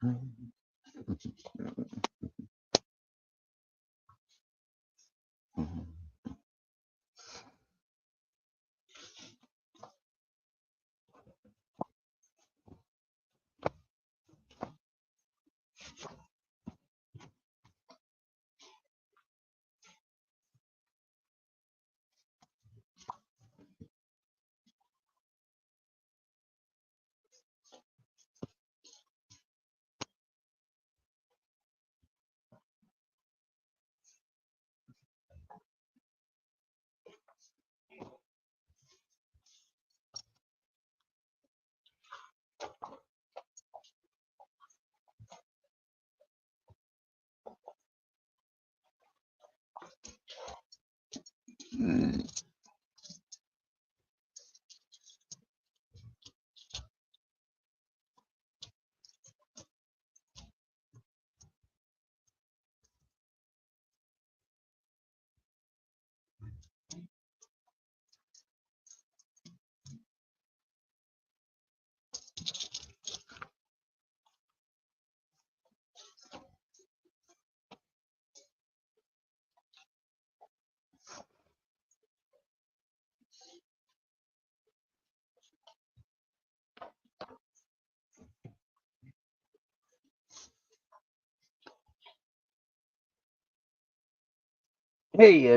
Hey,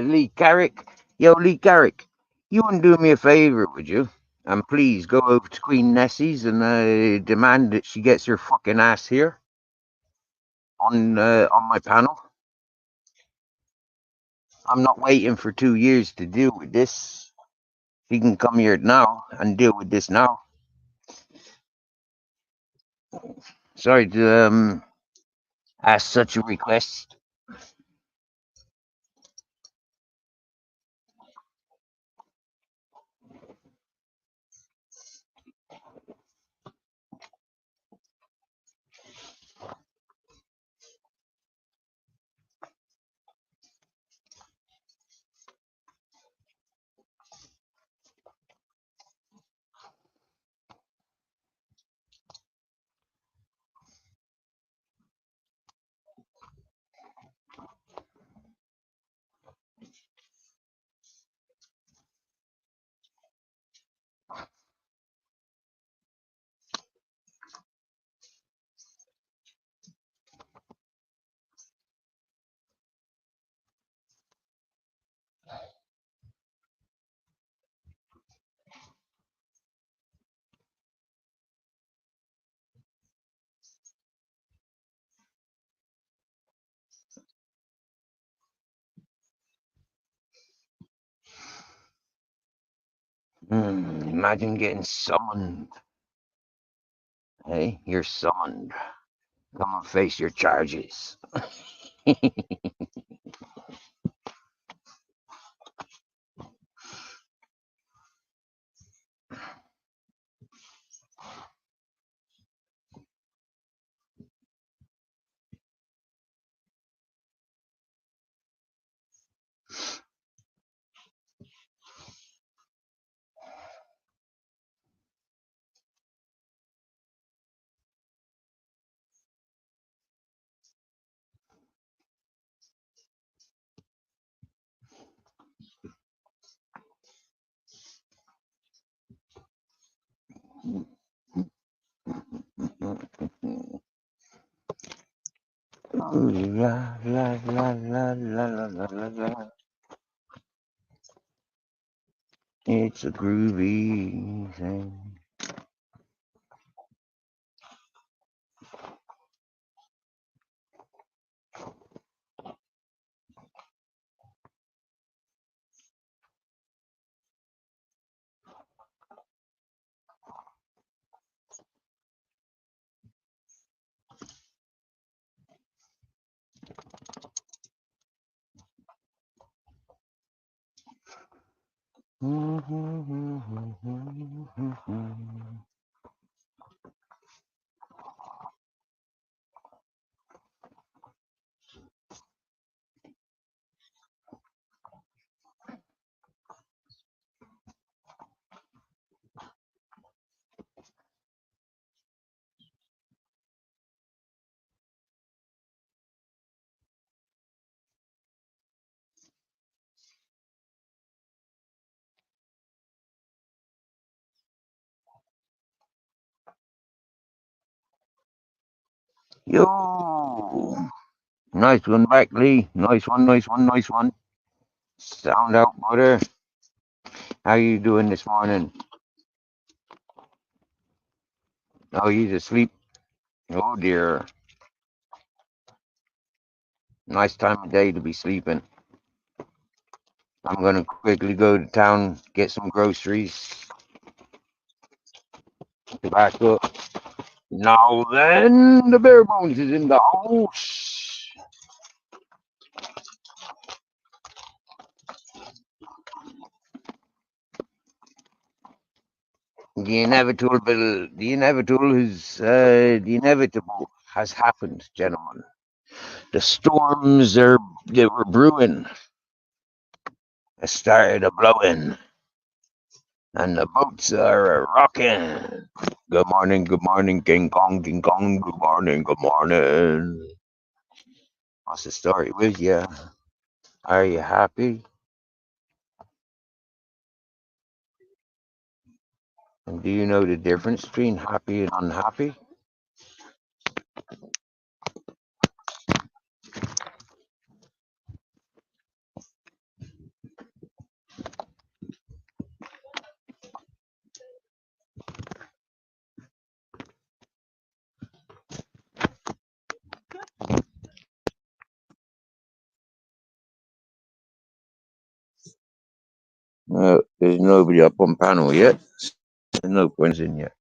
Lee Carrick. Yo, Lee Carrick, you wouldn't do me a favour, would you? And please go over to Queen Nessie's and demand that she gets her fucking ass here on my panel. I'm not waiting for 2 years to deal with this. She can come here now and deal with this now. Sorry to ask such a request. Imagine getting summoned. Hey, you're summoned. Come and face your charges. La, la, la, la, la, la, la, la, la. It's a groovy thing. Yo, nice one back, Lee. Nice one, nice one, nice one. Sound out, brother. How you doing this morning? Oh, you asleep? Oh dear. Nice time of day to be sleeping. I'm gonna quickly go to town, get some groceries to back up. Now then, the bare bones is in the house. The inevitable has happened, gentlemen. The storms they were brewing. It started a blowing, and the boats are rocking. Good morning, King Kong, King Kong. Good morning, good morning. What's the story with you? Are you happy? And do you know the difference between happy and unhappy? There's nobody up on panel yet. There's no points in yet.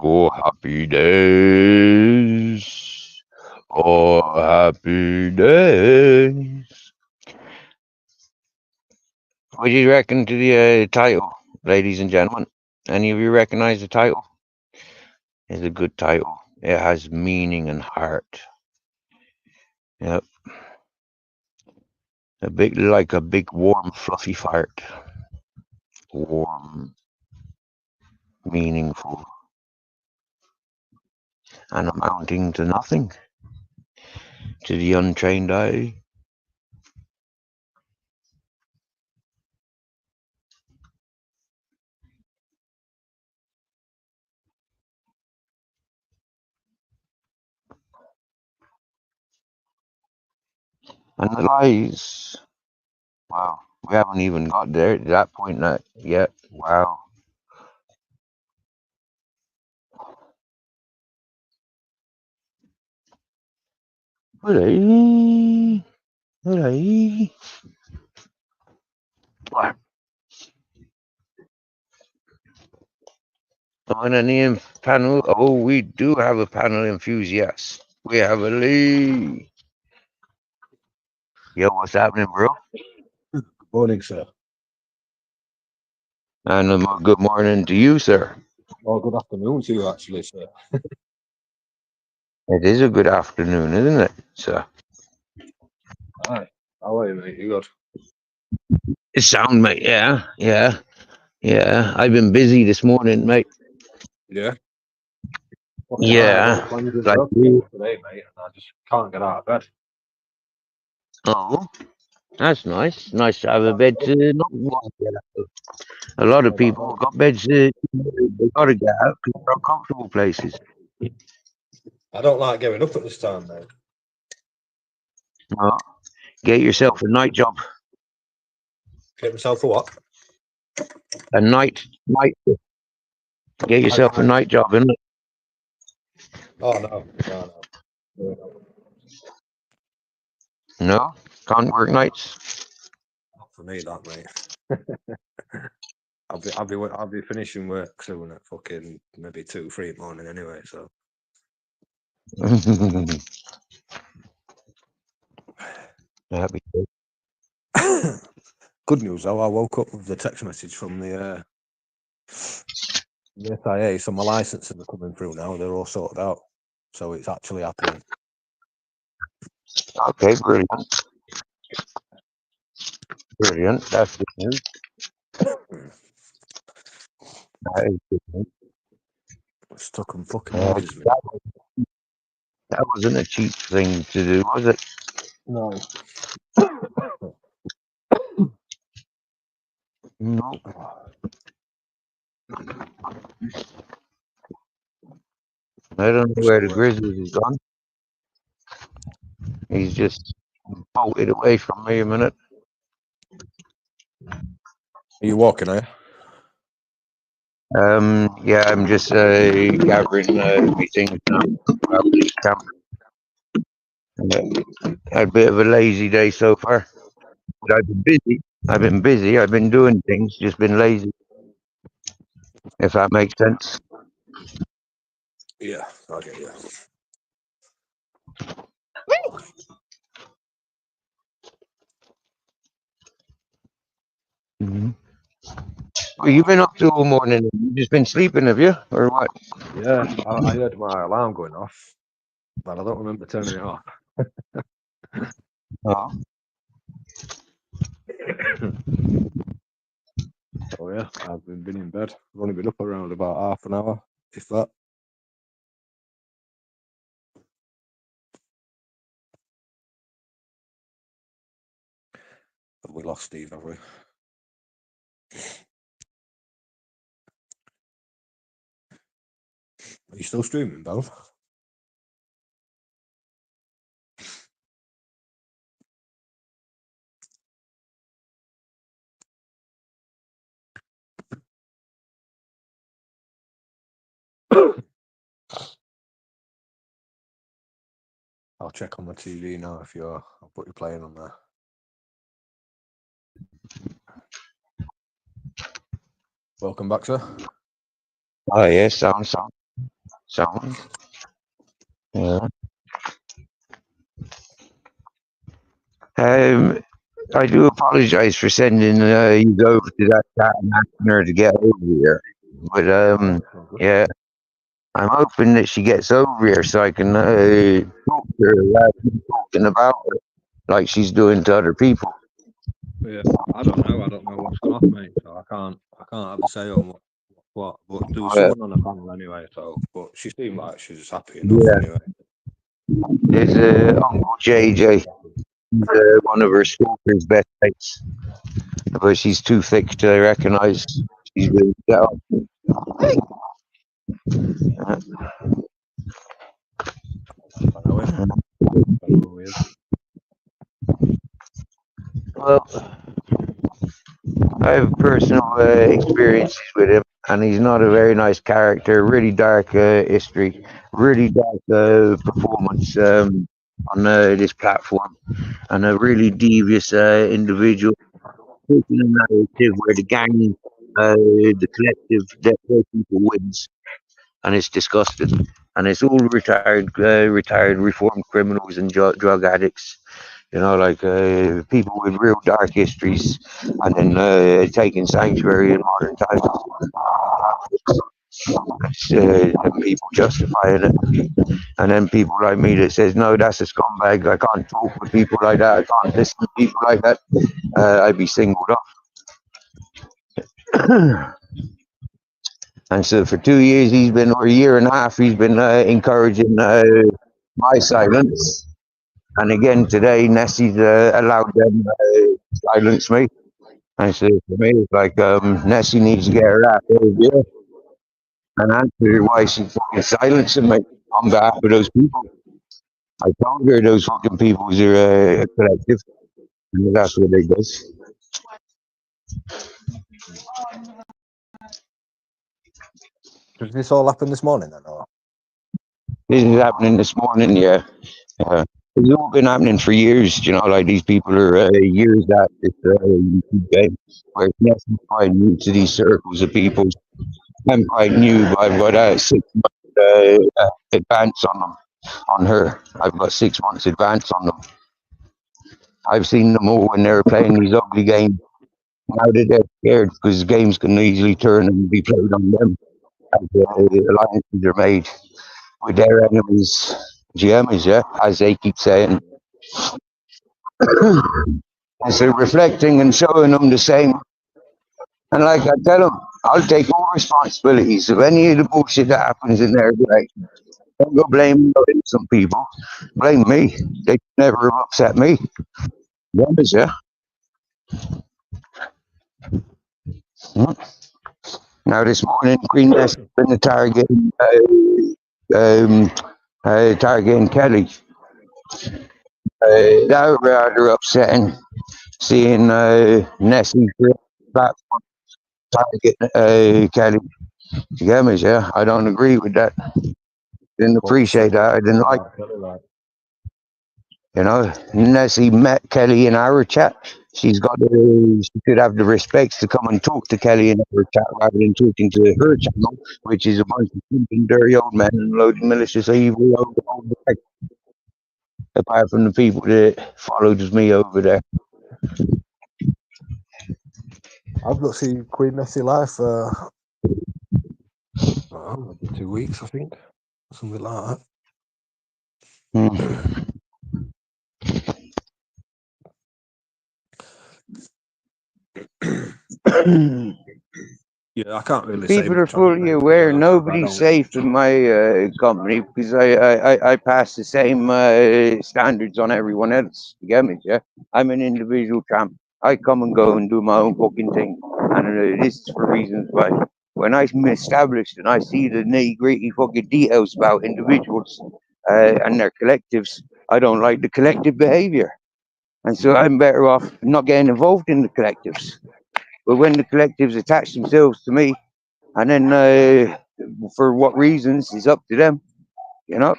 Oh, happy days. Oh, happy days. What do you reckon to the title, ladies and gentlemen? Any of you recognize the title? It's a good title. It has meaning and heart. Yep. A big, like a big, warm, fluffy fart. Warm, meaningful, and amounting to nothing to the untrained eye. And the lies. Wow, we haven't even got there to that point yet. Wow. Hooray. Hooray. What? On a name panel. Oh, we do have a panel enthusiast. We have a Lee. Yo, what's happening, bro? Good morning, sir. And good morning to you, sir. Or good afternoon to you, actually, sir. It is a good afternoon, isn't it, sir? Hi. How are you, mate? You good? It sound, mate. Yeah. I've been busy this morning, mate. Yeah. Yeah. I've got plans as Like well you. today, mate, and I just can't get out of bed. Oh, that's nice. Nice to have a bed to not want to get out of. A lot of people got beds they got to get out because they're uncomfortable places. I don't like getting up at this time, mate. Oh, get yourself a night job. Get myself a what? A night. Get yourself a night job, innit? Oh, no. No, can't work nights. Not for me, that, mate. I'll be finishing work soon at fucking maybe 2, 3 in the morning anyway, so. Happy. Good news, though. I woke up with the text message from the SIA, so my licenses are coming through now. They're all sorted out, so it's actually happening. Okay, brilliant. Brilliant. That's good news. That is good news. It's took them fucking ages, mate. That wasn't a cheap thing to do, was it? No. No. I don't know where the Grizzlies is gone. He's just bolted away from me a minute. Are you walking, are you? Yeah, I'm just gathering my things now. About this camp. Had a bit of a lazy day so far. But I've been busy. I've been doing things, just been lazy. If that makes sense. Yeah, I get you. Mm-hmm. Well, you've been up to all morning. You've just been sleeping, have you, or what? Yeah, I heard my alarm going off, but I don't remember turning it off. Oh. Oh yeah, I've been in bed. I've only been up around about half an hour, if that. But we lost Steve, have we? Are you still streaming, Belle? I'll check on my TV now if you're. I'll put you playing on there. Welcome back, sir. Oh yeah, sound. Yeah. I do apologise for sending you over to that cat and asking her to get over here. But yeah, I'm hoping that she gets over here so I can talk to her without talking about her like she's doing to other people. Yeah, I don't know. I don't know what's gone off, mate. So I can't have a say on what. But there was someone on the panel anyway. So, but she seemed like she was happy enough anyway. There's Uncle JJ. He's one of her stalker's best mates, but she's too thick to recognise. She's really down. Well, I have personal experiences with him, and he's not a very nice character. Really dark history, really dark performance on this platform, and a really devious individual. Taking a narrative where the gang, the collective, the people wins, and it's disgusting. And it's all retired reformed criminals and drug addicts. You know, like people with real dark histories, and then taking sanctuary in modern times. And people justifying it, and then people like me that says, "No, that's a scumbag. I can't talk with people like that. I can't listen to people like that. I'd be singled off." And so for 2 years, or a year and a half, he's been encouraging my silence. And again today, Nessie's allowed them to silence me. And so for me, it's like Nessie needs to get her ass over here and answer why she's fucking silencing me on behalf of those people. I told her those fucking people are a collective, and that's what they do. Did this all happen this morning then? Or? This is happening this morning, yeah. It's all been happening for years, you know, like these people are years at this YouTube game, where Nessie's quite new to these circles of people. I'm quite new, but I've got a 6 month advance on her. I've got 6 months advance on them. I've seen them all when they were playing these ugly games. Now that they're scared because games can easily turn and be played on them. As alliances are made with their enemies, GMs, yeah, as they keep saying. And so reflecting and showing them the same. And like I tell them, I'll take all responsibilities of any of the bullshit that happens in their direction. Don't go blaming some people. Blame me. They never have upset me. Yeah. Hmm. Now this morning, Queen Nessie been the target, um, targeting Kelly. That was rather upsetting, seeing Nessie platform target Kelly. You get me? Yeah, I don't agree with that. Didn't appreciate What that. I she didn't said like. about Kelly, like, Nessie met Kelly in our chat. She could have the respects to come and talk to Kelly in her chat rather than talking to her channel, which is a bunch of flipping dirty old men and loaded malicious evil over there, apart from the people that followed me over there. I've not seen Queen Nessie live for I don't know, 2 weeks, I think, something like Hmm. that. Yeah, I can't really say People are much on it, fully mate, because aware I nobody's don't. safe in my company because I pass the same standards on everyone else. You get me? Yeah, I'm an individual champ. I come and go and do my own fucking thing, and this is for reasons why. When I'm established and I see the nitty gritty fucking details about individuals and their collectives, I don't like the collective behaviour, and so I'm better off not getting involved in the collectives. But when the collectives attach themselves to me, and then for what reasons is up to them. You know,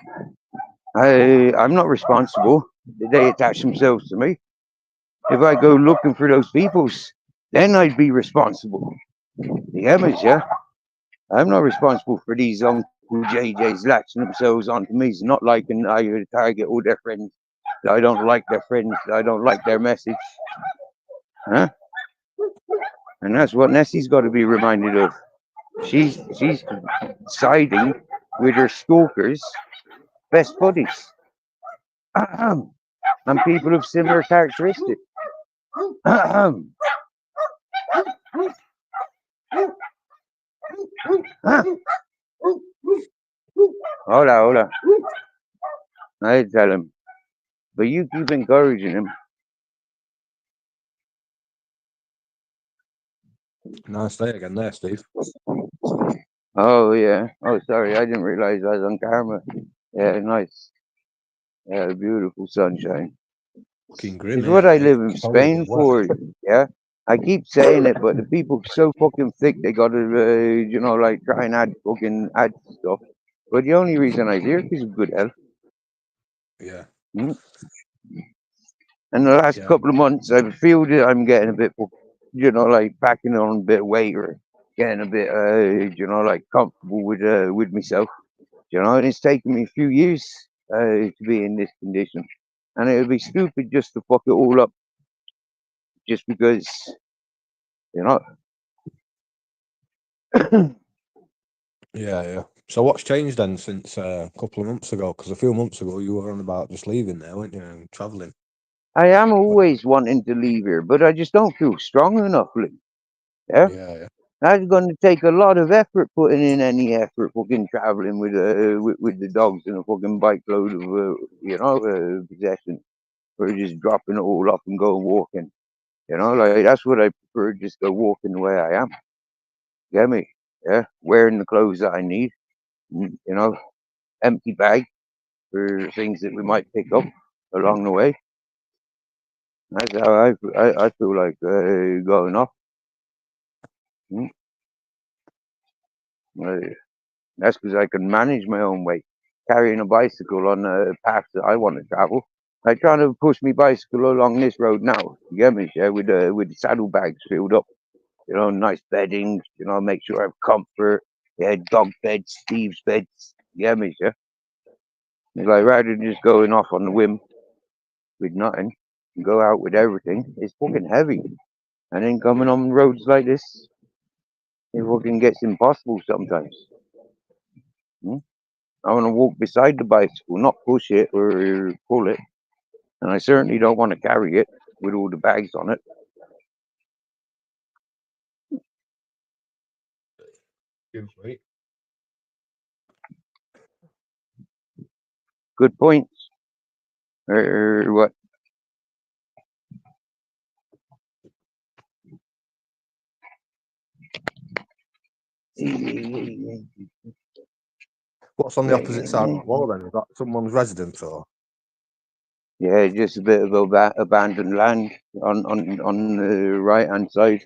I'm not responsible. They attach themselves to me. If I go looking for those peoples, then I'd be responsible. The image, yeah. I'm not responsible for these Uncle JJs latching themselves onto me. It's not like I target all their friends. I don't like their friends. I don't like their message. Huh? And that's what Nessie's got to be reminded of. She's siding with her stalkers, best buddies. Ahem. And people of similar characteristics. Ahem. Ahem. Hola, hola. I tell him. But you keep encouraging him. Nice day again there, Steve. Oh, yeah. Oh, sorry. I didn't realize I was on camera. Yeah, nice. Yeah, beautiful sunshine. Fucking grim It's what here, I mate. live in It's horrible Spain wet. for. Yeah. I keep saying it, but the people are so fucking thick, they gotta, like try and add stuff. But the only reason I hear is of good health. Yeah, Mm. And the last yeah, couple of months, I feel that I'm getting a bit, like packing on a bit of weight or getting a bit, like comfortable with myself. And it's taken me a few years to be in this condition, and it would be stupid just to fuck it all up just because, you know. yeah. So what's changed then since a couple of months ago? Because a few months ago you were on about just leaving there, weren't you, and travelling? I am always wanting to leave here, but I just don't feel strong enough. Lee. Yeah, Yeah, yeah, that's going to take a lot of effort putting in any effort fucking traveling with the dogs and a fucking bike load of possession, or just dropping it all off and going walking. Like that's what I prefer. Just go walking the way I am. Get me? Yeah, wearing the clothes that I need. Empty bag for things that we might pick up along the way. That's how I feel like going off. Mm. Uh, That's because I can manage my own weight. Carrying a bicycle on a path that I want to travel. I trying to push my bicycle along this road now. You get me? Yeah, with the saddlebags filled up. Nice bedding. Make sure I have comfort. Yeah, dog beds, Steve's beds. You get me? Yeah. It's like rather than just going off on the whim with nothing, go out with everything. It's fucking heavy. And then coming on roads like this, it fucking gets impossible sometimes. Hmm? I want to walk beside the bicycle, not push it or pull it. And I certainly don't want to carry it with all the bags on it. sweet. Good points. Or what? What's on the opposite side of the wall then? Is that someone's residence or? Yeah, just a bit of abandoned land on the right hand side.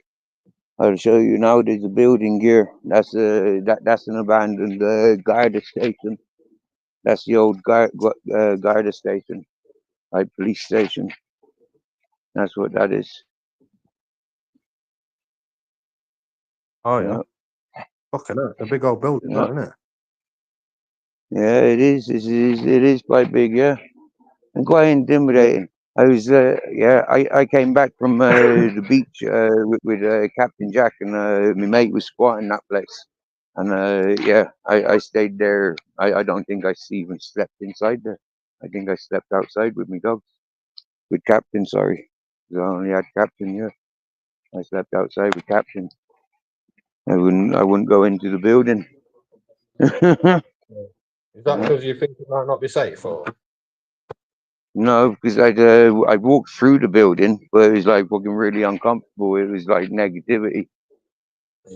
I'll show you now. There's a building here. That's an abandoned Garda station. That's the old Garda station, like police station. That's what that is. Oh yeah. Fucking hell, it's a big old building, Yeah, isn't it? yeah, it is. It is quite big. Yeah, and quite intimidating. I came back from the beach with Captain Jack, and my mate was squatting that place. And I stayed there. I don't think I even slept inside there. I think I slept outside with my dogs. With Captain, sorry. 'Cause I only had Captain, yeah. I slept outside with Captain. I wouldn't go into the building. Is that because you think it might not be safe or? No, because I walked through the building, but it was like fucking really uncomfortable. It was like negativity,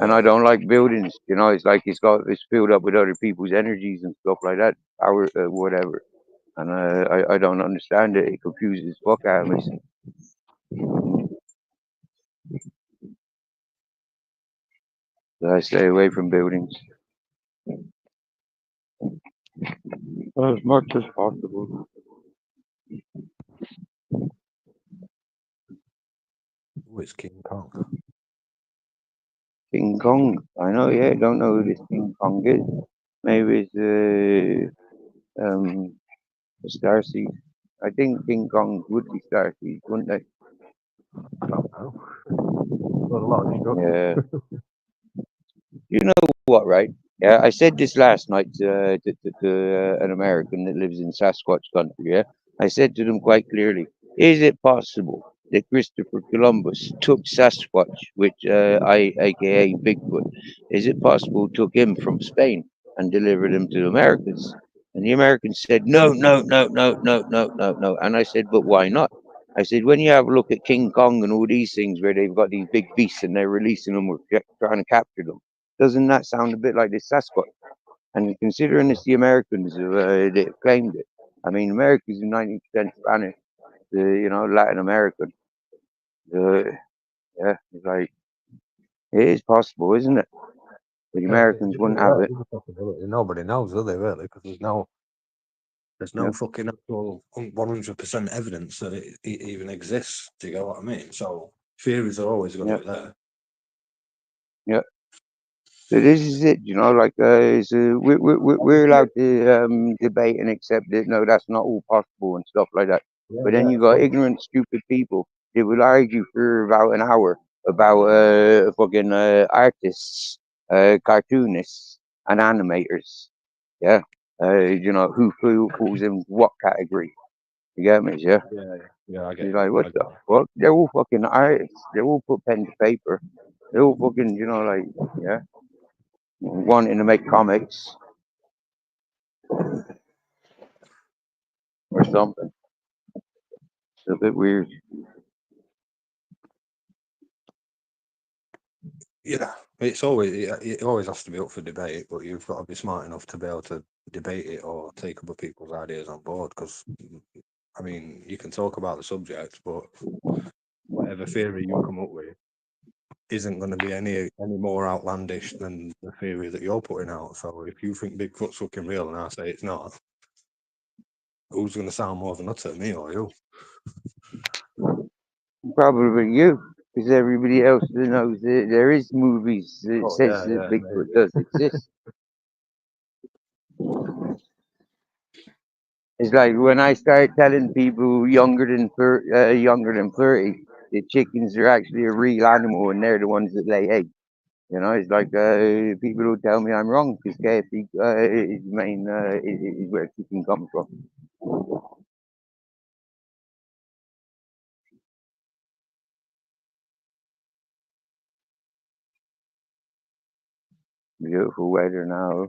and I Yeah. don't like buildings. It's filled up with other people's energies and stuff like that, power, whatever. And I don't understand it. It confuses the fuck out of me. So I stay away from buildings as much as possible. Oh, it's King Kong. King Kong. I know, yeah. Don't know who this King Kong is. Maybe it's a Starseed. I think King Kong would be Starseed, wouldn't they? I don't know. There's a lot of destruction. Yeah. You know what, right? Yeah, I said this last night to an American that lives in Sasquatch country. Yeah, I said to them quite clearly: is it possible that Christopher Columbus took Sasquatch, aka Bigfoot, is it possible took him from Spain and delivered him to the Americans? And the Americans said, no, no, no, no, no, no, no, no. And I said, but why not? I said, when you have a look at King Kong and all these things where they've got these big beasts and they're releasing them or trying to capture them, doesn't that sound a bit like this Sasquatch? And considering it's the Americans that have claimed it, I mean, America's 90% Spanish, Latin American. Uh, yeah, it's like, it is possible, isn't it? But the Yeah, Americans wouldn't have it. there's a possibility. Nobody knows, do they really? Because there's Yeah, no fucking actual 100% evidence that it even exists. Do you get what I mean? So theories are always going to yeah, be there. yeah. So this is it, we're allowed to debate and accept that no, that's not all possible and stuff like that. Yeah, But then yeah, you of got course. ignorant, stupid people that will argue for about an hour about fucking artists, cartoonists, and animators. Yeah, who falls in what category? You get me? Yeah. Yeah, yeah, I get You're you. like, what I get the you. fuck? They're all fucking artists. They all put pen to paper. They all fucking, yeah, wanting to make comics or something. It's a bit weird. Yeah, it always has to be up for debate, but you've got to be smart enough to be able to debate it or take other people's ideas on board. Because I mean, you can talk about the subject, but whatever theory you come up with isn't going to be any more outlandish than the theory that you're putting out. So if you think Bigfoot's fucking real and I say it's not, who's going to sound more of a nutter, me or you? Probably you, because everybody else knows that there is movies that Oh says yeah, that yeah, Bigfoot maybe. does exist. It's like when I start telling people younger than 30, that chickens are actually a real animal and they're the ones that lay eggs. It's like people will tell me I'm wrong because KFC is main is where chicken comes from. Beautiful weather now.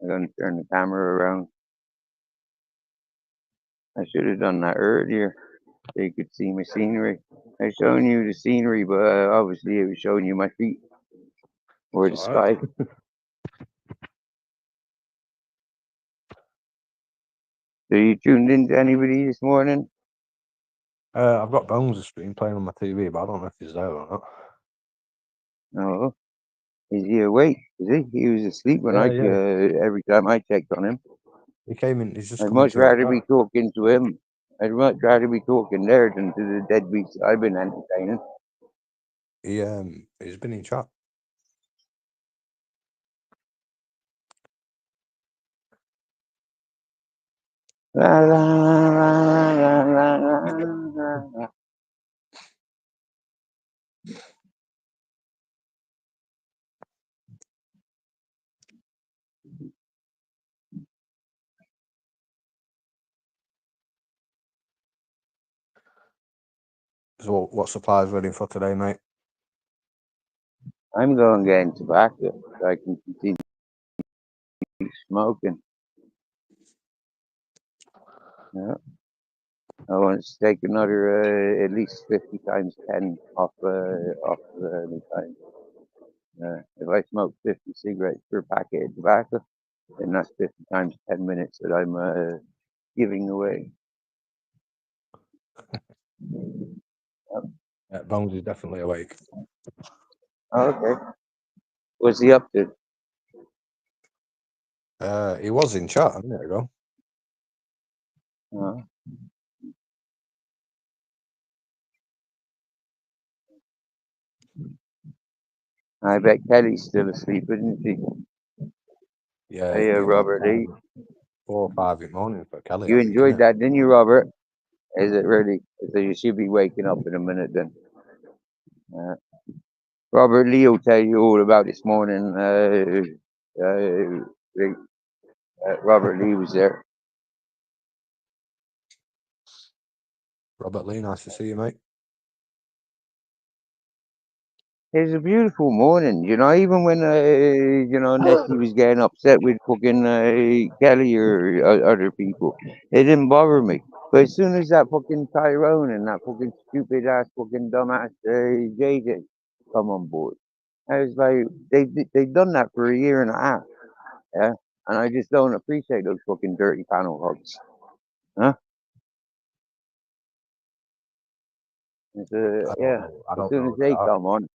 I'm gonna turn the camera around. I should have done that earlier so you could see my scenery. I showing you the scenery, but obviously it was showing you my feet or It's the all right. sky. So you tuned into anybody this morning? I've got Bones' stream playing on my TV, but I don't know if he's there or not. No. Is he awake? Is he? He was asleep when Yeah. every time I checked on him. He came in. He's just I'd come much into the rather chat. be talking to him. I'd much rather be talking there than to the deadbeats I've been entertaining. He's been in chat. La, la, la, la, la, la, la. So what supplies ready for today, mate? I'm going getting tobacco so I can continue smoking. Yeah. I want to take another at least 50 times 10 off the time. If I smoke 50 cigarettes per packet of tobacco, then that's 50 times 10 minutes that I'm giving away. Bones is definitely awake. Okay. What's he up to? He was in chat a minute ago. Uh, I bet Kelly's still asleep, isn't she? Yeah, Hey, it'd be about Robert Lee. 4 or 5 in the morning for Kelly, You I think, isn't enjoyed it? that, didn't you, Robert? Is it really? So you should be waking up in a minute then. Robert Lee will tell you all about this morning. Robert Lee was there. Robert Lee, nice to see you, mate. It was a beautiful morning, even when, Nessie was getting upset with fucking Kelly or other people. It didn't bother me. But as soon as that fucking Tyrone and that fucking stupid ass fucking dumbass JJ come on board, I was like, they done that for a year and a half, yeah? And I just don't appreciate those fucking dirty panel hogs, huh? Yeah, I as don't soon know as who they they are. come on,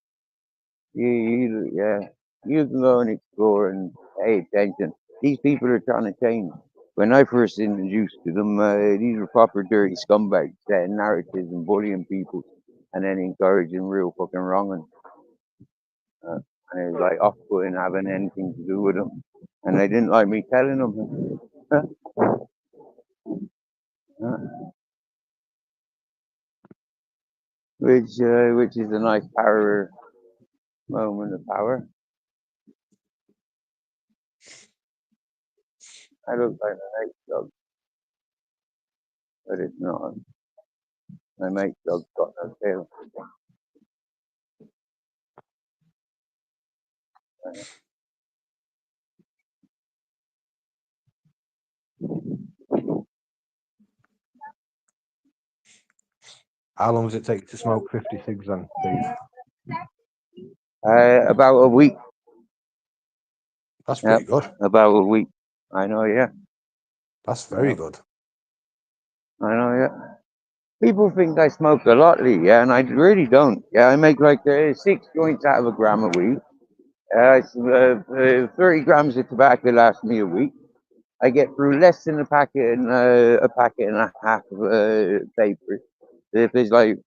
yeah, you can go and explore and pay attention. These people are trying to change. When I first introduced to them, these were proper dirty scumbags, setting narratives and bullying people, and then encouraging real fucking wronging. And it was like off-putting having anything to do with them, and they didn't like me telling them. Which is a nice power moment of power. I look like a nice dog, but it's not. My mate's dog's got no tail. How long does it take to smoke 50 cigs then, Steve? About a week. That's Yep, pretty good. about a week. I know, yeah. That's very Yep, good. I know, yeah. People think I smoke a lot, Lee, yeah, and I really don't. Yeah, I make like 6 joints out of a gram a week. 30 grams of tobacco lasts me a week. I get through less than a packet and a half of papers. If there's like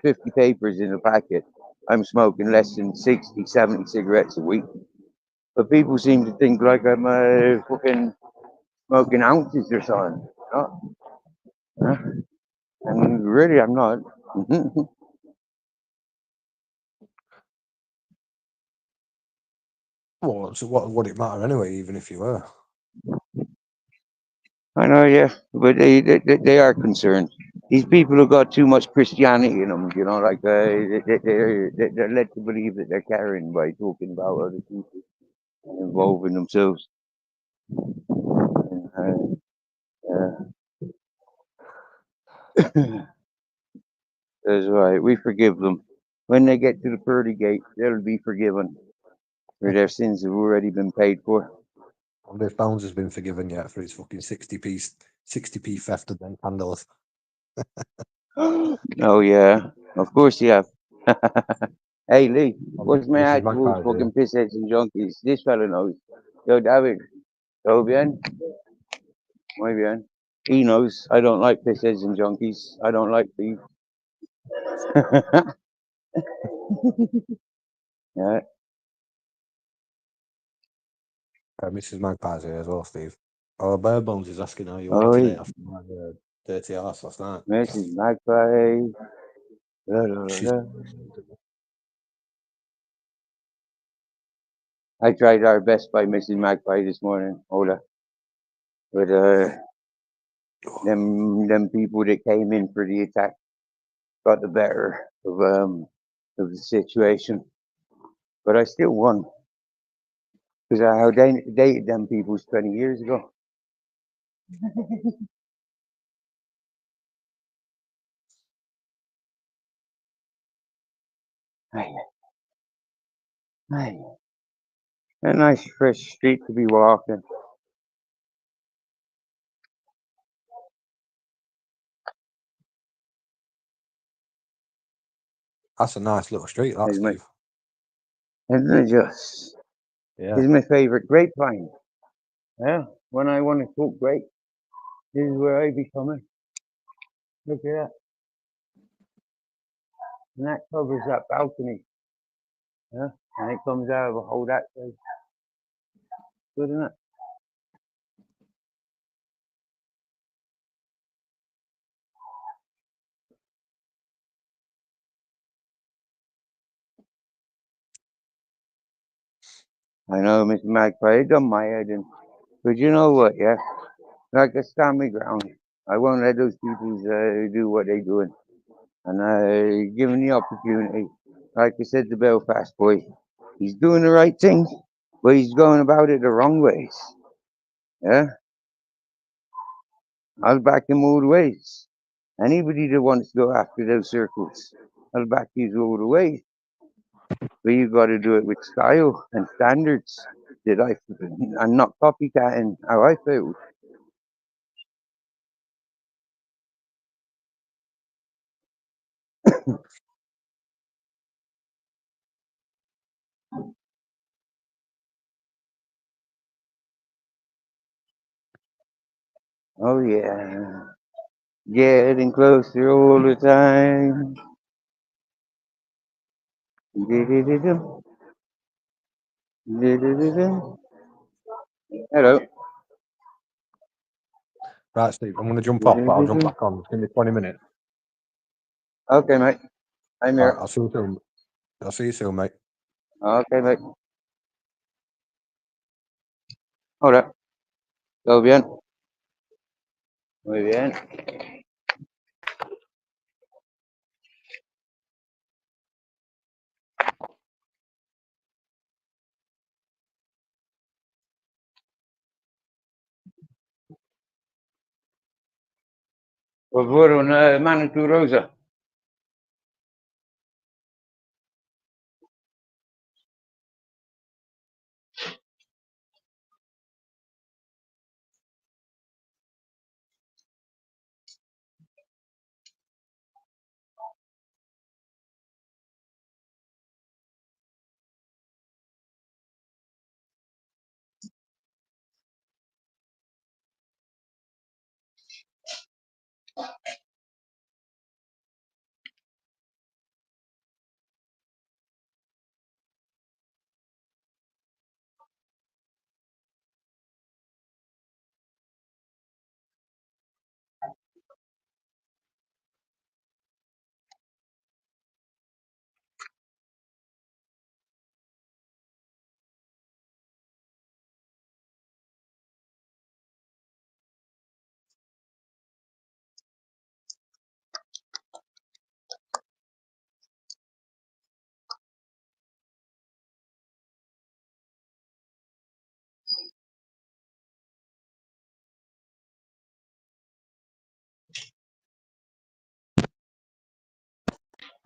50 papers in a packet, I'm smoking less than 60, 70 cigarettes a week. But people seem to think like I'm fucking smoking ounces or something. Huh? And really, I'm not. Well, so what would it matter anyway, even if you were? I know, yeah, but they are concerned. These people have got too much Christianity in them, like they're led to believe that they're carrying by talking about other people and involving themselves. And, that's right. We forgive them. When they get to the pearly gate, they'll be forgiven, for their sins have already been paid for. I wonder if Bones has been forgiven yet for his fucking 60 piece 60p theft of them candles. Oh yeah, of course you have. Hey Lee, what's my Mrs. hat towards Magpie's here. fucking pissheads and junkies? This fella knows. Yo, David, todo bien? Muy bien. He knows I don't like pissheads and junkies. I don't like beef. Yeah. Mrs. Magpie's here as well, Steve. Oh, Bare Bones is asking how you went Oh, today after my dirty ass last night. Mrs. Magpie. La, la, la, She's la. I tried our best by Mrs. Magpie this morning, Ola, with them people that came in for the attack got the better of the situation, but I still won because I dated them people 20 years ago. Aye, aye. A nice fresh street to be walking. That's a nice little street, that, Is my, Steve. isn't it just? Yeah. This is my favorite grapevine. Yeah, when I want to cook grape, this is where I be coming. Look at that, and that covers that balcony. Yeah, and it comes out of a hole that way. Good, isn't it? I know, Mr. Magpie, it done my head in. But you know what, yeah? Like I stand my ground. I won't let those people do what they doing. And I give him the opportunity. Like I said to Belfast boy, he's doing the right thing, but he's going about it the wrong ways. Yeah? I'll back him all the ways. Anybody that wants to go after those circles, I'll back you all the way. But you got to do it with style and standards that and not copycatting how I feel. Oh yeah, getting closer all the time. Du-du-du-dum, du-du-du-dum. Hello. Right, Steve, I'm going to jump off, but I'll jump Du-du-du-dum. back on. Give me 20 minutes. Okay, mate. I'm All right, here. I'll see you soon. I'll see you soon, mate. Okay, mate. Hola. ¿Todo bien? Muy bien. Pues fueron mano tu rosa.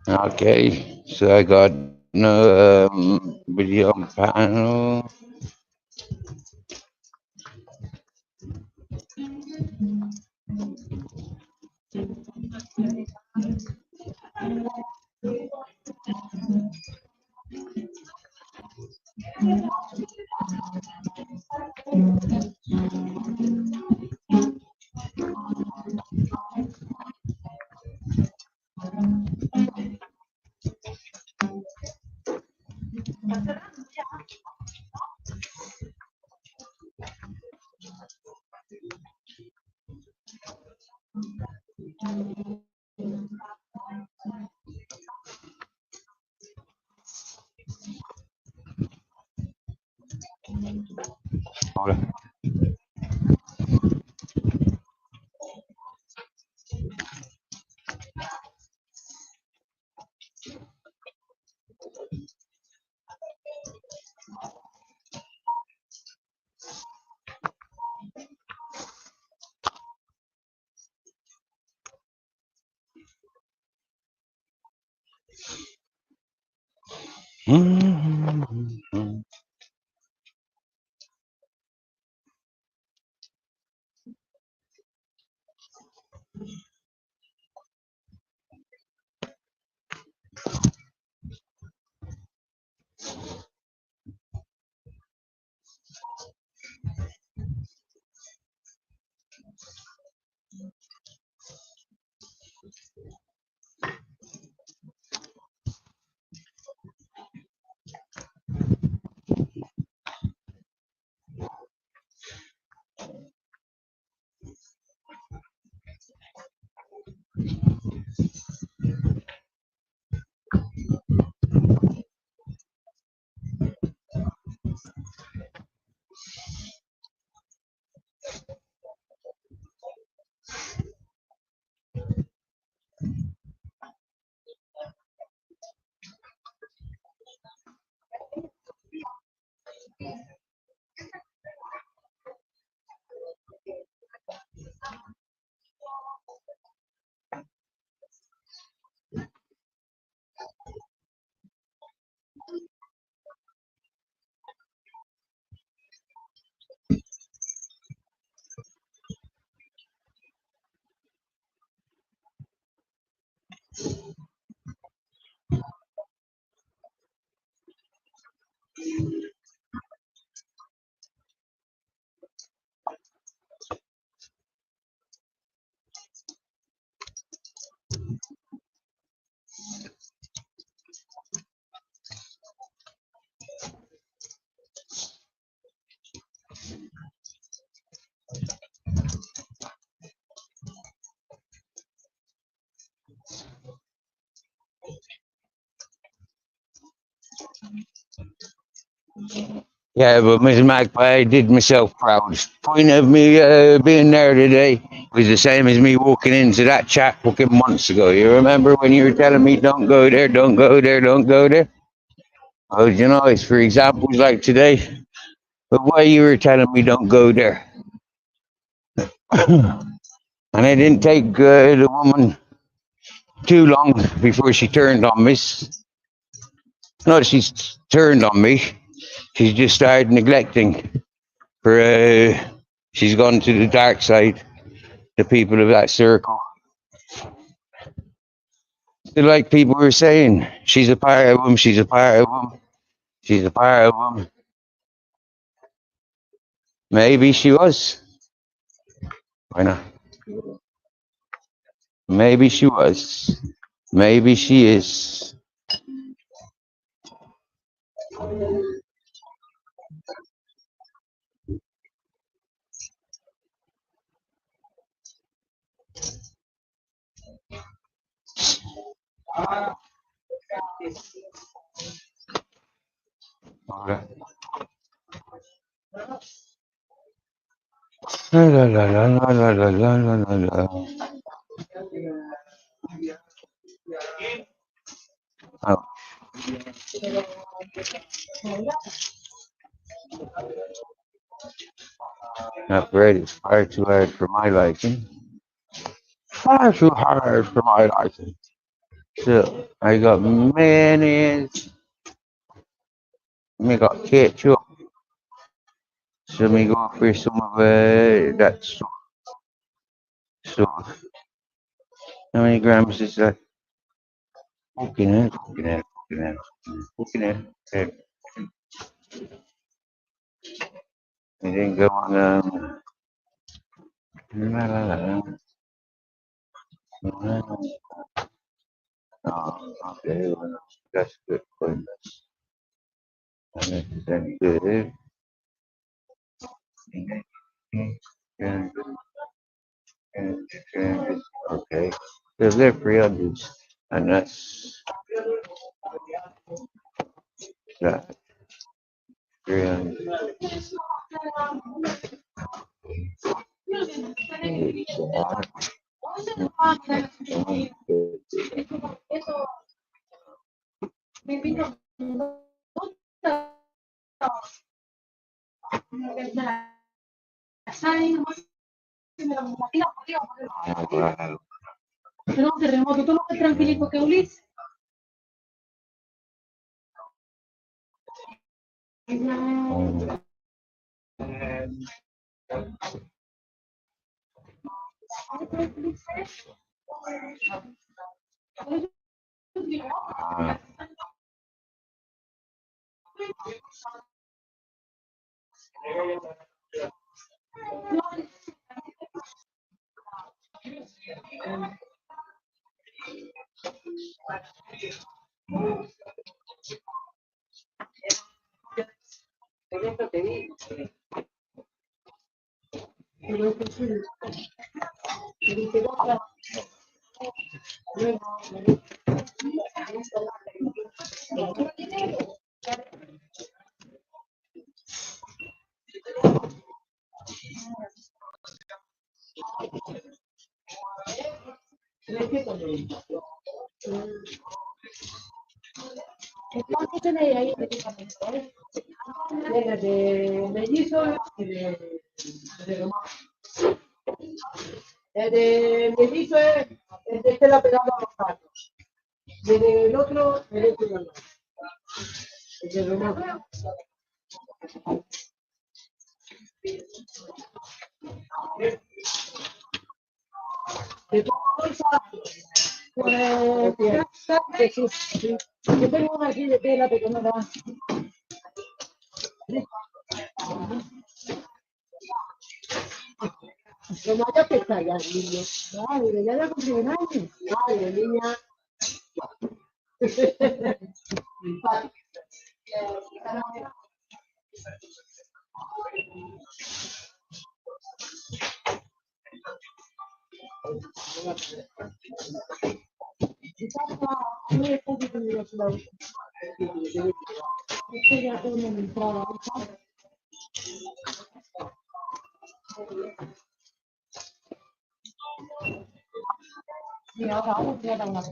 Okay, so I got no video panel. Yeah, but Mrs. Magpie, I did myself proud. Point of me being there today was the same as me walking into that chat fucking months ago. You remember when you were telling me, don't go there, don't go there, don't go there? Oh, you know, it's for examples like today. But why you were telling me, don't go there? And it didn't take the woman too long before she turned on me. Not she's turned on me. She's just started neglecting. For she's gone to the dark side. The people of that circle. Like people were saying, she's a part of them. She's a part of them. She's a part of them. Maybe she was. Why not? Maybe she was. Maybe she is. Okay. La la la la la la la la la la. Oh, that bread is far too hard for my liking. Far too hard for my liking. So I got mayonnaise. I got ketchup. So me go for some of that stuff. So, how many grams is that? Looking at, looking at, looking at, looking at. Okay. And then go on. La, la, la, la. Oh, okay, well, that's good. That's good. Okay, so they're 300s, and that's that 300. Pero un terremoto, tú no estás tranquilito que Ulises. ¿Cuánto tenéis ahí de medicamentos? De mellizo y de romano. El de mellizo es el de la pegada a los palos. El otro, el otro no. El de romano. De toda bolsa, pues, que sí, sí. Yo tengo una aquí de tela, pero no da. Que no haya pesar ya, niño. Ay, ya cumplí un año. Ay, niña. Mira, ahora vamos a dar una cosa.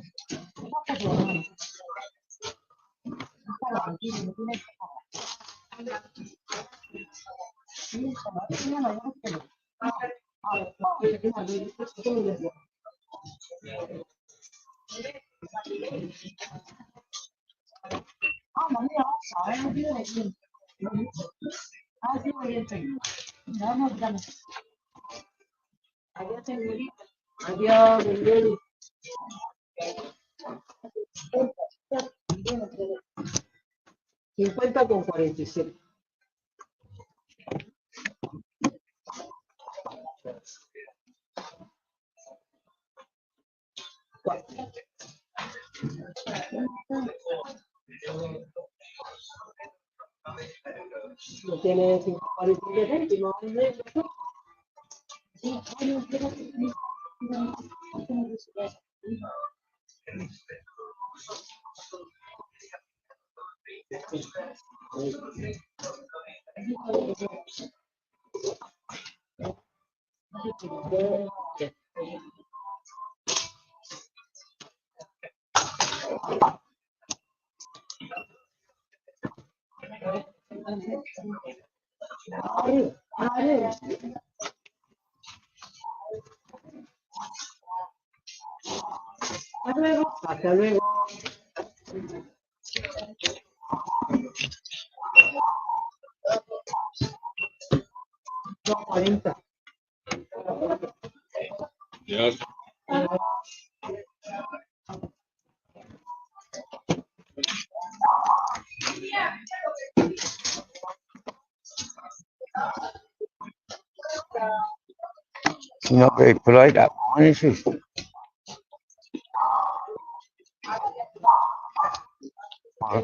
Adiós, Miguel. 50 con 47. No tiene 5,47 céntimos. Hasta luego. Hasta luego. 2,40. Yes. She's not very polite, that woman, is she? Hola.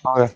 Hola.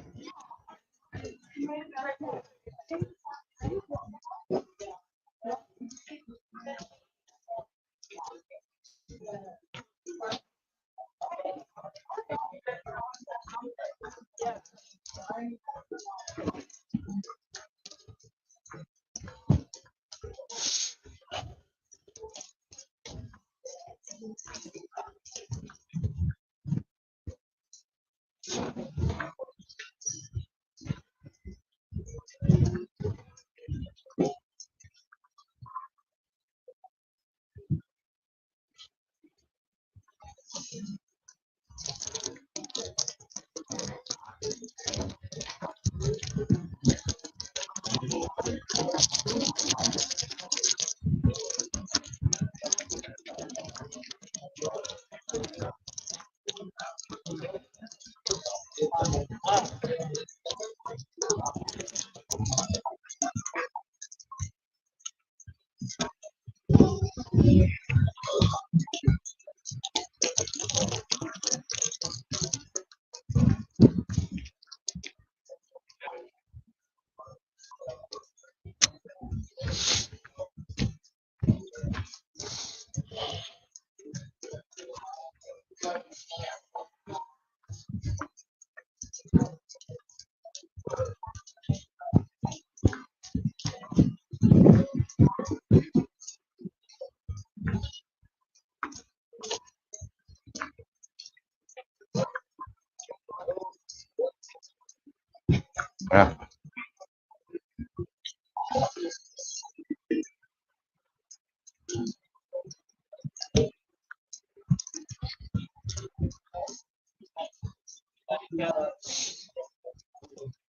Hola.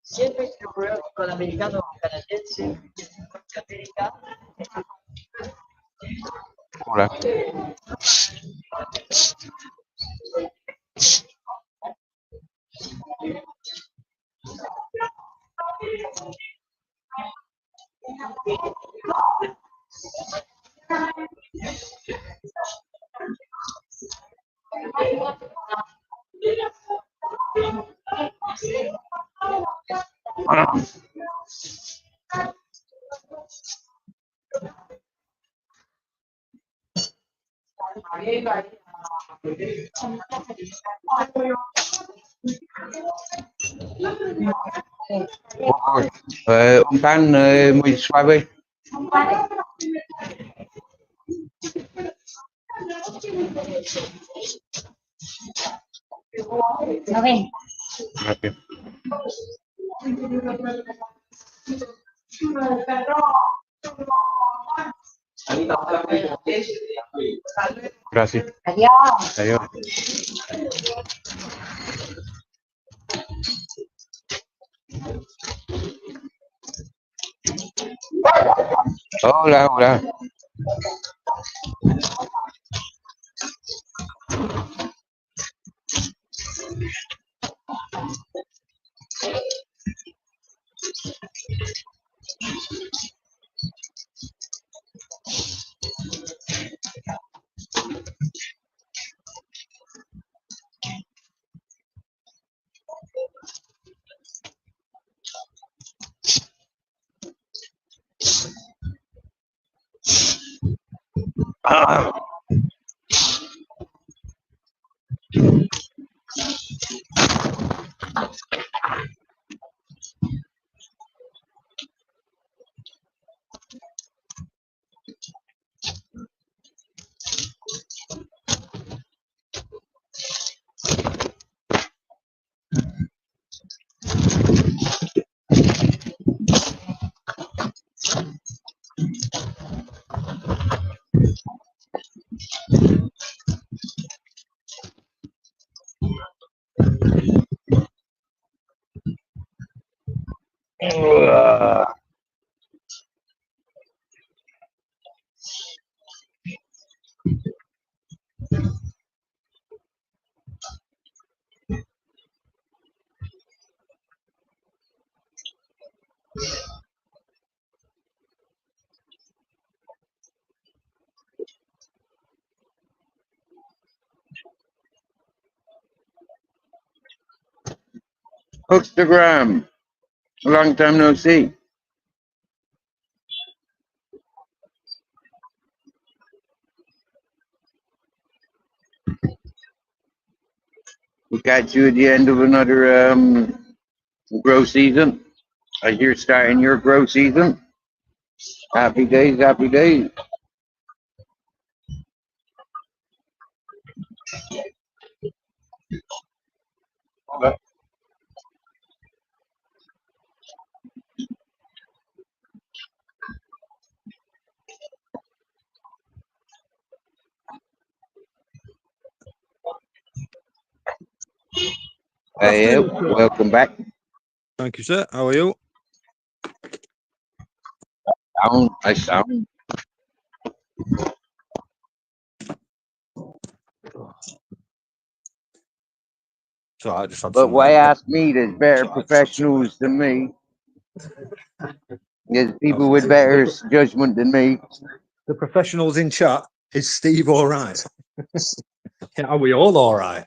Siempre que juego con americano o canadiense, América, Hola. Hola. Un pan muy suave. Okay. Okay. Gracias. Adiós. Adiós. Hola, hola. Ah, Hookstagram. Long time no see. We got you at the end of another grow season. As you're starting your grow season. Happy days, happy days. Hey, Afternoon, sir. welcome back. Thank you, sir. How are you? I sound. So I just had But some. why ask me? There's better professionals than me. There's people with better judgment than me. The professionals in chat. Is Steve all right? Yeah, are we all all right?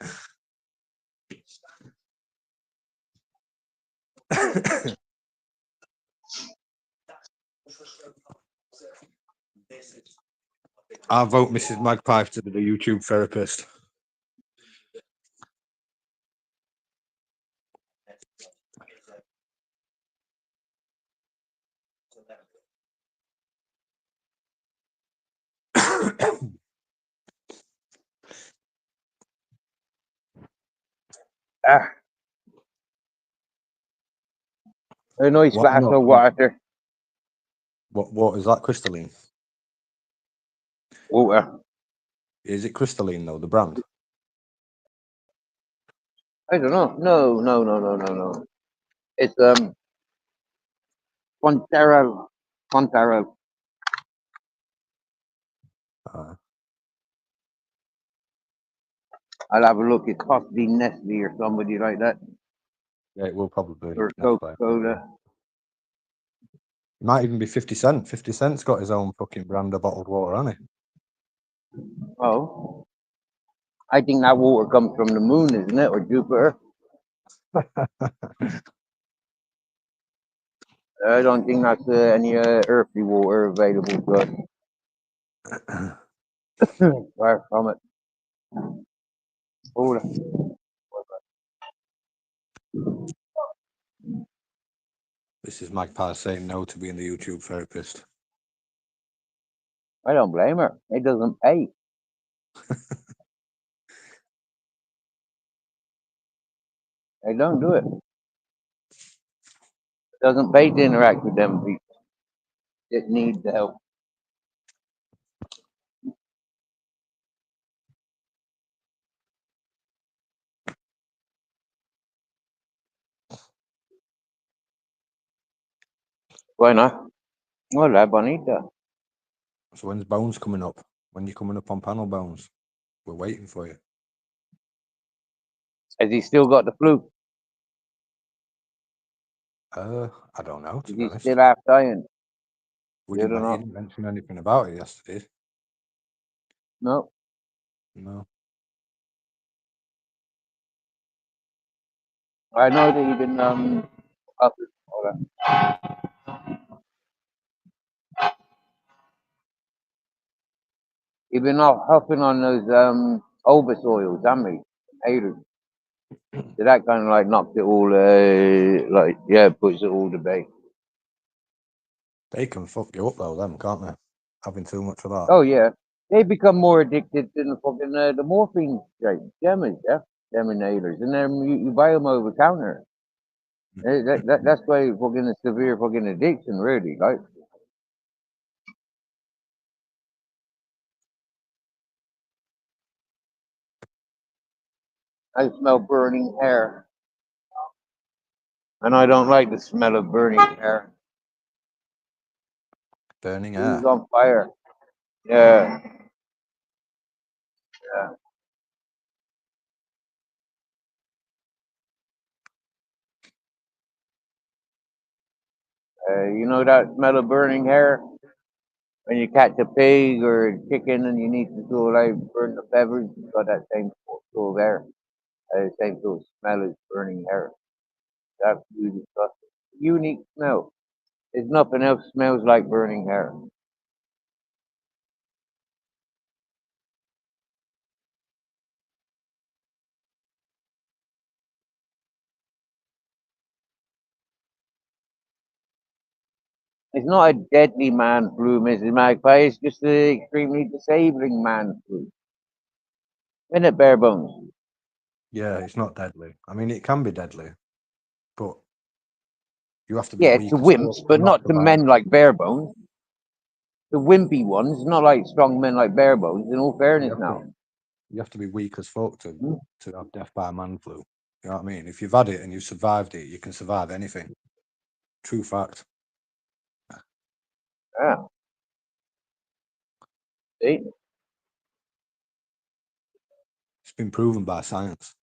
I vote Mrs. Magpie to be the YouTube therapist. Ah, a nice What? glass No. of water. What is that? Crystalline? Water. Is it crystalline though? The brand? I don't know. No. It's Fontero. Fontero. Uh, I'll have a look. It's possibly Nestle or somebody like that. yeah, it will probably. Or Nestle. Coca-Cola. It might even be 50 Cent. 50 Cent's got his own fucking brand of bottled water, hasn't Oh. I think that water comes from the moon, isn't it? Or Jupiter. I don't think that's any earthly water available to us. he? Far from it. Hold on. This is Magpie saying no to being the YouTube therapist. I don't blame her. It doesn't pay. They don't do it. It doesn't pay to interact with them people that need the help. Why not? Hola, bonita. So when's Bones coming up? When you coming up on panel, Bones? We're waiting for you. Has he still got the flu? I don't know, to Is be he honest. still half dying? We You didn't, don't he know. didn't mention anything about it yesterday. No. No. I know that you've been up. Hold on. You've been huffing on those Obus oils, haven't you? Haters. So that kind of like knocks it all, puts it all to bay. They can fuck you up though, them, can't they? Having too much of that. Oh yeah, they become more addicted than the fucking the morphine straight jammers, yeah, them inhalers, and then you buy them over counter. That's why fucking a severe fucking addiction, really. Like, I smell burning hair, and I don't like the smell of burning hair. Burning Who's air. on fire? Yeah, yeah. You know that smell of burning hair when you catch a pig or a chicken and you need to go like burn the feathers. It's got that same sort of air, same sort of smell as burning hair. That's really disgusting. Unique smell. There's nothing else smells like burning hair. It's not a deadly man flu, Mrs. Magpie. It's just an extremely disabling man flu. Isn't it, bare bones? Yeah, it's not deadly. I mean, it can be deadly, but you have to be Yeah, to weak as fuck wimps, to but not not to survive. men like bare bones. The wimpy ones, not like strong men like bare bones. In all You fairness, have to, now. you have to be weak as fuck Hmm? to have death by man flu. You know what I mean? If you've had it and you've survived it, you can survive anything. True fact. Yeah. See? It's been proven by science.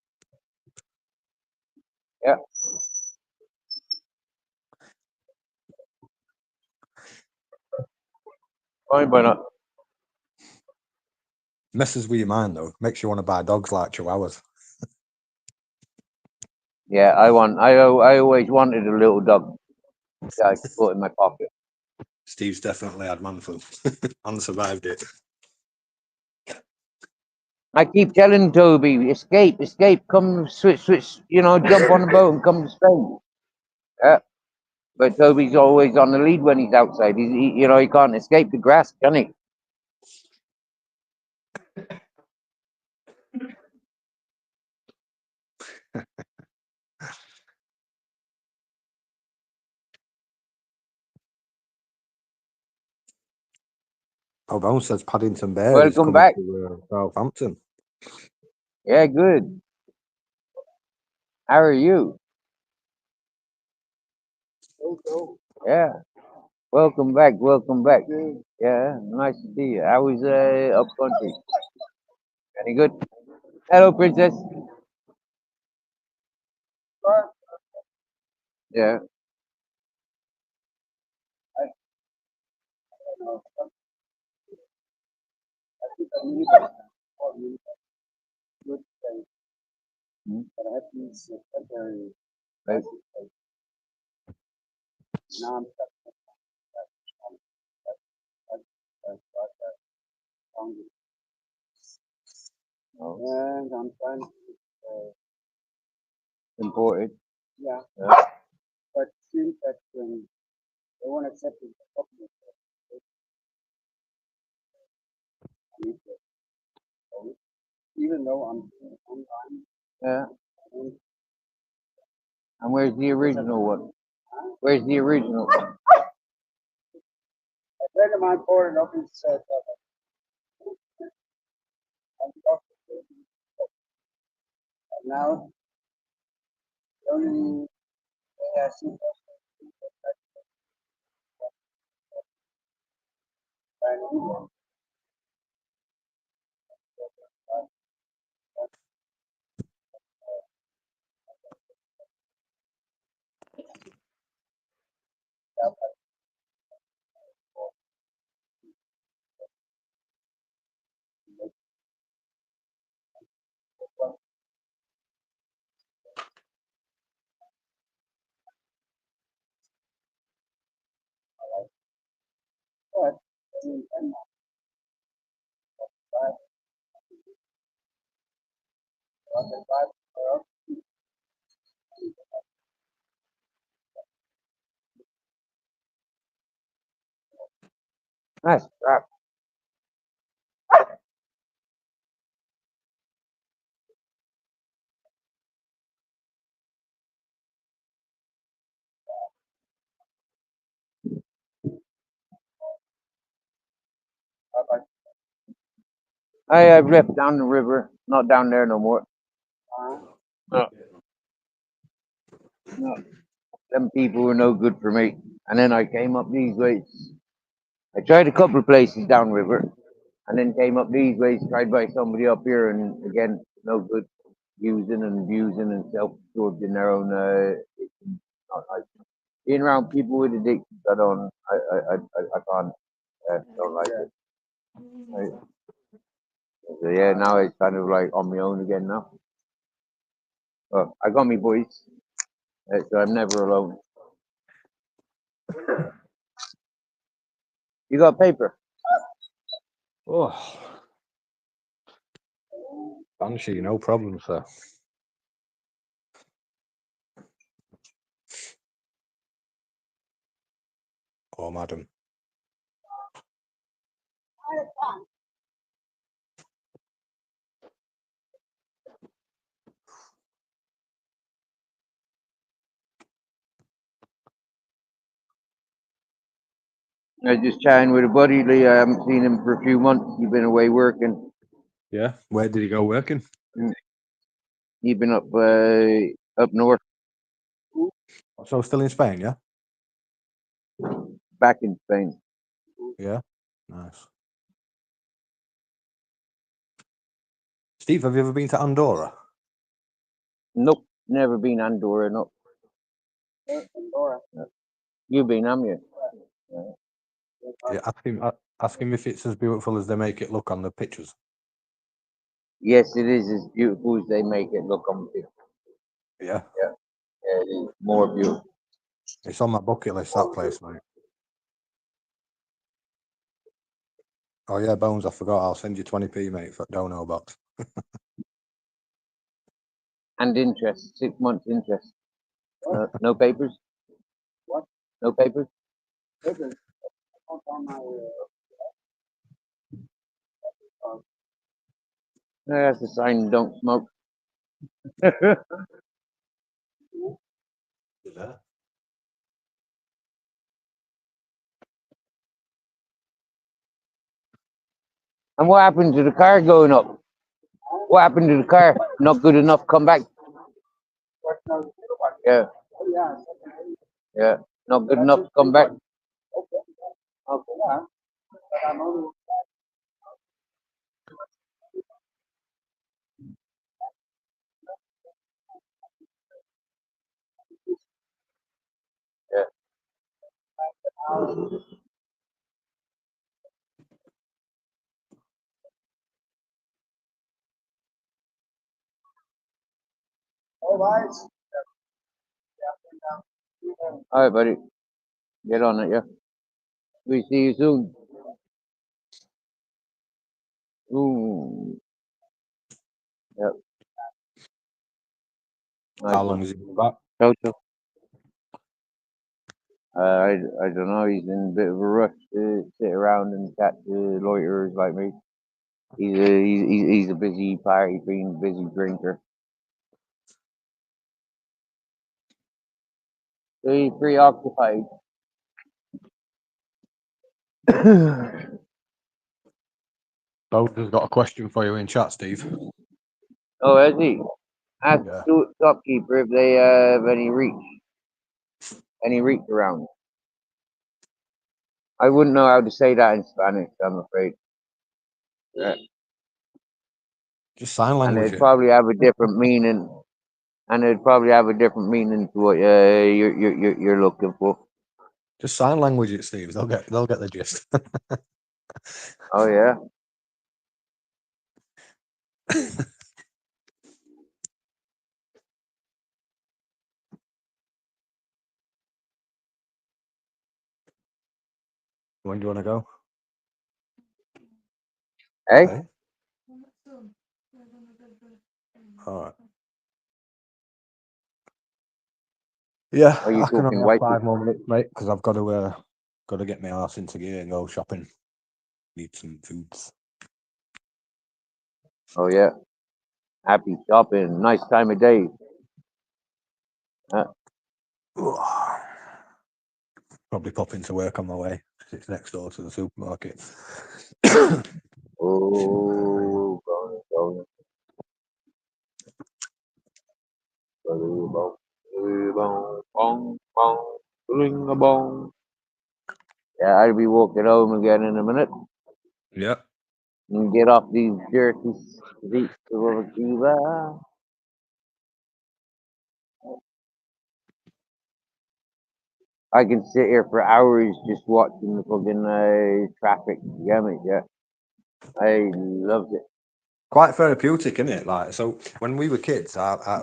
Yeah. Fine, why not? Messes with your mind though. Makes you want to buy dogs like chihuahuas. Yeah, I always wanted a little dog that I could put in my pocket. Steve's definitely had man flu and survived it. I keep telling Toby, escape, escape, come switch, jump on the boat and come to Spain. Yeah. But Toby's always on the lead when he's outside. He can't escape the grass, can he? Oh, Bones says Paddington Bear is Welcome coming back. to Southampton. Yeah, good. How are you? Yeah. Welcome back. Welcome back. Yeah, nice to see you. How was up country? Any good? Hello, princess. Yeah. Hmm? Right. Oh, imported. Yeah. even though I'm online. Yeah. And where's the original one? Where's the original? A friend of mine poured it up and said, now, the only way I see but Nice crap. I've left down the river, not down there no more. No, no. Them people were no good for me. And then I came up these ways. I tried a couple of places downriver, and then came up these ways, tried by somebody up here, and again, no good. Using and abusing and self-absorbed in their own. Not like being around people with addictions. I don't. I can't. Don't like it. Right. So yeah, now it's kind of like on my own again now. Well, I got me boys, so I'm never alone. You got paper? Oh, Banshee, no problem, sir. Oh, madam. I was just chatting with a buddy, Lee. I haven't seen him for a few months. He's been away working. Yeah, where did he go working? He's been up north, So still in Spain, yeah? back in Spain. Yeah, nice. Steve, have you ever been to Andorra? Nope, never been Andorra. Nope. You been, haven't you? Yeah, ask him if it's as beautiful as they make it look on the pictures. Yes, it is as beautiful as they make it look on the picture. Yeah, Yeah, it is more beautiful. it's on my bucket list, that place, mate. Oh yeah, Bones, I forgot. I'll send you 20p, mate, for dono box. And interest, 6 months interest. No papers? What? No papers? on my That's a sign don't smoke. Yeah. And what happened to the car going up? What happened to the car? Not good enough, come back. Yeah, yeah. yeah. Not good enough to come back. Okay, yeah. But I'm only Yeah. all right. All right, buddy. Get on it, yeah. We see you soon. Ooh. Yep. Nice How one. long is he been back? Ciao, ciao. I don't know. He's in a bit of a rush to sit around and chat to loiterers like me. He's a busy party fiend, busy drinker. So he's preoccupied. Bones has got a question for you in chat, Steve. Oh, has he? Ask Yeah. the shopkeeper if they have any reach around. I wouldn't know how to say that in Spanish, I'm afraid. Just sign And language it'd it. probably have a different meaning. And it'd probably have a different meaning to what you're looking for. Just sign language it, Steve. They'll get the gist. Oh yeah. When do you want to go? Hey? Hey? All right. Yeah, Are you I can talking only have white? 5 more minutes, mate, because I've got to get my arse into gear and go shopping. Need some foods. Oh yeah. Happy shopping. Nice time of day. Probably pop into work on my way because it's next door to the supermarket. Oh, yeah, I'll be walking home again in a minute Yeah. and get off these dirty streets of Cuba. I can sit here for hours just watching the fucking traffic. Yeah, I loved it. Quite therapeutic, isn't it? Like, so when we were kids,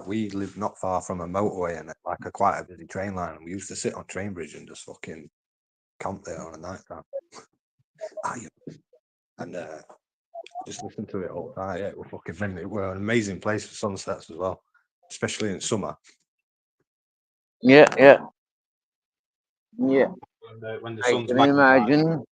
we lived not far from a motorway and like quite a busy train line. And we used to sit on train bridge and just fucking camp there on a night time. And just listen to it all the time. Yeah, it was fucking brilliant. It were an amazing place for sunsets as well, especially in summer. Yeah. When the I sun's can magnified. imagine.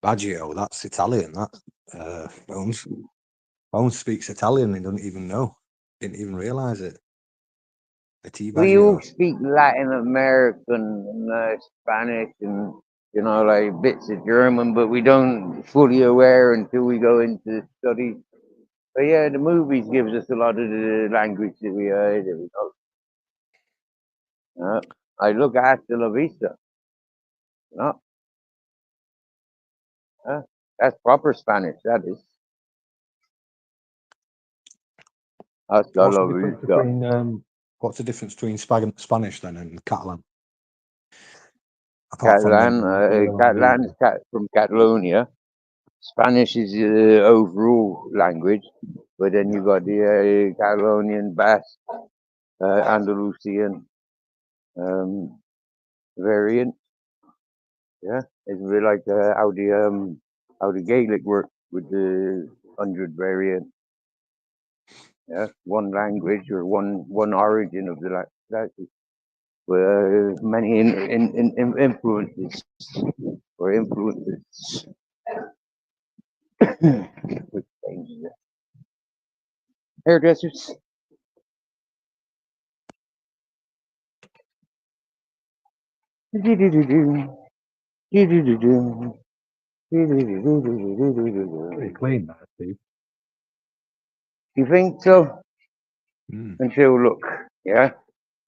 Baggio, that's Italian. That Bones speaks Italian. He doesn't even know. Didn't even realize it. The tea We all Baggio. speak Latin American and Spanish and like bits of German, but we don't fully aware until we go into study. But yeah, the movies gives us a lot of the language that we heard. I look hasta la vista. No, that's proper Spanish. That is hasta What's la the difference vista. between Spanish then and Catalan? Apart from Catalan, the Catalan is language. from Catalonia. Spanish is the overall language, but then you got the Catalonian, Basque, Andalusian variant. Yeah, it's really like how the Gaelic works with the 100 variant. Yeah, one language or one origin of the language, with many influences or influences. Which changes it. Hairdressers. Pretty clean, that, Steve. You think so? Mm. Until look, yeah,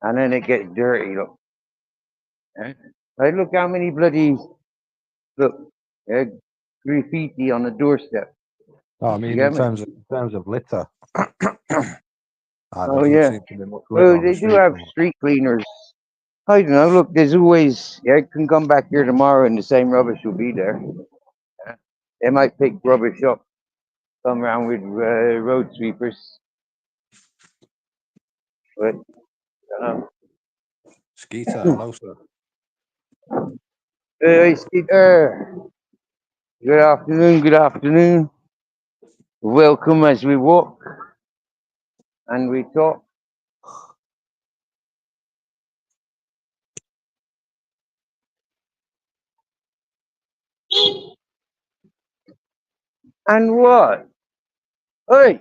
and then it gets dirty. Look, yeah? Like look how many bloody look, yeah, graffiti on the doorstep. Oh, I You mean, get me? in terms of litter, there Oh doesn't yeah. seem to be much litter Well, on the they do streets have anymore. street cleaners. I don't know. Look, there's always. Yeah, I can come back here tomorrow and the same rubbish will be there. Yeah. They might pick rubbish up, come around with road sweepers. But dunno. Skeeter, hello, sir. Hey, Skeeter. Good afternoon. Good afternoon. Welcome as we walk and we talk. And what? Hey,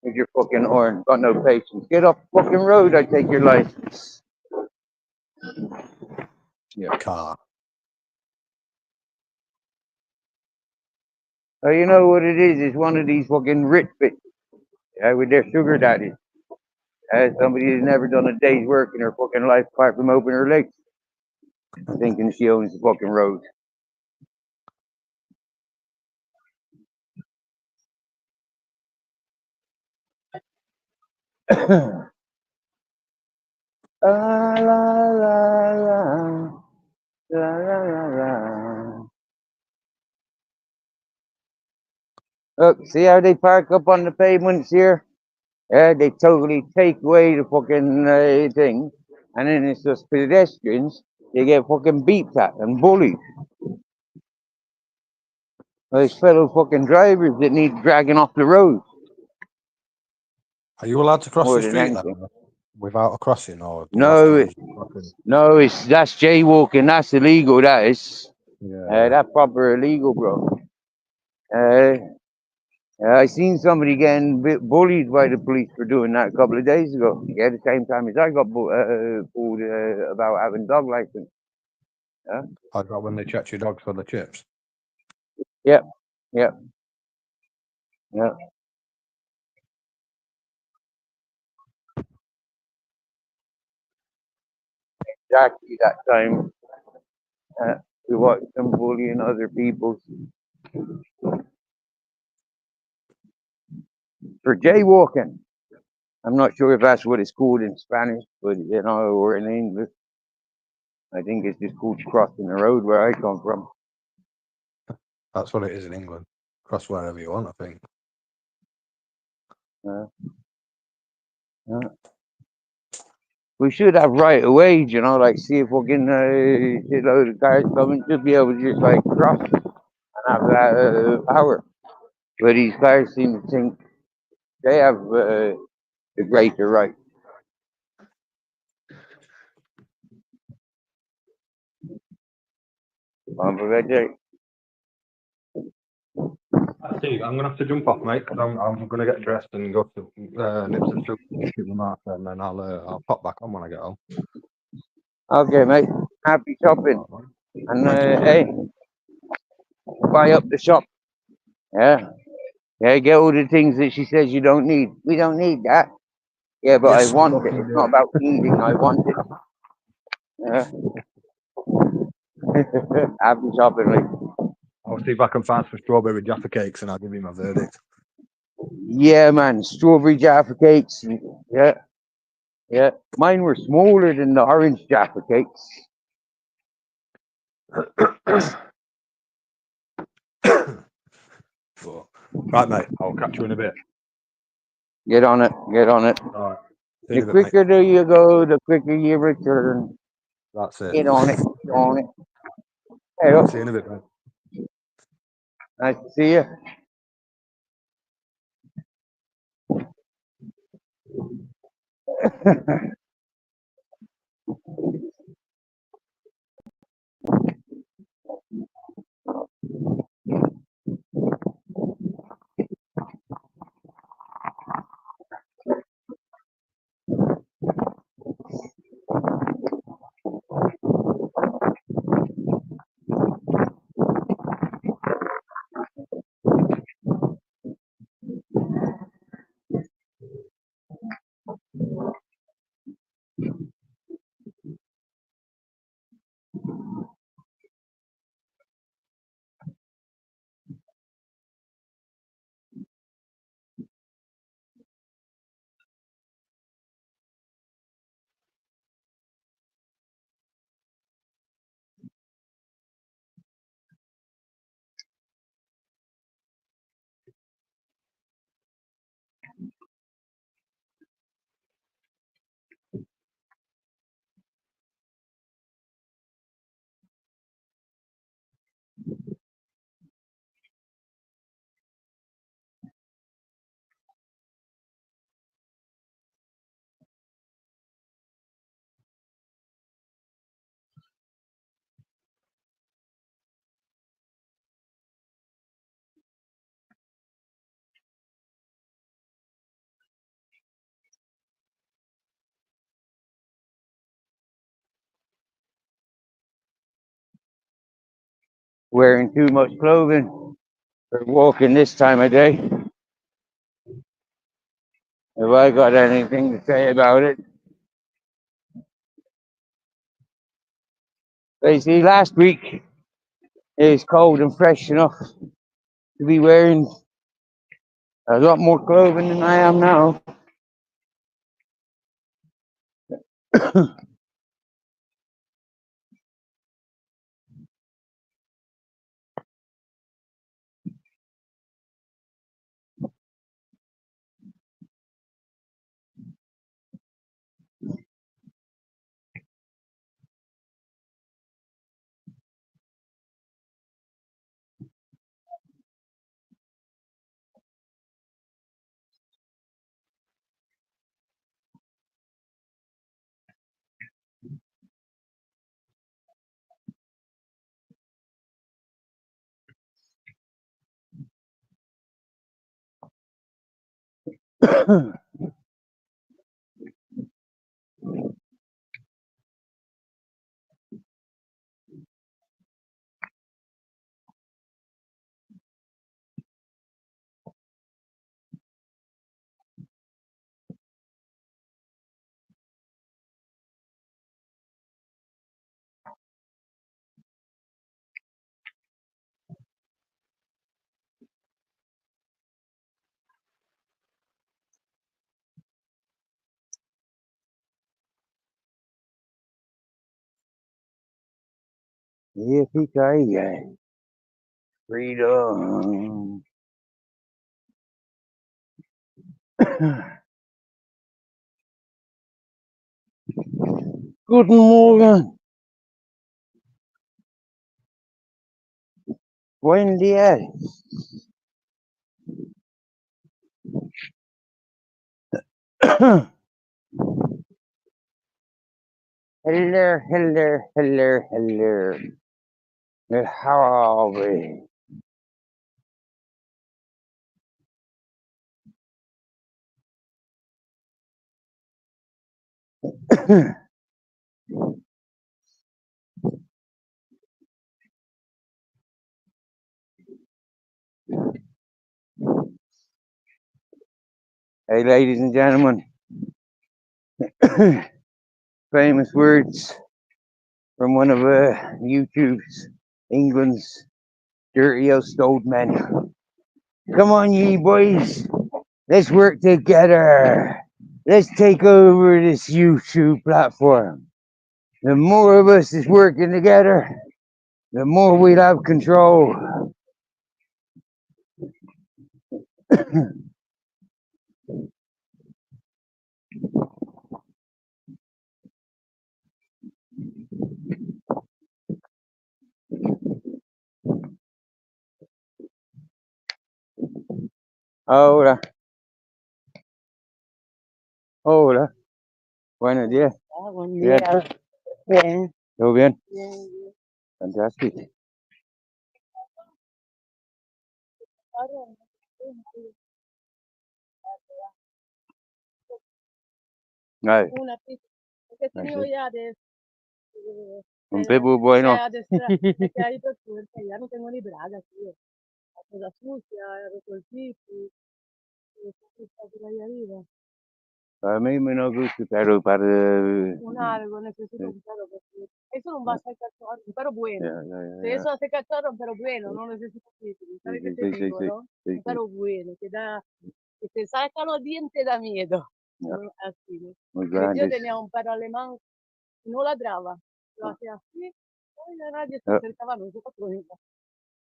with your fucking horn. Got no patience. Get off the fucking road. I take your license. Your car. Oh, you know what it is? It's one of these fucking rich bitches with their sugar daddies. Somebody who's never done a day's work in her fucking life apart from open her legs, thinking she owns the fucking road. La la la la la la la. Look, see how they park up on the pavements here? Yeah, they totally take away the fucking thing, and then it's just pedestrians. They get fucking beeped at and bullied. Those fellow fucking drivers that need dragging off the road Are you allowed to cross more the than street anything. then, without a crossing, or do you have to No, use the crossing? no, that's jaywalking. That's illegal. That is. Yeah. That's proper illegal, bro. I seen somebody getting bullied by the police for doing that a couple of days ago. Yeah, the same time as I got pulled about having dog license. I got when they checked your dogs for the chips. Yep, yep, yep. Exactly that time. We watched them bullying other people for jaywalking. I'm not sure if that's what it's called in Spanish, but or in English. I think it's just called crossing the road where I come from. That's what it is in England. Cross wherever you want, I think. We should have right of way, like see if fucking shitload of cars coming, should be able to just like cross and have that power. But these cars seem to think they have the greater right. Come on, Veggie. Steve, I'm gonna have to jump off, mate, because I'm gonna get dressed and go to Nips and Supermarket, and then I'll pop back on when I get home. Okay, mate. Happy shopping. And hey, buy up the shop. Yeah. Yeah, get all the things that she says you don't need. We don't need that. Yeah, but I Yes, we want it. fucking It's do. not about needing, I want it. Yeah. Happy shopping, mate. I'll see if I can find some strawberry jaffa cakes, and I'll give you my verdict. Yeah, man. Strawberry Jaffa cakes. Yeah. Yeah. Mine were smaller than the orange Jaffa cakes. Right, mate. I'll catch you in a bit. Get on it. Get on it. All right. See The you in a bit, mate. quicker that you go, the quicker you return. That's it. Get on it. Get on it. Hey, look. See you in a bit, mate. Nice to see you. wearing too much clothing for walking this time of day. Have I got anything to say about it? Basically, last week it was cold and fresh enough to be wearing a lot more clothing than I am now. Yippee-ki-yay. Freedom. Guten Morgen. Buen día. Hello, hello, hello, hello. How are we? Hey, ladies and gentlemen. Famous words from one of YouTube's England's dirtiest old men. Come on, ye boys. Let's work together. Let's take over this YouTube platform. The more of us is working together, the more we'll have control. Hola, hola. Buenos días. Buen Bien. día. Bien, ¿Todo bien? bien, bien. Fantastic. Vale. Una pizza. Perché se Así. io ya de, Un pepo bueno. perché hai per fuerza, ya no tengo ni bragas, tío. La cosa sucia, roto el piso, está por ahí arriba. A mí me no gusta, pero para... Un algo, necesito un perro, porque eso no va a ser cachorro, un perro bueno. Ya, ya, ya, Si ya. eso hace cachorro, pero bueno, no necesito título. Sí, ¿Sabes qué sí, te sí, sí, digo, sí, no? sí, Un sí. perro bueno, que te saca los dientes da miedo. Ya, Así, ¿no? muy Mi tío grandes. tenía un perro alemán, no ladraba, lo hacía así, y nadie se Ya, acercaba, no se conocía.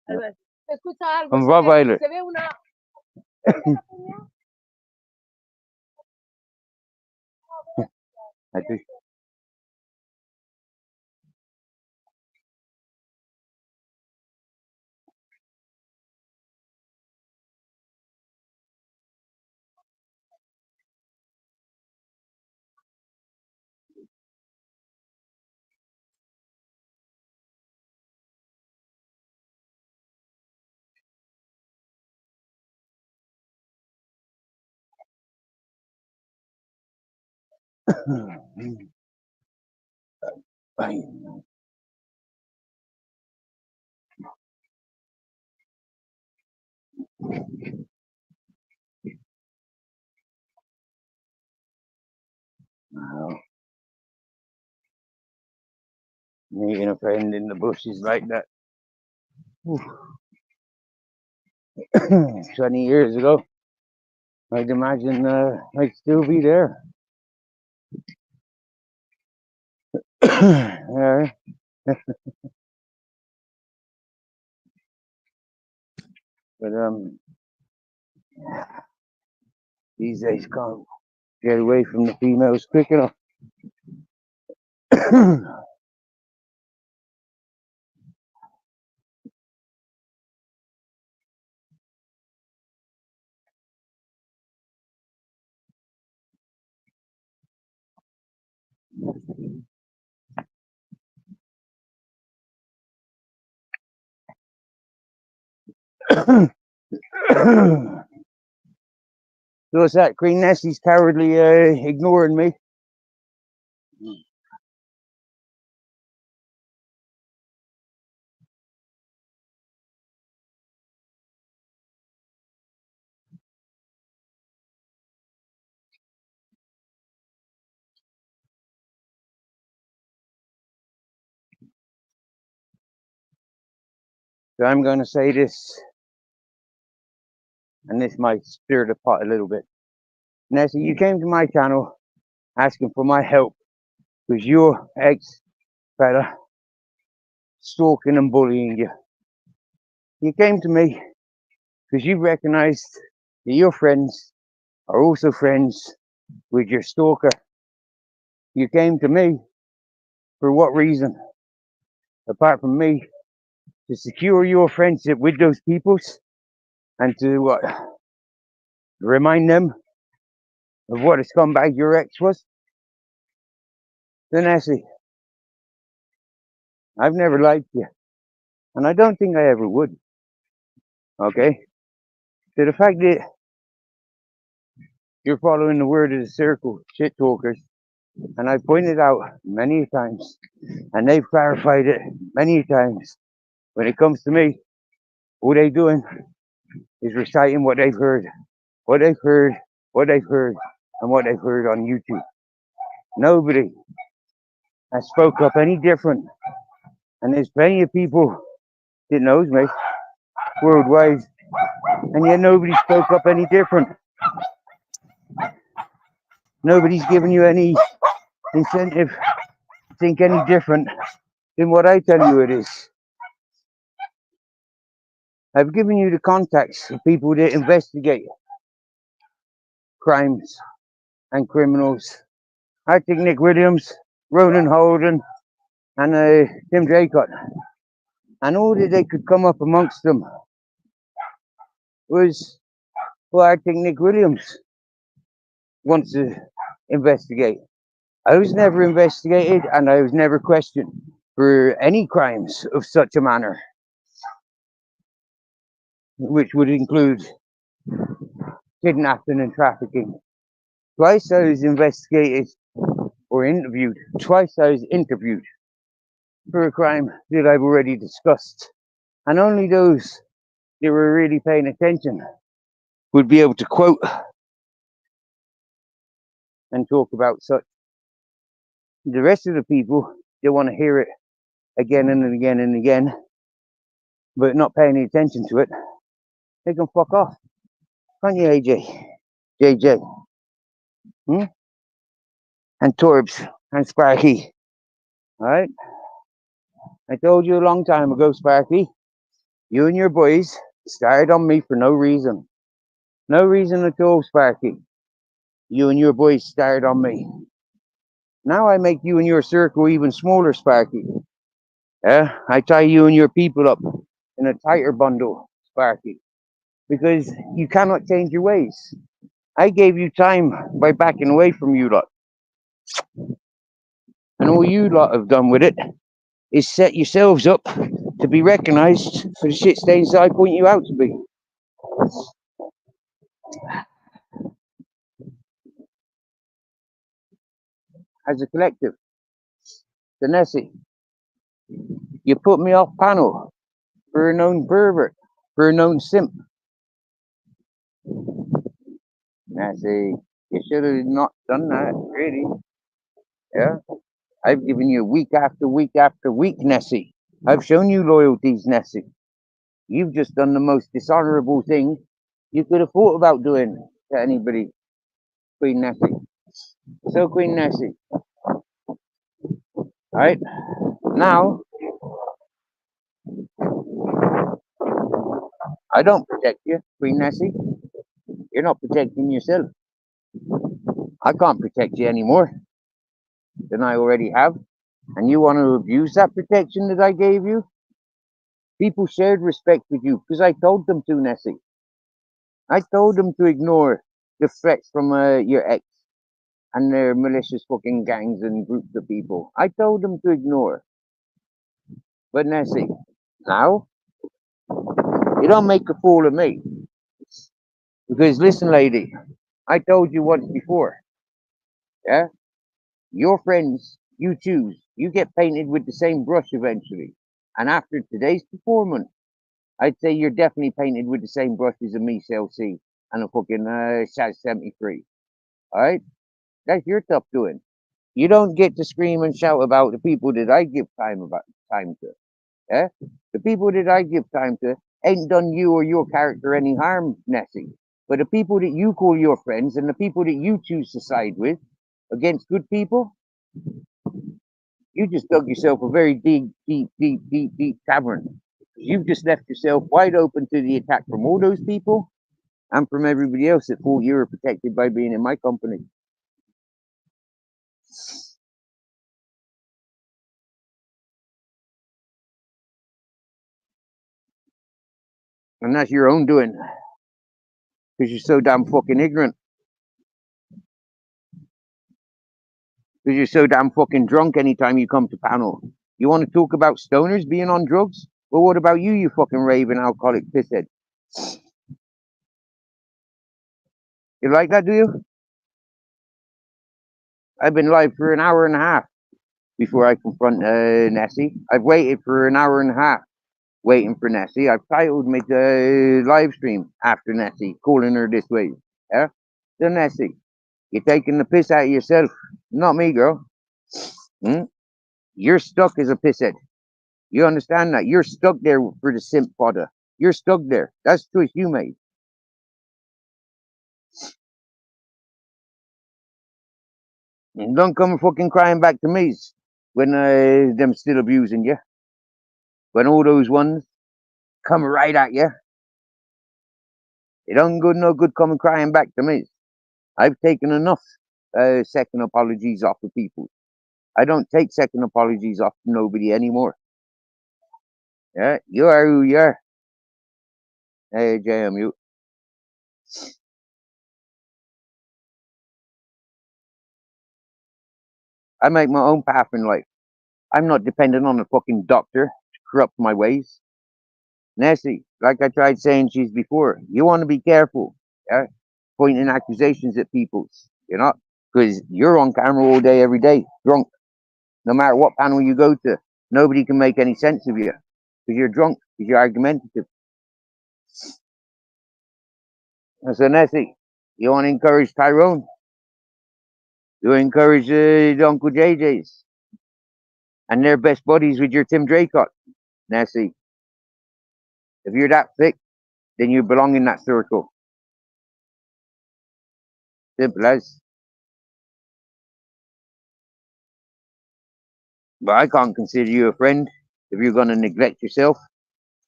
A ya. ver, se escucha algo, Un se ve, Rottweiler. se ve una... ¿Dónde la tenía? Aquí. Ay, Well, meeting a friend in the bushes like that. 20 years ago, I'd imagine I'd still be there. Yeah. But these days can't get away from the females quick enough. So what's that? Queen Nessie's cowardly ignoring me. So I'm going to say this, and this might stir the pot a little bit. Nessie, you came to my channel asking for my help because your ex fella stalking and bullying you. You came to me because you recognized that your friends are also friends with your stalker. You came to me for what reason? Apart from me, to secure your friendship with those peoples and to what? Remind them of what a scumbag your ex was? Then Nessie, I've never liked you, and I don't think I ever would. Okay? So the fact that you're following the word of the circle, shit talkers, and I've pointed out many times, and they've clarified it many times. When it comes to me, all they doing is reciting what they've heard, what they've heard, what they've heard, and what they've heard on YouTube. Nobody has spoke up any different, and there's plenty of people that knows me worldwide, and yet nobody spoke up any different. Nobody's giving you any incentive to think any different than what I tell you it is. I've given you the contacts of people that investigate crimes and criminals. I think Nick Williams, Ronan Holden, and Tim Draycott. And all that they could come up amongst them was, well, I think Nick Williams wants to investigate. I was never investigated and I was never questioned for any crimes of such a manner, which would include kidnapping and trafficking. Twice I was investigated or interviewed. Twice I was interviewed for a crime that I've already discussed. And only those that were really paying attention would be able to quote and talk about such. The rest of the people, they want to hear it again and again and again, but not paying any attention to it. They can fuck off. Can't you, AJ? JJ? And Torbs and Sparky. Alright? I told you a long time ago, Sparky, you and your boys started on me for no reason. No reason at all, Sparky. You and your boys started on me. Now I make you and your circle even smaller, Sparky. Yeah? I tie you and your people up in a tighter bundle, Sparky. Because you cannot change your ways. I gave you time by backing away from you lot. And all you lot have done with it is set yourselves up to be recognised for the shit stains that I point you out to be. As a collective, the Nessie, you put me off panel for a known pervert, for a known simp. Nessie, you should have not done that, really. Yeah? I've given you week after week after week, Nessie. I've shown you loyalties, Nessie. You've just done the most dishonorable thing you could have thought about doing to anybody, Queen Nessie. So, Queen Nessie, right? Now, I don't protect you, Queen Nessie. You're not protecting yourself. I can't protect you any more than I already have. And you want to abuse that protection that I gave you? People shared respect with you because I told them to, Nessie. I told them to ignore the threats from your ex and their malicious fucking gangs and groups of people. I told them to ignore. But Nessie, now, you don't make a fool of me. Because listen, lady, I told you once before, yeah? Your friends, you choose. You get painted with the same brush eventually. And after today's performance, I'd say you're definitely painted with the same brush as a me CLC and a fucking Shaz 73. Alright? That's your tough doing. You don't get to scream and shout about the people that I give time to. Yeah? The people that I give time to ain't done you or your character any harm, Nessie. But the people that you call your friends and the people that you choose to side with against good people, you just dug yourself a very deep cavern. You've just left yourself wide open to the attack from all those people and from everybody else that thought you were protected by being in my company. And that's your own doing because you're so damn fucking ignorant. Because you're so damn fucking drunk anytime you come to panel. You want to talk about stoners being on drugs? Well, what about you, you fucking raving alcoholic pisshead? You like that, do you? I've been live for an hour and a half before I confront Nessie. I've waited for an hour and a half waiting for Nessie. I've titled my live stream after Nessie, calling her this way. Yeah? So, Nessie, you're taking the piss out of yourself. Not me, girl. Hmm? You're stuck as a pisshead. You understand that? You're stuck there for the simp fodder. You're stuck there. That's the choice you made. And don't come fucking crying back to me when them still abusing you. When all those ones come right at you. It don't good no good coming crying back to me. I've taken enough second apologies off of people. I don't take second apologies off nobody anymore. Yeah, you are who you are. Hey, JMU. I make my own path in life. I'm not dependent on a fucking doctor to corrupt my ways. Nessie, like I tried saying to you before, you want to be careful, yeah? Pointing accusations at people, you know, because you're on camera all day, every day, drunk. No matter what panel you go to, nobody can make any sense of you because you're drunk, because you're argumentative. And so, Nessie, you want to encourage Tyrone? You encourage the Uncle JJ's and they're best buddies with your Tim Draycott. Nessie, if you're that thick, then you belong in that circle. Simple as. But I can't consider you a friend if you're going to neglect yourself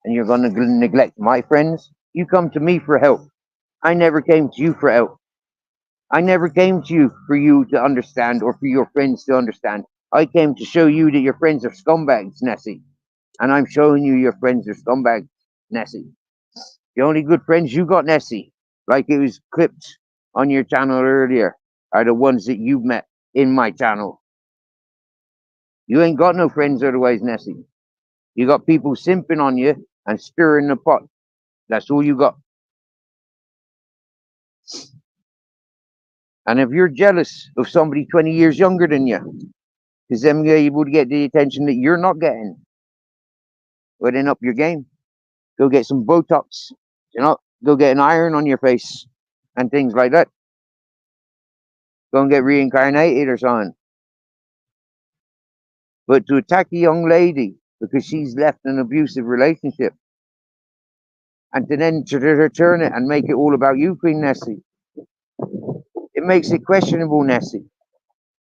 and you're going to neglect my friends. You come to me for help. I never came to you for help. I never came to you for you to understand or for your friends to understand. I came to show you that your friends are scumbags, Nessie. And I'm showing you your friends are scumbags, Nessie. The only good friends you got, Nessie, like it was clipped on your channel earlier, are the ones that you've met in my channel. You ain't got no friends otherwise, Nessie. You got people simping on you and stirring the pot. That's all you got. And if you're jealous of somebody 20 years younger than you, because then you're able to get the attention that you're not getting, well, then up your game. Go get some Botox, you know, go get an iron on your face and things like that. Gonna get reincarnated or something. But to attack a young lady because she's left an abusive relationship and to then to return it and make it all about you, Queen Nessie, it makes it questionable, Nessie.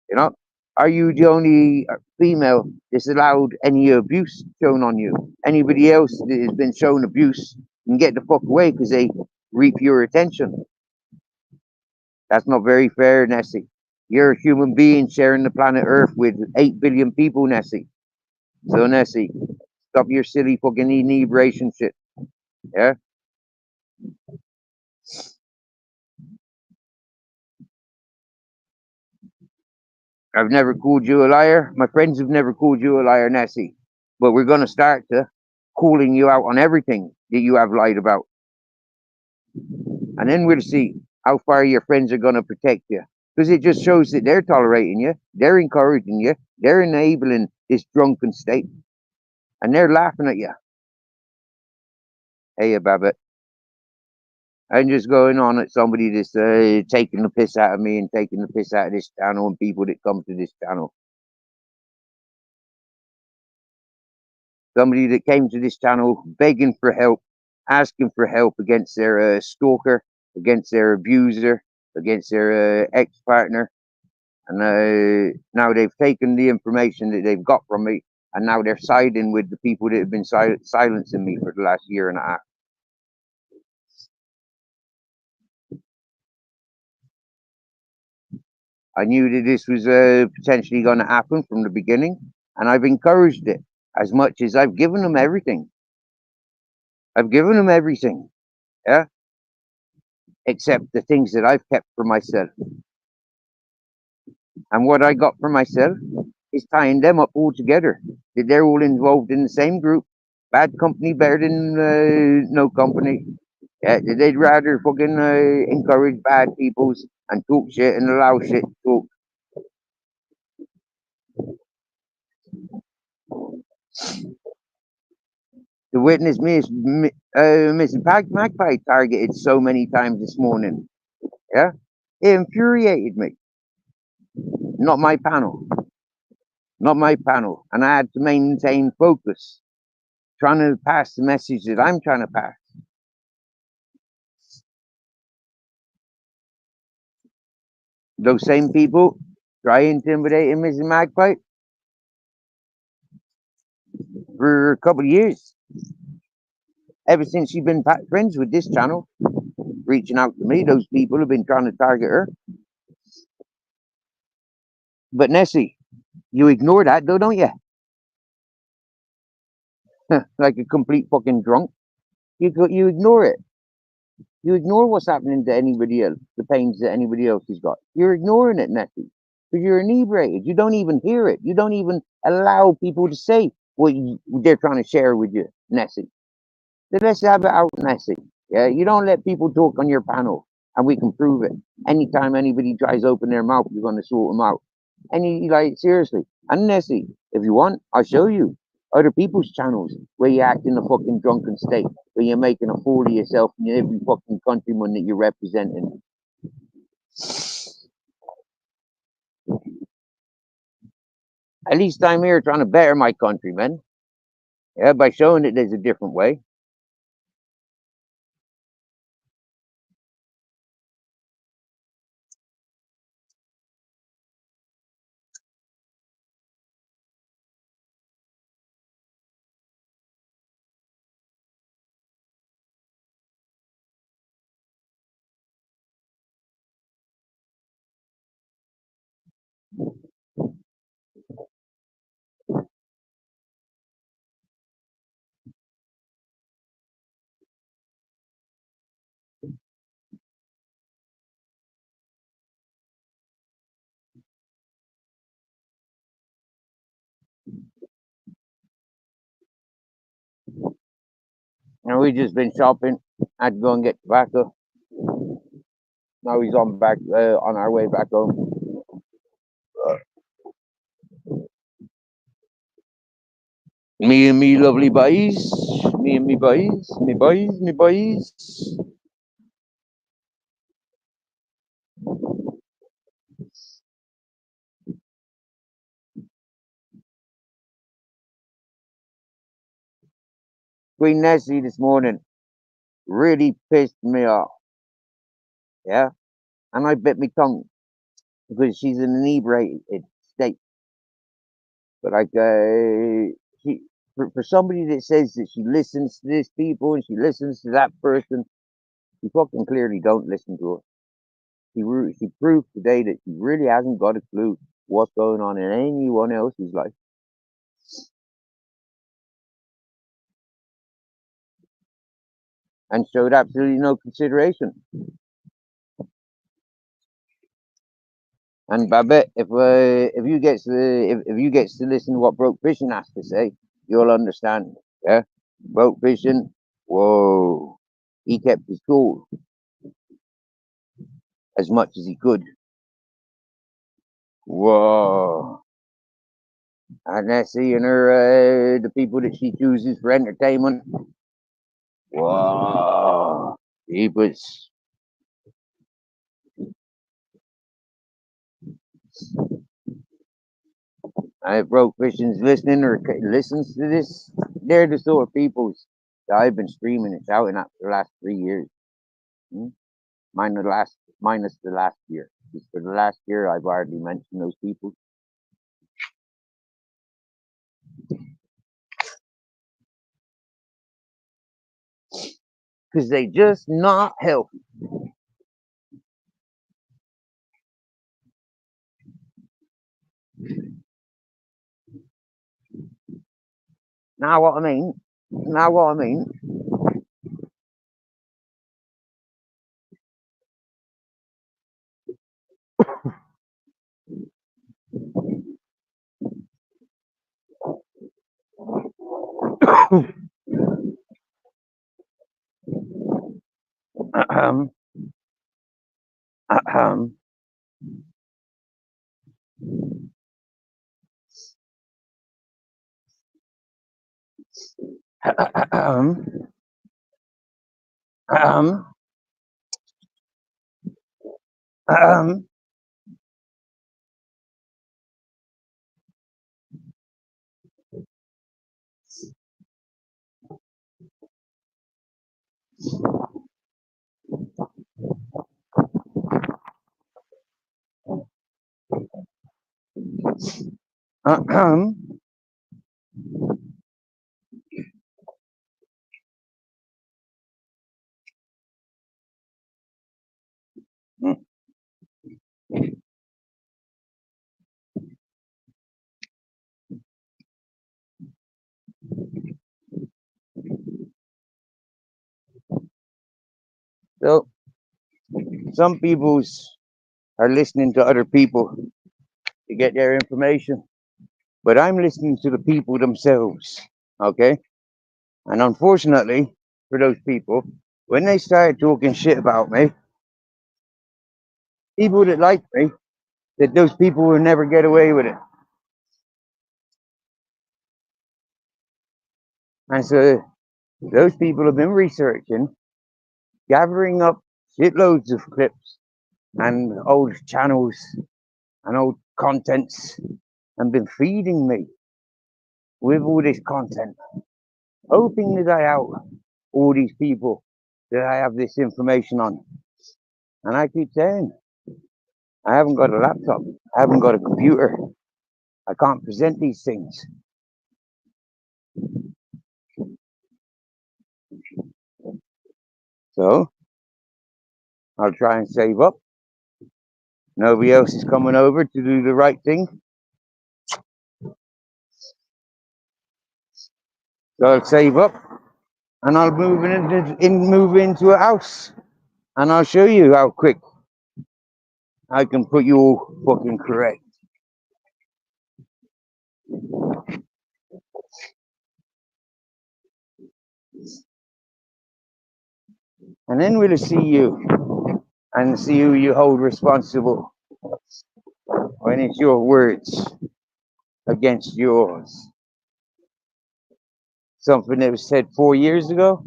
You know, are you the only female that's allowed any abuse shown on you? Anybody else that has been shown abuse can get the fuck away because they reap your attention. That's not very fair, Nessie. You're a human being sharing the planet Earth with 8 billion people, Nessie. So, Nessie, stop your silly fucking inebriation shit. Yeah? I've never called you a liar. My friends have never called you a liar, Nessie. But we're going to start to calling you out on everything that you have lied about. And then we'll see how far your friends are going to protect you. Because it just shows that they're tolerating you, they're encouraging you, they're enabling this drunken state, and they're laughing at you. Hey, Babbitt. I'm just going on at somebody that's taking the piss out of me and taking the piss out of this channel and people that come to this channel. Somebody that came to this channel begging for help, asking for help against their stalker, against their abuser, against their ex-partner. And now they've taken the information that they've got from me, and now they're siding with the people that have been silencing me for the last year and a half. I knew that this was potentially going to happen from the beginning, and I've encouraged it as much as I've given them everything. I've given them everything, yeah, except the things that I've kept for myself. And what I got for myself is tying them up all together. That they're all involved in the same group. Bad company better than no company. Yeah, they'd rather fucking encourage bad peoples and talk shit and allow shit to talk. The witness Miss Magpie targeted so many times this morning. Yeah, it infuriated me. Not my panel. Not my panel. And I had to maintain focus, trying to pass the message that I'm trying to pass. Those same people try intimidating Mrs. Magpie for a couple of years. Ever since she's been friends with this channel, reaching out to me, those people have been trying to target her. But Nessie, you ignore that though, don't you? Like a complete fucking drunk. You ignore it. You ignore what's happening to anybody else, the pains that anybody else has got. You're ignoring it, Nessie, because you're inebriated. You don't even hear it. You don't even allow people to say what they're trying to share with you, Nessie. So let's have it out, Nessie. Yeah, you don't let people talk on your panel, and we can prove it. Anytime anybody tries to open their mouth, you're going to sort them out. And you like seriously, and Nessie, if you want, I'll show you other people's channels where you act in a fucking drunken state, where you're making a fool of yourself and every fucking countryman that you're representing. At least I'm here trying to better my countrymen, yeah, by showing that there's a different way. And we just been shopping. Had to go and get tobacco. Now he's on our way back home. Me and me lovely boys. Me and me boys. Me boys. Me boys. Queen Nessie this morning really pissed me off. Yeah, and I bit my tongue because she's in an inebriated state. But like, she for somebody that says that she listens to this people and she listens to that person, she fucking clearly don't listen to her. She proved today that she really hasn't got a clue what's going on in anyone else's life. And showed absolutely no consideration. And I bet if you get to if you get to listen to what Broke Fishing has to say, you'll understand. Yeah, Broke Fishing. Whoa, he kept his cool as much as he could. Whoa, and Nessie and her the people that she chooses for entertainment. Whoa, he was. I Broke Fishing's listening or listens to this. They're the sort of peoples that I've been screaming and shouting at for the last 3 years. Hmm? Minus the last year. Because for the last year, I've hardly mentioned those people. Because they just not healthy. Now what I mean? Now what I mean? Ahem, ahem, ahem, ahem, ahem, ahem. So some peoples are listening to other people to get their information, but I'm listening to the people themselves. Okay, and unfortunately for those people, when they started talking shit about me, people that like me, that those people will never get away with it. And so those people have been researching, gathering up shitloads of clips and old channels and old contents and been feeding me with all this content, hoping that I out all these people that I have this information on. And I keep saying, I haven't got a laptop, I haven't got a computer, I can't present these things. So I'll try and save up. Nobody else is coming over to do the right thing. So I'll save up and I'll move into a house. And I'll show you how quick I can put you all fucking correct. And then we'll see you and see who you hold responsible when it's your words against yours. Something that was said 4 years ago.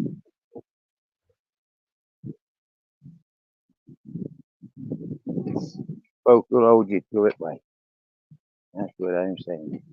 Folks will hold you to it, like. That's what I'm saying.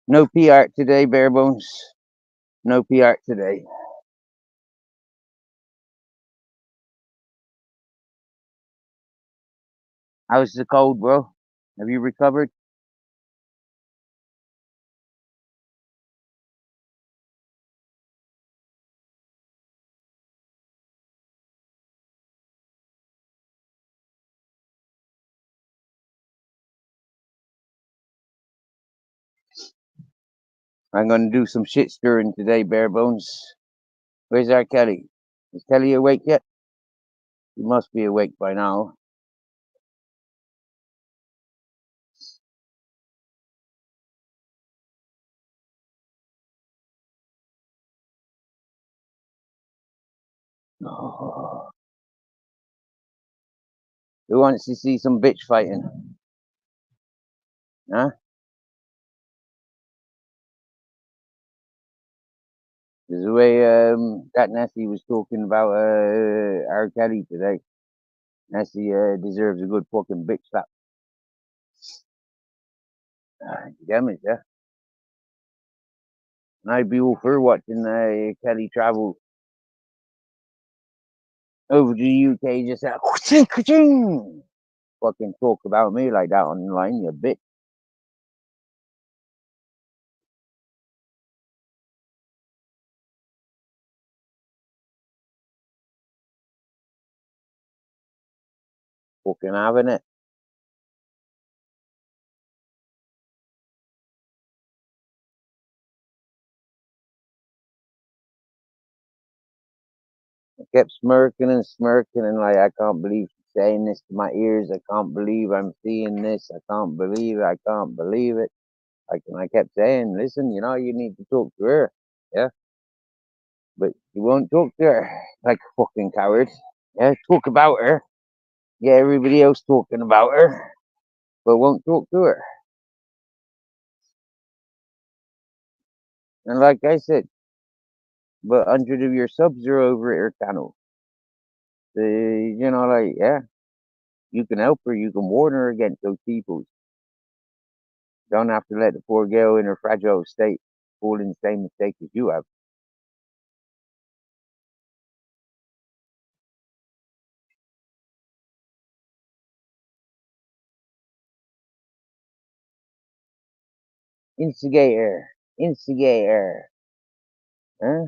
No PR today, bare bones. No PR today. How's the cold, bro? Have you recovered? I'm gonna do some shit stirring today, bare bones. Where's our Kelly? Is Kelly awake yet? He must be awake by now. Oh. Who wants to see some bitch fighting? Huh? There's the way that Nessie was talking about R. Kelly today. Nessie deserves a good fucking bitch slap. Damn it, yeah. And I'd be all for watching Kelly travel over to the UK just fucking talk about me like that online, you bitch. Fucking having it. I kept smirking and smirking and like, I can't believe she's saying this to my ears. I can't believe I'm seeing this. I can't believe it. I can't believe it. Like, and I kept saying, listen, you know, you need to talk to her. Yeah. But you won't talk to her like a fucking coward. Yeah. Talk about her. Yeah. Everybody else talking about her, but won't talk to her. And like I said, but 100 of your subs are over at her channel. You know, like, yeah, you can help her. You can warn her against those people. Don't have to let the poor girl in her fragile state fall in the same mistake as you have. Instigator. Instigator. Huh?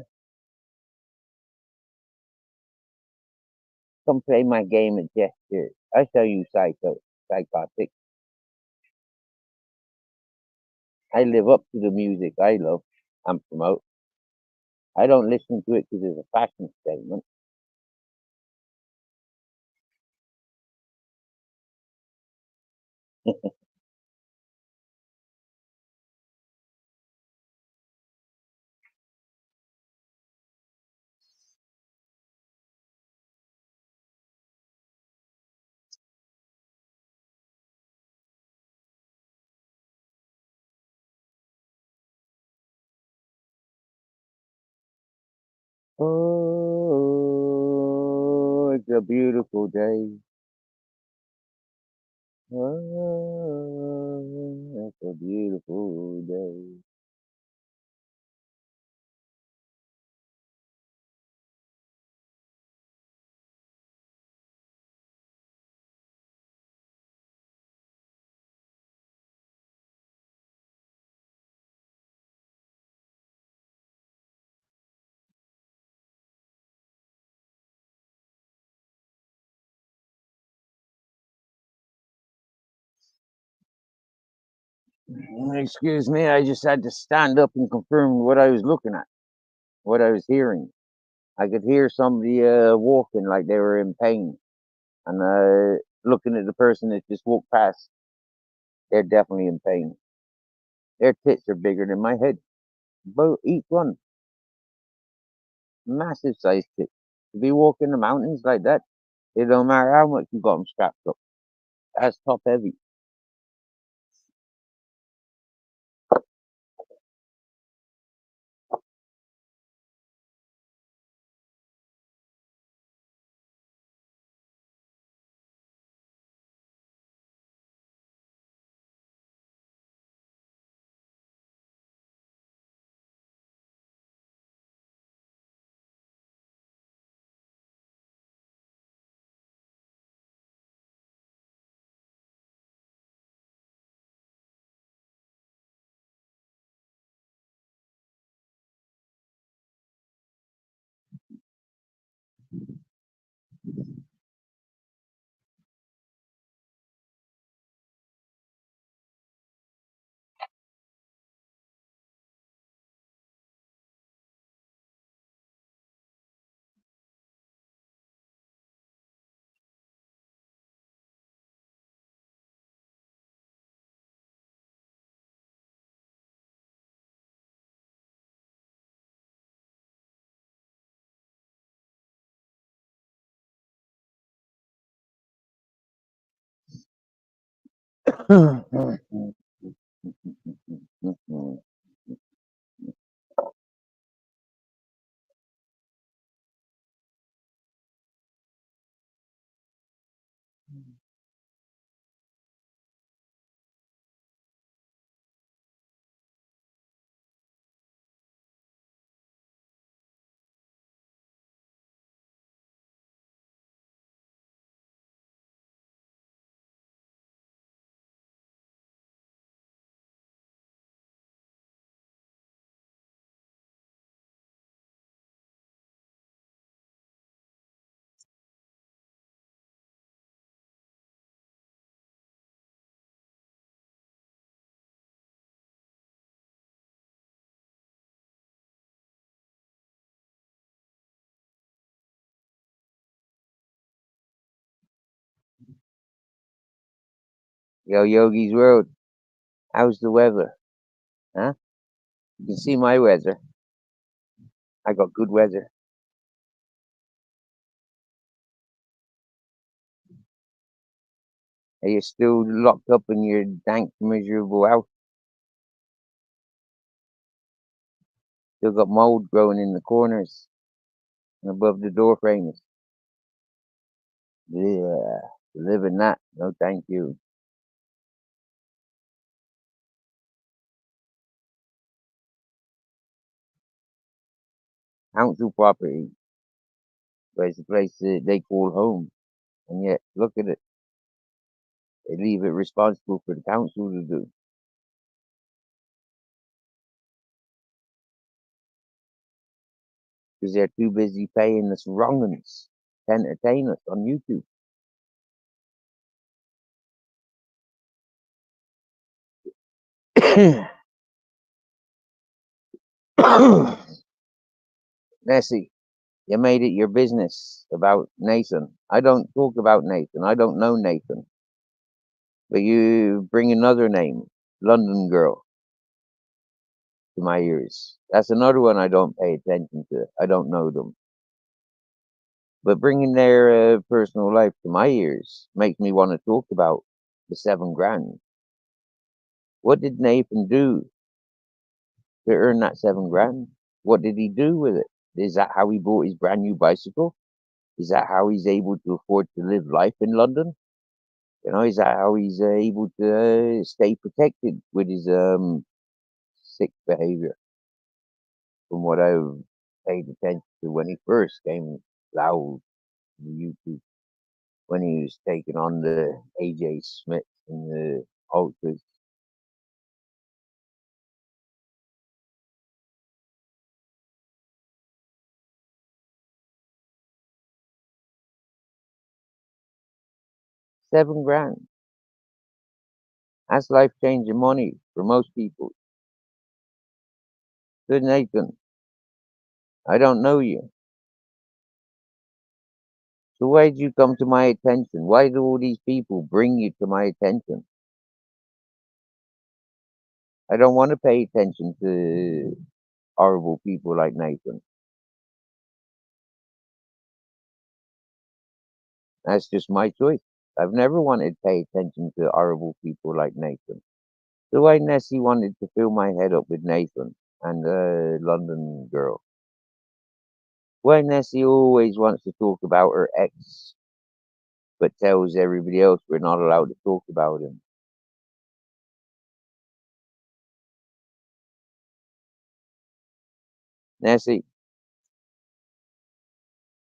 Come play my game of gestures. I show you psychotic. I live up to the music I love and promote. I don't listen to it because it's a fashion statement. Oh, it's a beautiful day. Oh, it's a beautiful day. Excuse me, I just had to stand up and confirm what I was looking at, what I was hearing. I could hear somebody walking like they were in pain, and looking at the person that just walked past, they're definitely in pain. Their tits are bigger than my head, both each one, massive size tits. To be walking the mountains like that, it don't matter how much you got them strapped up. That's top heavy. Yo, Yogi's Road. How's the weather? Huh? You can see my weather. I got good weather. Are you still locked up in your dank, miserable house? Still got mold growing in the corners and above the door frames. Yeah, live in that. No, thank you. Council property, but it's a place that they call home, and yet look at it. They leave it responsible for the council to do because they're too busy paying us wrong'uns to entertain us on YouTube. Nessie, you made it your business about Nathan. I don't talk about Nathan. I don't know Nathan. But you bring another name, London Girl, to my ears. That's another one I don't pay attention to. I don't know them. But bringing their personal life to my ears makes me want to talk about the 7 grand. What did Nathan do to earn that 7 grand? What did he do with it? Is that how he bought his brand new bicycle? Is that how he's able to afford to live life in London? Is that how he's able to stay protected with his sick behavior? From what I've paid attention to when he first came loud on YouTube, when he was taking on the AJ Smith and the Ultras. $7 grand. That's life changing money for most people. Good Nathan, I don't know you. So why did you come to my attention? Why do all these people bring you to my attention? I don't want to pay attention to horrible people like Nathan. That's just my choice. I've never wanted to pay attention to horrible people like Nathan. So why Nessie wanted to fill my head up with Nathan and the London girl? Why Nessie always wants to talk about her ex, but tells everybody else we're not allowed to talk about him? Nessie,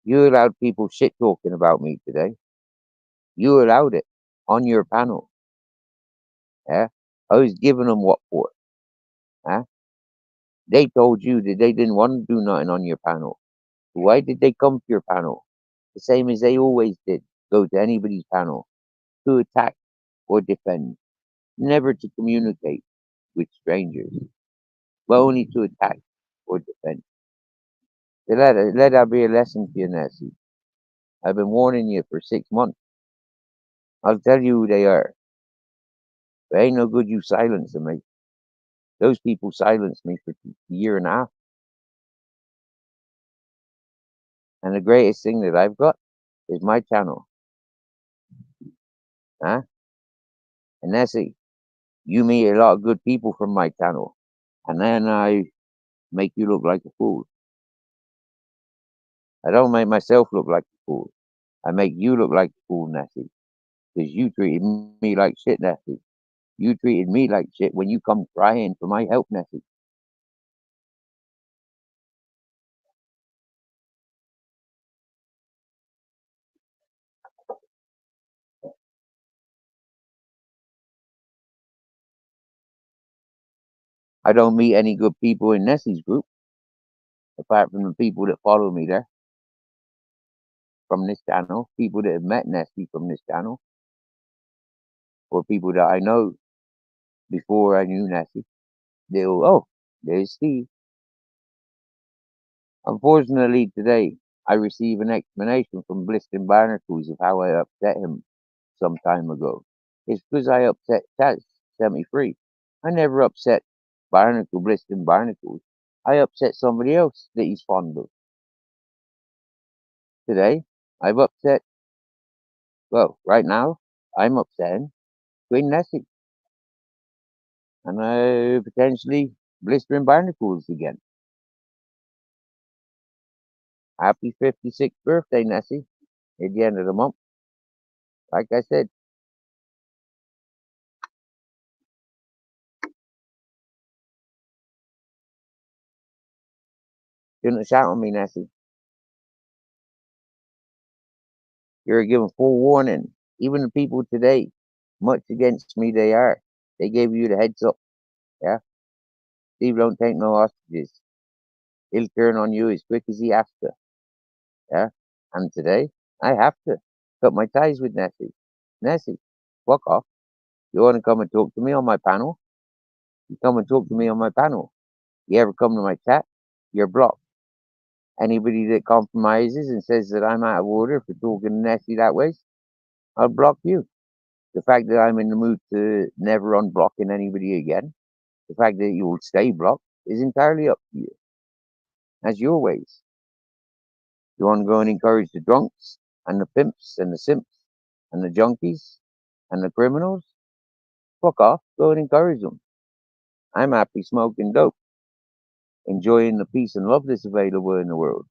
you allowed people shit talking about me today. You allowed it on your panel. Yeah? I was giving them what for. Huh? They told you that they didn't want to do nothing on your panel. Why did they come to your panel? The same as they always did. Go to anybody's panel to attack or defend, never to communicate with strangers, but only to attack or defend. So let that be a lesson to you, Nessie. I've been warning you for 6 months. I'll tell you who they are. But ain't no good you silencing me. Those people silenced me for a year and a half. And the greatest thing that I've got is my channel. Huh? And Nessie, you meet a lot of good people from my channel. And then I make you look like a fool. I don't make myself look like a fool. I make you look like a fool, Nessie. Because you treated me like shit, Nessie. You treated me like shit when you come crying for my help, Nessie. I don't meet any good people in Nessie's group, apart from the people that follow me there from this channel, people that have met Nessie from this channel, or people that I know before I knew Nessie. They'll, oh, there's Steve. Unfortunately, today I receive an explanation from Bliston Barnacles of how I upset him some time ago. It's because I upset Taz 73. I never upset Bliston Barnacles. I upset somebody else that he's fond of. Today, I've upset, well, right now, I'm upsetting Queen Nessie. And potentially Blistering Barnacles again. Happy 56th birthday, Nessie, at the end of the month. Like I said, shouldn't shout on me, Nessie. You're given full warning. Even the people today, much against me they are. They gave you the heads up. Yeah. Steve don't take no hostages. He'll turn on you as quick as he has to. Yeah. And today, I have to cut my ties with Nessie. Nessie, fuck off. You want to come and talk to me on my panel? You come and talk to me on my panel. You ever come to my chat? You're blocked. Anybody that compromises and says that I'm out of order for talking to Nessie that way, I'll block you. The fact that I'm in the mood to never unblocking anybody again, the fact that you will stay blocked is entirely up to you. That's your ways. You want to go and encourage the drunks and the pimps and the simps and the junkies and the criminals? Fuck off. Go and encourage them. I'm happy smoking dope. enjoying the peace and love that's available in the world.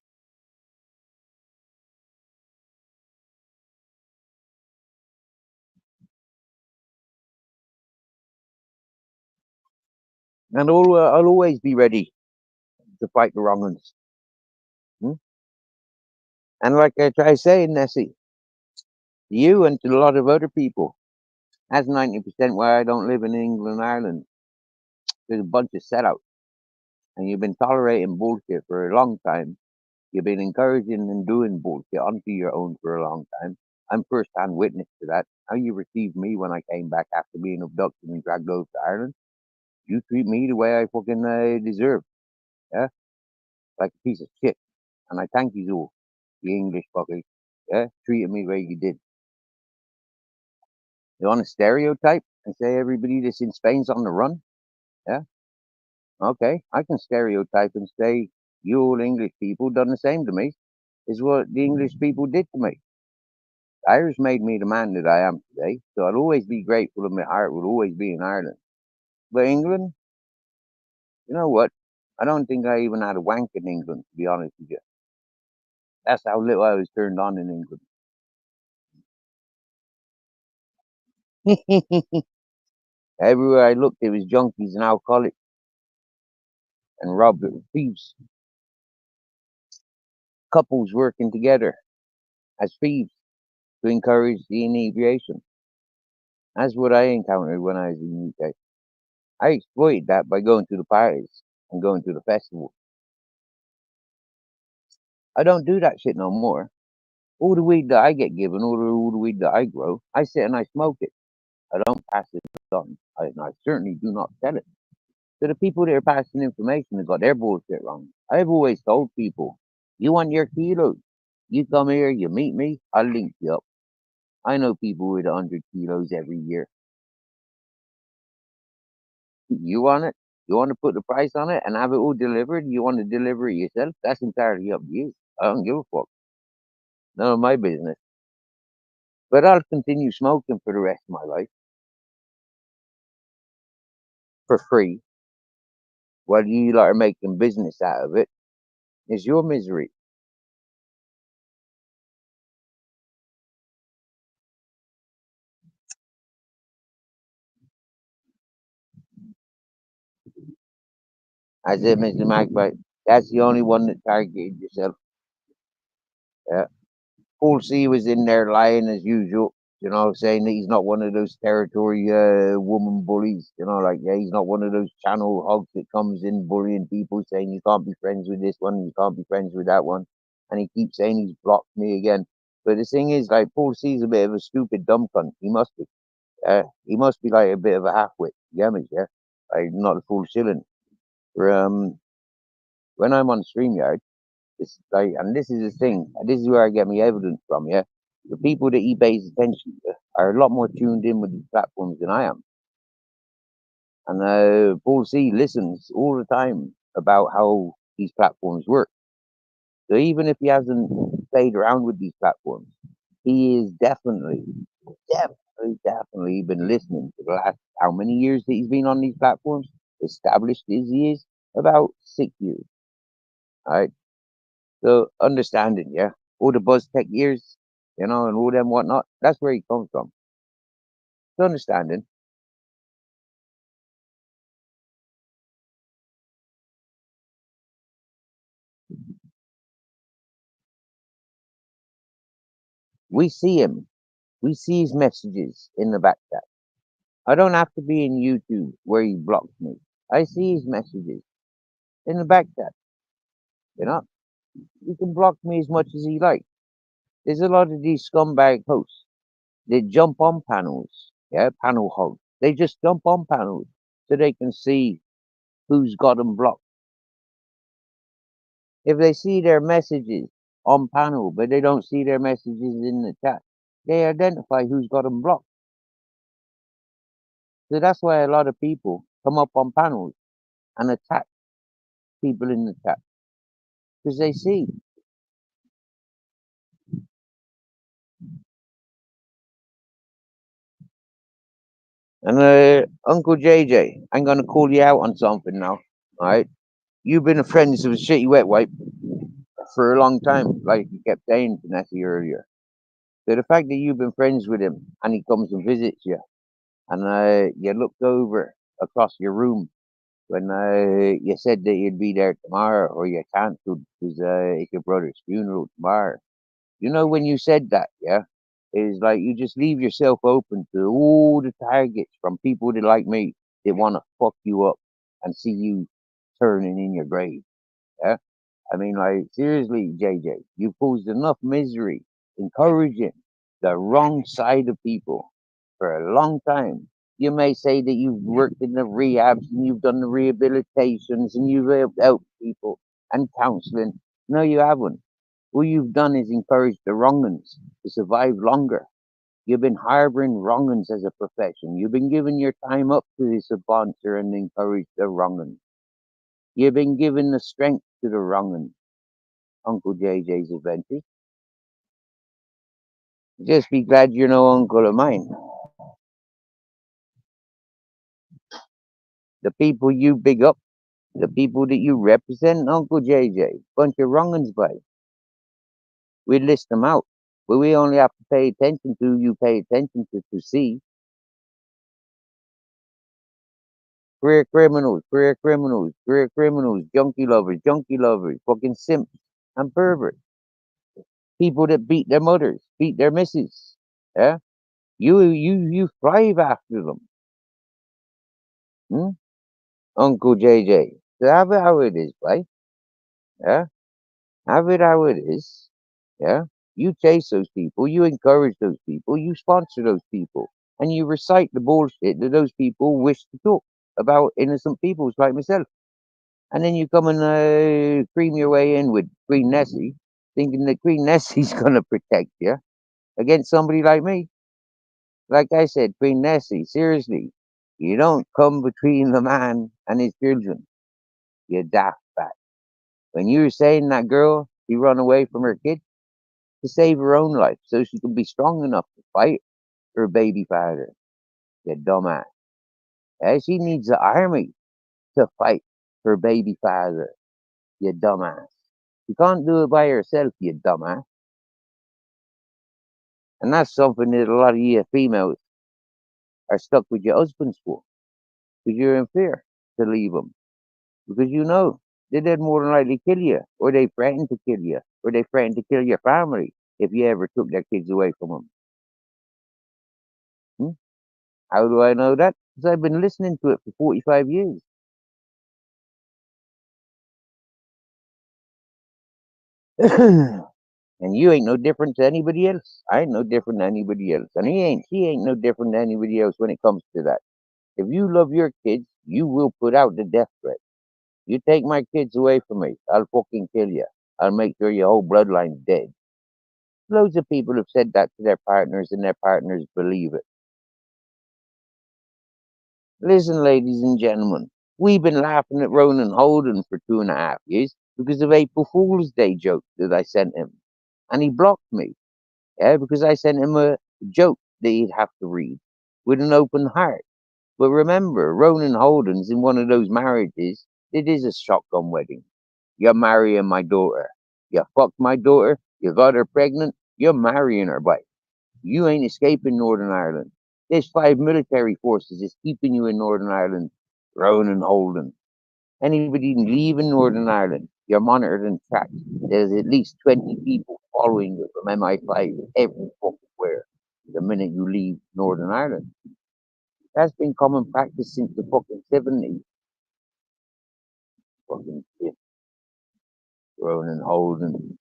And I'll always be ready to fight the wrong ones. Hmm? And like I try saying, Nessie, to you and to a lot of other people, that's 90% why I don't live in England and Ireland. There's a bunch of sellouts, and you've been tolerating bullshit for a long time. You've been encouraging and doing bullshit onto your own for a long time. I'm first-hand witness to that. How you received me when I came back after being abducted and dragged over to Ireland. You treat me the way I fucking deserve, yeah, like a piece of shit. And I thank you all, the English fuckers, yeah, treating me the way you did. You want to stereotype and say everybody that's in Spain's on the run? Yeah, okay. I can stereotype and say you all English people done the same to me. Is what the English people did to me. Irish made me the man that I am today, so I'll always be grateful and my heart will always be in Ireland. But England, you know what? I don't think I even had a wank in England, to be honest with you. That's how little I was turned on in England. Everywhere I looked, there was junkies and alcoholics and robbers, thieves, couples working together as thieves to encourage the inebriation. That's what I encountered when I was in the UK. I exploited that by going to the parties and going to the festival. I don't do that shit no more. All the weed that I get given, all the weed that I grow, I sit and I smoke it. I don't pass it on. And I certainly do not sell it. So the people that are passing information have got their bullshit wrong. I've always told people, you want your kilos, you come here, you meet me, I'll link you up. I know people with 100 kilos every year. You want it? You want to put the price on it and have it all delivered? You want to deliver it yourself? That's entirely up to you. I don't give a fuck. None of my business. But I'll continue smoking for the rest of my life for free while you lot are making business out of it. It's your misery. I said, Mr. Magpie, that's the only one that targeted yourself. Yeah. Paul C was in there lying as usual, saying that he's not one of those territory woman bullies, like, yeah, he's not one of those channel hogs that comes in bullying people, saying you can't be friends with this one, you can't be friends with that one. And he keeps saying he's blocked me again. But the thing is, like, Paul C's a bit of a stupid dumb cunt. He must be. He must be like a bit of a half-wit. Yeah, like not a full shilling. When I'm on StreamYard, it's like, and this is the thing, this is where I get my evidence from, yeah. The people that he pays attention to are a lot more tuned in with these platforms than I am. And Paul C listens all the time about how these platforms work. So even if he hasn't played around with these platforms, he is definitely been listening for the last how many years that he's been on these platforms? Established as he is, about 6 years. All right. So understanding, yeah, all the buzz tech years, and all them whatnot. That's where he comes from. So understanding. We see him. We see his messages in the back chat. I don't have to be in YouTube where he blocks me. I see his messages in the back chat. You know, he can block me as much as he likes. There's a lot of these scumbag hosts. They jump on panels, yeah, panel hogs. They just jump on panels so they can see who's got them blocked. If they see their messages on panel, but they don't see their messages in the chat, they identify who's got them blocked. So that's why a lot of people come up on panels and attack people in the chat because they see. And Uncle JJ, I'm gonna call you out on something now. All right, You've been friends with Shitty Wet Wipe for a long time, like you kept saying to Nessie earlier. So the fact that you've been friends with him and he comes and visits you, and you looked over across your room when you said that you'd be there tomorrow, or you cancelled because it's your brother's funeral tomorrow. You know, when you said that, yeah, it's like you just leave yourself open to all the targets from people that like me that want to fuck you up and see you turning in your grave. Yeah. I mean, like, seriously, JJ, you caused enough misery encouraging the wrong side of people for a long time. You may say that you've worked in the rehabs and you've done the rehabilitations and you've helped people and counseling. No, you haven't. All you've done is encourage the wrong uns to survive longer. You've been harboring wrong uns as a profession. You've been giving your time up to the sponsor and encourage the wrong uns. You've been giving the strength to the wrong uns. Uncle JJ's adventures. Just be glad you're no uncle of mine. The people you big up, the people that you represent, Uncle JJ, bunch of wrong uns, by. We list them out, but we only have to pay attention to you pay attention to see. Career criminals, career criminals, junkie lovers, fucking simps and perverts. People that beat their mothers, beat their missus. Yeah? You thrive after them. Hmm? Uncle JJ. So have it how it is, right? Yeah? Have it how it is. Yeah? You chase those people, you encourage those people, you sponsor those people, and you recite the bullshit that those people wish to talk about innocent people like myself. And then you come and cream your way in with Queen Nessie, thinking that Queen Nessie's gonna protect you against somebody like me. Like I said, Queen Nessie, seriously, you don't come between the man and his children. You daft bat. When you were saying that girl, she run away from her kid to save her own life so she could be strong enough to fight her baby father. You dumbass. She needs the army to fight her baby father. You dumbass. You can't do it by yourself, you dumbass. And that's something that a lot of you females are stuck with your husbands for. Because you're in fear to leave them. Because you know they'd more than likely kill you, or they threaten to kill you, or they threaten to kill your family if you ever took their kids away from them. Hmm? How do I know that? Because I've been listening to it for 45 years. And you ain't no different to anybody else. I ain't no different than anybody else. And she ain't no different than anybody else when it comes to that. If you love your kids, you will put out the death threat. You take my kids away from me, I'll fucking kill you. I'll make sure your whole bloodline's dead. Loads of people have said that to their partners, and their partners believe it. Listen, ladies and gentlemen, we've been laughing at Ronan Holden for 2.5 years because of April Fool's Day jokes that I sent him. And he blocked me, yeah, because I sent him a joke that he'd have to read with an open heart. But remember, Ronan Holden's in one of those marriages. It is a shotgun wedding. You're marrying my daughter. You fucked my daughter. You got her pregnant. You're marrying her, boy. You ain't escaping Northern Ireland. There's 5 military forces that's keeping you in Northern Ireland, Ronan Holden. Anybody leaving Northern Ireland, you're monitored and tracked. There's at least 20 people following you from MI5 every fucking where the minute you leave Northern Ireland. That's been common practice since the fucking 70s. Fucking shit. Ronan Holden.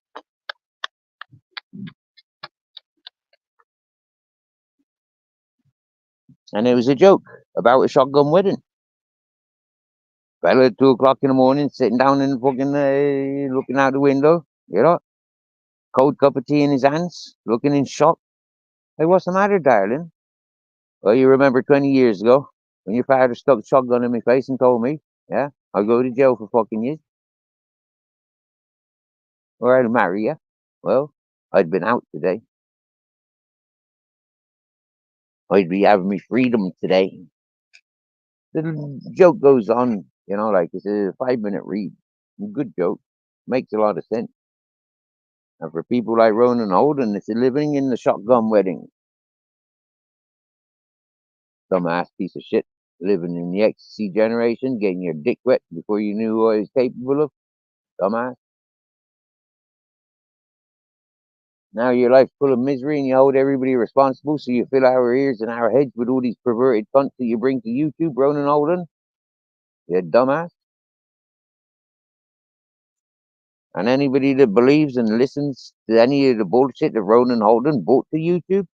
And it was a joke about a shotgun wedding. Fella at 2 o'clock in the morning, sitting down in the fucking, looking out the window, cold cup of tea in his hands, looking in shock. Hey, what's the matter, darling? Well, you remember 20 years ago when your father stuck a shotgun in my face and told me, yeah, I'll go to jail for fucking years, or I'll marry you. Well, I'd been out today. I'd be having me freedom today. The joke goes on, like it's a 5-minute read. Good joke. Makes a lot of sense. And for people like Ronan Holden, it's living in the shotgun wedding. Dumbass piece of shit. Living in the ecstasy generation, getting your dick wet before you knew what it was capable of. Dumbass. Now your life's full of misery and you hold everybody responsible, so you fill our ears and our heads with all these perverted cunts that you bring to YouTube, Ronan Holden. You dumbass. And anybody that believes and listens to any of the bullshit that Ronan Holden brought to YouTube,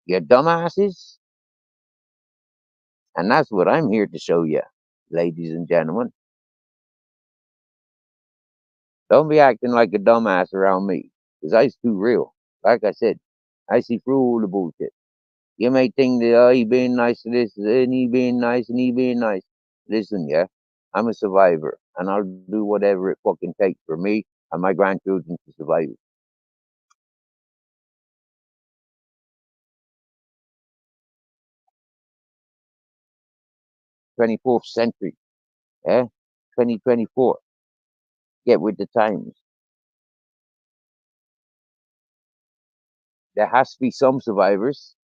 you dumbasses. And that's what I'm here to show you, ladies and gentlemen. Don't be acting like a dumbass around me, because I's too real. Like I said, I see through all the bullshit. You may think that, oh, he being nice to this, and he being nice, and he being nice. Listen, yeah, I'm a survivor, and I'll do whatever it fucking takes for me and my grandchildren to survive. 24th century, yeah, 2024. Get with the times. There has to be some survivors.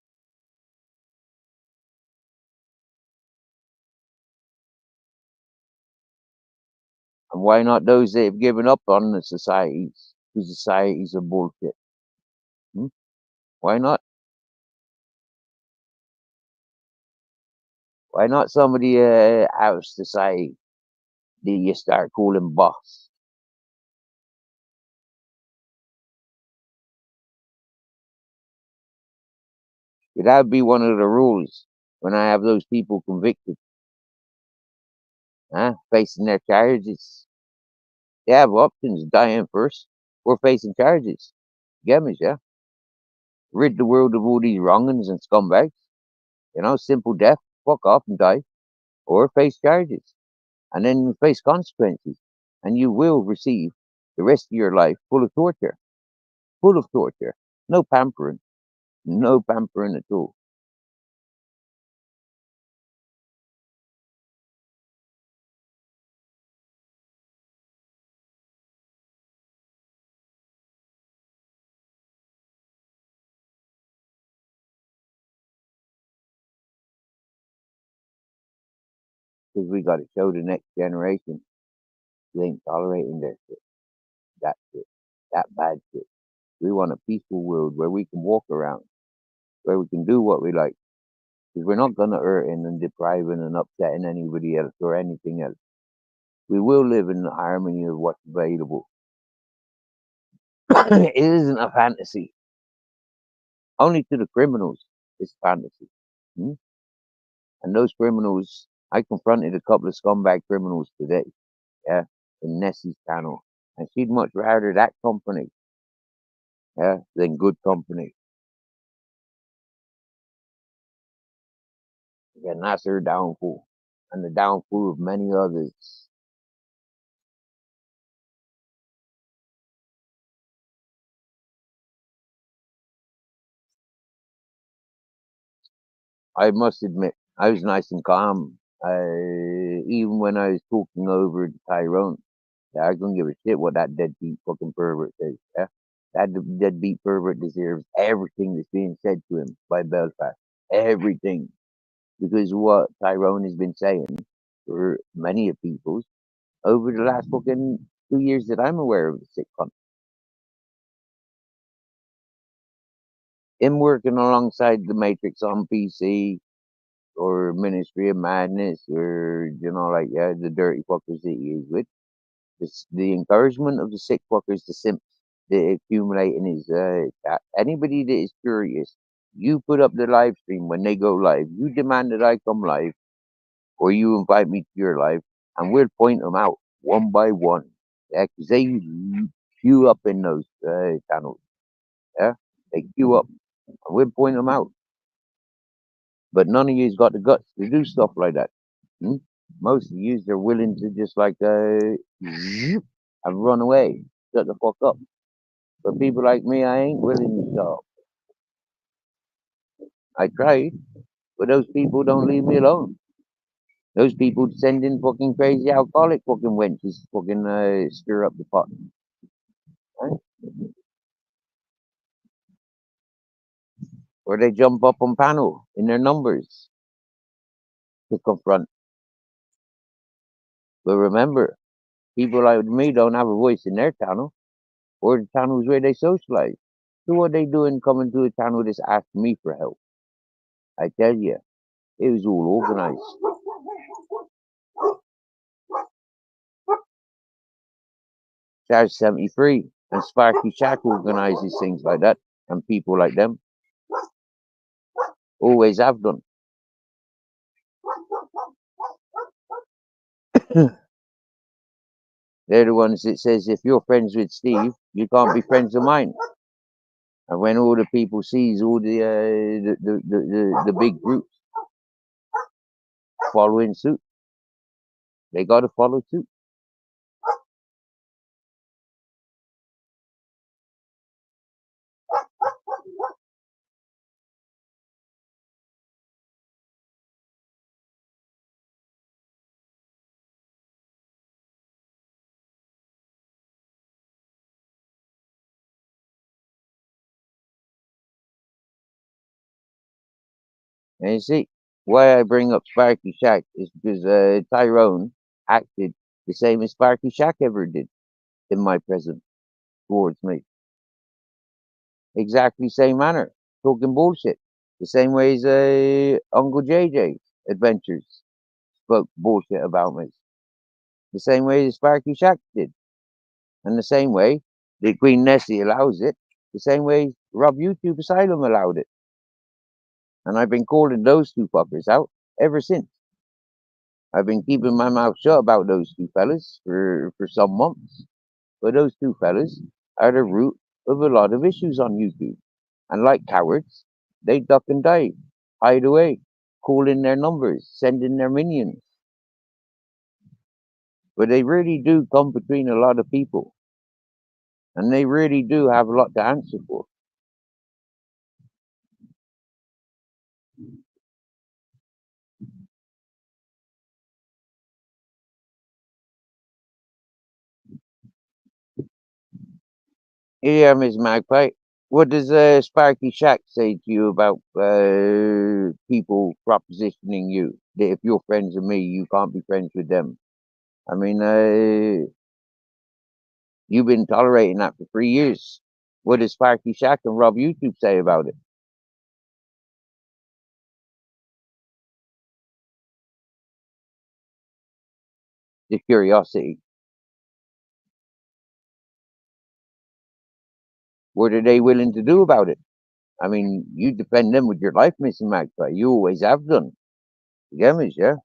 And why not those that have given up on the societies? Because societies are bullshit. Hmm? Why not? Why not somebody out of society that you start calling boss? That would be one of the rules when I have those people convicted, facing their charges. They have options, dying first or facing charges. Get me, yeah? Rid the world of all these wrongings and scumbags. Simple death, fuck off and die, or face charges, and then face consequences. And you will receive the rest of your life full of torture. No pampering, no pampering at all. Because we got to show the next generation we ain't tolerating their shit, that bad shit. We want a peaceful world where we can walk around, where we can do what we like. Because we're not going to hurting and depriving and upsetting anybody else or anything else. We will live in the harmony of what's available. It isn't a fantasy. Only to the criminals, it's fantasy. Hmm? And those criminals, I confronted a couple of scumbag criminals today, yeah, in Nessie's channel. And she'd much rather that company, yeah, than good company. And that's her downfall. And the downfall of many others. I must admit, I was nice and calm. Even when I was talking over to Tyrone, yeah, I couldn't give a shit what that deadbeat fucking pervert says. Yeah? That deadbeat pervert deserves everything that's being said to him by Belfast. Everything. Because what Tyrone has been saying for many of people over the last fucking 2 years that I'm aware of the sick cunt. Him working alongside the Matrix on PC or Ministry of Madness or, yeah, the dirty fuckers that he is with. The encouragement of the sick fuckers, the simps, the accumulating is anybody that is curious. You put up the live stream when they go live. You demand that I come live, or you invite me to your live, and we'll point them out one by one. Yeah, because they queue up in those channels. Yeah, they queue up, and we'll point them out. But none of you's got the guts to do stuff like that. Hmm? Most of yous are willing to just like and run away, shut the fuck up. But people like me, I ain't willing to stop. I tried, but those people don't leave me alone. Those people send in fucking crazy alcoholic fucking wenches, fucking stir up the pot. Right? Or they jump up on panel in their numbers to confront. But remember, people like me don't have a voice in their channel or the channels where they socialize. So what they doing coming to a channel that's asking me for help? I tell you, it was all organized. Charge 73 and Sparky Shack organizes things like that, and people like them always have done. They're the ones that says if you're friends with Steve, you can't be friends with mine. And when all the people sees all the big groups following suit, they got to follow suit. And you see, why I bring up Sparky Shack is because Tyrone acted the same as Sparky Shack ever did in my presence towards me. Exactly same manner, talking bullshit. The same way as Uncle JJ Adventures spoke bullshit about me. The same way as Sparky Shack did. And the same way that Queen Nessie allows it. The same way Rob YouTube Asylum allowed it. And I've been calling those two fuckers out ever since. I've been keeping my mouth shut about those two fellas for some months. But those two fellas are the root of a lot of issues on YouTube. And like cowards, they duck and dive, hide away, call in their numbers, send in their minions. But they really do come between a lot of people. And they really do have a lot to answer for. Yeah, Miss Magpie. What does Sparky Shack say to you about people propositioning you? That if you're friends with me, you can't be friends with them. I mean, you've been tolerating that for 3 years. What does Sparky Shack and Rob YouTube say about it? The curiosity. What are they willing to do about it? I mean, you defend them with your life, Missy Magpie. You always have done. You get me, yeah?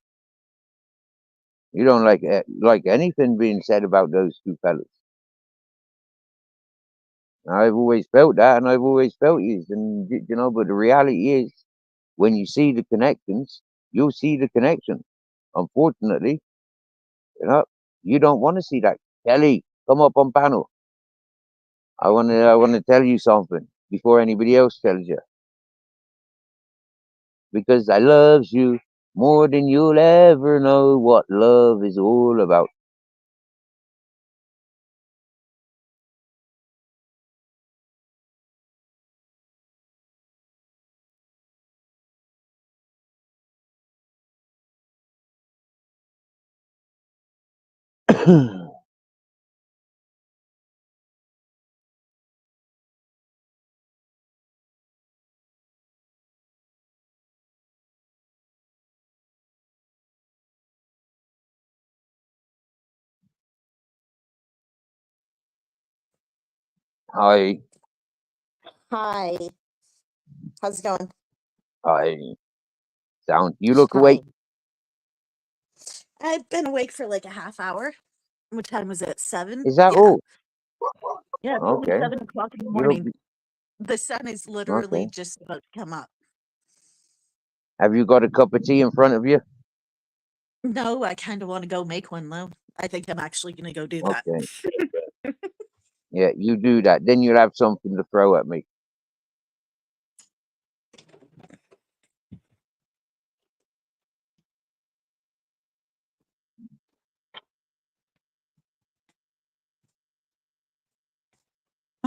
You don't like anything being said about those two fellas. I've always felt that, and I've always felt you. And you know, but the reality is, when you see the connections, you'll see the connection. Unfortunately, you know, you don't want to see that. Kelly, come up on panel. I wanna tell you something before anybody else tells you. Because I loves you more than you'll ever know what love is all about. I Hi. How's it going? I sound you look Hi. awake. I've been awake for like a half hour. What time was it? 7? Is that Yeah. all? Yeah, it's only Okay. 7 o'clock in the You look morning. The sun is literally okay. just about to come up. Have you got a cup of tea in front of you? No, I kind of want to go make one though. I think I'm actually going to go do that. Okay. Yeah, you do that. Then you'll have something to throw at me.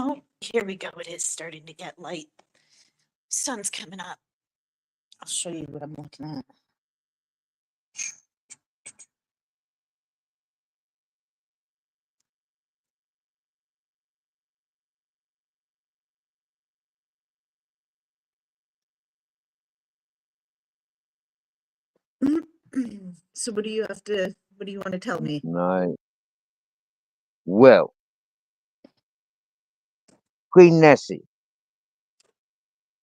Oh, here we go. It is starting to get light. Sun's coming up. I'll show you what I'm looking at. So what do you want to tell me? No. Well, Queen Nessie.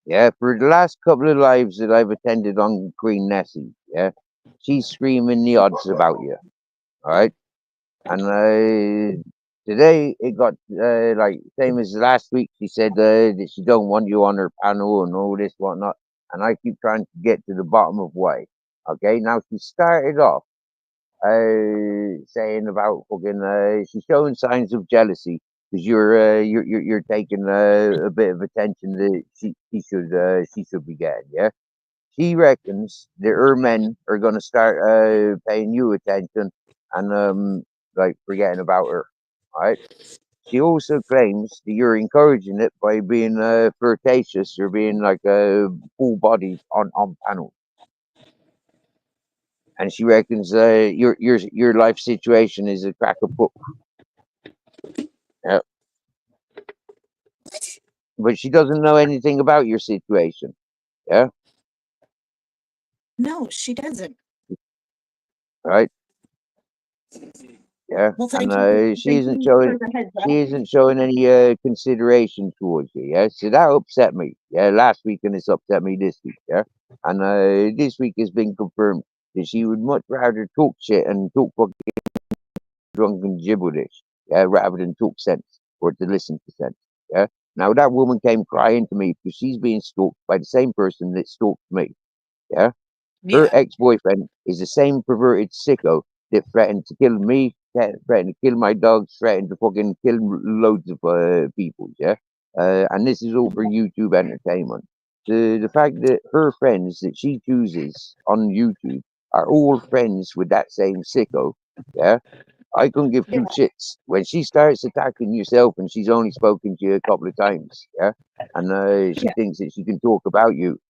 Yeah, for the last couple of lives that I've attended on Queen Nessie, yeah, she's screaming the odds about you. All right. And today it got like same as last week. She said that she don't want you on her panel and all this whatnot. And I keep trying to get to the bottom of why. Okay, now she started off saying about fucking. She's showing signs of jealousy because you're taking a bit of attention that she should be getting. Yeah, she reckons that her men are going to start paying you attention and like forgetting about her. Right? She also claims that you're encouraging it by being flirtatious or being like full bodied on panel. And she reckons your life situation is a crack of book. Yeah. But she doesn't know anything about your situation. Yeah. No, she doesn't. Right. Yeah, Well, and thank you for the heads up. she isn't showing any consideration towards you. Yeah, so that upset me. Yeah, last week and it's upset me this week. Yeah, and this week has been confirmed that she would much rather talk shit and talk fucking drunken gibberish. Yeah, rather than talk sense or to listen to sense. Yeah. Now that woman came crying to me because she's being stalked by the same person that stalked me. Yeah. Her Yeah. ex-boyfriend is the same perverted sicko that threatened to kill me, threatened to kill my dogs, threatened to fucking kill loads of people. Yeah, and this is all for YouTube entertainment. The fact that her friends that she chooses on YouTube are all friends with that same sicko. Yeah, I couldn't give two Yeah. shits when she starts attacking yourself, and she's only spoken to you a couple of times. Yeah, and she Yeah. thinks that she can talk about you,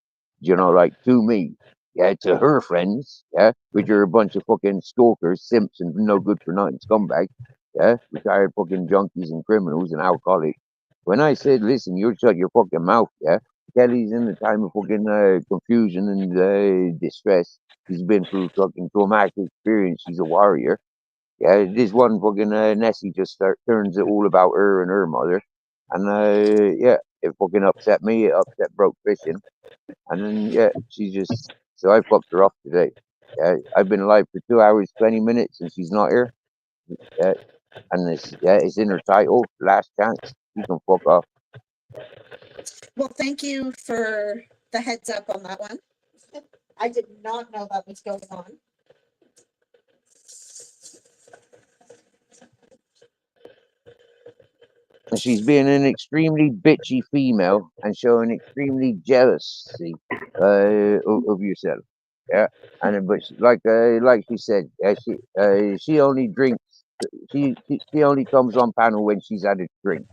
like to me, yeah, to her friends, yeah, which are a bunch of fucking stalkers, simps, and no good for nothing scumbags, yeah, retired fucking junkies and criminals and alcoholics. When I said, listen, you shut your fucking mouth, yeah, Kelly's in the time of fucking confusion and distress. She's been through fucking traumatic experience. She's a warrior. Yeah, this one fucking Nessie just turns it all about her and her mother. And yeah, it fucking upset me. It upset broke fishing. And then yeah, she just so I fucked her off today. Yeah, I've been alive for 2 hours 20 minutes and she's not here. Yeah, and it's in her title, last chance. You can fuck off. Well, thank you for the heads up on that one. I did not know that was going on. And she's being an extremely bitchy female and showing extremely jealousy of yourself. Yeah, and but like she said, yeah, she only drinks. She only comes on panel when she's had a drink.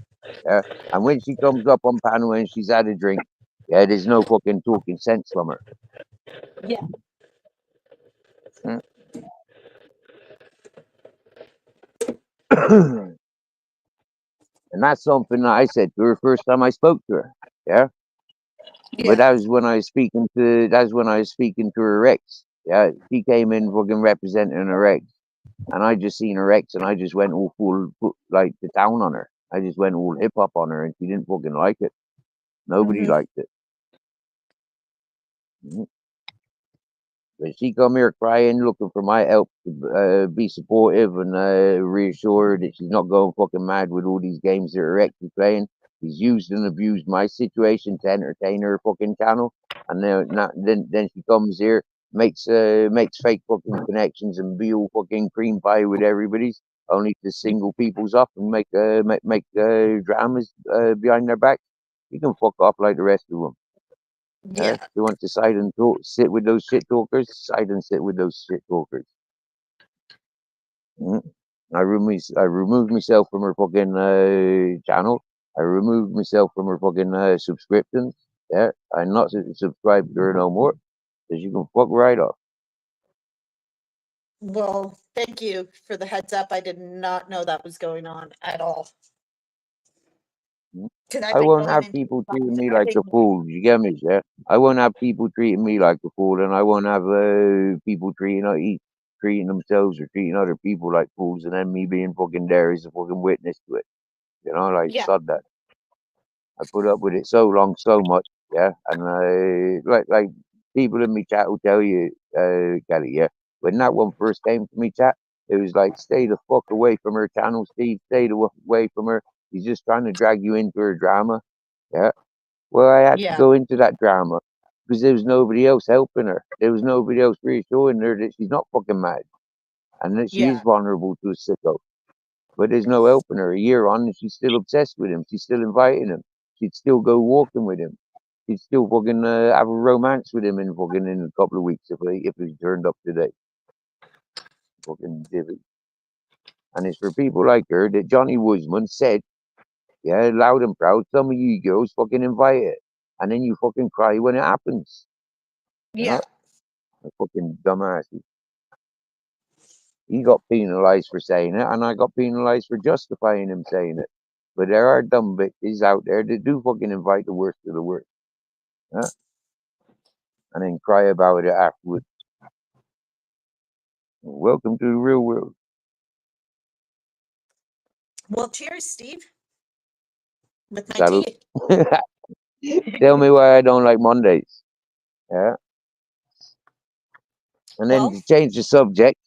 Yeah, and when she comes up on panel and she's had a drink, yeah, there's no fucking talking sense from her. Yeah. And that's something that I said to her first time I spoke to her. Yeah. But Yeah. that was when I was speaking to her ex. Yeah. She came in fucking representing her ex. And I just seen her ex and I just went all full like the town on her. I just went all hip hop on her and she didn't fucking like it. Nobody Mhm. liked it. Mhm. But she come here crying, looking for my help to be supportive and reassure her that she's not going fucking mad with all these games that her ex is playing. She's used and abused my situation to entertain her fucking channel, and then she comes here, makes fake fucking connections and be all fucking cream pie with everybody's, only to single people's off and make dramas behind their back. You can fuck off like the rest of them. Yeah. You want to side and talk, sit with those shit talkers, side and sit with those shit talkers. Mm. I removed myself from her fucking channel, I removed myself from her fucking subscriptions. Yeah, I'm not subscribed to her no more. So you can fuck right off. Well, thank you for the heads up. I did not know that was going on at all. Mm. Because I've I been won't going have into people the box treating and me I've like a been, fool. You get me, yeah? I won't have people treating me like a fool, and I won't have people treating themselves or treating other people like fools, and then me being fucking there as a fucking witness to it. You know, like yeah, sod that. I put up with it so long, so much, yeah. And like people in me chat will tell you, Kelly, yeah. When that one first came to me chat, it was like, stay the fuck away from her channel, Steve. Stay the away from her. He's just trying to drag you into her drama, yeah. Well, I had to yeah, go into that drama because there was nobody else helping her. There was nobody else reassuring her that she's not fucking mad and that she is yeah, vulnerable to a sicko. But there's no helping her. A year on, and she's still obsessed with him. She's still inviting him. She'd still go walking with him. She'd still fucking have a romance with him in a couple of weeks if he turned up today. Fucking divvy. And it's for people like her that Johnny Woosman said, yeah, loud and proud, some of you girls fucking invite it. And then you fucking cry when it happens. You yeah, know? The fucking dumbasses. He got penalised for saying it, and I got penalised for justifying him saying it. But there are dumb bitches out there that do fucking invite the worst of the worst, huh? And then cry about it afterwards. Welcome to the real world. well, cheers, Steve, with my Salute. tea. Tell me why I don't like Mondays. Yeah. And Well, then to change the subject,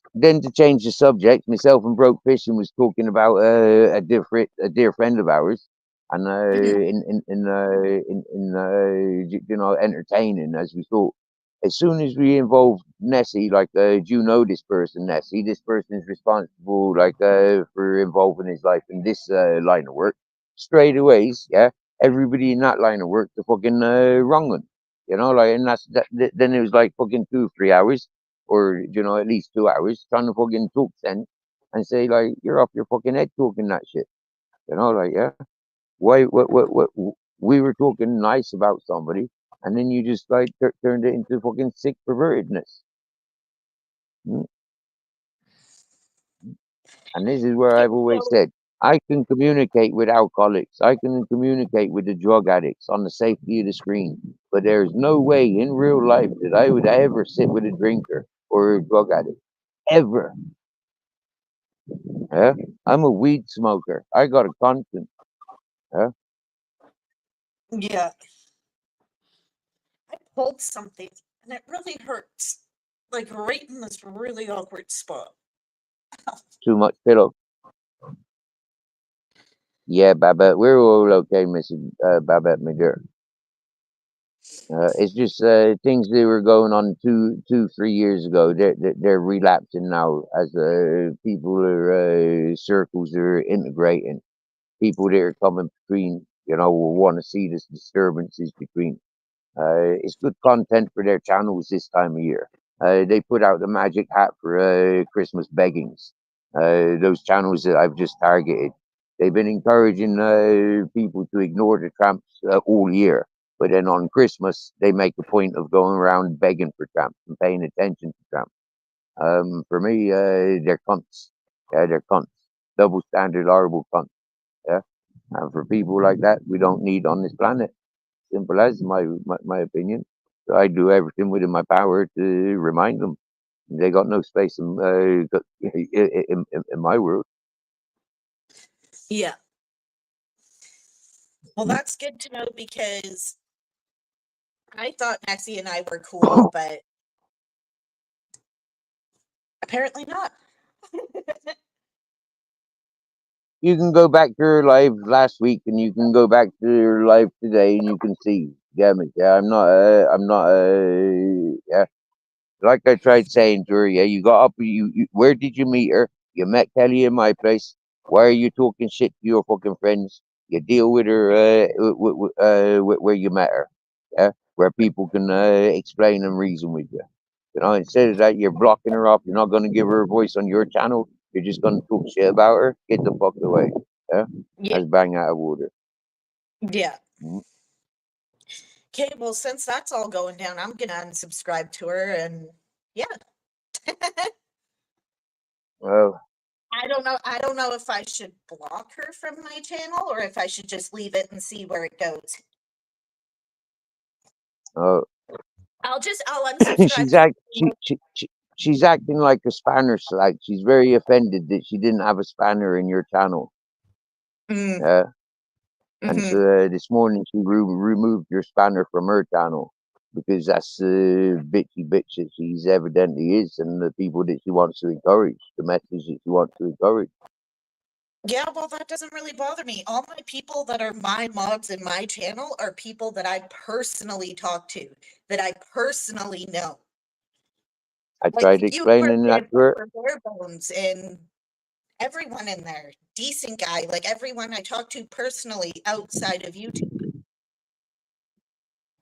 myself and Broke Fishing was talking about a dear friend of ours, and mhm, entertaining as we thought. As soon as we involved Nessie, like, do you know this person, Nessie? This person is responsible, like, for involving his life in this line of work. Straight away, yeah, everybody in that line of work, the fucking wrong one, like, and then it was like fucking 2 3 hours or at least 2 hours trying to fucking talk sense and say like you're off your fucking head talking that shit. Like, yeah, why what we were talking nice about somebody and then you just like turned it into fucking sick pervertedness. Mm. And this is where okay, I've always so, said I can communicate with alcoholics, I can communicate with the drug addicts on the safety of the screen, but there's no way in real life that I would ever sit with a drinker or a drug addict ever. Yeah, I'm a weed smoker. I got a conscience. Yeah, yeah, I pulled something and it really hurts, like right in this really awkward spot. too much pillow. Yeah, Babette, we're all okay, Mrs. Babette, my dear. It's just things that were going on 3 years ago. They're relapsing now as people are circles are integrating. People that are coming between, will want to see this disturbances between. It's good content for their channels this time of year. They put out the magic hat for Christmas beggings. Those channels that I've just targeted, they've been encouraging people to ignore the tramps all year. But then on Christmas, they make a point of going around begging for tramps and paying attention to tramps. For me, they're cunts. Yeah, they're cunts. Double standard, horrible cunts. Yeah. And for people like that, we don't need on this planet. Simple as my opinion. So I do everything within my power to remind them they got no space in my world. Yeah, well, that's good to know because I thought Nessie and I were cool, but apparently not. You can go back to your life last week, and you can go back to your life today, and you can see. Yeah, me. Yeah, I'm not. I'm not. Yeah, like I tried saying to her. Yeah, you got up. Where did you meet her? You met Kelly in my place. Why are you talking shit to your fucking friends? You deal with her where you met her. Yeah, where people can explain and reason with you. Instead of that, you're blocking her off. You're not going to give her a voice on your channel. You're just going to talk shit about her. Get the fuck away. Yeah, Yeah, that's bang out of order. Yeah. Mm. Okay, well, since that's all going down, I'm gonna unsubscribe to her, and yeah. Well, I don't know if I should block her from my channel or if I should just leave it and see where it goes. uh, I'll unsubscribe she's to act her. she's acting like a spanner slag. She's very offended that she didn't have a spanner in your channel. Mm, Yeah, and so mhm. this morning she removed your spanner from her channel because that's the bitchy bitch that she's evidently is, and the people that she wants to encourage, the message that she wants to encourage. Yeah, well, that doesn't really bother me. All my people that are my mods in my channel are people that I personally talk to, that I personally know. I Like tried you, for explaining that to example, her. for Bare Bones and everyone in there, decent guy, like everyone I talk to personally outside of YouTube.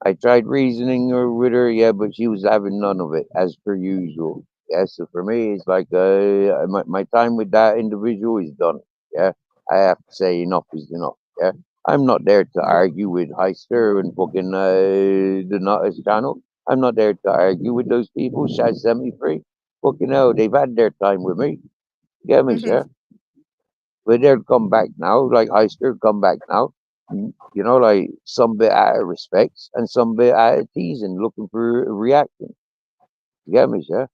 I tried reasoning her with her, yeah, but she was having none of it, as per usual. Yeah, so for me, it's like my time with that individual is done. Yeah, I have to say enough is enough. Yeah, I'm not there to Yeah. argue with Heister and fucking the Nutters channel. I'm not there to argue with those people. Shaz sent me free. Fucking hell, they've had their time with me. Get me, Mhm. yeah. But they'll come back now, like Heister come back now. You know, like some bit out of respect and some bit out of teasing, looking for a reaction. You get me, sir?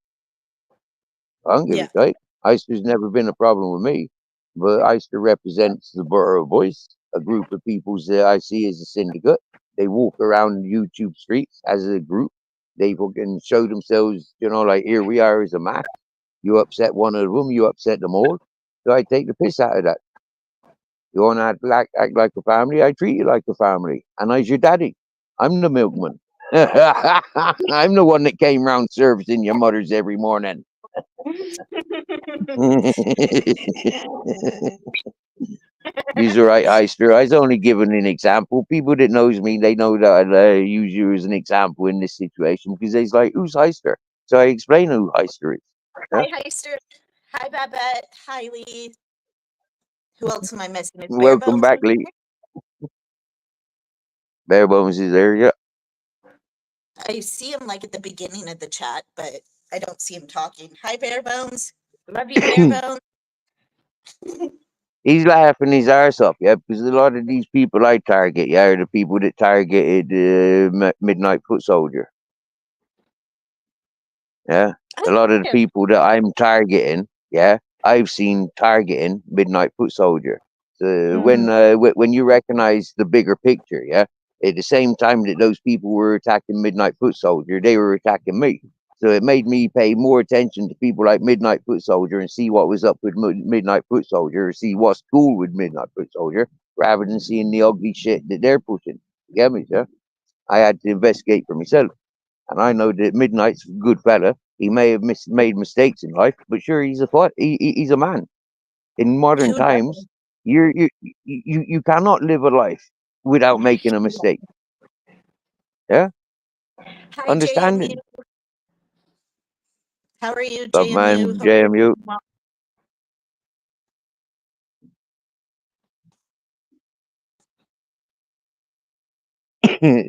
I don't give a Yeah. shit. Heister's never been a problem with me, but Heister represents the Borough Voice, a group of peoples that I see as a syndicate. They walk around YouTube streets as a group. They fucking show themselves, you know, like here we are as a mass. You upset one of them, you upset them all. So I take the piss out of that. You want to act like a family? I treat you like a family. And I's your daddy. I'm the milkman. I'm the one that came round servicing your mothers every morning. You're right, Heister. I was only giving an example. People that knows me, they know that I use you as an example in this situation because they's like, who's Heister? So I explain who Heister is. Yeah? Hi, Heister. Hi, Babette. Hi, Lee. Who else am I missing? Is Bare Welcome Bones back, in Lee. there? Bare Bones is there. Yeah. I see him like at the beginning of the chat, but I don't see him talking. Hi, Bare Bones. Love you, Bare Bones. He's laughing his arse off, yeah, because a lot of these people I target, yeah, are the people that targeted Midnight Foot Soldier. Yeah, I a lot of like the him. people that I'm targeting, yeah, I've seen targeting Midnight Foot Soldier. So Mhm. when you recognize the bigger picture, yeah, at the same time that those people were attacking Midnight Foot Soldier, they were attacking me. So it made me pay more attention to people like Midnight Foot Soldier and see what was up with Midnight Foot Soldier, see what's cool with Midnight Foot Soldier, rather than seeing the ugly shit that they're pushing. You get me, sir? I had to investigate for myself. And I know that Midnight's a good fella. He may have made mistakes in life, but sure, he's a he's a man. In modern Who times, doesn't? you cannot live a life without making a mistake. Yeah, Hi, JMU. understanding. How are you, But JMU? man, Hope you're JMU. doing well.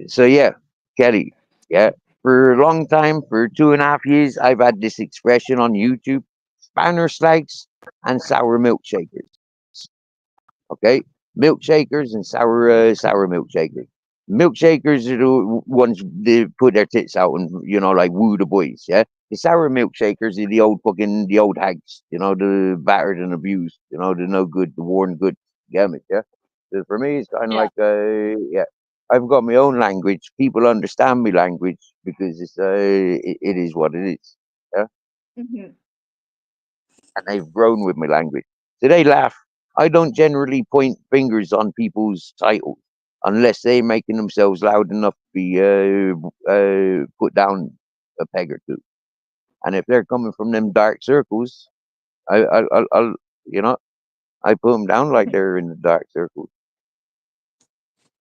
So yeah, Kelly. Yeah, for a long time, for 2.5 years, I've had this expression on YouTube: spanner slags and sour milkshakers. Okay, milkshakers and sour milkshakers. Milkshakers are the ones that put their tits out and like woo the boys. Yeah, the sour milkshakers are the old hags. The battered and abused. The no good, the worn good. Get me? Yeah. So for me, it's kind of Yeah. like yeah. I've got my own language. People understand my language because it is what it is. Yeah, Mhm. and they've grown with my language. So they laugh. I don't generally point fingers on people's titles unless they're making themselves loud enough to be put down a peg or two. And if they're coming from them dark circles, I'll I put them down like Mhm. they're in the dark circles.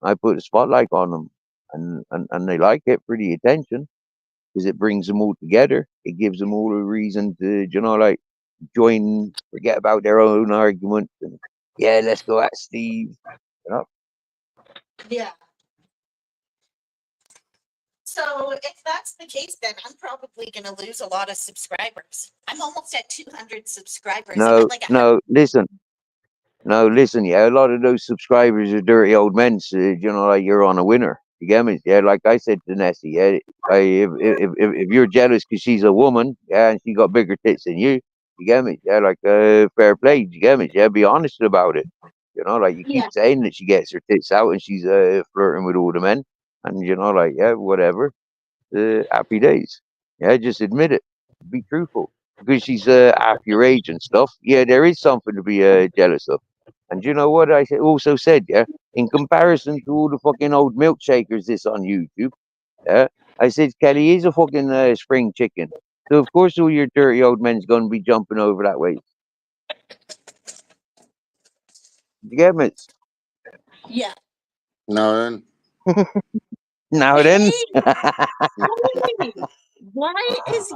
I put a spotlight on them, and they like it for the attention because it brings them all together. It gives them all a reason to like join, forget about their own arguments, and yeah, let's go at Steve. You know, Yeah. So if that's the case, then I'm probably going to lose a lot of subscribers. I'm almost at 200 subscribers. I'm No, at like 100. no, listen. No, listen, yeah, a lot of those subscribers are dirty old men, so, you know, like you're on a winner. You get me? Yeah, like I said to Nessie, yeah, if you're jealous because she's a woman, yeah, and she got bigger tits than you get me? Yeah, like, fair play, you get me? Yeah, be honest about it. You know, like you keep Yeah. saying that she gets her tits out and she's flirting with all the men, and you know, like, yeah, whatever. Happy days. Yeah, just admit it. Be truthful. Because she's half your age and stuff. Yeah, there is something to be jealous of. And you know what also said, yeah? In comparison to all the fucking old milkshakers this on YouTube, yeah? I said Kelly is a fucking spring chicken. So of course all your dirty old men's gonna be jumping over that way. You get me? Yeah. Now then, Now Hey, then. hey, why is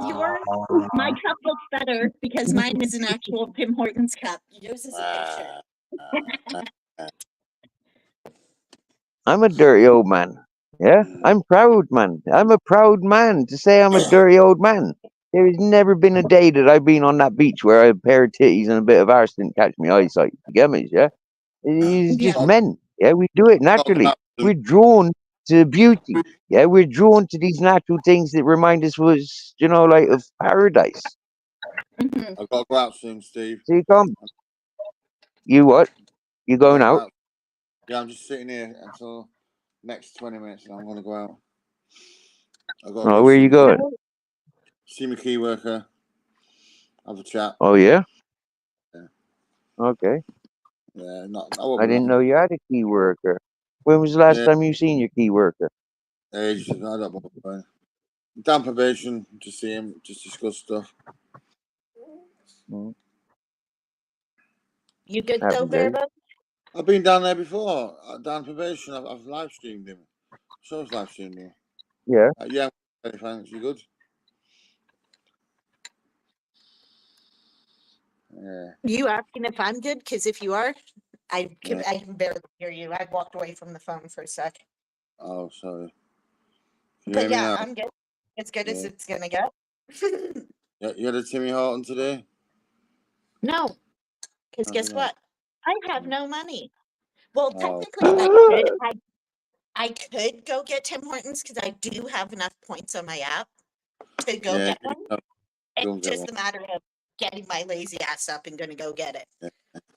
my cup looks better because mine is an actual Tim Hortons cup. Yours is a picture. I'm a dirty old man. Yeah, I'm proud, man. I'm a proud man to say I'm a dirty old man. There has never been a day that I've been on that beach where a pair of titties and a bit of arse didn't catch my eyesight. You get me? Yeah, it's Yeah. just men. Yeah, we do it talk naturally. about We're drawn to beauty. Yeah, we're drawn to these natural things that remind us was, you know, like of paradise. Mhm. I've got to go out soon, Steve. So you come. You what? You I've got going to go out? out. Yeah, I'm just sitting here until next 20 minutes and I'm going to go out. I've got to Oh, go where you going? see my key worker, have a chat. Oh yeah. Yeah. Okay. Yeah, I won't I be didn't long. know you had a key worker. When was the last Yeah, time you seen your key worker? age, I don't know. Down probation to see him, just discuss stuff. Mm, You good happy though, days. Barebones? I've been down there before, down probation. I've live streamed him. So I've live streamed him. Yeah. Yeah, thanks. You good? Yeah. You asking if I'm good? Because if you are, I Yeah. can barely hear you. I walked away from the phone for a sec. Oh, sorry. Can you But hear me yeah, now? I'm good. As good as Yeah. it's gonna get. Yeah, you had a Timmy Horton today? No, because I guess don't know. what? I have no money. Well, Oh, technically, I could go get Tim Hortons because I do have enough points on my app to go yeah. get one. Go It's and get just one. a matter of getting my lazy ass up and gonna go get it. Yeah,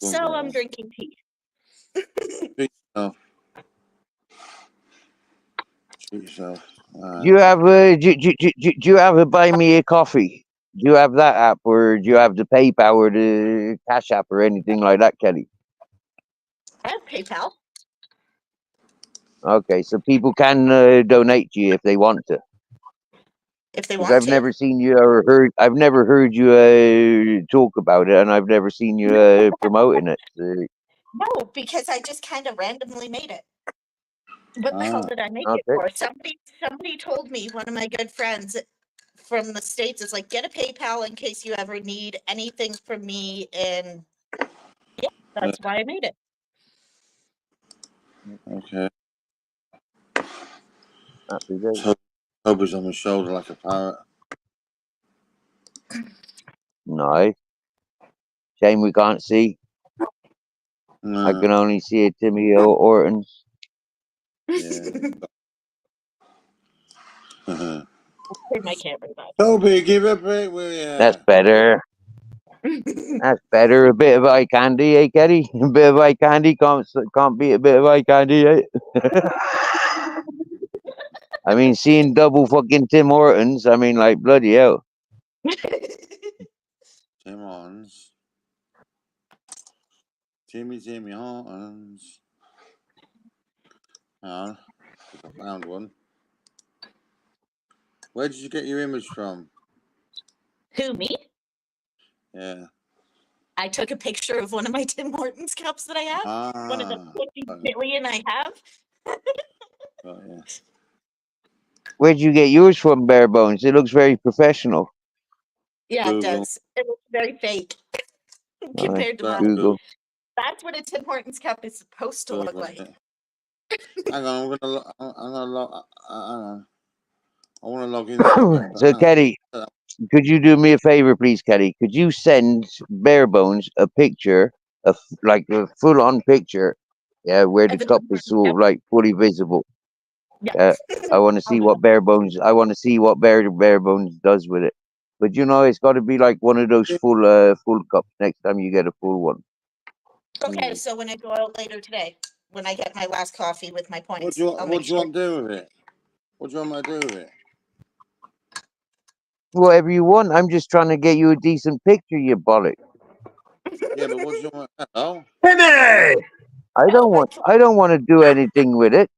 go and So get I'm one. drinking tea. Treat yourself. Treat yourself. Do you have do you have a buy me a coffee? Do you have that app, or do you have the PayPal or the Cash App or anything like that, Kelly? I have PayPal Okay, so people can donate to you if they want to. if they Because want I've to. never seen you or heard. I've never heard you talk about it, and I've never seen you promoting it. No, because I just kind of randomly made it. What the hell Ah, did I make it Okay. for? Somebody told me, one of my good friends from the States is like, get a PayPal in case you ever need anything from me. And yeah, that's why I made it. okay. Happy days. So, Toby's on my shoulder like a parrot. Nice. Shame we can't see. I No, can only see it, Timmy Orton. yeah. Turn my camera back. Toby, give a break, will That's ya? better. That's better. A bit of eye candy, eh, Kelly? A bit of eye candy can't beat a bit of eye candy, eh? I mean, seeing double fucking Tim Hortons, I mean, like, bloody hell. Tim Hortons. Timmy Hortons. Hang on. I found one. Where did you get your image from? Who, me? Yeah. I took a picture of one of my Tim Hortons cups that I have. One of the 50 billion I have. Oh, yeah. Where'd you get yours from, Bare Bones? It looks very professional. Yeah, it Google. does. It looks very fake compared to mine. Google. That's what a Tim Hortons cup is supposed to look Google like. it. Hang on, I'm gonna log. Hang on. I want to log into it again. But So, hang on. Kelly, could you do me a favor, please, Kelly? Could you send Barebones a picture, like a full-on picture, yeah, where the Of the cup Tim is sort of like fully visible? Yeah. I want to I'll see do what Barebones. I want to see what Barebones does with it. But you know, it's got to be like one of those full cups. Next time you get a full one. Okay, so when I go out later today, when I get my last coffee with my what points, do you I'll want? make What do you sure. want to do with it? What do you want me to do with it? Whatever you want. I'm just trying to get you a decent picture, you bollock. Yeah, but what do you want? Oh, Timmy! I don't want. I don't want to do anything with it.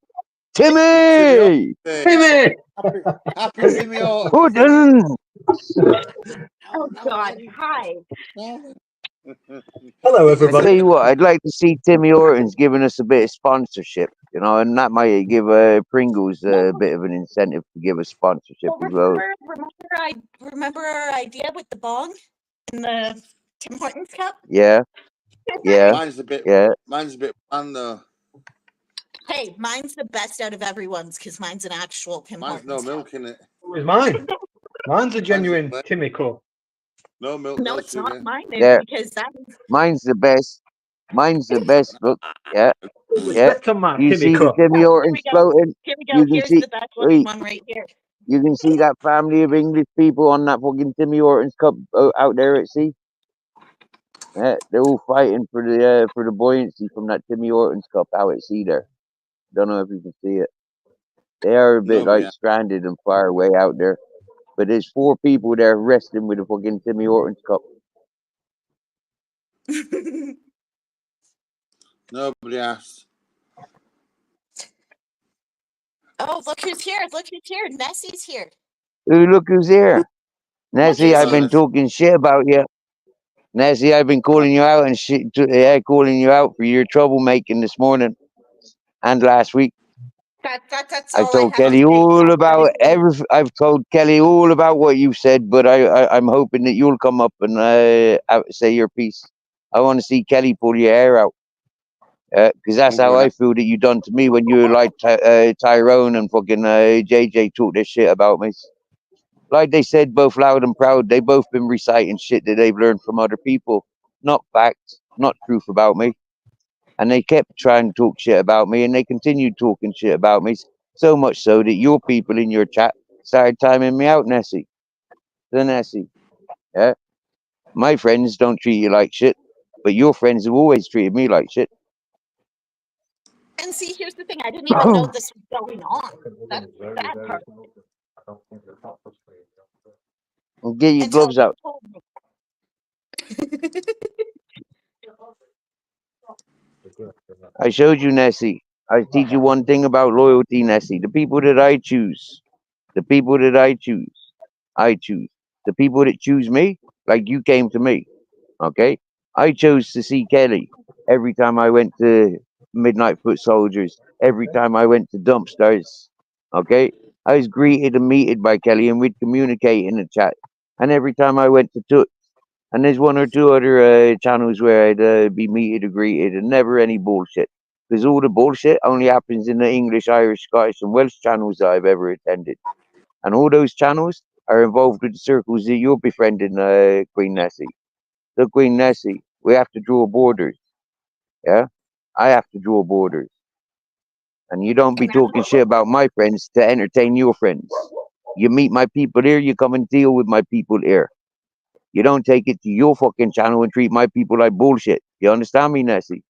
Timmy Timmy, Timmy! happy Timmy Puddin. Oh God, hi. Hello, I everybody. tell you what, I'd like to see Timmy Hortons giving us a bit of sponsorship, you know, and that might give Pringles a bit of an incentive to give us sponsorship Well, as well. remember our idea with the bong and the Tim Hortons cup? Yeah, yeah, Mine's a bit bland though. Hey, mine's the best out of everyone's because mine's an actual Tim Mine's no Hortons milk cup. in it. Where's mine? Mine's a genuine plain. Timmy cup. No milk, No, no it's sugar. not. Mine is yeah. because that. Mine's the best. Mine's the best. Look, yeah, yeah. Respect on my You Timmy see the cup. Timmy Here Hortons we go. floating. Here we go. You can Here's see. the best looking Wait, one right here. you can see that family of English people on that fucking Timmy Hortons cup out there at sea. Yeah, they're all fighting for the buoyancy from that Timmy Hortons cup out at sea there. Don't know if you can see it. They are a bit Nobody. like stranded and far away out there. But there's 4 people there wrestling with a fucking Timmy Hortons cup. Nobody asked. Oh, look who's here. Look who's here. Nessie's here. Ooh, look who's here. Nessie, who's I've been here. talking shit about you. Nessie, I've been calling you out and shit. Calling you out for your troublemaking this morning and last week. That's I've all I told have to Kelly say. all about I've told Kelly all about what you've said, but I'm hoping that you'll come up and say your piece. I want to see Kelly pull your hair out, because that's how I feel that you done to me when you like Tyrone and fucking JJ talk this shit about me. Like they said, both loud and proud, they both been reciting shit that they've learned from other people, not facts, not truth about me. And they kept trying to talk shit about me, and they continued talking shit about me, so much so that your people in your chat started timing me out, Nessie. The Nessie. Yeah. My friends don't treat you like shit, but your friends have always treated me like shit. And see, here's the thing. I didn't even know this was going on. That's the bad part. Get your Until gloves you out. told me. I showed you, Nessie. I teach you one thing about loyalty, Nessie. The people that I choose, the people that I choose. The people that choose me, like you came to me. Okay? I chose to see Kelly every time I went to Midnight Foot Soldiers, every time I went to Dumpsters. Okay? I was greeted and meted by Kelly, and we'd communicate in the chat. And every time I went to Toots, and there's 1 or 2 other channels where I'd be meted or greeted, and never any bullshit. Because all the bullshit only happens in the English, Irish, Scottish, and Welsh channels that I've ever attended. And all those channels are involved with the circles that you're befriending, Queen Nessie. So, Queen Nessie, we have to draw borders. Yeah? I have to draw borders. And you don't be talking shit about my friends to entertain your friends. You meet my people here, you come and deal with my people here. You don't take it to your fucking channel and treat my people like bullshit. You understand me, Nessie?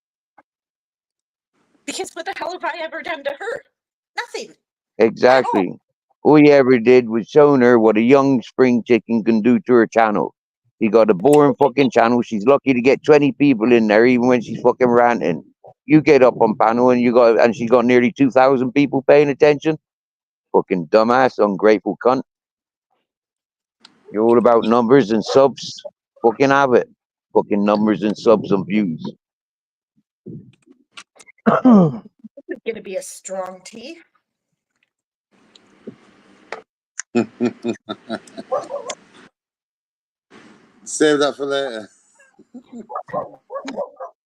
Because what the hell have I ever done to her? Nothing. Exactly. All you ever did was showing her what a young spring chicken can do to her channel. She got a boring fucking channel. She's lucky to get 20 people in there, even when she's fucking ranting. You get up on panel and she's got nearly 2,000 people paying attention. Fucking dumbass, ungrateful cunt. You're all about numbers and subs. Fucking have it. Fucking numbers and subs and views. This is going to be a strong tea. Save that for later.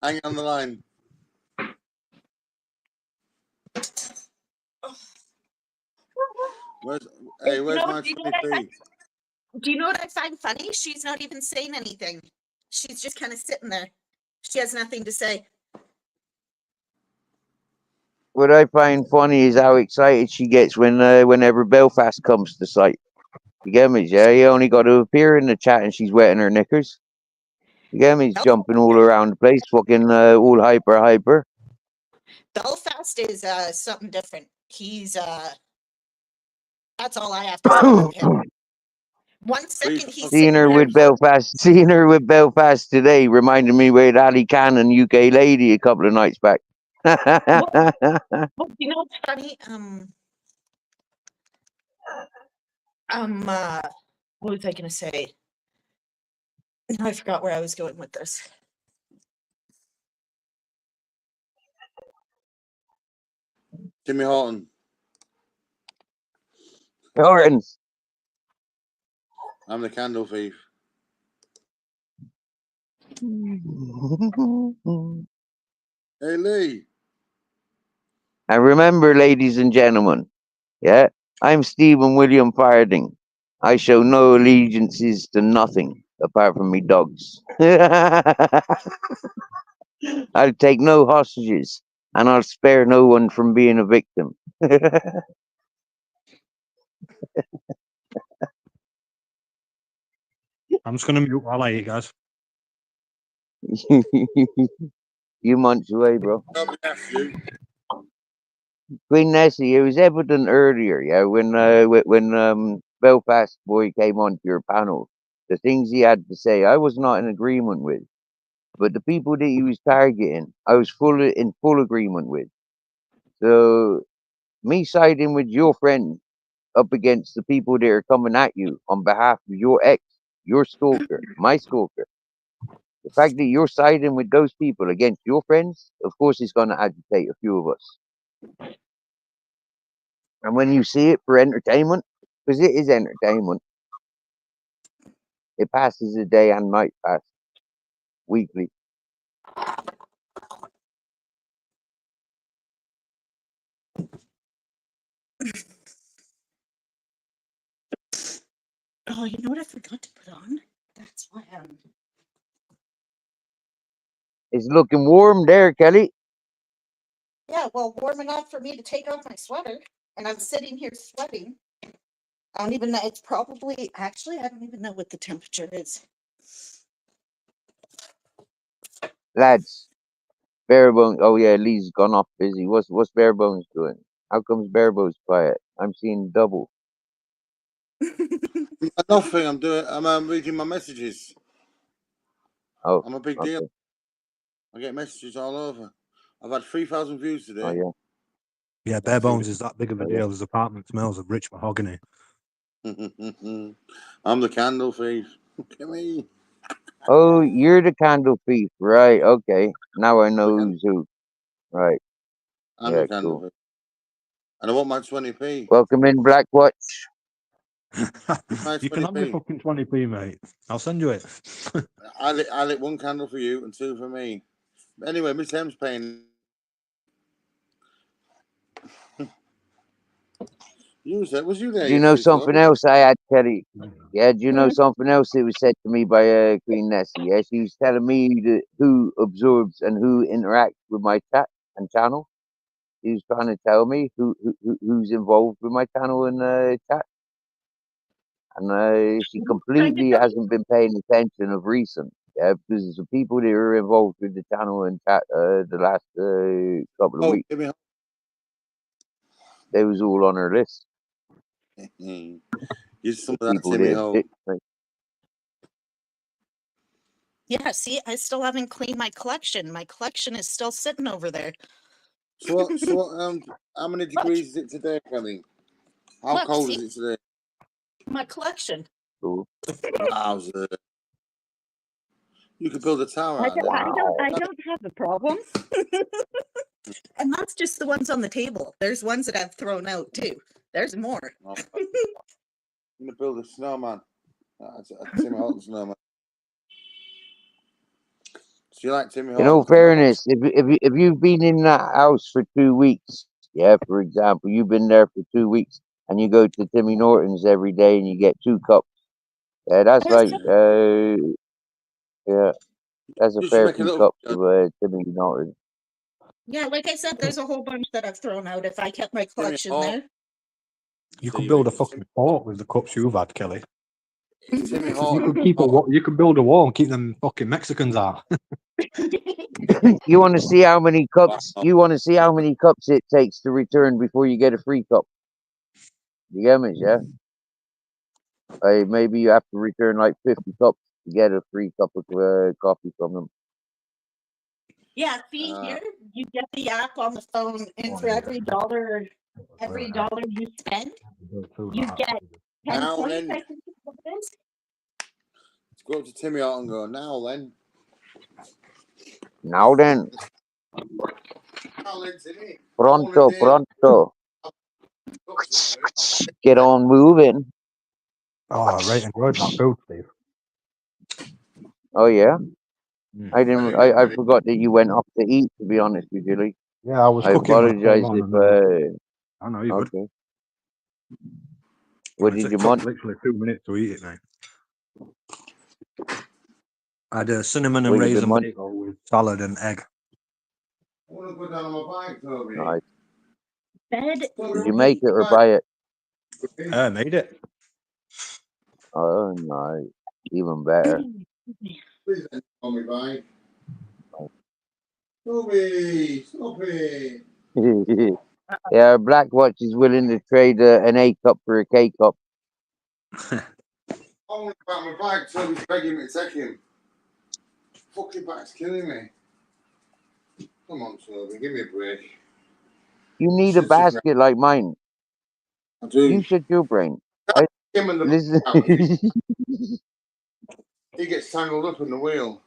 Hang on the line. Hey, You where's know, my you know what I 20p? find, do you know what I find funny? She's not even saying anything. She's just kind of sitting there. She has nothing to say. What I find funny is how excited she gets whenever Belfast comes to sight. You get me? Yeah, you only got to appear in the chat and she's wetting her knickers. You get me? He's jumping all around the place, fucking all hyper. Belfast is something different. He's that's all I have to say about him. 1 second he's Seeing her with Belfast today reminded me with Ali Cannon, UK lady, a couple of nights back. Well, you know what's funny? What was I gonna say? No, I forgot where I was going with this. Timmy Horton. Horton. I'm the candle thief. Hey, Lee. And remember, ladies and gentlemen, yeah, I'm Stephen William Farding. I show no allegiances to nothing apart from me dogs. I'll take no hostages, and I'll spare no one from being a victim. I'm just going to mute while I eat, guys. You munch away, bro. I'll be after you. Queen Nessie, it was evident earlier, yeah, when Belfast boy came onto your panel, the things he had to say, I was not in agreement with, but the people that he was targeting, I was in full agreement with. So me siding with your friend up against the people that are coming at you on behalf of your ex, your stalker, my stalker. The fact that you're siding with those people against your friends, of course, it's going to agitate a few of us. And when you see it for entertainment, because it is entertainment, it passes a day and night pass weekly. Oh, you know what I forgot to put on? That's why It's looking warm there, Kelly. yeah, well, warm enough for me to take off my sweater, and I'm sitting here sweating. I don't even know. It's probably actually I don't even know what the temperature is. Lads, Barebones. Oh yeah, Lee's gone off busy. What's Barebones doing? How comes Barebones quiet? I'm seeing double. Nothing. I'm reading my messages. Oh, I'm a big deal. I get messages all over. I've had 3,000 views today. Oh yeah. Yeah, bare bones is that big of a deal. His apartment smells of rich mahogany. I'm the candle thief. Look at me. Oh, you're the candle thief, right? Okay, now I know who's who. Right. I'm Yeah, the candle cool. thief. And I want my 20p. Welcome in, Black Watch. You can have your 20p. fucking 20p, mate. I'll send you it. I lit one candle for you and two for me. Anyway, Miss M's paying. Was you there? Do you know yesterday, something Flo? else I had, Kelly? Yeah, do you know something else that was said to me by Queen Nessie? Yeah, she was telling me who absorbs and who interacts with my chat and channel. She was trying to tell me who's involved with my channel and chat. And she completely hasn't been paying attention of recent. Yeah, because the people that are involved with the channel and chat the last couple of weeks, they was all on her list. Use some of that People Timmy that Ho. Yeah, see, I still haven't cleaned my collection. My collection is still sitting over there. So how many degrees is it today, Kelly? How cold is it today? My collection. Cool. Wowzer. You could build a tower out of it. I don't have a problem. And that's just the ones on the table. There's ones that I've thrown out too. There's more. I'm gonna build a snowman. That's a Timmy Horton snowman. So you like Timmy Horton? In all fairness, if you've been in that house for 2 weeks, yeah, for example, you've been there for 2 weeks, and you go to Timmy Norton's every day and you get 2 cups. Yeah, that's right. Yeah, that's a Just fair make a few little. cups of Timmy Norton. Yeah, like I said, there's a whole bunch that I've thrown out if I kept my collection Hall. there. You could Stevie, build a it's fucking fort with the cups you've had, Kelly. Timmy You Hall. could keep a wall. You could build a wall and keep them fucking Mexicans out. You want to see how many cups? You want to see how many cups it takes to return before you get a free cup? You get me? Yeah. Maybe you have to return like 50 cups to get a free cup of coffee from them. Yeah, see here, you get the app on the phone, and for every dollar you spend, you get 10 Now points. then. I think is what it is. Let's go up to Timmy Hall and go. Now then. Now then, Now then, Timmy. pronto, pronto. Get on moving. Oh, I right enjoyed that food, Steve. Oh yeah, Mm. I didn't. I forgot that you went off to eat. To be honest with you, Lee. Yeah, I was I cooking when I came apologize on. if. And, I know you're good. Okay. What did you It want? took literally 2 minutes to eat it, mate. I had a cinnamon and What you been raisin wanting? bagel with salad and egg. I want to go down on my bike, Toby. Nice. Bed. Did you make it or buy it? I made it. Oh, nice. Even better. Please don't on my bike. Toby, stop it. Yeah, Black Watch is willing to trade an A cup for a K cup. I want to back my bike. Toby's begging me to take him. Fucking back's killing me. Come on, Toby, give me a break. You need a basket like mine. I do. You shut your brain. Him and the Listen. he gets tangled up in the wheel.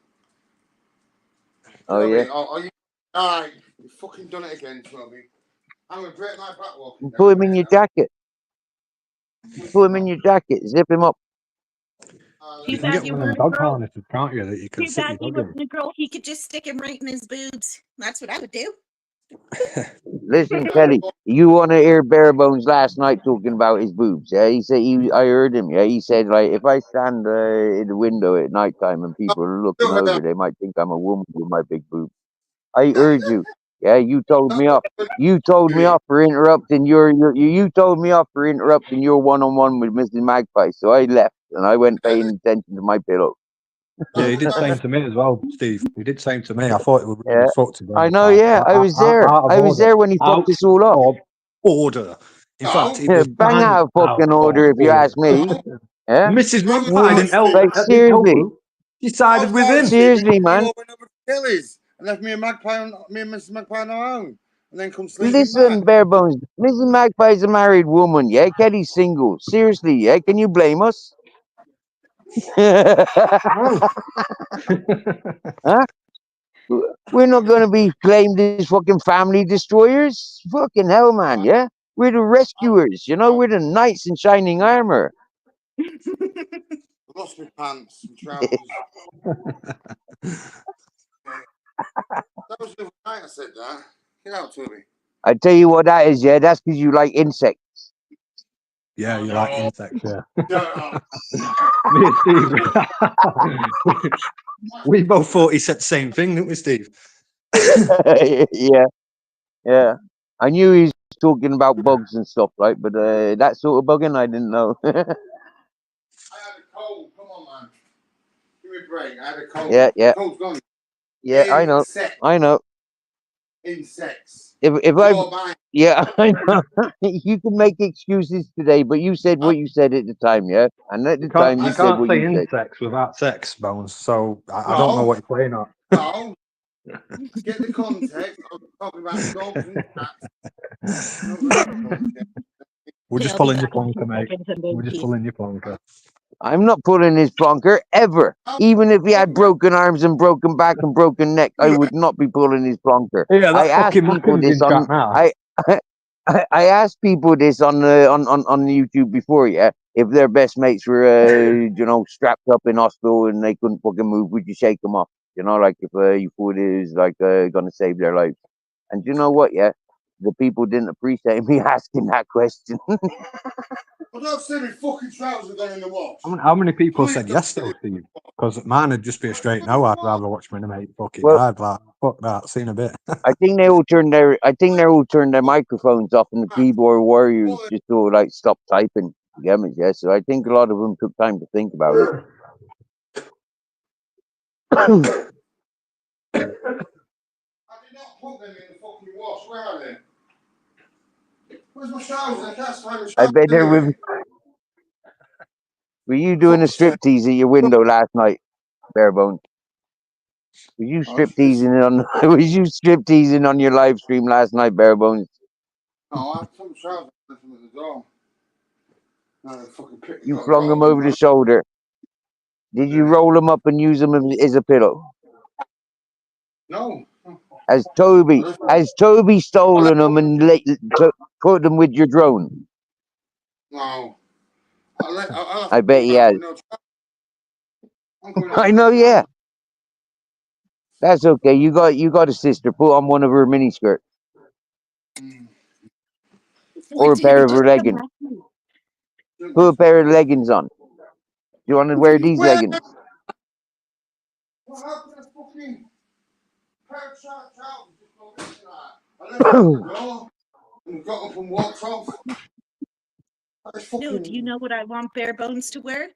Oh Toby, yeah. are you? Alright, you fucking done it again, Toby. I'm gonna break my back walking down Put him in your there now. jacket. Put him in your jacket. Zip him up. You Too can bad get you one of them weren't a dog girl. harnesses, can't you, that you can Too sit bad your you dog in? weren't a girl. He could just stick him right in his boobs. That's what I would do. Listen, Kelly, you want to hear Bare Bones last night talking about his boobs? Yeah, he said I heard him. Yeah, he said like if I stand in the window at night time and people are looking over, they might think I'm a woman with my big boobs. I heard you. Yeah, you told me off. You told me off for interrupting you told me off for interrupting your one-on-one with Mrs. Magpie. So I left and I went paying attention to my pillow. Yeah, he did same to me as well, Steve. He did same to me. I thought it was really Yeah, fucked to I them. know. Like, Yeah, I was there. out of I was order. there when he fucked Out us all up. of order. In fact, it was Bang bang out of fucking out order, of if you ask me. Yeah, Mrs. Magpie didn't help, like didn't help seriously, him. She sided with him. seriously, man. Kelly's and left me and Mrs. Magpie on our own, and then come sleeping Listen, back. Bare Bones. Mrs. Magpie's a married woman. Yeah, Kelly's single. Seriously, yeah. Can you blame us? Huh? We're not gonna be claimed as fucking family destroyers. Fucking hell, man. Yeah, we're the rescuers. You know, we're the knights in shining armor. I lost my pants and trousers. That was the other night I said that. Get out, Toby. I tell you what that is. Yeah, that's because you like insects. Yeah, you like insects, yeah. Shut up. Me and Steve. We both thought he said the same thing, didn't we, Steve? Yeah, yeah. I knew he was talking about bugs and stuff, right? But that sort of bugging, I didn't know. I had a cold. Come on, man. Give me a break. I had a cold. Yeah, yeah. Cold's gone. Yeah, I know. I know. Insects. If I, yeah, I know. You can make excuses today, but you said what you said at the time, yeah. And at the time, you said what say you said. insects without sex, Bones. So I don't know what you're playing at. No. Get the context. I'm talking about dogs and cats. We're just pulling your plonker, mate. We're just pulling your plonker. I'm not pulling his plonker ever. Even if he had broken arms and broken back and broken neck, I would not be pulling his plonker. Yeah, I asked people this on. I asked people this on the YouTube before, yeah. If their best mates were, strapped up in hospital and they couldn't fucking move, would you shake them off? You know, like if you thought it was like gonna save their lives. And you know what? Yeah, the people didn't appreciate me asking that question. I don't see my fucking trousers gone in the wash. How many people Please said don't yes say though, it. Steve? Because mine would just be a straight no. I'd rather watch my mate fucking Well, dive. Like, fuck that. Seen a bit. I think they all turned their microphones off, and the keyboard warriors just go like stop typing. You get me? Yeah. So I think a lot of them took time to think about it. I did not put them in the fucking wash. Where are they? Where's my trousers? I can't find the I trousers bet there anyway. were you doing a Fuck's sake. striptease at your window last night, Barebones? Was you Oh, it's- stripteasing on? Was you stripteasing on your live stream last night, Barebones? No, I took my trousers and left them at the door. No, they fucking picked You got flung them rattled over the shoulder. Did you Yeah. roll them up and use them as a pillow? No. Has I Toby stolen left them and put them with your drone? No. I left I bet he back has. with no trousers. I'm going out I with know, no yeah. trousers. That's okay. You got a sister. Put on one of her mini skirts or a pair of her leggings. Put a pair of leggings on. Do you want to wear these Where? leggings? Well, how can I fucking pair of trousers just go missing that? I left them at the door and got up and walked off. That's fucking. No, do you know what I want Barebones to wear?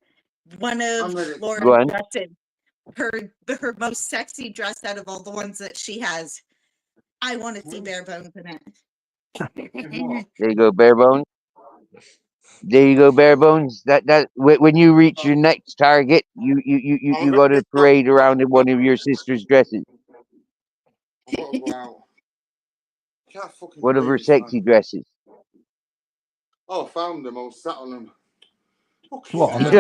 One of I'm ready. Go on. Laura's dresses. Her most sexy dress out of all the ones that she has. I want to see Barebones in it. There you go, Barebones. There you go, Barebones. That when you reach your next target, you got to parade around in one of your sister's dresses. I've got to go out. Can't fucking One of her believe this, sexy man. dresses. Oh, I found them. I was sat on them. Fucking What, on the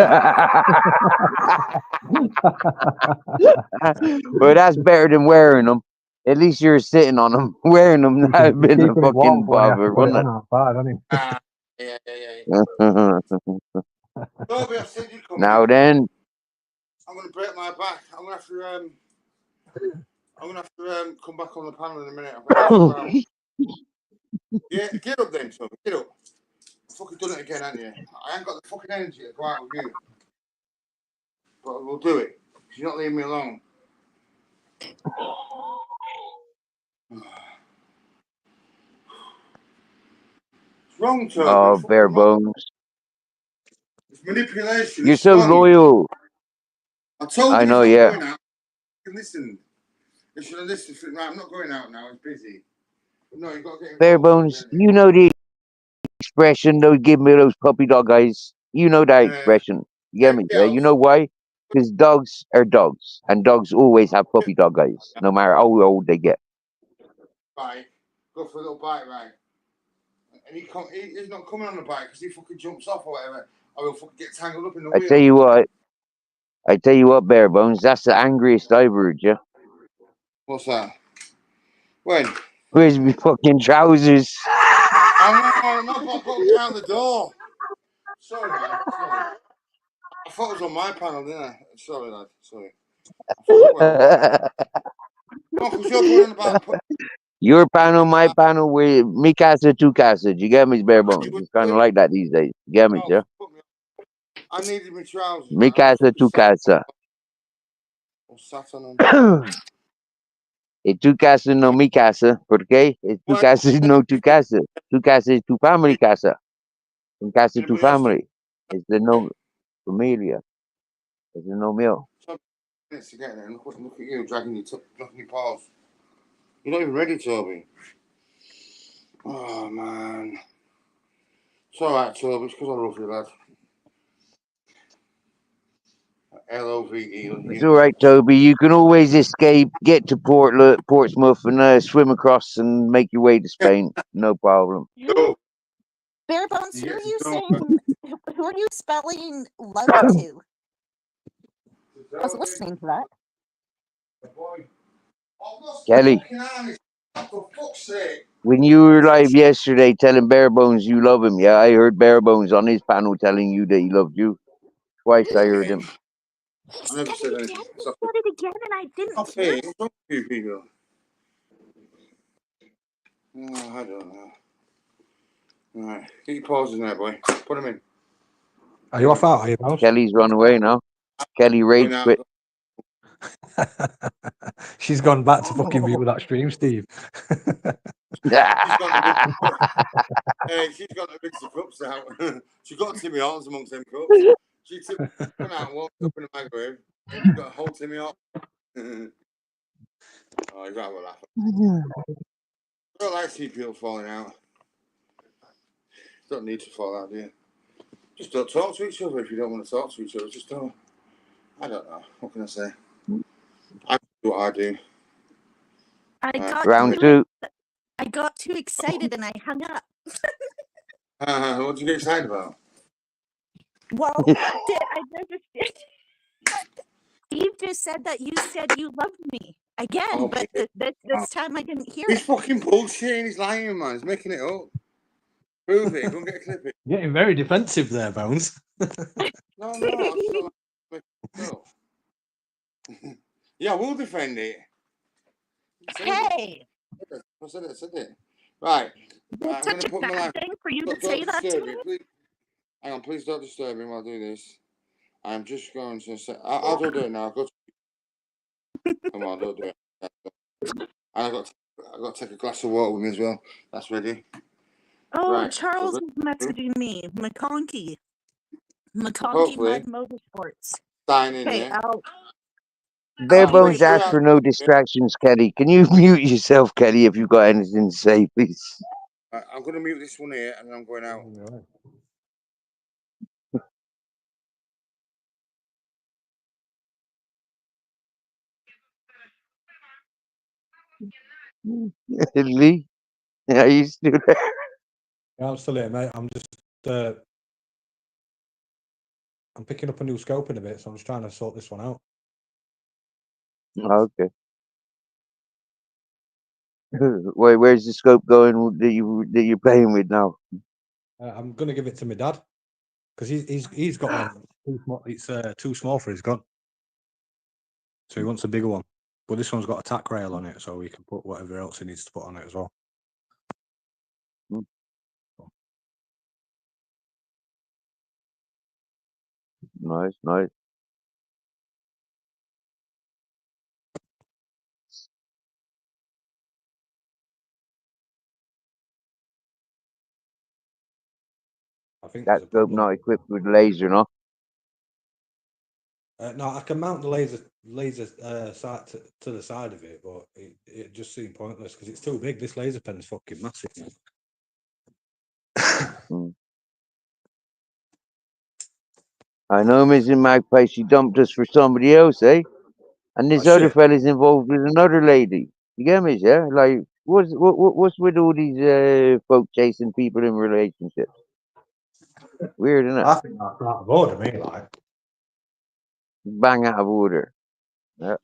Well, that's better than wearing them. At least you're sitting on them. Wearing them, that would been a Keeping it warm fucking before you have to bother, put it wasn't on outside, hasn't yeah. Toby, I've seen you coming Now in. then, I'm gonna break my back. I'm gonna have to come back on the panel in a minute. Yeah, get up then, Toby. Get up. I've fucking done it again, haven't you? I ain't got the fucking energy to go out with you. But we'll do it. Because you're not leaving me alone. It's wrong, Toby. oh, bare bones. It's manipulation. You're It's so wrong. loyal. I told you I know, he's not yeah. going out. Listen. You should have listened. Right, I'm not going out now. It's busy. No, you got to get Bare bones, you know the expression, those give me those puppy dog eyes. You know that expression. You get me? Yeah, you know why? Because dogs are dogs, and dogs always have puppy dog eyes, no matter how old they get. Bike. Go for a little bike ride. And he's not coming on the bike because he fucking jumps off or whatever. Or he'll fucking get tangled up in the wheel. I tell you what, bare bones, that's the angriest I've heard you. What's that? When? Where's my fucking trousers? I'm not going down the door. Sorry, man. Sorry. I thought it was on my panel, didn't I? Sorry, lad. Sorry. I thought it was. No, because you're going on about. Your panel, my panel, with me casa, two casa. You get me, bare bones. It's kind of like that these days. You get me, yeah? I needed my trousers. Mi casa, tu casa. I sat on them. E tu casa no mi casa, porque e tu casa no tu casa. Tu casa is tu family casa. Tu casa tu family. It's the no familia. It's the no meal. Minutes to get there. Look at you dragging your paws. You're not even ready, Toby. Oh man. It's alright, Toby. It's because I love you, lad. L-O-V-E. It's all right, Toby. You can always escape, get to Portsmouth, and swim across and make your way to Spain. No problem. Barebones, who are you spelling love to? I was listening to that. Kelly, for fuck's sake. when you were live yesterday telling Barebones you love him, yeah, I heard Barebones on his panel telling you that he loved you. Twice I heard him. I never said anything. He said it again, and I didn't hear it. Talk to you people. I don't know. All right, get your pauses now, boy. Put them in. Are you off out? Are you, Mouse? Kelly's run away now. Kelly rage Going out. quit. She's gone back to fucking view that stream, Steve. She's got to mix the cups out. She got Timmy Hortons amongst them cups. She went out and walked up in the microwave. She got a whole Timmy Hortons. Oh, you got to laugh. I don't like seeing people falling out. Don't need to fall out, do you? Just don't talk to each other if you don't want to talk to each other. Just don't. I don't know. What can I say? I do what I do. Round two. I got too excited and I hung up. What did you get excited about? Well, I never did. Steve just said that you said you loved me again, but this time I didn't hear He's it. fucking bullshitting. He's lying, man. He's making it up. Prove it. Go and get a clip. Getting very defensive there, Bones. No, I just don't like it. Yeah, I will defend it. Hey! I said it. Right. I'm It's such a bad thing for you to say that to me. Please. Hang on, please don't disturb me while I do this. I'm just going to say, I'll do it now. Come on, don't do it. I've got to take a glass of water with me as well. That's ready. Oh, Right. Charles is messaging me. McConkey Mud Motorsports. Sign in, Okay, yeah. Bare bones ask for no distractions, Kelly. Can you mute yourself, Kelly, if you've got anything to say, please? I'm going to mute this one here and then I'm going out. Lee, are you still there? Yeah, I'm still here, mate. I'm just I'm picking up a new scope in a bit, so I'm just trying to sort this one out. Okay. Wait, where's the scope going that you're playing with now? I'm gonna give it to my dad because he's got one. Too small. It's too small for his gun, so he wants a bigger one. But this one's got a tack rail on it, so he can put whatever else he needs to put on it as well. Nice. I think that scope not equipped with laser, no? No, I can mount the laser sight to the side of it, but it just seemed pointless because it's too big. This laser pen is fucking massive. I know Mrs. Magpie, she dumped us for somebody else, eh? And this other fella's involved with another lady. You get me, yeah? Like, what's with all these folk chasing people in relationships? Weird, isn't it? I think that's out of order, me, like. Bang out of order. Yeah.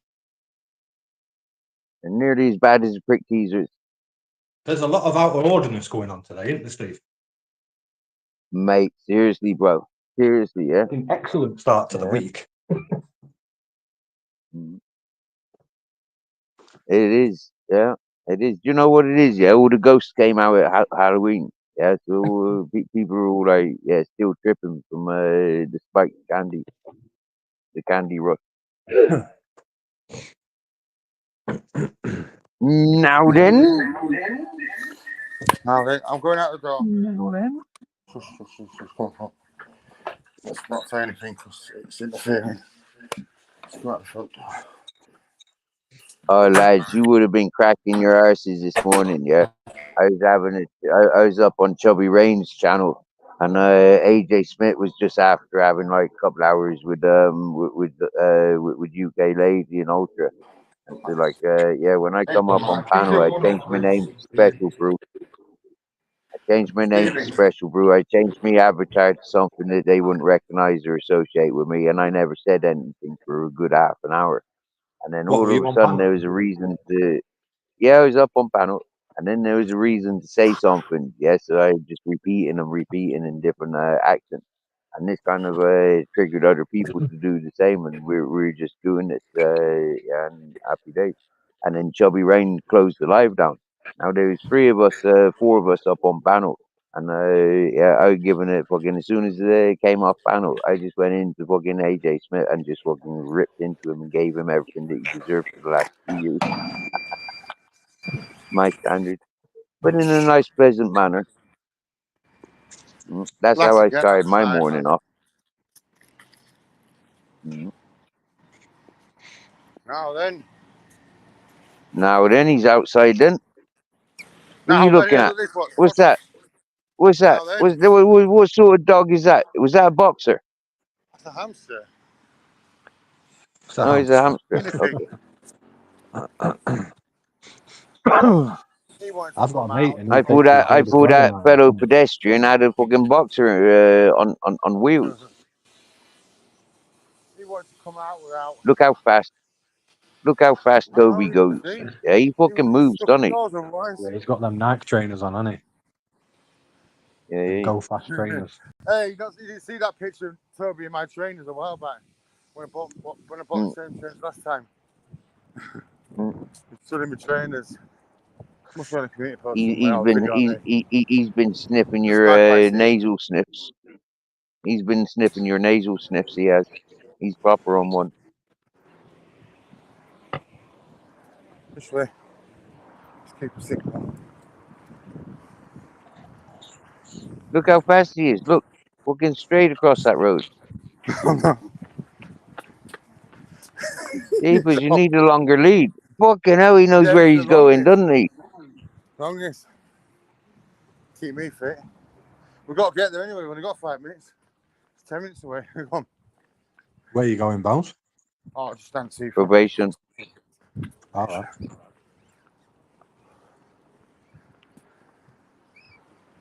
And nearly as bad as the prick teasers. There's a lot of out of orderness going on today, isn't there, Steve? Mate, seriously, bro. Seriously, yeah. An excellent start to the week. It is, yeah. It is. Do you know what it is? Yeah, all the ghosts came out at Halloween. Yeah, so people are all like, yeah, still tripping from the spiked candy, the candy rush. Now then, I'm going out the door. Now then. Let's not say anything because it's interfering. Let's go out the front door. Oh, lads, you would have been cracking your arses this morning, yeah. I was up on Chubby Rain's channel, and AJ Smith was just after having like a couple hours with UK Lady and Ultra, and so like yeah, when I come up on panel, I changed my name to Special Brew. I changed me avatar to something that they wouldn't recognize or associate with me, and I never said anything for a good half an hour. And then all of a sudden there was a reason to, yeah, I was up on panel, and then there was a reason to say something. Yeah, so I just repeating in different accents, and this kind of triggered other people to do the same, and we're just doing it. Yeah, and happy days. And then Chubby Rain closed the live down, Now there was four of us up on panel, and yeah, I was giving it fucking as soon as they came off panel, I just went into fucking AJ Smith and just fucking ripped into him and gave him everything that he deserved for the last 2 years. My standard, but in a nice, pleasant manner. That's how Classic, I yeah, started that's my fine, morning man. off. Mm. Now then. Now then, he's outside then. What are you Now then, looking yeah, at? look this one. What's that? What's that? Now then. What sort of dog is that? Was that a boxer? That's a hamster. It's a Oh, he's a hamster. hamster. Okay. Okay. He wanted to I've got come a mate out. and he I takes his thought dog as well that on our fellow weekend. pedestrian had a fucking boxer on wheels. He wanted to come out without. Look how fast I know, Toby goes. see? Yeah, he He fucking was moves, stuck doesn't he? indoors otherwise. Yeah, he's got them Nike trainers on, hasn't he? Yeah, yeah. Go fast trainers. Hey, you didn't see that picture of Toby in my trainers a while back when I bought the same trainers last time. Mm. He stood in my trainers. Must be on a community post He, somewhere. he's I'll been video on me. he's been sniffing Just magpie your season. nasal sniffs. He's been sniffing your nasal sniffs. He has. He's proper on one. This way. Just keep it signal. Look how fast he is. Look, fucking straight across that road. Jeepers, you need a longer lead. Fucking hell, he knows Yeah, where it's he's the going, longest. doesn't he? Longest. Keep me fit. We've got to get there anyway. We've only got 5 minutes. It's 10 minutes away. Come on. Where are you going, Bounce? Oh, just stand see. Probation. All right.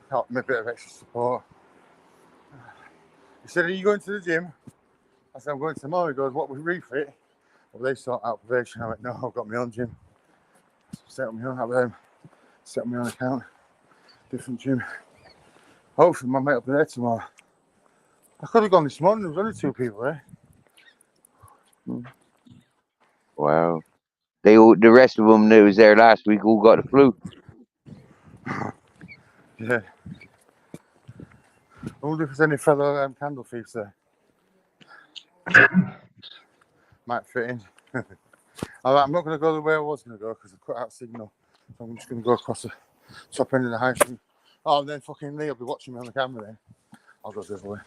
Help me a bit of extra support. He said, are you going to the gym? I said, I'm going tomorrow. He goes, what, we refit? Well, they sort out probation. I went, no, I've got my own gym. Set up my own account. Different gym. Hopefully my mate will be there tomorrow. I could have gone this morning. There was only 2 people there. Wow. The rest of them that was there last week all got the flu. Yeah. I wonder if there's any fellow candle thieves there. Might fit in. All right, I'm not going to go the way I was going to go because I cut out signal. So I'm just going to go across the top end of the high street. Oh, and then fucking Lee will be watching me on the camera then. I'll go the other way.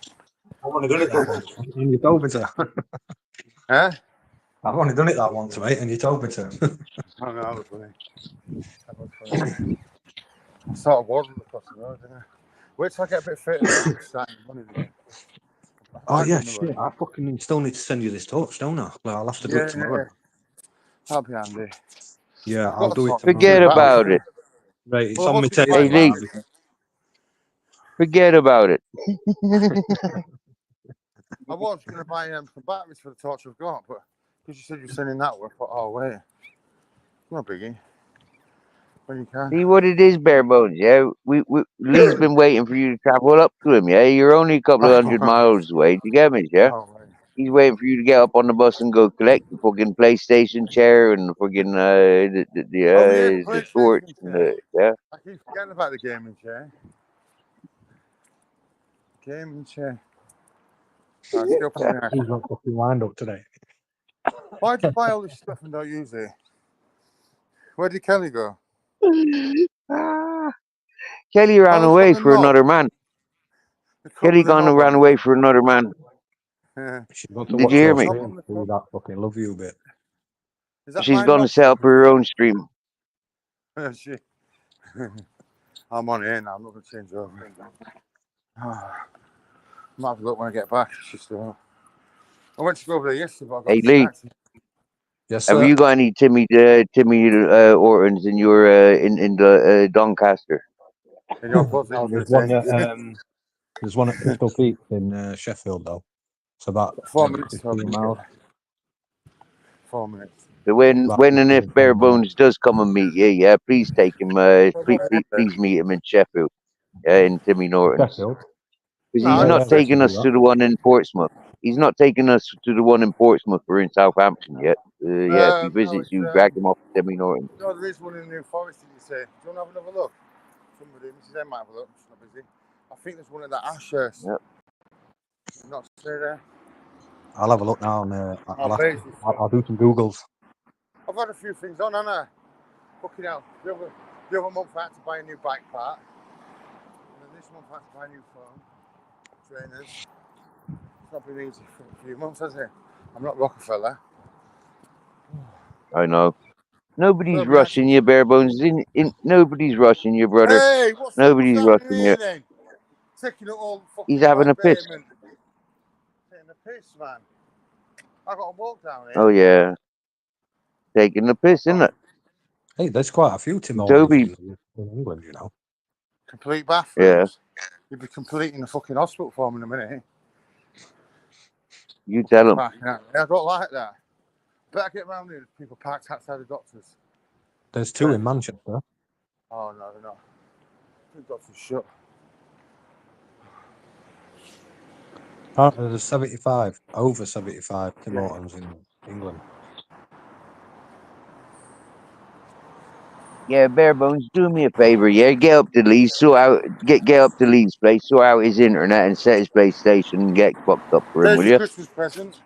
I've only done it that once, and you told me to. Huh? I've only done it that once, mate, and you told me to. Oh, no, that was funny. I sort of waddled across the road, didn't I? Wait till I get a bit fitter. Starting running again. Oh, yeah, shit. I fucking still need to send you this torch, don't I? Well, I'll have to do it tomorrow. That'll be handy. Yeah, I'll do it tomorrow. Forget about it. Right, it's Well, on my what's it table. Hey, Lee. Forget about it. I was going to buy some batteries for the torch I've got, but because you said you're sending that one, I thought, oh, wait. No biggie. When you can. See what it is, bare bones, yeah? Lee's been waiting for you to travel up to him, yeah? You're only a couple of 100 miles away. Do you get me, yeah? Oh, wait. He's waiting for you to get up on the bus and go collect the fucking PlayStation chair and the fucking the torch and the, yeah. I keep forgetting about the gaming chair. Gaming chair. Right, still putting my He's not fucking lined up today. Why do you buy all this stuff and don't use it? Where did Kelly go? Kelly ran away for another man. Kelly ran away for another man. Yeah. She's got to Did watch you hear your me? stream. Do that fucking love you bit. She's going to set up her own stream. I'm on here now. I'm not going to change over. Might have a look when I get back. She's still. I went to go over there yesterday, but I got Hey, Lee. Yes, Have sir. you got any Timmy Ortons in your in the Doncaster? In your closet? No, there's one at Crystal Peak in Sheffield though. It's about 4 minutes. 15 miles. 4 minutes. So when and if Bare Bones does come and meet you, yeah, please take him. Please meet him in Sheffield, in Timmy Norton's. Sheffield. Because he's not taking us to the one in Portsmouth. He's not taken us to the one in Portsmouth or in Southampton yet. Yeah, if he No, visits it's, you, drag him off to Demi Norton. no, there is one in New Forest, did you say? Do you want to have another look? Somebody, Mrs. M might have a look. She's not busy. I think there's one at that Ashurst. Yep. Not stay there. I'll have a look now, and I'll do some Googles. I've had a few things on, haven't I? Fucking hell. The other month I had to buy a new bike part. And then this month I had to buy a new phone. Trainers. It's not been easy for a few months, has it? I'm not Rockefeller. I know. Nobody's Well, rushing you, bare bones. Nobody's rushing you, brother. Hey, what's Nobody's happening rushing here you. then? Taking up all fucking He's having a piss. Taking a piss, man. I got to walk down here. Oh yeah, taking the piss, isn't it? Hey, there's quite a few Tim Hortons Toby. in England, you know. Complete bathrooms. Yeah. You'd be completing the fucking hospital for me in a minute. You tell him. I don't like that. Better get around here. People parked outside the doctors. There's two in Manchester. Oh no, they're not. The doctor's shut. There's 75, over 75 Tim Hortons in England. Yeah, bare bones. Do me a favor. Yeah, get up to Lee's. Get up to Lee's place. Sort out his internet and set his PlayStation and get fucked up for him, There's will your you? Christmas present.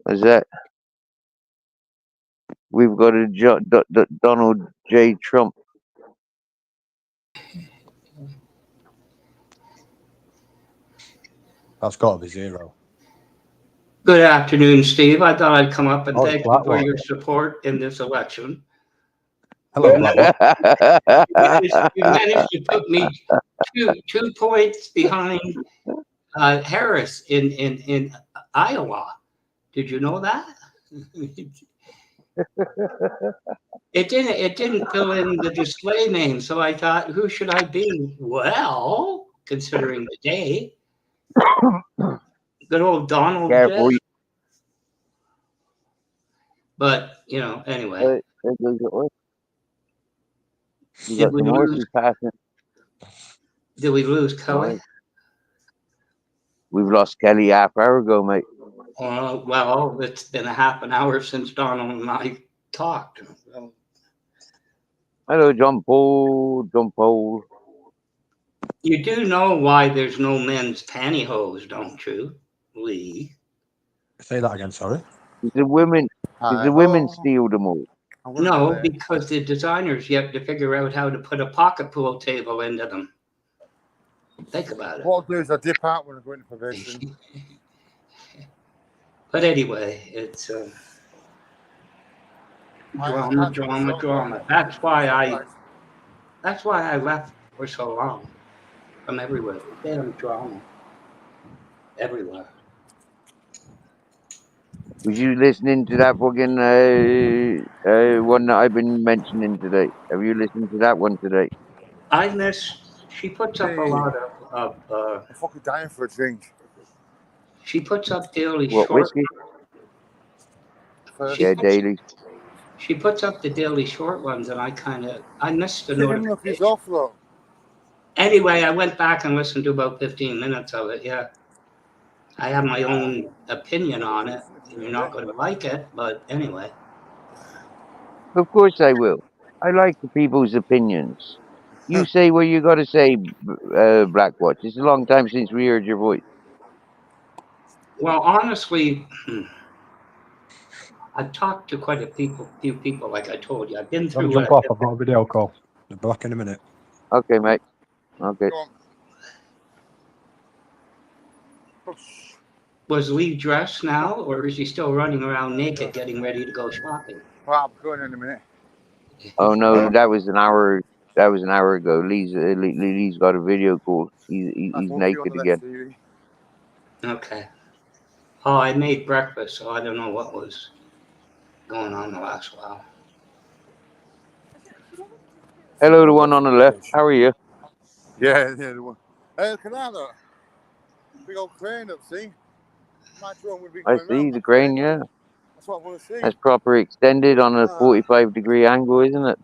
What's that? We've got a Donald J. Trump. That's got to be zero. Good afternoon, Steve. I thought I'd come up and Oh, thank you for your support in this election. Hello, Blackwood. You managed to put me 2 points behind Harris in Iowa. Did you know that? It didn't fill in the display name, so I thought, who should I be? Well, considering the day, good old Donald Careful. J. But anyway. You got some horses passing. Did we lose Kelly? Right. We've lost Kelly half hour ago, mate. Well, it's been a half an hour since Donald and I talked. Hello, John Paul. You do know why there's no men's pantyhose, don't you, Lee? Say that again, sorry. The women steal them all. No, because the designers yet to figure out how to put a pocket pool table into them. Think about it. What I'll do is I dip out when I go into probation. But anyway, it's drama. That's why I left for so long from everywhere. Damn drama. Everywhere. Was you listening to that fucking one that I've been mentioning today? Have you listened to that one today? I miss. She puts up a lot of. I'm fucking dying for a drink. She puts up daily What, short. whiskey? Daily. She puts up the daily short ones, and I missed the notification. Anyway, I went back and listened to about 15 minutes of it. Yeah, I have my own opinion on it. You're not going to like it, but anyway. Of course I will. I like the people's opinions. You say what you got to say, Blackwatch. It's a long time since we heard your voice. Well, honestly, I've talked to quite a few people, like I told you. I've been through. Jump off. I've got a video call. I'll be back in a minute. Okay, mate. Okay. Was Lee dressed now, or is he still running around naked, getting ready to go shopping? Well, I'm going in a minute. Oh no, that was an hour. That was an hour ago. Lee's got a video call. He's naked again. Okay. Oh, I made breakfast, so I don't know what was going on the last while. Hello, the one on the left. How are you? Yeah, the one. Hey, can I look? Big old crane up, see? My drone would be I going see the crane, yeah. That's what I want to see. That's proper extended on a 45-degree angle, isn't it?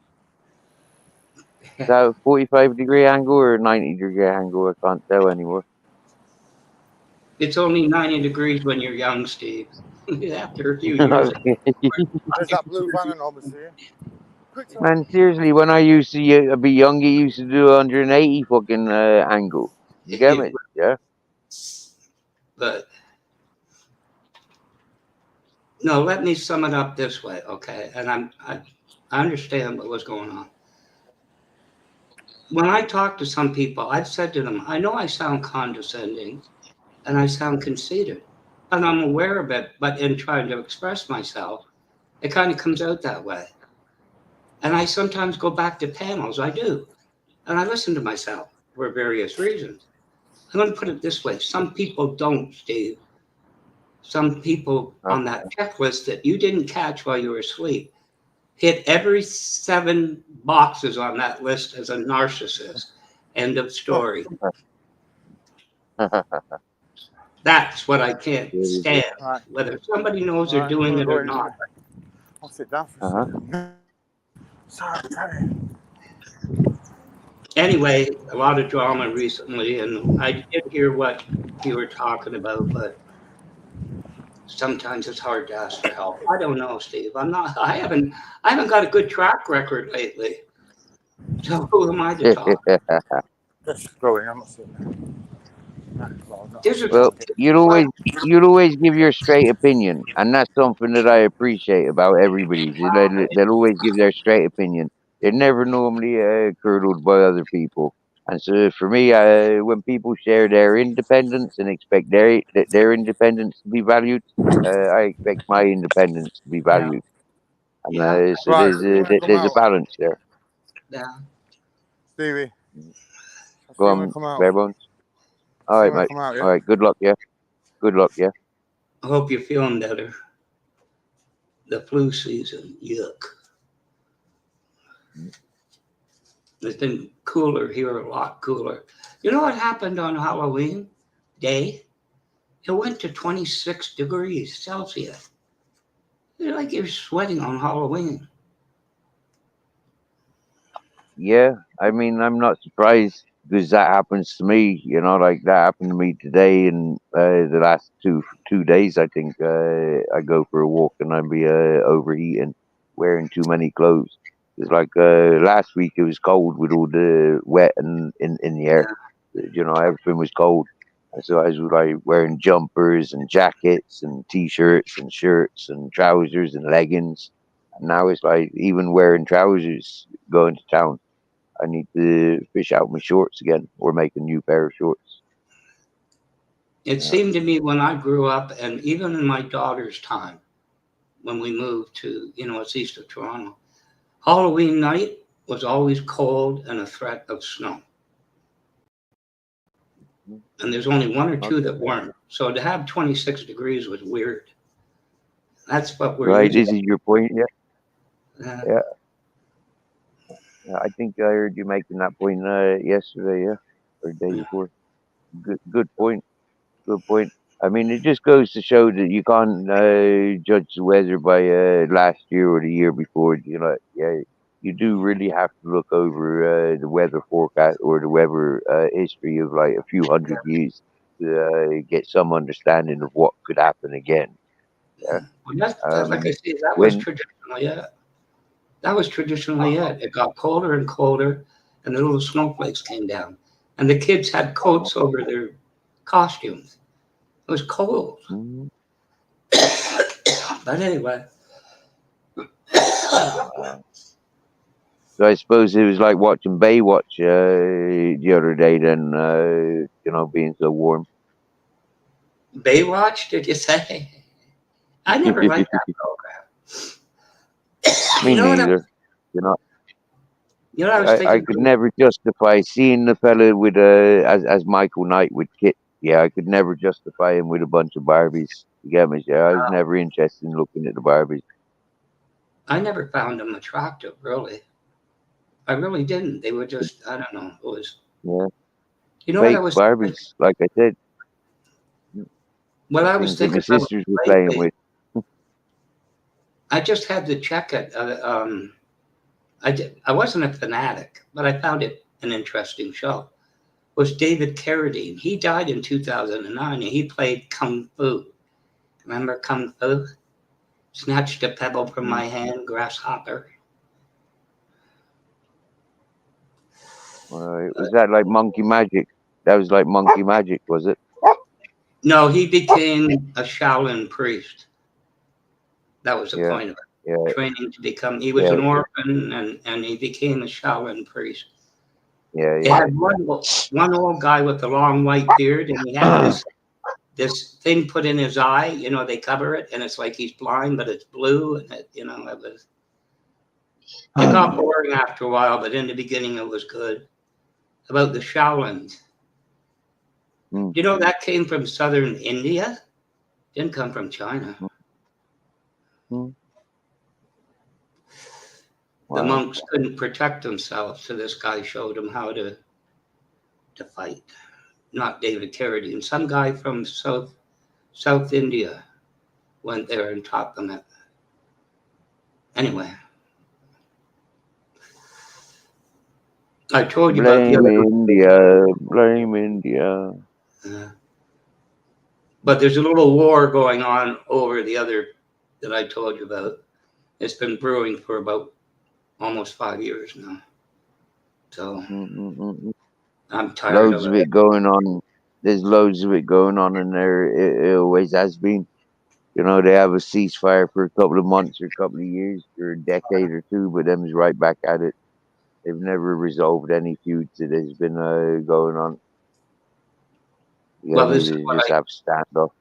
Is that a 45-degree angle or a 90-degree angle? I can't tell anymore. It's only 90 degrees when you're young, Steve. After a few years. There's that blue van and obviously. Man, seriously, when I used to be young, he used to do 180 fucking angle. You get me? Yeah. But no, let me sum it up this way, okay? And I understand what was going on. When I talk to some people, I've said to them, I know I sound condescending and I sound conceited, and I'm aware of it, but in trying to express myself, it kind of comes out that way. And I sometimes go back to panels, I do, and I listen to myself for various reasons. I'm going to put it this way. Some people don't, Steve. Some people on that checklist that you didn't catch while you were asleep hit every 7 boxes on that list as a narcissist. End of story. That's what I can't stand. Right. Whether somebody knows they're doing it or not. I'll sit down for a second. Sorry. Anyway, a lot of drama recently, and I did hear what you were talking about, but sometimes it's hard to ask for help. I don't know, Steve. I haven't got a good track record lately. So who am I to talk? Just going, I'm not sitting there. Well, you'd always give your straight opinion, and that's something that I appreciate about everybody. They'll always give their straight opinion. They're never normally curdled by other people. And so for me, when people share their independence and expect their independence to be valued, I expect my independence to be valued. And Yeah. so there's a balance there. Yeah. Stevie, Go on, Barebones. All right, mate. All right, good luck, yeah. Good luck, yeah. I hope you're feeling better. The flu season, yuck. It's been cooler here, a lot cooler. You know what happened on Halloween day? It went to 26 degrees Celsius. It's like you're sweating on Halloween. Yeah, I mean, I'm not surprised because that happens to me. You know, like that happened to me today, and the last two days, I think I go for a walk and I'd be overheating, wearing too many clothes. It's like last week it was cold with all the wet and in the air. You know, everything was cold, and so I was like wearing jumpers and jackets and t-shirts and shirts and trousers and leggings. And now it's like even wearing trousers going to town. I need to fish out my shorts again or make a new pair of shorts. It seemed to me when I grew up, and even in my daughter's time, when we moved to, it's east of Toronto, Halloween night was always cold and a threat of snow. And there's only one or two that weren't. So to have 26 degrees was weird. That's what we're right. This is your point, yeah. Yeah. I think I heard you making that point yesterday, yeah, or the day before. Good point. Good point. I mean, it just goes to show that you can't judge the weather by last year or the year before. You know, yeah, you do really have to look over the weather forecast or the weather history of like a few hundred years to get some understanding of what could happen again. Yeah. Well, that's like I say, that was traditionally it. That was traditionally it. It got colder and colder, and the little snowflakes came down, and the kids had coats over their costumes. It was cold. Mm-hmm. But anyway. So I suppose it was like watching Baywatch the other day then, being so warm. Baywatch, did you say? I never liked that program. Me neither. I was thinking. I could never justify seeing the fella with as Michael Knight with Kit. Yeah, I could never justify him with a bunch of Barbies. You get me? Yeah, I was never interested in looking at the Barbies. I never found them attractive, really. I really didn't. They were just, I don't know. It was. Yeah. What I was Barbies, thinking? like I said. Well, I was thinking my sisters were playing with. I just had to check it. I wasn't a fanatic, but I found it an interesting show. Was David Carradine. He died in 2009, and he played Kung Fu. Remember Kung Fu? Snatched a pebble from my hand, grasshopper. Was that like monkey magic? That was like monkey magic, was it? No, he became a Shaolin priest. That was the Yeah, point of it. yeah, Training to become, he was yeah, an orphan, and he became a Shaolin priest. yeah, They yeah. had one old guy with a long white beard, and he had this thing put in his eye. You know, they cover it, and it's like he's blind, but it's blue, and it got boring after a while, but in the beginning it was good. About the Shaolins. Mm, You know, that came from southern India? Didn't come from China. mm. The Wow. monks couldn't protect themselves, so this guy showed them how to fight. Not David Carradine. Some guy from South India went there and taught them it. Anyway, I told you about the Blame other. India, blame India. But there's a little war going on over the other that I told you about. It's been brewing for about almost 5 years now. So I'm tired Loads of of it. it going on. There's loads of it going on in there. It always has been. You know, they have a ceasefire for a couple of months or a couple of years or a decade or two, but them's right back at it. They've never resolved any feuds that has been going on. Well, They just have standoff.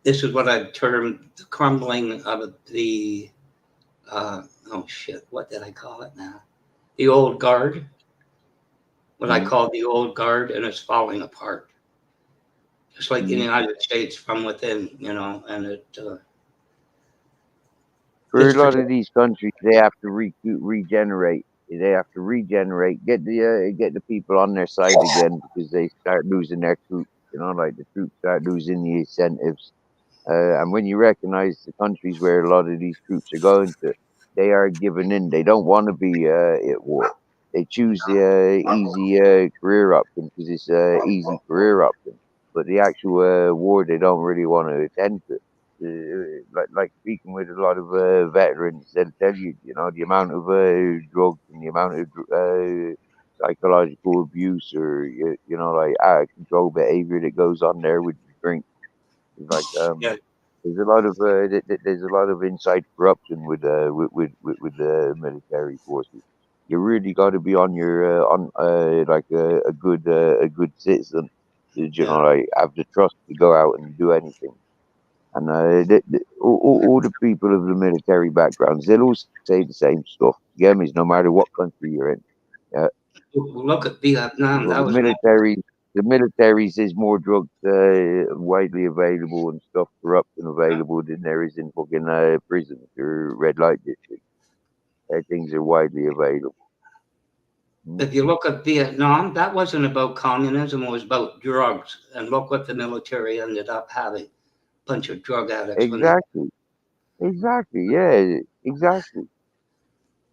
this is what I've termed the crumbling of the oh shit, what did I call it now? The old guard. What I call the old guard, and it's falling apart. Just like in the United States from within, you know, and it. For a lot of these countries, they have to regenerate. They have to regenerate, get the people on their side again because they start losing their troops. You know, like the troops start losing the incentives. And when you recognize the countries where a lot of these troops are going to, they are giving in. They don't want to be at war. They choose the easy career option because it's easy career option. But the actual war, they don't really want to attend to. Like speaking with a lot of veterans, they'll tell you, you know, the amount of drugs and the amount of psychological abuse or you know, like out of control behavior that goes on there with the drink. It's like there's a lot of there's a lot of inside corruption with the military forces. You really got to be on your on like a good citizen. You know, like have the trust to go out and do anything. And all the people of the military backgrounds, they'll all say the same stuff. You get me? No matter what country you're in. Yeah. Look at Vietnam. Well, That was the military says more drugs widely available and stuff corruption available than there is in fucking prisons or red light districts. Things are widely available. If you look at Vietnam, that wasn't about communism, it was about drugs. And look what the military ended up having. A bunch of drug addicts. Exactly. Exactly. Yeah. Exactly.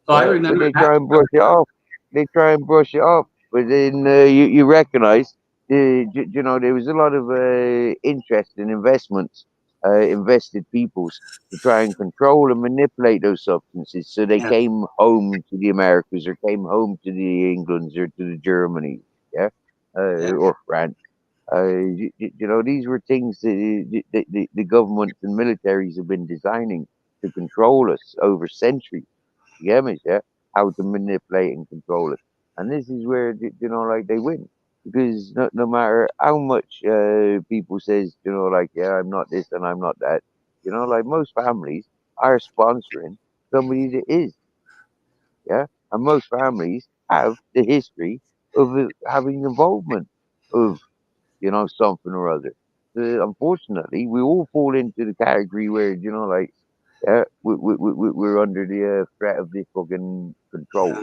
Oh, I But remember they that. try and brush it off. They try and brush it off. But then you recognize, you know, there was a lot of interest in investments, invested peoples to try and control and manipulate those substances. So they came home to the Americas or came home to the Englands or to the Germany, yeah, or France. You know, these were things that the governments and militaries have been designing to control us over centuries. You get me? Yeah, how to manipulate and control it, and this is where you know, like they win because no matter how much people says, you know, like yeah, I'm not this and I'm not that. You know, like most families are sponsoring somebody that is, yeah, and most families have the history of having involvement of you know something or other. Unfortunately, we all fall into the category where you know, like we're under the threat of this fucking control.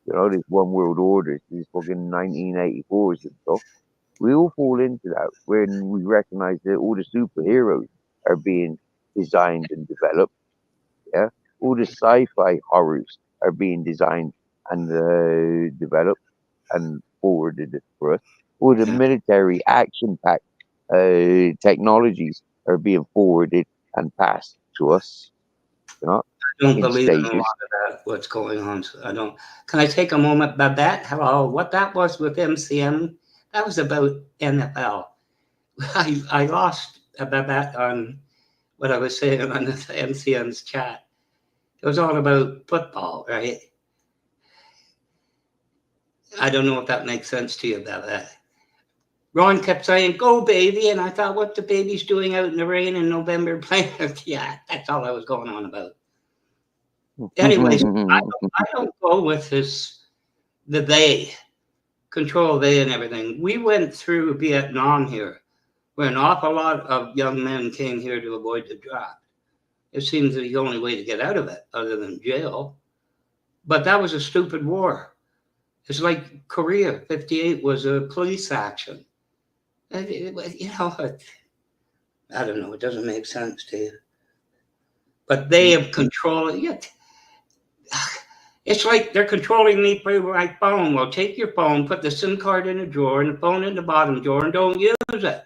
You know, this one world order, these fucking 1984s and stuff. We all fall into that when we recognize that all the superheroes are being designed and developed. Yeah, all the sci-fi horrors are being designed and developed and forwarded for us, or the military action-packed technologies are being forwarded and passed to us, you know, I don't in believe in a stages. lot of that, what's going on. So I don't. Can I take a moment, Babette? Hello. What that was with MCM, that was about NFL. I lost Babette on what I was saying on the MCM's chat. It was all about football, right? I don't know if that makes sense to you, Babette. Ron kept saying, "Go, baby," and I thought, what the baby's doing out in the rain in November playing? Yeah, that's all I was going on about. Anyways, I don't go with the they, control they and everything. We went through Vietnam here, where an awful lot of young men came here to avoid the draft. It seems the only way to get out of it, other than jail. But that was a stupid war. It's like Korea, 58 was a police action. You know, I don't know, it doesn't make sense to you. But they have control it. It's like they're controlling me through my phone. Well, take your phone, put the SIM card in a drawer and the phone in the bottom drawer and don't use it.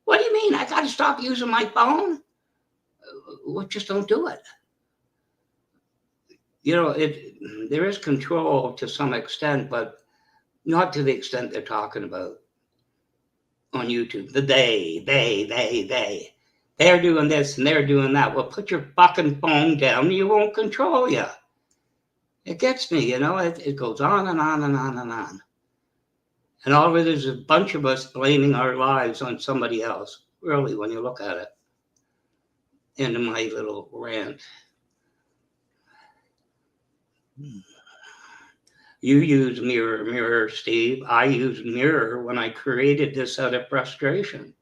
What do you mean? I got to stop using my phone? Well, just don't do it. You know, there is control to some extent, but not to the extent they're talking about on YouTube. The they. They're doing this and they're doing that. Well, put your fucking phone down and you won't control you. It gets me, you know, it goes on and on and on and on. And all of it is a bunch of us blaming our lives on somebody else, really, when you look at it. Into my little rant. You use mirror, Steve. I used mirror when I created this out of frustration.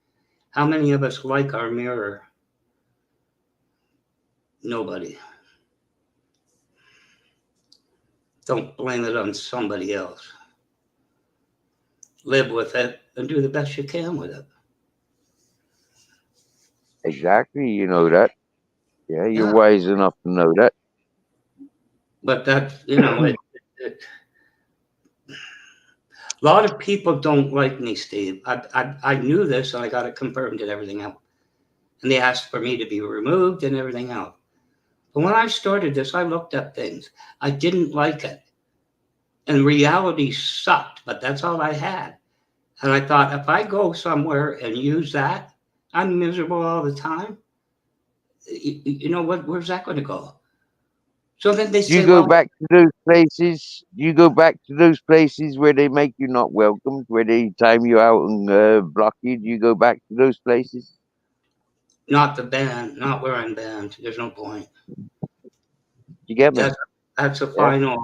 How many of us like our mirror? Nobody. Don't blame it on somebody else. Live with it and do the best you can with it. Exactly, you know that. Yeah, you're wise enough to know that. But that's, you know, a lot of people don't like me, Steve. I knew this and I got it confirmed and everything else. And they asked for me to be removed and everything else. But when I started this, I looked at things. I didn't like it. And reality sucked, but that's all I had. And I thought, if I go somewhere and use that, I'm miserable all the time. You know what? Where's that going to go? So then they say, You go back to those places. You go back to those places where they make you not welcomed, where they time you out and block you. Do you go back to those places? Not the band, not where I'm banned. There's no point. You get me? That's a final.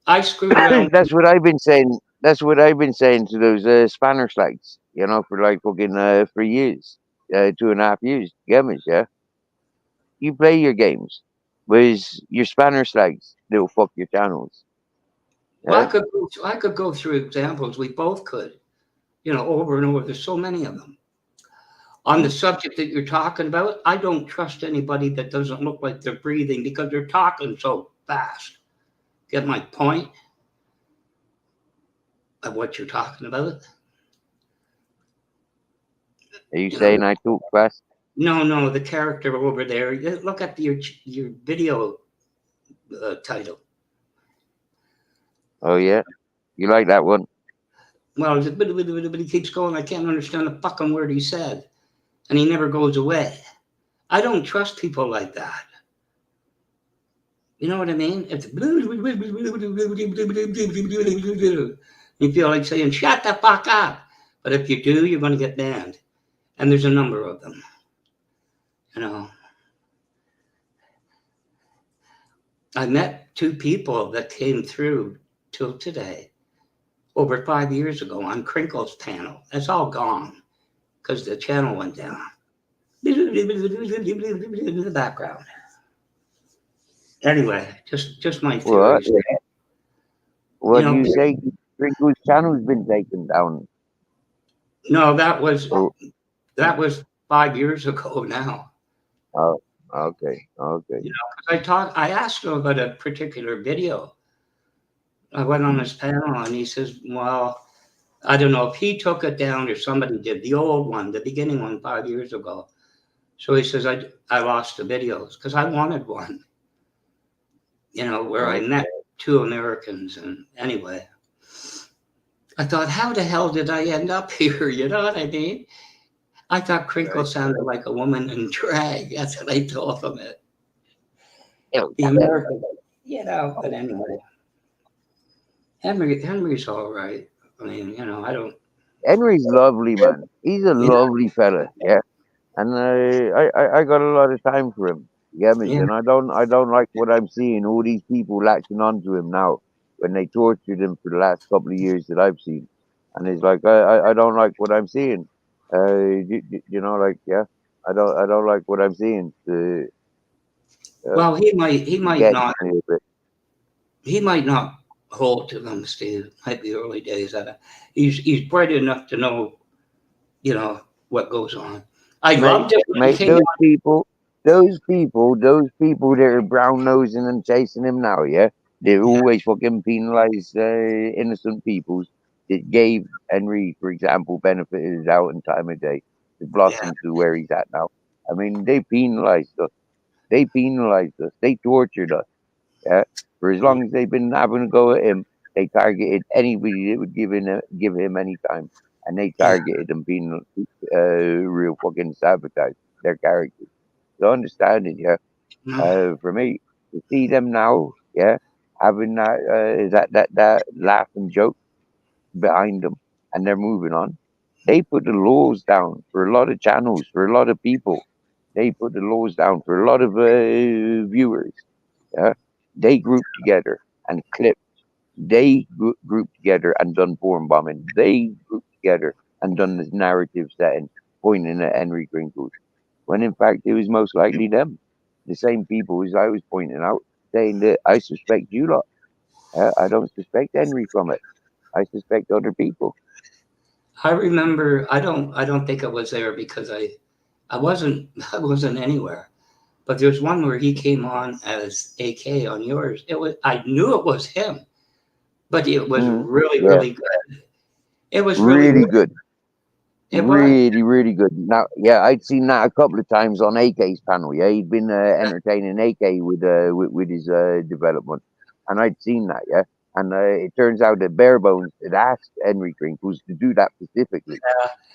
I screwed around. That's what I've been saying. That's what I've been saying to those Spanish lads. You know, for like fucking 3 years, 2.5 years. You get me? Yeah. You play your games, whereas your Spanish lads, they'll fuck your channels. Yeah? Well, I could go through examples. We both could, you know, over and over. There's so many of them. On the subject that you're talking about, I don't trust anybody that doesn't look like they're breathing because they're talking so fast. Get my point of what you're talking about? Are you saying I talk fast? No, the character over there. Look at your video title. Oh yeah, you like that one? Well, but he keeps going. I can't understand a fucking word he said, and he never goes away. I don't trust people like that. You know what I mean? It's you feel like saying, "Shut the fuck up," but if you do, you're going to get banned, and there's a number of them. You know, I met 2 people that came through till today, over 5 years ago on Crinkle's panel. That's all gone because the channel went down. In the background. Anyway, just my theories. What do you say? Crinkle's channel's been taken down. No, that was 5 years ago now. Oh. Okay. You know, 'cause I asked him about a particular video. I went on his panel and he says, well, I don't know if he took it down or somebody did, the old one, the beginning one 5 years ago. So he says, I lost the videos because I wanted one, you know, where I met 2 Americans. And anyway, I thought, how the hell did I end up here? You know what I mean? I thought Crinkle sounded like a woman in drag. That's what I told him. The American, you know, but anyway. Henry's all right. I mean, you know, I don't. Henry's lovely, man. He's a Yeah, lovely fella. Yeah. And I got a lot of time for him. You get me? yeah, And I don't like what I'm seeing. All these people latching onto him now when they tortured him for the last couple of years that I've seen. And it's like I don't like what I'm seeing. You know, like yeah, I don't like what I'm seeing. well, he might Get not me a bit. hold to them, Steve. Might be early days. He's bright enough to know, you know, what goes on. I loved it when he Mate, came on. those people that are brown nosing and chasing him now, yeah, they Yeah, always fucking penalise innocent peoples that gave Henry, for example, benefit of the doubt and time of day to yeah, blossom to where he's at now. I mean, they penalised us. They penalised us. They tortured us. Yeah, for as long as they've been having a go at him, they targeted anybody that would give him any time, and they yeah. targeted him being real fucking sabotage their characters. So understanding, yeah. Mm, For me, to see them now, yeah, having that laugh and joke behind them, and they're moving on. They put the laws down for a lot of channels, for a lot of people. They put the laws down for a lot of viewers. Yeah, they grouped together and clipped. They grouped together and done porn bombing. They grouped together and done this narrative setting, pointing at Henry Crinkles, when in fact it was most likely them, the same people as I was pointing out, saying that I suspect you lot. I don't suspect Henry from it. I suspect other people. I remember. I don't think I was there because I wasn't I wasn't anywhere. But there's one where he came on as AK on yours. It was I knew it was him, but it was Mm, really yeah, really good. It was really really good. good. It was. Really, really good. Now, yeah, I'd seen that a couple of times on AK's panel. Yeah, he'd been entertaining AK with his development, and I'd seen that. Yeah, and it turns out that Barebones had asked Henry Crinkles to do that specifically.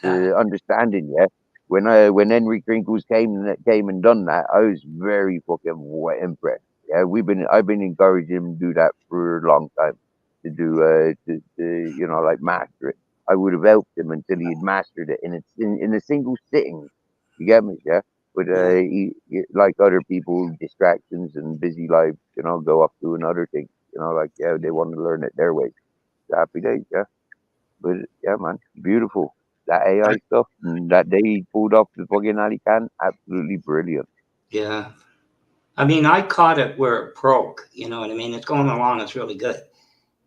Yeah, Understanding, yeah. When Henry Crinkles came and done that, I was very fucking impressed. Yeah, I've been encouraging him to do that for a long time, to do you know, like master it. I would have helped him until he had mastered it in a single sitting. You get me, yeah. But yeah, like other people, distractions and busy lives, you know, go off doing other things. You know, like yeah, they want to learn it their way. Happy days, yeah. But yeah, man, beautiful. That AI stuff that they pulled off the fucking Alican, absolutely brilliant. yeah. I mean, I caught it where it broke. You know what I mean? It's going along. It's really good.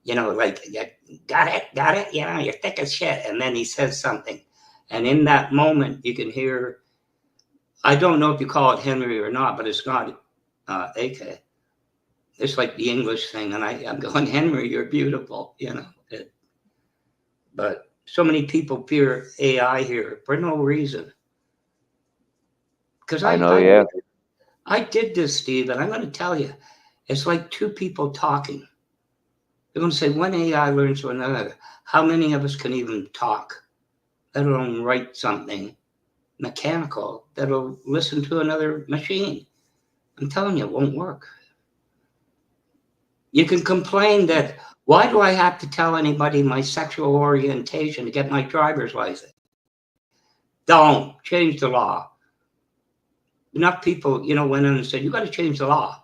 You know, like yeah, got it. You know, you're thick as shit. And then he says something, and in that moment, you can hear. I don't know if you call it Henry or not, but it's not AK. It's like the English thing, and I'm going, Henry, you're beautiful. You know, but so many people fear AI here for no reason. Because I know, yeah. I did this, Steve, and I'm going to tell you, it's like two people talking. They're going to say, when AI learns to another, how many of us can even talk, let alone write something mechanical that'll listen to another machine? I'm telling you, it won't work. You can complain that, why do I have to tell anybody my sexual orientation to get my driver's license? Don't change the law. Enough people, you know, went in and said, you got to change the law.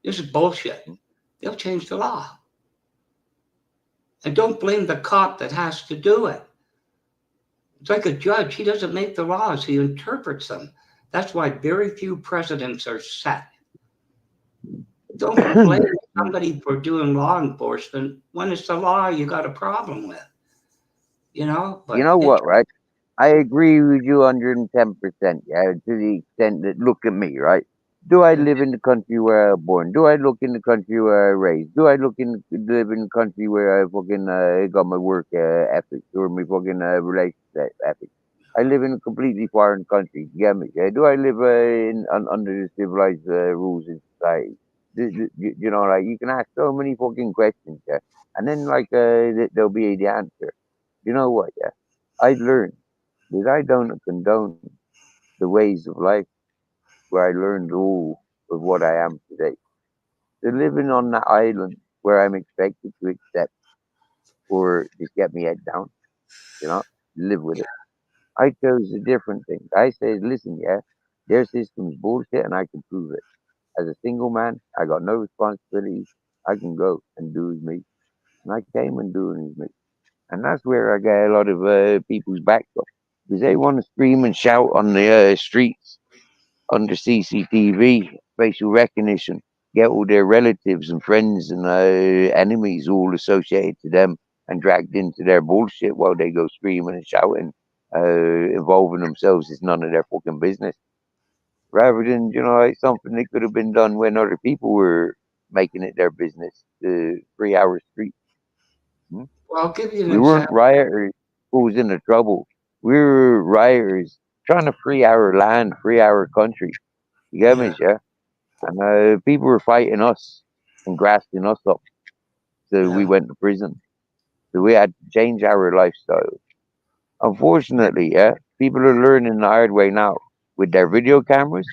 This is bullshit. They'll change the law. And don't blame the cop that has to do it. It's like a judge. He doesn't make the laws, he interprets them. That's why very few presidents are set. Don't blame somebody for doing law enforcement when it's the law you got a problem with, you know? You But know it, what, right? I agree with you 110%. Yeah, to the extent that look at me, right? Do I live in the country where I was born? Do I look in the country where I raised? Do I live in the country where I fucking got my work ethics or my fucking relationship ethics? I live in a completely foreign country. You get me? Yeah? Do I live under the civilized rules in society? You know, like you can ask so many fucking questions, yeah, and then like there'll be the answer. You know what? Yeah, I learned that I don't condone the ways of life where I learned all of what I am today. So living on that island where I'm expected to accept or just get me head down, you know, live with it. I chose a different thing. I said, listen, yeah, their system's bullshit and I can prove it. As a single man, I got no responsibilities. I can go and do as me. And I came and doing as me. And that's where I get a lot of people's back up. Because they want to scream and shout on the streets under CCTV, facial recognition, get all their relatives and friends and enemies all associated to them and dragged into their bullshit while they go screaming and shouting, involving themselves is none of their fucking business. Rather than, you know, like something that could have been done when other people were making it their business, the 3 hour street. Hmm? Well, I'll give you an We weren't example. rioters who was in the trouble. We were rioters trying to free our land, free our country. You get me, Yeah, yeah? And people were fighting us and grasping us up. So we yeah, went to prison. So we had to change our lifestyle. Unfortunately, yeah, people are learning the hard way now. With their video cameras,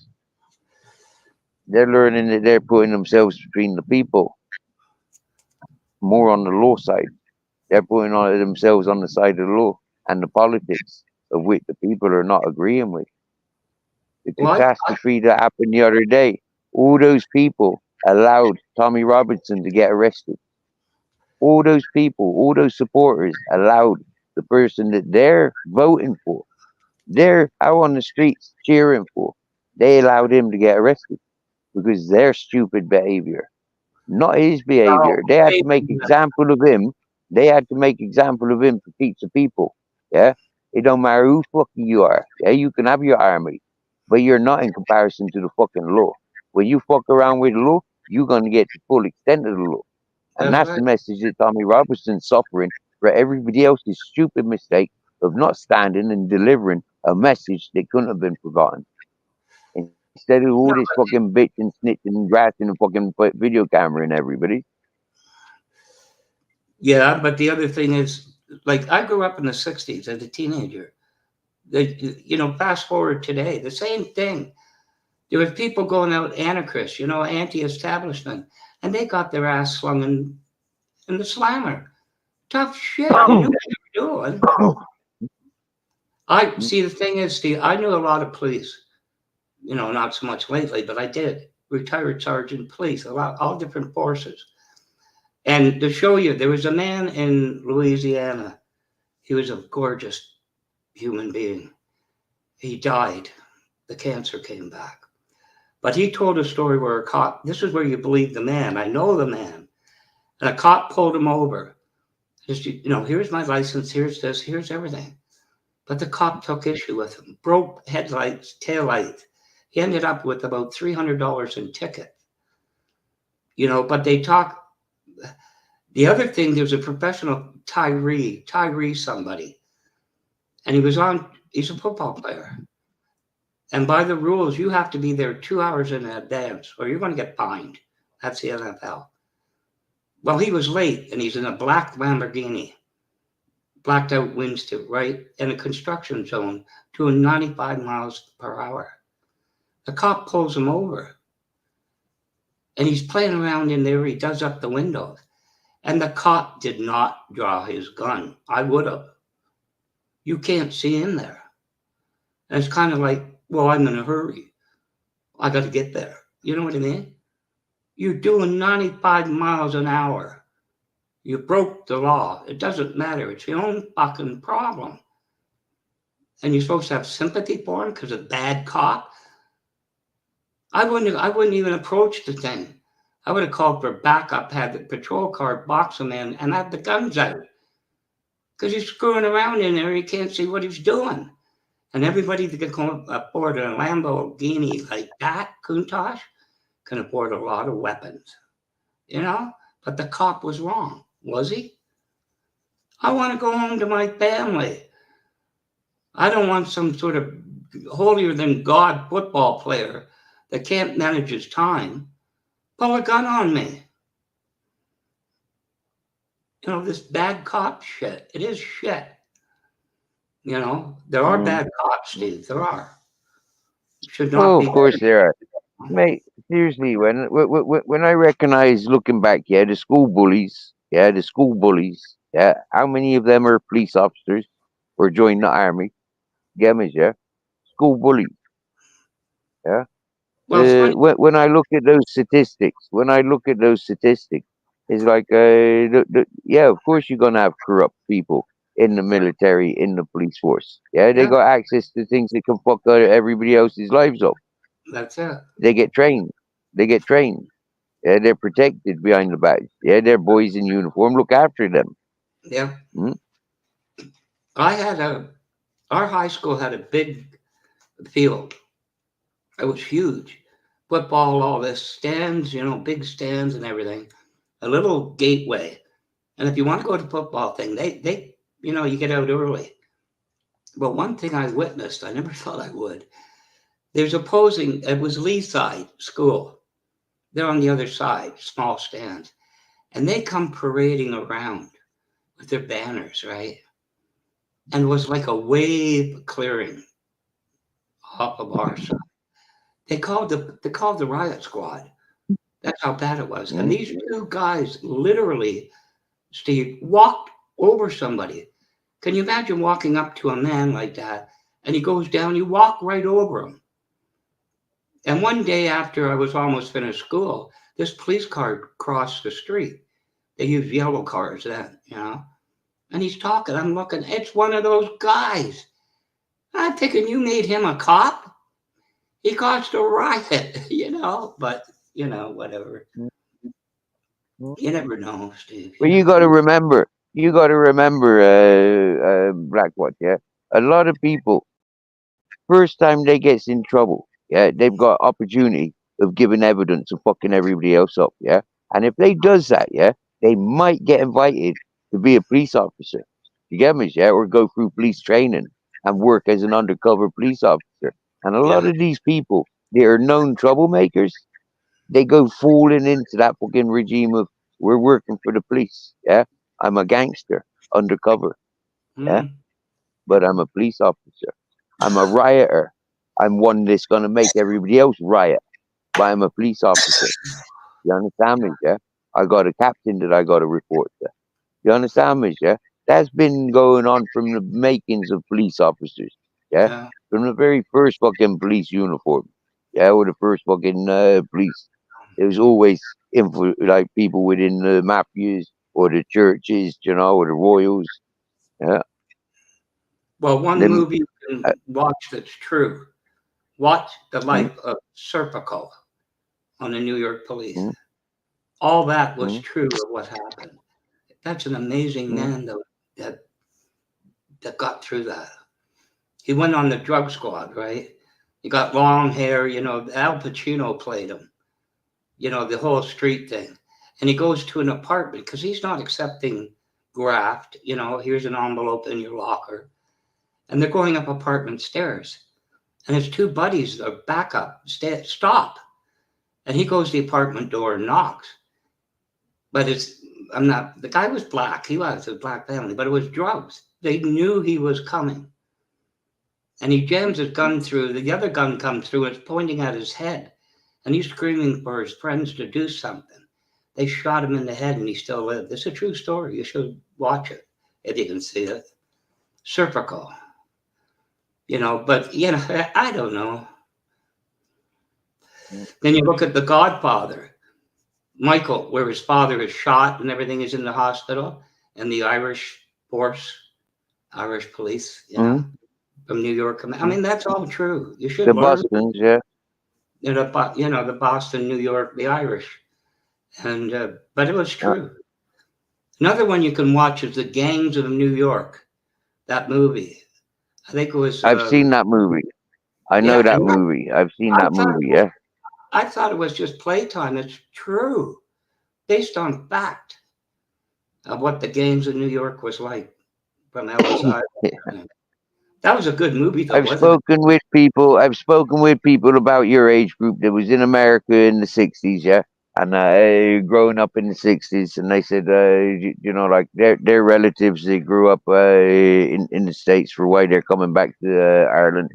they're learning that they're putting themselves between the people, more on the law side. They're putting on themselves on the side of the law and the politics of which the people are not agreeing with. The well, catastrophe that happened the other day, all those people allowed Tommy Robinson to get arrested. All those people, all those supporters allowed the person that they're voting for, they're out on the streets cheering for, they allowed him to get arrested because their stupid behavior, not his well, behavior. They had wait to a make minute. example of him. They had to make example of him to teach the people. Yeah, it don't matter who fucking you are. Yeah, you can have your army, but you're not in comparison to the fucking law. When you fuck around with the law, you're gonna get the full extent of the law. And That's that's the right. message that Tommy Robinson's suffering for everybody else's stupid mistake of not standing and delivering a message that couldn't have been forgotten. Instead of all this No, fucking bitch and snitching and grasping and fucking put video camera in everybody. yeah, but the other thing is, like, I grew up in the '60s as a teenager. Fast forward today, the same thing. There was people going out anarchists, anti-establishment, and they got their ass slung in the slammer. Tough shit. You knew what you were doing. I see. The thing is, Steve, I knew a lot of police. Not so much lately, but I did. Retired sergeant police, a lot, all different forces. And to show you, there was a man in Louisiana. He was a gorgeous human being. He died. The cancer came back. But he told a story where a cop, this is where you believe the man. I know the man. And a cop pulled him over. Just, here's my license, here's this, here's everything. But the cop took issue with him, broke headlights, taillights. He ended up with about $300 in ticket. But they talk. The other thing, there's a professional Tyree somebody, and he's a football player. And by the rules, you have to be there 2 hours in advance or you're going to get fined. That's the NFL. Well, he was late and he's in a black Lamborghini, blacked out windshield, right? In a construction zone doing 95 miles per hour. The cop pulls him over and he's playing around in there. He does up the windows. And the cop did not draw his gun. I would have. You can't see in there. And it's kind of like, well, I'm in a hurry. I got to get there. You know what I mean? You're doing 95 miles an hour. You broke the law. It doesn't matter. It's your own fucking problem. And you're supposed to have sympathy for him because of bad cop. I wouldn't even approach the thing. I would have called for backup, had the patrol car box him in, and had the guns out. Because he's screwing around in there. He can't see what he's doing. And everybody that can afford a Lamborghini like that, Countach, can afford a lot of weapons, you know? But the cop was wrong, was he? I want to go home to my family. I don't want some sort of holier-than-God football player that can't manage his time pull a gun on me. You know, this bad cop shit. It is shit. You know, there are bad cops, Steve. There are. Should not Oh, be. of course there are. Mate, seriously, when I recognize looking back, yeah, the school bullies, yeah, how many of them are police officers or joined the army? Gammas, yeah, school bullies, yeah. Well, it's funny. When I look at those statistics, it's like, yeah, of course you're gonna have corrupt people in the military, in the police force. Yeah, they Yeah. got access to things that can fuck everybody else's lives up. That's it. They get trained. Yeah, they're protected behind the badge. Yeah, they're boys in uniform. Look after them. Yeah. Hmm? Our high school had a big field. It was huge. Football, all this, stands, you know, big stands and everything. A little gateway. And if you want to go to the football thing, they you know, you get out early. But one thing I witnessed, I never thought I would. There's opposing, it was Lee side school. They're on the other side, small stands. And they come parading around with their banners, right? And it was like a wave clearing off of our side. They called the riot squad. That's how bad it was. And these two guys literally, Steve, walked over somebody. Can you imagine walking up to a man like that and he goes down, you walk right over him. And one day after I was almost finished school, this police car crossed the street. They used yellow cars then, you know. And he's talking. I'm looking. It's one of those guys. I'm thinking you made him a cop. He caused a riot, you know. But you know, whatever. You never know, Steve. But you got to remember, Blackwatch, yeah. A lot of people, first time they gets in trouble, yeah, they've got opportunity of giving evidence of fucking everybody else up, yeah. And if they does that, yeah, they might get invited to be a police officer. You get me, yeah, or go through police training and work as an undercover police officer. And a lot Yeah. of these people, they are known troublemakers. They go falling into that fucking regime of we're working for the police. Yeah, I'm a gangster undercover. Yeah, Mm. but I'm a police officer. I'm a rioter. I'm one that's gonna make everybody else riot. But I'm a police officer. You understand me? Yeah, I got a captain that I got to report to. You understand me? Yeah, that's been going on from the makings of police officers. Yeah, Yeah. from the very first fucking police uniform. Yeah, or the first fucking police. There was always like people within the mafias or the churches, you know, or the royals. Yeah, Well, one them. movie you can watch that's true. Watch The Mm, Life of Serpico on the New York Police. mm, All that was mm, true of what happened. That's an amazing mm, man that got through that. He went on the drug squad, right? He got long hair, you know, Al Pacino played him, you know, the whole street thing. And he goes to an apartment because he's not accepting graft, you know, here's an envelope in your locker. And they're going up apartment stairs. And his two buddies, the backup, stop. And he goes to the apartment door and knocks. But the guy was black. He was a black family, but it was drugs. They knew he was coming. And he jams his gun through. The other gun comes through. It's pointing at his head. And he's screaming for his friends to do something. They shot him in the head and he still lived. It's a true story. You should watch it if you can see it. Serpico. You know, but, you know, I don't know. mm, Then you look at The Godfather. Michael, where his father is shot and everything is in the hospital, and the Irish force, Irish police, you know, mm, from New York. I mm. mean, that's all true. You should The learn, Bostons, yeah. you know, the Boston, New York, the Irish. And, but it was true. Another one you can watch is The Gangs of New York, that movie. I think it was. I've seen that movie. I know Yeah, that and movie. I've seen I that thought movie. Yeah. I thought it was just playtime. It's true, based on fact of what the gangs in New York was like from Ellis Island. That was a good movie, though, I've wasn't it? spoken with people. I've spoken with people about your age group that was in America in the '60s, yeah, and growing up in the '60s, and they said, you know, like their relatives they grew up in the States for why they're coming back to Ireland.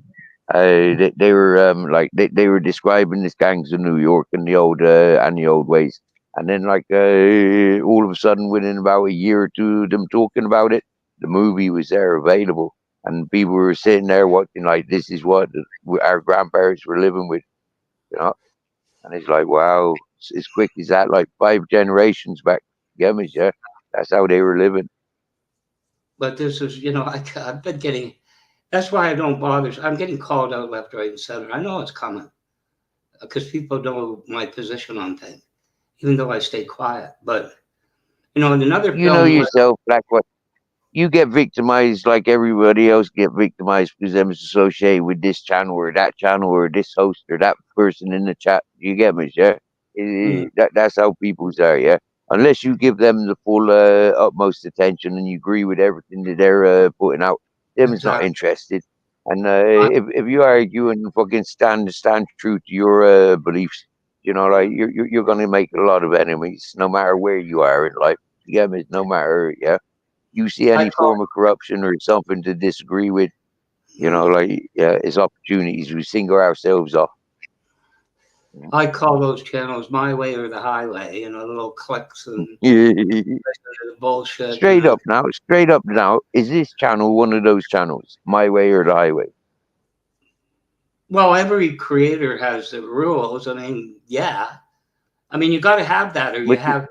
They were like they were describing the gangs of New York and the old ways, and then like all of a sudden, within about a year or two of them talking about it, the movie was there available and people were sitting there watching like this is what our grandparents were living with, you know. And it's like, wow, it's as quick as that, like 5 generations back. Get me, yeah. That's how they were living. But this is, I've been getting. That's why I don't bother. I'm getting called out left, right, and center. I know it's coming because people know my position on things, even though I stay quiet. But in another You know film, yourself, Black. What you get victimized like everybody else get victimized because them is associated with this channel or that channel or this host or that person in the chat. You get me, yeah? mm, That's how people's are, yeah? Unless you give them the full utmost attention and you agree with everything that they're putting out, them is not exactly. interested. And I, if you argue and fucking stand true to your beliefs, you know, like you're gonna make a lot of enemies no matter where you are in life. You get me? No matter, yeah, you see I any call. form of corruption or something to disagree with, you know, mm, like yeah, it's opportunities. We single ourselves off. I call those channels my way or the highway. Little clicks and the bullshit. Straight up now. Is this channel one of those channels? My way or the highway? Well, every creator has the rules. I mean, yeah. I mean, you got to have that, or you But have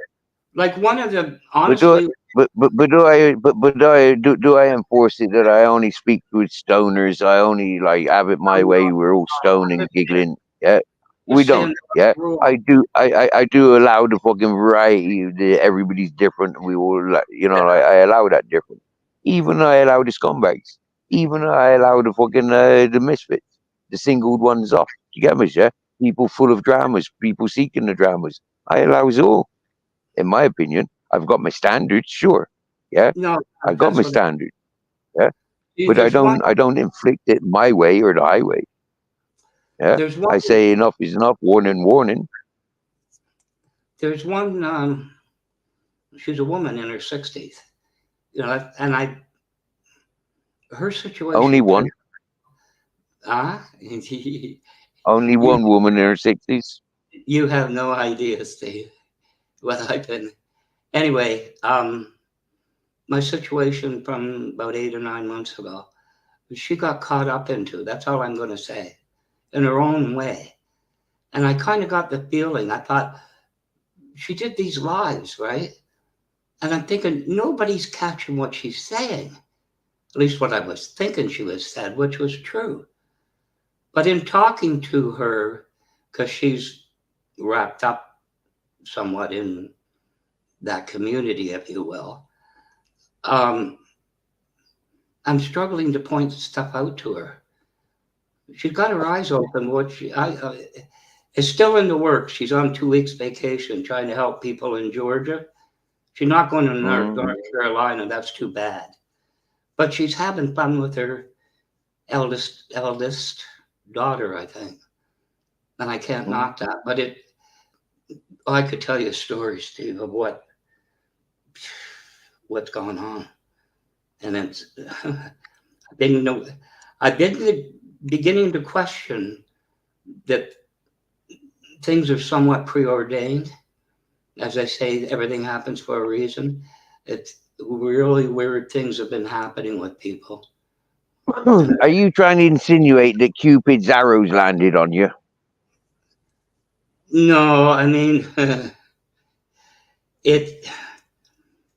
like one of the but do I, honestly. but do I enforce it that I only speak with stoners? I only like have it No, my no, way. We're all I'm stoning, just saying, giggling. Yeah, we just saying don't. the Yeah, rule. I do allow the fucking variety. Everybody's different. We all like, you know, Yeah. like I allow that different. Even I allow the scumbags. Even I allow the fucking the misfits, the singled ones off. You get me? Yeah, people full of dramas, people seeking the dramas. I allow it all. In my opinion, I've got my standards, sure. Yeah, No, I got my that's what. standards. Yeah, but There's one. I don't inflict it my way or the highway. Yeah, There's one. I say enough is enough. Warning, warning. There's one. She's a woman in her 60s. And her Only situation turned. one, Ah, only you one woman in her 60s. you have no idea, Steve, what I've been. Anyway, my situation from about 8 or 9 months ago, she got caught up into. That's all I'm going to say, in her own way. And I kind of got the feeling. I thought she did these lives, right? And I'm thinking nobody's catching what she's saying. At least what I was thinking she was said, which was true. But in talking to her, because she's wrapped up somewhat in that community, if you will, um, I'm struggling to point stuff out to her. She's got her eyes open. It's still in the works. She's on 2 weeks vacation trying to help people in Georgia. She's not going to North Carolina. That's too bad. But she's having fun with her eldest daughter, I think. And I can't knock that. But I could tell you a story, Steve, of what's going on. And it's I've been beginning to question that things are somewhat preordained. As I say, everything happens for a reason. It's really weird things have been happening with people. Are you trying to insinuate that Cupid's arrows landed on you? No, I mean, it.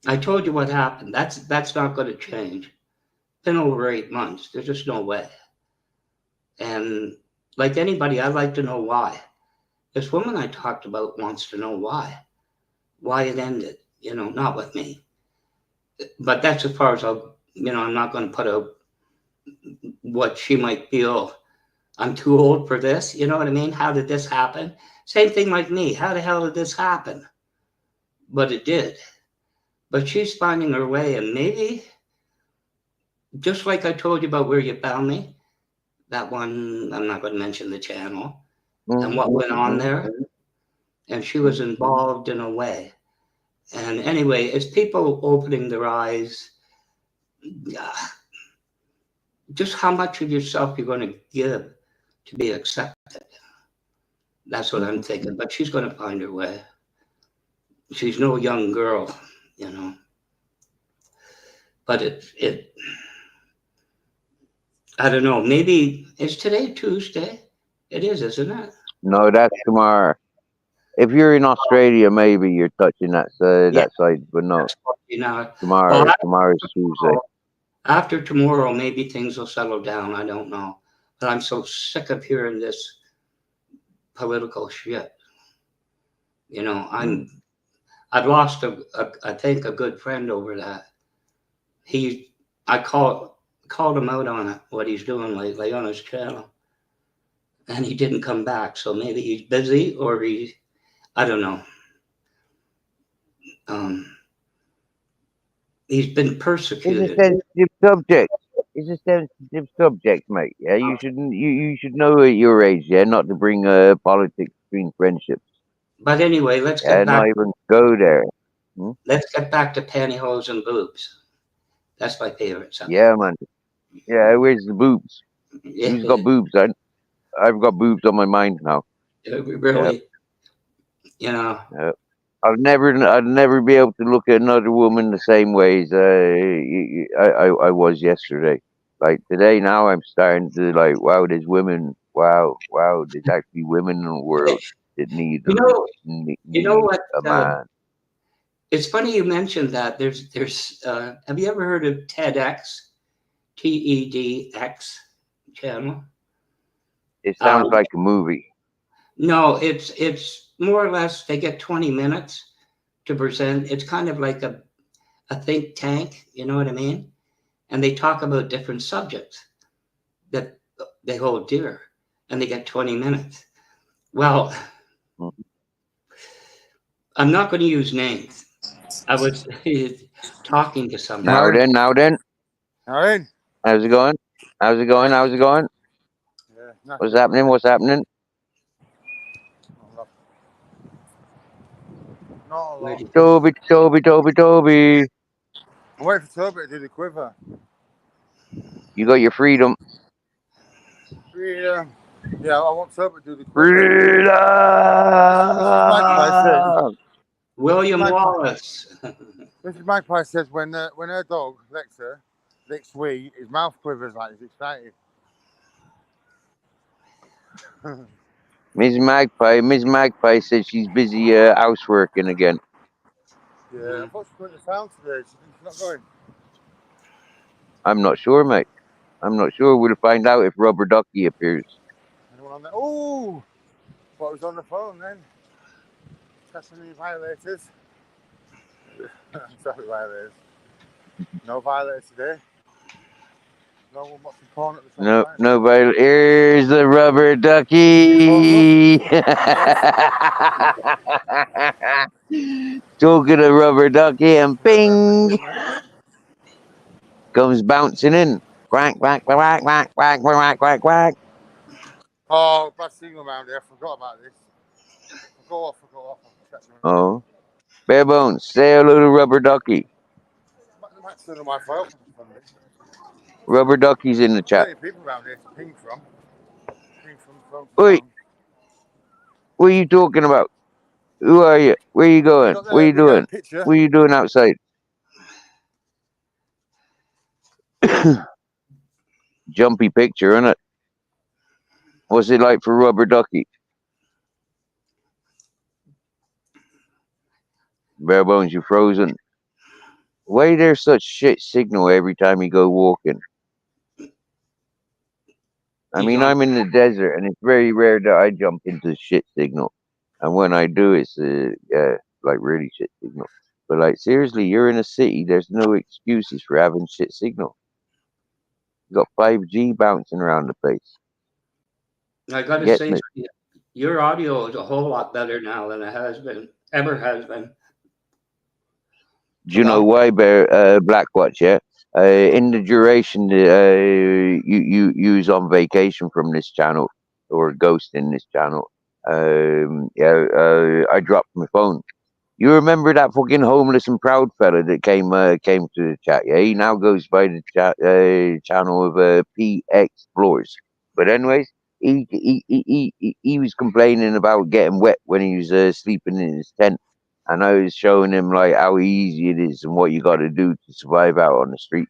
I told you what happened. That's not going to change. It's been over 8 months. There's just no way. And like anybody, I'd like to know why. This woman I talked about wants to know why it ended. Not with me. But that's as far as I'm not going to put out what she might feel. I'm too old for this. You know what I mean? How did this happen? Same thing like me. How the hell did this happen? But it did. But she's finding her way, and maybe just like I told you about where you found me, that one, I'm not going to mention the channel and what went on there. And she was involved in a way. And anyway, it's people opening their eyes. Just how much of yourself you're going to give to be accepted. That's what I'm thinking. But she's going to find her way. She's no young girl, you know. But I don't know. Maybe is today Tuesday? It is, isn't it? No, that's tomorrow. If you're in Australia, maybe you're touching that side, but no. You know, Tomorrow's Tuesday. After tomorrow, maybe things will settle down. I don't know, but I'm so sick of hearing this political shit. You know, I've lost I think a good friend over that. I called him out on it, what he's doing lately on his channel, and he didn't come back. So maybe he's busy or I don't know. He's been persecuted. It's a sensitive subject. It's a sensitive subject, mate. Yeah, you should know at your age, yeah, not to bring politics between friendships. But anyway, let's Yeah, get back. not even go there. Let's get back to pantyhose and boobs. That's my favorite subject. Yeah, man. Yeah, where's the boobs? Who's got boobs? I've got boobs on my mind now. Really, you know. I'd never be able to look at another woman the same way as I was yesterday. Like today, now I'm starting to like, wow, there's women. Wow, there's actually women in the world that need what? a man. It's funny you mentioned that. There's. Have you ever heard of TEDx? TEDx channel. It sounds like a movie. No, it's more or less they get 20 minutes to present. It's kind of like a think tank, you know what I mean? And they talk about different subjects that they hold dear, and they get 20 minutes. Well, I'm not going to use names. I was talking to somebody. Now then. How's it going? How's it going? Yeah, What's happening? Not a lot. Toby. I'm waiting for Toby to do the quiver. You got your freedom. Freedom. Yeah, I want Toby to do the quiver. Freedom. Magpie says. William Wallace. Mrs. Magpie says when her dog licks Wee, his mouth quivers like he's excited. Miss Magpie said she's busy houseworking again. Yeah, I thought she was going to town today. She's not going. I'm not sure, mate. I'm not sure. We'll find out if Rubber Ducky appears. Anyone on there? Oh, but I was on the phone then. Testing any violators. Sorry, violators. No violators today. No one watching porn at the same time. No violators. Here's the Rubber Ducky. Talking to Rubber Ducky and ping. Comes bouncing in. Quack, quack, quack, quack, quack, quack, quack, quack. Oh, bad signal around here. I forgot about this. I'll go off. Oh. Bare Bones, say hello to Rubber Ducky. Rubber Ducky's in the chat. People around here to ping from. Wait. What are you talking about? Who are you? Where are you going? What are you doing? What are you doing outside? Jumpy picture, isn't it? What's it like for Rubber Ducky? Bare Bones, you frozen. Why there's such shit signal every time you go walking? I mean, I'm in the desert, and it's very rare that I jump into shit signal. And when I do, it's like really shit signal. But like seriously, you're in a city. There's no excuses for having shit signal. You got 5G bouncing around the place. I got to Get say, me. your audio is a whole lot better now than it has been, ever has been. Do you know why, Blackwatch? Yeah, in the duration you was on vacation from this channel or ghosting this channel. I dropped my phone. You remember that fucking homeless and proud fella that came to the chat? Yeah, he now goes by the channel of P Explores. But anyways, he was complaining about getting wet when he was sleeping in his tent, and I was showing him like how easy it is and what you got to do to survive out on the street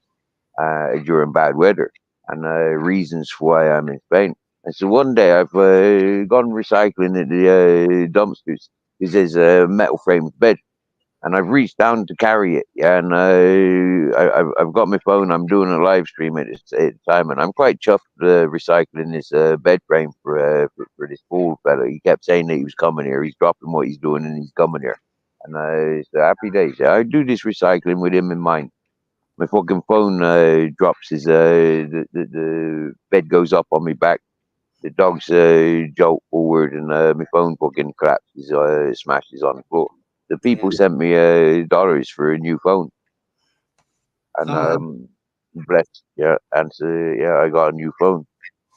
during bad weather, and reasons for why I'm in Spain. And so one day I've gone recycling at the dumpsters because there's a metal framed bed, and I've reached down to carry it. Yeah, and I've got my phone. I'm doing a live stream at the time, and I'm quite chuffed recycling this bed frame for this fool fella. He kept saying that he was coming here. He's dropping what he's doing, and he's coming here. And it's happy days. Yeah, I do this recycling with him in mind. My fucking phone drops as the bed goes up on my back. The dogs jolt forward, and my phone fucking collapses, smashes on the floor. The people sent me dollars for a new phone, and bless, yeah, and so yeah, I got a new phone,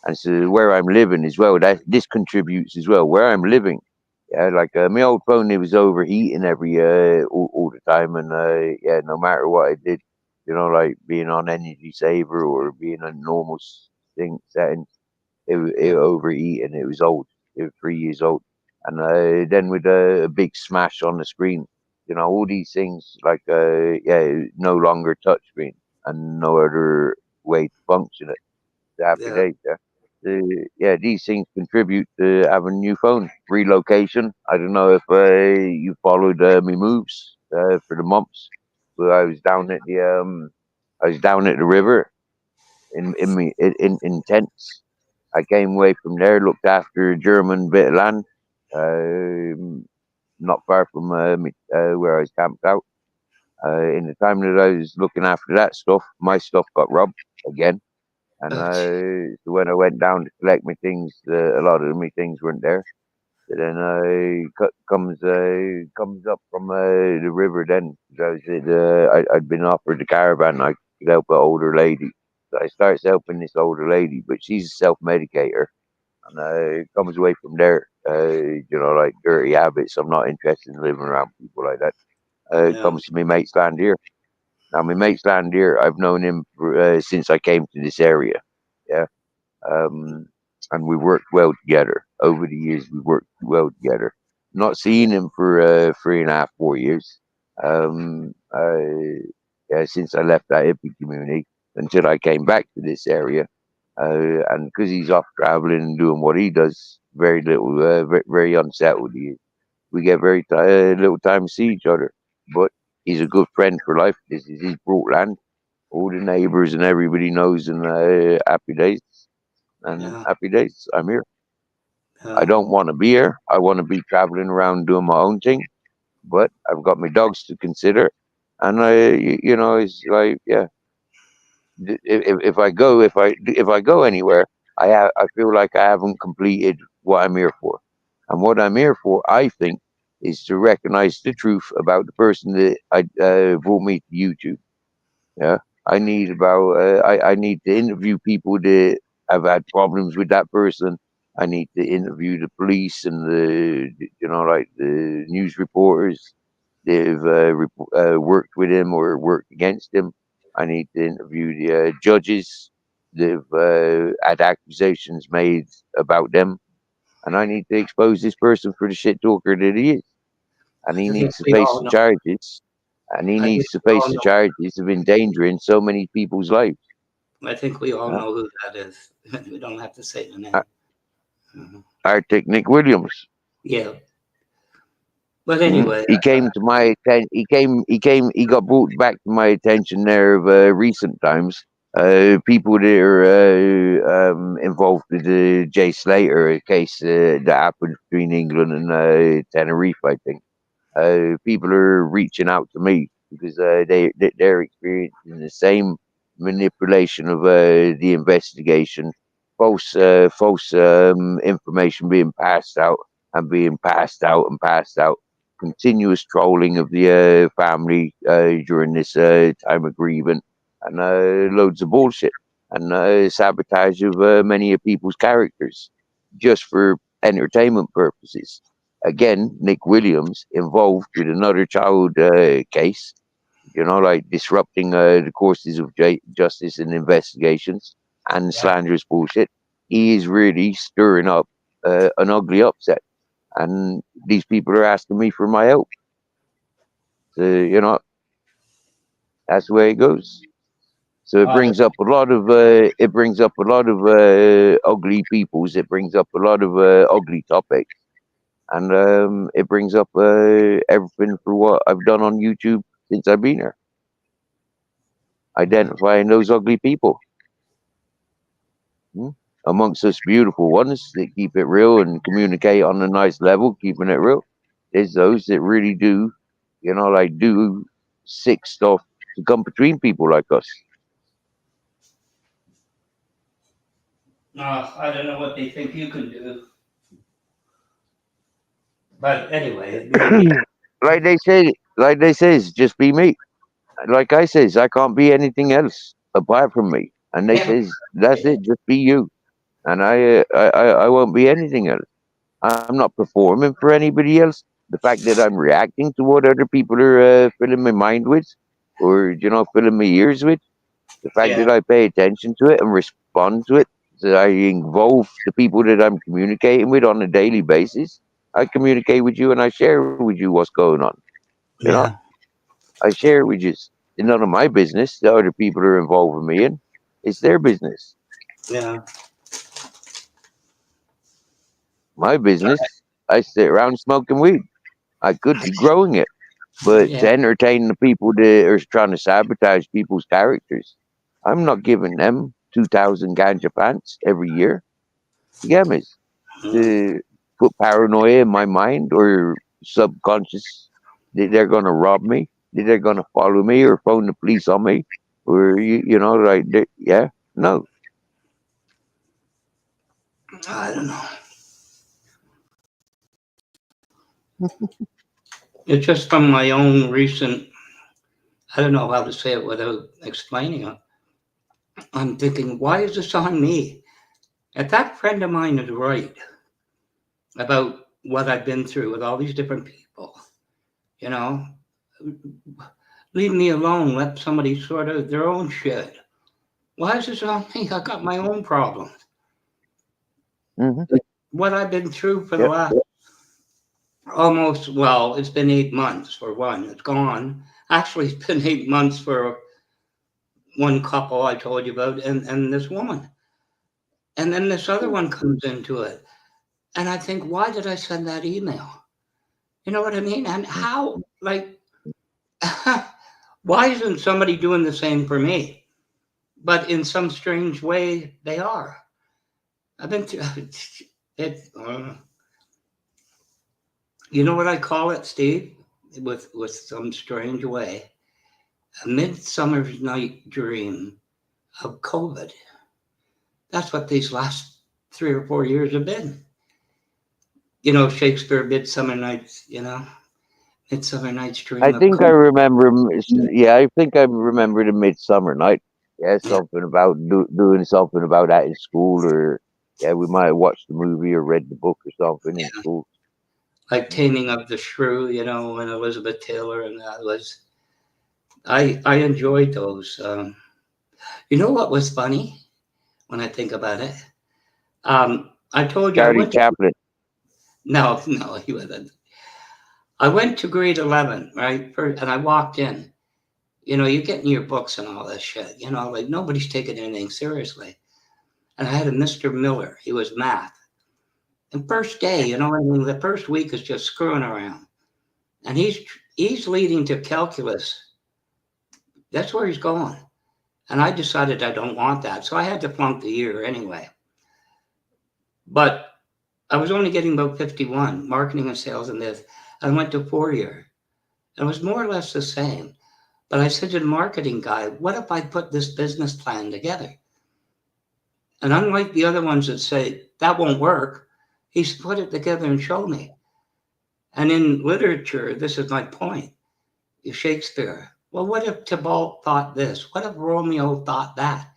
and so where I'm living as well, that this contributes as well. Where I'm living, yeah, like my old phone, it was overheating all the time, and yeah, no matter what I did, you know, like being on energy saver or being on normal thing setting, it overheat and it was old. It was 3 years old, and then with a big smash on the screen, you know, all these things like yeah, no longer touch screen and no other way to function it. The happy days, yeah. Yeah, these things contribute to having a new phone. Relocation. I don't know if you followed me moves for the months, but I was down at the river in tents. I came away from there, looked after a German bit of land, not far from where I was camped out. In the time that I was looking after that stuff, my stuff got robbed again. And so when I went down to collect my things, a lot of my things weren't there. So then comes up from the river. Then I'd been offered the caravan. I could help an older lady. So I starts helping this older lady, but she's a self medicator, and comes away from there. You know, like dirty habits. I'm not interested in living around people like that. Comes to me mate's land here. Now my mate's land here, I've known him since I came to this area. Yeah, um, and we worked well together over the years. We worked well together. Not seeing him for 3.5, 4 years. Since I left that hippie community until I came back to this area. And because he's off traveling and doing what he does, very little, very unsettled he is. We get very little time to see each other. But he's a good friend for life. This is his brought land. All the neighbors and everybody knows, and happy days. And happy days. I'm here. I don't want to be here. I want to be traveling around doing my own thing. But I've got my dogs to consider, and you know, it's like, yeah. If I go anywhere, I feel like I haven't completed what I'm here for, and what I'm here for, I think, is to recognize the truth about the person that brought me to YouTube. Yeah, I need to interview people that have had problems with that person. I need to interview the police and like the news reporters that have worked with him or worked against him. I need to interview the judges that have had accusations made about them, and I need to expose this person for the shit talker that he is, and he I think needs to we face all the know. charges, and he I think needs to we face all the know. charges of endangering so many people's lives. I think we all Yeah. know who that is. We don't have to say the name. Arctic Nick Williams. Yeah. But anyway, He came to my attention. He got brought back to my attention there of recent times. People that are involved with the Jay Slater case that happened between England and Tenerife, I think. People are reaching out to me because they're experiencing the same manipulation of the investigation, false information being passed out and being passed out and passed out, continuous trolling of the family during this time of grievance, and loads of bullshit, and sabotage of many of people's characters just for entertainment purposes. Again, Nick Williams involved with another child case, like disrupting the courses of justice and investigations and slanderous bullshit. He is really stirring up an ugly upset, and these people are asking me for my help. So, that's the way it goes. So it brings up a lot of ugly peoples. It brings up a lot of ugly topics, and it brings up everything for what I've done on YouTube since I've been here, identifying those ugly people amongst us beautiful ones that keep it real and communicate on a nice level, keeping it real. There's those that really do, do sick stuff to come between people like us. I don't know what they think you can do. But anyway, like they says, just be me. Like I says, I can't be anything else apart from me. And they says, that's it, just be you. And I won't be anything else. I'm not performing for anybody else. The fact that I'm reacting to what other people are filling my mind with, or filling my ears with, the fact that I pay attention to it and respond to it, that I involve the people that I'm communicating with on a daily basis. I communicate with you and I share with you what's going on. I share it with you. It's none of my business. The other people are involving me in. It's their business. Yeah. My business, I sit around smoking weed. I could be growing it, but to entertain the people that are trying to sabotage people's characters, I'm not giving them 2,000 ganja pants every year. You get me? To put paranoia in my mind or subconscious that they're going to rob me, that they're going to follow me or phone the police on me, or no. I don't know. It's just from my own recent, I don't know how to say it without explaining it. I'm thinking, why is this on me? If that friend of mine is right about what I've been through with all these different people, leave me alone. Let somebody sort out their own shit. Why is this on me? I got my own problems. Mm-hmm. What I've been through for the last it's been 8 months for one. It's gone. Actually, it's been 8 months for one couple I told you about and this woman. And then this other one comes into it. And I think, why did I send that email? You know what I mean? And how, why isn't somebody doing the same for me? But in some strange way, they are. I've been through it. You know what I call it, Steve? With some strange way, a midsummer's night dream of COVID. That's what these last 3 or 4 years have been. Shakespeare, Midsummer Night's, Midsummer Night's Dream. I think I remember. Yeah, I think I remember the Midsummer Night. Yeah, something about doing something about that in school, or we might have watched the movie or read the book or something in school. Like Taming of the Shrew, and Elizabeth Taylor, and that was. I enjoyed those. You know what was funny when I think about it? I told you. Charlie Chaplin. No, he wasn't. I went to grade 11, right? And I walked in. You get in your books and all this shit. Like nobody's taking anything seriously. And I had a Mr. Miller. He was math. And first day, the first week is just screwing around. And he's leading to calculus. That's where he's going. And I decided I don't want that. So I had to flunk the year anyway. But I was only getting about 51, marketing and sales and this. I went to 4-year. It was more or less the same. But I said to the marketing guy, what if I put this business plan together? And unlike the other ones that say, that won't work, he's put it together and showed me. And in literature, this is my point, Shakespeare. Well, what if Tybalt thought this? What if Romeo thought that?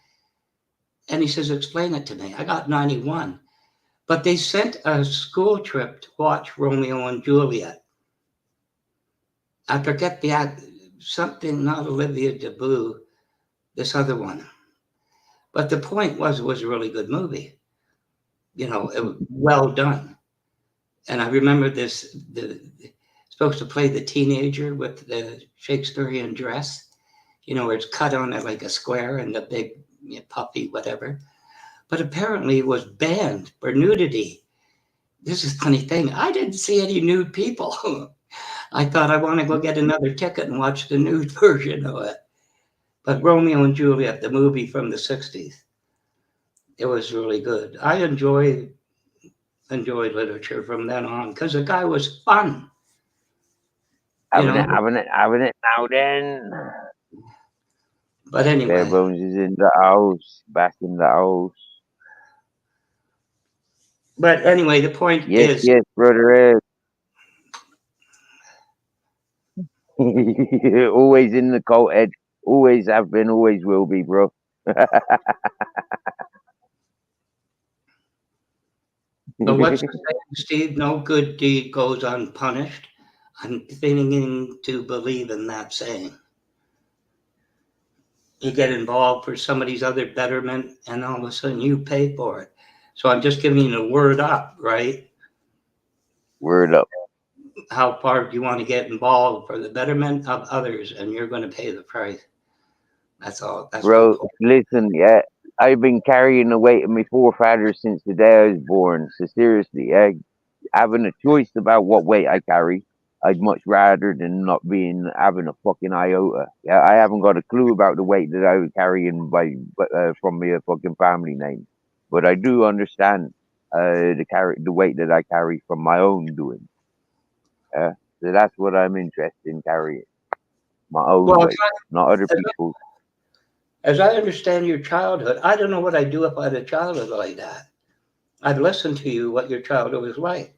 And he says, explain it to me. I got 91. But they sent a school trip to watch Romeo and Juliet. I forget the act, something, not Olivia Deboo, this other one. But the point was, it was a really good movie. You know, it was well done. And I remember this, supposed to play the teenager with the Shakespearean dress, you know, where it's cut on it like a square and the big puffy, whatever. But apparently it was banned for nudity. This is a funny thing. I didn't see any nude people. I thought I want to go get another ticket and watch the nude version of it. But Romeo and Juliet, the movie from the 60s, it was really good. I enjoyed literature from then on because the guy was fun. Having it now then. But anyway. Bare Bones is in the house, back in the house. But anyway, the point is. Yes, brother Ed. Always in the cult, Ed. Always have been, always will be, bro. But what's the saying, Steve? No good deed goes unpunished. I'm beginning to believe in that saying. You get involved for somebody's other betterment, and all of a sudden you pay for it. So I'm just giving you the word up, right? Word up. How far do you want to get involved for the betterment of others, and you're going to pay the price. That's all. That's bro, listen, yeah, I've been carrying the weight of my forefathers since the day I was born. So seriously, yeah, having a choice about what weight I carry, I'd much rather than not having a fucking iota. Yeah, I haven't got a clue about the weight that I was carrying from my fucking family name, but I do understand the weight that I carry from my own doing. Yeah, so that's what I'm interested in carrying, my own weight, not other people's. As I understand your childhood, I don't know what I'd do if I had a childhood like that. I'd listen to you, what your childhood was like.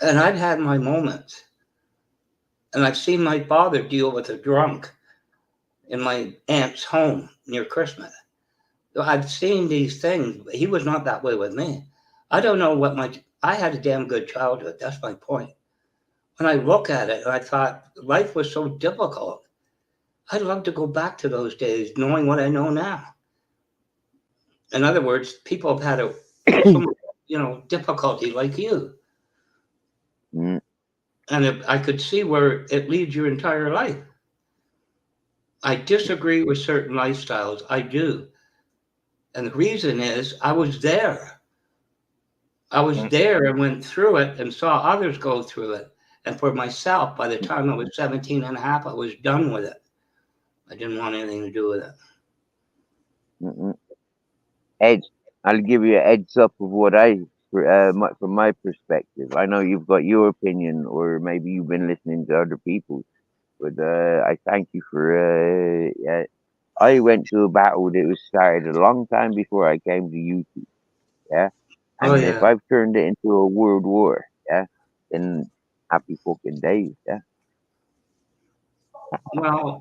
And I'd had my moments. And I've seen my father deal with a drunk in my aunt's home near Christmas. So I've seen these things. He was not that way with me. I don't know I had a damn good childhood. That's my point. When I look at it, I thought life was so difficult. I'd love to go back to those days knowing what I know now. In other words, people have had so much, difficulty like you. Mm. And I could see where it leads your entire life. I disagree with certain lifestyles. I do. And the reason is I was there. I was there and went through it and saw others go through it. And for myself, by the time I was 17 and a half, I was done with it. I didn't want anything to do with it. Edge, I'll give you a heads up of what from my perspective. I know you've got your opinion, or maybe you've been listening to other people, but I thank you for. I went to a battle that was started a long time before I came to YouTube. Yeah, and if I've turned it into a world war, yeah, then happy fucking days. Yeah. Well,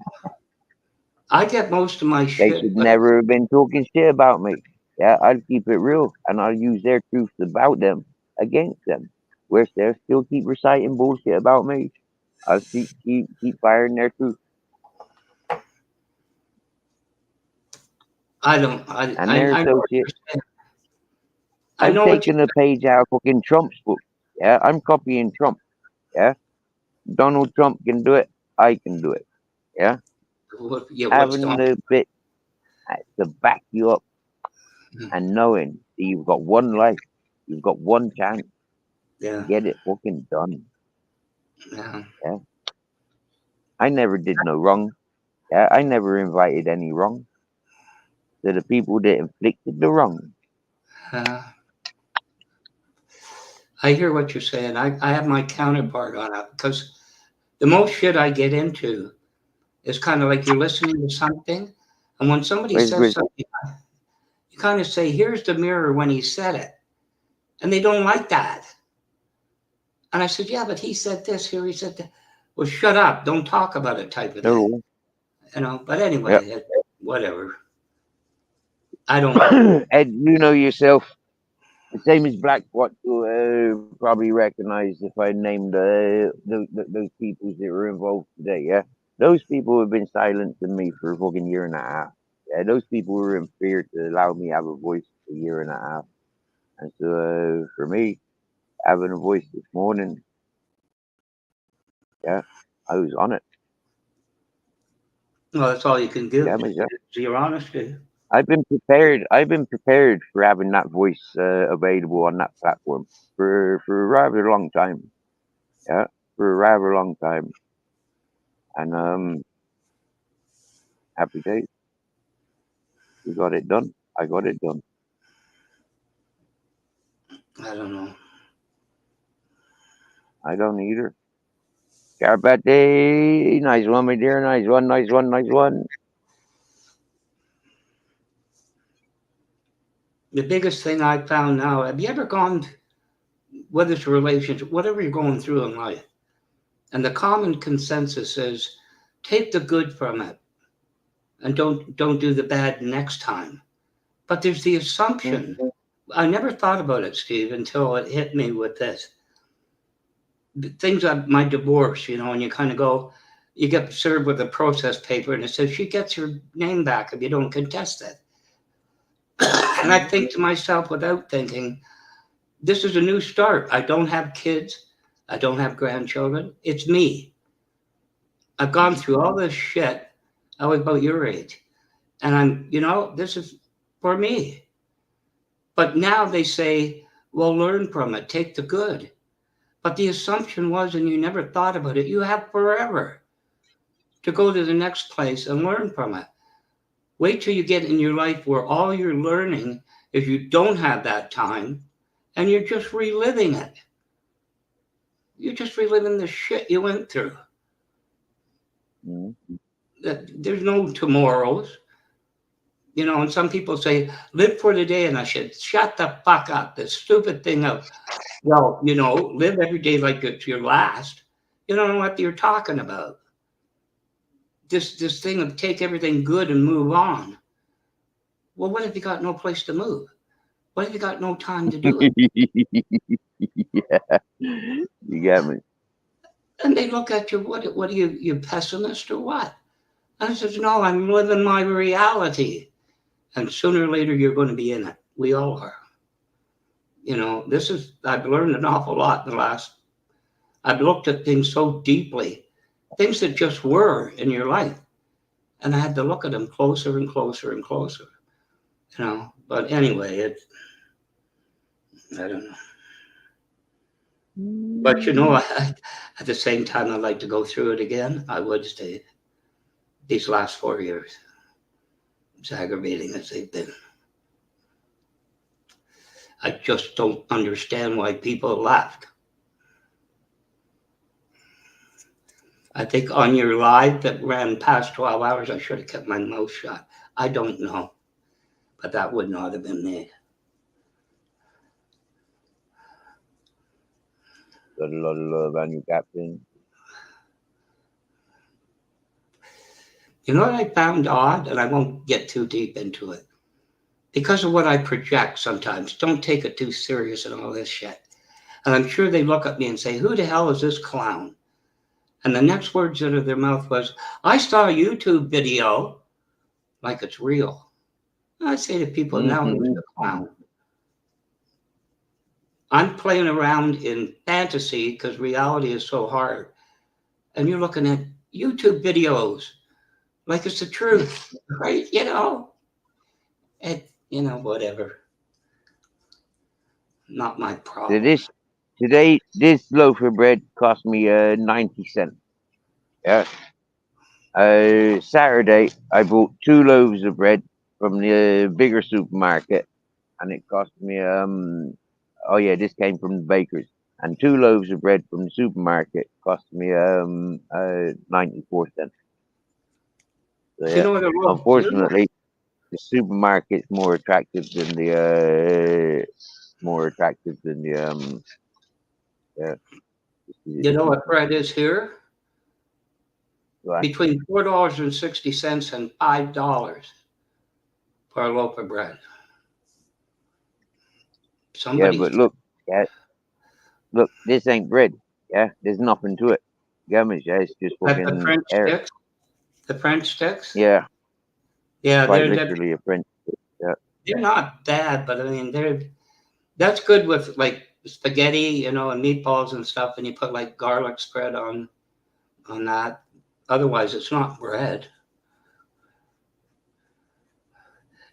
I get most of my shit. They should never have been talking shit about me. Yeah, I'll keep it real, and I'll use their truths about them against them. Whereas they'll still keep reciting bullshit about me. I'll keep firing their truth. I don't. And their associates. I'm taking a page out of fucking Trump's book. Yeah, I'm copying Trump. Yeah, Donald Trump can do it. I can do it. Yeah, having the bit to back you up and knowing that you've got one life, you've got one chance. Yeah. Get it fucking done. Yeah. Yeah. I never did no wrong. Yeah, I never invited any wrong. They're the people that inflicted the wrong. I hear what you're saying. I have my counterpart on it because the most shit I get into It's kind of like you're listening to something, and when somebody Where's says something, you kind of say, "Here's the mirror when he said it," and they don't like that. And I said, "Yeah, but he said this here. He said that." Well, shut up! Don't talk about it, type of thing. no. But Yep. anyway, whatever. I don't. Ed, you know yourself. The same as Black Watch will probably recognize if I named those people that were involved today. Yeah, those people have been silencing me for a fucking year and a half. Yeah, those people were in fear to allow me to have a voice for a year and a half. And so for me, having a voice this morning, yeah, I was on it. Well, that's all you can give. Yeah, myself. Your honesty. I've been prepared. I've been prepared for having that voice available on that platform for a rather long time. Yeah, for a rather long time. And happy days. We got it done. I got it done. I don't know. I don't either. Carpete, nice one, my dear. Nice one, nice one, nice one. The biggest thing I found now, have you ever gone, whether it's a relationship, whatever you're going through in life, and the common consensus is take the good from it and don't do the bad next time. But there's the assumption. I never thought about it, Steve, until it hit me with this. Things like my divorce, and you kind of go, you get served with a process paper and it says she gets her name back if you don't contest it. And I think to myself without thinking, this is a new start. I don't have kids. I don't have grandchildren. It's me. I've gone through all this shit. I was about your age. And this is for me. But now they say, well, learn from it, take the good. But the assumption was, and you never thought about it, you have forever to go to the next place and learn from it. Wait till you get in your life where all you're learning is you don't have that time and you're just reliving it. You're just reliving the shit you went through. There's no tomorrows. And some people say, live for the day. And I said, shut the fuck up. This stupid thing of, well, live every day like it's your last. You don't know what you're talking about. This thing of take everything good and move on. Well, what if you got no place to move? What if you got no time to do it? Yeah, you got me. And they look at you, what are you pessimist or what? And I says, no, I'm living my reality. And sooner or later, you're going to be in it. We all are. I've learned an awful lot in the last, I've looked at things so deeply, things that just were in your life. And I had to look at them closer and closer and closer, But anyway, I don't know. But at the same time, I'd like to go through it again. I would stay these last 4 years, as aggravating as they've been. I just don't understand why people left. I think on your live that ran past 12 hours, I should have kept my mouth shut. I don't know, but that would not have been me. Got a lot of love on you, Captain. You know what I found odd, and I won't get too deep into it, because of what I project sometimes. Don't take it too serious and all this shit. And I'm sure they look at me and say, who the hell is this clown? And the next words out of their mouth was, I saw a YouTube video, like it's real. I say to people, now who's the clown? I'm playing around in fantasy because reality is so hard. And you're looking at YouTube videos like it's the truth, right? Whatever. Not my problem. Today, this loaf of bread cost me 90 cents. Yeah. Saturday, I bought 2 loaves of bread from the bigger supermarket, and it cost me oh yeah, this came from the baker's, and 2 loaves of bread from the supermarket cost me 94 cents. So, You yeah. know what I wrote? Unfortunately, the supermarket's more attractive than the yeah. You know what bread is here? Right. Between $4.60 and $5 for a loaf of bread. Yeah, Somebody but look, this ain't bread. Yeah, there's nothing to it. Gamage, yeah, it's just at the fucking French air. sticks. The French sticks. Yeah, Yeah, quite literally a French. Yeah. they're not bad, but I mean that's good with like spaghetti, you know, and meatballs and stuff, and you put like garlic spread on that. Otherwise, it's not bread.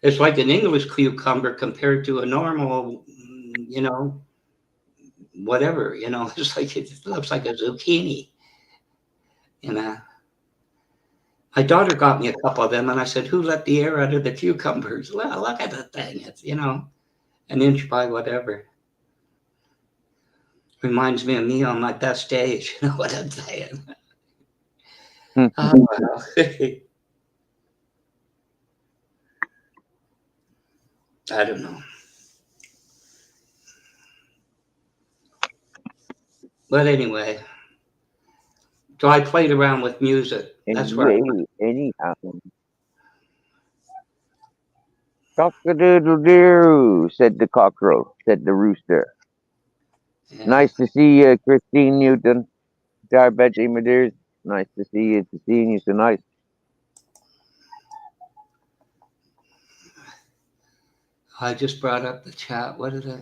It's like an English cucumber compared to a normal, you know, whatever. You know, it's like it looks like a zucchini. You know, my daughter got me a couple of them, and I said, "Who let the air out of the cucumbers?" Well, look at the thing. It's, you know, an inch by whatever. Reminds me of me on my best days. You know what I'm saying? Oh, well. I don't know. But anyway, so I played around with music. That's where Anyhow, cock-a-doodle-doo, said the cockroach, said the rooster. yeah. Nice to see you, Christine Newton. Betty, my dears. Nice to see you. To seeing you tonight. I just brought up the chat. What did I?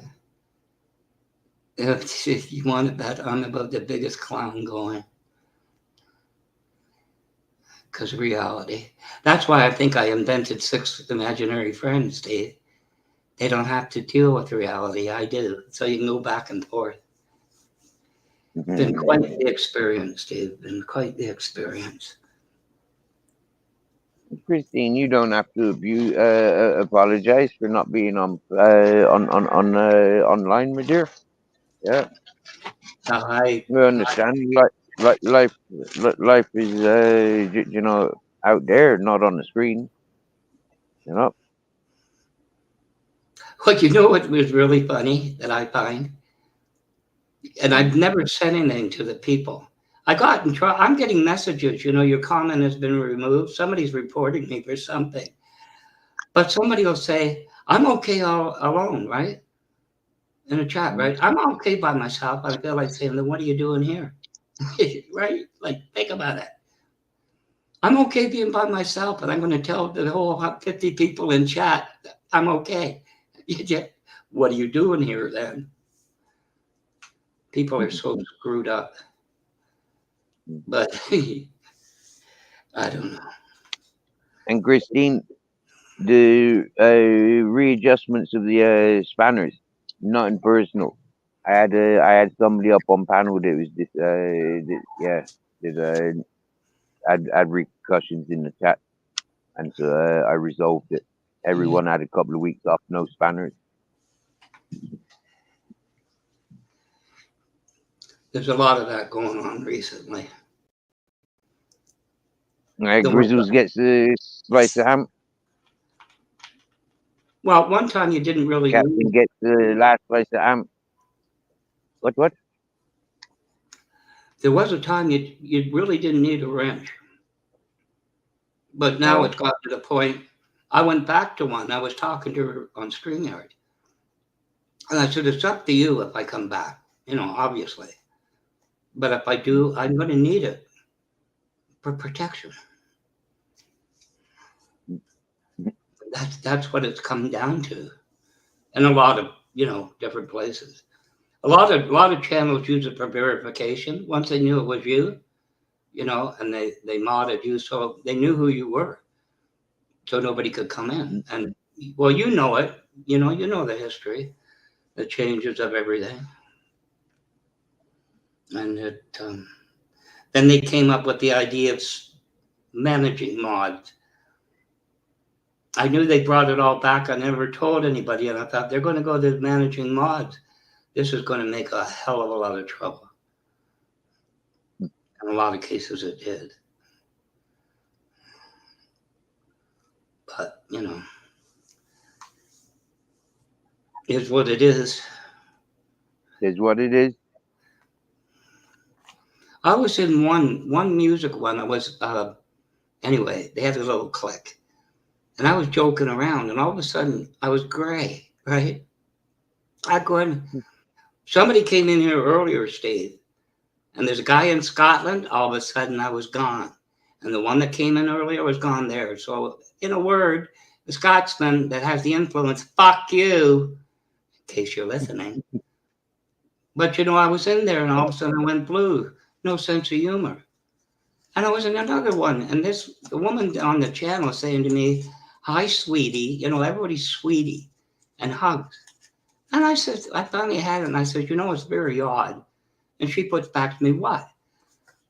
If you wanted that, I'm about the biggest clown going. Because reality. That's why I think I invented 6 imaginary friends, Dave. They don't have to deal with reality. I do. So you can go back and forth. Been quite the experience, Dave. Been quite the experience. Christine, you don't have to apologize for not being on online, my dear. Yeah, I we understand. Life is you know, out there, not on the screen. You know. Well, you know what was really funny that I find? And I've never said anything to the people. I got in trouble. I'm getting messages, you know, your comment has been removed. Somebody's reporting me for something. But somebody will say, I'm okay all alone, right? In a chat, right? I'm okay by myself. I feel like saying, then what are you doing here? Right? Like, think about it. I'm okay being by myself, and I'm going to tell the whole 50 people in chat, I'm okay. What are you doing here then? People are so screwed up. But I don't know. And Christine, the readjustments of the spanners, nothing personal. I had somebody up on panel that was this that had repercussions in the chat, and so I resolved it. Everyone had a couple of weeks off, no spanners. There's a lot of that going on recently. Grizzles gets a slice of ham. Well, one time you didn't really. Captain gets the last slice of ham. What? There was a time you really didn't need a wrench, but now it's got to the point. I went back to one. I was talking to her on StreamYard, and I said, "It's up to you if I come back. You know, obviously, but if I do, I'm going to need it for protection." That's what it's come down to, in a lot of different places. A lot of channels use it for verification. Once they knew it was you, and they modded you so they knew who you were, so nobody could come in. And well, you know it. You know the history, the changes of everything, and then they came up with the idea of managing mods. I knew they brought it all back. I never told anybody, and I thought they're going to go to managing mods. This is going to make a hell of a lot of trouble. In a lot of cases, it did. But, you know, is what it is. Is what it is. I was in one music one. I was anyway. They had a little click, and I was joking around, and all of a sudden I was gray. Right? I go in. Somebody came in here earlier, Steve, and there's a guy in Scotland. All of a sudden I was gone, and the one that came in earlier was gone there. So, in a word, the Scotsman that has the influence. Fuck you. In case you're listening. But you know, I was in there, and all of a sudden I went blue. No sense of humor. And I was in another one, and the woman on the channel saying to me, "Hi, sweetie." You know, everybody's sweetie, and hugs. And I said, I finally had it, and I said, you know, it's very odd. And she puts back to me, what?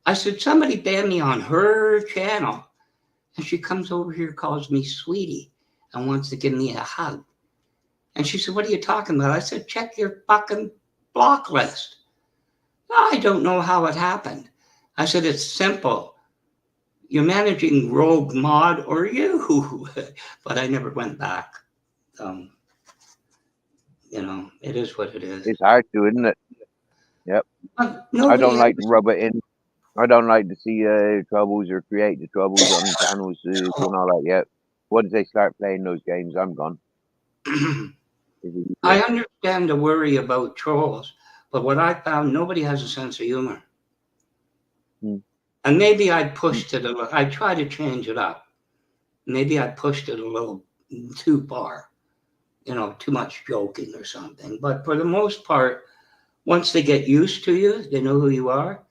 I said, somebody banned me on her channel, and she comes over here, calls me sweetie, and wants to give me a hug. And she said, what are you talking about? I said, check your fucking block list. I don't know how it happened. I said, it's simple. You're managing Rogue Mod or you. But I never went back. You know, it is what it is. It's hard to, isn't it? Yep. I don't like to rub it in. I don't like to see troubles or create the troubles on channels and all that yet. Once they start playing those games, I'm gone. I understand the worry about trolls, but what I found, nobody has a sense of humor. And maybe I pushed it a little. I try to change it up. Maybe I pushed it a little too far. You know, too much joking or something. But for the most part, once they get used to you, they know who you are,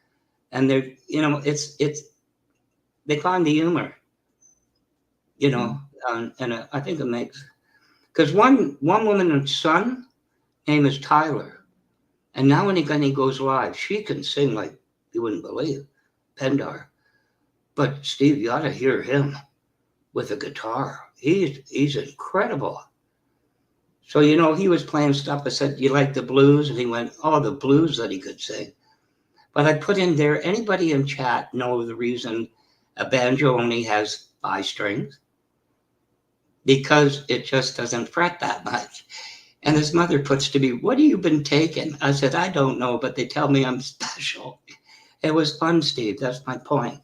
and they're, you know, it's they find the humor. You know, and I think it makes, because one woman's son name is Tyler, and now when he goes live, she can sing like you wouldn't believe, Pendar. But Steve, you ought to hear him with a guitar. He's incredible. So, you know, he was playing stuff. I said, you like the blues? And he went, oh, the blues that he could sing. But I put in there, anybody in chat know the reason a banjo only has 5 strings? Because it just doesn't fret that much. And his mother puts to me, what have you been taking? I said, I don't know, but they tell me I'm special. It was fun, Steve. That's my point.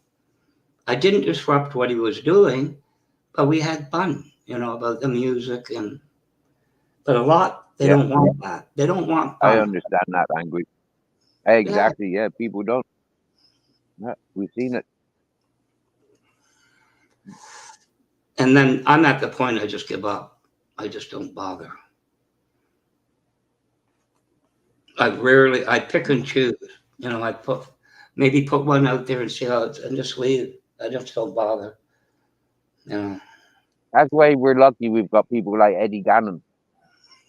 I didn't disrupt what he was doing, but we had fun, you know, about the music. But a lot, they don't want that. They don't want fun. I understand that language. Exactly, yeah. People don't. Yeah, we've seen it. And then I'm at the point I just give up. I just don't bother. I pick and choose. You know, I maybe put one out there and see how it's, and just leave. I just don't bother. You know. That's why we're lucky we've got people like Eddie Gannon.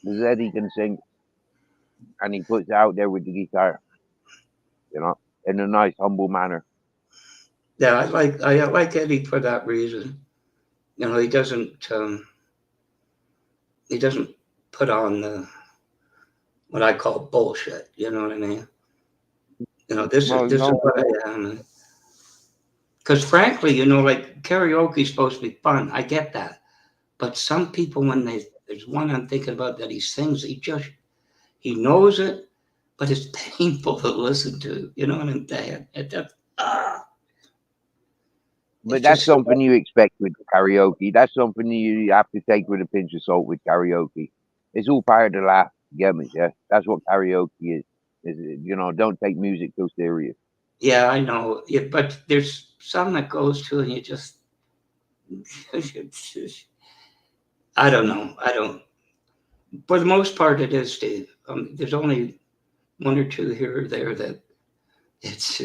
Because Eddie can sing, and he puts it out there with the guitar, you know, in a nice, humble manner. Yeah, I like Eddie for that reason. You know, he doesn't put on the what I call bullshit. You know what I mean? You know, this is what I am. Because frankly, you know, like karaoke is supposed to be fun. I get that. But some people, when there's one I'm thinking about that he sings, he knows it, but it's painful to listen to. You know what I'm saying? But that's something you expect with karaoke. That's something you have to take with a pinch of salt with karaoke. It's all part of the laugh. Get me? Yeah, that's what karaoke is. You know, don't take music so serious. Yeah, I know. Yeah, but there's some that goes to, and you just, I don't know. I don't. For the most part, it is, Steve. There's only 1 or 2 here or there that it's.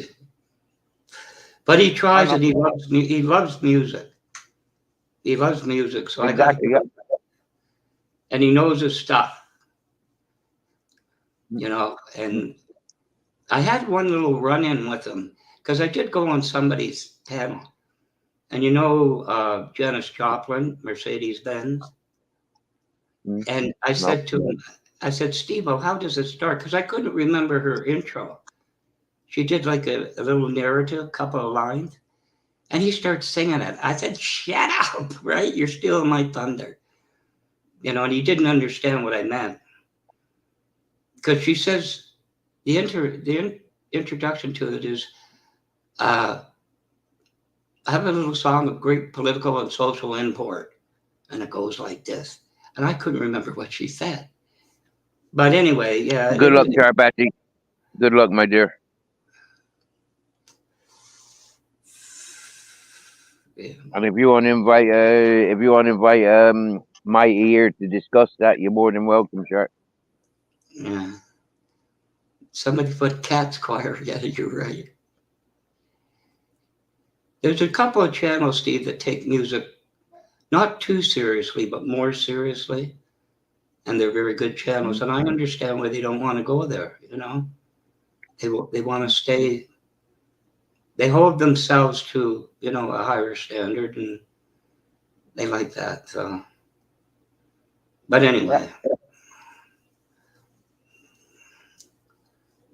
But he tries, and he loves music. He loves music, so exactly. And he knows his stuff. You know, and I had one little run-in with him because I did go on somebody's panel, and you know, Janis Joplin, Mercedes-Benz. And I said to him, I said, Steve-O, how does it start? Because I couldn't remember her intro. She did like a little narrative, a couple of lines. And he starts singing it. I said, shut up, right? You're stealing my thunder. You know, and he didn't understand what I meant. Because she says, the introduction to it is, I have a little song of great political and social import. And it goes like this. And I couldn't remember what she said. But anyway, yeah. Good luck, Charbatti. Good luck, my dear. Yeah. And if you want to invite, my ear to discuss that, you're more than welcome, Shark. Yeah. Somebody put Cat's Choir. Yeah, you're right. There's a couple of channels, Steve, that take music not too seriously, but more seriously. And they're very good channels. And I understand why they don't want to go there, you know. They want to stay, they hold themselves to, you know, a higher standard, and they like that. So, but anyway.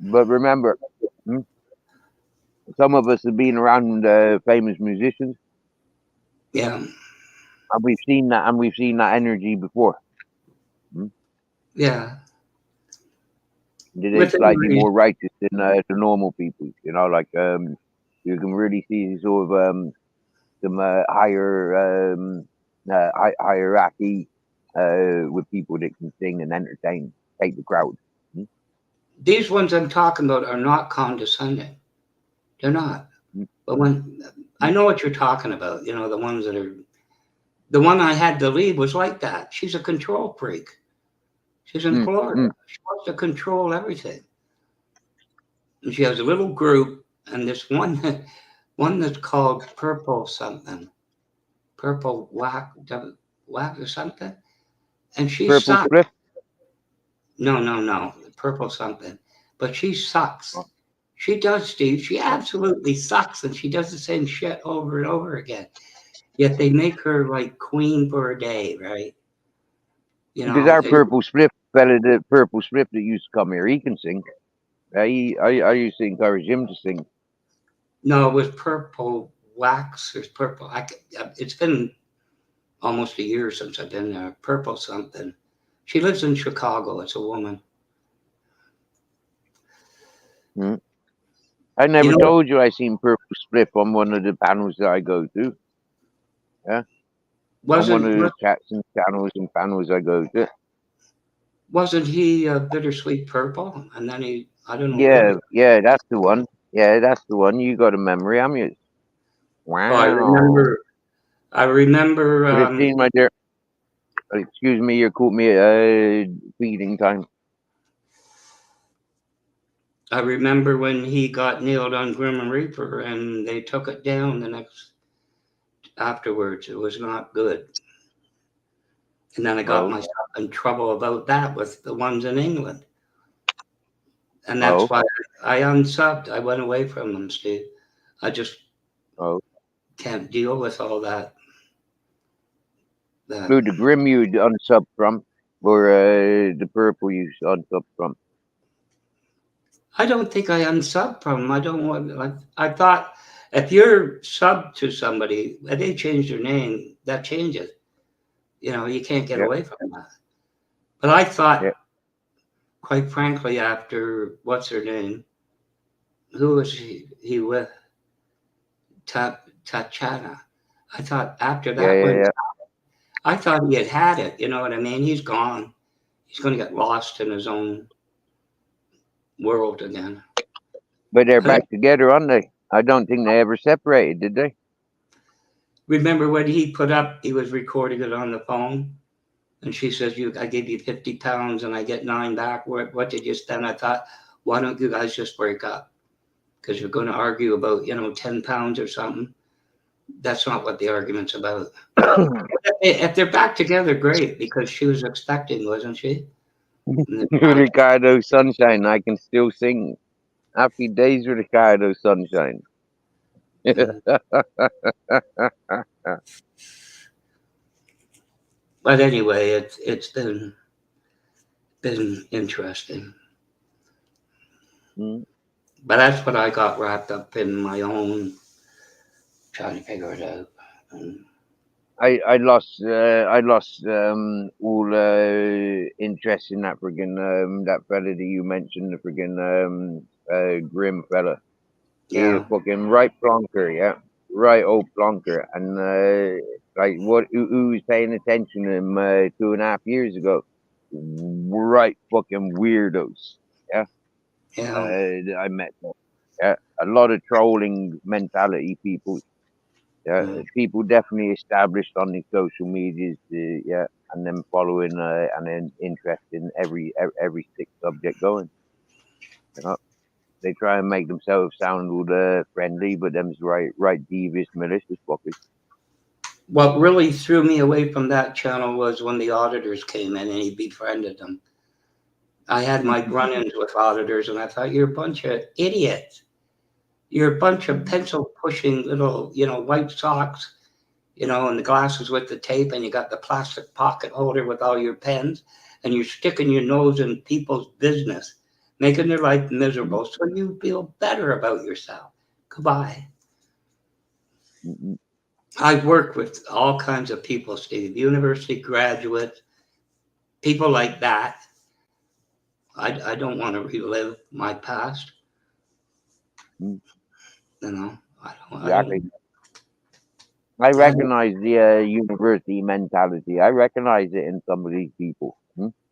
But remember, some of us have been around famous musicians. Yeah. And we've seen that energy before. Yeah. They're slightly more righteous than the normal people. You know, like you can really see sort of some higher hierarchy with people that can sing and entertain, take the crowd. These ones I'm talking about are not condescending. They're not. But when I know what you're talking about, you know, the ones that are, the one I had to leave was like that. She's a control freak. She's in Florida. She wants to control everything. And she has a little group, and this one that's called Purple something, Purple Whack or something, and she Purple sucks. Spliff? No, Purple something, but she sucks. She does, Steve. She absolutely sucks, and she does the same shit over and over again. Yet they make her like queen for a day, right? You know, because our Purple Spliff fella, the Purple Spliff that used to come here, he can sing. I used to encourage him to sing. No, it was Purple Wax or Purple. It's been almost a year since I've been there. Purple something. She lives in Chicago. It's a woman. I never told you I seen Purple Spliff on one of the panels that I go to. Yeah. On one of the chats and channels and panels I go to. Wasn't he Bittersweet Purple? And then I don't know. Yeah, that's the one. Yeah, that's the one. You got a memory, haven't you? Wow. Oh, I remember. 15, my dear. Excuse me, you caught me at feeding time. I remember when he got nailed on Grim and Reaper, and they took it down the next afterwards. It was not good. And then I got myself in trouble about that with the ones in England. And that's why I unsubbed. I went away from them, Steve. I just can't deal with all that. Who the Grim you unsub from, or the Purple you unsub from? I don't think I unsubbed from them. I don't want. I thought if you're sub to somebody and they change their name, that changes. You know, you can't get away from that. But I thought, quite frankly, after what's her name, who was he with? Tatiana. I thought after that I thought he had it. You know what I mean? He's gone. He's going to get lost in his own world again. But they're back together, aren't they? I don't think they ever separated, did they? Remember when he put up, he was recording it on the phone, and she says, I gave you 50 pounds and I get 9 back. What did you spend? I thought, why don't you guys just break up? Because you're going to argue about, 10 pounds or something. That's not what the argument's about. If they're back together, great, because she was expecting, wasn't she? Ricardo Sunshine, I can still sing. Happy days with Ricardo Sunshine. But anyway, it's been interesting. But that's what I got wrapped up in my own trying to figure it out. And I lost all interest in that friggin' that fella that you mentioned, the friggin' grim fella. He's a yeah, fucking right plonker, yeah, right old plonker, and like who was paying attention to him 2.5 years ago? Right fucking weirdos, yeah. yeah, I met them. Yeah, a lot of trolling mentality people. Yeah, yeah. people definitely established on the social medias. Yeah, and then following and then interest in every sick subject going. You know, they try and make themselves sound all friendly, but them's right devious, malicious fuckers. What really threw me away from that channel was when the auditors came in and he befriended them. I had my run-ins with auditors, and I thought, you're a bunch of idiots. You're a bunch of pencil-pushing little, white socks, and the glasses with the tape, and you got the plastic pocket holder with all your pens, and you're sticking your nose in people's business, making their life miserable so you feel better about yourself. Goodbye. I've worked with all kinds of people, Steve, university graduates, people like that. I don't want to relive my past. I Exactly. don't. I recognize the university mentality. I recognize it in some of these people.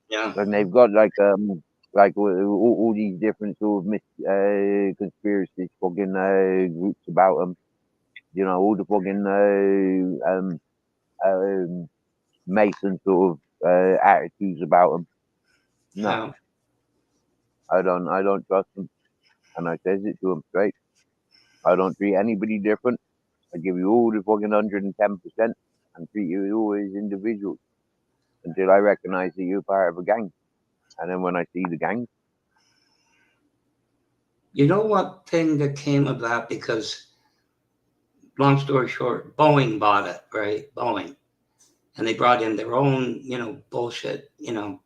Yeah, And they've got like all these different sort of conspiracy fucking groups about them. You know, all the fucking Mason sort of attitudes about them. No, yeah. I don't trust them, and I says it to them straight. I don't treat anybody different. I give you all the fucking 110% and treat you all as individuals until I recognize that you're part of a gang. And then when I see the gang, You know what thing that came of that? Because, long story short, Boeing bought it, right? Boeing. And they brought in their own, bullshit,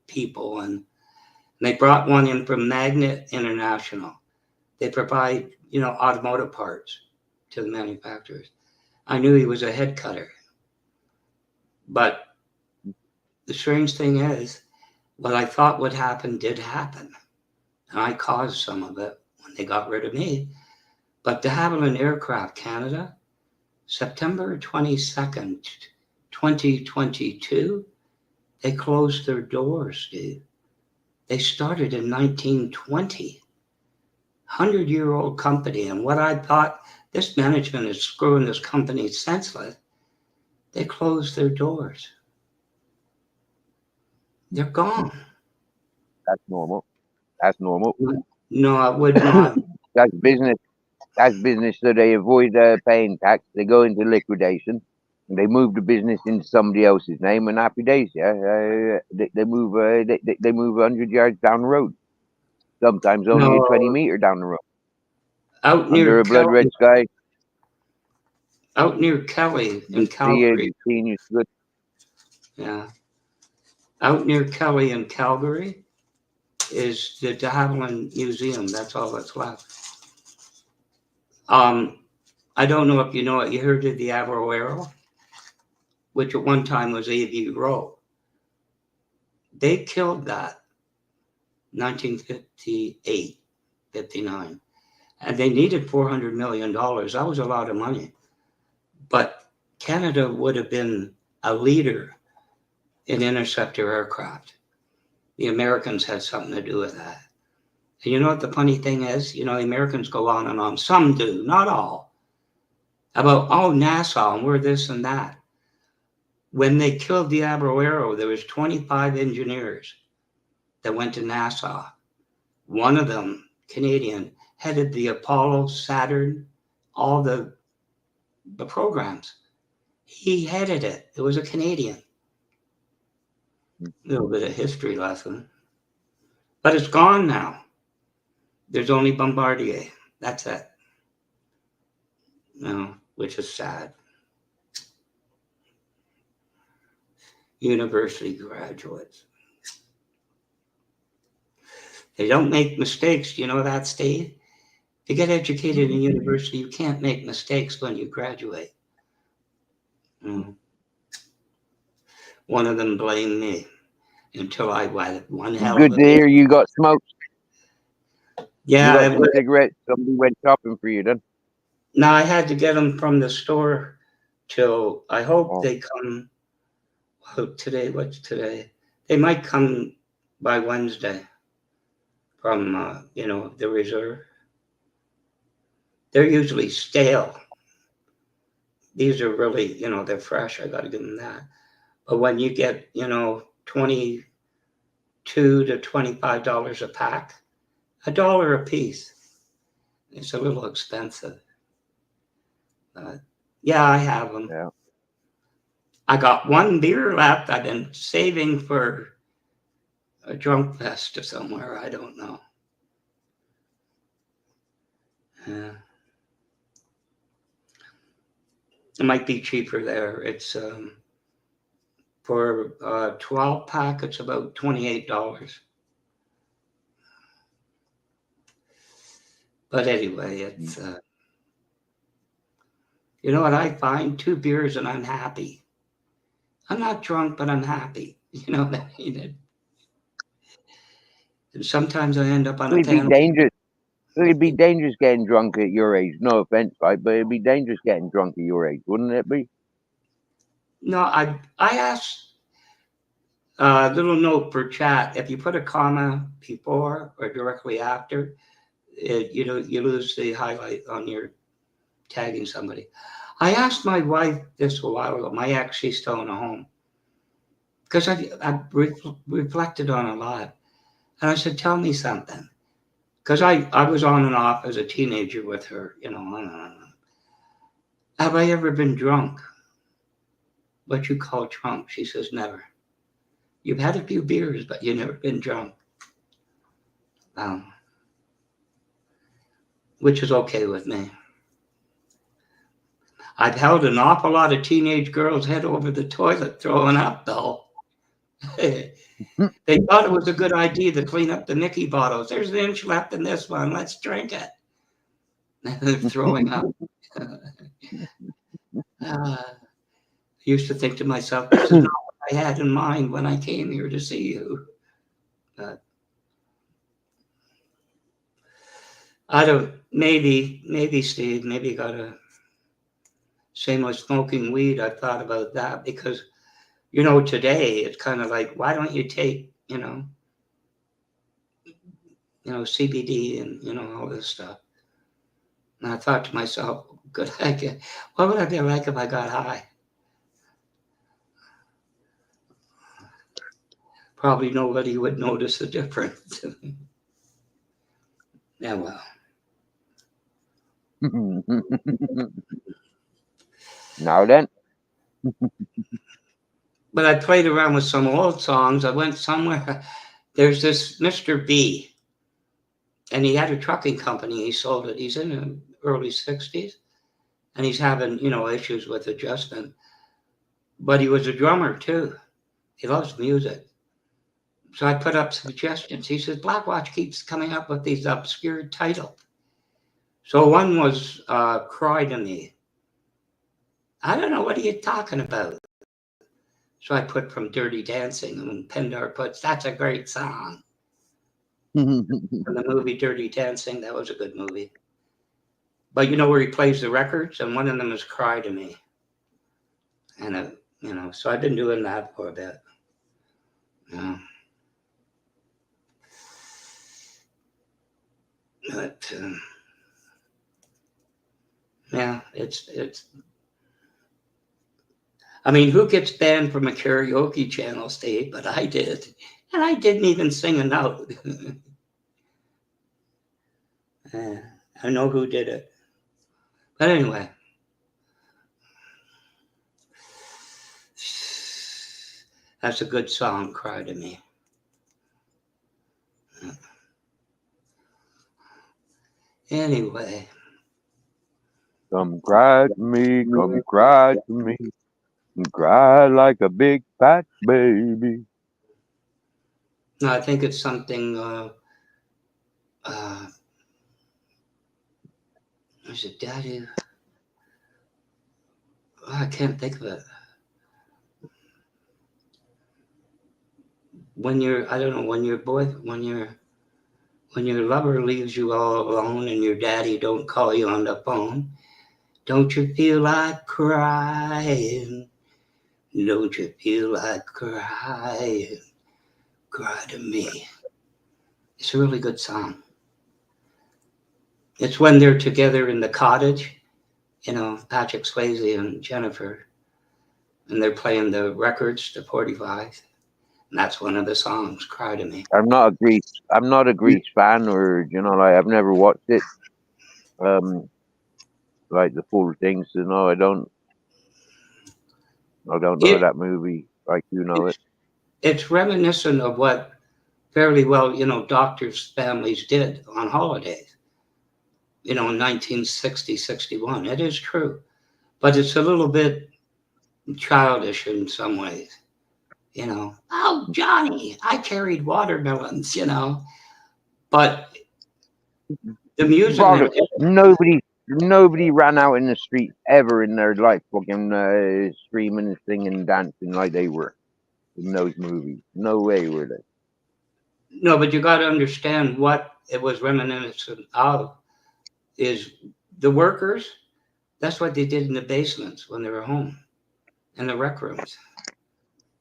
people. And they brought one in from Magnet International. They provide, automotive parts to the manufacturers. I knew he was a head cutter. But the strange thing is, what I thought would happen did happen. And I caused some of it when they got rid of me. But de Havilland Aircraft Canada, September 22nd, 2022, they closed their doors, dude. They started in 1920. 100-year-old company. And what I thought, this management is screwing this company senseless. They closed their doors. They're gone. that's normal. That's normal. No, I would not. That's business. That's business. So they avoid paying tax. They go into liquidation. They move the business into somebody else's name, and happy days. Yeah, they move. They move 100 yards down the road. Sometimes only a 20 meter down the road Out under near a blood red Kelly, sky. out near Kelly in Calgary. Seeing you good. Yeah. Out near Kelly in Calgary is the de Havilland Museum. That's all that's left. I don't know if you know it. You heard of the Averroero, which at one time was A.V. Rowe. They killed that 1958, 59. And they needed $400 million. That was a lot of money. But Canada would have been a leader in interceptor aircraft. The Americans had something to do with that. And you know what the funny thing is? The Americans go on and on. Some do, not all. About, NASA, and we're this and that. When they killed the Abreuero, there was 25 engineers that went to NASA. One of them, Canadian, headed the Apollo, Saturn, all the programs. He headed it. It was a Canadian. A little bit of history lesson. But it's gone now. There's only Bombardier. That's it. Which is sad. University graduates. They don't make mistakes. You know that, Steve? to get educated in university, you can't make mistakes when you graduate. One of them blamed me until I went one hell Good of to a hear you got smoked. Yeah, you got some cigarettes. Somebody went shopping for you then. no, I had to get them from the store till I hope they come. Today, what's today? They might come by Wednesday from the reserve. They're usually stale. These are really, they're fresh. I got to give them that. But when you get, $22 to $25 a pack, $1 a piece, it's a little expensive. Yeah, I have them. Yeah. I got one beer left. I've been saving for a drunk fest or somewhere. I don't know. Yeah. It might be cheaper there. It's for a 12 pack, it's about $28. But anyway, it's you know what I find? 2 beers and I'm happy. I'm not drunk, but I'm happy. You know what I mean? And sometimes I end up on a It'd be panel. dangerous. It'd be dangerous getting drunk at your age. No offense, right? But it'd be dangerous getting drunk at your age, wouldn't it be? No, I asked a little note for chat. If you put a comma before or directly after, you lose the highlight on your tagging somebody. I asked my wife this a while ago. My ex, she's still in a home. Because I've reflected on a lot. And I said, tell me something. Because I was on and off as a teenager with her, Have I ever been drunk? What you call drunk? She says, never. You've had a few beers, but you've never been drunk. Which is okay with me. I've held an awful lot of teenage girls' head over the toilet throwing up, though. They thought it was a good idea to clean up the Mickey bottles. There's an inch left in this one. Let's drink it. They're throwing up. I used to think to myself, this is not what I had in mind when I came here to see you. But I don't, maybe Steve, maybe you got to, same with smoking weed. I thought about that because, today it's kind of like, why don't you take, CBD and, all this stuff. And I thought to myself, what would I be like if I got high? Probably nobody would notice the difference. Yeah, well. Now then. But I played around with some old songs. I went somewhere. There's this Mr. B, and he had a trucking company. He sold it. He's in the early 60s, and he's having, issues with adjustment. But he was a drummer, too. He loves music. So I put up suggestions. He says, Blackwatch keeps coming up with these obscure titles. So one was Cry to Me. I don't know, what are you talking about? So I put From Dirty Dancing, and Pendar puts, that's a great song. From the movie Dirty Dancing, that was a good movie. But where he plays the records, and one of them is Cry to Me. And, so I've been doing that for a bit. But, yeah, it's. I mean, who gets banned from a karaoke channel, Steve? But I did. And I didn't even sing a note. I know who did it. But anyway. That's a good song, Cry to Me. Anyway. Come cry to me, come cry to me. Cry like a big fat baby. No, I think it's something There's a daddy. Oh, I can't think of it. When you're, I don't know, when your lover leaves you all alone and your daddy don't call you on the phone, don't you feel like crying? Don't you feel like crying? Cry to me. It's a really good song. It's when they're together in the cottage, you know, Patrick Swayze and Jennifer, and they're playing the records, the 45. And that's one of the songs, Cry to Me. I'm not a Grease fan, or you know, like I've never watched it. Like the full thing, so no, I don't know that movie like you know it. It's reminiscent of what fairly well, you know, doctors' families did on holidays, you know, in 1960, 61. It is true. But it's a little bit childish in some ways, you know. Oh, Johnny, I carried watermelons, you know. But the music. Brother, nobody ran out in the street ever in their life, fucking screaming and singing, dancing like they were in those movies. No way were they. No, but you got to understand what it was reminiscent of is the workers. That's what they did in the basements when they were home, in the rec rooms.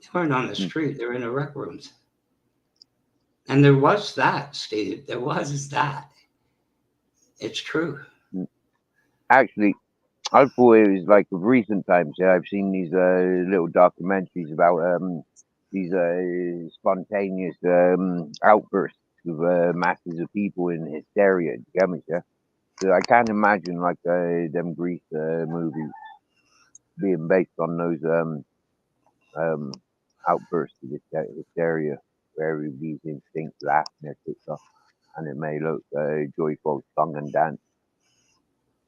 They weren't on the street; they were in the rec rooms. And there was that, Steve. There was that. It's true. Actually, I thought it was like of recent times. Yeah, I've seen these little documentaries about these spontaneous outbursts of masses of people in hysteria. You get me, yeah? So I can't imagine like them Grease movies being based on those um, outbursts of hysteria where everybody's instinct laughing their tits off, and it may look joyful song and dance,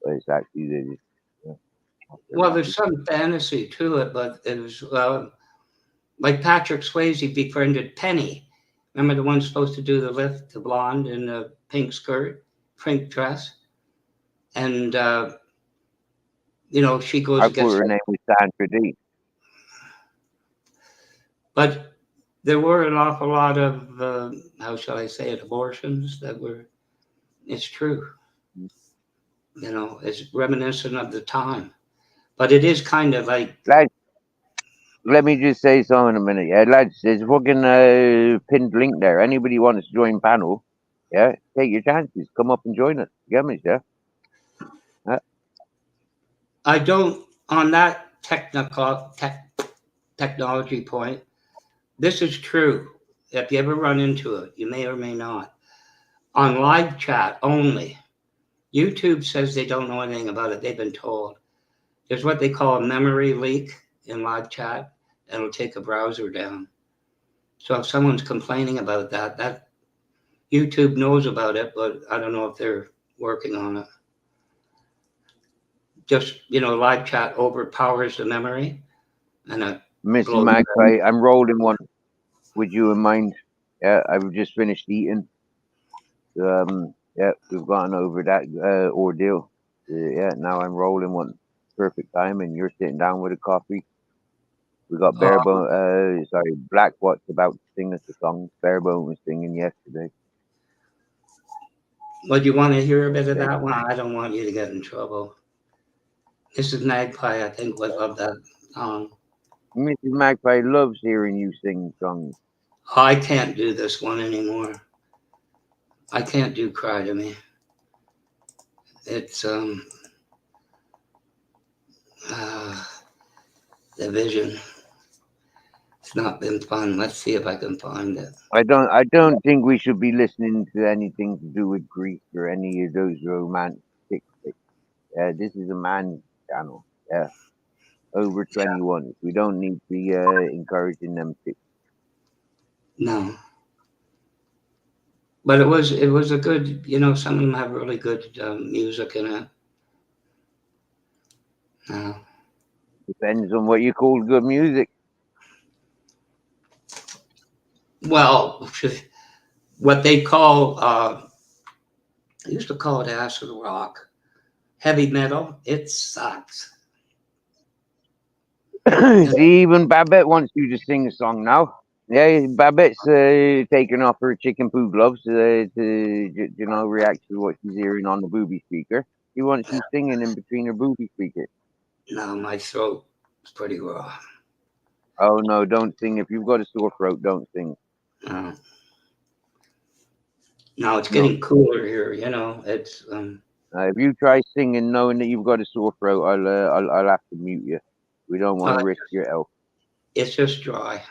but it's actually they just Well, there's some fantasy to it, but it was like Patrick Swayze befriended Penny. Remember the one supposed to do the lift, the blonde in the pink skirt, pink dress, and you know she goes I and gets. thought her name was Sandra Dee. But there were an awful lot of how shall I say it, abortions that were. It's true. You know, it's reminiscent of the time, but it is kind of like. Lads, let me just say something a minute. Yeah, lads, there's a fucking pinned link there. Anybody wants to join panel, yeah, take your chances. Come up and join us. You get me, yeah? I don't on that technology point. This is true. If you ever run into it, you may or may not. On live chat only, YouTube says they don't know anything about it. They've been told. There's what they call a memory leak in live chat. It'll take a browser down. So if someone's complaining about that, that YouTube knows about it, but I don't know if they're working on it. Just, you know, live chat overpowers the memory. And Mr. Magpie, I'm rolling one with you in mind. Yeah, I've just finished eating. Yeah, we've gotten over that ordeal. Yeah, now I'm rolling one. Perfect time, and you're sitting down with a coffee. We got Black Watch about to sing us a song. Barebone was singing yesterday. Would you want to hear a bit of that one? I don't want you to get in trouble. This is Magpie, I think, would love that song. Mrs. Magpie loves hearing you sing songs. Oh, I can't do this one anymore. I can't do Cry to Me. It's the vision. It's not been fun. Let's see if I can find it. I don't think we should be listening to anything to do with Greece or any of those romantic things. This is a man's channel. Yeah. Over 21. Yeah. We don't need to be encouraging them to. No. But it was a good, you know, some of them have really good music in it. No. Depends on what you call good music. Well, what they call, I used to call it acid rock. heavy metal, it sucks. See, even Babette wants you to sing a song now. Yeah, Babette's taking off her chicken poo gloves to react to what she's hearing on the booby speaker. She wants you singing in between her booby speaker. No, my throat is pretty raw. Oh no, don't sing. If you've got a sore throat, don't sing. No. Now it's getting cooler here, you know. It's If you try singing knowing that you've got a sore throat, I'll have to mute you. We don't want to risk your health. It's just dry.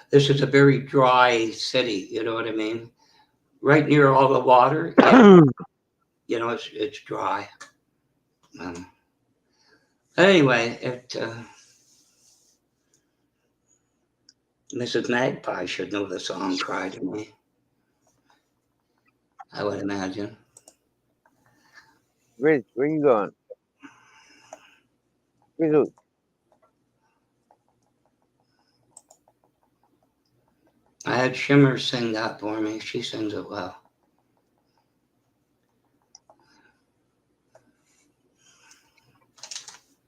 This is a very dry city, you know what I mean? Right near all the water, you know, it's dry. Anyway, Mrs. Magpie should know the song "Cry to Me." I would imagine. Riz, where you going? Riz, I had Shimmer sing that for me. She sings it well.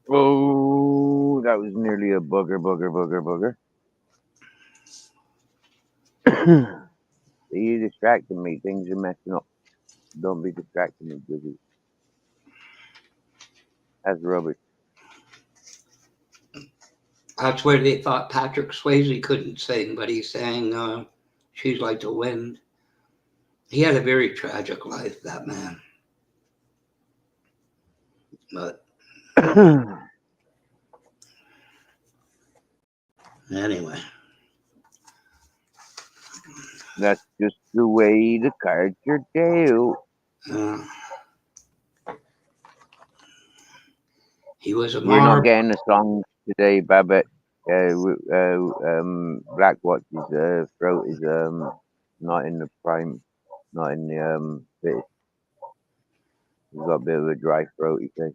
oh, that was nearly a bugger. You distracting me. Things are messing up. Don't be distracting me, Grizzy. That's rubbish. That's where they thought Patrick Swayze couldn't sing, but he sang "She's Like the Wind." He had a very tragic life, that man. But anyway. That's just the way the cards are dealt. He was a We're not getting a song today, Babette. Black Watch's throat is not in the prime, not in the fit. He's got a bit of a dry throat, he says.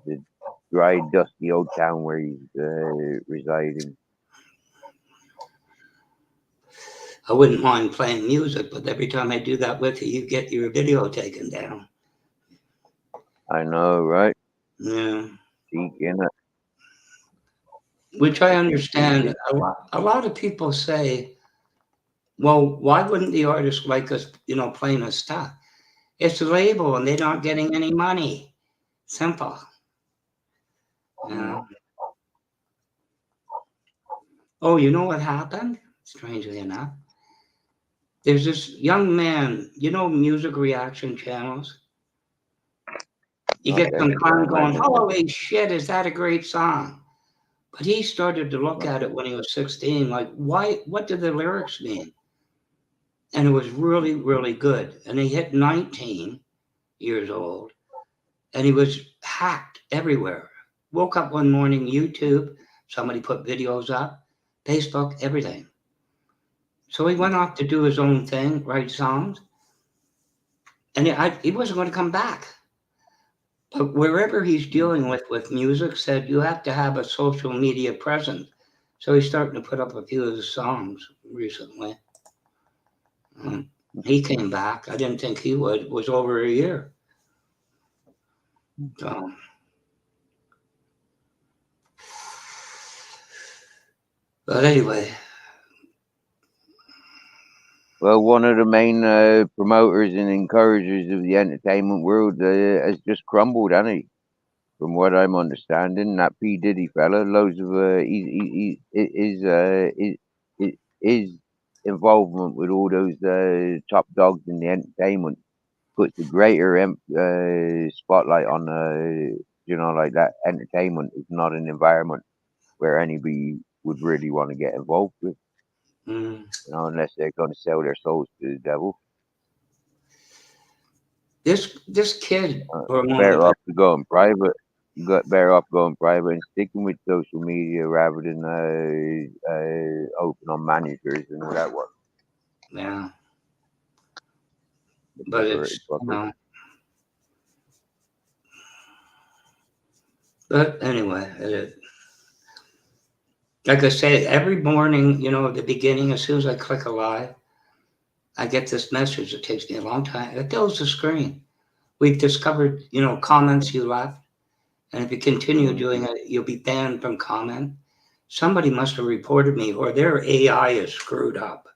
The dry, dusty old town where he's residing. I wouldn't mind playing music, but every time I do that with you, you get your video taken down. I know, right? Yeah. Seeking it. Which I understand. A lot of people say, well, why wouldn't the artist like us, you know, playing his stuff? It's a label and they're not getting any money. Simple. Yeah. Oh, you know what happened? Strangely enough. There's this young man, you know, music reaction channels. You get some clown going, holy shit, is that a great song? But he started to look at it when he was 16, like, what do the lyrics mean? And it was really, really good. And he hit 19 years old, and he was hacked everywhere. Woke up one morning, YouTube, somebody put videos up, Facebook, everything. So he went off to do his own thing, write songs, and he wasn't going to come back. But wherever he's dealing with music, said you have to have a social media presence. So he's starting to put up a few of his songs recently. He came back. I didn't think he would. It was over a year. So, but anyway. Well, one of the main promoters and encouragers of the entertainment world has just crumbled, hasn't he? From what I'm understanding, that P. Diddy fella, loads of his involvement with all those top dogs in the entertainment puts a greater spotlight on like that. Entertainment is not an environment where anybody would really want to get involved with, unless they're going to sell their souls to the devil. This kid, better off to go in private. You got better off going private and sticking with social media rather than open on managers and all that work. Yeah. But it's but anyway, like I say, every morning, you know, at the beginning, as soon as I click a live, I get this message. It takes me a long time. It fills the screen. we've discovered, you know, comments you left, and if you continue doing it, you'll be banned from comment. Somebody must have reported me, or their AI is screwed up.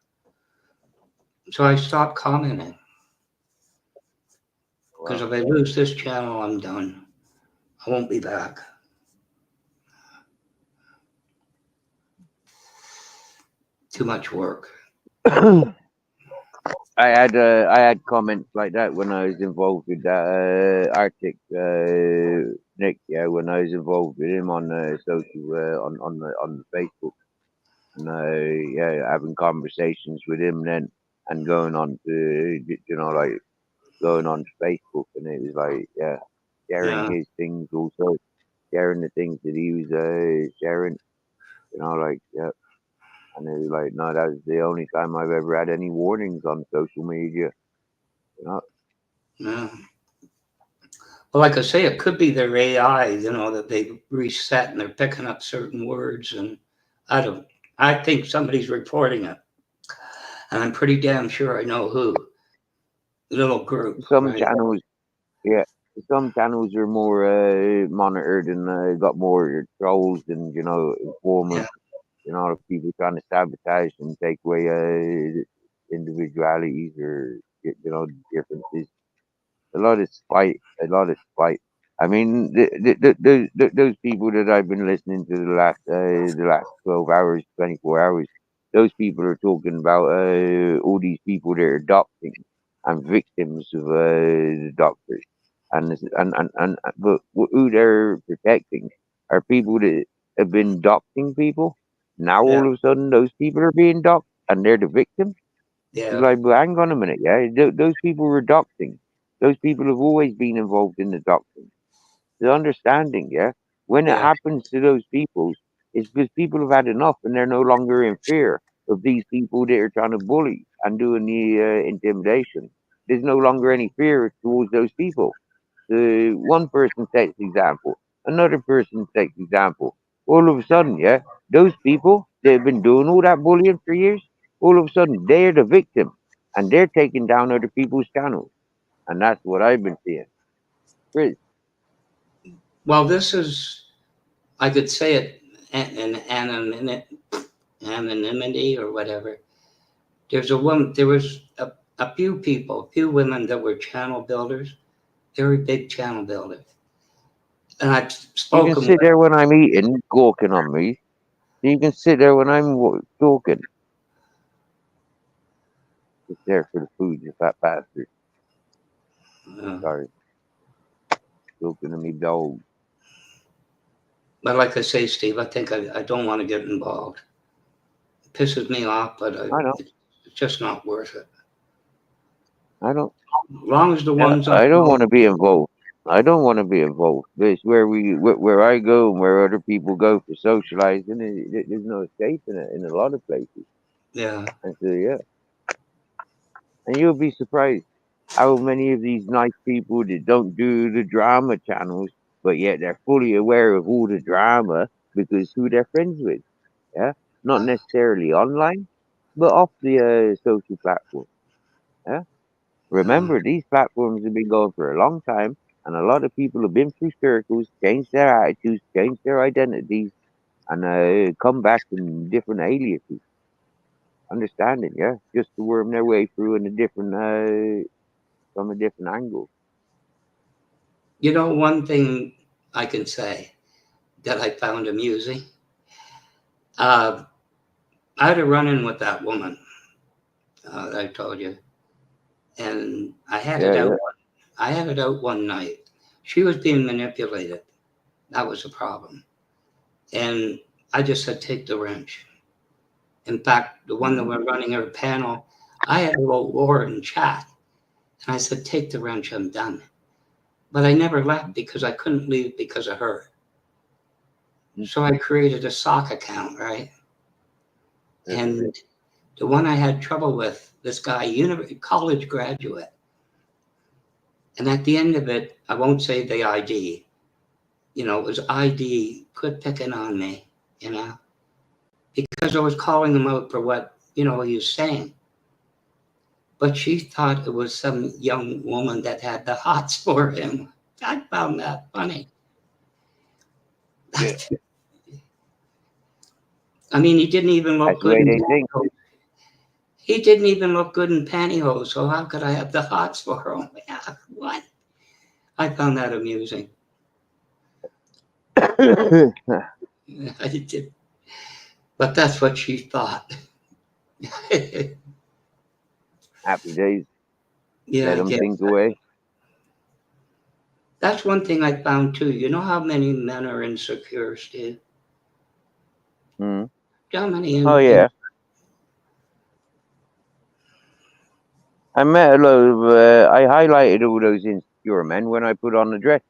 So I stopped commenting. Because if I lose this channel, I'm done. I won't be back. Too much work. I had comments like that when I was involved with that Arctic Nick. Yeah, when I was involved with him on social on the Facebook, and yeah, having conversations with him then, and going on to like going on to Facebook, and it was like sharing his things, also sharing the things that he was sharing, like and it was like, no, that was the only time I've ever had any warnings on social media. Yeah. Well, like I say, it could be their AI, you know, that they reset and they're picking up certain words, and I think somebody's reporting it, and I'm pretty damn sure I know who. Little group, Some right? channels, yeah, some channels are more monitored and got more trolls and informers. People trying to sabotage and take away individualities or differences. A lot of spite. A lot of spite. I mean, those people that I've been listening to the last 12 hours, 24 hours, those people are talking about all these people that are doxing and victims of the doctors, but who they're protecting are people that have been doxing people. Now Yeah, all of a sudden, those people are being doxed and they're the victims. It's yeah, like, but hang on a minute, yeah. Those people were doxing. Those people have always been involved in the doxing. The understanding, yeah. When it yeah, happens to those people, it's because people have had enough and they're no longer in fear of these people that are trying to bully and doing the intimidation. There's no longer any fear towards those people. The one person takes example, another person takes example. All of a sudden, yeah, those people that have been doing all that bullying for years, all of a sudden they're the victim and they're taking down other people's channels. And that's what I've been seeing. Chris, well, this is, I could say it in anonymity or whatever. There was a few people, a few women that were channel builders, very big channel builders. And I've you can spoken sit with, there when I'm eating, gawking on me. You can sit there when I'm talking. Just there for the food, you fat bastard. Sorry, talking to me dog. but like I say, Steve, I think I don't want to get involved. It pisses me off, but I know. it's just not worth it. I don't. As long as the Yeah, ones I I don't know, want to be involved. I don't want to be involved. It's where I go and where other people go for socializing. There's no escaping it in a lot of places. yeah. And so yeah, and you'll be surprised how many of these nice people that don't do the drama channels, but yet they're fully aware of all the drama because who they're friends with. Yeah, not necessarily online, but off the social platform. Yeah. Remember, these platforms have been going for a long time, and a lot of people have been through circles, changed their attitudes, changed their identities, and come back in different aliases. Understanding, yeah, just to worm their way through in a different, from a different angle. You know, one thing I can say that I found amusing. Uh, I had a run-in with that woman that I told you, and I had it Yeah, out. yeah. I had it out one night. She was being manipulated. That was the problem, and I just said, "Take the wrench." In fact, the one that Hmm. were running her panel, I had a little war in chat, and I said, "Take the wrench. I'm done." But I never left because I couldn't leave because of her. So I created a sock account, right? And the one I had trouble with, this guy, college graduate. And at the end of it, I won't say the ID, you know, it was ID, quit picking on me, you know, because I was calling him out for what, you know, he was saying. but she thought it was some young woman that had the hots for him. I found that funny. Yeah. I mean, he didn't even look That's the good way in they think. pantyhose. He didn't even look good in pantyhose, so how could I have the hots for him? Yeah, what? I found that amusing. I did. But that's what she thought. Happy days. Yeah, Let I them guess. think away. That's one thing I found too. You know how many men are insecure, Steve? Mm. How many? Oh yeah. I met a lot of. I highlighted all those insecure men when I put on the dress.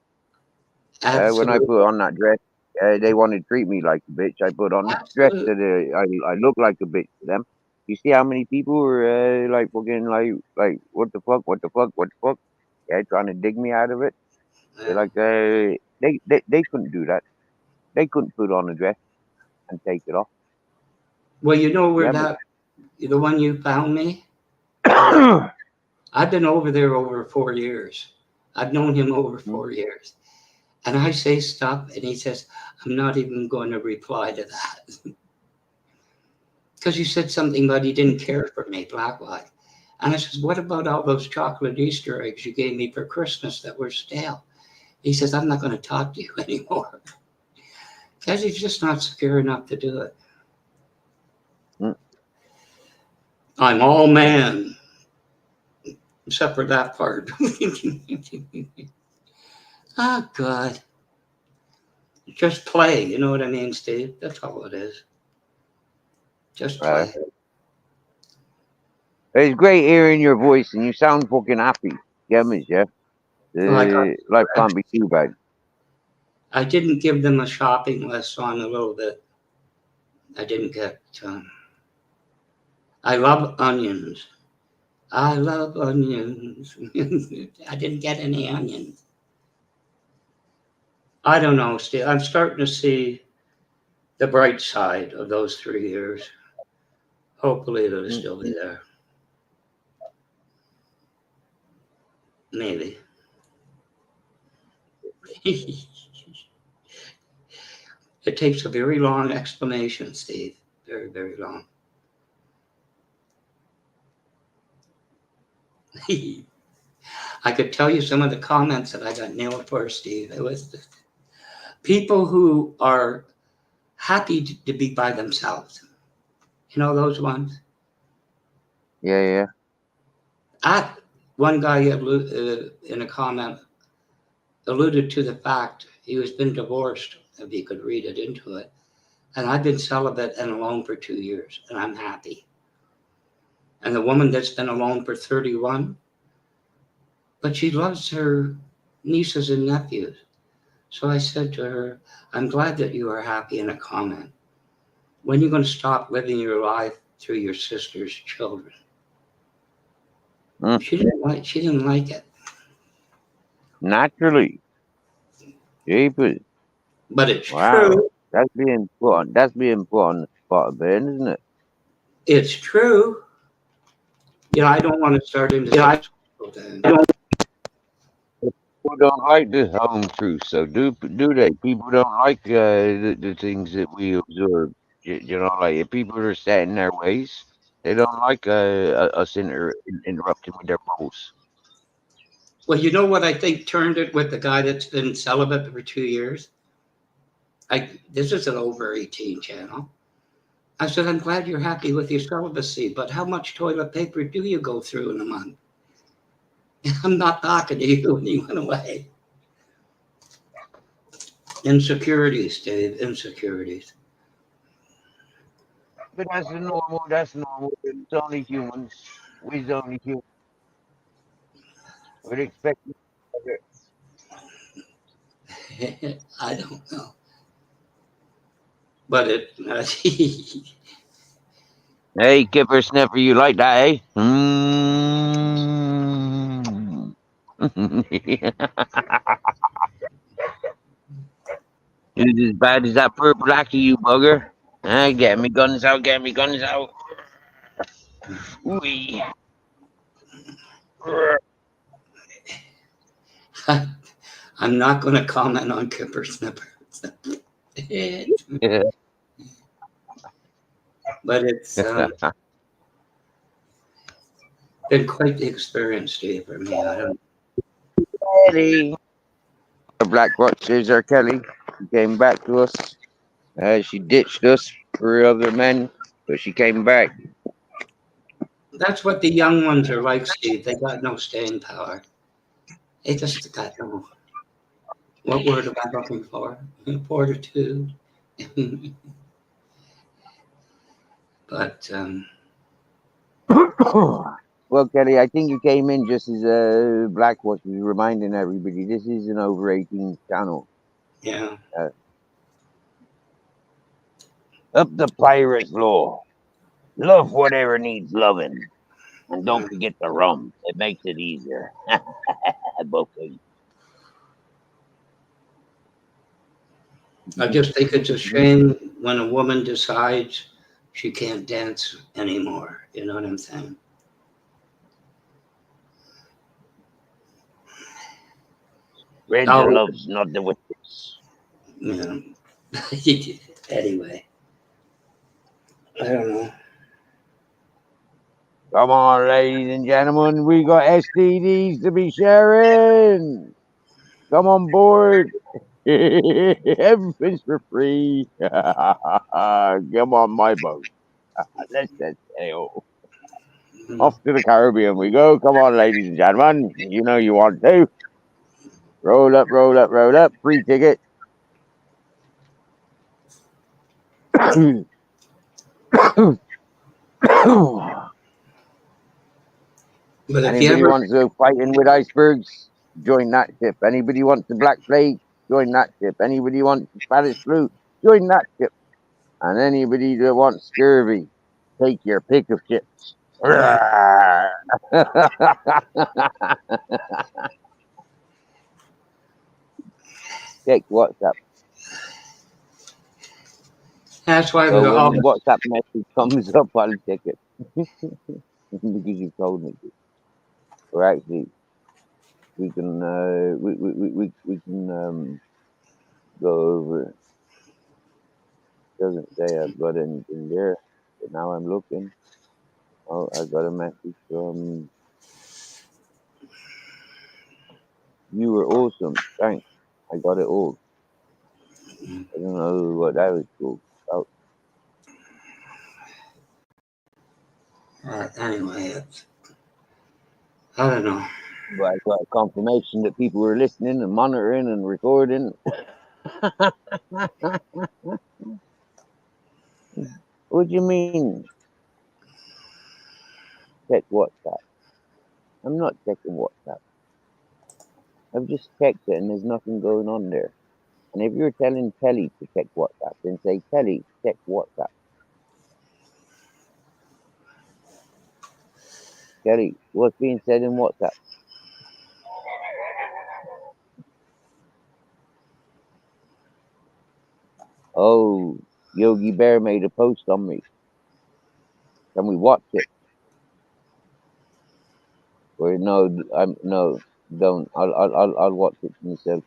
When I Absolutely. put on that dress, they wanted to treat me like a bitch. I put on that dress Absolutely. that I look like a bitch to them. You see how many people were like fucking like what the fuck, what the fuck, what the fuck? Yeah, trying to dig me out of it. They're like they couldn't do that. They couldn't put on a dress and take it off. Well, you know where Yeah, the one you found me? but I've been over there over 4 years. I've known him over 4 years. And I say stuff, and he says, I'm not even going to reply to that. Because you said something about he didn't care for me, black white. And I says, what about all those chocolate Easter eggs you gave me for Christmas that were stale? He says, I'm not going to talk to you anymore. Because he's just not secure enough to do it. I'm all man, except for that part. Oh, God. Just play, you know what I mean, Steve? That's all it is. Just play. it's great hearing your voice and you sound fucking happy. Yeah, miss, yeah. Oh, Life can't be too bad. I didn't give them a shopping list on a little bit. I didn't get. I love onions. I love onions. I didn't get any onions. I don't know, Steve. I'm starting to see the bright side of those 3 years. Hopefully, it'll still be there. Maybe. It takes a very long explanation, Steve. Very, very long. I could tell you some of the comments that I got nailed for, Steve. It was people who are happy to be by themselves. You know those ones? Yeah. One guy in a comment alluded to the fact he was been divorced, if you could read it into it. And I've been celibate and alone for 2 years, and I'm happy. And the woman that's been alone for 31, but she loves her nieces and nephews. So I said to her, I'm glad that you are happy, in a comment. When are you going to stop living your life through your sister's children? She didn't like it. Naturally. Jeepers. But it's true. That's being put on the spot a bit, isn't it? It's true. Yeah, I don't want to start into People don't like the home truth, so do they? People don't like the things that we observe. You know, like if people are set in their ways, they don't like us interrupting with their bubbles. Well, you know what I think turned it with the guy that's been celibate for 2 years? This is an over 18 channel. I said, I'm glad you're happy with your celibacy, but how much toilet paper do you go through in a month? I'm not talking to you, and he went away. Insecurities, Dave, insecurities. But that's normal. That's normal. It's only humans. We're only humans. We'd expect. I don't know. But it. Hey, Kipper Sniffer, you like that, eh? Mm. It's as bad as that purple lackey, you bugger. Get me guns out, get me guns out. Ooh. I'm not going to comment on Kipper Snipper. But it's been quite the experience, Steve, for me. I don't. Kelly. Our Black Watchers, our Kelly. She came back to us. She ditched us for other men, but she came back. That's what the young ones are like, Steve. They got no staying power. They just got no. What word am I looking for? Fortitude. But Well, Kelly, I think you came in just as Black Watch was reminding everybody this is an over 18 channel. yeah. Up the pirate law. Love whatever needs loving. And don't forget the rum. It makes it easier. Okay. I just think it's a shame when a woman decides she can't dance anymore. You know what I'm saying? Brenda loves not the witches. Yeah. Anyway, I don't know. Come on, ladies and gentlemen, we got STDs to be sharing. Come on board. Everything's for free. Come on my boat. Let's sail. Off to the Caribbean we go. Come on, ladies and gentlemen. You know you want to. Roll up, roll up, roll up. Free ticket. But if Anybody wants to go fighting with icebergs, join that ship. Anybody wants the Black Plague, join that ship. Anybody wants the Spanish flu, join that ship. And anybody that wants scurvy, take your pick of ships. Check WhatsApp. That's why So we all. when WhatsApp message comes up, I'll check it. Because you told me to. Or actually, we can we can go over it. Doesn't say I've got anything there, but now I'm looking. Oh, I got a message from you were awesome. Thanks. I got it all. I don't know what that was called. Oh, Anyway, I don't know. but I got confirmation that people were listening and monitoring and recording. What do you mean? Check WhatsApp. I'm not checking WhatsApp. I've just checked it and there's nothing going on there. And if you're telling Kelly to check WhatsApp, then say, Kelly, check WhatsApp. Kelly, what's being said in WhatsApp? Oh, Yogi Bear made a post on me. Can we watch it? Or no, no, don't. I'll watch it myself.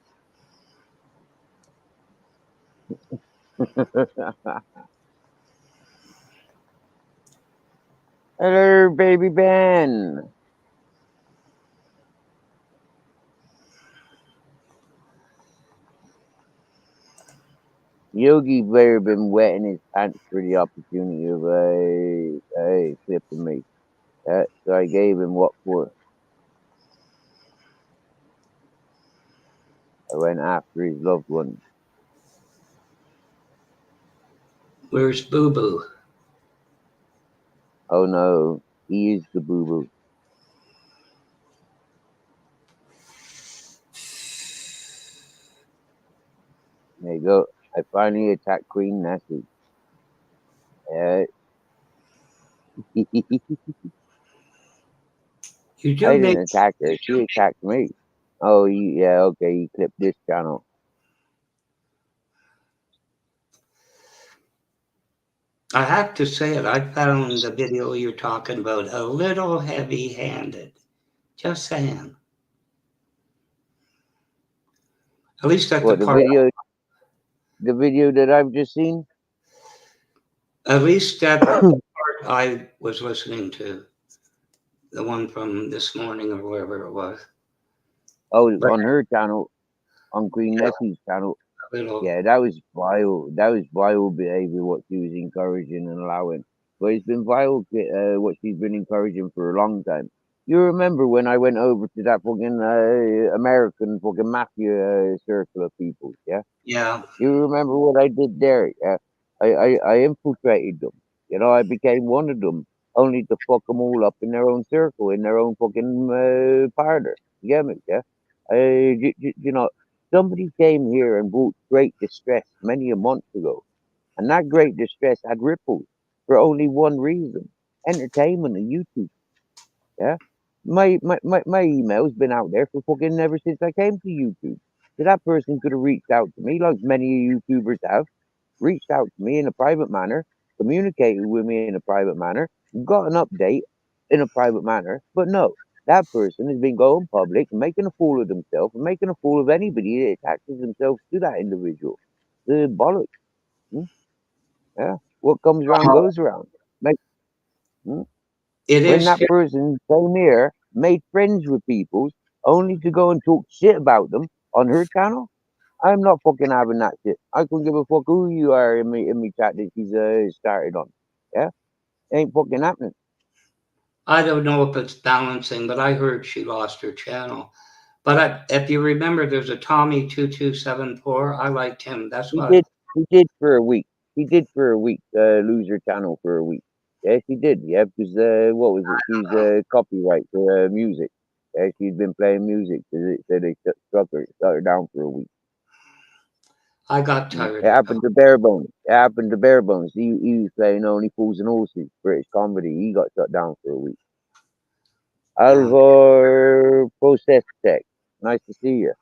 Hello, baby Ben. Yogi Bear been wetting his pants for the opportunity of clipping me. So I gave him what for. I went after his loved one. Where's Boo Boo? Oh no, he is the boo boo. There you go. I finally attacked Queen Nessie. You do I make. didn't attack her. She attacked me. Oh, yeah, okay. You clipped this channel. I have to say it. I found the video you're talking about a little heavy-handed. Just saying. At least at What the part. the video that I've just seen? At least at the part I was listening to, the one from this morning or wherever it was. Oh, But, on her channel, on Queen Nessie's channel. little, Yeah, that was vile. That was vile behavior what she was encouraging and allowing. But it's been vile what she's been encouraging for a long time. You remember when I went over to that fucking American fucking mafia circle of people? Yeah. yeah. You remember what I did there? Yeah. I infiltrated them. You know, I became one of them, only to fuck them all up in their own circle, in their own fucking parlor. You get me? Yeah. You know, somebody came here and brought great distress many a month ago, and that great distress had ripples for only one reason: entertainment and YouTube. Yeah, my email's been out there for fucking ever since I came to YouTube. So that person could have reached out to me, like many YouTubers have, reached out to me in a private manner, communicated with me in a private manner, got an update in a private manner. But no, that person has been going public and making a fool of themselves and making a fool of anybody that attaches themselves to that individual. The bollocks. Hmm? Yeah. What comes around goes around. Make, hmm? It When is. that person came here, made friends with people, only to go and talk shit about them on her channel, I'm not fucking having that shit. I couldn't give a fuck who you are in me chat that she's started on. Yeah, ain't fucking happening. I don't know if it's balancing, but I heard she lost her channel. But if you remember, there's a Tommy 2274. I liked him. That's He what. did. He did for a week. He did for a week. Lose her channel for a week. Yeah, she did. Yeah, because what was it? She's copyright for music. Yeah, she'd been playing music, so they shut her down for a week. I got Mm. tired It of happened to Barebones. It happened to Barebones. He was playing Only Fools and Horses, British comedy. He got shut down for a week. Alvor Process Tech. Nice to see you.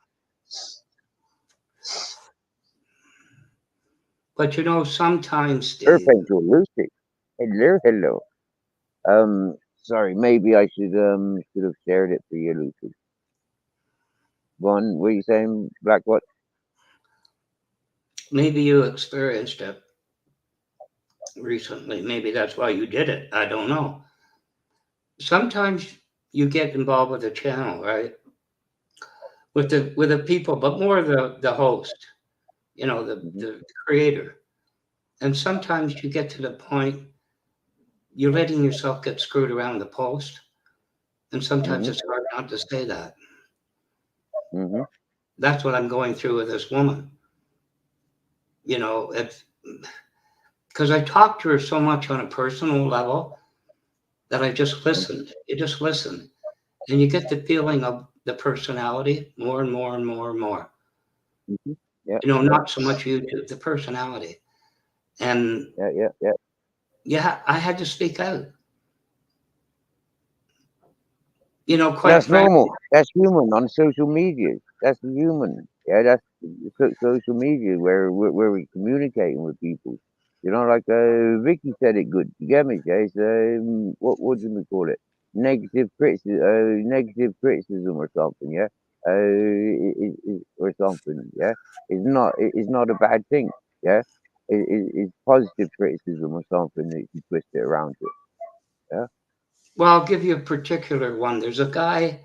But you know, sometimes, Steve. Perfect, Lucy. Hello, hello. Sorry, maybe I should have shared it for you, Lucy. One, what are you saying, Black? What? Maybe you experienced it recently. Maybe that's why you did it. I don't know. Sometimes you get involved with the channel, right? With the people, but more the host, you know, the creator. And sometimes you get to the point you're letting yourself get screwed around the post. And sometimes it's hard not to say that. That's what I'm going through with this woman. You know, because I talked to her so much on a personal level that I just listened. You just listen. And you get the feeling of the personality more and more and more and more. Yeah. You know, not so much YouTube, the personality. And yeah, I had to speak out. You know, quite that's frankly. normal. That's human on social media. That's human. Yeah, that's social media where we're communicating with people. You know, like Vicky said it good. You get me, guys? What do we call it? Negative criticism or something. Yeah, or something. Yeah, it's not a bad thing. Yeah, it's positive criticism or something that you twist it around to. Yeah. Well, I'll give you a particular one. There's a guy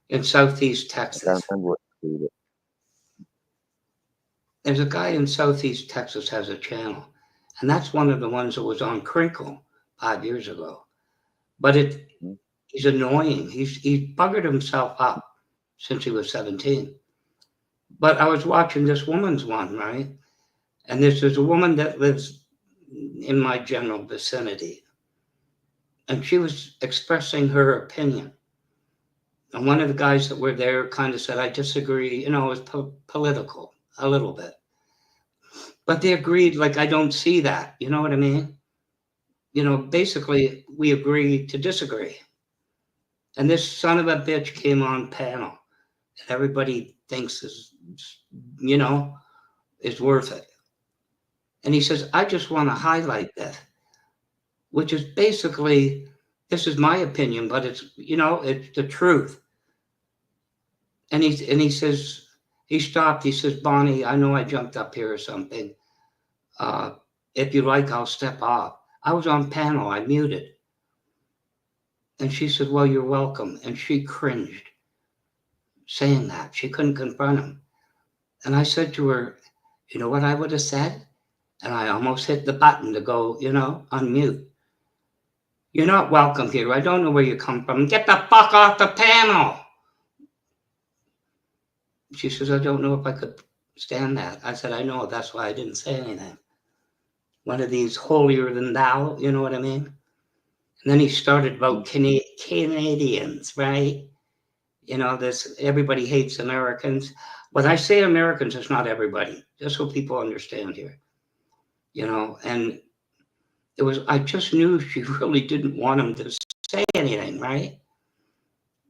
in Southeast I can't Texas. remember what to do. There's a guy in Southeast Texas has a channel, and that's one of the ones that was on Crinkle 5 years ago. But he's annoying. He buggered himself up since he was 17. But I was watching this woman's one, right? And this is a woman that lives in my general vicinity. And she was expressing her opinion. And one of the guys that were there kind of said, I disagree. You know, it was political a little bit. But they agreed, like, I don't see that. You know what I mean? You know, basically, we agree to disagree. And this son of a bitch came on panel. And everybody thinks is, you know, is worth it. And he says, I just want to highlight that, which is basically, this is my opinion, but it's, you know, it's the truth. And he says, he stopped. He says, Bonnie, I know I jumped up here or something. If you like, I'll step off. I was on panel. I muted. And she said, well, you're welcome. And she cringed saying that. She couldn't confront him. And I said to her, you know what I would have said? And I almost hit the button to go, unmute. You're not welcome here. I don't know where you come from. Get the fuck off the panel. She says, I don't know if I could stand that. I said, I know. That's why I didn't say anything. One of these holier than thou, you know what I mean? And then he started about Canadians, right? This everybody hates Americans. When I say Americans, it's not everybody, just so people understand here. And I just knew she really didn't want him to say anything, right?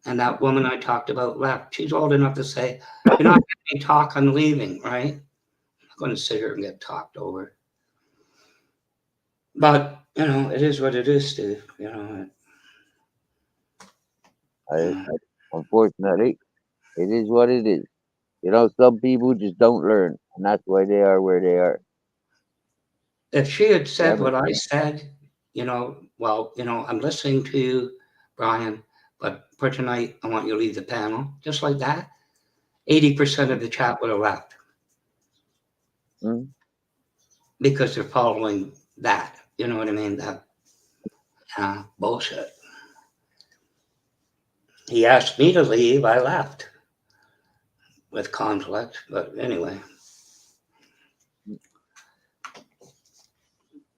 And that woman I talked about left. She's old enough to say, you're not letting me talk, I'm leaving, right? I'm not going to sit here and get talked over. But, it is what it is, Steve. Unfortunately, it is what it is. Some people just don't learn, and that's why they are where they are. If she had said what I said, I'm listening to you, Brian, but for tonight, I want you to leave the panel, just like that, 80% of the chat would have left. Because they're following that. You know what I mean? That bullshit. He asked me to leave, I left. With conflict, but anyway.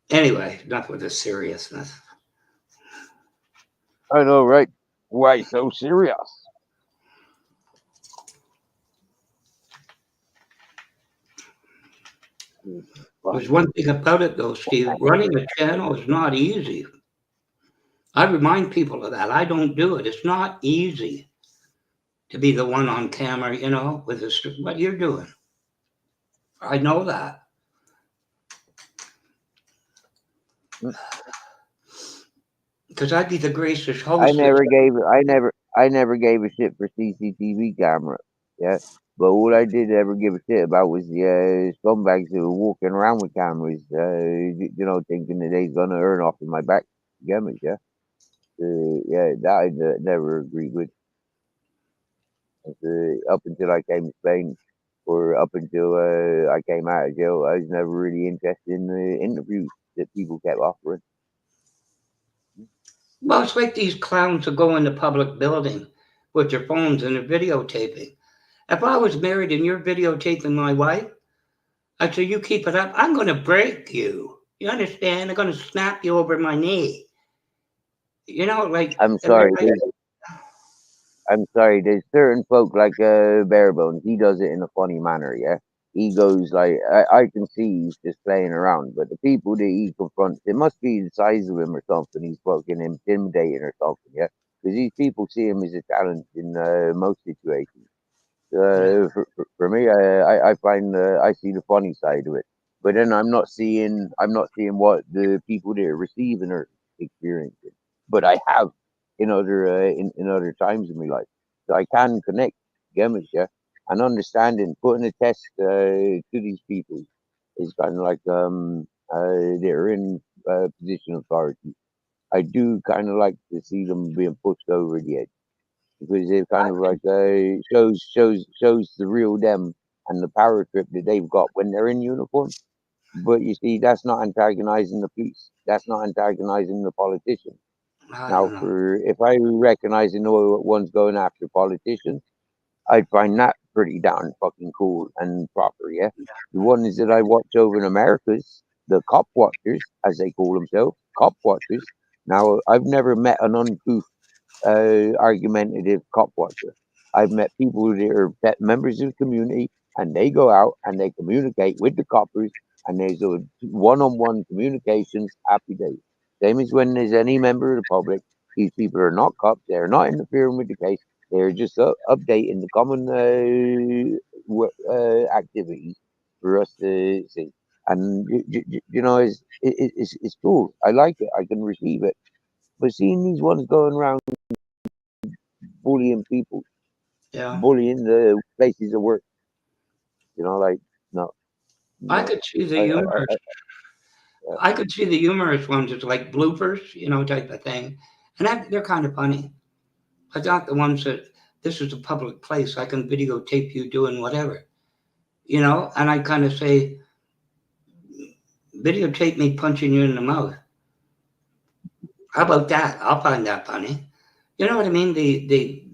Anyway, enough with the seriousness. I know, right? Why so serious? There's one thing about it, though, Steve. Running a channel is not easy. I remind people of that. I don't do it. It's not easy to be the one on camera, with what you're doing. I know that. Because I'd be the gracious host. I never gave a shit for CCTV camera. Yeah. But all I did ever give a shit about was the scumbags who were walking around with cameras, thinking that they's gonna earn off of my back. Gammas, yeah. That I never agreed with. Up until I came to Spain, or up until I came out of jail, I was never really interested in the interviews that people kept offering. Well, it's like these clowns who go into public building with their phones and they're videotaping. If I was married and you're videotaping my wife, I'd say, you keep it up, I'm going to break you. You understand? I'm going to snap you over my knee. I'm sorry. There's certain folk like Barebones. He does it in a funny manner, yeah. He goes like, I can see he's just playing around, but the people that he confronts, it must be the size of him or something. He's fucking intimidating or something, yeah. Because these people see him as a challenge in most situations. For me, I find I see the funny side of it, but then I'm not seeing what the people that are receiving are experiencing. But I have in other in other times in my life, so I can connect, gammas, yeah, and understanding, putting a test to these people is kind of like they're in position of authority. I do kind of like to see them being pushed over the edge because it kind of like shows the real them and the power trip that they've got when they're in uniform. But you see, that's not antagonizing the police. That's not antagonizing the politicians. Now, if I recognizing the ones going after politicians, I'd find that pretty darn fucking cool and proper. Yeah, the ones that I watch over in America's, the cop watchers, as they call themselves, cop watchers. Now, I've never met an uncouth argumentative cop watcher. I've met people that are members of the community and they go out and they communicate with the coppers and there's a one-on-one communications happy days. Same as when there's any member of the public. These people are not cops. They're not interfering with the case. They're just updating the common activities for us to see. And it's cool. I like it. I can receive it. But seeing these ones going around bullying people, bullying the places of work. You know, like no, I no. could see the I, I, humorous. I, I could see the humorous ones as like bloopers, type of thing, and they're kind of funny. But not the ones that this is a public place. I can videotape you doing whatever, and I kind of say, videotape me punching you in the mouth. How about that? I'll find that funny. You know what I mean? They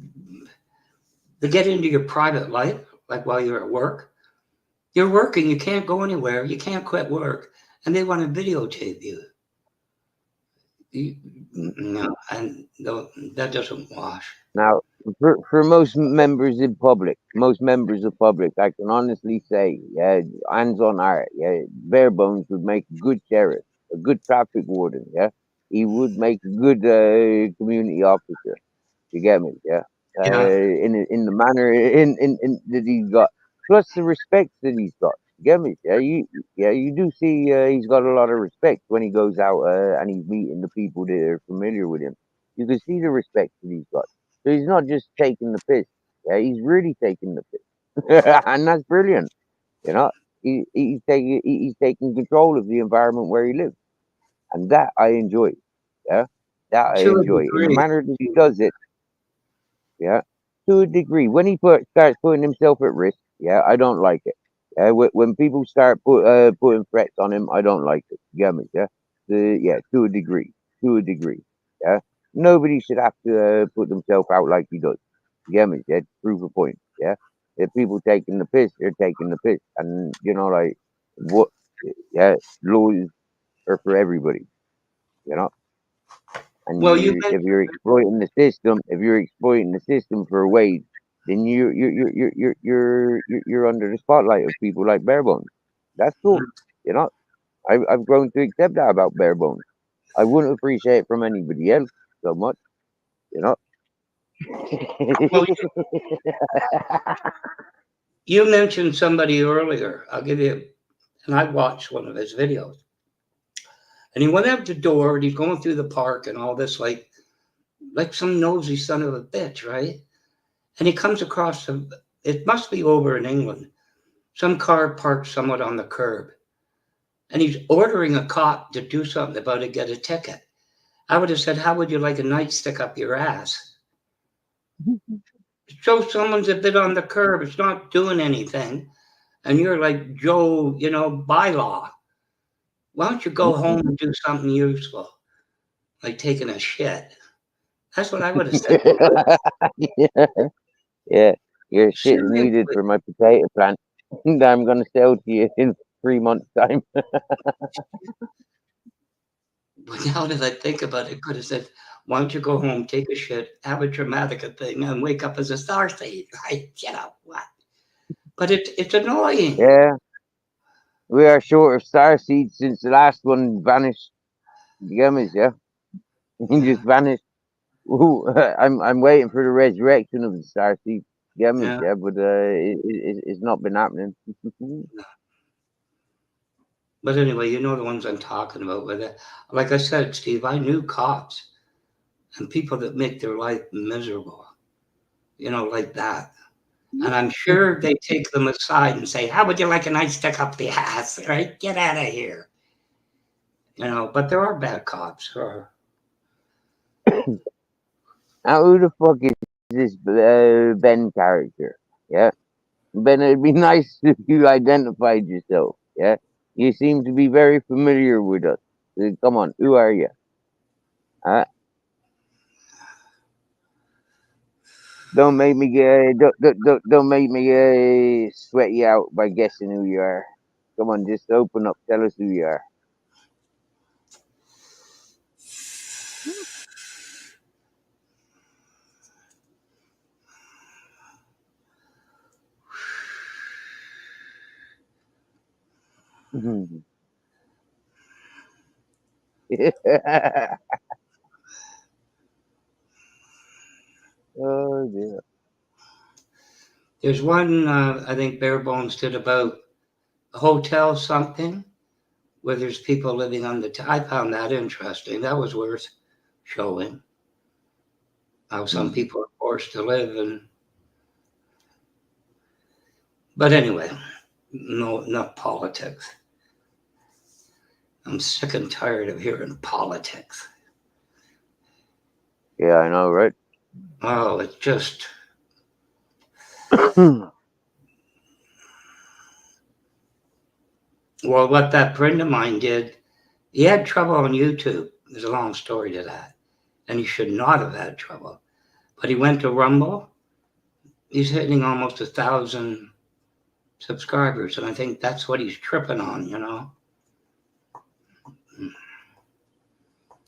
get into your private life, like while you're at work. You're working, you can't go anywhere, you can't quit work, and they want to videotape you. No, and that doesn't wash. Now, for most members of public, I can honestly say, yeah, hands on heart, yeah, Bare Bones would make a good sheriff, a good traffic warden, yeah. He would make a good community officer. You get me? Yeah. Yeah. In the manner in that he's got, plus the respect that he's got. You get me? You do see he's got a lot of respect when he goes out and he's meeting the people that are familiar with him. You can see the respect that he's got. So he's not just taking the piss. Yeah, he's really taking the piss, and that's brilliant. You know, he's taking control of the environment where he lives, and that I enjoy. Yeah, that I To a enjoy in the degree. manner that he does it. Yeah, to a degree. When he starts putting himself at risk, yeah, I don't like it. Yeah, when people start putting threats on him, I don't like it. You get me? Yeah, to a degree, to a degree. Yeah, nobody should have to put themselves out like he does. You get me? Yeah, to prove a point. Yeah, if people taking the piss, they're taking the piss, and like what? Yeah, laws are for everybody. You know. And Well, you if mentioned, you're exploiting the system, for a wage, then you're under the spotlight of people like Barebones. That's cool. You know, I've grown to accept that about Barebones. I wouldn't appreciate it from anybody else so much. You know. well, you mentioned somebody earlier. I'll give you, and I watched one of his videos, and he went out the door and he's going through the park and all this, like some nosy son of a bitch, right? And he comes across some. It must be over in England. Some car parked somewhat on the curb, and he's ordering a cop to do something about it, get a ticket. I would have said, "How would you like a nightstick up your ass?" Show someone's a bit on the curb. It's not doing anything, and you're like Joe, bylaw. Why don't you go home and do something useful, like taking a shit? That's what I would have said. Yeah, yeah. Your shit is needed Seriously. for my potato plant that I'm gonna sell to you in 3 months' time. But now that I think about it, I could have said, "Why don't you go home, take a shit, have a dramatica thing, and wake up as a star seed?" Right? What? But it's annoying. Yeah. We are short of star seeds since the last one vanished. You get me, yeah? He Yeah, just vanished. Ooh, I'm waiting for the resurrection of the star seed. You get me, yeah. yeah? But it's not been happening. But anyway, you know the ones I'm talking about. With it, like I said, Steve, I knew cops and people that make their life miserable. Like that. And I'm sure they take them aside and say, "How would you like a nice stick up the ass? Right? Get out of here." But there are bad cops. Or Now, who the fuck is this Ben character? Yeah, Ben, it'd be nice if you identified yourself. Yeah, you seem to be very familiar with us. Come on, who are you? Uh, don't make me don't make me sweat you out by guessing who you are. Come on, just open up. Tell us who you are. Oh dear. there's one I think Bare Bones did about a hotel something where there's people living on the. I found that interesting. That was worth showing how some people are forced to live, and But anyway, no, not politics. I'm sick and tired of hearing politics. Yeah, I know, right? Oh, it's just. Well, what that friend of mine did, he had trouble on YouTube. There's a long story to that. And he should not have had trouble. But he went to Rumble. He's hitting almost 1,000 subscribers. And I think that's what he's tripping on, you know.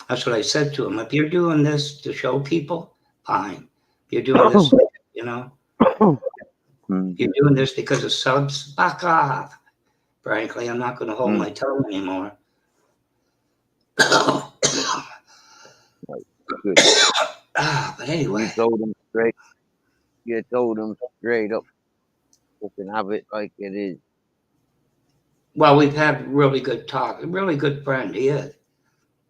That's what I said to him. If you're doing this to show people, fine. If you're doing this, you know, you're doing this because of subs, back off. Frankly, I'm not going to hold my tongue anymore. Good. But anyway. You told him straight. You told him straight up. You can have it like it is. Well, we've had really good talk. A really good friend, he is.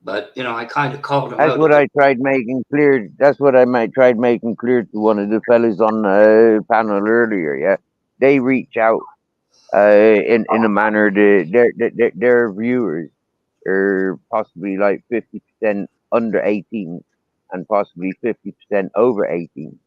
But, you know, I kind of called him out. That's what I tried making clear. That's what I tried making clear to one of the fellas on the panel earlier. Yeah, they reach out in a manner that their viewers are possibly like 50% under 18 and possibly 50% over 18,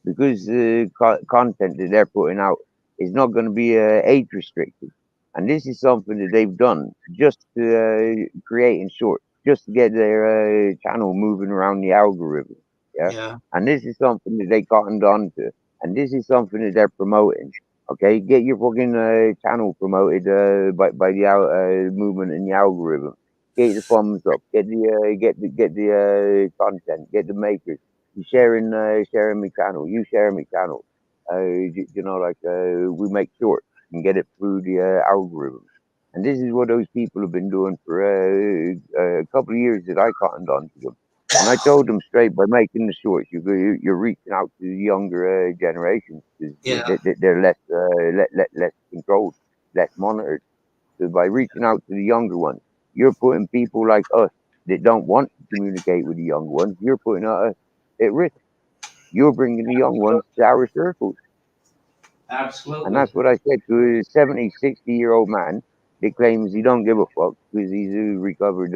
because the content that they're putting out is not going to be age restricted. And this is something that they've done just to create in short, just to get their channel moving around the algorithm. Yeah. And this is something that they cottoned on to. And this is something that they're promoting. Okay. Get your fucking channel promoted by the movement and the algorithm. Get the thumbs up. Get the content. Get the makers. You sharing my channel. You share my channel. You know, like we make short and get it through the algorithm. And this is what those people have been doing for a couple of years that I cottoned on to them. And I told them straight, by making the shorts, you're reaching out to the younger generations because they're less controlled, less monitored. So by reaching out to the younger ones, you're putting people like us that don't want to communicate with the young ones, you're putting us at risk. You're bringing the young ones to our circles. Absolutely. And that's what I said to a 70, 60-year-old man that claims he don't give a fuck because he's a recovered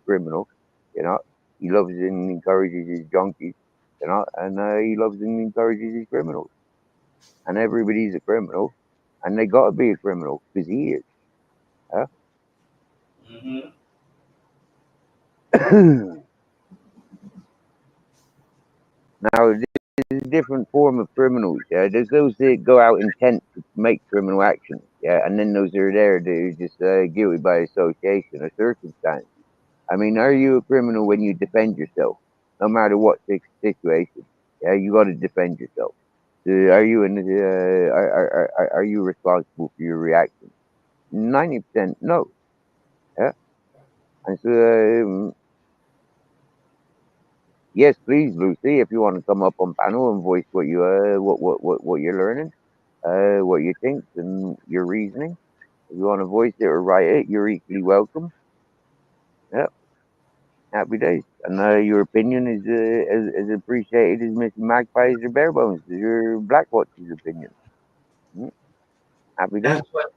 criminal. You know, he loves and encourages his junkies. You know, and he loves and encourages his criminals. And everybody's a criminal, and they got to be a criminal because he is. Huh? Now, this is a different form of criminals. Yeah, there's those that go out intent to make criminal actions. Yeah, and then those are there that are just guilty by association or circumstance. I mean, are you a criminal when you defend yourself, no matter what situation? Yeah, you got to defend yourself. Are you are you responsible for your reaction? 90% no. Yeah, and so yes, please, Lucy, if you want to come up on panel and voice what you what you're learning, what you think, and your reasoning. If you want to voice it or write it, you're equally welcome. Yeah, happy days. And your opinion is as appreciated as Mr. Magpie's or Barebones, your Black Watch's opinion. Happy days. That's what,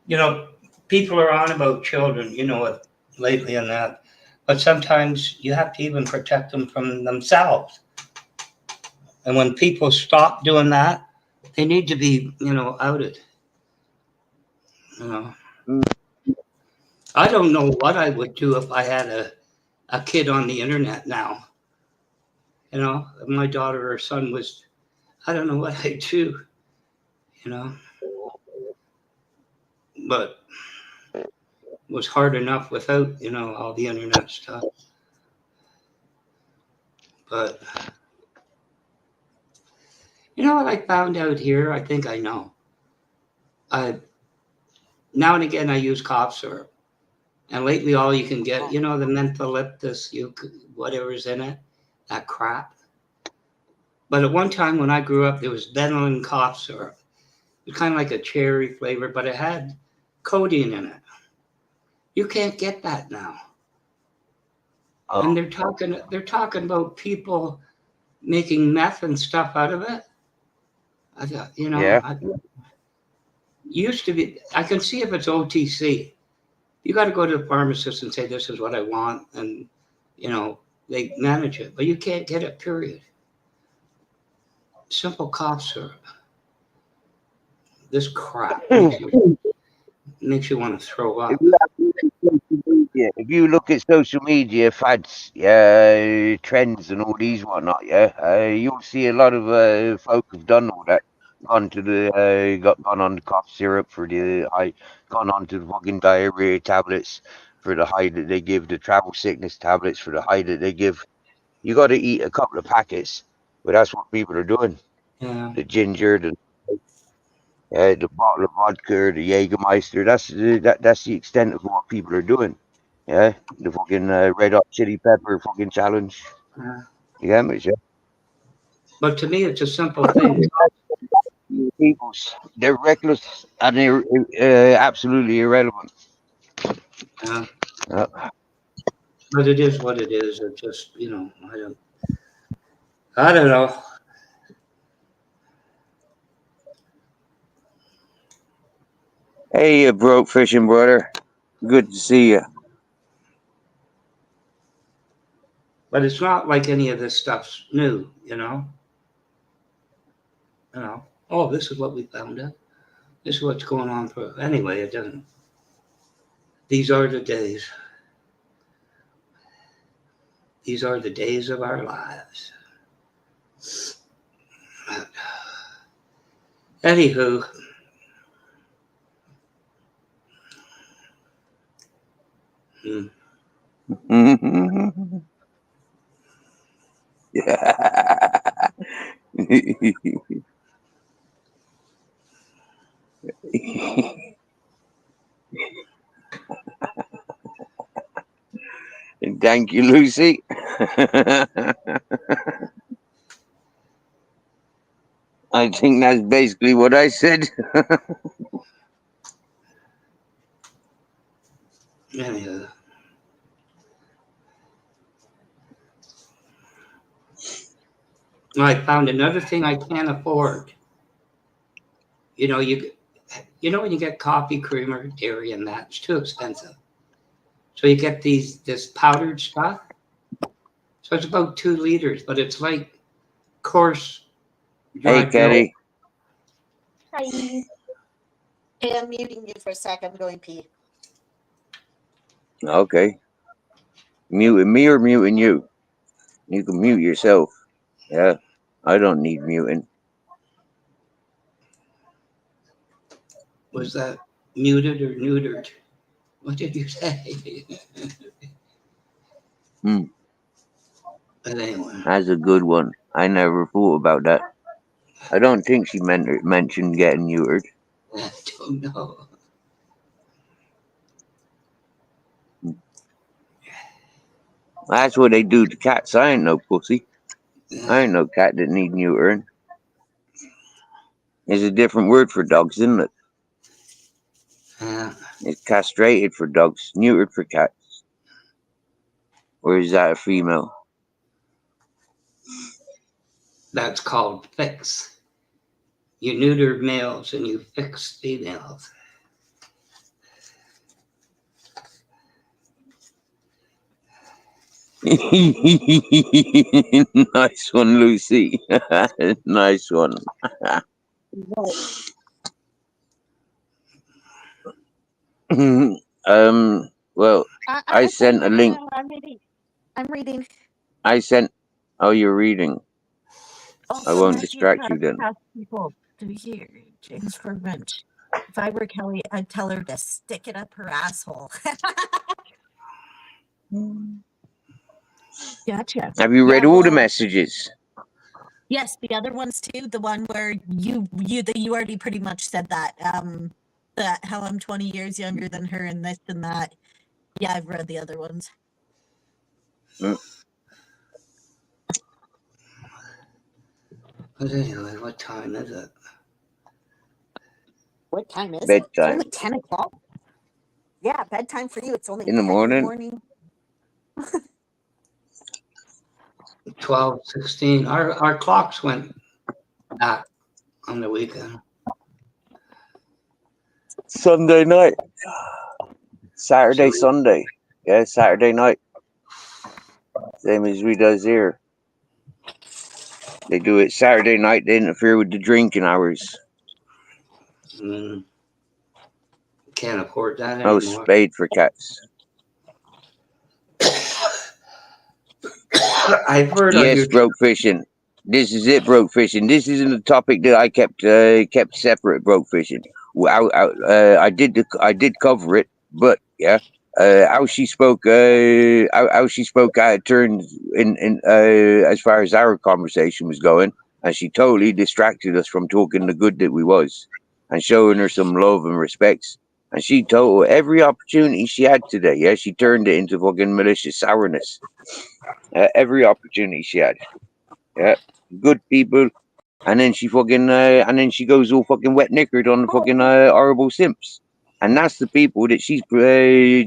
you know, people are on about children, you know what, lately and that. But sometimes you have to even protect them from themselves. And when people stop doing that, they need to be, you know, outed. You know, I don't know what I would do if I had a kid on the internet now. You know, if my daughter or son was, I don't know what I'd do, you know. But it was hard enough without, you know, all the internet stuff. But you know what I found out here? I think I know. Now and again I use cough syrup, and lately all you can get, you know, the mentholyptus, whatever's in it, that crap. But at one time when I grew up, there was Benylin cough syrup. It was kind of like a cherry flavor, but it had codeine in it. You can't get that now. Oh. And they're talking about people making meth and stuff out of it. I thought, you know, Yeah. used to be. I can see if it's OTC. You got to go to the pharmacist and say, "This is what I want," and you know they manage it. But you can't get it. Period. Simple cough syrup. This crap makes you want to throw up. If you look at social media fads, trends and all these whatnot, you'll see a lot of folk have done all that. Gone to the gone on the cough syrup for the high, gone on to the fucking diarrhea tablets for the high that they give, the travel sickness tablets for the high that they give. You got to eat a couple of packets, but that's what people are doing. Yeah. The ginger, the bottle of vodka, the Jägermeister. That's the extent of what people are doing. Yeah, the fucking red hot chili pepper fucking challenge. Yeah. You get me? Yeah. But to me, it's a simple thing. People's they're reckless and they're absolutely irrelevant. Yeah. Uh, But it is what it is. It just, you know, I don't know. hey, you broke fishing brother. Good to see you. But it's not like any of this stuff's new, you know. You know. Oh, this is what we found out. This is what's going on for. Anyway, it doesn't. These are the days. These are the days of our lives. Anywho. Thank you, Lucy. I think that's basically what I said. Anywho. I found another thing I can't afford. You know, you know when you get coffee creamer, dairy, and that, it's too expensive. So you get this powdered stuff. So it's about 2 liters, but it's like coarse Hey, dry milk. Kelly. Hi. Hey, I'm muting you for a sec. I'm going pee. Okay. Muting me or muting you? You can mute yourself. Yeah. I don't need muting. Was that muted or neutered? What did you say? But anyway. That's a good one. I never thought about that. I don't think she mentioned getting neutered. I don't know. That's what they do to cats. I ain't no pussy. I ain't no cat that need neutering. There's a different word for dogs, isn't it? It's castrated for dogs, neutered for cats. Or is that a female? That's called fix. You neuter males and you fix females. Nice one, Lucy. Nice one. Well, I sent a link. I'm reading. I'm reading. I sent. Oh, you're reading. Also, I won't Matthew distract you then. asked people to hear James for Wrench. If I were Kelly, I'd tell her to stick it up her asshole. Gotcha. Have you read all the messages? Yes, the other ones too. The one where you already pretty much said that. That how I'm 20 years younger than her and this and that. Yeah, I've read the other ones. But anyway, what time is it? What time is Bedtime. it? It's only 10 o'clock. Yeah, bedtime for you. It's only in the 10 morning. In the morning. 12:16. Our clocks went back on the weekend? Sunday night. Saturday, Sunday. Yeah, Saturday night. Same as we does here. They do it Saturday night. They interfere with the drinking hours. Can't afford that No anymore. spade for cats. I've heard yes, broke fishing. This is it, broke fishing. This isn't a topic that I kept separate. Broke fishing. I did cover it, but yeah, how she spoke out of turn in as far as our conversation was going, and she totally distracted us from talking the good that we was and showing her some love and respects. And she told every opportunity she had today, yeah, she turned it into fucking malicious sourness. Every opportunity she had, yeah, good people, and then she goes all fucking wet knickered on the fucking horrible simps, and that's the people that she's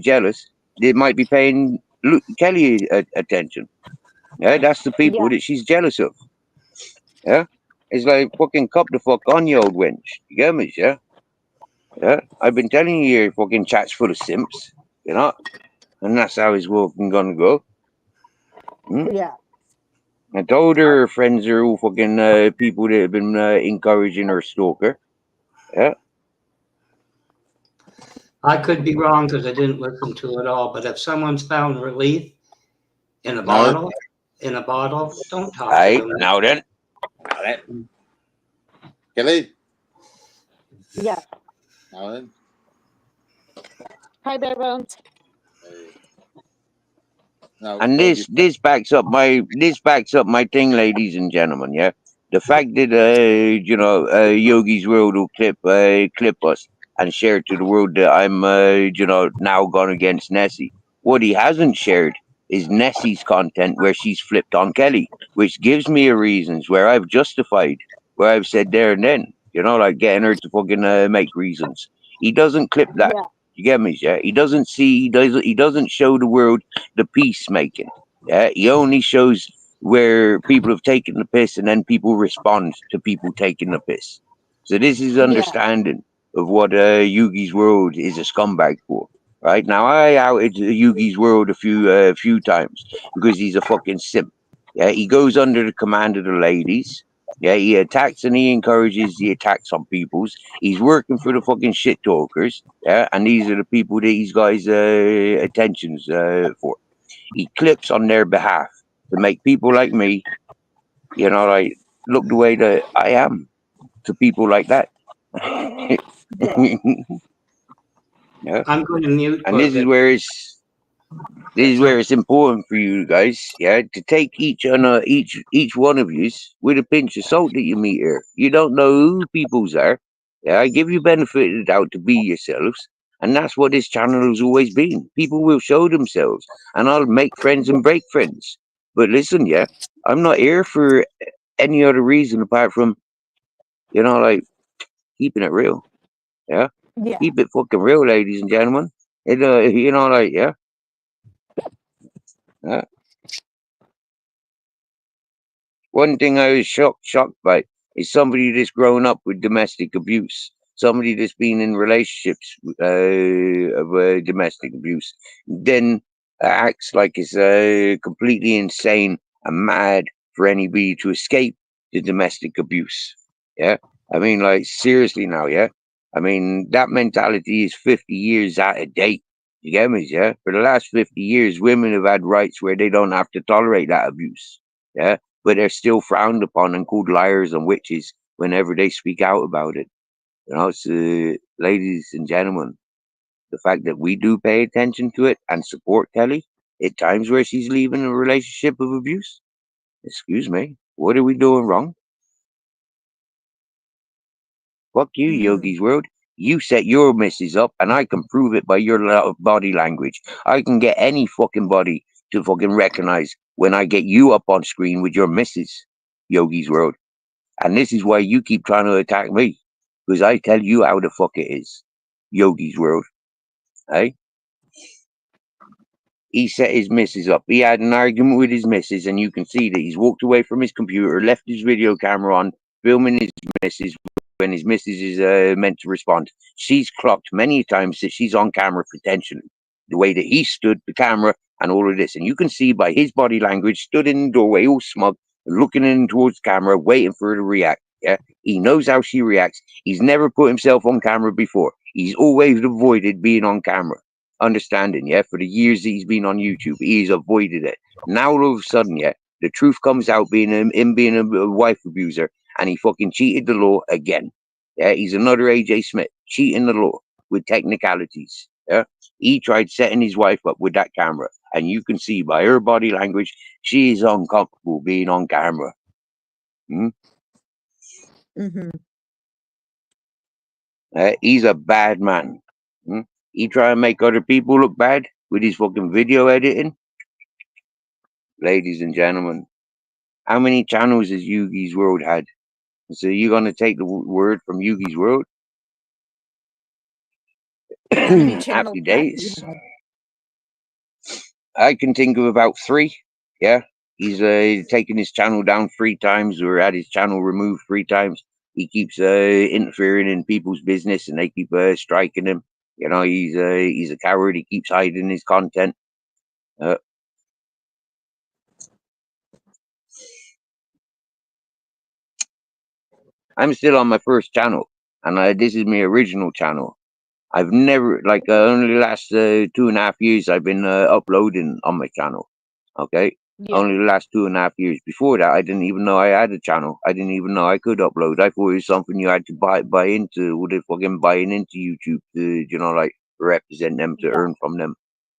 jealous. They might be paying Kelly attention. Yeah, that's the people that she's jealous of. Yeah, it's like fucking cup the fuck on, you old wench. You get me? Yeah, yeah. I've been telling you, your fucking chat's full of simps. You know, and that's how it's fucking gonna go. Yeah. I told her friends are all fucking people that have been encouraging her stalker. Yeah. I could be wrong because I didn't listen to it all, but if someone's found relief in a bottle, don't talk to them. Now then. Kelly? Yeah. Now then. Hi, Bare Bones. Now, And this backs up my thing, ladies and gentlemen. Yeah, the fact that Yogi's World will clip us and share to the world that I'm now gone against Nessie. What he hasn't shared is Nessie's content where she's flipped on Kelly, which gives me a reasons where I've justified, where I've said there and then, like getting her to fucking make reasons. He doesn't clip that. Yeah. You get me? Yeah. He doesn't show the world the peacemaking. Yeah. He only shows where people have taken the piss and then people respond to people taking the piss. So this is understanding of what Yugi's World is a scumbag for. Right now, I outed Yugi's World a few times because he's a fucking simp. Yeah, he goes under the command of the ladies. Yeah, he attacks and he encourages the attacks on peoples. He's working for the fucking shit talkers. Yeah, and these are the people that he's got his attentions for. He clips on their behalf to make people like me, like look the way that I am to people like that. Yeah. I'm going to mute. And this is where it's important for you guys, yeah, to take each one of yous with a pinch of salt that you meet here. You don't know who peoples are. Yeah, I give you benefit of the doubt to be yourselves, and that's what this channel has always been. People will show themselves, and I'll make friends and break friends. But listen, yeah, I'm not here for any other reason apart from, like keeping it real. Yeah, keep it fucking real, ladies and gentlemen. Yeah. One thing I was shocked by is somebody that's grown up with domestic abuse, somebody that's been in relationships of domestic abuse, then acts like it's completely insane and mad for anybody to escape the domestic abuse. Yeah, I mean, like seriously now, yeah. I mean, that mentality is 50 years out of date. You get me? Yeah. For the last 50 years, women have had rights where they don't have to tolerate that abuse. Yeah. But they're still frowned upon and called liars and witches whenever they speak out about it. So, ladies and gentlemen, the fact that we do pay attention to it and support Kelly at times where she's leaving a relationship of abuse, excuse me, what are we doing wrong? Fuck you, Yogi's World. You set your missus up, and I can prove it by your body language. I can get any fucking body to fucking recognize when I get you up on screen with your missus, Yogi's World. And this is why you keep trying to attack me, because I tell you how the fuck it is, Yogi's World. Hey? He set his missus up. He had an argument with his missus, and you can see that he's walked away from his computer, left his video camera on, filming his missus when his missus is meant to respond. She's clocked many times that she's on camera potentially. The way that he stood the camera and all of this. And you can see by his body language, stood in the doorway all smug, looking in towards the camera, waiting for her to react. Yeah, he knows how she reacts. He's never put himself on camera before. He's always avoided being on camera. Understanding, yeah, for the years that he's been on YouTube, he's avoided it. Now all of a sudden, yeah, the truth comes out being him being a wife abuser, and he fucking cheated the law again. Yeah, he's another AJ Smith, cheating the law with technicalities. Yeah, he tried setting his wife up with that camera, and you can see by her body language, she is uncomfortable being on camera. Hmm? He's a bad man. Hmm? He try and make other people look bad with his fucking video editing. Ladies and gentlemen, how many channels has Yugi's World had? So you gonna take the word from Yugi's World? How many channels Happy have you days. had? I can think of about 3. Yeah, he's taken his channel down 3 times or had his channel removed 3 times. He keeps interfering in people's business, and they keep striking him. You know, he's a coward. He keeps hiding his content. I'm still on my first channel, and this is my original channel. I've never, like, only the last 2.5 years I've been uploading on my channel. Okay, Yeah. only the last 2.5 years. Before that, I didn't even know I had a channel. I didn't even know I could upload. I thought it was something you had to buy into. Would it fucking buying into YouTube to, you know, like represent them to Yeah. earn from them?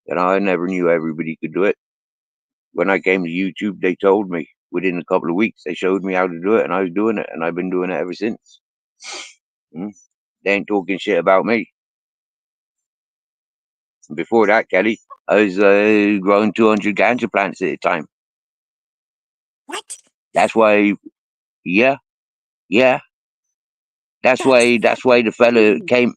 You know, I never knew everybody could do it. When I came to YouTube, they told me within a couple of weeks. They showed me how to do it, and I was doing it, and I've been doing it ever since. They ain't talking shit about me. Before that, Kelly, I was growing 200 ganja plants at a time. What? That's why, yeah, yeah. That's why the fella crazy. came.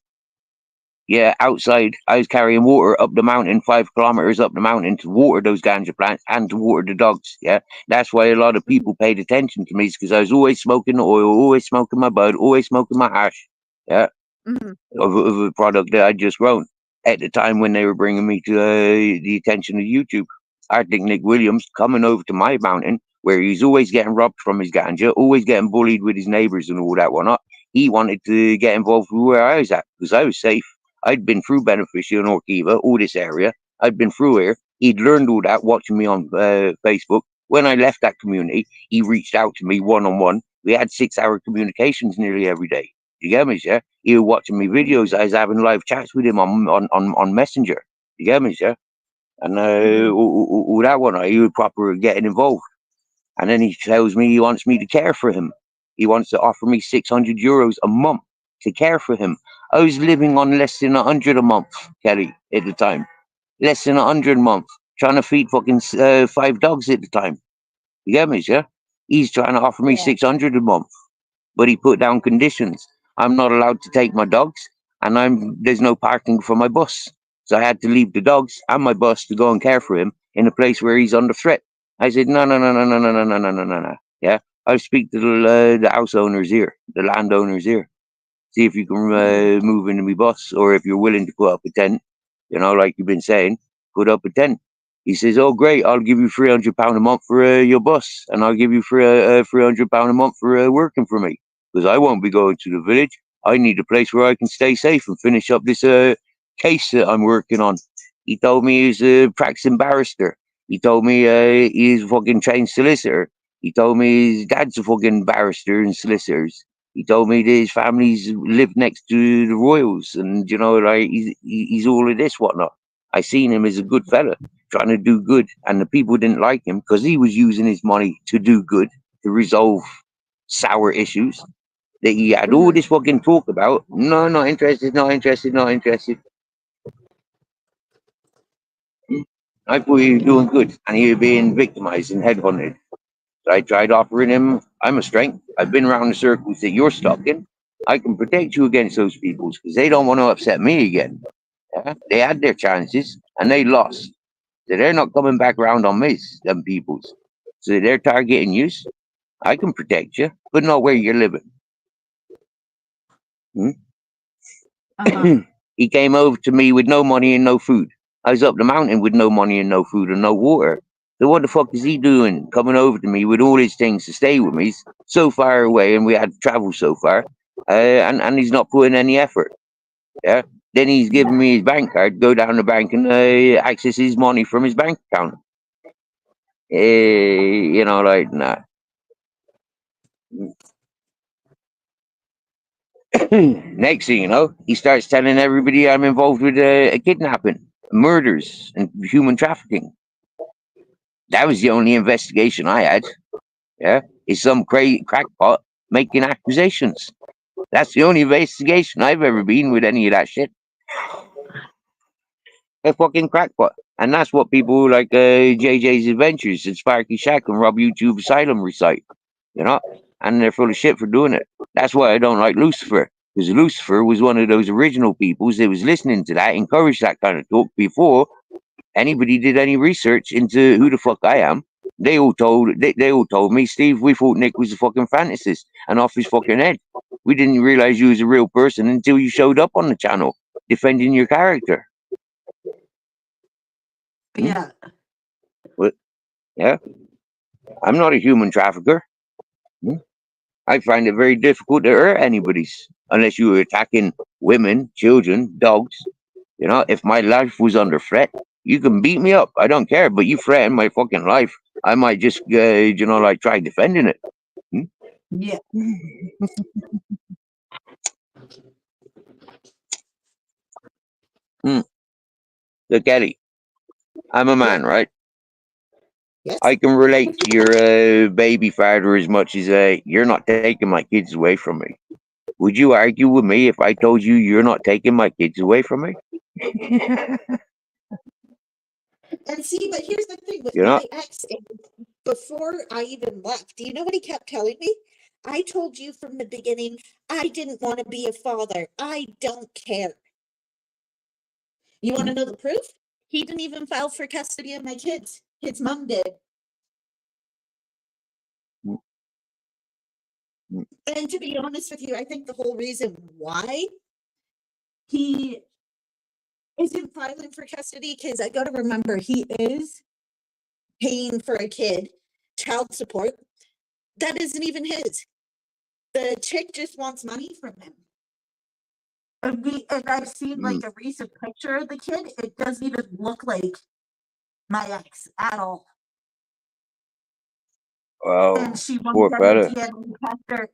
Yeah, outside. I was carrying water up the mountain, 5 kilometers up the mountain to water those ganja plants and to water the dogs. Yeah, that's why a lot of people paid attention to me, because I was always smoking the oil, always smoking my bud, always smoking my hash. Yeah, Mhm. of a product that I'd just grown at the time when they were bringing me to the attention of YouTube. Arctic Nick Williams coming over to my mountain where he's always getting robbed from his ganja, always getting bullied with his neighbors and all that whatnot. He wanted to get involved with where I was at because I was safe. I'd been through Beneficial and Orkiva, all this area. I'd been through here. He'd learned all that watching me on Facebook. When I left that community, he reached out to me one-on-one. We had 6-hour communications nearly every day. You get me, yeah? He was watching me videos. I was having live chats with him on Messenger. You get me, yeah? And all that one, he was proper getting involved. And then he tells me he wants me to care for him. He wants to offer me €600 a month to care for him. I was living on less than 100 a month, Kelly, at the time. Less than 100 a month. Trying to feed fucking 5 dogs at the time. You get me, yeah? He's trying to offer me Yeah. 600 a month, but he put down conditions. I'm not allowed to take my dogs, and there's no parking for my bus. So I had to leave the dogs and my bus to go and care for him in a place where he's under threat. I said, no, no, no, no, no, no, no, no, no, no, no, no. Yeah, I'll speak to the house owners here, the landowners here. See if you can move into my bus, or if you're willing to put up a tent, you know, like you've been saying, put up a tent. He says, "Oh, great! I'll give you £300 a month for your bus, and I'll give you £300 a month for working for me, because I won't be going to the village. I need a place where I can stay safe and finish up this case that I'm working on." He told me he's a practicing barrister. He told me he's a fucking trained solicitor. He told me his dad's a fucking barrister and solicitors. He told me that his family's lived next to the royals, and you know, like he's all of this whatnot. I seen him as a good fella trying to do good, and the people didn't like him because he was using his money to do good, to resolve sour issues that he had all this fucking talk about. No, not interested, not interested, not interested. I thought he was doing good, and he was being victimized and headhunted. So I tried offering him, I'm a strength. I've been around the circles that you're stuck in. I can protect you against those peoples because they don't want to upset me again. Yeah? They had their chances and they lost. So they're not coming back around on me, them peoples. So they're targeting you. I can protect you, but not where you're living. He came over to me with no money and no food. I was up the mountain with no money and no food and no water. So what the fuck is he doing coming over to me with all his things to stay with me so far away, and we had to travel so far, and he's not putting any effort. Yeah. Then he's giving me his bank card, go down the bank and access his money from his bank account. You know, like, nah. Next thing you know, he starts telling everybody I'm involved with a kidnapping, murders, and human trafficking. That was the only investigation I had. Yeah, is some crackpot making accusations. That's the only investigation I've ever been with any of that shit. A fucking crackpot. And that's what people like JJ's Adventures and Sparky Shack and Rob YouTube Asylum recite. You know? And they're full of shit for doing it. That's why I don't like Lucifer. Because Lucifer was one of those original peoples that was listening to that, encouraged that kind of talk before anybody did any research into who the fuck I am. They all told me, Steve, we thought Nick was a fucking fantasist and off his fucking head. We didn't realize you was a real person until you showed up on the channel defending your character. Yeah. What? Yeah. I'm not a human trafficker. I find it very difficult to hurt anybody's unless you were attacking women, children, dogs. You know, if my life was under threat, you can beat me up. I don't care, but you threaten my fucking life. I might just, you know, like try defending it. Yeah. Look, Eddie, I'm a man, right? Yes. I can relate to your baby father as much as you're not taking my kids away from me. Would you argue with me if I told you you're not taking my kids away from me? And see, but here's the thing with You know? my ex, before I even left, do you know what he kept telling me? I told you from the beginning, I didn't want to be a father. I don't care. You want to know the proof? He didn't even file for custody of my kids. His mom did. And to be honest with you, I think the whole reason why he isn't filing for custody, because I got to remember, he is paying for a kid, child support. That isn't even his. The chick just wants money from him. And I've seen like a recent picture of the kid. It doesn't even look like my ex at all. Wow. And she won't Poor get fella. a DNA test or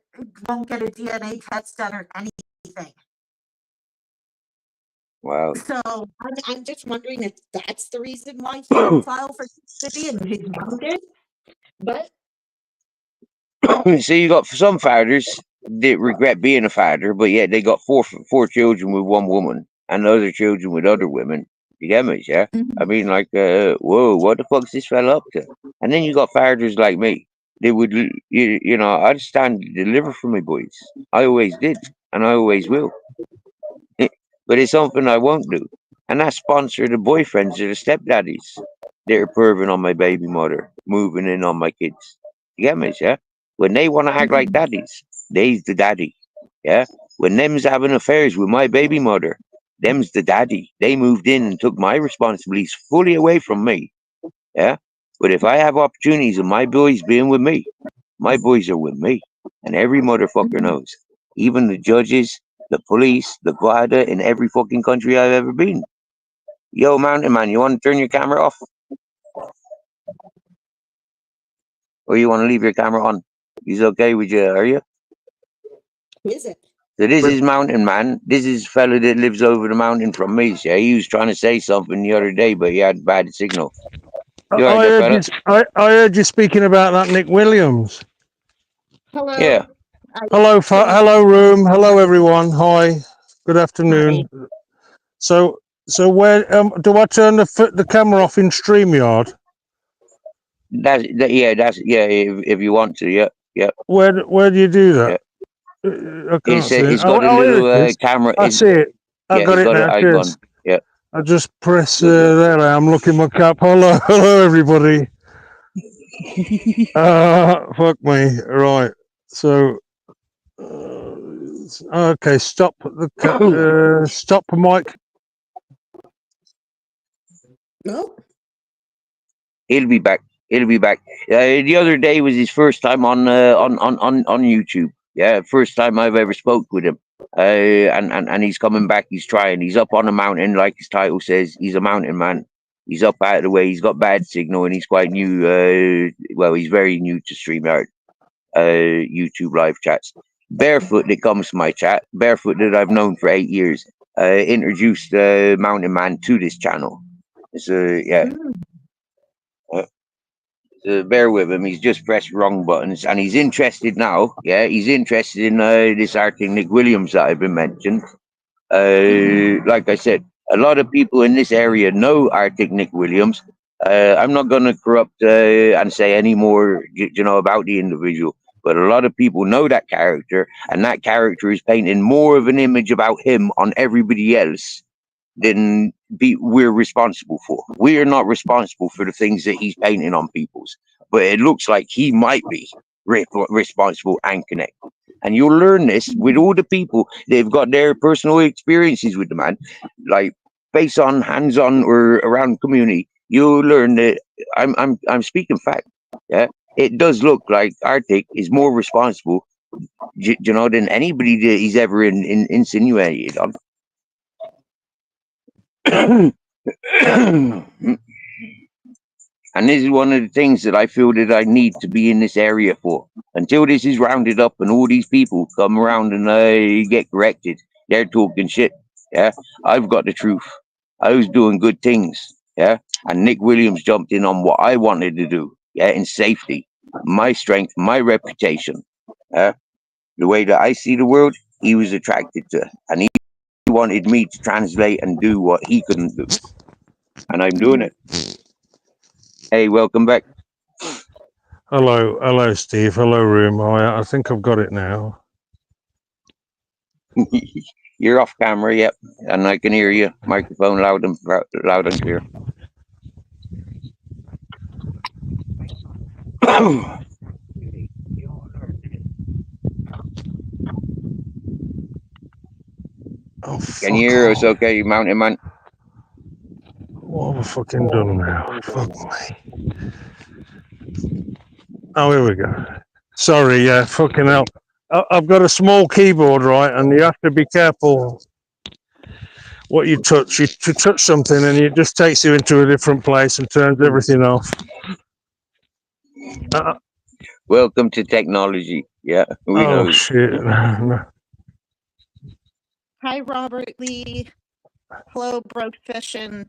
won't get a DNA test done or anything. Wow. So I'm just wondering if that's the reason why he didn't file for custody and his mom did. But so you got some fathers that regret being a father, but yet they got four children with one woman and other children with other women. You get me, yeah? I mean, like, whoa, what the fuck's this fella up to? And then you got fathers like me. They would, you know, I'd stand to deliver for my boys. I always did, and I always will. But it's something I won't do. And that's sponsor the boyfriends or the stepdaddies that are perving on my baby mother, moving in on my kids. You get me, yeah? When they want to act like daddies, they's the daddy. Yeah? When them's having affairs with my baby mother, them's the daddy. They moved in and took my responsibilities fully away from me. Yeah? But if I have opportunities of my boys being with me, my boys are with me. And every motherfucker knows. Even the judges, the police, the guarda in every fucking country I've ever been. Yo, Mountain Man, you want to turn your camera off? Or you want to leave your camera on? He's okay with you, are you? who is it? So this is Mountain Man. This is a fella that lives over the mountain from me. Yeah, he was trying to say something the other day, but he had bad signal. You all right there, fella? I heard you speaking about that Nick Williams. Hello. Yeah. Hello, room. Hello, everyone. Hi. Good afternoon. Hi. So where do I turn the camera off in StreamYard? If you want to, yeah. Where do you do that? Yeah. I can't see it. It's got a little camera. I see it. I got it now. Icon. Yeah. I just press there. I'm looking my cap. Hello, everybody. Fuck me. Right. So Okay, stop the stop the mic. No. He'll be back. He'll be back. The other day was his first time on YouTube. Yeah, first time I've ever spoke with him. And he's coming back. He's trying. He's up on a mountain, like his title says. He's a mountain man. He's up out of the way. He's got bad signal, and he's quite new. Well, he's very new to StreamYard, YouTube live chats. Barefoot that comes to my chat. Barefoot that I've known for 8 years. Introduced Mountain Man to this channel. So yeah. Bear with him. He's just pressed wrong buttons, and he's interested now. Yeah, he's interested in this Arctic Nick Williams that I've been mentioned. Like I said, a lot of people in this area know Arctic Nick Williams. I'm not going to corrupt and say any more, about the individual. But a lot of people know that character, and that character is painting more of an image about him on everybody else than we're responsible for. We're not responsible for the things that he's painting on people's, but it looks like he might be responsible and connected. And you'll learn this with all the people. They've got their personal experiences with the man, like face on, hands on, or around community. You'll learn that I'm speaking fact. Yeah, it does look like Arctic is more responsible, than anybody that he's ever insinuated on. And this is one of the things that I feel that I need to be in this area for. Until this is rounded up and all these people come around and get corrected, they're talking shit. Yeah, I've got the truth. I was doing good things. Yeah, and Nick Williams jumped in on what I wanted to do. Yeah, in safety, my strength, my reputation. Yeah, the way that I see the world, he was attracted to, and he wanted me to translate and do what he couldn't do, and I'm doing it. Hey, welcome back. Hello, Steve. Hello, room. I think I've got it now. You're off camera, yep, and I can hear you. Microphone loud and clear. Oh, Can you hear us okay, Mountain Man? What have I fucking done now? Fuck me. Oh, here we go. Sorry, yeah, fucking hell. I've got a small keyboard, right, and you have to be careful what you touch. You touch something and it just takes you into a different place and turns everything off. Welcome to technology. Yeah, we know. Oh, shit. Hi, Robert Lee. Hello, Broke Fishin'.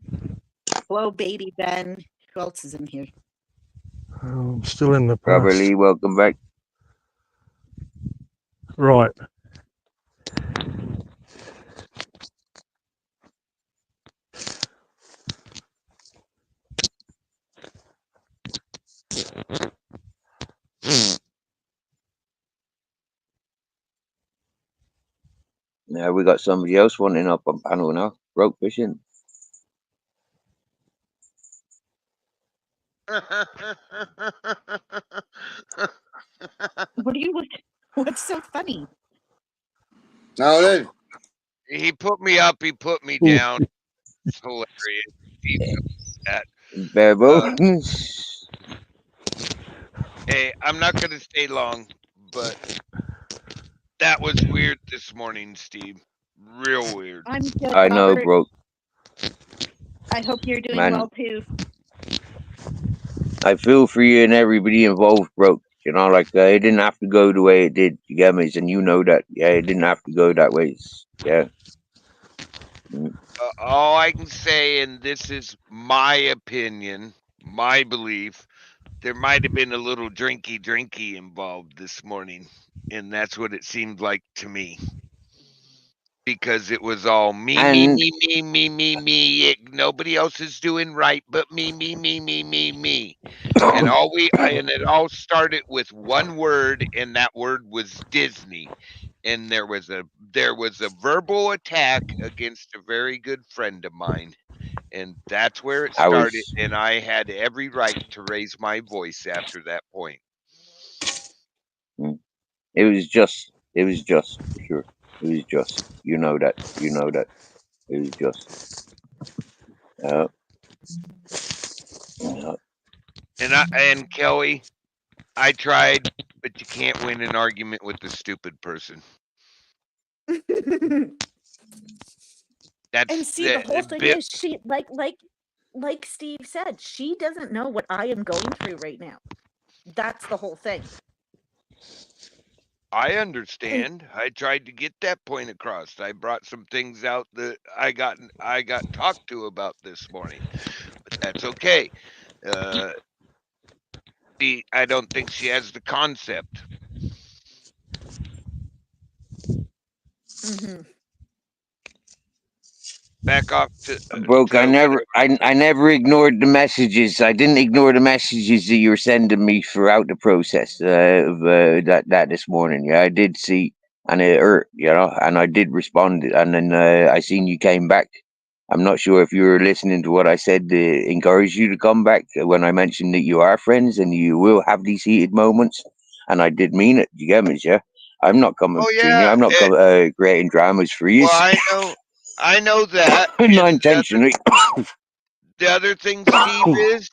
Hello, Baby Ben. Who else is in here? I'm still in the past. Robert Lee, welcome back. Right. Now we got somebody else wanting up on panel now. Broke fishing. What's so funny? Now then, he put me up, he put me down. It's hilarious. Hey, I'm not gonna stay long, but that was weird this morning, Steve. Real weird. I'm good, I know, Robert. Broke. I hope you're doing Man. well too. I feel for you and everybody involved, Broke. Like it didn't have to go the way it did. You get me? And you know that. Yeah, it didn't have to go that way. Yeah. All I can say, and this is my opinion, my belief, there might have been a little drinky involved this morning, and that's what it seemed like to me. Because it was all me. Nobody else is doing right but me. And it all started with one word, and that word was Disney. And there was a verbal attack against a very good friend of mine. And that's where it started, and I had every right to raise my voice after that point. It was just for sure. It was just. You know that. You know that. It was just. Uh, uh, And Kelly, I tried, but you can't win an argument with a stupid person. And That's see, the whole thing Bill. is she like Steve said, she doesn't know what I am going through right now. That's the whole thing. I And understand. I tried to get that point across. I brought some things out that I got talked to about this morning, but that's okay. Uh, I don't think she has the concept. mhm. Back off Broke. to whatever. I never ignored the messages. I didn't ignore the messages that you were sending me throughout the process of that this morning. Yeah, I did see, and it hurt, and I did respond, and then I seen you came back. I'm not sure if you were listening to what I said to encourage you to come back when I mentioned that you are friends and you will have these heated moments, and I did mean it. You get me, yeah? I'm not coming Oh between you. yeah. I'm not creating dramas for you. Well, I know that. Not And intentionally. the other thing, Steve, is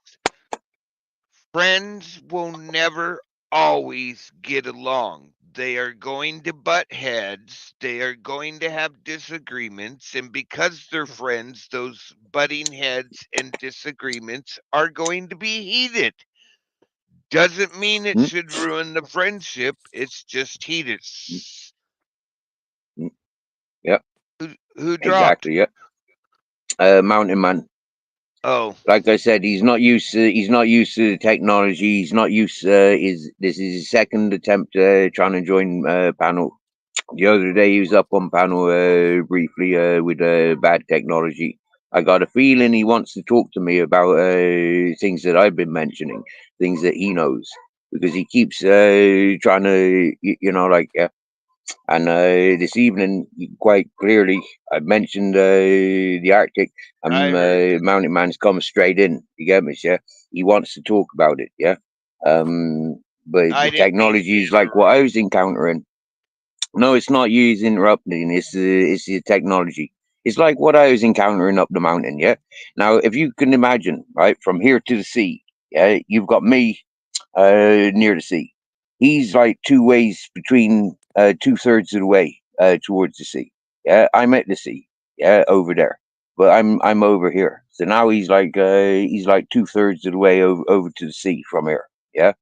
friends will never always get along. They are going to butt heads. They are going to have disagreements. And because they're friends, those butting heads and disagreements are going to be heated. Doesn't mean it Mm, should ruin the friendship. It's just heated. mm, mm. Yep, Who dropped? exactly. Yep. Mountain Man. Oh, Like I said, he's not used to the technology. He's not used. This is his second attempt trying to join panel. The other day he was up on panel briefly with bad technology. I got a feeling he wants to talk to me about things that I've been mentioning, things that he knows, because he keeps trying to, like, and this evening, quite clearly, I mentioned the Arctic. I heard you. Mountain Man's come straight in. You get me, yeah? He wants to talk about it, yeah? But I the didn't mean to technology is like what I interrupt. was encountering. No, it's not you who's interrupting. It's the technology. It's like what I was encountering up the mountain, yeah? Now, if you can imagine, right, from here to the sea, yeah, you've got me near the sea. He's like two ways between 2/3 of the way towards the sea. Yeah, I'm at the sea. Yeah, over there, but I'm over here. So now he's like 2/3 of the way over to the sea from here. Yeah.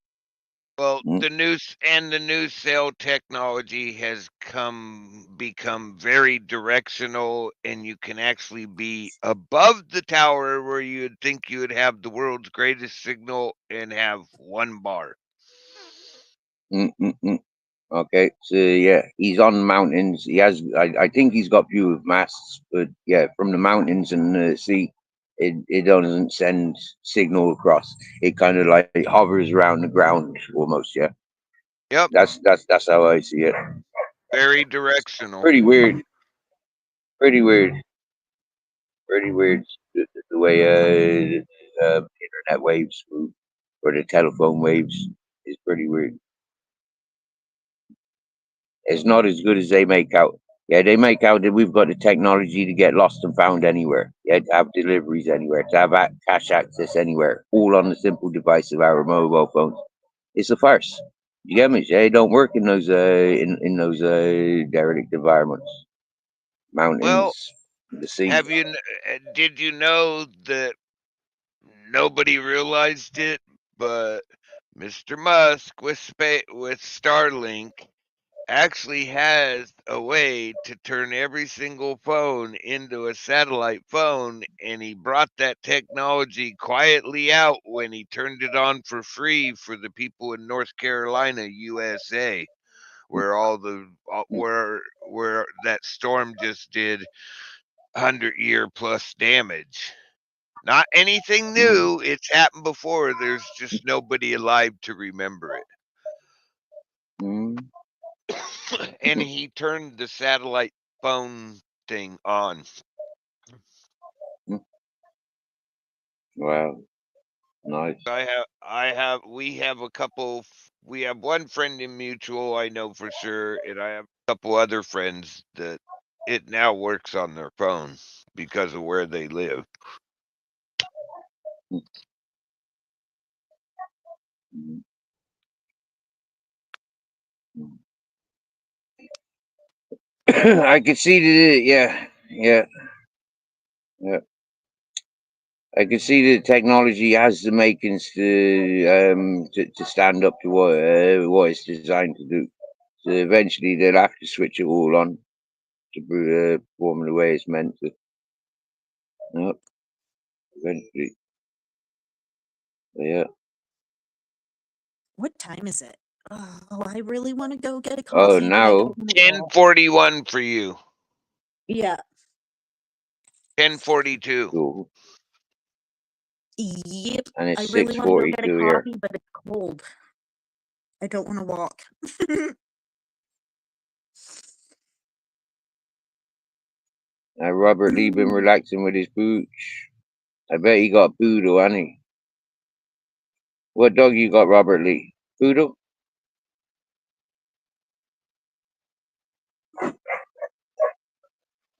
Well, Mm, the new sail technology has become very directional, and you can actually be above the tower where you'd think you would have the world's greatest signal and have one bar. mm, mm, mm. Okay, so yeah, he's on mountains. He has, I think he's got view of masts, but yeah, from the mountains and the sea, it doesn't send signal across. It kind of like hovers around the ground almost. Yeah, Yep, that's how I see it. very directional. Pretty weird, pretty weird, pretty weird. The way internet waves move or the telephone waves is pretty weird. It's not as good as they make out. Yeah, they make out that we've got the technology to get lost and found anywhere. Yeah, to have deliveries anywhere, to have cash access anywhere, all on the simple device of our mobile phones. It's a farce. You get me? They don't work in those in those derelict environments, Well, mountains, the sea. did you know that nobody realized it, but Mr. Musk with Starlink actually has a way to turn every single phone into a satellite phone, and he brought that technology quietly out when he turned it on for free for the people in North Carolina, USA, where where that storm just did 100-year plus damage. Not anything Mm, new. It's happened before. There's just nobody alive to remember it. mm, And he turned the satellite phone thing on. mm. Wow, nice. We have a couple. We have one friend in mutual. I know for sure, and I have couple other friends that it now works on their phone because of where they live. I can see that. Yeah. I can see the technology has the makings to stand up to what it's designed to do. So eventually they'll have to switch it all on to perform the way it's meant to. Yep. Eventually. Yeah. What time is it? Oh, I really want to go get a Oh, coffee, but I now don't wanna walk. 10:41 for you. Yeah. 10:42. cool. Yep. And I it's really want to go get a 6:42 here. coffee, but it's cold. I don't want to walk. Robert Lee been relaxing with his pooch. I bet he got poodle, hasn't he? What dog you got, Robert Lee? Poodle?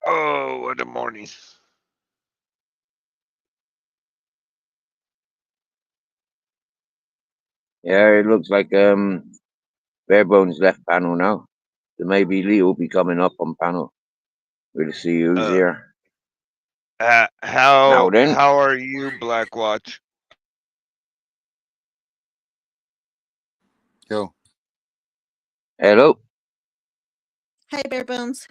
Oh, what a morning. Yeah, it looks like Barebones left panel now. So maybe Lee will be coming up on panel. We'll see who's here. Now How then. are you, Blackwatch? Yo. Hello. Hi, Bare Bones.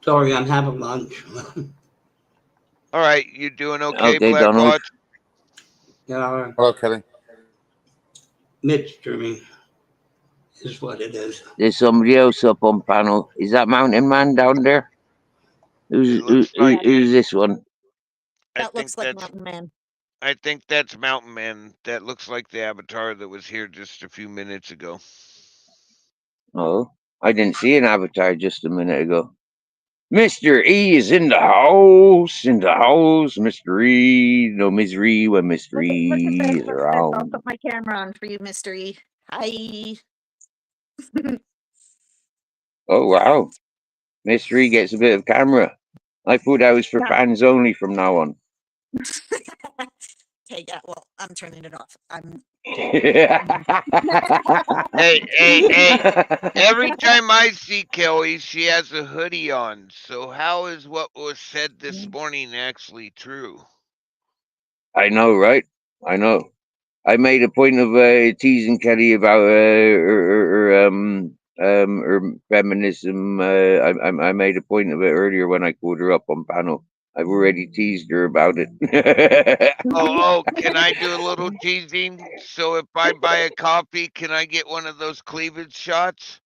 Sorry, I'm having lunch. All right, you doing okay, Okay, Donald. Blackwatch? Yeah, Hello, Kelly. midstreaming is what it is. There's somebody else up on panel. Is that Mountain Man down there? It looks like Who's this one? I That think looks like that's Mountain Man. I think that's Mountain Man. That looks like the avatar that was here just a few minutes ago. Oh, I didn't see an avatar just a minute ago. Mr. E is in the house. Mr. E. No misery when Mr. Look E at is this. Look at this. I'll around. put my camera on for you, Mystery. Hi. Oh, wow. Mr. E gets a bit of camera. I thought that was for Yeah. fans only from now on. Okay, yeah, well, I'm turning it off. Hey. Every time I see Kelly, she has a hoodie on. So how is what was said this morning actually true? I know, right? I know. I made a point of teasing Kelly about her feminism. I made a point of it earlier when I called her up on panel. I've already teased her about it. Oh, can I do a little teasing? So if I buy a coffee, can I get one of those cleavage shots?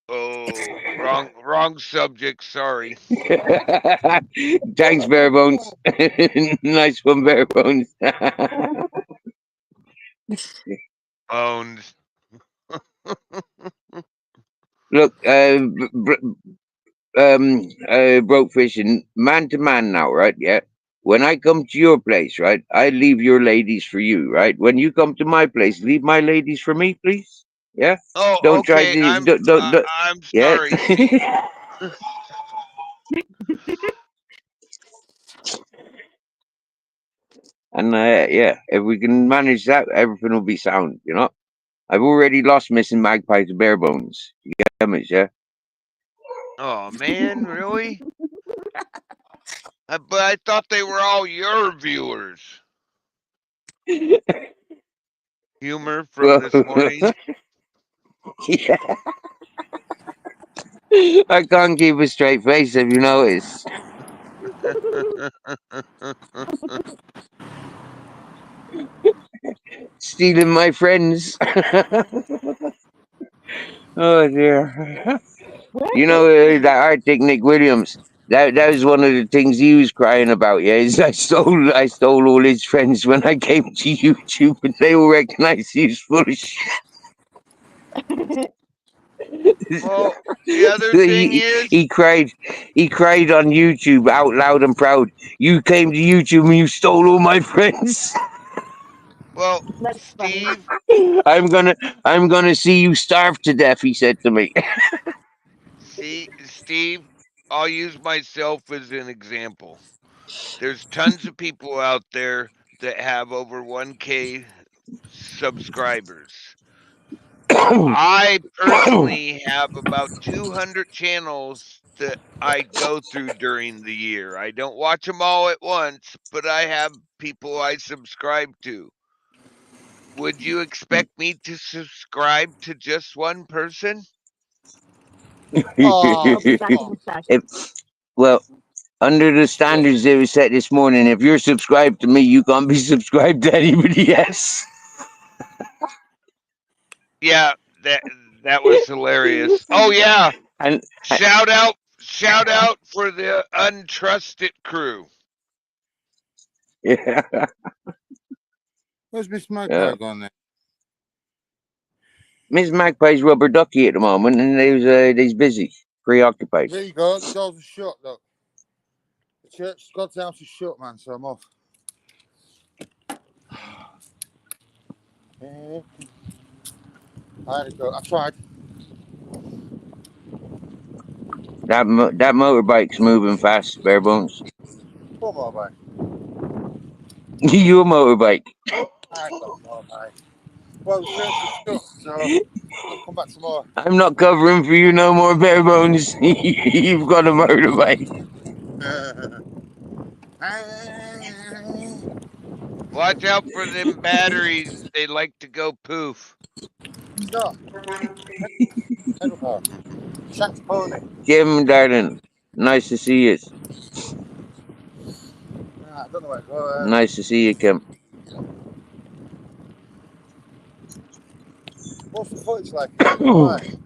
Oh, wrong subject. Sorry. Thanks, Barebones. Nice one, Barebones. Bones. Look, broke fishing man to man now, right? Yeah. When I come to your place, right, I leave your ladies for you, right? When you come to my place, leave my ladies for me, please. Yeah. Oh, Don't try okay. to don't I'm yeah. sorry. See, And yeah, if we can manage that, everything will be sound. You know. I've already lost missing magpie to bare bones. You get me, yeah. oh man, really? But I thought they were all your viewers. Humor from this morning. Yeah. I can't keep a straight face, if you notice. Stealing my friends. Oh dear. You know that Arctic Nick Williams. That was one of the things he was crying about. Yeah, is I stole all his friends when I came to YouTube, and they all recognized he was full of shit. Well, the other So thing is, he cried on YouTube out loud and proud. You came to YouTube and you stole all my friends. Well, That's funny. Steve, I'm gonna see you starve to death, he said to me. Steve, I'll use myself as an example. There's tons of people out there that have over 1K subscribers. I personally have about 200 channels that I go through during the year. I don't watch them all at once, but I have people I subscribe to. Would you expect me to subscribe to just one person? Oh, Nope, that's an fuck. obsession. Well, under the standards that was set this morning, if you're subscribed to me, you can't be subscribed to anybody else. Yeah, that was hilarious. Oh yeah, And shout out for the untrusted crew. yeah, Where's Miss yeah. Magpie gone then? Miss Magpie's rubber ducky at the moment, and they's busy, preoccupied. There you go. The doors are shut, look. The church, God's house is shut, man, so I'm off. I had to go. I tried. That motorbike's moving fast, bare bones. One more bike. You a motorbike. I got more bike. Well, the church is shut, so I'll come back tomorrow. I'm not covering for you no more, bare bones. You've got a motorbike. Watch out for them batteries. They like to go poof. No. Shanks pony. Jim, darling, nice to see you. I don't know where to go. Nice to see you, Kim. What's the footage like? Right.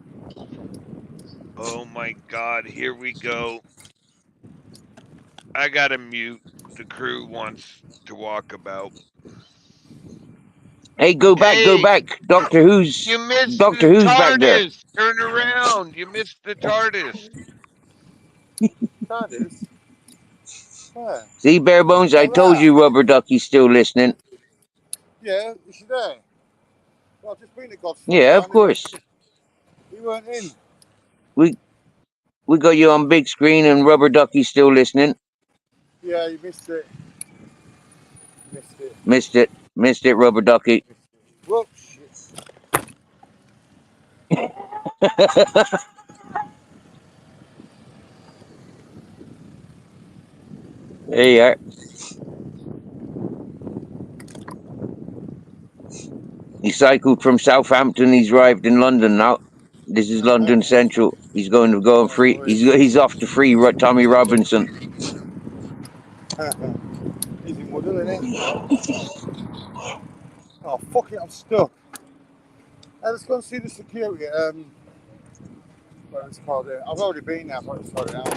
Oh my God, here we go. I gotta mute. The crew wants to walk about. Hey, go back. Doctor Who's You missed the back there. TARDIS. Turn around. You missed the TARDIS. TARDIS? Where? See, bare bones, I told you Rubber Ducky's still listening. Yeah, is she there? Well, I've just been to God's Yeah, of course. You weren't in. We got you on big screen and Rubber Ducky's still listening. Yeah, you missed it. Missed it, Rubber Ducky. Whoop, shit. There you are. He cycled from Southampton. He's arrived in London now. This is London Central. He's going to go on free. He's off to free Tommy Robinson. He's in Woodhill, isn't he? Oh, fuck it, I'm stuck. Let's go and see the security. What it's called? I've already been there, but it's sorry out.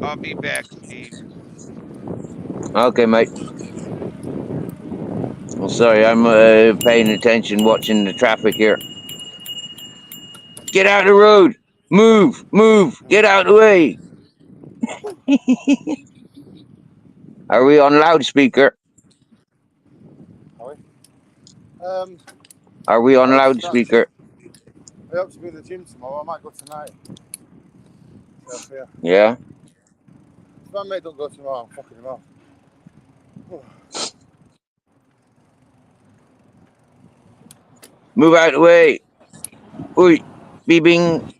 I'll be back, Steve. Okay, mate. Well, sorry, I'm paying attention, watching the traffic here. Get out of the road! Move! Get out of the way! Are we on loudspeaker? Are we on loudspeaker? I hope to be in the gym tomorrow. I might go tonight. Yeah. If my mate don't go tomorrow, I'm fucking him off. Move out of the way. Oi, beeping.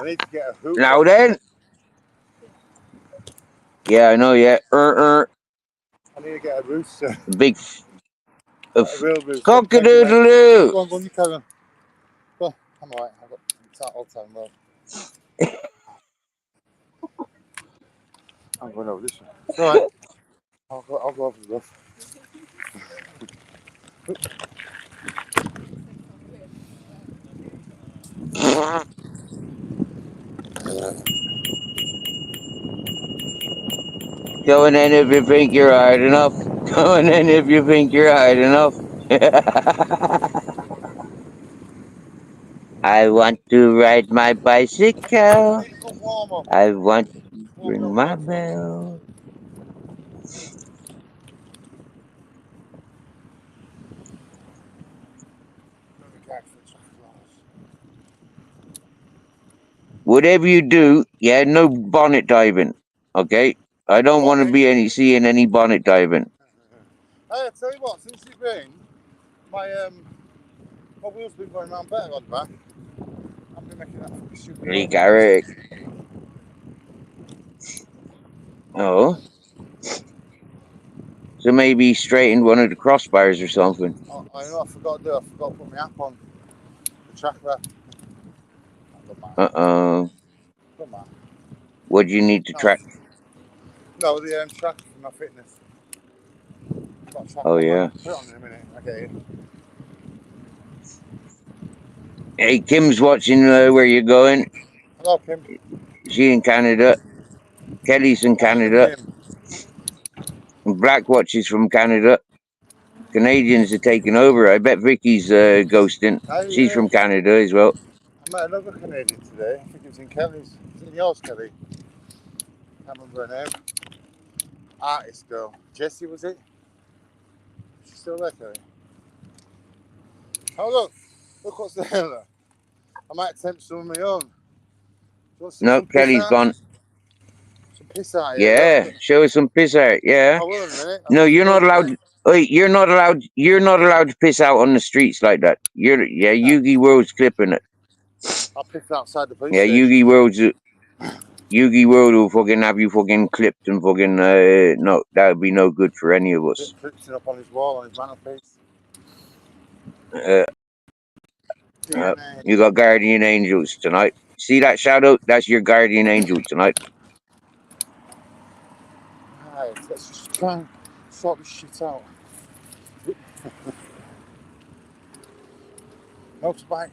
I need to get a hoop. Now then. Yeah, I know, yeah. I need to get a rooster. Big. A real rooster. Cock-a-doodle-doo. Go on, you carry on. Go on, I'm alright. I've got all time well. I'm going over this one. It's alright. I'll go over the roof. Going in if you think you're hard enough. Going in if you think you're hard enough. I want to ride my bicycle. I want to ring my bell. Whatever you do, yeah, no bonnet diving. Okay? I don't want to be seeing any bonnet diving. Hey, I tell you what, since you've been, my wheel's been going around better on the back. I've been making that fucking stupid Hey, noise. Garrick. Oh. So maybe straighten one of the crossbars or something. I know I forgot to do. I forgot to put my app on the tracker. Uh-oh. Don't matter. What do you need to track? No, the tracker for my fitness. Got a tracker Oh, on yeah. Put it on in a minute. Okay. Hey, Kim's watching where you're going. Hello, Kim. She in Canada. Kelly's in Canada. And Black watches from Canada. Canadians are taking over. I bet Vicky's ghosting. She's from Canada as well. I met another Canadian today. I think it was in Kelly's. Was it in yours, Kelly? Can't remember her name. Artist girl. Jessie, was it? She's still there, Kelly. Oh, look what's there. I might attempt some of my own. No, Kelly's gone. Some piss art, yeah, show us some piss art. Yeah. I will in a minute. No, you're not allowed. Wait, you're not allowed. You're not allowed to piss out on the streets like that. Yugi World's clipping it. I'll piss outside the police Yeah, station. Yugi World will fucking have you fucking clipped and fucking no, that would be no good for any of us. Fixing up on his wall, on his mantelpiece. You got guardian angels tonight. See that shadow? That's your guardian angel tonight. Right, let's just try and sort this shit out. Motorbike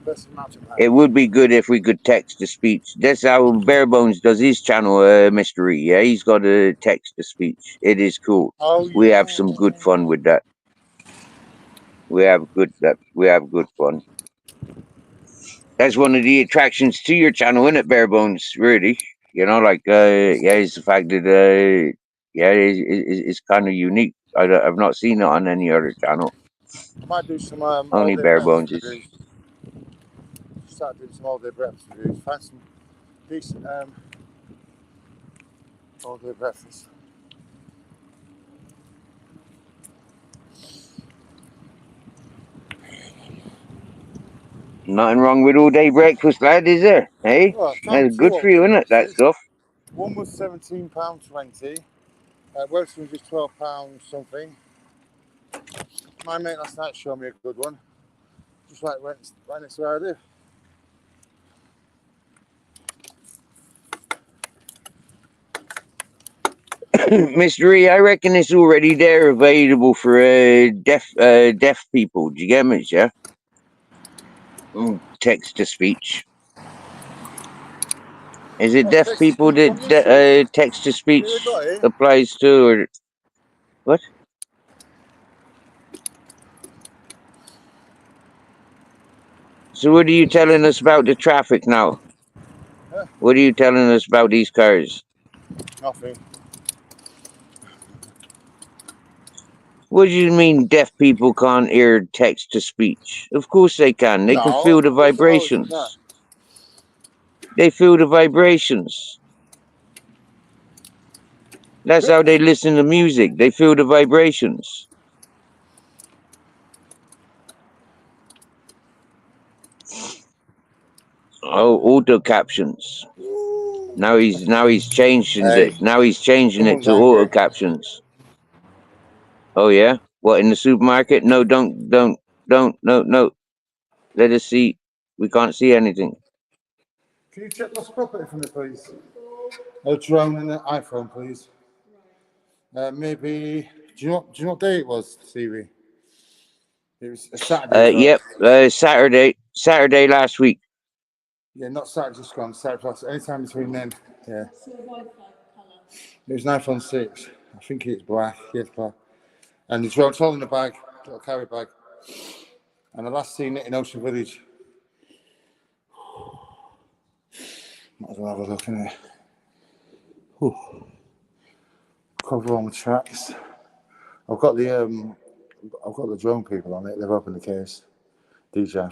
versus mountain bike. It would be good if we could text to speech. That's how Barebones does his channel, Mystery. Yeah, he's got a text to speech. It is cool. Oh, we have some good fun with that. We have good fun. That's one of the attractions to your channel, isn't it, Barebones? Really, you know, like it's the fact that it's kind of unique. I've not seen it on any other channel. I might do some only Barebones is. Start doing some all day breakfast reviews. Find some decent all day breakfast. Nothing wrong with all day breakfast, lad, is there? Hey, well, that's good for you, isn't it? That stuff. One was £17.20. Woking was just £12 something. My mate last night showed me a good one. Just right next to where I live. Mystery, I reckon it's already there available for deaf people. Do you get me, yeah? Text to speech. Is it deaf people that text to speech applies to, or what? So what are you telling us about the traffic now? What are you telling us about these cars? Nothing. What do you mean deaf people can't hear text to speech? Of course they can. They can feel the vibrations. They feel the vibrations. That's how they listen to music. They feel the vibrations. Oh, auto captions. Now he's changing it. Now he's changing it to auto captions. Oh yeah? What, in the supermarket? No, don't, no. Let us see. We can't see anything. Can you check lost property for me, please? A drone and an iPhone, please. Maybe. Do you know what day it was, Stevie? It was a Saturday. Yep. Saturday last week. Yeah, not Saturday just gone. Saturday plus. Anytime between then. Yeah. It was an iPhone 6. I think it's black. Yeah, it's black. And it's all in a bag, little carry bag. And I last seen it in Ocean Village. Might as well have a look in it. Cover all the tracks. I've got the drone people on it. They've opened the case. DJI.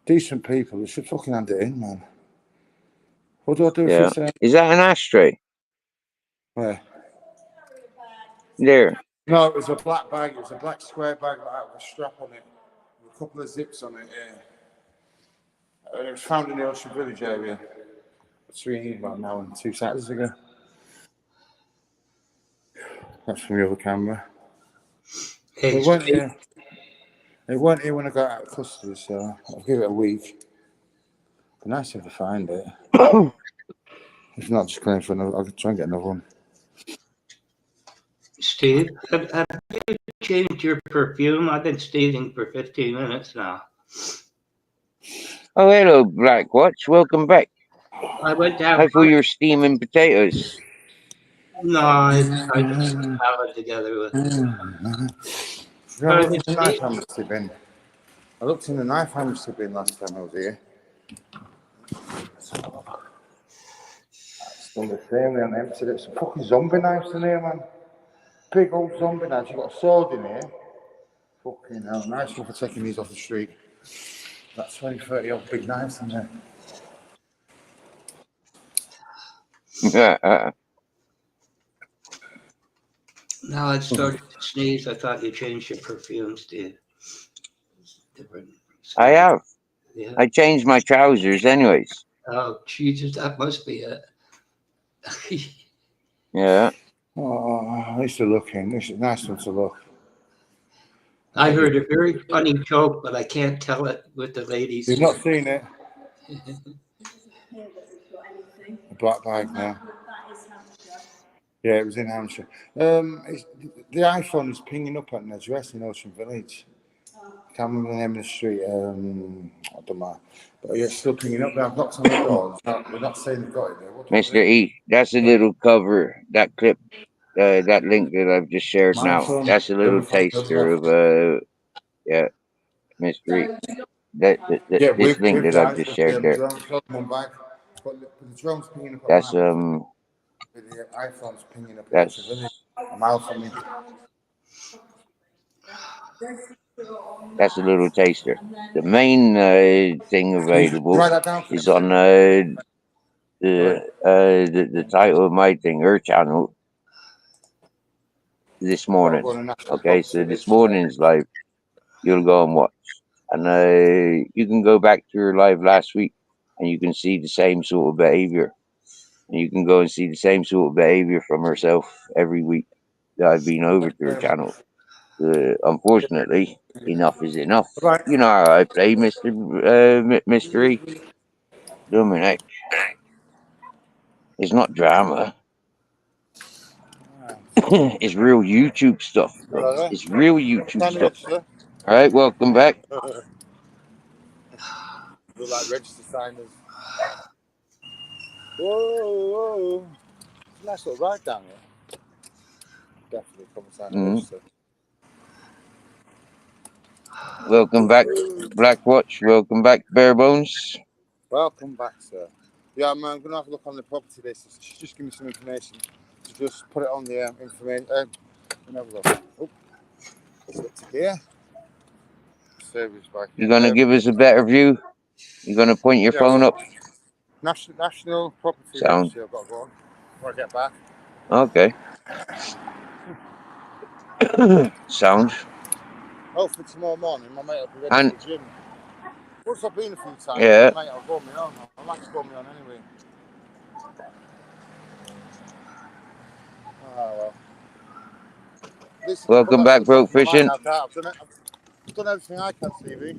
Decent people. They should fucking hand it in, man. What do I do if you say? Is that an ashtray? Where? There. No, it was a black bag. It was a black square bag like that with a strap on it, with a couple of zips on it. Yeah. And it was found in the Ocean Village area between about now and 2 Saturdays ago. That's from the other camera. It weren't here. It weren't here when I got out of custody, so I'll give it a week. Be nice if I find it. If not, just claim for another. I'll try and get another one. Steve, have you changed your perfume? I've been stealing for 15 minutes now. Oh, hello, Black Watch. Welcome back. I went down. Hopefully you're steaming potatoes. No, I put some salad together with. I looked in the knife amnesty bin. I looked in the knife amnesty bin last time I was here. It's done the same. They emptied it. Some fucking zombie knives in here, man. Big old zombie knives. You've got a sword in here. Fucking hell. Nice one for taking these off the street. That's 20, 30 old big knives in there. Now I started to sneeze. I thought you changed your perfume, Steve. Different. I have. Yeah. I changed my trousers anyways. Oh, Jesus, that must be it. Yeah. Oh, I used to look in. It's a nice one to look. I heard a very funny joke, but I can't tell it with the ladies. You've not seen it? A black bag now. Yeah, it was in Hampshire. The iPhone is pinging up at an address in Ocean Village. I can't remember the name of the street. I don't know. But yeah, it's still pinging up. I've knocked on the door. They're not saying they've got it there. Mr. E, that's a little cover, that clip, that link that I've just shared now. That's a little taster of, Mr. E. This link that I've just shared there. That's, the iPhone's pinging up that's, a mile from me. That's a little taster. The main thing available is on the title of my thing, her channel, this morning. Okay, so this morning's live, you'll go and watch. And you can go back to her live last week and you can see the same sort of behavior. And you can go and see the same sort of behavior from herself every week that I've been over to her channel. Unfortunately, enough is enough. You know how I play, Mr. E. Dominic. It's not drama. It's real YouTube stuff, bro. It's real YouTube stuff. All right, welcome back. Look like register signers. Whoa. It's a nice little ride down here. Definitely come and sign a register. Welcome back, Black Watch. Welcome back, Bare Bones. Welcome back, sir. Yeah, I'm going to have a look on the property list. Just give me some information to just put it on the information. Have a look. Oh, it's up to here. Service back. You're going to give us a better view? You're going to point your phone up? National property sound. Registry, I've got to go on before I get back. Okay. Sound. Oh, for tomorrow morning, my mate will be ready for the gym. Once I've been a few times, yeah. my mate, I'll go on my own. I like to go on my own anyway. Oh, well. Listen, welcome back, Broke Fishing. I've done everything I can, Stevie.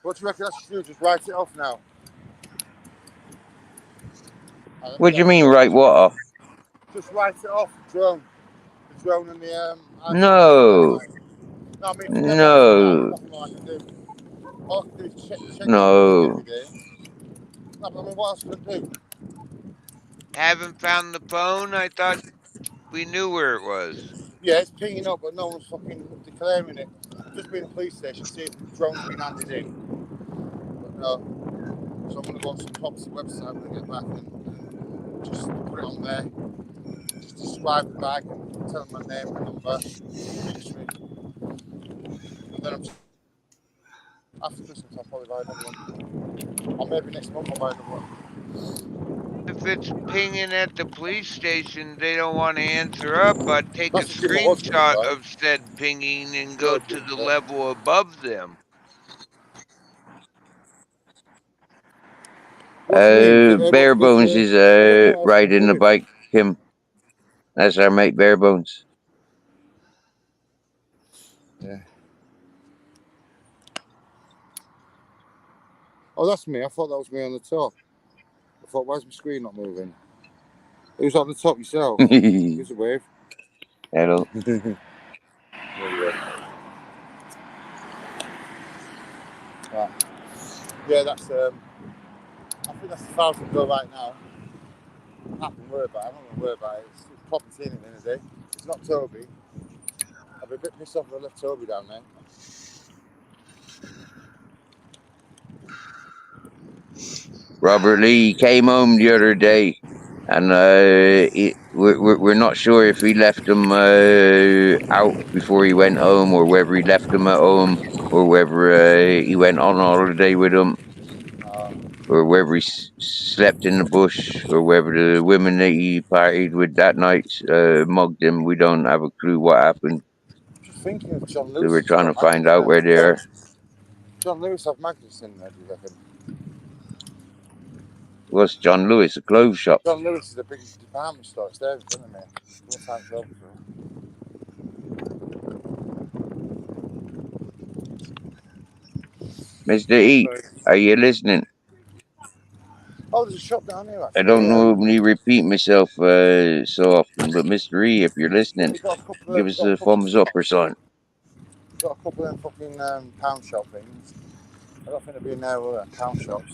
What do you reckon I should do? Just write it off now? What do you mean, write what off? Just write it off, the drone. The drone and the... No. No. I mean, no. nothing more I can do. All I can do is check the No. every day. No, but I mean, what else can I do? Haven't found the phone? I thought we knew where it was. Yeah, it's pinging up, but no one's fucking declaring it. Just been to the police station, see if the drone's been handed in. But no. So I'm going to go on some property website when I get back and just put it on there. Just describe the bag and tell them my name and number, history. And then I'm just, after Christmas I'll probably buy another one. Or maybe next month I'll buy another one. If it's pinging at the police station, they don't want to answer up. I'd take a That's what my husband screenshot right? of said pinging and No, go to the level above them. what do you mean? Is it able Bare to be Bones saved? is I don't know what else I can riding the do. bike, Kim. That's our mate Bare Bones. Yeah. Oh, that's me. I thought that was me on the top. I thought, why's my screen not moving? Who's on the top yourself? Give a wave. Hello. Right. Yeah, that's I think that's as far as I can go right now. I'm not going to worry about it. I'm not going to worry about it. It's property in it, in the day. It's not Toby. I'd be a bit pissed off if I left Toby down there. Robert Lee came home the other day, and we're not sure if he left him out before he went home, or whether he left him at home, or whether he went on holiday with him, or whether he slept in the bush, or whether the women that he partied with that night mugged him. We don't have a clue what happened. I'm just thinking of John So Lewis. we're trying to find out where they are. John Lewis have magnets in there, do you reckon? What's John Lewis? A clothes shop. John Lewis is the biggest department store. It's there in front of me. What time's over? Mr. E, are you listening? Oh, there's a shop down here. Actually. I don't normally repeat myself so often, but Mr. E, if you're listening, give us a thumbs up or something. Got a couple of them fucking pound shop things. I don't think they'll be in there, will there? Pound shops.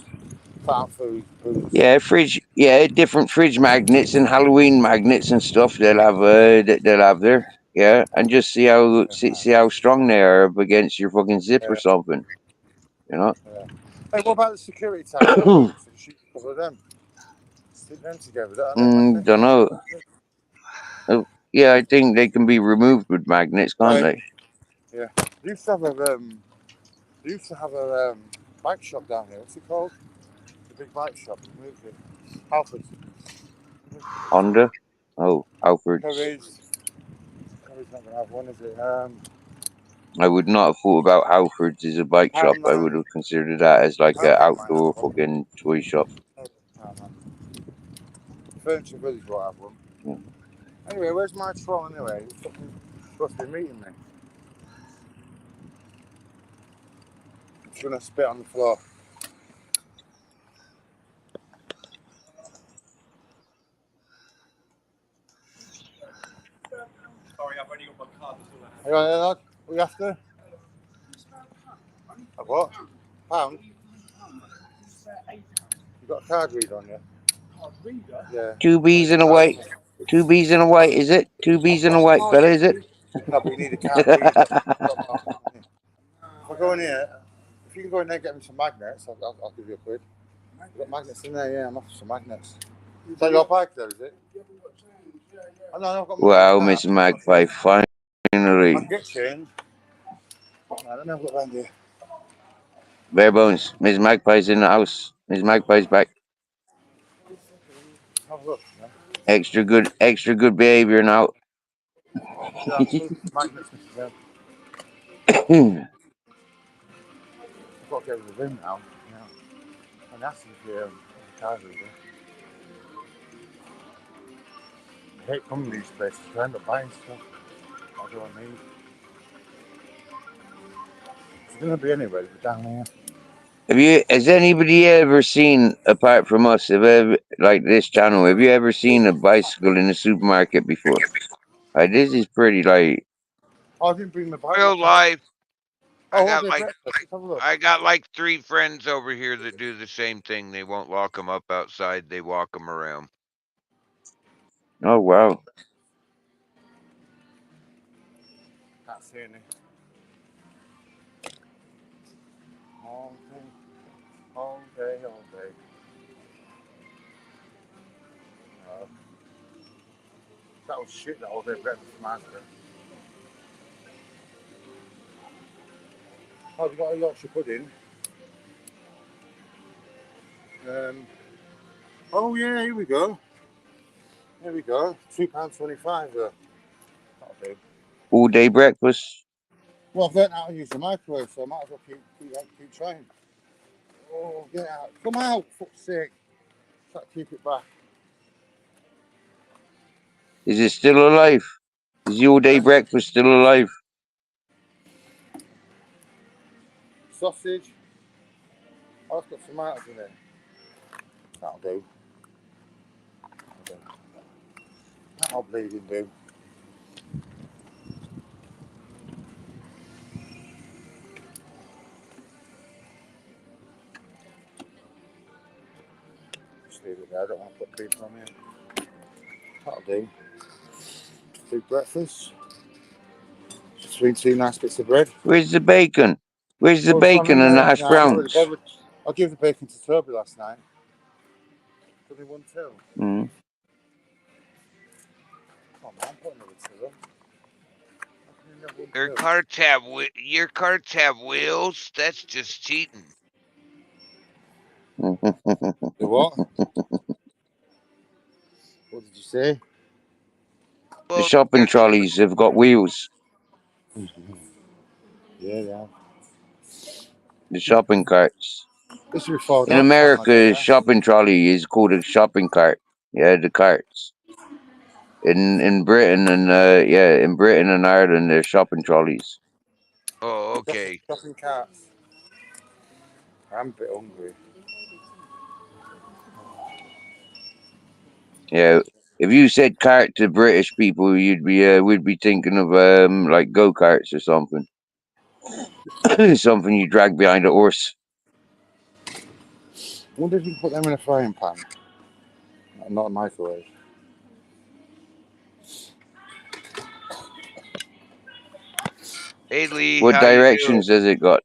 Farm food, booze. Yeah, different fridge magnets and Halloween magnets and stuff. They'll have there. Yeah, and just see how strong they are up against your fucking zip or something. You know. Yeah. Hey, what about the security tags? So shoot a couple of them. Stick them together. Don't know. Oh, yeah, I think they can be removed with magnets, can't they? Yeah. They used to have a bike shop down here. What's it called? The big bike shop. We moved it. Alfred's. Honda. Oh, Alfred's. Curry's not gonna have one, is it? I would not have thought about Halford's as a bike shop. I would have considered that as like an outdoor fucking toy shop. Furniture Village will have one. Yeah. Anyway, where's my troll anyway? He's fucking supposed to be meeting me. I'm just gonna spit on the floor. Sorry, I've only got my card. Are you there, lad? What are you after? A what? Pound? You got a card reader on you? Card reader? Yeah. 2 B's and a white. 2 B's and a white, is it? 2 B's and a white, fella, is it? No, but you need a card reader. If I go in here, if you can go in there and get me some magnets, I'll give you a quid. You've got magnets in there, yeah, I'm after some magnets. Is that your bike there, is it? Oh, no, I've got Wow, Miss Magpie, finally. I'll get change. No, let me have a look around here. Bare Bones, Miss Magpie's in the house. Miss Magpie's back. Have a look. Yeah. Extra good behavior now. Yeah, magnets, yeah. I've got to get rid of him now. Yeah. And that's the card reader. I hate coming to these places to end up buying stuff. What do I need? It's going to be anywhere, but down here. Has anybody ever seen, apart from us, like this channel, have you ever seen a bicycle in a supermarket before? This is pretty like. I didn't bring the bike. Real life. I Oh, what got day like breakfast? Let's have a look. I got like 3 friends over here that do the same thing. They won't lock them up outside. They walk them around. Oh wow. Can't see any. All day, all day, all day. No. That was shit, that all day breakfast from Asda. Oh, we got a Yorkshire pudding. Oh yeah, here we go. Here we go. £2.25 there. That'll do. All day breakfast. Well, I've learned how to use the microwave, so I might as well keep trying. Oh, get out. Come out, fuck's sake. Try to keep it back. Is it still alive? Is the all day Yeah. breakfast still alive? Sausage. Oh, it's got tomatoes in it. That'll do. That'll bleeding do. Just leave it there. I don't want to put people on here. That'll do. Big breakfast. Between 2 nice bits of bread. Where's the bacon? Where's the Oh, it's on bacon in and the there. hash No, I'm not really browns? bothered. I gave the bacon to Toby last night. Toby won too. Mm. Oh man, put another two. Your carts have wheels. That's just cheating. The what? What did you say? The Well, shopping trolleys have got wheels. Yeah. The shopping carts. This should be fold In out, can't America, a imagine, shopping trolley is called a shopping cart. Yeah, the carts. In Britain and in Britain and Ireland, they're shopping trolleys. oh, okay. Shopping carts. I'm a bit hungry. Yeah, if you said cart to British people, you'd be we'd be thinking of like go karts or something. Something you drag behind a horse. I wonder if you can put them in a frying pan, not a microwave. Hey Lee, What how you doing? directions has it got?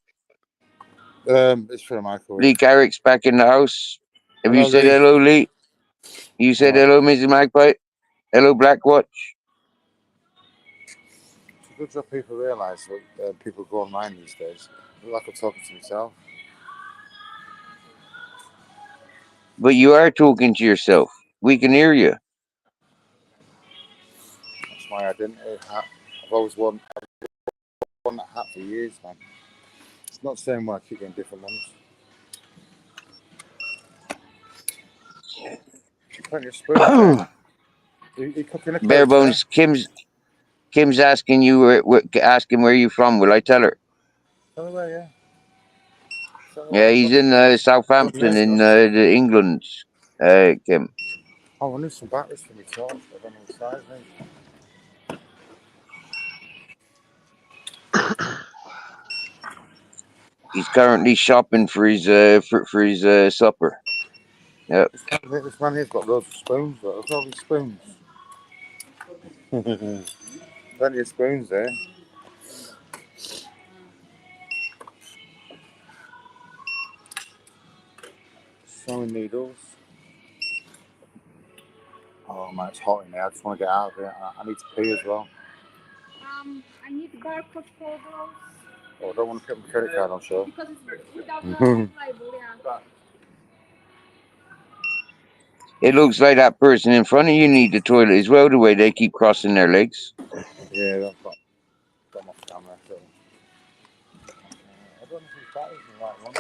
It's for a microwave. Lee Carrick's back in the house. Have you Hello, said Lee. hello, Lee? You said No. hello, Mrs. Magpie? Hello, Blackwatch? It's a good job people realise what people go online these days. I feel like I'm talking to myself. But you are talking to yourself. We can hear you. That's my identity hat. I've always worn that hat for years, man. It's not the same one. I keep getting different ones. Plenty of spoons there. You cooking a Bare close, bones. Kim's asking you asking where you from. Will I tell her? Tell her where, yeah. Tell her Yeah, where he's you're in from. Southampton in the England. Kim. Oh, I need some batteries for my torch. I don't know the size, mate. He's currently shopping for his supper. Yep. This man here's got loads of spoons. Look at all these spoons. Plenty of spoons there. Sewing needles. Oh man, it's hot in there. I just want to get out of here. I need to pee as well. I need barcode for those. Oh, I don't want to put my credit card on show. Because it's without the label, yeah. It looks like that person in front of you need the toilet as well, the way they keep crossing their legs. Yeah, that's got my camera. So. I don't know if that is the right one.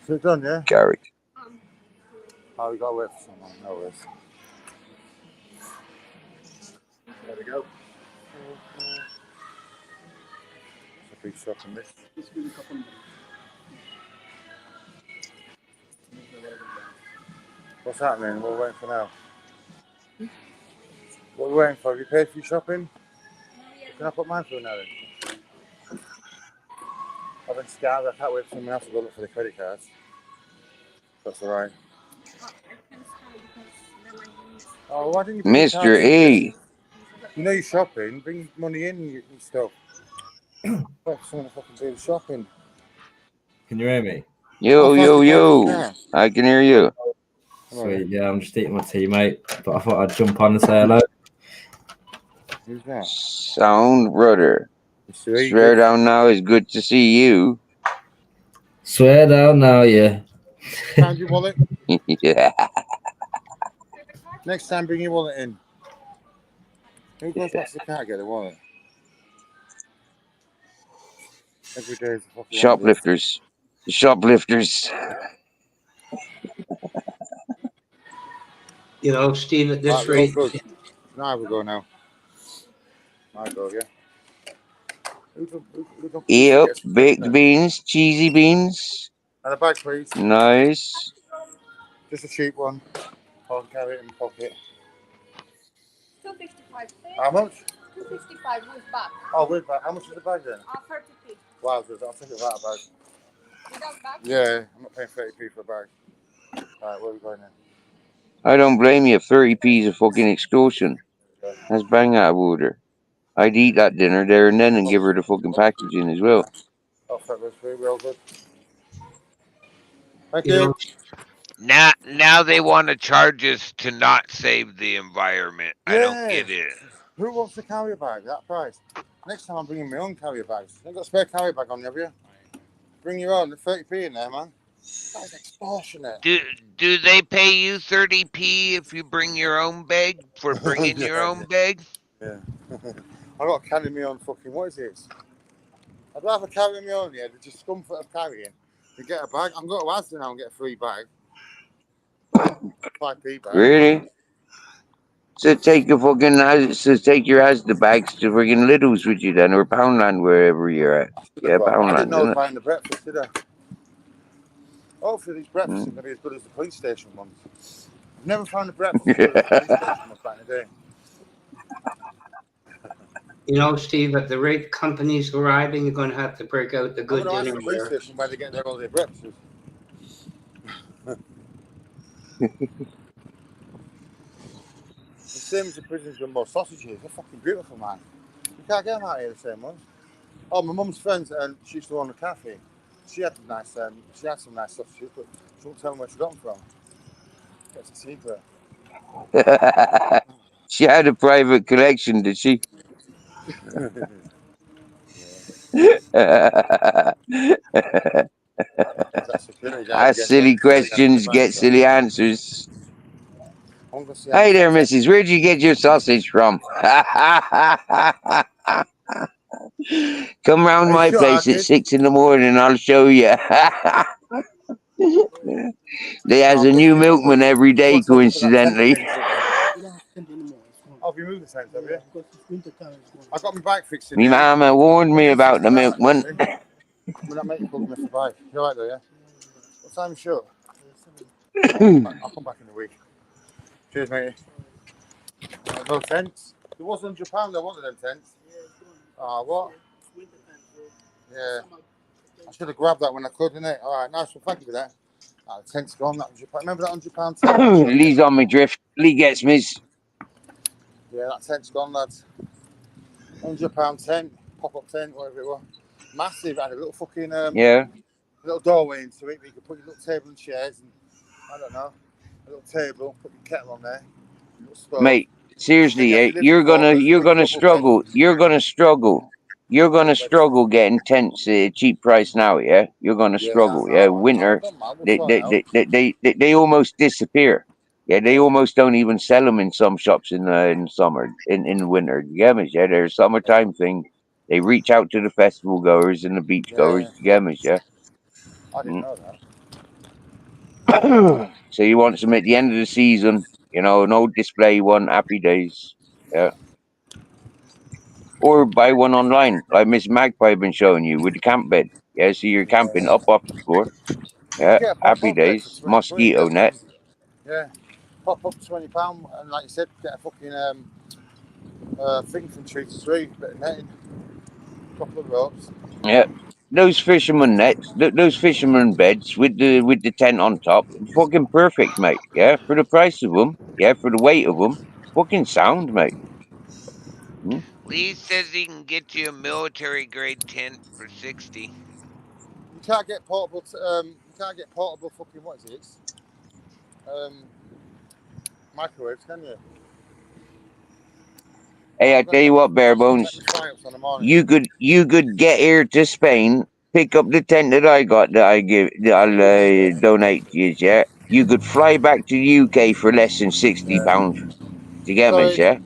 Is it done, yeah? Gary. Oh, we got to wait for someone. No worries. There we go. It's a big shop in this. What's happening? What are we waiting for now? What are we waiting for? Have you paid for your shopping? Can I put mine through now then? I've been scammed. I can't wait for someone else to go look for the credit cards. That's alright. Oh, why didn't you put your card Mr. in? E. You know you're shopping. Bring money in and stuff. Wait for someone to fucking do the shopping. Can you hear me? Yo. I can hear you. Sweet, yeah, I'm just eating my tea, mate. But I thought I'd jump on and say hello. Who's that? Sound brother. Swear Swear down now is good to see you. Swear down now, yeah. Find your wallet. Yeah. Next time, bring your wallet in. Who goes back to the car to get the wallet? Every day is a fucking Shoplifters. Shoplifters. You know, Steve, at this rate. Now I will go now. I go, yeah. Yep, baked beans, cheesy beans. And a bag, please. Nice. Just a cheap one. I'll carry it in my pocket. $2.55. How much? $2.55 with bag. Oh, with bag. How much is the bag then? 30p. Wow, good. I'll take it without a bag. Without bag? Yeah, I'm not paying 30p for a bag. Alright, where are we going now? I don't blame you. 30p's a fucking extortion. That's bang out of order. I'd eat that dinner there and then and give her the fucking packaging as well. Oh, fuck, that's real good. Thank You you. know, Now they want to charge us to not save the environment. I don't get it. Who wants to carry a bag? That price. Next time I'm bringing my own carrier bags. You ain't got a spare carrier bag on you, have you? Bring your own. 30p in there, man. That's extortionate. Do they pay you 30p if you bring your own bag for bringing your own bag? Yeah. I got to carry my own fucking, what is it? I'd rather carry my own, yeah, the discomfort of carrying. You get a bag. I'm going to Asda now and get a free bag. 5p bag. Really? So take your your Asda bags to friggin' Lidl's with you then, or Poundland, wherever you're at. Yeah, Poundland. I didn't know I isn't was it? buying the breakfast, did I? Hopefully these breakfasts are going to be as good as the police station ones. I've never found a breakfast as good as the police station ones back in the day. You know, Steve, at the rate companies arriving, you're going to have to break out the good I'm dinner. the police station where they get their all their breakfasts. The same as the prisons with more sausages. They're fucking beautiful, man. You can't get them out here the same ones. Oh, my mum's friends, and she used to own a cafe. She had some nice sausages, but she won't tell them where she got them from. That's a secret. She had a private collection, did she? Ask silly questions, get silly answers. Hey there, missus. Where'd you get your sausage from? Come round my place at 6 in the morning. I'll show you. They has a new milkman every day, coincidentally. Oh, have you moved the tent, have you? I got my bike fixed in Me mama warned me about the milkman. We're not making plug for bike. You're right there, yeah? What time is shut? I'll come back in a week. Cheers, matey. No tents? There was £100 there, wasn't there, tents? Ah, what? Yeah. I should have grabbed that when I could, innit? Alright, nice one, thank you for that. The tent's gone, that £100. Remember that £100 tent? Lee's on my drift. Lee gets me. Yeah, that tent's gone, lads. £100 tent, pop-up tent, whatever it was. Massive, had a little fucking little doorway into it, where you could put your little table and chairs and, I don't know, a little table, put your kettle on there, little stove. Mate, seriously, you're gonna struggle. You're gonna struggle. You're gonna struggle getting tents at a cheap price now. Yeah, you're gonna struggle. Yeah, winter, they almost disappear. Yeah, they almost don't even sell them in some shops in summer, in winter. You get me? Yeah, there's a summertime thing. They reach out to the festival goers and the beach goers. You get me? Yeah. I didn't know that. So you want some at the end of the season, you know, an old display one, happy days. Yeah. Or buy one online, like Miss Magpie been showing you with the camp bed. Yeah, so you're camping up off the floor. Yeah, Get a happy pop-up net for days. 20 quid. Mosquito Get net. fucking, yeah, pop-up £20, and like you said, get a fucking thing from Tree to Tree, bit of netting, couple of ropes. Yeah, those fisherman nets, those fisherman beds with the tent on top, fucking perfect, mate. Yeah, for the price of them. Yeah, for the weight of them, fucking sound, mate. Hmm? Lee says he can get you a military grade tent for 60. You can't get portable. Fucking what is it? Microwaves, can you? Hey, I I'm gonna tell you take what, bare my bones, fly-ups on the morning. you could get here to Spain, pick up the tent that I got that I'll donate to you. Yeah, you could fly back to the UK for less than £60. Do you get me? Sorry, Yeah.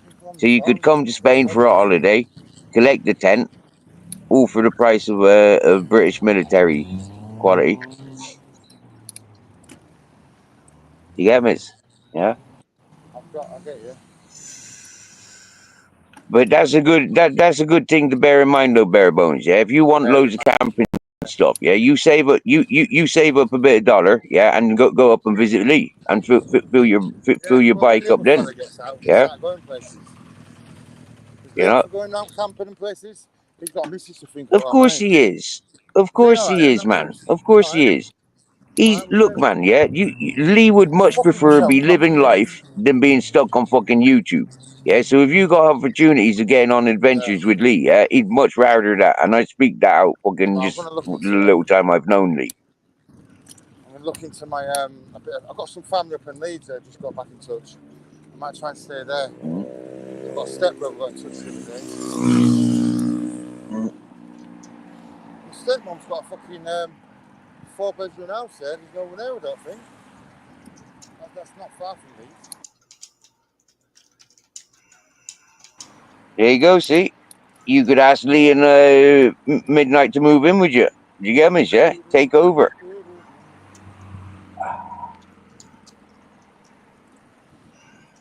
people on So the you could phone. come to Bloody Spain for a headache. holiday, collect the tent, all for the price of British military quality. You get me? Yeah. I get you. But that's a good thing to bear in mind, though, bare bones. Yeah. If you want Bear in loads of camping stuff, yeah, you save up a bit of dollar, yeah, and go up and visit Lee and fill Yeah, your well, when bike the up other then. fella gets out, we Yeah. start going places. He's You great know. for going out camping and places. He's got a missus to think Of about, course mate. he is. Of Is he course alright he then? is, That man. means. Of course Alright, he is. He's alright, look, we're man. Yeah, Lee would much fucking prefer chill, be not living today. life than being stuck on fucking YouTube. Yeah, so if you got opportunities of getting on Yeah. adventures with Lee, yeah, he'd much rather that. And I speak that out fucking Well, I'm just gonna look the into it. little time I've known Lee. I'm gonna look into my I've got some family up in Leeds. I just got back in touch. I might try and stay there. Mm, I've got a stepbrother got in touch the other day. mm. My stepmom's got a fucking 4-bedroom house there. There's no one there, I don't think. That's not far from Leeds. There you go. See, you could ask Lee in midnight to move in with you. You get me? Yeah, take over.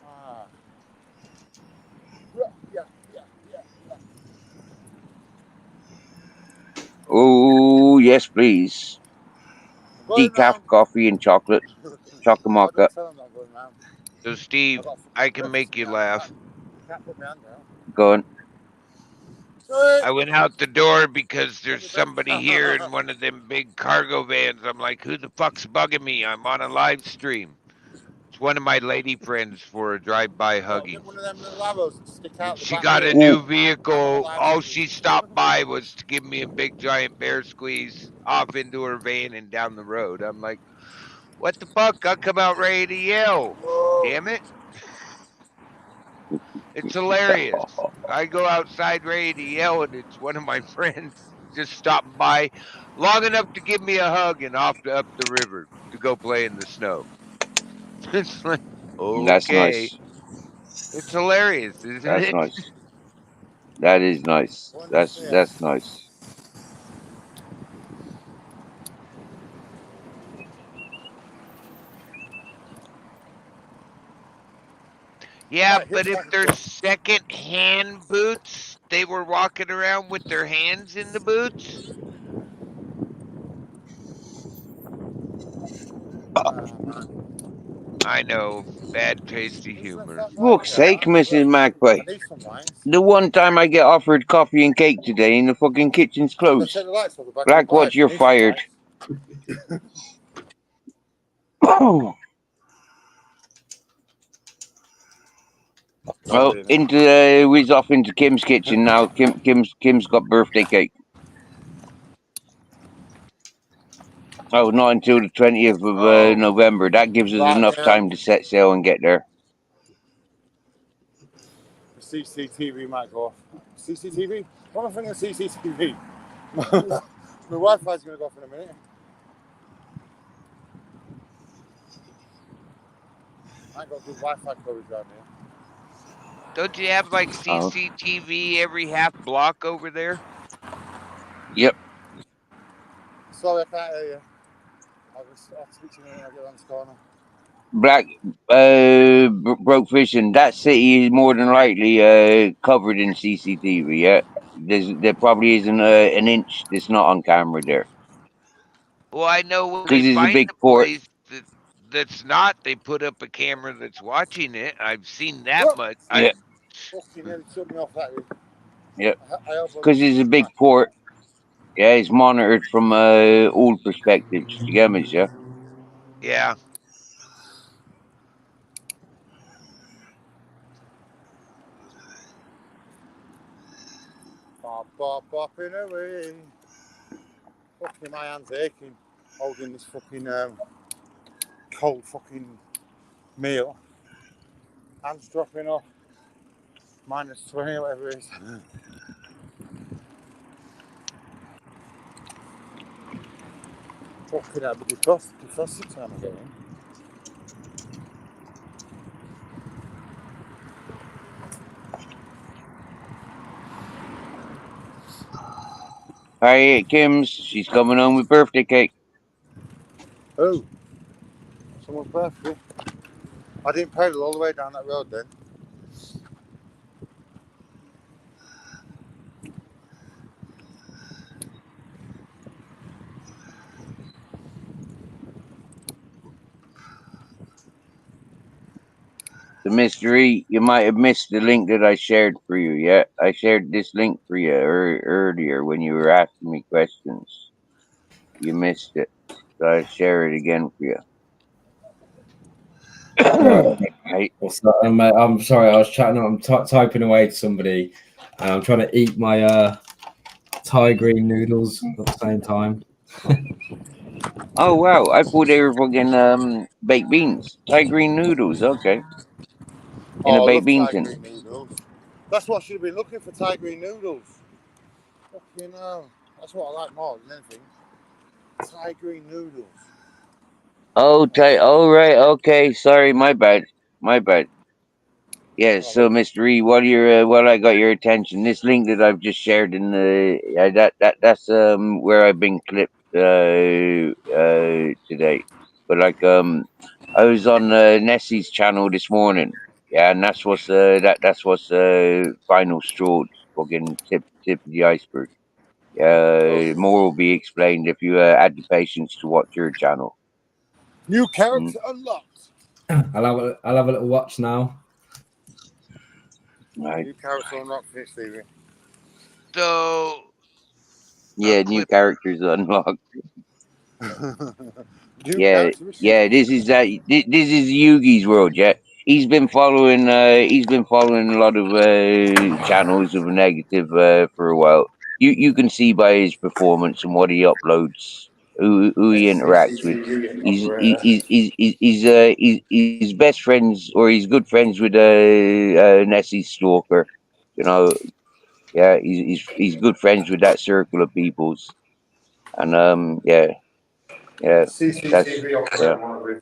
Ah. Yeah, yeah, yeah, yeah. Oh yes, please. I'm going Decaf round. coffee and chocolate, chocolate Oh, mocha. don't tell them I'm going round. So, Steve, I've got fucking I can breakfast make in you my hand laugh. back. You can't put my hand down. Going. Sorry. I went out the door because Got there's my somebody here in breakfast. one of them big cargo vans. I'm like, who the fuck's bugging me? I'm on a live stream. It's one of my lady friends for a drive-by Well, hugging. get one of them little arrows that stick out the She back got a wheel. Ooh, new I'm on a vehicle. live All stream. she stopped by was to give me a big giant bear squeeze off into her van and down the road. I'm like, what the fuck? I come out ready to yell. Damn it. It's hilarious. I go outside ready to yell, and it's one of my friends just stopping by long enough to give me a hug and off to up the river to go play in the snow. It's like, that's okay. nice. It's hilarious, isn't That's it? nice. That is nice. Buenos dias. That's nice. Yeah, Right, but if hitchhiking they're club. second-hand boots, they were walking around with their hands in the boots. I know, bad tasty humor. Fuck's sake, Mrs. Magpie. I need some lights. The one time I get offered coffee and cake today and the fucking kitchen's I'm gonna closed. take the lights off the back of the Blackwatch, bike. I you're need some fired. lights. Oh, well, we's off into Kim's kitchen now. Kim's got birthday cake. Oh, not until the 20th of November. That gives us Right, enough time to set sail and get there. the CCTV might go off. CCTV? What am I thinking of CCTV? My Wi-Fi's gonna go off in a minute. I ain't got good Wi-Fi coverage down here. Don't you have like Oh. CCTV every half block over there? Yep. Sorry, I can't hear you. I'll speak to you when I get around this corner. Black broke fishing. That city is more than likely covered in CCTV. Yeah, there probably isn't an inch that's not on camera there. Well, I know when Because they it's a find big a port. place that's not, they put up a camera that's watching it. I've seen that Look, much. Yeah, fucking nearly took me off that. yeah. I hope I Because it's a didn't big smash. port. Yeah, it's monitored from all perspectives. You get me, sir? Yeah. Bop, bop, bopping away. Fucking my hands aching holding this fucking cold fucking meal. Hands dropping off. -20, whatever it is. Fucking hell, but defrosted time I'm getting. Harriet Kim's, she's coming home with birthday cake. Oh, someone's birthday. I didn't pedal all the way down that road then. The mystery, you might have missed the link that I shared for you. Yeah, I shared this link for you earlier when you were asking me questions. You missed it, so I share it again for you. Right. What's that, mate? I'm sorry, I was chatting. I'm typing away to somebody, and I'm trying to eat my Thai green noodles at the same time. Oh wow, I thought they were fucking baked beans, Thai green noodles. Okay, in a Oh, I baked love bean Thai tin. green noodles. That's what I should have been looking for, Thai green noodles. Fucking hell. That's what I like more than anything. Thai green noodles. Oh, Thai. Oh right. Okay, sorry, my bad. My bad. Yeah, Oh, I so love Mr. E, while I got your attention, this link that I've just shared in the that's where I've been clipped today. But like I was on Nessie's channel this morning. Yeah, and that's what's final straw, fucking tip of the iceberg. it. More will be explained if you had the patience to watch your channel. New Mm, character unlocked. I'll have a little watch now. right. New character unlocked, Stevie. So a Yeah, new clip. characters unlocked. New Yeah, character yeah. received. This is this is Yugi's world. Yeah, he's been following. He's been following a lot of channels of negative for a while. You can see by his performance and what he uploads, who he interacts with. He's best friends or he's good friends with Nessie's stalker. You know, yeah, he's good friends with that circle of peoples, and yeah, yeah, that's CCTV yeah. operator one.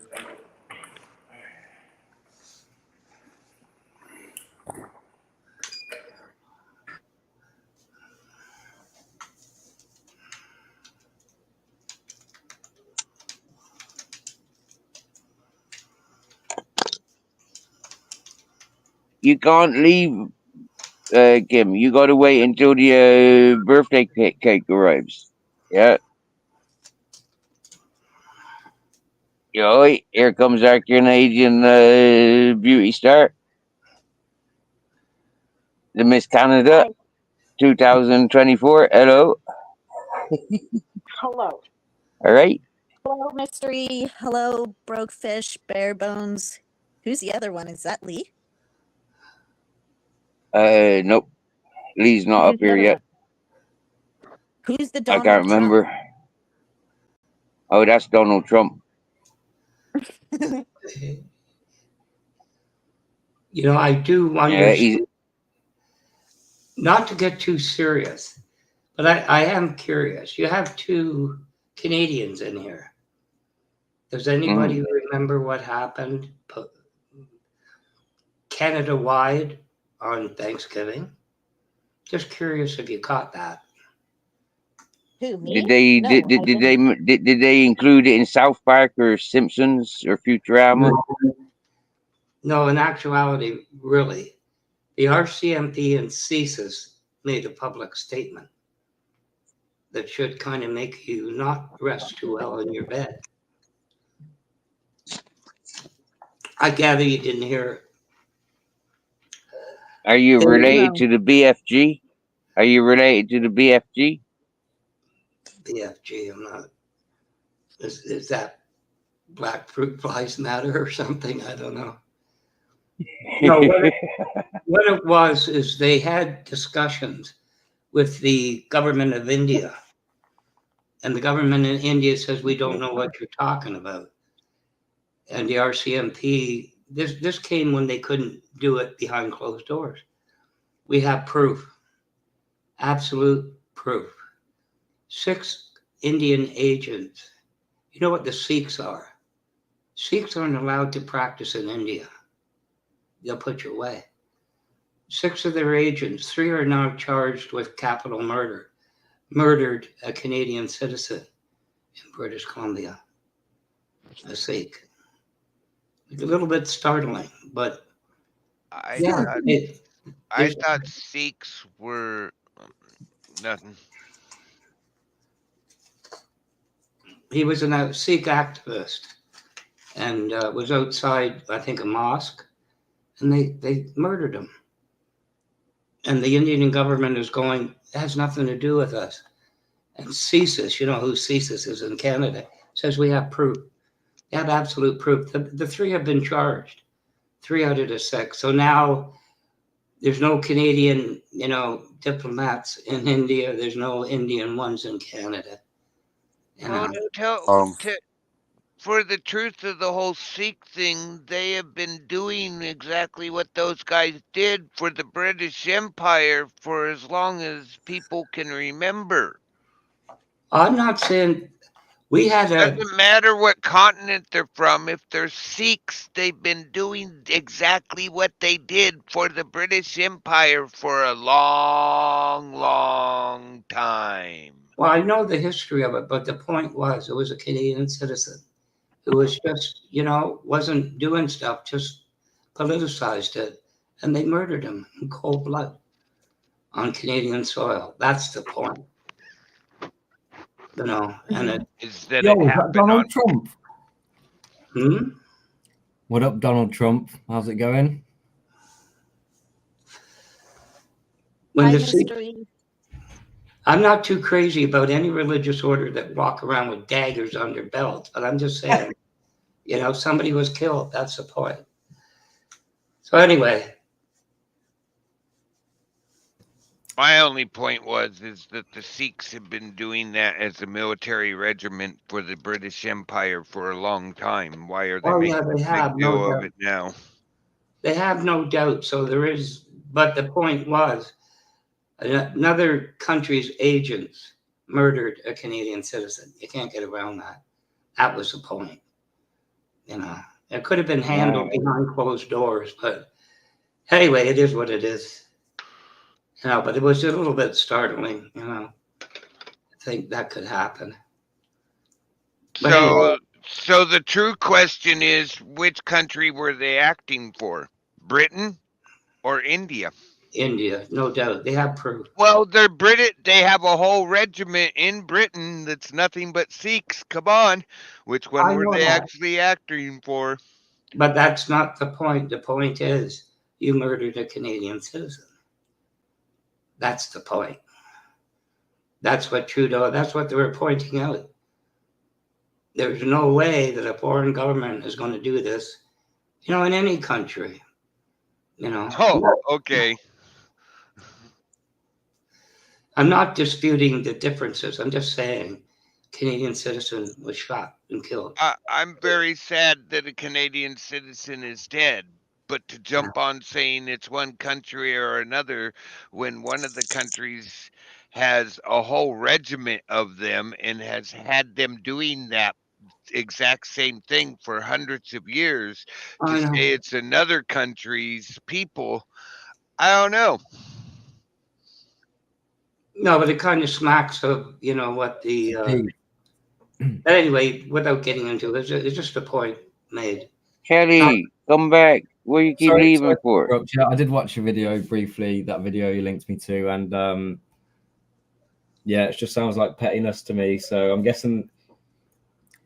You can't leave, Kim. You got to wait until the birthday cake arrives. Yeah. Yo, here comes our Canadian beauty star, the Miss Canada Hi. 2024. Hello. Hello. All right. Hello, Mystery. Hello, Broke Fish, Bare Bones. Who's the other one? Is that Lee? Nope. Lee's not up Who's the here other yet. one? Who's the I Donald can't Trump? remember. Oh, that's Donald Trump. You know, I do Yeah, wonder, he's. not to get too serious, but I am curious. You have two Canadians in here. Does anybody remember what happened Canada-wide on Thanksgiving? Just curious if you caught that. Who, me? Did they No, did, I did, did they didn't. did they include it in South Park or Simpsons or Futurama? No, in actuality, really, the RCMP and CSIS made a public statement. that should kind of make you not rest too well in your bed. I gather you didn't hear. Are you There is related no to the BFG? Are you related to the BFG? BFG. I'm not. Is that Black Fruit Flies Matter or something? I don't know. No, what it was is they had discussions with the government of India. And the government in India says, we don't know what you're talking about. And the RCMP, this came when they couldn't do it behind closed doors. We have proof, absolute proof. 6 Indian agents. You know what the Sikhs are? Sikhs aren't allowed to practice in India. They'll put you away. 6 of their agents, 3 are now charged with capital murder, murdered a Canadian citizen in British Columbia, a Sikh. It's a little bit startling, but I yeah, thought Sikhs were nothing. He was a Sikh activist and was outside, I think, a mosque, and they murdered him. And the Indian government is going, it has nothing to do with us. And CSIS, you know who CSIS is in Canada, says we have proof. They have absolute proof. The 3 have been charged, 3 out of the 6. So now there's no Canadian, diplomats in India. There's no Indian ones in Canada. For the truth of the whole Sikh thing, they have been doing exactly what those guys did for the British Empire for as long as people can remember. I'm not saying we had doesn't matter what continent they're from. If they're Sikhs, they've been doing exactly what they did for the British Empire for a long, long time. Well, I know the history of it, but the point was it was a Canadian citizen who was just, wasn't doing stuff, just politicized it, and they murdered him in cold blood on Canadian soil. That's the point. And it is that Donald Trump. What up, Donald Trump? How's it going? I'm not too crazy about any religious order that walk around with daggers on their belt, but I'm just saying, somebody was killed. That's the point. So anyway. My only point is that the Sikhs have been doing that as a military regiment for the British Empire for a long time. Why are they making a big deal of it now? They have no doubt. So there is, but the point was, another country's agents murdered a Canadian citizen. You can't get around that. That was the point. It could have been handled behind closed doors, but anyway, it is what it is. But it was a little bit startling, I think that could happen. But anyway. So the true question is, which country were they acting for? Britain or India? India, no doubt. They have proof. Well, they're British. They have a whole regiment in Britain that's nothing but Sikhs. Come on. Which one were they actually acting for? But that's not the point. The point is you murdered a Canadian citizen. That's the point. That's what Trudeau, that's what they were pointing out. There's no way that a foreign government is going to do this, in any country, Oh, okay. I'm not disputing the differences. I'm just saying Canadian citizen was shot and killed. I'm very sad that a Canadian citizen is dead. But to jump on saying it's one country or another, when one of the countries has a whole regiment of them and has had them doing that exact same thing for hundreds of years, to say it's another country's people, I don't know. No, but it kind of smacks of, what the... anyway, without getting into it, it's just a point made. Kelly, come back. Where you keep leaving for? Yeah, I did watch a video briefly, that video you linked me to, and Yeah, it just sounds like pettiness to me. So I'm guessing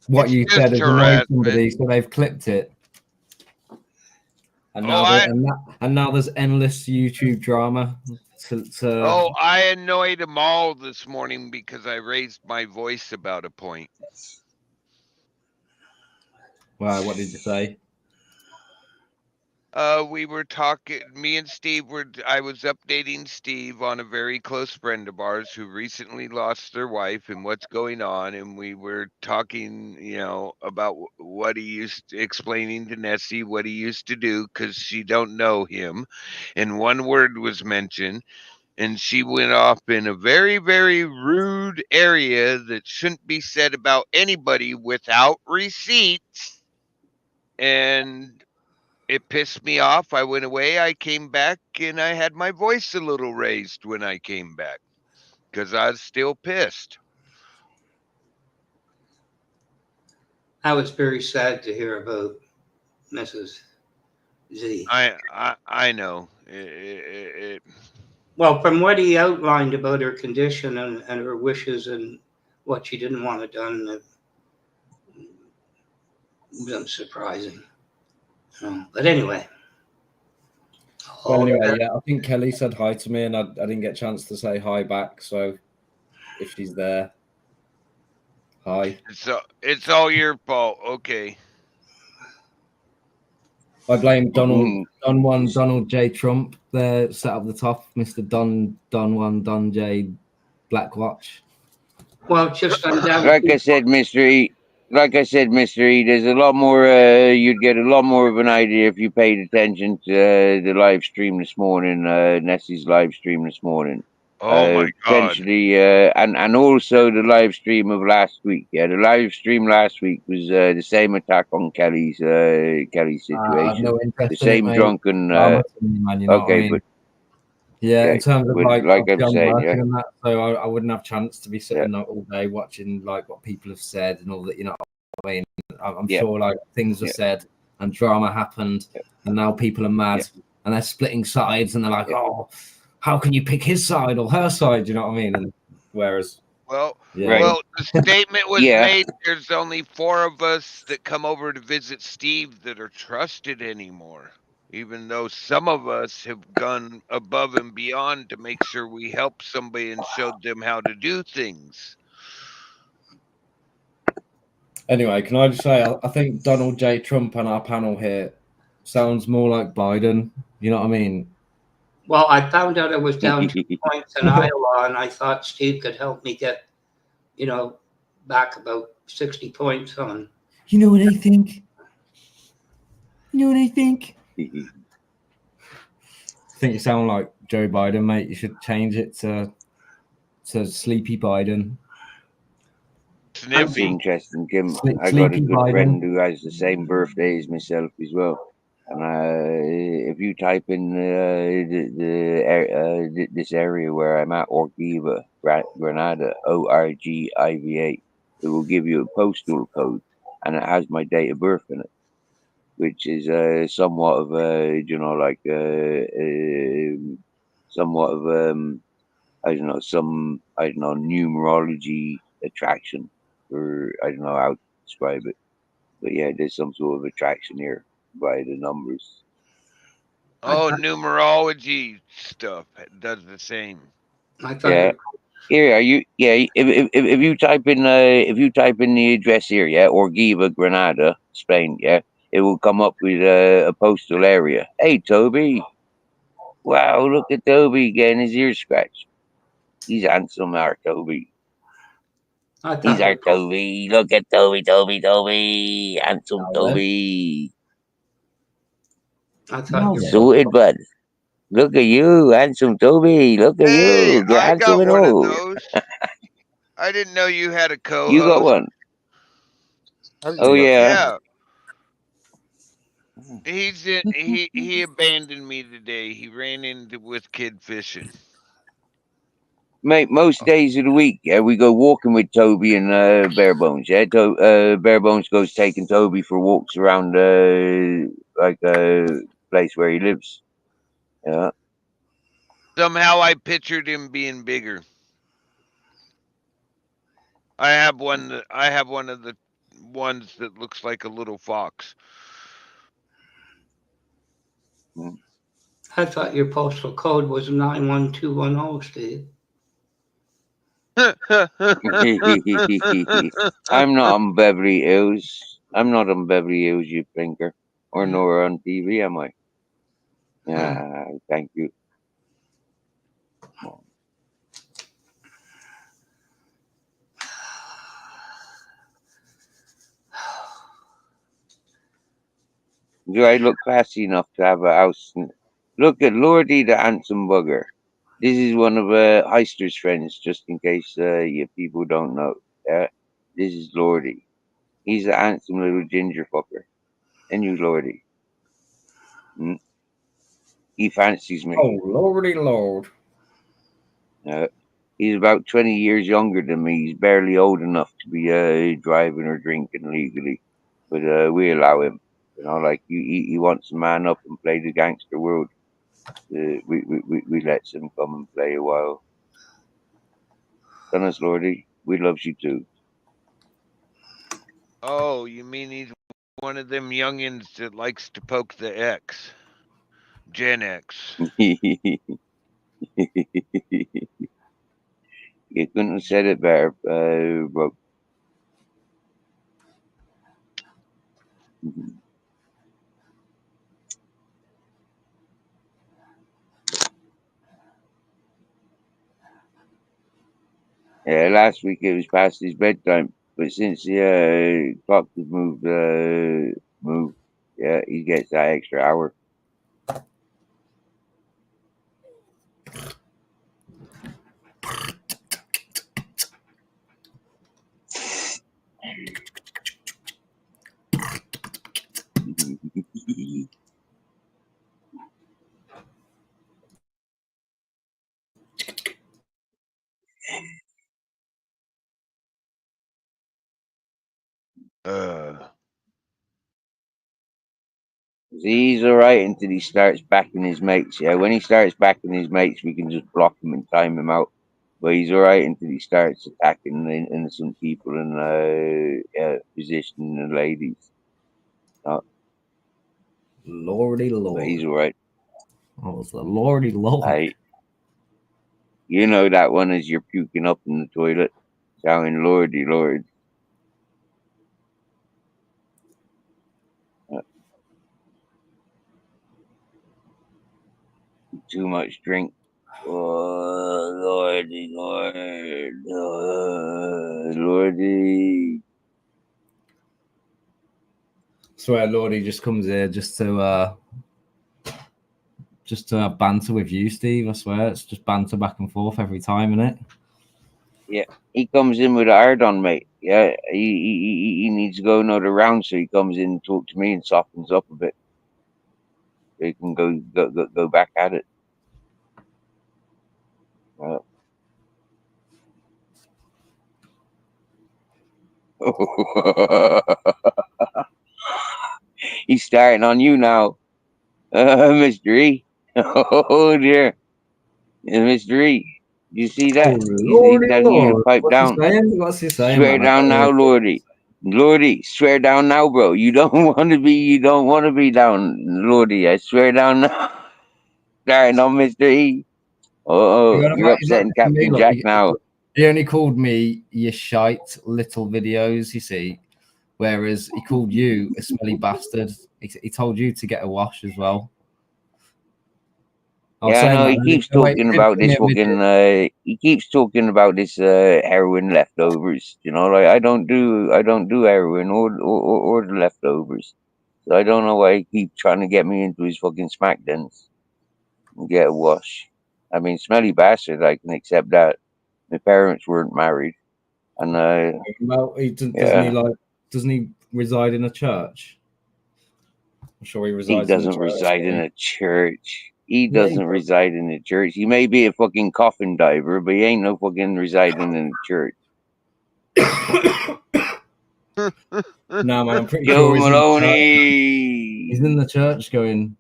what It's you just said has annoyed harassment. somebody, so they've clipped it. And now, now there's endless YouTube drama. I annoyed them all this morning because I raised my voice about a point. Wow, what did you say? We were talking. Me and Steve I was updating Steve on a very close friend of ours who recently lost their wife and what's going on, and we were talking, about what he explaining to Nessie what he used to do because she don't know him, and one word was mentioned, and she went off in a very, very rude area that shouldn't be said about anybody without receipts, and it pissed me off. I went away. I came back and I had my voice a little raised when I came back because I was still pissed. I was very sad to hear about Mrs. Z. I know. Well, from what he outlined about her condition and her wishes and what she didn't want it done, it was surprising. But anyway. Well, anyway, yeah, I think Kelly said hi to me, and I didn't get a chance to say hi back. So, if she's there, hi. It's all your fault. Okay. I blame Donald J. Trump. There, sat up the top, Mr. Don J. Blackwatch. Well, just like I said, Mr. E. Like I said, Mr. E, there's a lot more. You'd get a lot more of an idea if you paid attention to the live stream this morning, Nessie's live stream this morning. Oh my God! Potentially, and also the live stream of last week. Yeah, the live stream last week was the same attack on Kelly's situation. I've no interest the same in it, drunken. Man, you know okay, I mean? but yeah, in terms of like I'm saying, working and that, so I wouldn't have chance to be sitting all day watching like what people have said and all that. You know what I mean? I'm sure like things were said and drama happened, and now people are mad and they're splitting sides and they're like, oh, how can you pick his side or her side? You know what I mean? And whereas, well, the statement was made. There's only 4 of us that come over to visit Steve that are trusted anymore. Even though some of us have gone above and beyond to make sure we help somebody and showed them how to do things. Anyway, can I just say, I think Donald J. Trump on our panel here sounds more like Biden. You know what I mean? Well, I found out it was down 2 points in Iowa, and I thought Steve could help me get, back about 60 points on. You know what I think? I think you sound like Joe Biden, mate. You should change it to Sleepy Biden. That's interesting, Kim. I got a good friend who has the same birthday as myself as well. And if you type in this area where I'm at, Orgiva, Granada, ORGIVA, it will give you a postal code, and it has my date of birth in it, which is somewhat of a, somewhat of numerology attraction, or I don't know how to describe it, but yeah, there's some sort of attraction here by the numbers. Oh, numerology stuff does the same. Yeah. Here, are you? Yeah, if you type in the address here, Orgiva, Granada, Spain, it will come up with a postal area. Hey, Toby! Wow, look at Toby getting his ears scratched. He's handsome, our Toby. He's our Toby. Look at Toby, handsome Toby. Sorted, bud. Look at you, handsome Toby. Look at you. You're I handsome got and one of old. those. I didn't know you had a co-host. You got one. Oh yeah. He abandoned me today. He ran with kid fishing. Mate, most days of the week, we go walking with Toby and Barebones. Barebones goes taking Toby for walks around like a place where he lives. Yeah. Somehow I pictured him being bigger. I have one of the ones that looks like a little fox. I thought your postal code was 91210, Steve. I'm not on Beverly Hills. I'm not on Beverly Hills, you thinker. Or nor on TV, am I? Yeah, thank you. Do I look classy enough to have a house? Look at Lordy, the handsome bugger. This is one of Heister's friends, just in case you people don't know. Yeah, this is Lordy. He's a handsome little ginger fucker. And you, Lordy. He fancies me. Oh, lordy lord. He's about 20 years younger than me. He's barely old enough to be driving or drinking legally. But we allow him. You know, like he wants to man up and play the gangster world. We let him come and play a while. Honest, Lordy, we loves you too. Oh, you mean he's one of them youngins that likes to poke the X? Gen X. You couldn't have said it better, bro. Yeah, last week it was past his bedtime, but since the clock has moved, yeah, he gets that extra hour. He's alright until he starts backing his mates. Yeah, when he starts backing his mates, we can just block him and time him out. But he's alright until he starts attacking innocent people and positioning the ladies. Lordy lord. But he's alright. Oh, it's the lordy lord. You know that one as you're puking up in the toilet, shouting "Lordy Lord." Too much drink. Oh, Lordy Lord, Lordy. Swear, Lordy just comes here just to banter with you, Steve. I swear, it's just banter back and forth every time, isn't it? Yeah, he comes in with a hard on, mate. Yeah, he needs to go another round, so he comes in and talk to me and softens up a bit. So he can go back at it. He's starting on you now, Mr. E. Oh dear, Mr. E. You see that? He's telling you to pipe down. What's he saying? Swear down now, Lordy. Lordy, swear down now, bro. You don't want to be down, Lordy. I swear down now. Starting on Mr. E. Oh, you're upsetting Captain Jack now. He only called me you shite little videos, you see. Whereas he called you a smelly bastard. He told you to get a wash as well. Yeah, no, he keeps talking about this fucking. He keeps talking about this heroin leftovers. You know, like I don't do heroin or the leftovers. So I don't know why he keeps trying to get me into his fucking smack dens and get a wash. I mean, smelly bastard. I can accept that. My parents weren't married, and well, doesn't he reside in a church? I'm sure he resides. He doesn't reside in a church. He doesn't reside in a church. He may be a fucking coffin diver, but he ain't no fucking residing in a church. No, man, I'm pretty Joe sure Maloney. He's in the church going,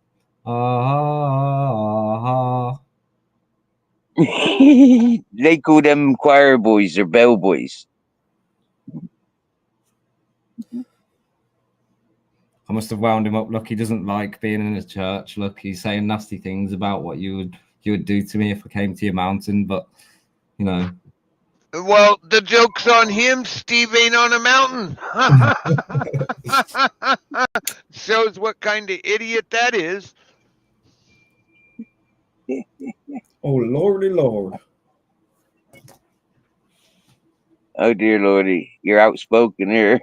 ah. They call them choir boys or bell boys. I must have wound him up. Look, he doesn't like being in a church. Look, he's saying nasty things about what you would do to me if I came to your mountain. But you know, Well, the joke's on him. Steve ain't on a mountain. Shows what kind of idiot that is. oh lordy lord. Oh dear lordy, you're outspoken here.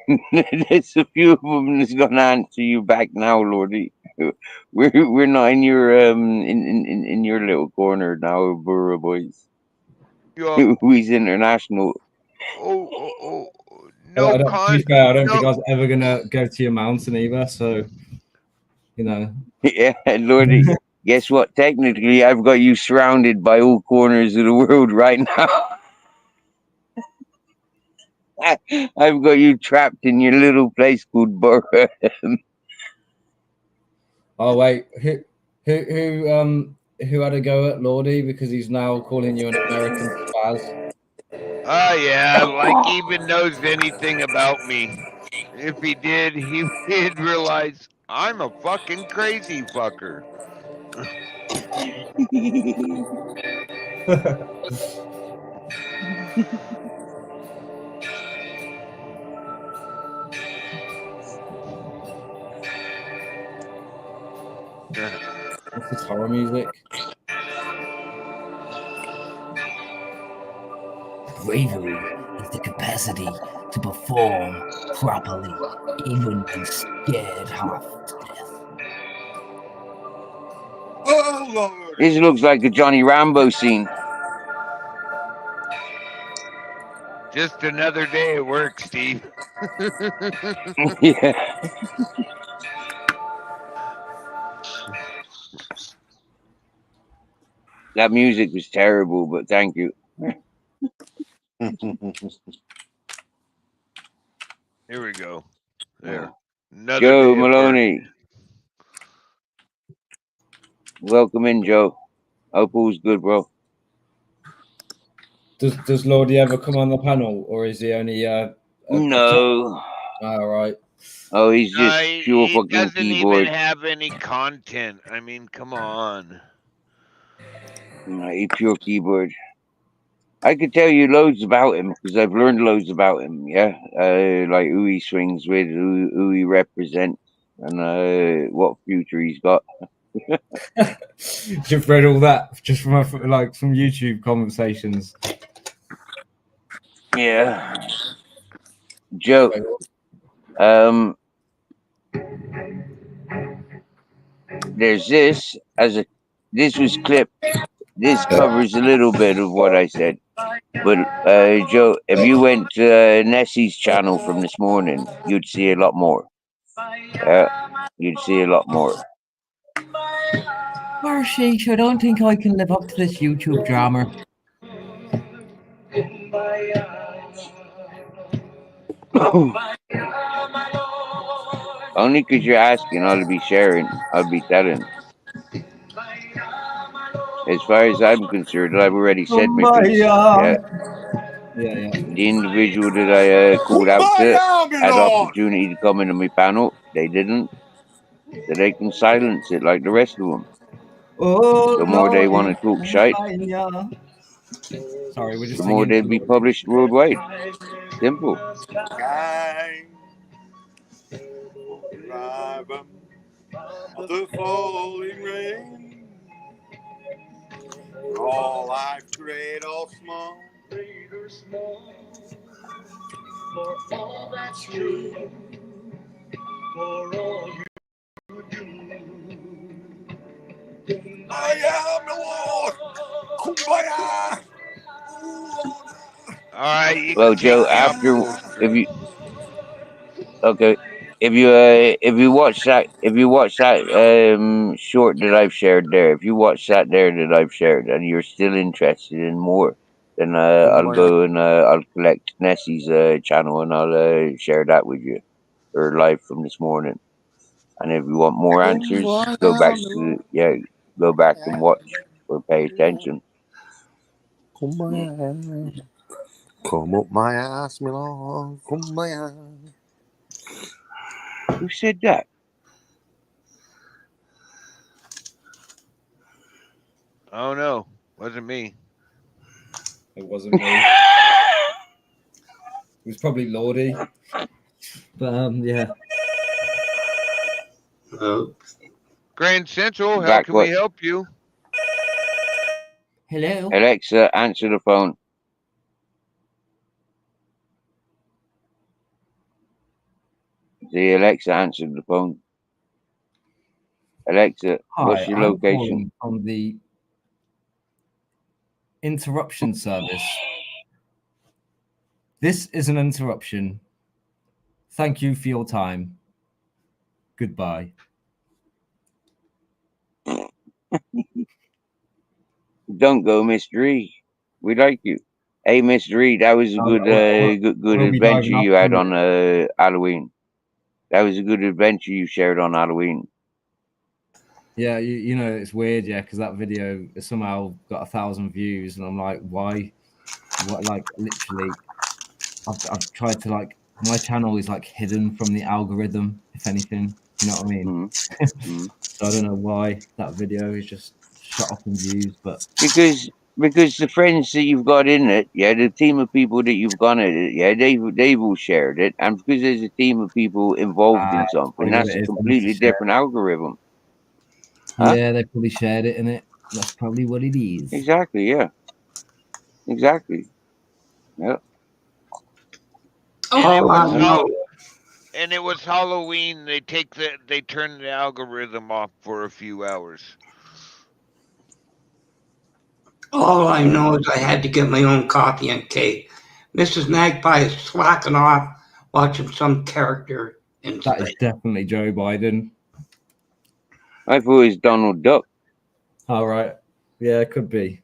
There's a few of them that's gonna answer you back now, lordy. We're not in your in your little corner now, Burra boys. Who's international? Oh, To no be fair, I don't think I no. was ever gonna go to your mountain either. So, you know. Yeah, lordy. Guess what? Technically, I've got you surrounded by all corners of the world right now. I've got you trapped in your little place called Burra. Oh wait, who had a go at Lordy because he's now calling you an American spaz? Oh yeah, like he even knows anything about me. If he did, he'd realize I'm a fucking crazy fucker. What's this horror music? Bravery is the capacity to perform properly, even when scared half to death. Oh, Lord. This looks like a Johnny Rambo scene. Just another day at work, Steve. Yeah. That music was terrible, but thank you. Here we go. There. Another Joe day of Maloney. Welcome in, Joe. Hope all's good, bro. Does Lordy ever come on the panel, or is he only No. All right. Oh, he's just pure he fucking doesn't keyboard. even have any content. I mean, come on. He pure keyboard. I could tell you loads about him because I've learned loads about him. Yeah, like who he swings with, who he represents, and what future he's got. You've read all that just from some YouTube conversations. Yeah, Joe. There's this this was clipped. This covers a little bit of what I said. But Joe, if you went to Nessie's channel from this morning, you'd see a lot more. Yeah, you'd see a lot more. Sheesh, I don't think I can live up to this YouTube drama. Only because you're asking, I'll be sharing, I'll be telling. As far as I'm concerned, I've already said my piece. Yeah. The individual that I called out to had opportunity to come into my panel. They didn't. So they can silence it like the rest of them. Oh, The more they want to talk shite, Sorry, we're just the more they'll be published worldwide. Simple. Of the falling rain, all life great or small, for all that's true, for all you do. I am the Lord. Kumbaya. All right, you Well, can take Joe, me off after poster. if you watch that short that I've shared there, if you watch that I've shared, and you're still interested in more, then I'll go and I'll collect Nessie's channel and I'll share that with you, or live from this morning. And if you want more answers, go back and watch or pay attention. Kumbaya. Come up my ass, me love. Kumbaya. Who said that? Oh no, wasn't me. It wasn't me. It was probably Lordy. But yeah. Grand Central, how Back can we what? help you? Hello. Alexa, answer the phone. The Alexa answered the phone. Alexa, what's Hi, your I'm location? calling from the interruption service. This is an interruption. Thank you for your time. Goodbye. Don't go, Mr. E. We like you. Hey, Mr. E, that was a good We'll be adventure diving you off had in on Halloween. That was a good adventure you shared on Halloween. Yeah, you know, it's weird, yeah, because that video somehow got 1,000 views, and I'm like, why? What, like, literally, I've tried to, like, my channel is like hidden from the algorithm, if anything. You know what I mean? So I don't know why that video is just shot up in views, but Because the friends that you've got in it, yeah, the team of people that you've got in it, yeah, they've all shared it, and because there's a team of people involved in something, probably what that's it a is. They must completely have shared different algorithm. it. Yeah, they probably shared it in it. That's probably what it is. Exactly. Yeah. Exactly. Yeah. And it was Halloween. They turn the algorithm off for a few hours. All I know is I had to get my own coffee and cake. Mrs. Magpie is slacking off watching some character in That is space. definitely Joe Biden. I thought it was Donald Duck. All right. Yeah, it could be.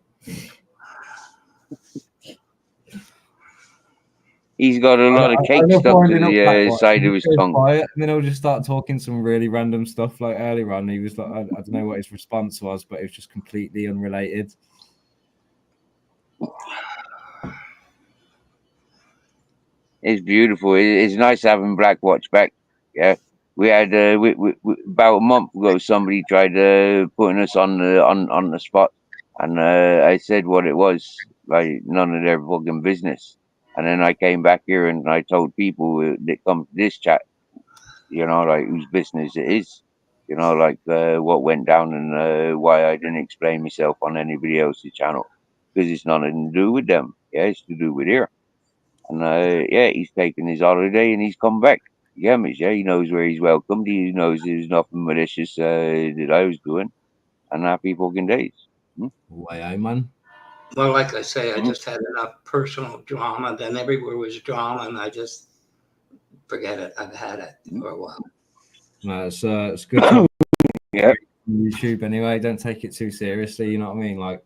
He's got a lot of cake stuck to the side of his tongue. Quiet, and then he'll just start talking some really random stuff. Like earlier on, he was like, I don't know what his response was, but it was just completely unrelated. It's beautiful. It's nice having Black Watch back. Yeah, we had about a month ago. Somebody tried putting us on the spot, and I said what it was, like none of their fucking business. And then I came back here and I told people that come to this chat, you know, like whose business it is, you know, like what went down and why I didn't explain myself on anybody else's channel, because it's nothing to do with them. Yeah, it's to do with here. And yeah, he's taken his holiday and he's come back. Yeah, yeah, he knows where he's welcomed. He knows there's nothing malicious that I was doing. And happy fucking days. Why, man? Well, like I say, I just had enough personal drama. Then everywhere was drama, and I just forget it. I've had it for a while. No, it's good to have YouTube anyway. Don't take it too seriously. You know what I mean? Like,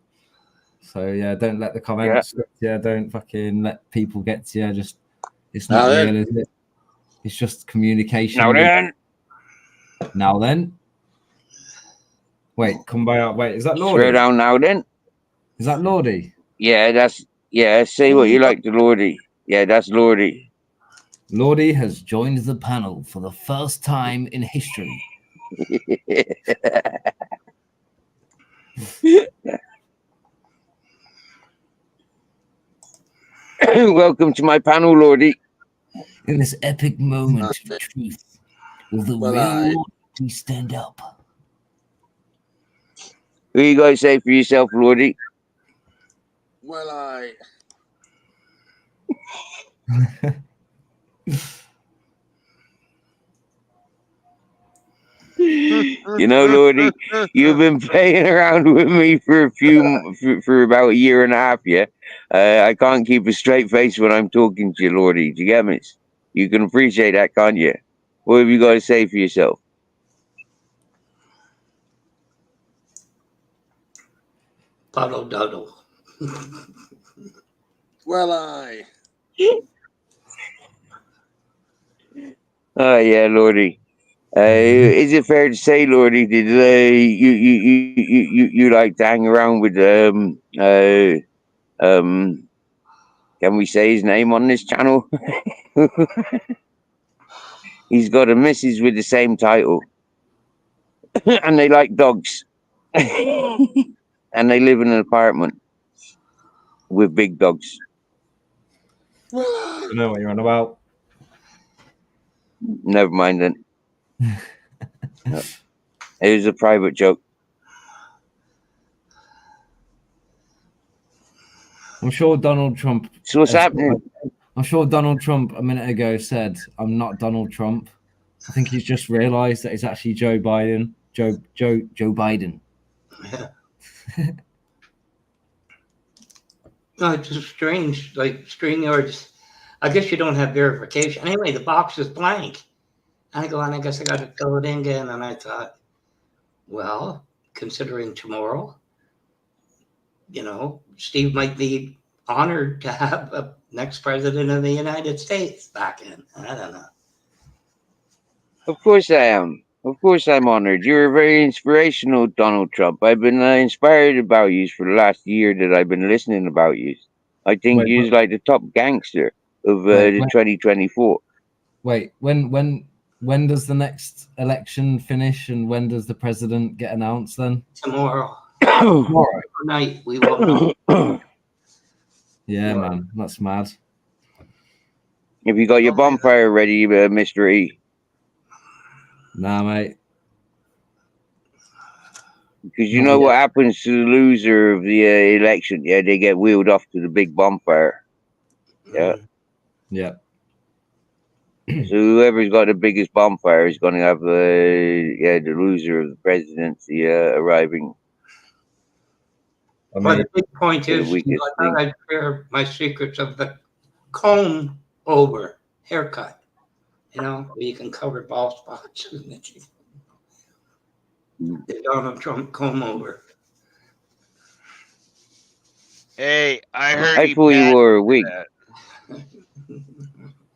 so yeah, don't let the comments. Yeah, don't fucking let people get to you. Just it's not real, is it? It's just communication. Now then. Wait, come by out. Wait, is that Lordy? Swear down now then. Is that Lordy? Yeah, say what you like to Lordy. Yeah, that's Lordy. Lordy has joined the panel for the first time in history. Welcome to my panel, Lordy. In this epic moment of truth, will the real Lordy stand up? What you got to say for yourself, Lordy? Well, You know, Lordy, you've been playing around with me for for about a year and a half, yeah? I can't keep a straight face when I'm talking to you, Lordy. Do you get me? You can appreciate that, can't you? What have you got to say for yourself? Puddle duddle. well, Oh, yeah, Lordy. Is it fair to say, Lordy, did you like to hang around with can we say his name on this channel? He's got a missus with the same title, and they like dogs. and they live in an apartment with big dogs. I know what you're on about. Never mind then. No. It was a private joke. I'm sure Donald Trump. So what's happening? I'm sure Donald Trump a minute ago said, "I'm not Donald Trump." I think he's just realised that it's actually Joe Biden. Joe Biden. Yeah. No, it's just strange. Like StreamYards, I guess you don't have verification. Anyway, the box is blank. I go on, I guess I got to fill it in again. And I thought, well, considering tomorrow, you know, Steve might be honored to have a next president of the United States back in. I don't know. Of course I am. Of course I'm honored. You're very inspirational, Donald Trump. I've been inspired about you for the last year that I've been listening about you. I think you're like the top gangster of the 2024. Wait, when does the next election finish, and when does the president get announced? Then Tomorrow. Tomorrow night we will know. Yeah, man, that's mad. Have you got your bonfire ready, Mr. E? Nah, mate. Because you know what happens to the loser of the election? Yeah, they get wheeled off to the big bonfire. Yeah. Yeah. So whoever's got the biggest bonfire is going to have the loser of the presidency arriving. But the big point is, I thought I'd share my secrets of the comb over haircut. You know, where you can cover bald spots. The Donald Trump comb over. Hey, I heard I thought you wore a wig.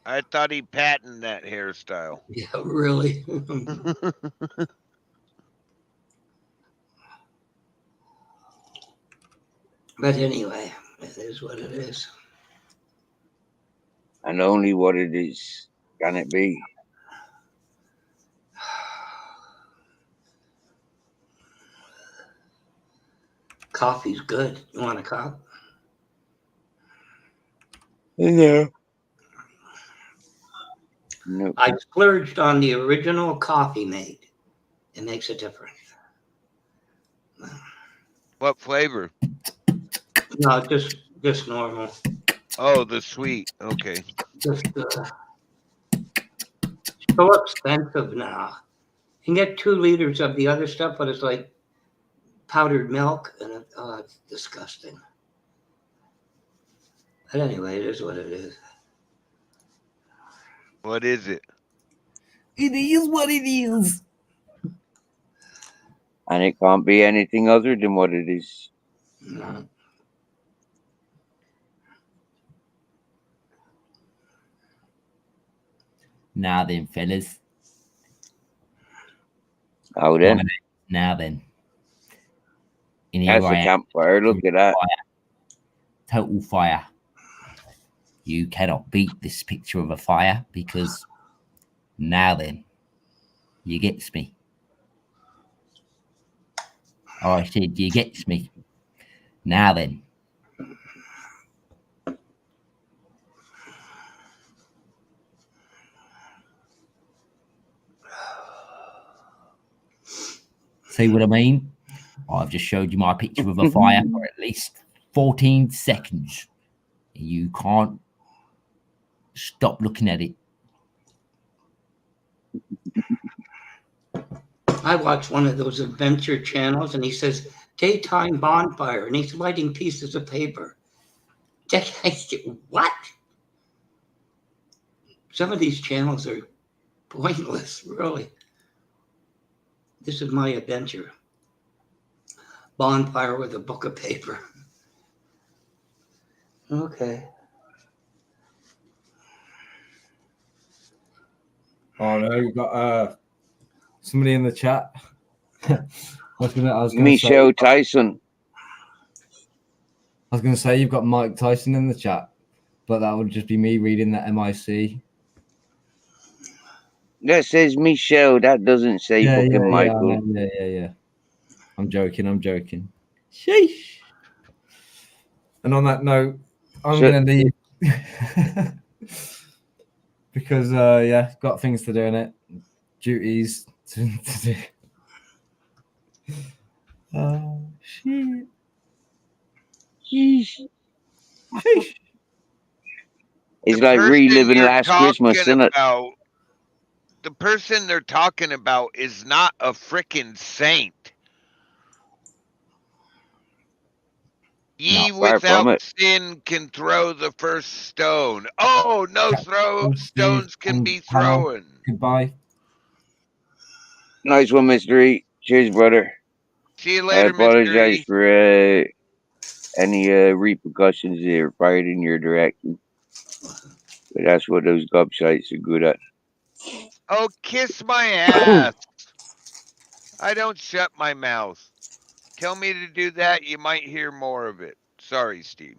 I thought he patented that hairstyle. Yeah, really. But anyway, it is what it is. And only what it is can it be. Coffee's good. You want a cup? No. Nope. I splurged on the original coffee made. It makes a difference. What flavor? No, just normal. Oh, the sweet. Okay. Just so expensive now. You can get 2 liters of the other stuff, but it's like powdered milk, and it's disgusting. But anyway, it is what it is. What is it? It is what it is. And it can't be anything other than what it is. No. Now then, fellas. Oh, then. Now then. That's a campfire. Look at that. Total fire. You cannot beat this picture of a fire because now then, you gets me. Oh, I said you gets me. Now then. See what I mean? I've just showed you my picture of a fire for at least 14 seconds. You can't stop looking at it. I watched one of those adventure channels, and he says, daytime bonfire, and he's lighting pieces of paper. What? Some of these channels are pointless, really. This is my adventure. Bonfire with a book of paper. Okay. Oh no, you've got somebody in the chat. I was gonna Michelle Tyson. I was going to say you've got Mike Tyson in the chat, but that would just be me reading the MIC. That says Michelle. That doesn't say fucking Michael. Yeah. I'm joking. Sheesh. And on that note, I'm going to leave because, yeah, got things to do in it, duties to do. Oh, shit. Sheesh. Sheesh. It's like reliving last Christmas, isn't it? The person they're talking about is not a frickin' saint. Ye without sin can throw the first stone. Oh, no stones can be thrown. Goodbye. Nice one, Mr. E. Cheers, brother. See you I later, apologize Mr. E. for any repercussions that are fired in your direction. But that's what those gobshites are good at. Oh, kiss my ass. I don't shut my mouth. Tell me to do that, you might hear more of it. Sorry, Steve.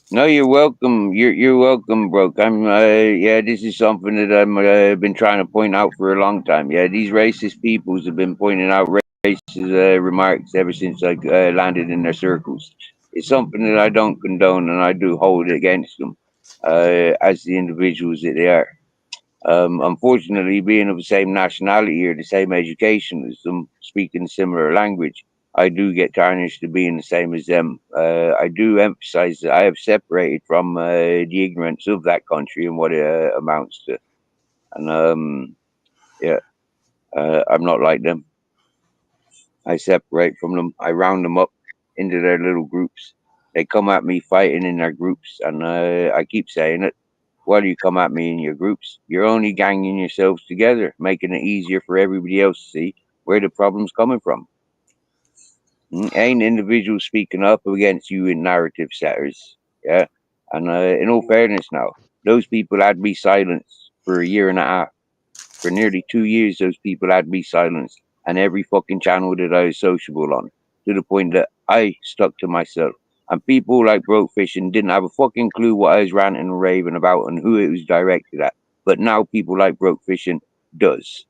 No, you're welcome. You're welcome, Broke. Yeah, this is something that I'm been trying to point out for a long time. Yeah, these racist peoples have been pointing out racist remarks ever since I landed in their circles. It's something that I don't condone, and I do hold against them as the individuals that they are. Unfortunately, being of the same nationality or the same education as them, speaking a similar language, I do get tarnished to being the same as them. I do emphasize that I have separated from the ignorance of that country and what it amounts to. And yeah, I'm not like them. I separate from them. I round them up into their little groups. They come at me fighting in their groups, and I keep saying it. Why do you come at me in your groups? You're only ganging yourselves together, making it easier for everybody else to see where the problem's coming from. Ain't individuals speaking up against you in narrative setters, yeah? And in all fairness now, those people had me silenced for a year and a half. For nearly 2 years, those people had me silenced, and every fucking channel that I was sociable on, to the point that I stuck to myself. And people like Broke Fishing didn't have a fucking clue what I was ranting and raving about and who it was directed at. But now people like Broke Fishing does.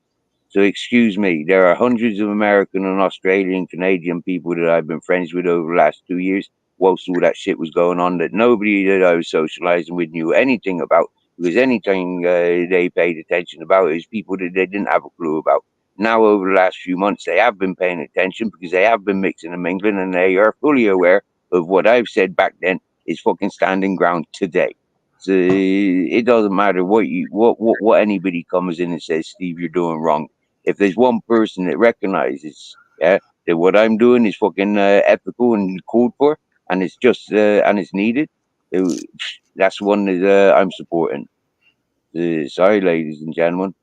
So excuse me, there are hundreds of American and Australian, Canadian people that I've been friends with over the last 2 years, whilst all that shit was going on, that nobody that I was socializing with knew anything about, because anything they paid attention about is people that they didn't have a clue about. Now, over the last few months, they have been paying attention because they have been mixing and mingling, and they are fully aware of what I've said back then is fucking standing ground today. So it doesn't matter what anybody comes in and says, Steve, you're doing wrong. If there's one person that recognizes, yeah, that what I'm doing is fucking ethical and called for, and it's just and it's needed, that's one that I'm supporting. Sorry, ladies and gentlemen,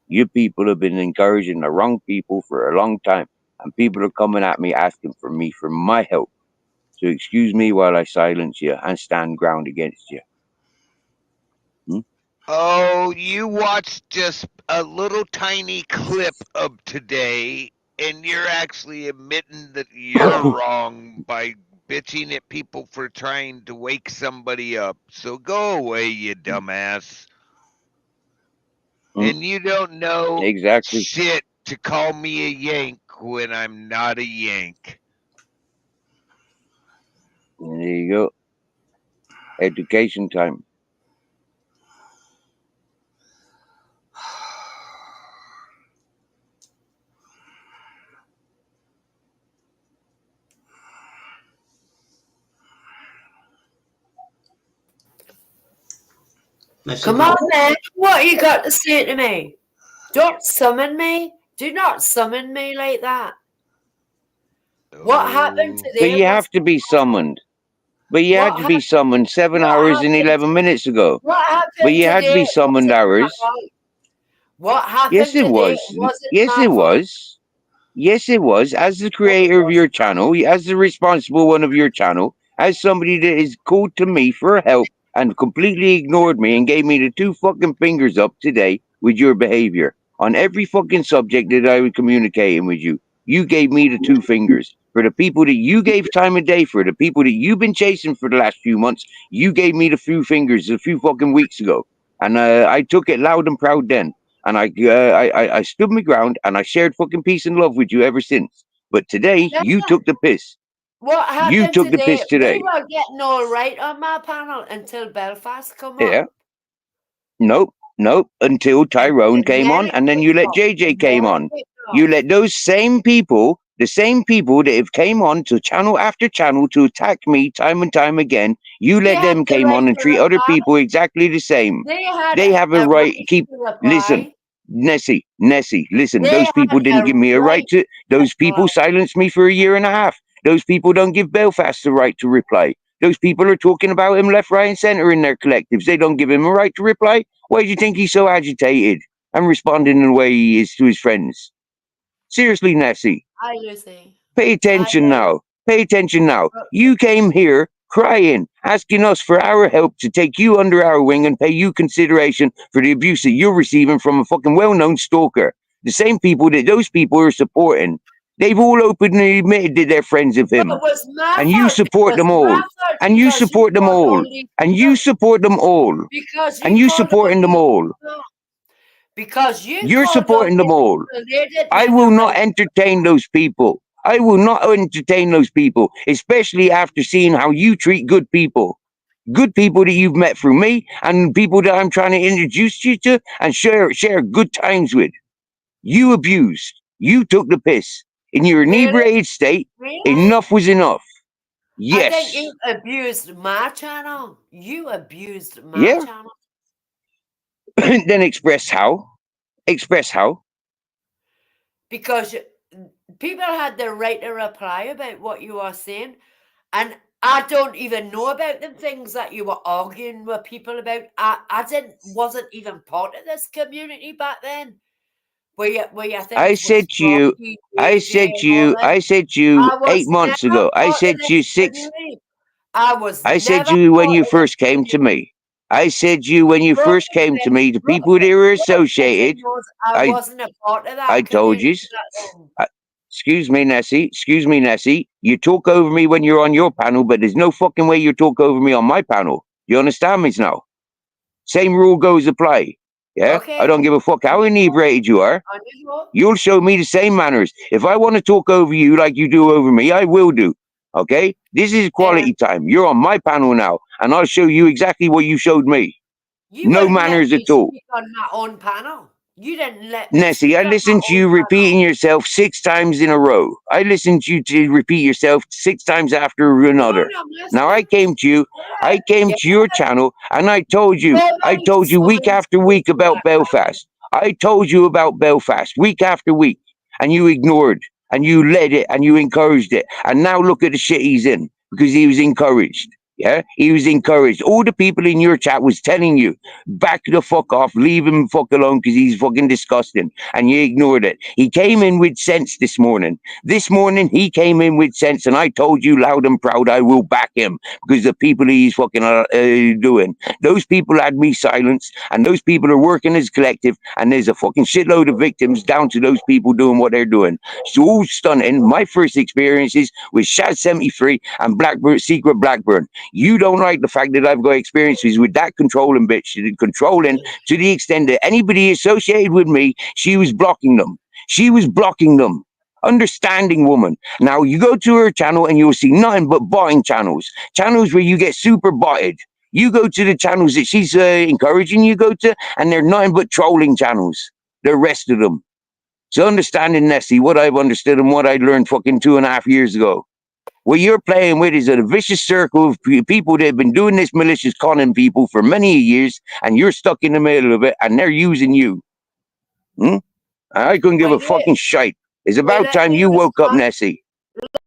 you people have been encouraging the wrong people for a long time, and people are coming at me asking for me for my help. So excuse me while I silence you and stand ground against you. Oh, you watched just a little tiny clip of today, and you're actually admitting that you're wrong by bitching at people for trying to wake somebody up. So go away, you dumbass. And you don't know exactly shit to call me a yank when I'm not a yank. There you go. Education time. Come on, man. What you got to say to me? Don't summon me. Do not summon me like that. What happened today? But you have to be summoned. But you had to be summoned 7 hours and 11 minutes ago. What happened But you had to be summoned hours. What happened Yes, it was. Yes, it was. Yes, it was. As the creator of your channel, as the responsible one of your channel, as somebody that is called to me for help and completely ignored me and gave me the 2 fucking fingers up today with your behavior on every fucking subject that I was communicating with you. You gave me the 2 fingers. For the people that you gave time of day for, the people that you've been chasing for the last few months, you gave me the few fingers a few fucking weeks ago. And I took it loud and proud then. And I stood my ground and I shared fucking peace and love with you ever since. But today, you took the piss. What happened You took the piss today. We were getting all right on my panel until Belfast come Yeah. up. Nope. Until Tyrone came on, and then you let JJ came on. You let those same people, the same people that have came on to channel after channel to attack me time and time again, you let them came on and treat other people exactly the same. They have a right. Listen, Nessie, listen. Those people didn't give me a right to. Those people silenced me for a year and a half. Those people don't give Belfast the right to reply. Those people are talking about him left, right, and centre in their collectives. They don't give him a right to reply. Why do you think he's so agitated and responding in the way he is to his friends? Seriously, Nessie. Hi, Lucy. Pay attention now. Pay attention now. You came here crying, asking us for our help to take you under our wing and pay you consideration for the abuse that you're receiving from a fucking well-known stalker. The same people that those people are supporting. They've all openly admitted that they're friends of him. And you support them all. And you support them all. And you support them all. And you supporting them all. Because you're supporting them all. I will not entertain those people. I will not entertain those people, especially after seeing how you treat good people. Good people that you've met through me and people that I'm trying to introduce you to and share good times with. You abused. You took the piss. In your inebriated state, enough was enough. Yes. I think you abused my channel. You abused my channel. Then express how. Express how. Because people had the right to reply about what you are saying. And I don't even know about the things that you were arguing with people about. I wasn't even part of this community back then. Where you think I said to you 8 months ago. I said to you I said to you when you first came to me. I said to you when you first came to me, the people that were associated. I wasn't a part of that. I told you. Excuse me, Nessie. You talk over me when you're on your panel, but there's no fucking way you talk over me on my panel. You understand me now? Same rule goes apply. Yeah? Okay. I don't give a fuck how inebriated you are. You'll show me the same manners. If I want to talk over you like you do over me, I will do. Okay? This is quality time. You're on my panel now, and I'll show you exactly what you showed me. No manners at all. On my own panel. You didn't let me. Nessie, I listened to you repeating yourself 6 times in a row. I listened to you repeat yourself 6 times after another. Now I came to you, I came to your channel, and I told you week after week about Belfast. I told you about Belfast week after week, and you ignored, and you led it, and you encouraged it. And now look at the shit he's in, because he was encouraged. Yeah, he was encouraged. All the people in your chat was telling you, back the fuck off, leave him fuck alone because he's fucking disgusting. And you ignored it. He came in with sense this morning. This morning, he came in with sense, and I told you loud and proud I will back him because the people he's fucking doing. Those people had me silenced, and those people are working as a collective, and there's a fucking shitload of victims down to those people doing what they're doing. It's all stunning. My first experiences with Shaz 73 and Blackburn, Secret Blackburn. You don't like the fact that I've got experiences with that controlling bitch, controlling to the extent that anybody associated with me, she was blocking them. She was blocking them. Understanding woman. Now you go to her channel and you'll see nothing but botting channels. Channels where you get super botted. You go to the channels that she's encouraging you go to, and they're nothing but trolling channels. The rest of them. So understanding Nessie, what I've understood and what I learned fucking 2.5 years ago. What you're playing with is a vicious circle of people that have been doing this malicious conning people for many years, and you're stuck in the middle of it, and they're using you. I couldn't give a fucking shite. It's about time you woke up, Nessie.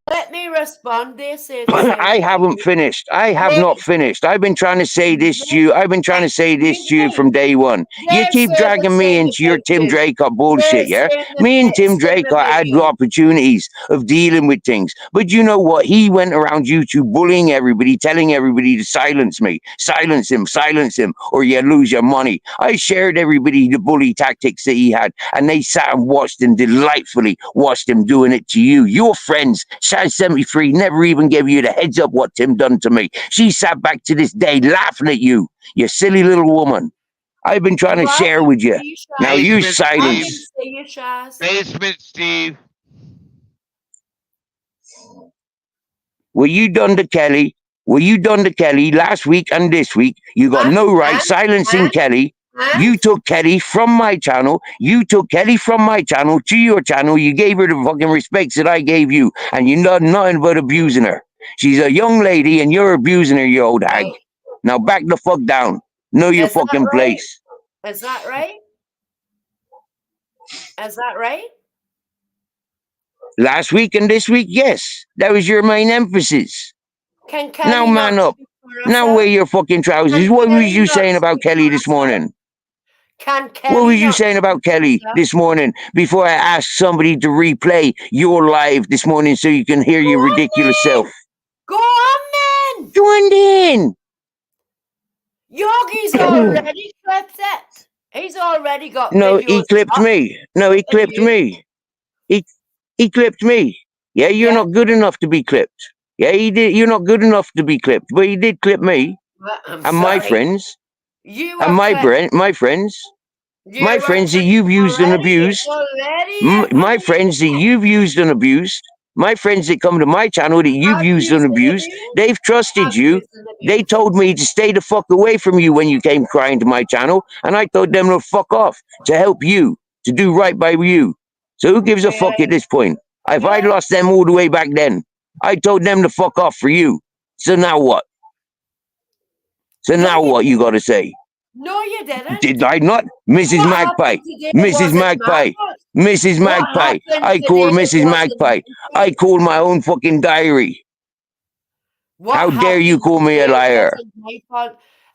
Let me respond this. I haven't finished. I have not finished. I've been trying to say this to you. I've been trying to say this to you from day one. You keep dragging me into your Tim Draycott bullshit, yeah? Me and Tim Draycott had opportunities of dealing with things. But you know what? He went around YouTube bullying everybody, telling everybody to silence me. Silence him, or you lose your money. I shared everybody the bully tactics that he had, and they sat and watched and delightfully watched him doing it to you. Your friends, 73 never even gave you the heads up what Tim done to me. She sat back to this day laughing at you, you silly little woman. I've been trying to share with you. Now you silence. Basement Steve. what you done to Kelly, last week and this week, you got no right silencing Kelly. You took Kelly from my channel. You took Kelly from my channel to your channel. You gave her the fucking respects that I gave you, and you're not nothing but abusing her. She's a young lady, and you're abusing her, you old hag. Now back the fuck down. Know your fucking place. Is that right? Is that right? Last week and this week, yes. That was your main emphasis. Can Kelly Now man up. Now wear your fucking trousers. What was you saying about Kelly this morning? Can Kelly What was you saying about Kelly this morning before I asked somebody to replay your live this morning so you can hear your ridiculous self? Go on, man! Joined in. Yogi's already clipped it. He's already got No, videos. he clipped me. No, he clipped me. He clipped me. Yeah, you're not good enough to be clipped. Yeah, he did. You're not good enough to be clipped, but he did clip me and my friends and my friends. My friends that you've used and abused. My friends that you've used and abused. My friends that come to my channel that you've used and abused. They've trusted you. They told me to stay the fuck away from you when you came crying to my channel, and I told them to fuck off, to help you, to do right by you. So who gives a fuck at this point? If I lost them all the way back then, I told them to fuck off for you. So now what? So now what you got to say? No, you didn't. Did I not? Mrs. Magpie. Mrs. Magpie. Mrs. Magpie. I call Mrs. Magpie. I call my own fucking diary. How dare you call me a liar?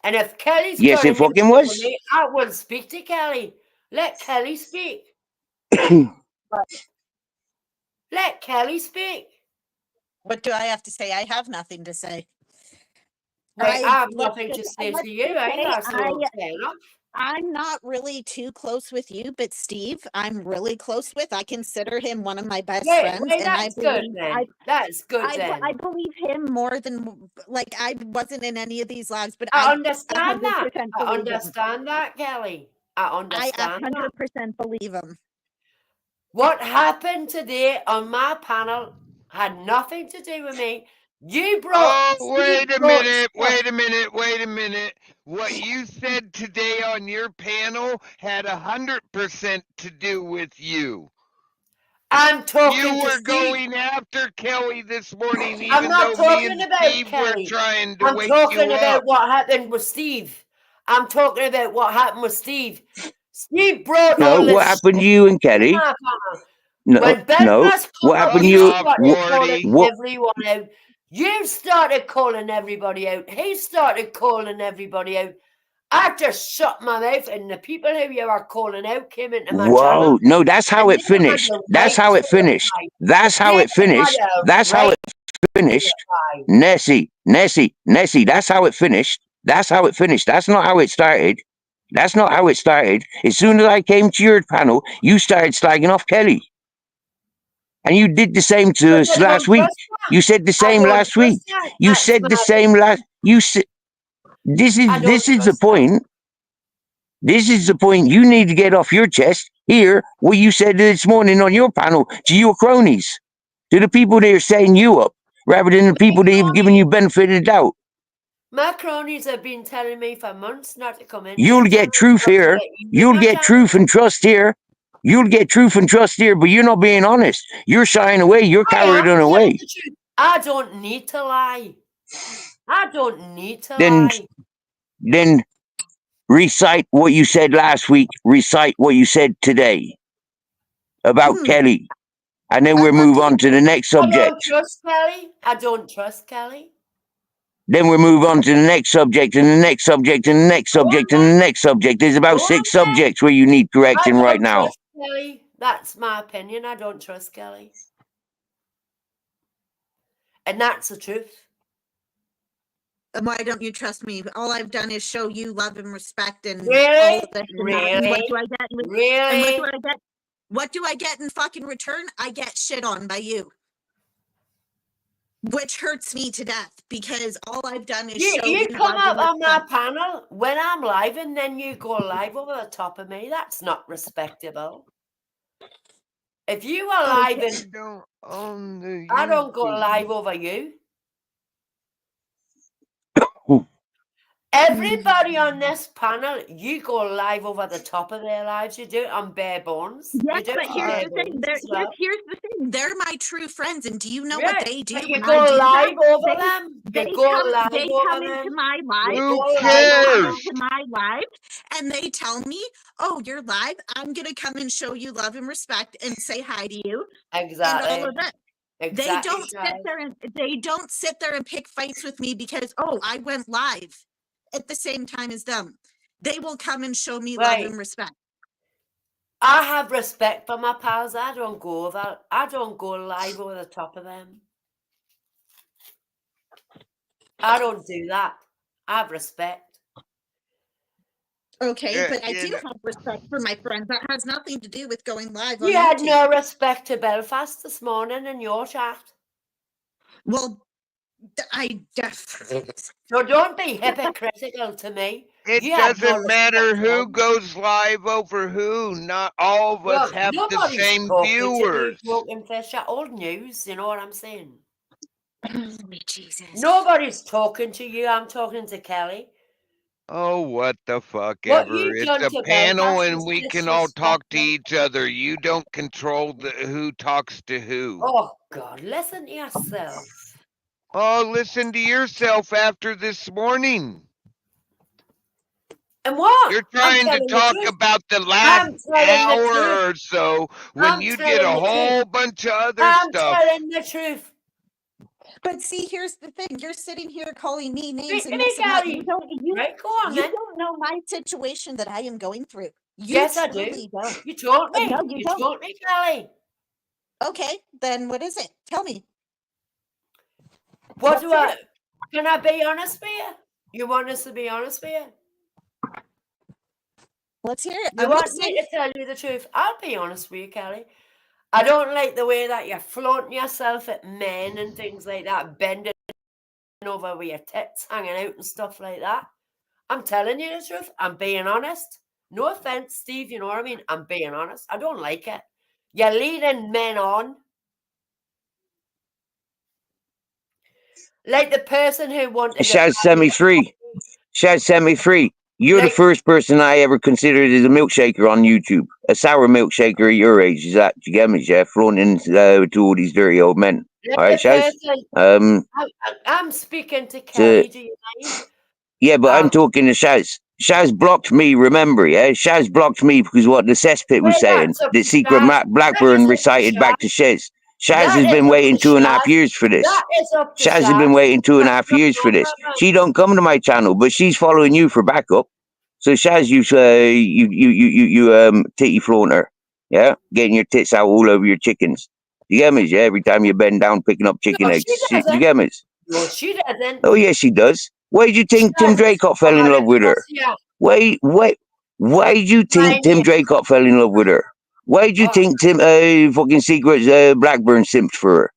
And if Kelly's yes, it fucking was. Me, I will speak to Kelly. Let Kelly speak. Let Kelly speak. What do I have to say? I have nothing to say. I have nothing to say to you. I'm not really too close with you, but Steve, I'm really close with. I consider him one of my best friends. And that's good then. That's good then. I believe him more than, like, I wasn't in any of these lives, but I understand that. I understand that, Kelly. I understand I 100% believe him. What happened today on my panel had nothing to do with me. You brought. Oh, wait a minute. What you said today on your panel had 100% to do with you. I'm talking You to were Steve. Going after Kelly this morning, even I'm not though talking me and about Steve Kelly. were trying to I'm wake talking you about up. what happened with Steve. I'm talking about what happened with Steve. Steve brought no, all this. What happened to you and Kelly? No, when Ben was What happened to you? you? Everyone out. You started calling everybody out. He started calling everybody out. I just shut my mouth, and the people who you are calling out came into my channel. No, that's how it finished. That's how it finished. That's how it finished. That's how it finished. Nessie, that's how it finished. That's how it finished. That's not how it started. That's not how it started. As soon as I came to your panel, you started slagging off Kelly. And you did the same to us last week. You said the same last week. You said the same last. You said this is the point. This is the point you need to get off your chest. Hear what you said this morning on your panel to your cronies, to the people that are setting you up, rather than the people that have given you benefit of the doubt. My cronies have been telling me for months not to come in. You'll get truth here. You'll get truth and trust here. You'll get truth and trust here, but you're not being honest. You're shying away. You're cowering away. I don't need to lie. I don't need to lie. Then recite what you said last week. Recite what you said today about Kelly. And then we'll move on to the next subject. I don't trust Kelly. I don't trust Kelly. Then we move on to the next subject, and the next subject, and the next subject, and the next subject. There's about 6 subjects where you need correcting right now. Kelly. That's my opinion. I don't trust Kelly. And that's the truth. And why don't you trust me? All I've done is show you love and respect and really? all of this. Really? What do I get? Really? What do I get in fucking return? I get shit on by you. Which hurts me to death because all I've done is show you. You come up on my panel when I'm live and then you go live over the top of me. That's not respectable. If you are live and I don't go live over you. Everybody on this panel, you go live over the top of their lives. You do it on bare bones. Yes, You do but it on here's bare the thing. bones as well. Here's the thing. They're my true friends, and do you know Yeah, what they do but you when go I do that? live over them. They You go come. live They over come into them. my live. Who Go live They over come cares? into my live, and they tell me, "Oh, you're live. I'm gonna come and show you love and respect and say hi to you." Exactly. And all of that. Exactly. They don't sit there and pick fights with me because, oh, I went live at the same time as them. They will come and show me love and respect. I have respect for my pals. I don't go live over the top of them. I don't do that. I have respect. Okay, Yeah, but I you do know, have respect for my friends. That has nothing to do with going live on You had YouTube. no respect to Belfast this morning in your chat. Well, I definitely. So don't be hypocritical to me. it You had no doesn't matter respect for who them. goes live over who. Not all of us Look, have the nobody's same talking to you, viewers. talking fish. Old news, you know what I'm saying? Holy Jesus. Nobody's talking to you. I'm talking to Kelly. Oh, what the fuck What ever. you It's done a to panel Belfast and is we can all talk to disrespectful. each other. You don't control who talks to who. Oh, God, listen to yourself. Oh, listen to yourself after this morning. And what? You're I'm trying to telling the talk truth. about the last I'm telling the truth. hour or so when I'm you did telling a the truth. whole bunch of other I'm stuff. telling the truth. But see, here's the thing. You're sitting here calling me names Speak and to me, this and that. You Kelly. don't Right, go on then. don't know my situation that I am going through. You Yes, I do. truly don't. You told me. No, you don't. told me, Kelly. Okay, then what is it? Tell me. What What's do I? it? Can I be honest with you? You want us to be honest with you? Let's hear it. You want me to tell you the truth? I'll be honest with you, Kelly. I don't like the way that you're flaunting yourself at men and things like that, bending over with your tits hanging out and stuff like that. I'm telling you the truth. I'm being honest. No offense, Steve, you know what I mean? I'm being honest. I don't like it. You're leading men on. Like the person who wanted to Shaz sent me free. Shaz sent me free. You're the first person I ever considered as a milkshaker on YouTube. A sour milkshaker at your age. Is that, you get me, Jeff? Flaunting to all these dirty old men. Like All right, Shaz? I'm speaking to Kelly, do you mind? Yeah, but I'm talking to Shaz. Shaz blocked me, remember, yeah? Shaz blocked me because what the cesspit was saying. The secret Blackburn recited back to Shaz. Shaz has been waiting 2.5 years for this. That is up to Shaz has been waiting 2.5 years for this. problem. She don't come to my channel, but she's following you for backup. So Shaz, you titty flaunter, yeah, getting your tits out all over your chickens. You get me? Yeah, every time you bend down picking up chicken eggs. You get me? No, she doesn't. Oh yes, she does. Why did you think Tim Draycott fell in love with her? Why did you think Tim Draycott fell in love with her? Why did you think Tim fucking Secrets Blackburn simped for her?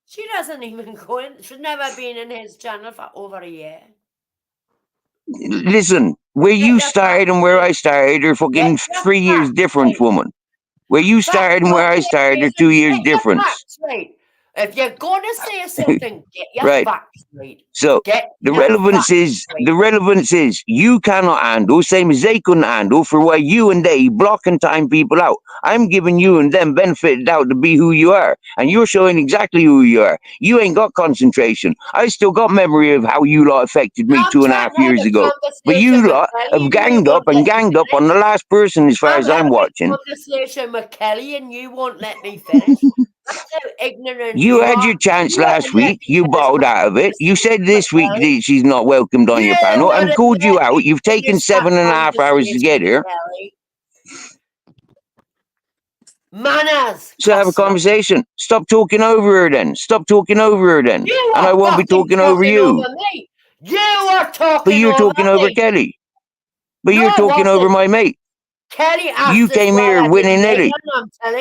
She doesn't even go in. She's never been in his channel for over a year. Listen, where you started and where I started are fucking 3 years difference, woman. Where you started and where I started are 2 years difference. Right. If you're going to say something, get your Right. facts right. So the relevance is you cannot handle, same as they couldn't handle, for why you and they block and time people out. I'm giving you and them benefit out to be who you are, and you're showing exactly who you are. You ain't got concentration. I still got memory of how you lot affected me 2.5 years ago. But you lot have ganged up on the last person as far as I'm watching. Conversation with Kelly and you won't let me finish. That's how ignorant You had your chance last week. You bowed out of it. You said this week that she's not welcomed on your panel. I've called you out. You've taken 7.5 hours to get here. Manners. So have a conversation. Stop talking over her then. Stop talking over her then. You And I won't be talking over you. Me. You are talking But you're talking over me. Kelly. But No, you're talking over my mate. Kelly asked You came here willy-nilly.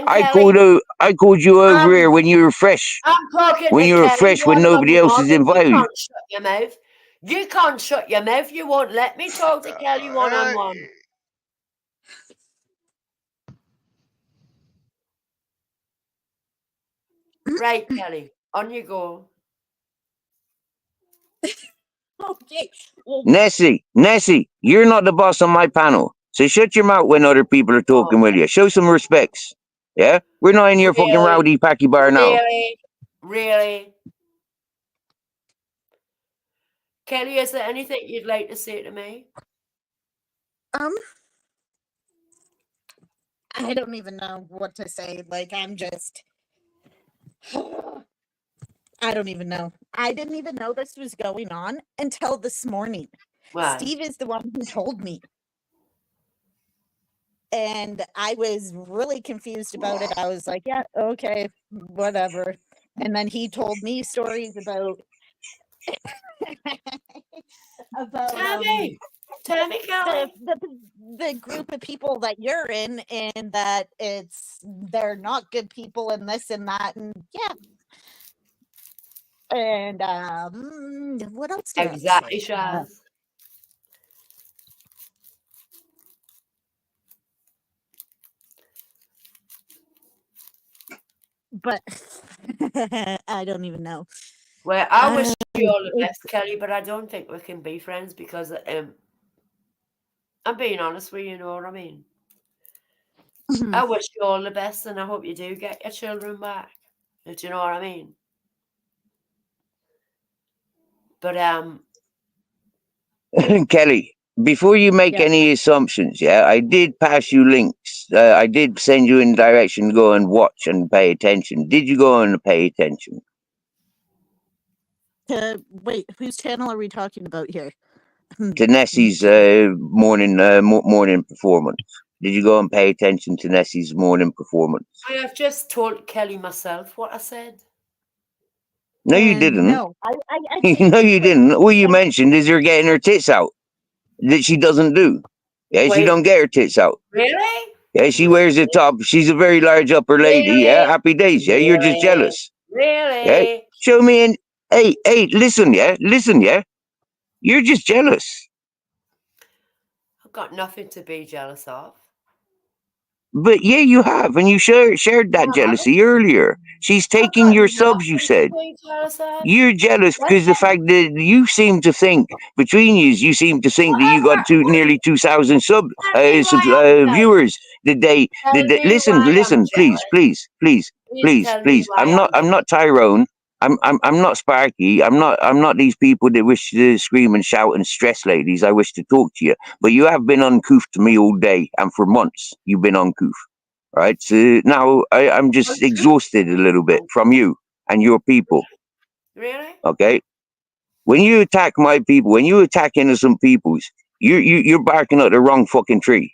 I called you over here when you were fresh. I'm talking when to you were Kelly fresh, when nobody else has invited you. You can't shut your mouth. You can't shut your mouth. You won't let me talk to Kelly one-on-one. Right, Kelly. On you go. Okay. Well, Nessie, you're not the boss on my panel. So shut your mouth when other people are talking with you. Show some respects. Yeah? We're not in your fucking rowdy packy bar now. Really? Kelly, is there anything you'd like to say to me? I don't even know what to say. Like, I'm just, I don't even know. I didn't even know this was going on until this morning. Why? Steve is the one who told me. And I was really confused about it. I was like, yeah, okay, whatever. And then he told me stories about Tell me, Kelly. The group of people that you're in, and that they're not good people and this and that, and yeah. And what else do exactly, I say? Shaz? But I don't even know. Well, I wish you all the best, Kelly, but I don't think we can be friends because I'm being honest with you, you know what I mean? I wish you all the best, and I hope you do get your children back. Do you know what I mean? But Kelly, before you make any assumptions, I did pass you links. I did send you in the direction to go and watch and pay attention. Did you go and pay attention? Wait, whose channel are we talking about here? To Nessie's morning performance. Did you go and pay attention to Nessie's morning performance? I have just told Kelly myself what I said. No, you didn't. No, I no, you didn't. All you mentioned is her getting her tits out. That she doesn't do. Yeah, she don't get her tits out. Really? Yeah, she wears a top. She's a very large upper lady. Really? Yeah, happy days. Yeah, you're just jealous. Really? Yeah, show me and hey, listen. Yeah, you're just jealous. I've got nothing to be jealous of. But yeah, you have, and you shared that jealousy earlier. She's taking your subs, you said. You're jealous because the fact that you seem to think, between you seem to think that you got nearly 2,000 viewers. Listen, please. I'm not Tyrone. I'm not Sparky. I'm not these people that wish to scream and shout and stress ladies. I wish to talk to you. But you have been uncouth to me all day, and for months you've been uncouth. Right? So now I'm just exhausted a little bit from you and your people. Really? Okay? When you attack my people, when you attack innocent peoples, you're barking at the wrong fucking tree.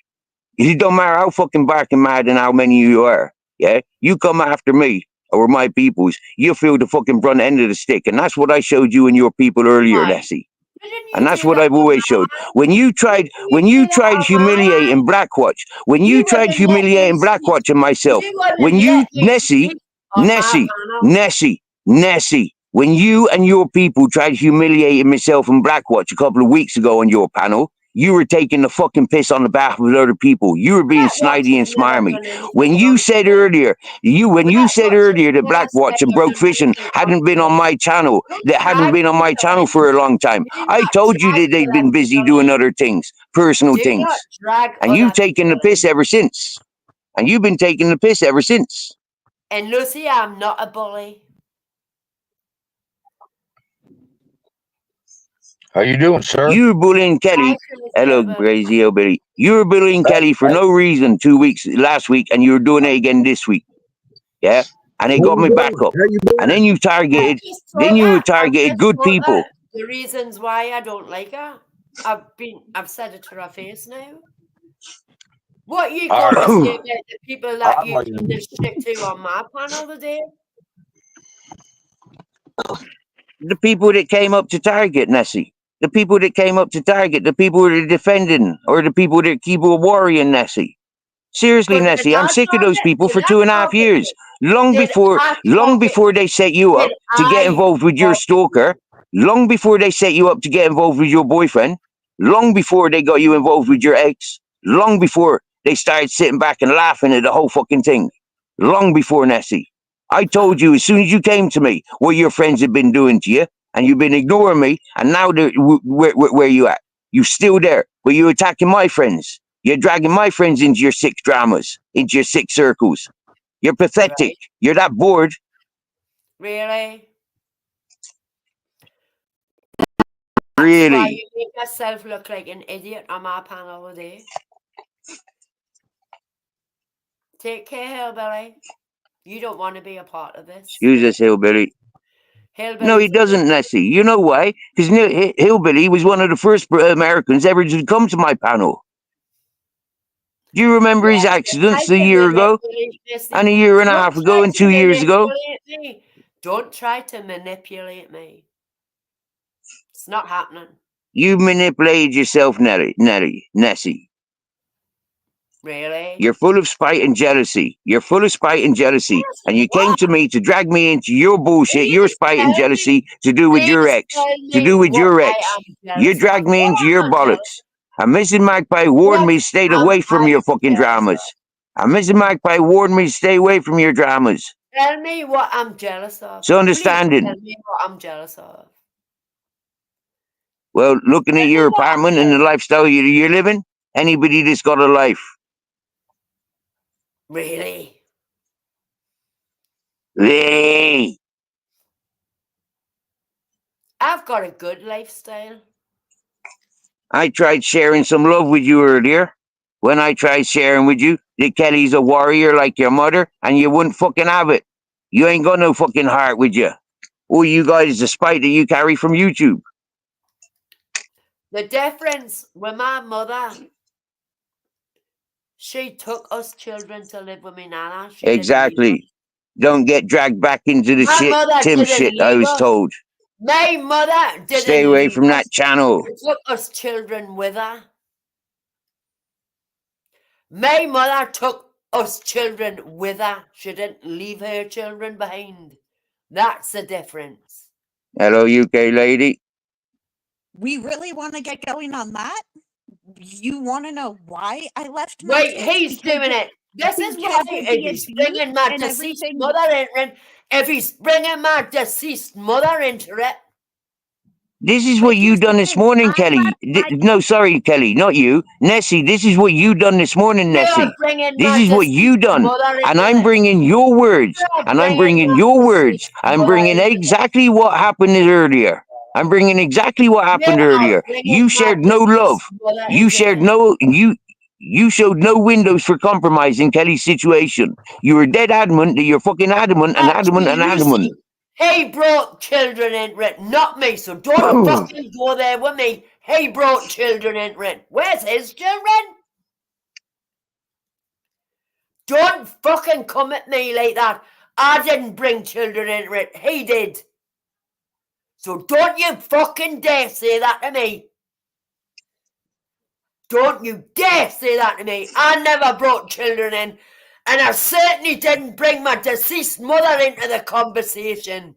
It don't matter how fucking barking mad and how many you are. Yeah? You come after me or my peoples, you feel the fucking brunt end of the stick. And that's what I showed you and your people earlier, Nessie. And that's what I've always showed. When you tried humiliating Blackwatch, when you tried humiliating Blackwatch and myself, when you, Nessie, when you and your people tried humiliating myself and Blackwatch a couple of weeks ago on your panel, you were taking the fucking piss on the behalf of other people. You were being snidey and smarmy. When you said earlier, that Blackwatch and Broke Fishing hadn't been on my channel, for a long time, I told you that they'd been busy doing other things, personal things. And you've taken the piss ever since. And you've been taking the piss ever since. And Lucy, I'm not a bully. How you doing, sir? You were bullying Kelly. Hello, crazy hillbilly. You were bullying Kelly for no reason last week, and you were doing it again this week. Yeah? And it got me back up. And then you targeted good people. The reasons why I don't like her. I've said it to her face now. What you got to say about the people that you did this shit to on my panel today? The people that came up to target, Nessie. The people that came up to target, the people that are defending, or the people that keep worrying Nessie. Seriously, Nessie, I'm sick of those people for 2.5 years. Long before they set you up to get involved with your stalker, long before they set you up to get involved with your boyfriend, long before they got you involved with your ex, long before they started sitting back and laughing at the whole fucking thing. Long before, Nessie. I told you as soon as you came to me what your friends had been doing to you. and you've been ignoring me, and now where you at? You still there, but you're attacking my friends. You're dragging my friends into your sick dramas, into your sick circles. You're pathetic. Right. You're that bored. Really? Really? That's why you make yourself look like an idiot on my panel today. Take care, Hillbilly. You don't want to be a part of this. Excuse us, Hillbilly. No, he doesn't, Nessie. You know why? Because Hillbilly was one of the first Americans ever to come to my panel. Do you remember his accidents a year ago? And a year and a half ago and 2 years ago? Don't try to manipulate me. It's not happening. You manipulated yourself, Nessie. Really? You're full of spite and jealousy. You're full of spite and jealousy. Yes, And you came to me to drag me into your bullshit, your spite and jealousy to do with your ex. To do with your ex. You dragged me into your bollocks. And Mrs. Magpie warned me to stay away from your fucking dramas. And Mrs. Magpie warned me to stay away from your dramas. Tell me what I'm jealous of. So understanding. Please tell me what I'm jealous of. Well, looking at your apartment and the lifestyle you're living, anybody that's got a life. Really? Really? I've got a good lifestyle. I tried sharing some love with you earlier. When I tried sharing with you that Kelly's a warrior like your mother, and you wouldn't fucking have it. You ain't got no fucking heart with you. All you got is the spite that you carry from YouTube. The difference with my mother, she took us children to live with me nana. Exactly. Don't get dragged back into the Tim shit I was told. My mother didn't Stay away from that channel. She took us children with her. My mother took us children with her. She didn't leave her children behind. That's the difference. Hello, UK lady. We really want to get going on that? You want to know why I left my Wait, he's doing it. This is why if he's bringing my deceased mother in, if he's bringing my deceased mother into it. This is what you done this morning, Kelly. No, sorry, Kelly, not you. Nessie, this is what you done this morning, Nessie. This is what you done. And I'm bringing your words. And I'm bringing your words. I'm bringing exactly what happened earlier. I'm bringing exactly what happened earlier. You shared no love. You shared no... You showed no windows for compromise in Kelly's situation. You were dead adamant that you're fucking adamant and adamant and adamant. He brought children into it, not me, so don't fucking go there with me. He brought children into it. Where's his children? Don't fucking come at me like that. I didn't bring children into it. He did. So don't you fucking dare say that to me. Don't you dare say that to me. I never brought children in. And I certainly didn't bring my deceased mother into the conversation.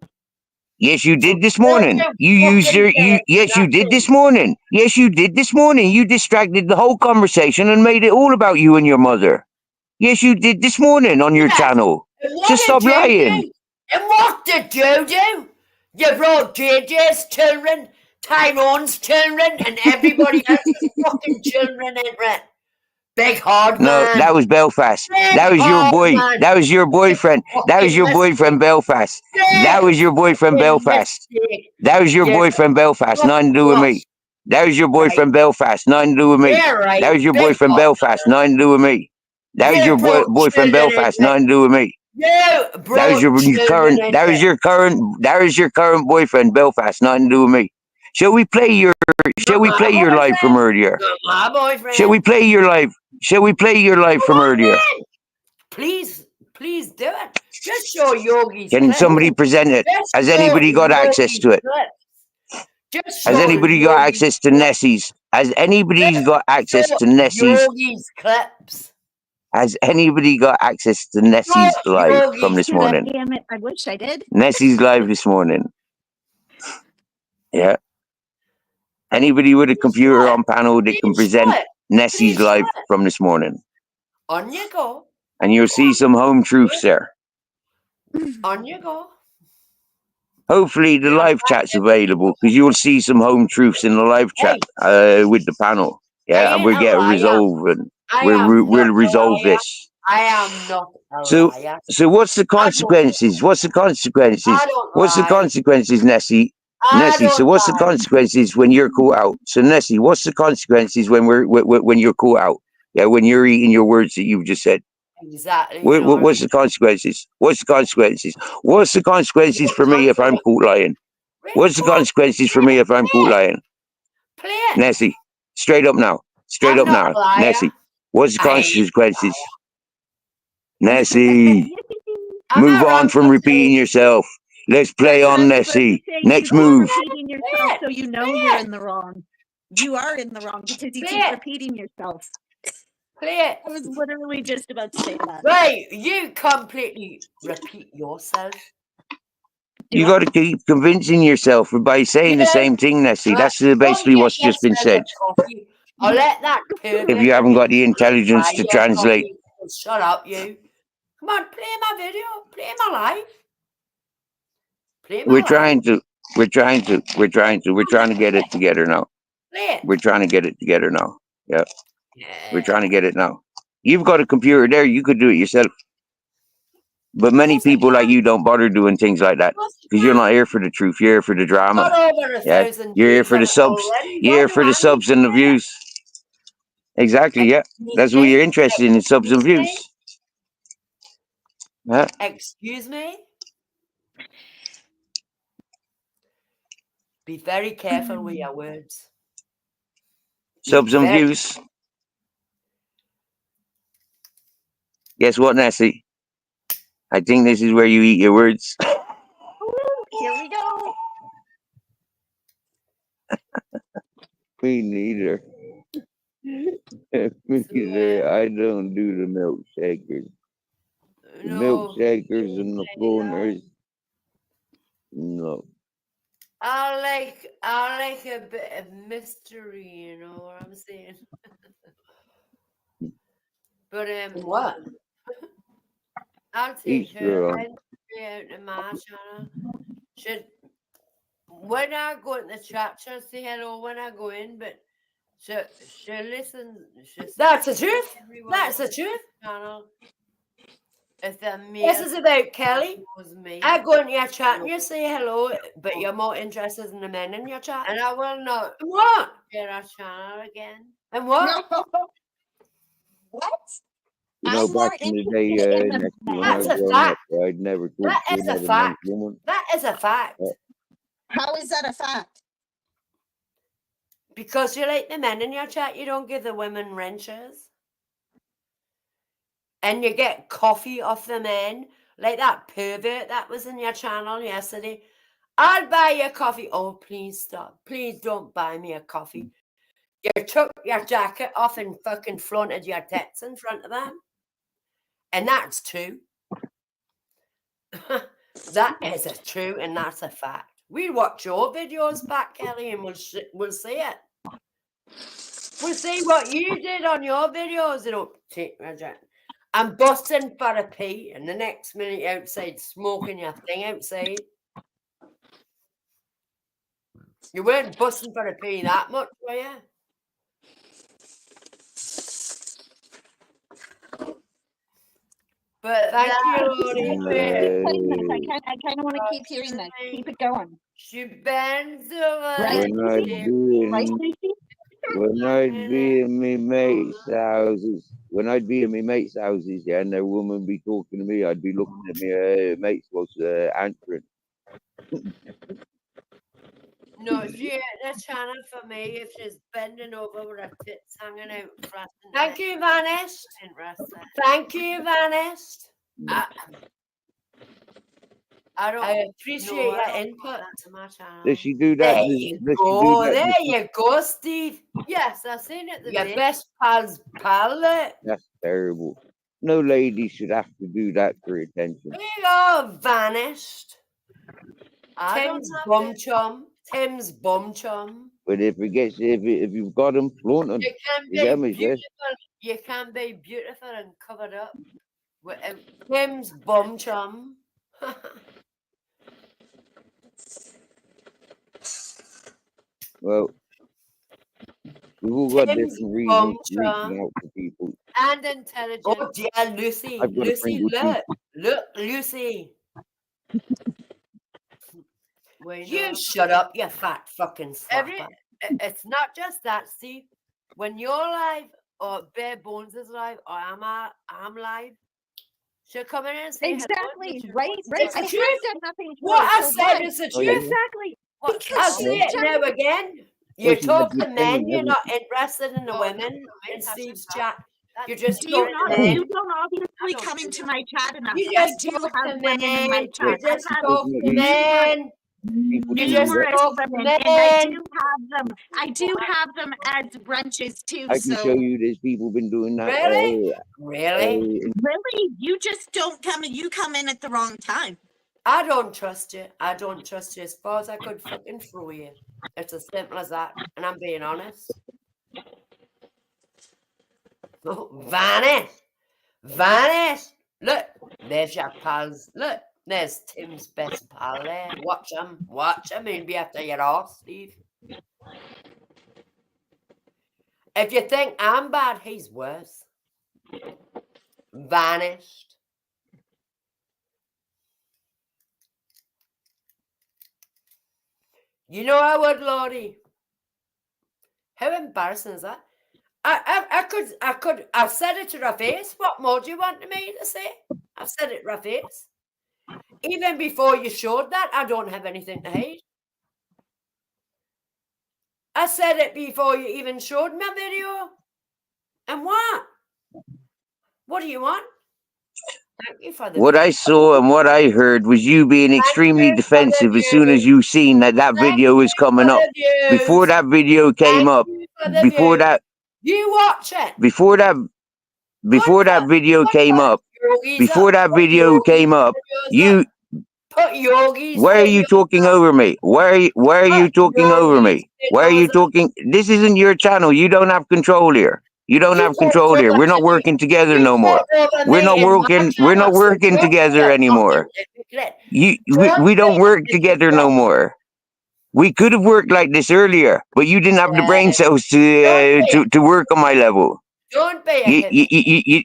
Yes, you did this morning. You used her. Yes, you did this morning. Yes, you did this morning. You distracted the whole conversation and made it all about you and your mother. Yes, you did this morning on your channel. So stop lying. And what did you do? You brought JJ's children, Tyrone's children, and everybody else's fucking children in it. Big hard man. No, that was Belfast. That was your boy. That was your boyfriend. That was your boyfriend, Belfast. That was your boyfriend, Belfast. That was your boyfriend, Belfast. Nothing to do with me. That was your boyfriend, Belfast. Nothing to do with me. That was your boyfriend, Belfast. Nothing to do with me. That was your boyfriend, Belfast. Nothing to do with me. That was your current. That was your current. That was your current boyfriend, Belfast. Nothing to do with me. Shall we play your live from earlier? My boyfriend. Shall we play your live? Shall we play your live from earlier? Please do it. Just show Yogi's. Can somebody present it? Has anybody got access to it? Has anybody got access to Nessie's? Has anybody got access to Nessie's? Yogi's clips. Has anybody got access to Nessie's live from this morning? Damn it, I wish I did. Nessie's live this morning. Yeah. Anybody with a computer on panel that can present Nessie's live from this morning. On you go. And you'll see some home truths there. On you go. Hopefully the live chat's available because you'll see some home truths in the live chat with the panel. Yeah, and we'll get a resolve and we'll resolve this. I am not a So, liar. so what's the consequences? What's the consequences? I don't What's the lie. consequences, Nessie? I Nessie, so don't what's the lie. consequences when you're caught out? So Nessie, what's the consequences when when you're caught out? Yeah, when you're eating your words that you've just said. Exactly. What's the consequences? What's the consequences? What's the consequences for me if I'm caught lying? What's the consequences for me if I'm caught lying? Play it. Nessie, straight up now. Straight I'm up not now. a liar. Nessie, what's the I ain't consequences? Nessie, I'm move not on wrong from to repeating yourself. Let's play That's what I on was about to Nessie. say. Next Keep on move. repeating yourself so you know you're in the wrong. You are in the wrong because you keep repeating yourself. Play it. I was literally just about to say that. Right, you completely repeat yourself. You got to keep convincing yourself by saying the same thing, Nessie. That's basically what's just been said. I'll let that pervert. If you haven't got the intelligence to translate. Shut up, you. Come on, play my video. Play my life. Play my We're life. trying to get it together now. Play it. We're trying to get it together now. Yeah. We're trying to get it now. You've got a computer there. You could do it yourself. But many people like you don't bother doing things like that because you're not here for the truth. You're here for the drama. Yeah. You're here for the subs. You're here for the subs and the views. Exactly. Yeah. That's what you're interested in subs and views. Yeah. Excuse me? Be very careful with your words. Subs and views. Guess what, Nessie? I think this is where you eat your words. Here we go. Me neither. Me neither. I don't do the milkshakers. The milkshakers and the floaters. No. I like a bit of mystery, you know what I'm saying? But what? I'll take her out to my channel. When I go in the chat, she'll say hello when I go in, but she'll listen. That's the truth. That's the truth. Channel. This is about Kelly. I go into your chat and you say hello, but you're more interested in the men in your chat. And I will not. What? Get our channel again. And what? No. What? You know, back in the day, when I was growing up, I'd never talk to another man's woman. That is a fact. How is that a fact? Because you like the men in your chat, you don't give the women wrenches. And you get coffee off the men, like that pervert that was in your channel yesterday. I'll buy you coffee. Oh, please stop. Please don't buy me a coffee. You took your jacket off and fucking flaunted your tits in front of them. And that's true. That is a true, and that's a fact. We'll watch your videos back, Kelly, and we'll see it. We'll see what you did on your videos. It'll take my jacket. I'm busting for a pee, and the next minute you're outside smoking your thing outside. You weren't busting for a pee that much, were you? But thank you, Lori. I kind of want to keep hearing this. Keep it going. She bends over. When I'd be in my mates' houses, yeah, and their woman be talking to me, I'd be looking at my mates was answering. No, she ain't the channel for me if she's bending over with her tits hanging out. Thank you, Vanished. Thank you, Vanished. I appreciate your input to my channel. Does she do that? There you go, Steve. Yes, I've seen it. Your best pal's pal. That's terrible. No lady should have to do that for attention. We are Vanished. Tim's bum chum. Tim's bum chum. But if you've got them, flaunt them. You can be beautiful and covered up. Tim's bum chum. Well, we've all got Tim's different reasons for puncture reaching out to people. and intelligent. Oh, dear Lucy. I've got a friend Lucy, who look, Lucy. You shut up, you fat fucking slapper. It's not just that, Steve. When you're live, or Bare Bones is live, or I'm live, she'll come in and say exactly hello. right. It's I the have truth. done nothing to What her, I so said why? is the Oh, yeah. truth. Exactly. I'll say it now again. You're talking men. You're not interested in the women in Steve's chat. You're just Do you talking not? men. You don't obviously come into my chat enough. You I just do talk have to women in my men. You chat. just I have talk to men. You just numerous talk to women, and I men. do have them. I do have them as brunches too. I can So show you there's people been doing that. Really? Really? really, you just don't come. You come in at the wrong time. I don't trust you. I don't trust you as far as I could fucking throw you. It's as simple as that. And I'm being honest. Oh, vanish. Vanish. Look, there's your pals. Look, there's Tim's best pal there. Watch him. Watch him. He'll be after your ass, Steve. If you think I'm bad, he's worse. Vanished. You know I would, Lottie. How embarrassing is that? I've said it to her face. What more do you want me to say? I've said it to her face. Even before you showed that, I don't have anything to hide. I said it before you even showed my video. And what? What do you want? Thank you for the What I saw and what I heard was you being extremely defensive as soon as you seen that video was coming up. Before that video came up, before that you watch it. Before that video came up, you put yogis. Why are you talking over me? Why are you talking over me? Why are you talking? This isn't your channel. You don't have control here. You don't have control here. We're not working together no more. We're not working together anymore. We don't work together no more. We could have worked like this earlier, but you didn't have the brain cells to work on my level. Don't be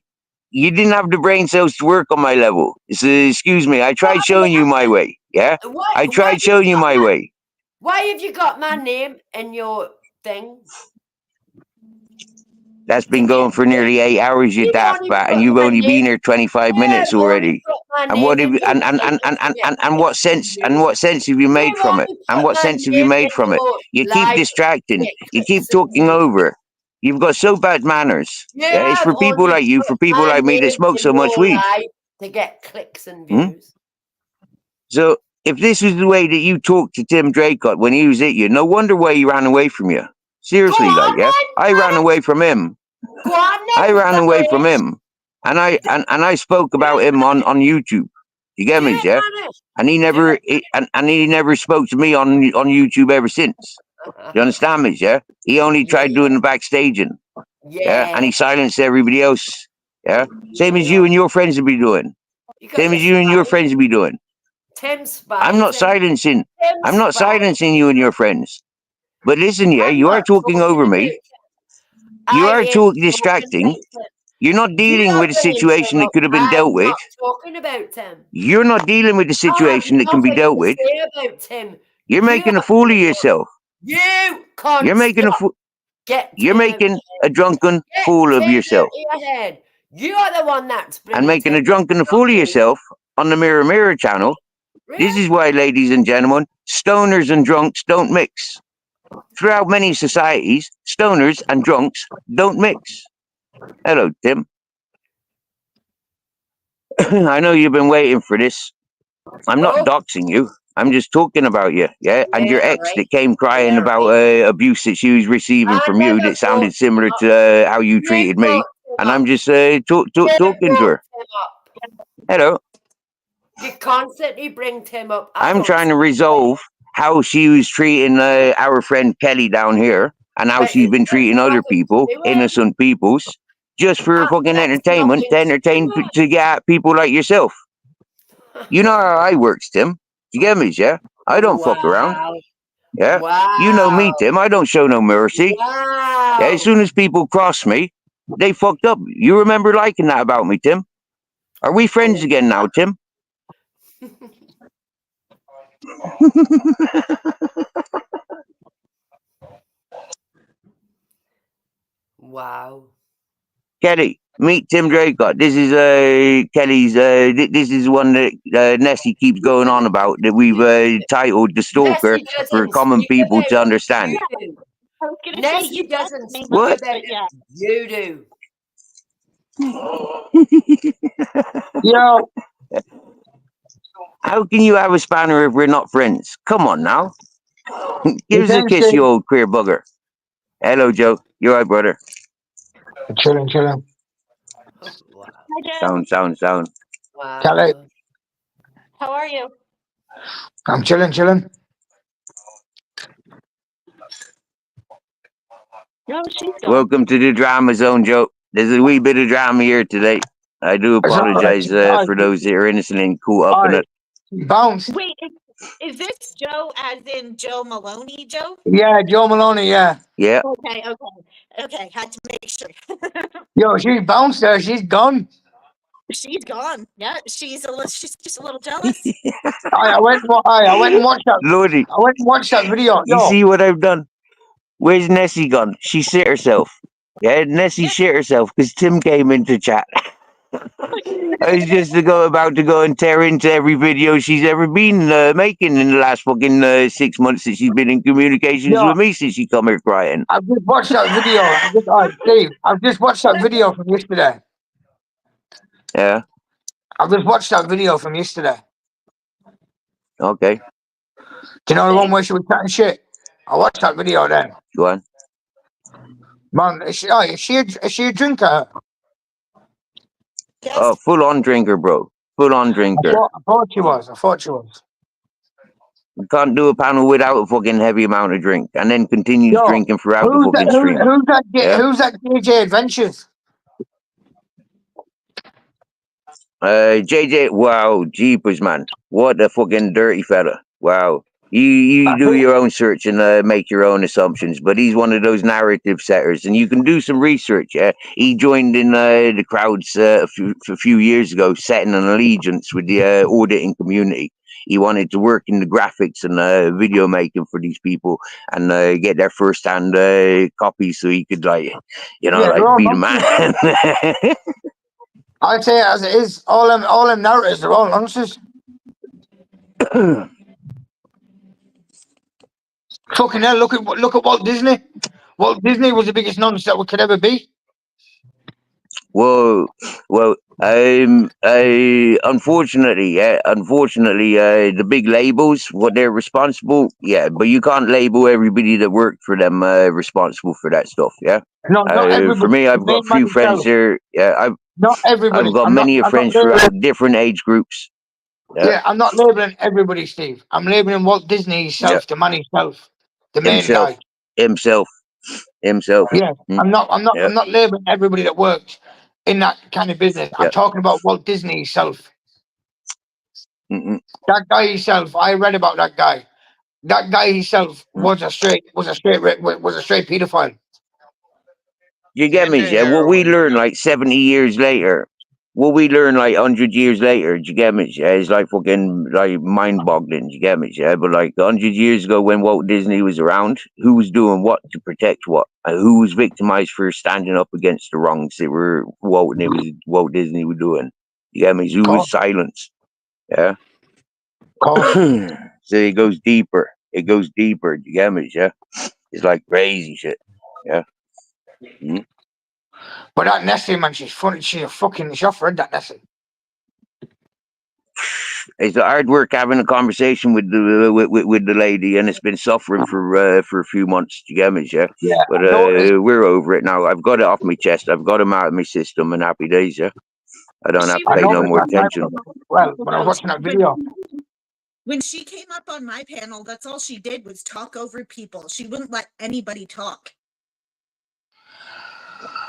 You didn't have the brain cells to work on my level. So, excuse me. I tried showing you my way. Yeah, I tried showing you my way. Why have you got my name in your thing? That's been going for nearly 8 hours, you daft bat, and you've only been here 25 minutes already. And what have you, and what sense have you made from it? And what sense have you made from it? You keep distracting. You keep talking over. You've got so bad manners. Yeah, it's for people like you, for people like me that smoke so much weed. To get clicks and views. So if this was the way that you talked to Tim Draycott when he was at you, no wonder why he ran away from you. Seriously, like, yeah, I ran away from him. I ran away from him, and I spoke about him on YouTube. You get me, yeah? And he never he never spoke to me on YouTube ever since. You understand me, yeah? He only tried doing the backstaging, yeah, and he silenced everybody else, yeah. Same as you and your friends would be doing. Same as you and your friends would be doing. I'm not silencing you and your friends. But listen, yeah, you are talking over me. You are distracting. You're not dealing with a situation that could have been dealt with. Talking about Tim. You're not dealing with a situation that can be dealt with. You're making a fool of yourself. You can't. You're making a fool. You're making a drunken fool of yourself. You are the one that's and making a drunken fool of yourself on the Mirror channel. Really? This is why, ladies and gentlemen, stoners and drunks don't mix. Throughout many societies, stoners and drunks don't mix. Hello, Tim. I know you've been waiting for this. I'm not doxing you. I'm just talking about you, yeah? And your ex that came crying about abuse that she was receiving from you that sounded similar to how you treated me. And I'm just talking to her. Hello. You constantly bring Tim up. I'm trying to resolve how she was treating our friend Kelly down here and how she's been treating other people, innocent peoples, just for fucking entertainment, to get at people like yourself. You know how I works, Tim. You get me, yeah? I don't fuck around. Yeah. Wow. You know me, Tim. I don't show no mercy. Wow. Yeah, as soon as people cross me, they fucked up. You remember liking that about me, Tim? Are we friends again now, Tim? Wow. Kelly, meet Tim Draycott. This is Kelly's. This is one that Nessie keeps going on about that we've titled "The Stalker" Nessie for doesn't common speak people about to it. understand. You do. I was gonna say Nessie you got doesn't the name speak of What? it, about but it. yeah. You do. Yo, How can you have a spanner if we're not friends? Come on now. Give us a kiss, Mackenzie. you old queer bugger. Hello, Joe. You alright, brother? Chilling, chilling. Wow. Hi, Joe. Sound. Kelly, Wow. How are you? I'm chilling, chilling. No, she's gone. Welcome to the drama zone, Joe. There's a wee bit of drama here today. I do It's all right. apologize for those that are innocent and caught up in it. Bounced. Wait, is this Joe as in Joe Maloney, Joe? Yeah, Joe Maloney, yeah. Yeah. Okay, had to make sure. Yo, she bounced there. She's gone. She's gone. Yeah, she's just a little jealous. I went and watched that. Lordy, I went and watched that video. you Yo, see what I've done? Where's Nessie gone? She shit herself. Yeah, Nessie shit herself because Tim came into chat. I was just about to go and tear into every video she's ever been making in the last fucking 6 months that she's been in communications yo, with me since she come here crying. I've just watched that video. Steve, I've just watched that video from yesterday. Yeah. I've just watched that video from yesterday. Okay. Do you know the one where she was chatting shit? I watched that video then. Go on. Man, is she a drinker? Yes. Oh, full on drinker, bro. Full on drinker. I thought she was. You can't do a panel without a fucking heavy amount of drink, and then continues Yo, drinking throughout the fucking stream. Who's that JJ Adventures? JJ, wow, jeepers, man. What a fucking dirty fella. Wow. You do your own search and make your own assumptions, but he's one of those narrative setters, and you can do some research. He joined in the crowds a few years ago, setting an allegiance with the auditing community. He wanted to work in the graphics and video making for these people and get their first-hand copies so he could, like, be the man. I'd say it as it is. All them narratives are all nonsense. Fucking hell! Look at Walt Disney. Walt Disney was the biggest nonsense that we could ever be. Well, unfortunately, the big labels, what they're responsible, but you can't label everybody that worked for them responsible for that stuff, yeah. No, not everybody. For me, I've got a few friends there. Yeah, not everybody. I've got many friends throughout different age groups. Yeah, I'm not labeling everybody, Steve. I'm labeling Walt Disney himself, the man himself, the main guy. Himself. Yeah, I'm not labeling everybody that worked in that kind of business. I'm talking about Walt Disney himself. That guy himself. I read about that guy. That guy himself was a straight pedophile. You get me? Yeah. What we learn like 70 years later, what we learn like 100 years later, do you get me? Yeah, it's like fucking like mind-boggling. Do you get me? Yeah, but like 100 years ago when Walt Disney was around, who was doing what to protect what? Who was victimized for standing up against the wrongs that were Walt Disney was doing? You get me? Who was silenced? Yeah. So it goes deeper. It goes deeper. Do you get me? Yeah. It's like crazy shit. Yeah. Mm-hmm. But that Nessie, man, she's funny. She's a fucking. I've read that Nessie. It's hard work having a conversation with the lady, and it's been suffering for a few months. You get me, yeah? Yeah. But we're over it now. I've got it off my chest. I've got him out of my system, and happy days, yeah. I don't have to pay no more attention. Well, when I was watching that video. When she came up on my panel, that's all she did was talk over people. She wouldn't let anybody talk.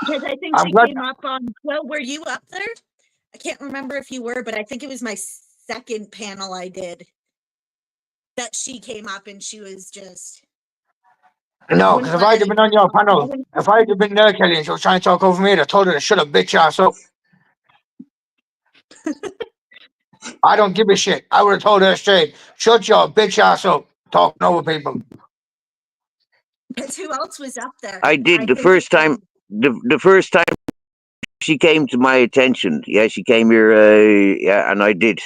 Because I think she came up on, well, were you up there? I can't remember if you were, but I think it was my second panel I did. that she came up and she was just. No, because if I'd have been on your panel, if I'd have been there, Kelly, and she was trying to talk over me, I told her to shut up, bitch ass up. I don't give a shit. I would have told her straight, shut your bitch ass up, talking over people. Because who else was up there? I did the first time. The first time she came to my attention, yeah, she came here, yeah, and I did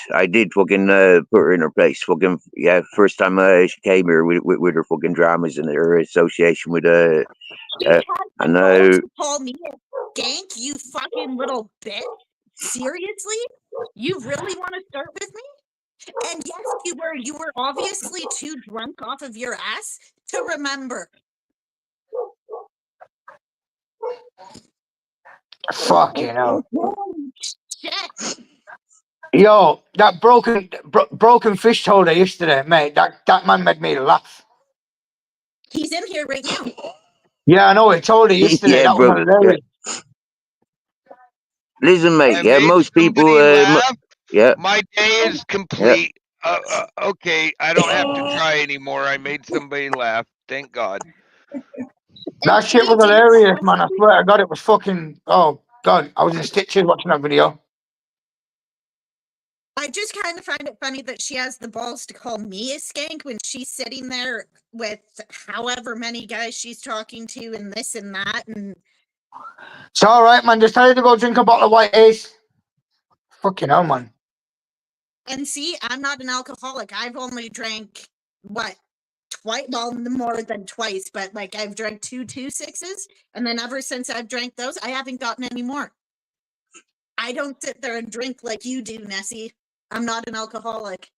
fucking put her in her place, fucking, yeah. First time she came here with her fucking dramas and her association with and to call me a skank, you fucking little bitch. Seriously, you really want to start with me? And yes, you were obviously too drunk off of your ass to remember. Fucking hell. Shit. Yo, that broken fish holder yesterday, mate, that man made me laugh. He's in here right now. Yeah, I know, I told her yesterday, that was hilarious. Listen, mate, I made most people, laugh. yeah. My day is complete. Okay, I don't have to try anymore. I made somebody laugh. Thank God. That shit was hilarious, man. I swear to God, it was fucking. Oh God, I was in stitches watching that video. I just kind of find it funny that she has the balls to call me a skank when she's sitting there with however many guys she's talking to and this and that. And it's all right, man. Just tell her to go drink a bottle of White Ace. Fucking hell, man. And see, I'm not an alcoholic. I've only drank what? Twice, well, more than twice, but like I've drank 2 2-6s, and then ever since I've drank those, I haven't gotten any more. I don't sit there and drink like you do, Nessie. I'm not an alcoholic.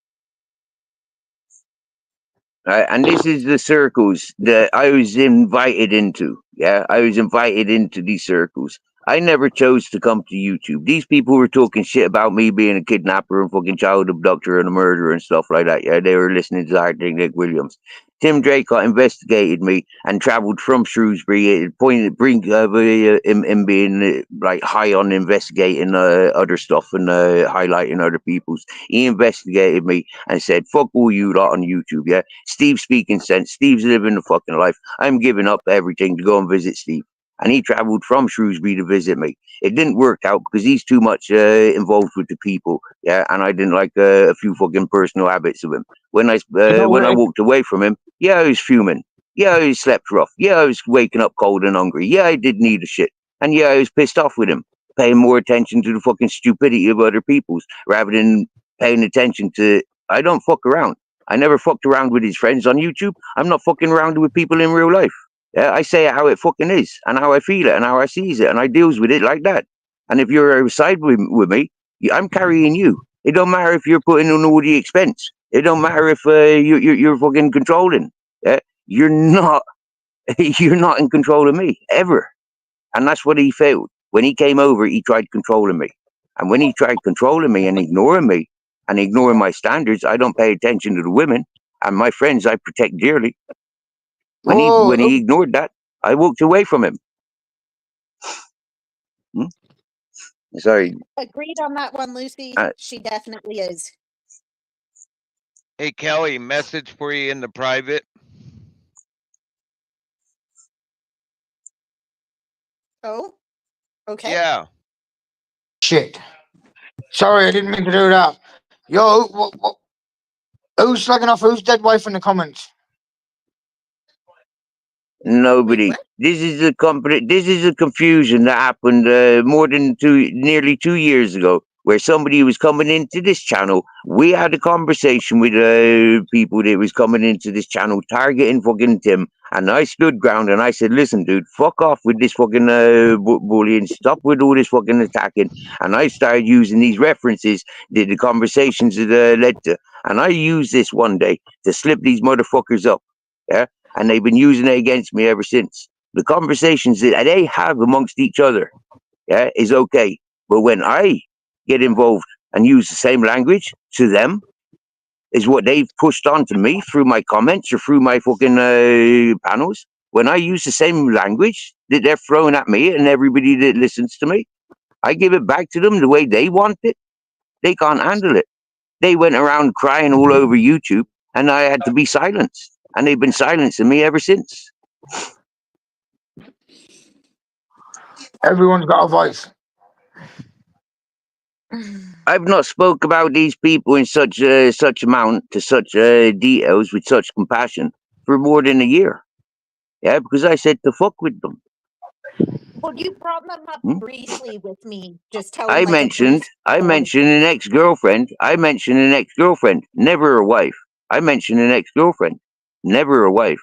And this is the circles that I was invited into. Yeah, I was invited into these circles. I never chose to come to YouTube. These people were talking shit about me being a kidnapper and fucking child abductor and a murderer and stuff like that. Yeah, they were listening to Nick Williams. Tim Draycott investigated me and travelled from Shrewsbury. It pointed him being like high on investigating other stuff and highlighting other people's. He investigated me and said, "Fuck all you lot on YouTube." Yeah, Steve's speaking sense. Steve's living the fucking life. I'm giving up everything to go and visit Steve. And he travelled from Shrewsbury to visit me. It didn't work out because he's too much involved with the people, yeah. And I didn't like a few fucking personal habits of him. When I walked away from him, yeah, I was fuming. Yeah, I slept rough. Yeah, I was waking up cold and hungry. Yeah, I did need a shit. And yeah, I was pissed off with him, paying more attention to the fucking stupidity of other people's rather than paying attention to. I don't fuck around. I never fucked around with his friends on YouTube. I'm not fucking around with people in real life. Yeah, I say it how it fucking is and how I feel it and how I sees it and I deals with it like that. And if you're side with me, I'm carrying you. It don't matter if you're putting on all the expense. It don't matter if you're fucking controlling. Yeah, you're not in control of me ever. And that's what he failed. When he came over, he tried controlling me. And when he tried controlling me and ignoring my standards, I don't pay attention to the women and my friends I protect dearly. When he ignored that, I walked away from him. Sorry. Agreed on that one, Lucy. She definitely is. Hey, Kelly, message for you in the private. Oh, okay. Yeah. Shit. Sorry, I didn't mean to do that. Yo, who's slagging off whose dead wife in the comments? Nobody. This is a confusion that happened nearly 2 years ago, where somebody was coming into this channel. We had a conversation with people that was coming into this channel targeting fucking Tim, and I stood ground and I said, "Listen, dude, fuck off with this fucking bullying. Stop with all this fucking attacking." And I started using these references that the conversations that led to, and I used this one day to slip these motherfuckers up. Yeah. And they've been using it against me ever since. The conversations that they have amongst each other, yeah, is okay. But when I get involved and use the same language to them, is what they've pushed on to me through my comments or through my fucking panels. When I use the same language that they're throwing at me and everybody that listens to me, I give it back to them the way they want it. They can't handle it. They went around crying all over YouTube and I had to be silenced. And they've been silencing me ever since. Everyone's got a voice. I've not spoke about these people in such amount to such details with such compassion for more than a year. Yeah, because I said to fuck with them. Well, you brought them up briefly with me. Just telling I mentioned an ex-girlfriend. Never a wife. I mentioned an ex-girlfriend, never a wife.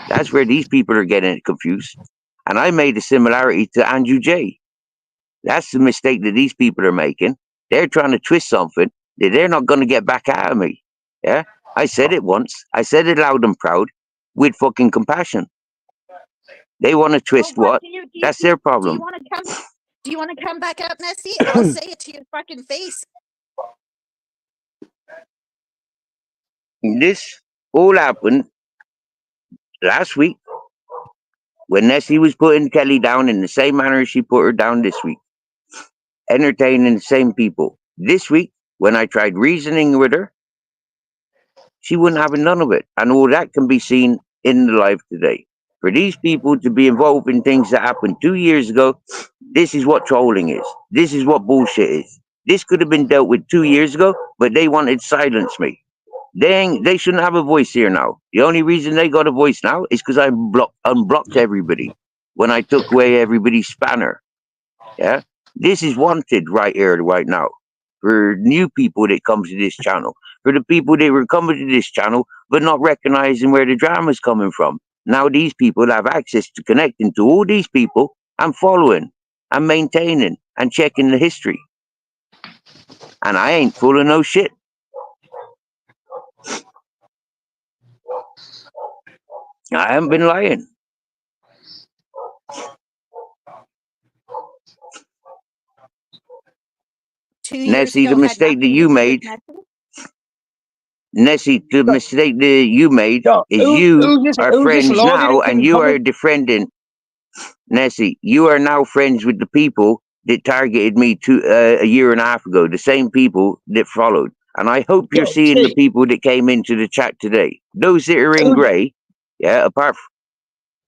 That's where these people are getting confused. And I made a similarity to Andrew J. That's the mistake that these people are making. They're trying to twist something that they're not going to get back out of me. Yeah, I said it once. I said it loud and proud, with fucking compassion. They want to twist what? That's their problem. Do you want to come back up, Nessie? I'll say it to your fucking face. This all happened last week when Nessie was putting Kelly down in the same manner she put her down this week, entertaining the same people. This week, when I tried reasoning with her, she wouldn't have none of it. And all that can be seen in the live today. For these people to be involved in things that happened 2 years ago, this is what trolling is. This is what bullshit is. This could have been dealt with 2 years ago, but they wanted to silence me. They shouldn't have a voice here now. The only reason they got a voice now is because I unblocked everybody when I took away everybody's spanner. Yeah, this is wanted right here, right now, for new people that come to this channel, for the people that were coming to this channel but not recognizing where the drama's coming from. Now these people have access to connecting to all these people and following and maintaining and checking the history. And I ain't full of no shit. I haven't been lying. Nessie, the mistake that you made. Nessie, the mistake that you made is you are friends now, and you are defriending. Nessie, you are now friends with the people that targeted me a year and a half ago. The same people that followed. And I hope you're seeing the people that came into the chat today. Those that are in grey, yeah, apart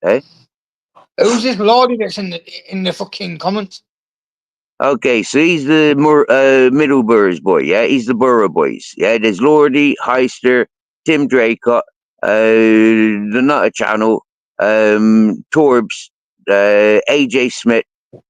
from, Who's this lordy that's in the fucking comments? Okay, so he's the Middlebury's boy, yeah? He's the Borough boys, yeah? There's Lordy, Heister, Tim Draycott, the Nutter Channel, Torbs, AJ Smith.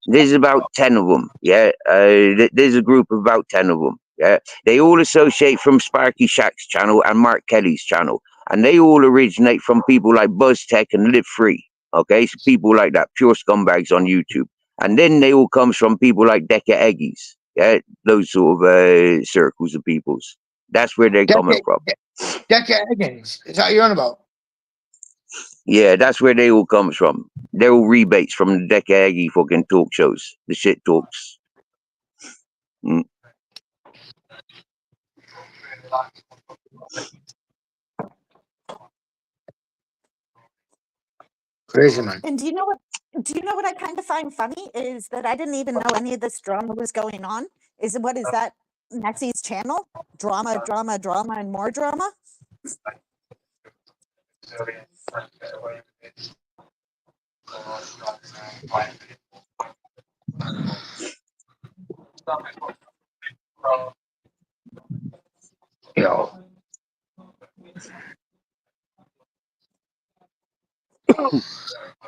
There's about 10 of them, yeah? There's a group of about 10 of them, yeah? They all associate from Sparky Shack's channel and Mark Kelly's channel. And they all originate from people like BuzzTech and Live Free, okay? So people like that, pure scumbags on YouTube. And then they all comes from people like Deca Eggies, yeah, those sort of circles of peoples. That's where they're coming from. Deca Eggies, is that what you're on about? Yeah, that's where they all comes from. They're all rebates from the Deca Eggie fucking talk shows, the shit talks. Crazy, man. And do you know what I kind of find funny is that I didn't even know any of this drama was going on. What is that Nessie's channel? Drama, drama, drama, and more drama? Yo.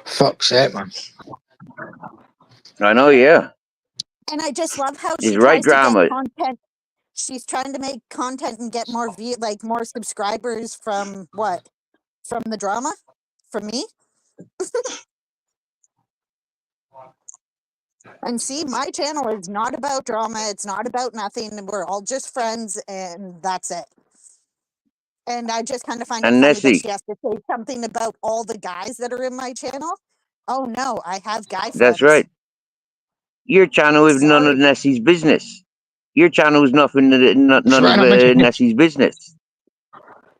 Fuck's sake, man. I know, yeah. And I just love how she's she right tries drama. to get content. She's trying to make content and get more more subscribers from what? From the drama? From me? And see, my channel is not about drama. It's not about nothing. We're all just friends, and that's it. And I just kind of find it funny that she has to say something about all the guys that are in my channel. Oh no, I have guy friends. That's right. Your channel is none of Nessie's business. Your channel is none of Nessie's business.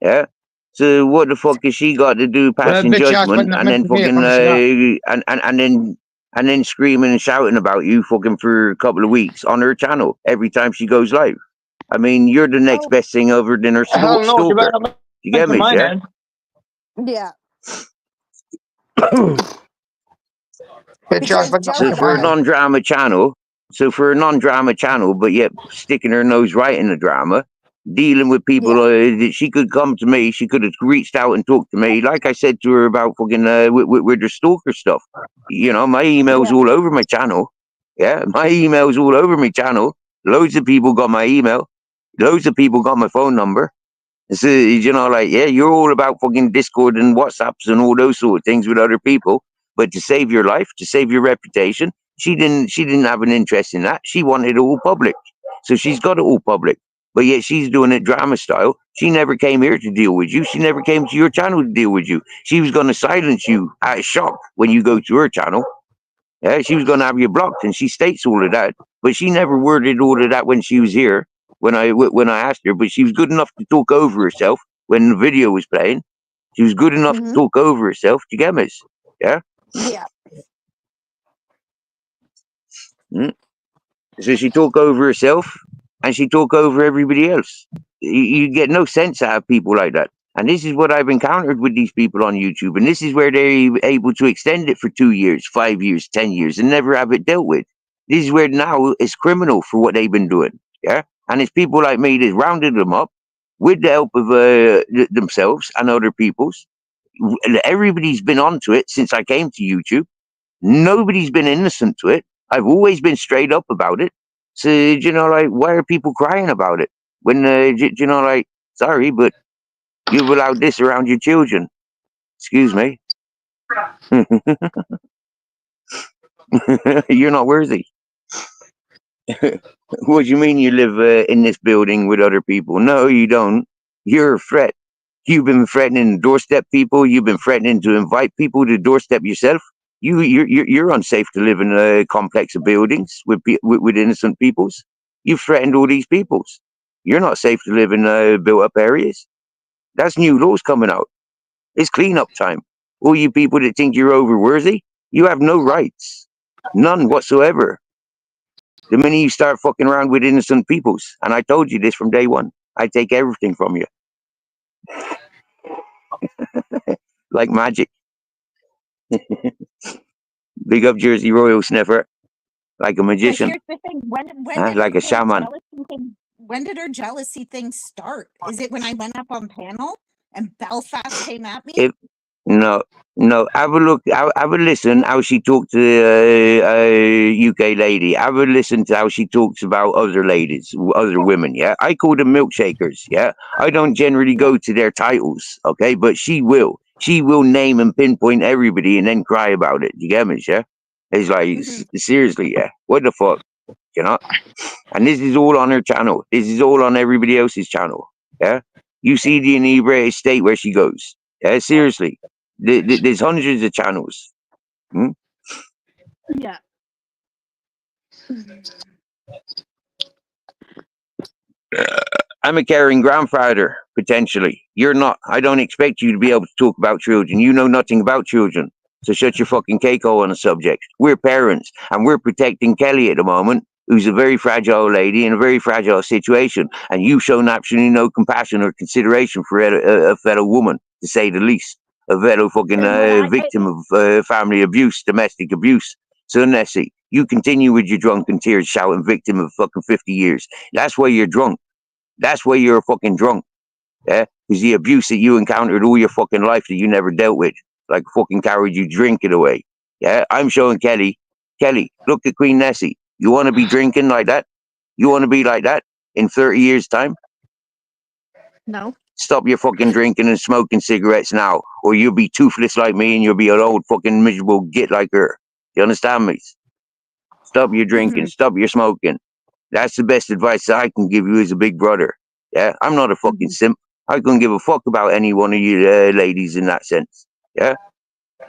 Yeah. So what the fuck has she got to do passing judgment and then fucking and then screaming and shouting about you fucking for a couple of weeks on her channel every time she goes live? I mean, you're the next best thing over than her Hell no, you better stalker. not You get mention me, my yeah? name. Yeah. Get yours, Because but not So mention for my a Joe, name. non-drama channel, but yet sticking her nose right in the drama, dealing with people that she could come to me, she could have reached out and talked to me, like I said to her about fucking with the stalker stuff. You know, my email's all over my channel. Yeah, my email's all over my channel. Loads of people got my email. Loads of people got my phone number. So, you know, like, yeah, you're all about fucking Discord and WhatsApps and all those sort of things with other people. But to save your life, to save your reputation, she didn't have an interest in that. She wanted it all public. So she's got it all public. But yet she's doing it drama style. She never came here to deal with you. She never came to your channel to deal with you. She was going to silence you out of shock when you go to her channel. Yeah, she was going to have you blocked, and she states all of that. But she never worded all of that when she was here. When I asked her, but she was good enough to talk over herself when the video was playing. She was good enough to talk over herself. Do you get me? Yeah. Yeah. Mm. So she talk over herself, and she talk over everybody else. You get no sense out of people like that. And this is what I've encountered with these people on YouTube. And this is where they're able to extend it for 2 years, 5 years, 10 years, and never have it dealt with. This is where now it's criminal for what they've been doing. Yeah. And it's people like me that rounded them up with the help of themselves and other people's. Everybody's been onto it since I came to YouTube. Nobody's been innocent to it. I've always been straight up about it. So, you know, like, why are people crying about it? When, you know, like, sorry, but you've allowed this around your children. Excuse me. You're not worthy. What do you mean you live in this building with other people? No, you don't. You're a threat. You've been threatening to doorstep people. You've been threatening to invite people to doorstep yourself. You're unsafe to live in a complex of buildings with innocent peoples. You've threatened all these peoples. You're not safe to live in built up areas. That's new laws coming out. It's cleanup time. All you people that think you're overworthy, you have no rights. None whatsoever. The minute you start fucking around with innocent peoples, and I told you this from day one, I take everything from you. Like magic. Big up Jersey Royal Sniffer. Like a But magician. here's the thing: when did Like a her whole shaman. jealousy thing? When did her jealousy thing start? Is it when I went up on panel and Belfast came at me? No, have a look. Have a listen how she talked to a UK lady. Have a listen to how she talks about other ladies, other women. Yeah, I call them milkshakers. Yeah, I don't generally go to their titles. Okay, but she will. She will name and pinpoint everybody and then cry about it. You get me? Yeah, it's like seriously. Yeah, what the fuck? You know. And this is all on her channel. This is all on everybody else's channel. Yeah, you see the inebriated state where she goes. Yeah, seriously. There's hundreds of channels. Hmm? Yeah. I'm a caring grandfather, potentially. You're not. I don't expect you to be able to talk about children. You know nothing about children. So shut your fucking cake hole on the subject. We're parents, and we're protecting Kelly at the moment, who's a very fragile lady in a very fragile situation. And you've shown absolutely no compassion or consideration for a fellow woman, to say the least. A fellow fucking victim of family abuse, domestic abuse. So, Nessie, you continue with your drunken tears shouting victim of fucking 50 years. That's why you're drunk. That's why you're fucking drunk. Yeah? Because the abuse that you encountered all your fucking life that you never dealt with. Like a fucking coward, you drink it away. Yeah? I'm showing Kelly, look at Queen Nessie. You want to be drinking like that? You want to be like that in 30 years' time? No. Stop your fucking drinking and smoking cigarettes now, or you'll be toothless like me and you'll be an old fucking miserable git like her. You understand me? Stop your drinking. Stop your smoking. That's the best advice I can give you as a big brother. Yeah, I'm not a fucking simp. I couldn't give a fuck about any one of you ladies in that sense. Yeah,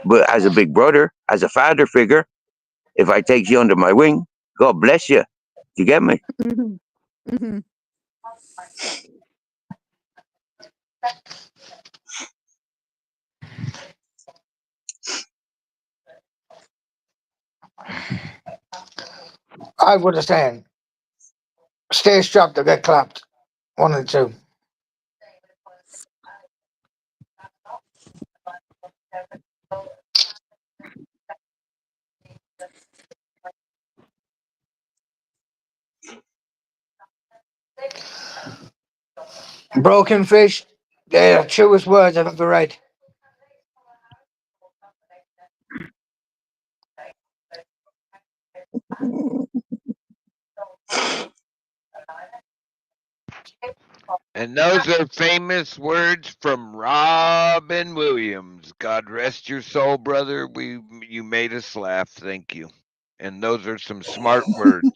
but as a big brother, as a father figure, if I take you under my wing, God bless you. You get me? I would have said, stay strapped to get clapped. One of the two. Broken fish. They're the truest words I've ever read. And those are famous words from Robin Williams. God rest your soul, brother. You made us laugh. Thank you. And those are some smart words.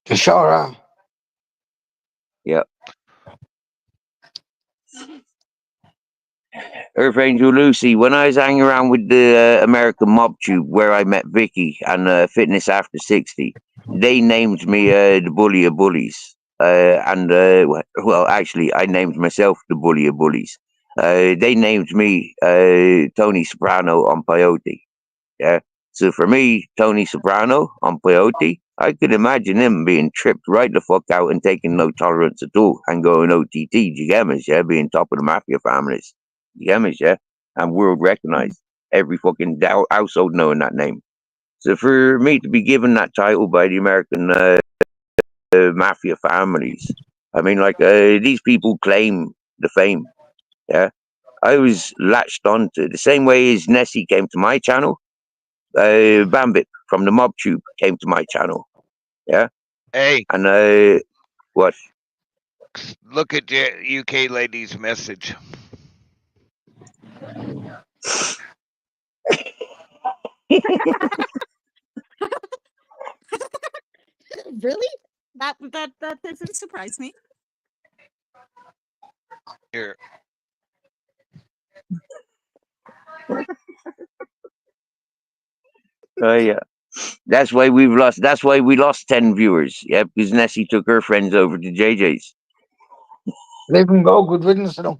They sure are. Yep. Earth Angel Lucy, when I was hanging around with the American Mob Tube where I met Vicky and Fitness After 60, they named me the Bully of Bullies. Well, actually, I named myself the Bully of Bullies. They named me Tony Soprano on Peyote. Yeah. So for me, Tony Soprano on Peyote, I could imagine him being tripped right the fuck out and taking no tolerance at all and going OTT, do you get me? Yeah, being top of the mafia families. You get me? Yeah. And world recognized. Every fucking household knowing that name. So for me to be given that title by the American mafia families, I mean, like, these people claim the fame. Yeah. I was latched on to the same way as Nessie came to my channel. Bambit from the Mob Tube came to my channel. Yeah. Hey. And what? Look at the UK lady's message. Really? That doesn't surprise me. Here. Yeah. That's why we lost 10 viewers. Yeah, because Nessie took her friends over to JJ's. They can go. Good riddance to them.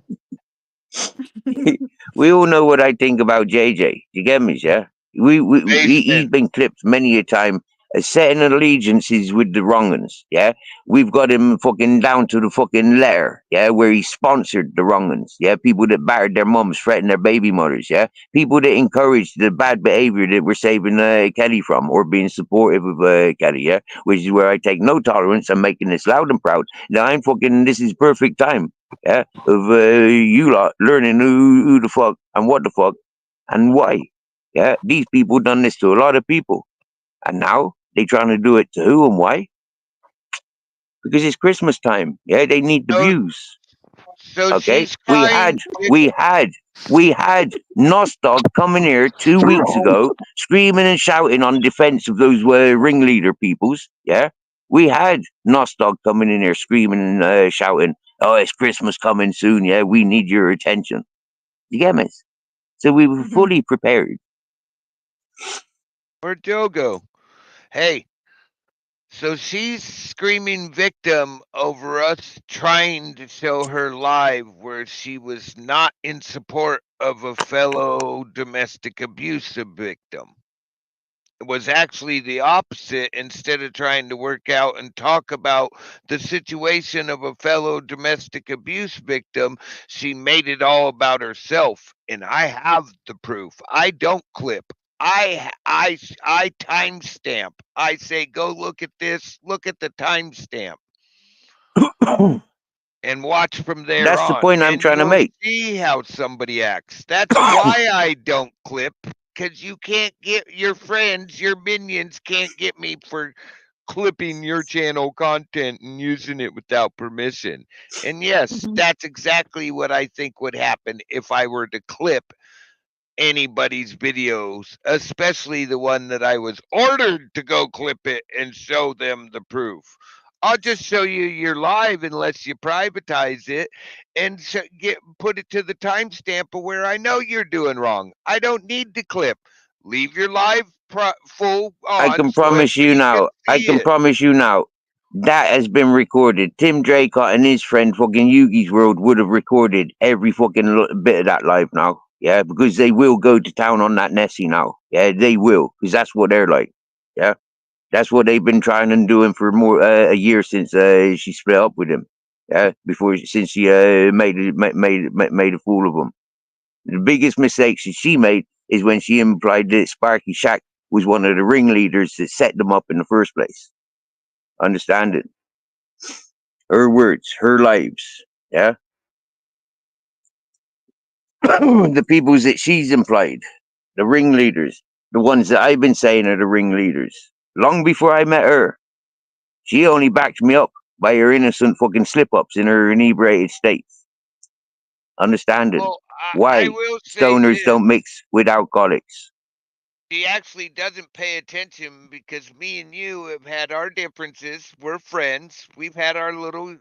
We all know what I think about JJ. You get me, yeah? He's been clipped many a time as setting allegiances with the wrong uns, yeah? We've got him fucking down to the fucking letter, yeah? Where he sponsored the wrong uns, yeah? People that battered their mums, threatened their baby mothers, yeah? People that encouraged the bad behavior that we're saving Kelly from or being supportive of Kelly, yeah? Which is where I take no tolerance. I'm making this loud and proud. Now this is perfect time, yeah? Of you lot learning who the fuck and what the fuck and why. Yeah, these people done this to a lot of people, and now they trying to do it to who and why? Because it's Christmas time. Yeah, they need the views. So Okay, she's crying. we had Nostog coming here 2 weeks ago, screaming and shouting on defense of those ringleader peoples. Yeah, we had Nostog coming in here screaming and shouting, "Oh, it's Christmas coming soon. Yeah, we need your attention." You get me? So we were fully prepared. Or Jogo. Hey. So she's screaming victim over us trying to show her live where she was not in support of a fellow domestic abuse victim. It was actually the opposite. Instead of trying to work out and talk about the situation of a fellow domestic abuse victim, she made it all about herself. And I have the proof. I don't clip. I timestamp. I say, go look at this. Look at the timestamp. And watch from there on. That's the point I'm trying to make. See how somebody acts. That's why I don't clip. Because you can't get your friends, your minions can't get me for clipping your channel content and using it without permission. And yes, that's exactly what I think would happen if I were to clip anybody's videos, especially the one that I was ordered to go clip it and show them the proof. I'll just show you your live unless you privatize it and put it to the timestamp of where I know you're doing wrong. I don't need to clip. Leave your live full on. I can promise you now. Promise you now. That has been recorded. Tim Draycott and his friend fucking Yugi's World would have recorded every fucking bit of that live now. Yeah, because they will go to town on that Nessie now. Yeah, they will, because that's what they're like. Yeah. That's what they've been trying and doing for more a year since she split up with him. Yeah, since she made a fool of him. The biggest mistake she made is when she implied that Sparky Shack was one of the ringleaders that set them up in the first place. Understand it? Her words, her lives. Yeah. The peoples that she's implied, the ringleaders, the ones that I've been saying are the ringleaders. Long before I met her, she only backed me up by her innocent fucking slip-ups in her inebriated state. Understanding Well, I why will say stoners this. don't mix with alcoholics. She actually doesn't pay attention because me and you have had our differences. We're friends. We've had our little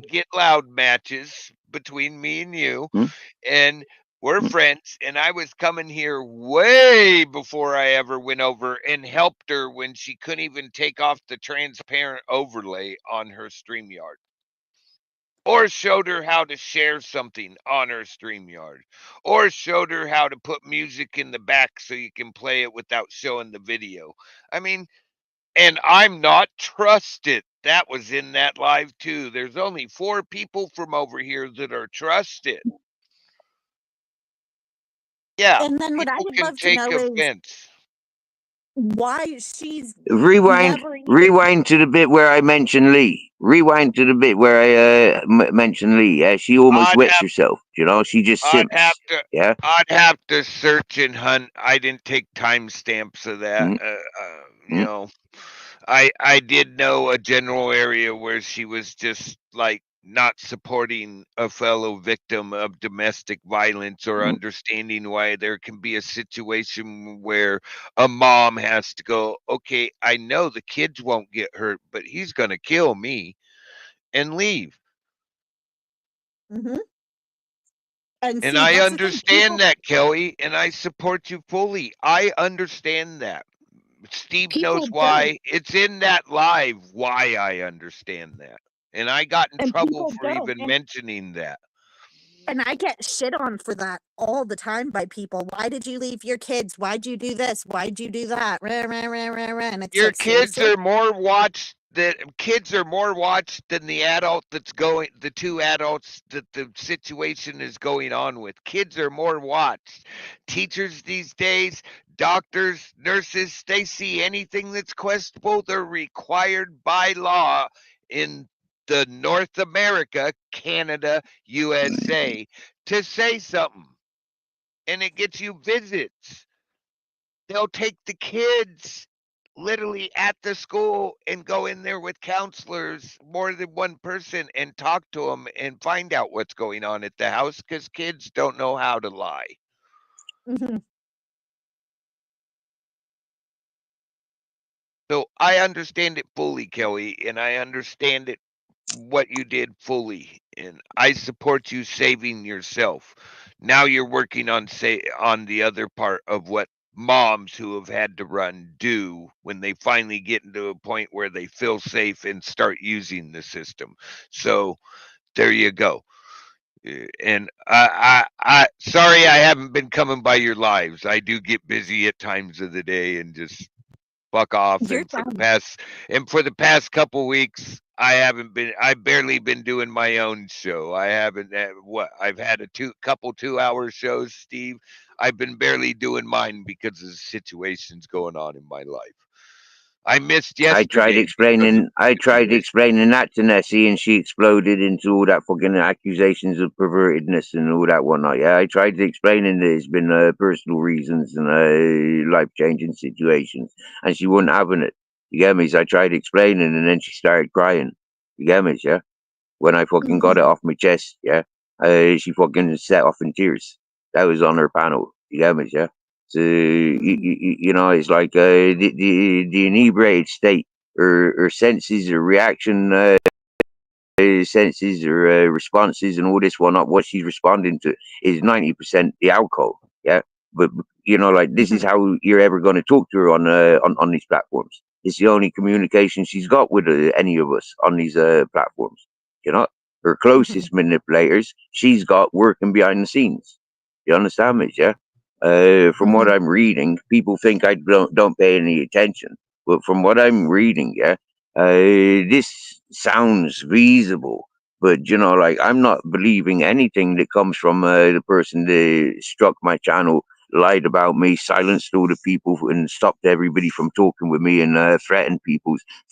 get loud matches between me and you, and we're friends. And I was coming here way before I ever went over and helped her when she couldn't even take off the transparent overlay on her StreamYard. Or showed her how to share something on her StreamYard. Or showed her how to put music in the back so you can play it without showing the video. I mean, and I'm not trusted. That was in that live too. There's only 4 people from over here that are trusted. Yeah, And then what I people would can love to take know is offense. why she's Rewind never even to the bit where I mentioned Lee. Rewind to the bit where I mentioned Lee. Yeah, she almost wets herself. You know, she just I'd simps. have to Yeah. I'd have to search and hunt. I didn't take timestamps of that. You know, I did know a general area where she was just like not supporting a fellow victim of domestic violence or understanding why there can be a situation where a mom has to go, okay, I know the kids won't get hurt, but he's going to kill me, and leave. Mhm. And And see, I that's the thing, people understand that, Kelly, and I support you fully. I understand that. Steve knows people don't. why. It's in that live why I understand that. And I got in And trouble people for don't. even mentioning that. And I get shit on for that all the time by people. "Why did you leave your kids? Why'd you do this? Why'd you do that?" Rah, rah, rah, rah, rah. And it's Your like, kids seriously? are more watched than the adult that's going, the 2 adults that the situation is going on with. Kids are more watched. Teachers these days, doctors, nurses, they see anything that's questionable, they're required by law in the North America, Canada, USA to say something. And it gets you visits. They'll take the kids literally at the school and go in there with counselors, more than one person, and talk to them and find out what's going on at the house because kids don't know how to lie. Mhm. So I understand it fully, Kelly, and I understand it what you did fully, and I support you saving yourself. Now you're working on the other part of what moms who have had to run do when they finally get into a point where they feel safe and start using the system. So there you go. And I sorry I haven't been coming by your lives. I do get busy at times of the day and just fuck off. You're And fine. for the past couple weeks, I've barely been doing my own show. I haven't I've had a 2-hour shows, Steve. I've been barely doing mine because of the situations going on in my life. I missed I tried yesterday because of explaining. I the tried situation. explaining that to Nessie, and she exploded into all that fucking accusations of pervertedness and all that whatnot. Yeah, I tried explaining that it's been personal reasons and life-changing situations, and she wasn't having it. You get me? So I tried explaining, and then she started crying. You get me? Yeah. When I fucking got it Mhm. off my chest, yeah, she fucking set off in tears. That was on her panel. You get me? Yeah. So you know, it's like the inebriated state, or senses, or reaction senses, or responses, and all this whatnot. What she's responding to is 90% the alcohol. Yeah, but you know, like this is Mhm. how you're ever going to talk to her on these platforms. It's the only communication she's got with any of us on these platforms. You know, her Mhm. closest manipulators she's got working behind the scenes. You understand me? Yeah. From what Mhm. I'm reading, people think I don't pay any attention, but from what I'm reading, yeah, this sounds feasible. But, you know, like, I'm not believing anything that comes from the person that struck my channel, lied about me, silenced all the people, and stopped everybody from talking with me, and threatened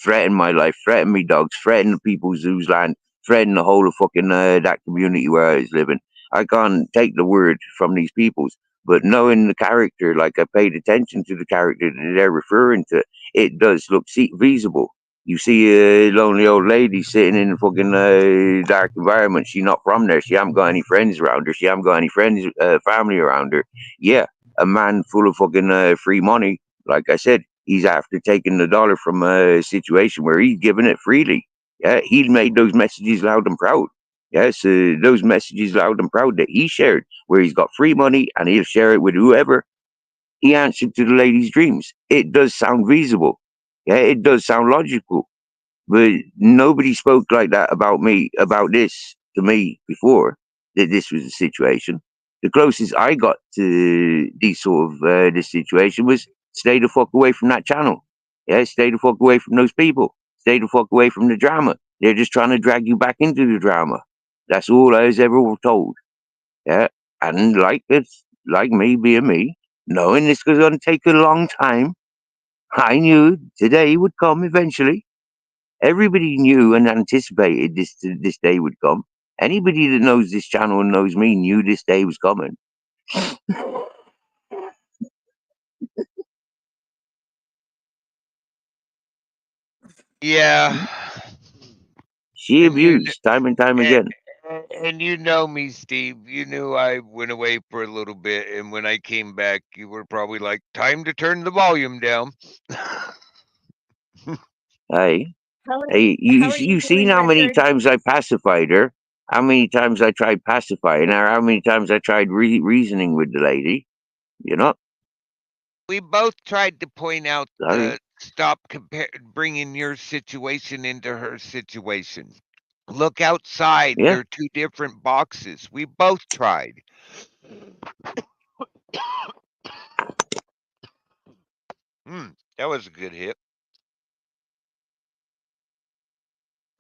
threatened my life, threatened me dogs, threatened the people's whose land, threatened the whole of fucking that community where I was living. I can't take the word from these peoples. But knowing the character, like, I paid attention to the character that they're referring to, it does look feasible. You see a lonely old lady sitting in a fucking dark environment. She not from there. She haven't got any friends around her. She haven't got any friends, family around her. Yeah, a man full of fucking free money. Like I said, he's after taking the dollar from a situation where he's giving it freely. Yeah, he made those messages loud and proud. Yes, those messages loud and proud that he shared, where he's got free money and he'll share it with whoever. He answered to the lady's dreams. It does sound feasible. Yeah, it does sound logical. But nobody spoke like that about me, about this to me before, that this was the situation. The closest I got to this sort of this situation was stay the fuck away from that channel. Yeah, stay the fuck away from those people. Stay the fuck away from the drama. They're just trying to drag you back into the drama. That's all I was ever told. Yeah, and like me being me, knowing this was going to take a long time, I knew today would come eventually. Everybody knew and anticipated this day would come. Anybody that knows this channel and knows me knew this day was coming. Yeah. She abused time and time again. And you know me, Steve. You knew I went away for a little bit, and when I came back, you were probably like, "Time to turn the volume down." Hey, How are, hey, how are you you seen doing, how many Richard? times I pacified her? How many times I tried pacifying her? How many times I tried reasoning with the lady? You know? We both tried to point out Sorry. stop bringing your situation into her situation. Look outside. Yeah. They're two different boxes. We both tried. That was a good hit.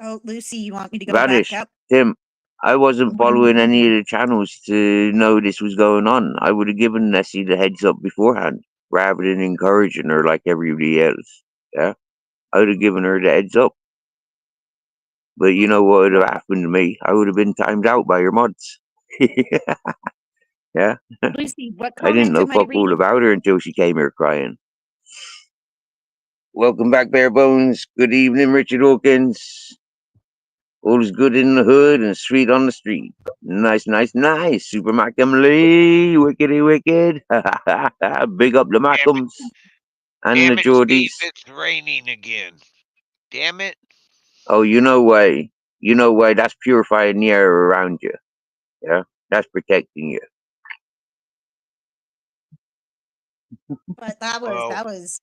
Oh, Lucy, you want me to go back Vanished. up? Tim, I wasn't What do you following any mean? of the channels to know this was going on. I would have given Nessie the heads up beforehand, rather than encouraging her like everybody else. Yeah, I would have given her the heads up. But you know what would have happened to me? I would have been timed out by your mods. Yeah, Lucy, what I didn't comment know am I fuck all reading? about her until she came here crying. Welcome back, Bare Bones. Good evening, Richard Hawkins. All is good in the hood and sweet on the street. Nice, nice, nice. Super Macam Lee. Wickedy wicked. Big up the Macams and the Damn it, Steve! Geordies. It's raining again. Damn it! Oh, you know why? You know why? That's purifying the air around you. Yeah, that's protecting you. But that was.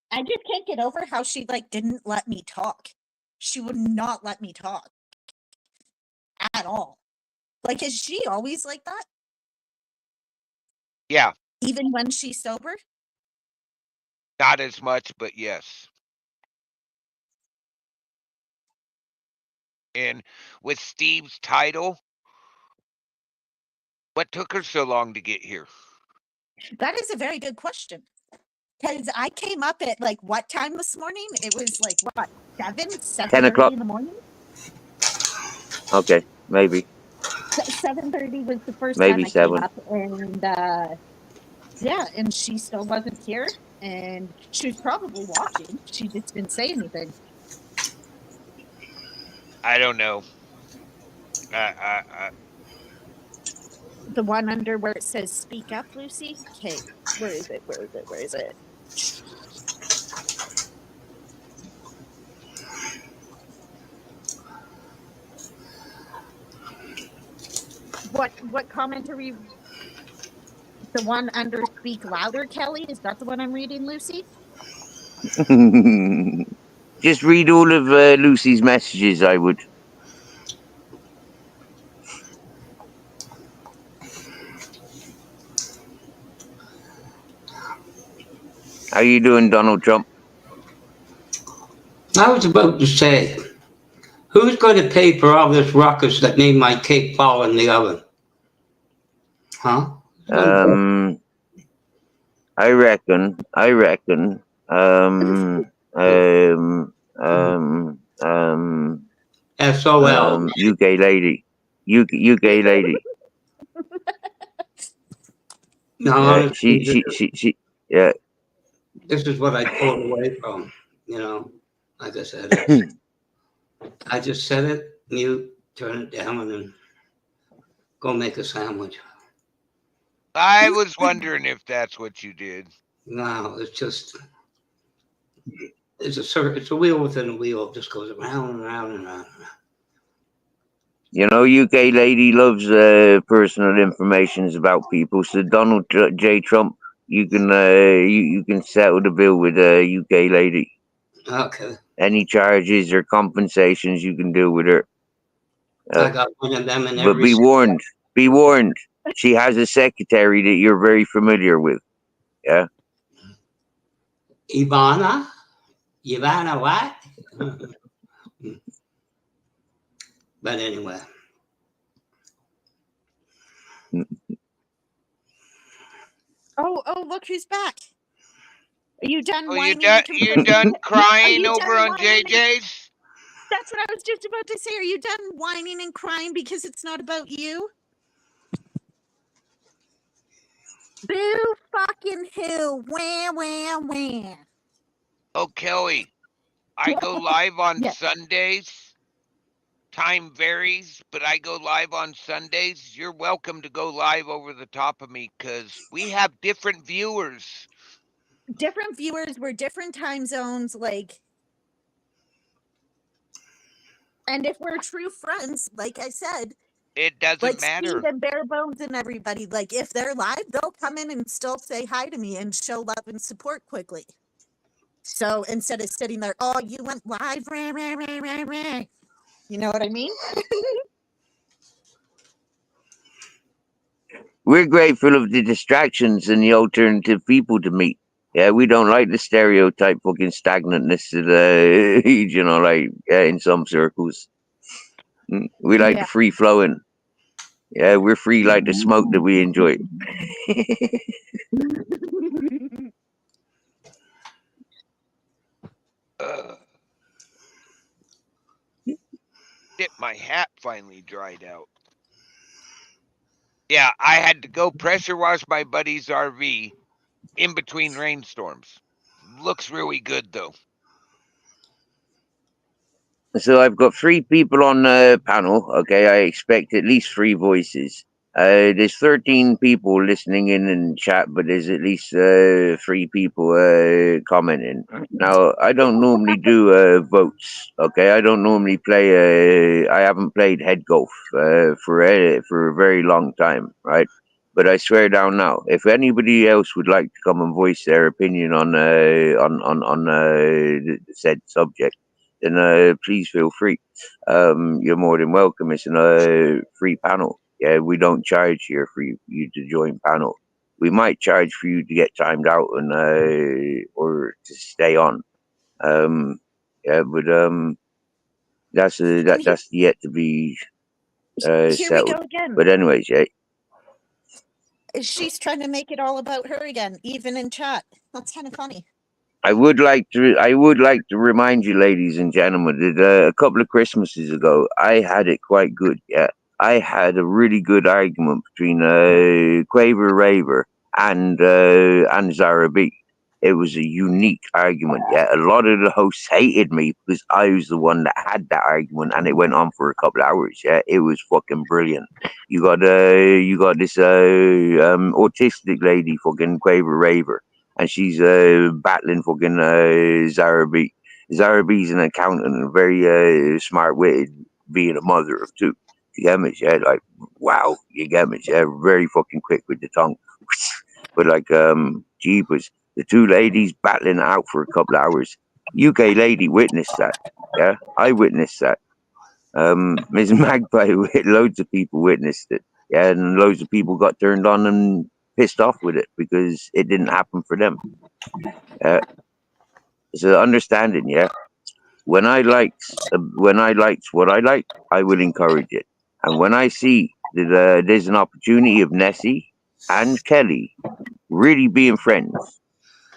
I just can't get over how she like didn't let me talk. She would not let me talk at all. Like, is she always like that? Yeah. Even when she's sober? Not as much, but yes. And with Steve's title, what took her so long to get here? That is a very good question. Because I came up at like what time this morning? It was like what, 10 o'clock. in the morning? Okay, maybe. 7:30 was the first Maybe time I came 7. up, and yeah, and she still wasn't here, and she was probably watching. She just didn't say anything. I don't know. The one under where it says "Speak Up, Lucy." Okay, where is it? Where is it? Where is it? What comment are we? The one under "Speak Louder," Kelly. Is that the one I'm reading, Lucy? Just read all of Lucy's messages, I would. How you doing, Donald Trump? I was about to say, Who's going to pay for all this ruckus that made my cake fall in the oven? Huh? I reckon. SOL. UK lady. UK lady. No, She. Yeah. This is what I pulled away from. You know, like I said, I just set it, mute, turn it down, and then go make a sandwich. I was wondering if that's what you did. No, it's just it's a wheel within a wheel. It just goes around and around and around. You know, UK lady loves personal information about people. So Donald J. Trump, you can you can settle the bill with UK lady. Okay. Any charges or compensations you can do with her. I got one of them in but every. be warned. Be warned. She has a secretary that you're very familiar with. Yeah. Ivana what? But anyway. Oh, look who's back. Are you done Oh, whining? you done crying over on JJ's? That's what I was just about to say. Are you done whining and crying because it's not about you? Boo fucking who? Wah, wah, wah. Oh, Kelly, I go live on Sundays. Time varies, but I go live on Sundays. You're welcome to go live over the top of me because we have different viewers. Different viewers, we're different time zones, like. And if we're true friends, like I said, it doesn't matter. Steve and Bare Bones and everybody, like if they're live, they'll come in and still say hi to me and show love and support quickly. So instead of sitting there, oh, you went live, rah, rah, rah, rah, rah. You know what I mean? We're grateful of the distractions and the alternative people to meet. Yeah, we don't like the stereotype fucking stagnantness of the, you know, like in some circles. We like the free flowing. Yeah, we're free like the smoke that we enjoy. My hat finally dried out. Yeah, I had to go pressure wash my buddy's RV in between rainstorms. Looks really good though. So I've got 3 people on the panel. Okay, I expect at least 3 voices. There's 13 people listening in chat, but there's at least 3 people commenting. Now, I don't normally do votes. Okay, I don't normally play. I haven't played head golf for a very long time, right? But I swear down now, if anybody else would like to come and voice their opinion on the said subject, then please feel free. You're more than welcome. It's a free panel. Yeah, we don't charge here for you to join panel. We might charge for you to get timed out and or to stay on. Yeah, but that's yet to be Here settled. we go again. But anyways, yeah. She's trying to make it all about her again, even in chat. That's kind of funny. I would like to remind you, ladies and gentlemen, that a couple of Christmases ago, I had it quite good. Yeah, I had a really good argument between Quaver Raver and Zara B. It was a unique argument. Yeah, a lot of the hosts hated me because I was the one that had that argument, and it went on for a couple of hours. Yeah, it was fucking brilliant. You got this autistic lady, fucking Quaver Raver, and she's battling fucking Zara B. Zara B's an accountant and very smart-witted, being a mother of 2. You get me? Yeah, like, wow, you get me? Yeah, very fucking quick with the tongue. But like, jeepers, the 2 ladies battling it out for a couple of hours. UK lady witnessed that. Yeah, I witnessed that. Ms. Magpie, loads of people witnessed it. Yeah, and loads of people got turned on and pissed off with it because it didn't happen for them. It's an understanding, yeah. When I likes what I like, I will encourage it. And when I see that there's an opportunity of Nessie and Kelly really being friends,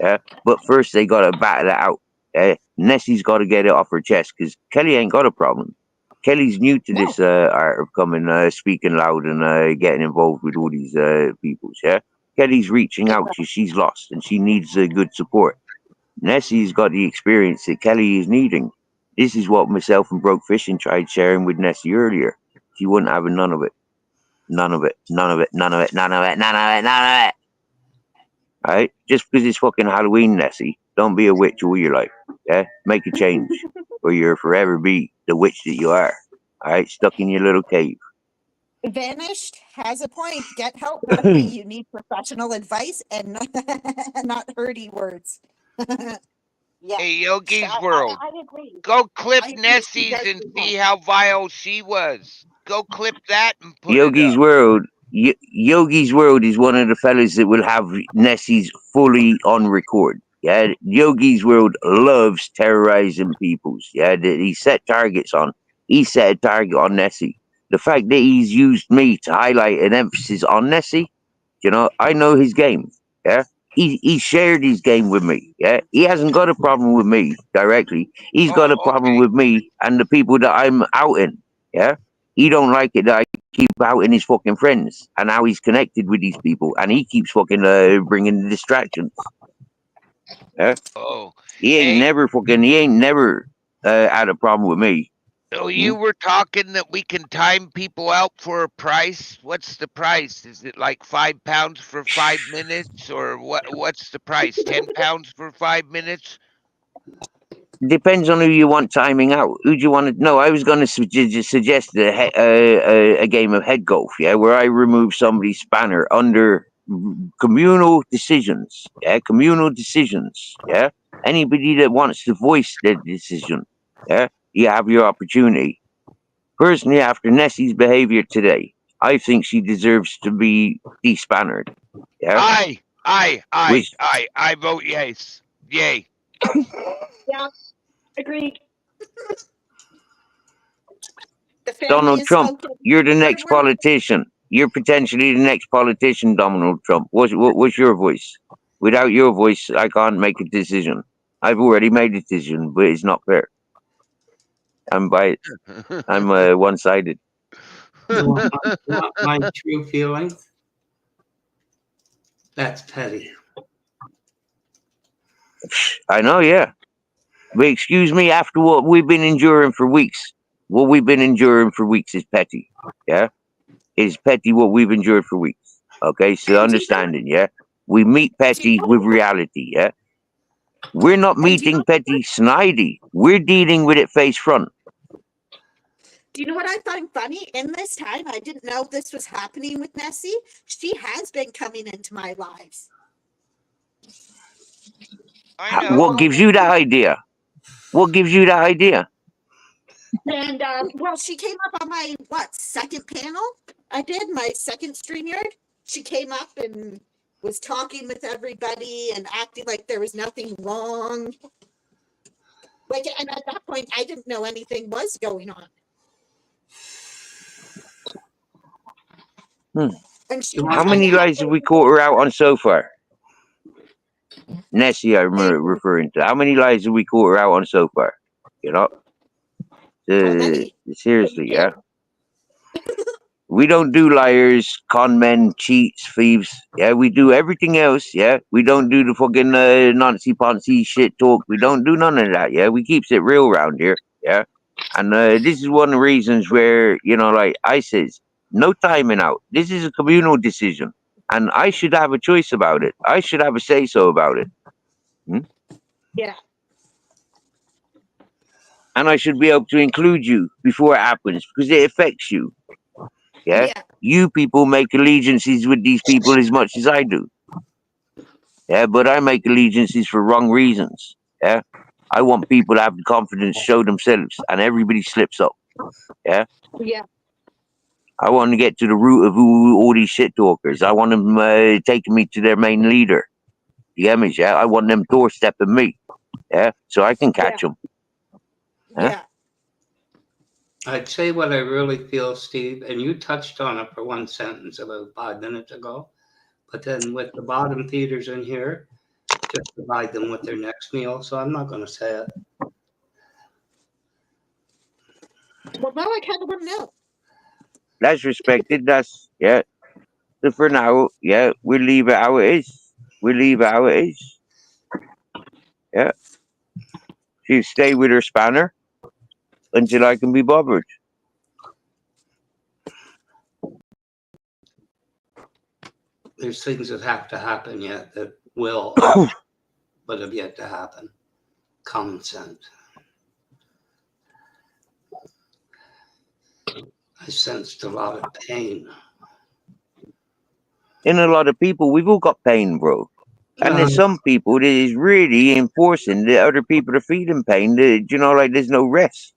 yeah. But first they gotta battle it out. Nessie's got to get it off her chest because Kelly ain't got a problem. Kelly's new to this art of coming, speaking loud and getting involved with all these peoples. Yeah, Kelly's reaching out. She's lost and she needs good support. Nessie's got the experience that Kelly is needing. This is what myself and Broke Fishing tried sharing with Nessie earlier. She wouldn't have none of it. None of it. None of it. None of it. None of it. None of it. None of it. Alright? Just because it's fucking Halloween, Nessie, don't be a witch all your life. Yeah? Make a change. Or you'll forever be the witch that you are. Alright? Stuck in your little cave. Vanished has a point. Get help, Murphy. You need professional advice and not hurdy words. Yeah. Hey, Yogi's I World. agree. Go clip I agree. Nessie's She and does see well. how vile she was. Go clip that and put Yogi's it up. World. Yogi's World is one of the fellas that will have Nessie's fully on record. Yeah, Yogi's World loves terrorizing peoples. Yeah, that he set targets on. He set a target on Nessie. The fact that he's used me to highlight an emphasis on Nessie, you know, I know his game. Yeah, he shared his game with me. Yeah, he hasn't got a problem with me directly. He's got a problem with me and the people that I'm outing. Yeah, he don't like it that I keep outing his fucking friends and how he's connected with these people, and he keeps fucking bringing the distractions. Yeah, Oh, he ain't never had a problem with me. so you were talking that we can time people out for a price. What's the price? Is it like £5 for 5 minutes, or what's the price? £10 for 5 minutes? Depends on who you want timing out. Who do you want to? No, I was going to suggest a game of head golf. Yeah, where I remove somebody's spanner under communal decisions. Yeah, communal decisions. Yeah, anybody that wants to voice their decision. Yeah, you have your opportunity. Personally, after Nessie's behavior today, I think she deserves to be despannered. Yeah. I vote yes. Yay. Yeah, agreed. The family Donald is Trump, spoken. you're the next politician. You're potentially the next politician, Donald Trump. What's your voice? Without your voice, I can't make a decision. I've already made a decision, but it's not fair. I'm one-sided. You want my true feelings? That's petty. I know, yeah. But excuse me, after what we've been enduring for weeks, what we've been enduring for weeks is petty. Yeah? It's petty what we've endured for weeks. Okay, so understanding, yeah? We meet petty with reality, yeah? We're not meeting petty snidey. We're dealing with it face front. Do you know what I find funny? In this time, I didn't know this was happening with Nessie. She has been coming into my lives. I know. What gives you that idea? What gives you that idea? And well, she came up on my second panel? I did my second StreamYard. She came up and was talking with everybody and acting like there was nothing wrong. Like, and at that point, I didn't know anything was going on. And she How many lies have we caught her out on so far? Nessie, I'm referring to. How many lies have we caught her out on so far? You know? Seriously, yeah? We don't do liars, con men, cheats, thieves. Yeah, we do everything else. Yeah, we don't do the fucking nancy poncy shit talk. We don't do none of that. Yeah, we keeps it real around here. Yeah, and this is one of the reasons where like I says, no timing out. This is a communal decision, and I should have a choice about it. I should have a say so about it. Yeah. And I should be able to include you before it happens because it affects you. Yeah? You people make allegiances with these people as much as I do. Yeah, but I make allegiances for wrong reasons. Yeah. I want people to have the confidence, show themselves, and everybody slips up. Yeah. Yeah. I want to get to the root of all these shit talkers. I want them taking me to their main leader. You get me? Yeah. I want them doorstepping me. Yeah. So I can catch them. Yeah. I'd say what I really feel, Steve, and you touched on it for one sentence about 5 minutes ago. But then with the bottom feeders in here, just provide them with their next meal. So I'm not going to say it. Well, now I kind of want to know. That's respected. That's, yeah. So for now, yeah, we'll leave it how it is. We'll leave it how it is. Yeah. She'll stay with her spanner until I can be bothered. There's things that have to happen yet that will happen, but have yet to happen. Common sense. I sensed a lot of pain. In a lot of people, we've all got pain, bro. And there's some people that is really enforcing the other people to feed them pain. That, you know, like there's no rest.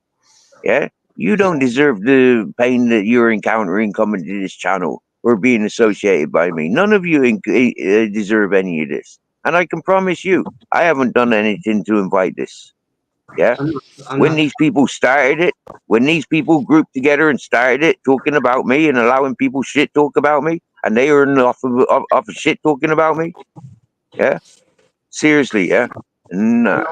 Yeah, you don't deserve the pain that you're encountering coming to this channel or being associated by me. None of you deserve any of this. And I can promise you, I haven't done anything to invite this. Yeah, when these people started it, when these people grouped together and started it, talking about me and allowing people shit talk about me, and they earn off of shit talking about me. Yeah, seriously, yeah, nah.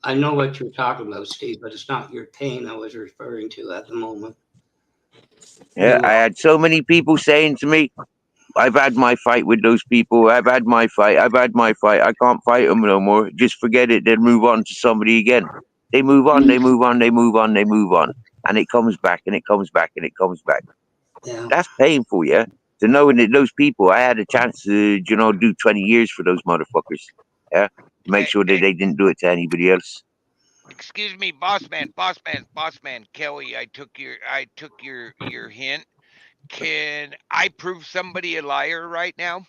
I know what you're talking about, Steve, but it's not your pain I was referring to at the moment. Yeah, I had so many people saying to me, I've had my fight with those people. I've had my fight. I can't fight them no more. Just forget it. Then move on to somebody again. They move on. And it comes back and it comes back and it comes back. Yeah. That's painful, yeah? To knowing that those people, I had a chance to, you know, do 20 years for those motherfuckers. Yeah? Make sure that they didn't do it to anybody else. Excuse me, boss man, Kelly, I took your hint. Can I prove somebody a liar right now?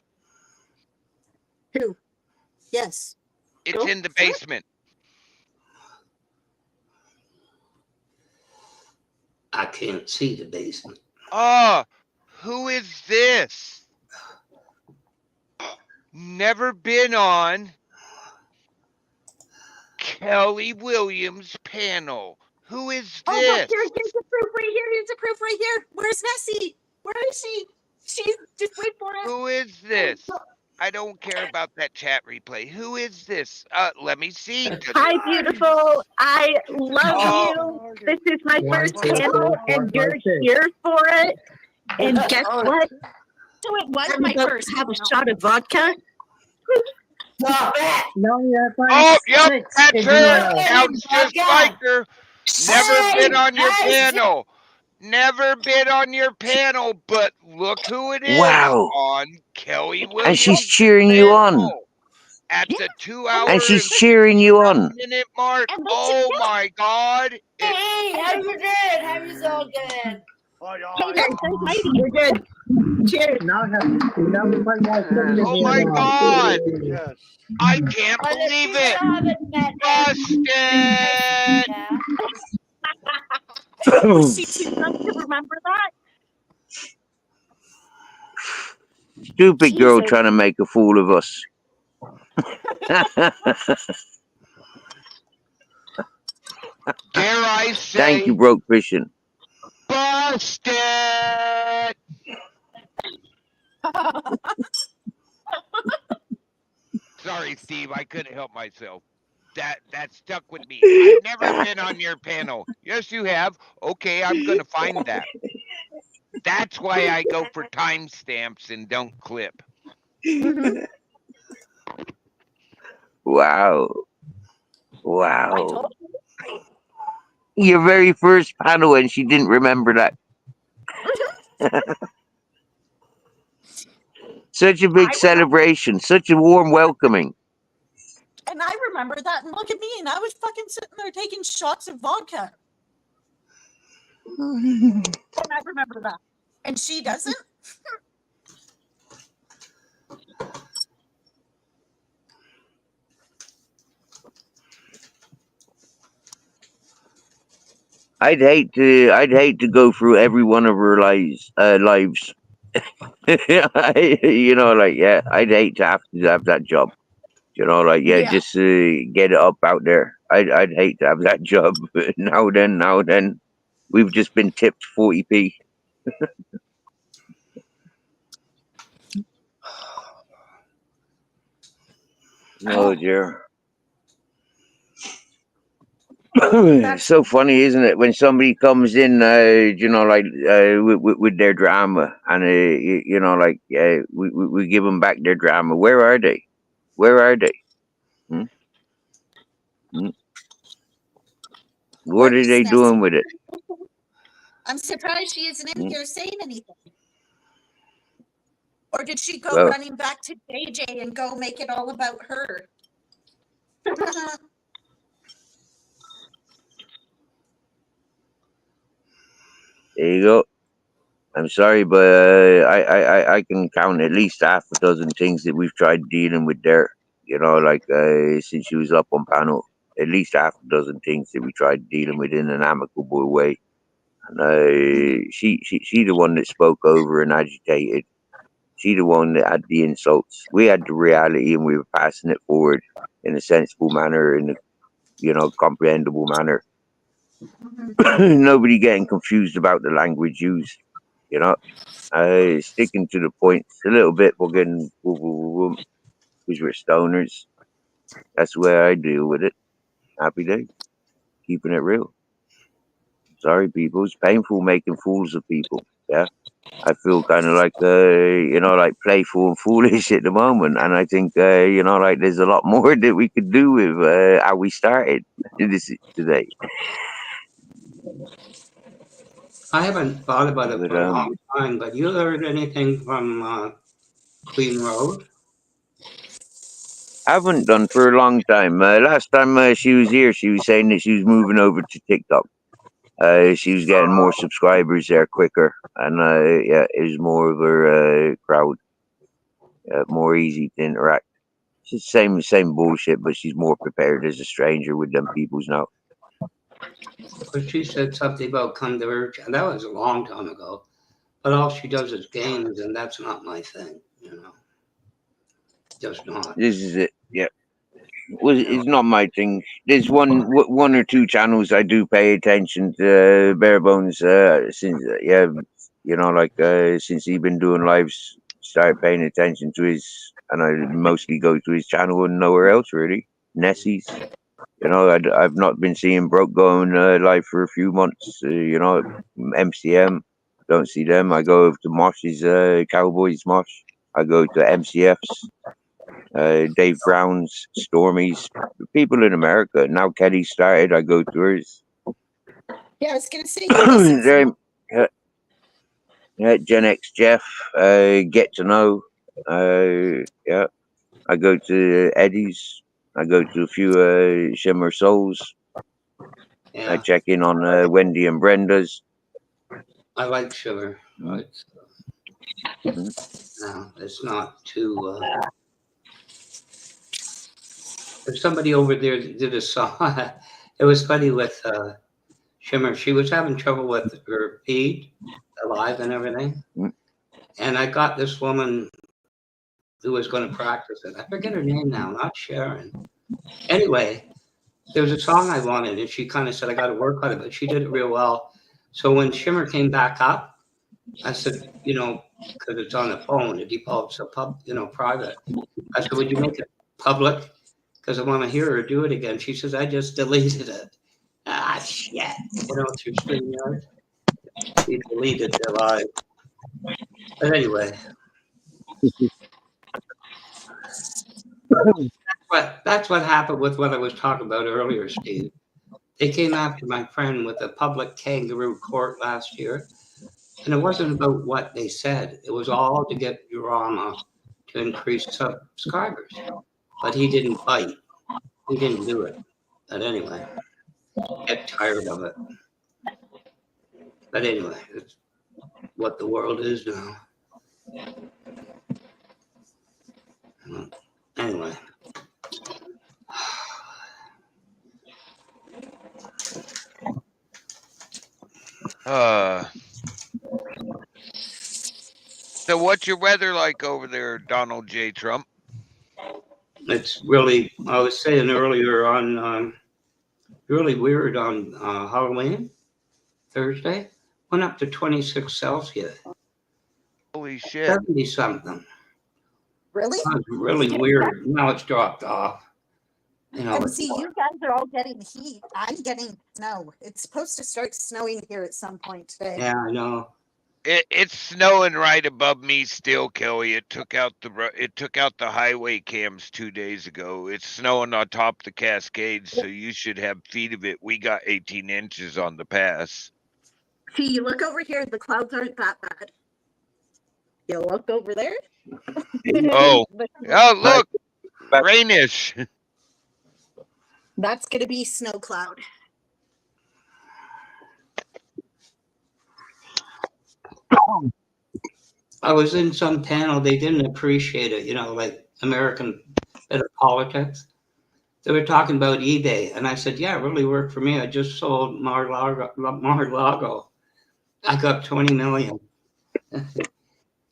Who? Yes. It's in the basement. I can't see the basement. Oh, who is this? Never been on Kelly Williams' panel. Who is this? Oh, look, here's the proof right here. Here's the proof right here. Where's Nessie? Where is she? She's just wait for it. Who is this? I don't care about that chat replay. Who is this? Let me see. Hi, beautiful. I love you. This is my first panel, and you're here for it. And guess what? So it was my first. Have a shot of vodka. No, Oh, yep, that's her. Sounds just like her. Never been on your panel. Never been on your panel, but look who it is. Wow. On Kelly Williams. And she's cheering you on. At the 2 hour And she's cheering you on. minute mark. Oh my God. Hey, how you doing? How you all doing? You're good. Cheers. Oh my God. I can't believe it. Busted. She too young to remember that? Stupid girl trying to make a fool of us. Dare I say? Thank you, broke fishing. Busted. Sorry, Steve. I couldn't help myself. That stuck with me. I've never been on your panel. Yes, you have. Okay, I'm gonna find that. That's why I go for timestamps and don't clip. Wow. Wow. Your very first panel, and she didn't remember that. Such a big celebration, such a warm welcoming. And I remember that, and look at me, and I was fucking sitting there taking shots of vodka. And I remember that. And she doesn't? I'd hate to go through every one of her lives. You know, like, yeah, I'd hate to have that job. You know, like just get it up out there. I'd hate to have that job. Now then, we've just been tipped 40p. Oh dear. It's so funny, isn't it, when somebody comes in, you know, like with their drama, and you know, like we give them back their drama. Where are they? Where are they? Hmm? Hmm? What are they doing with it? I'm surprised she isn't in here saying anything. Or did she go Well, running back to JJ and go make it all about her? there you go. I'm sorry, but I can count at least half a dozen things that we've tried dealing with there. You know, like since she was up on panel, at least half a dozen things that we tried dealing with in an amicable way. And she the one that spoke over and agitated. She the one that had the insults. We had the reality, and we were passing it forward in a sensible manner, in a comprehensible manner. Nobody getting confused about the language used. You know, sticking to the points a little bit. We're getting because we're stoners. That's the way I deal with it. Happy days, keeping it real. Sorry, people. It's painful making fools of people. Yeah. I feel kind of like, like playful and foolish at the moment. And I think, like there's a lot more that we could do with how we started this today. I haven't thought about it But, for a long time, but you heard anything from Queen Road? haven't done for a long time. Last time she was here, she was saying that she was moving over to TikTok. She was getting more subscribers there quicker. And, it was more of her crowd. More easy to interact. It's the same bullshit, but she's more prepared as a stranger with them peoples now. But she said something about come to her, and that was a long time ago. But all she does is games, and that's not my thing, Just not. This is it. Yeah. Well, it's not my thing. There's one or two channels I do pay attention to. Bare Bones, since since he's been doing lives, started paying attention to his, and I mostly go to his channel and nowhere else really. Nessie's, I've not been seeing Broke going live for a few months. MCM, don't see them. I go over to Mosh's Cowboys Mosh. I go to MCF's. Dave Brown's, Stormy's, people in America. Now Kelly started, I go to hers. Yeah, I was going to say. Gen X Jeff, Get to Know. Yeah, I go to Eddie's. I go to a few Shimmer Souls. Yeah. I check in on Wendy and Brenda's. I like Sugar. But, no, it's not too. There's somebody over there that did a song. It was funny with Shimmer. She was having trouble with her feed, live and everything. And I got this woman who was going to practice it. I forget her name now, not Sharon. Anyway, there was a song I wanted, and she kind of said, I got to work on it, but she did it real well. So when Shimmer came back up, I said, because it's on the phone, it defaults to private. I said, would you make it public? Because I want to hear her do it again. She says, I just deleted it. Ah, shit. Through StreamYard. She deleted the live. But anyway. That's what happened with what I was talking about earlier, Steve. They came after my friend with a public kangaroo court last year. And it wasn't about what they said. It was all to get drama to increase subscribers. But he didn't bite. He didn't do it. But anyway, get tired of it. But anyway, it's what the world is now. Anyway. So what's your weather like over there, Donald J. Trump? It's really, I was saying earlier on, really weird on Halloween, Thursday, went up to 26 Celsius. Holy shit. 70 something. Really? That's really Yeah. weird. Now it's dropped off. You know, And see, you guys are all getting heat. I'm getting snow. It's supposed to start snowing here at some point today. yeah, I know. It's snowing right above me still, Kelly. It took out the highway cams 2 days ago. It's snowing on top of the Cascades, so you should have feet of it. We got 18 inches on the pass. See, you look over here, the clouds aren't that bad. You look over there. Oh, look, rainish. That's gonna be snow cloud. I was in some panel, they didn't appreciate it, you know, like American bit of politics. They were talking about eBay, and I said, yeah, it really worked for me. I just sold Mar-a-Lago. I got 20 million. They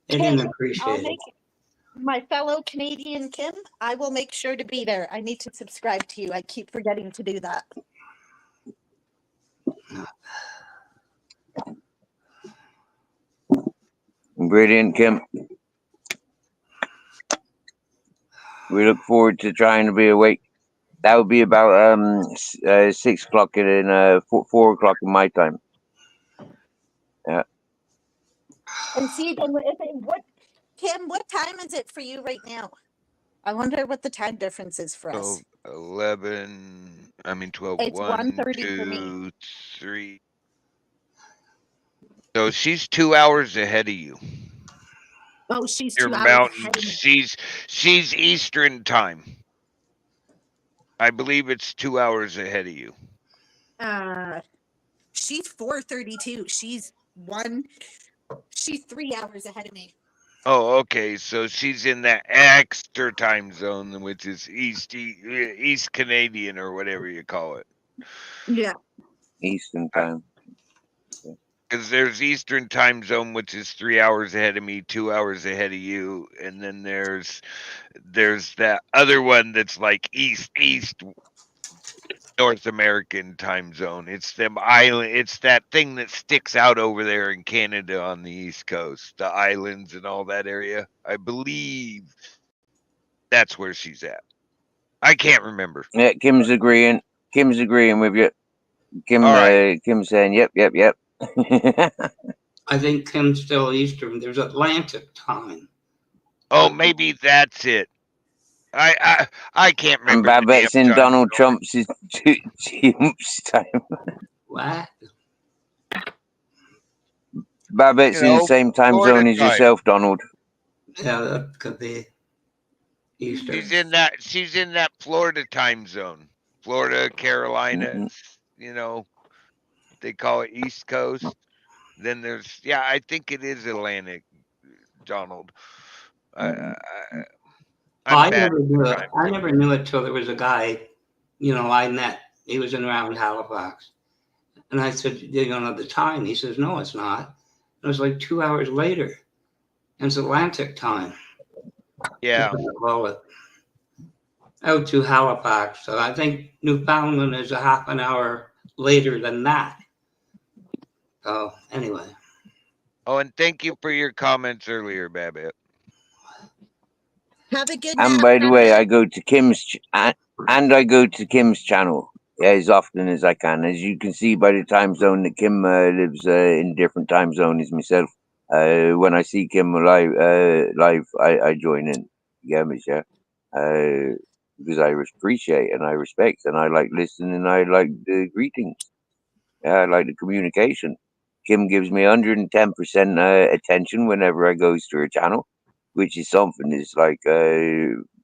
didn't appreciate it. My fellow Canadian Kim, I will make sure to be there. I need to subscribe to you. I keep forgetting to do that. Brilliant, Kim. We look forward to trying to be awake. That would be about 6 o'clock in 4 o'clock in my time. Yeah. And see, Kim, what time is it for you right now? I wonder what the time difference is for us. 12, 1, 2, 3. So she's 2 hours ahead of you. Oh, she's You're 2 hours mountain. ahead of me. She's Eastern time. I believe it's 2 hours ahead of you. She's 4:32. She's 3 hours ahead of me. Oh, okay. So she's in that extra time zone, which is East Canadian or whatever you call it. Yeah. Eastern time. Because there's Eastern time zone, which is 3 hours ahead of me, 2 hours ahead of you, and then there's that other one that's like East North American time zone. It's them island. It's that thing that sticks out over there in Canada on the East Coast, the islands and all that area. I believe that's where she's at. I can't remember. Yeah, Kim's agreeing. Kim's agreeing with you. Kim's saying, yep. I think Kim's still Eastern. There's Atlantic time. Oh, maybe that's it. I can't remember. And Babette's in Donald Trump's time. What? Babette's in the same time zone as yourself, Donald. Yeah, that could be Eastern. She's in that Florida time zone. Florida, Carolina, you know, they call it East Coast. Then there's, I think it is Atlantic, Donald. I never knew it till there was a guy, you know, I met. He was in around Halifax. And I said, you don't know the time? He says, no, it's not. It was like 2 hours later. And it's Atlantic time. Yeah. Call it. Out to Halifax. So I think Newfoundland is a half an hour later than that. So anyway. Oh, and thank you for your comments earlier, Babette. Have a good And night. by the way, I go to Kim's channel as often as I can. As you can see by the time zone that Kim lives in different time zone as myself. When I see Kim live, I join in. Yeah, Michelle. Because I appreciate and I respect and I like listening and I like the greetings. Yeah, I like the communication. Kim gives me 110% attention whenever I goes to her channel, which is something that's like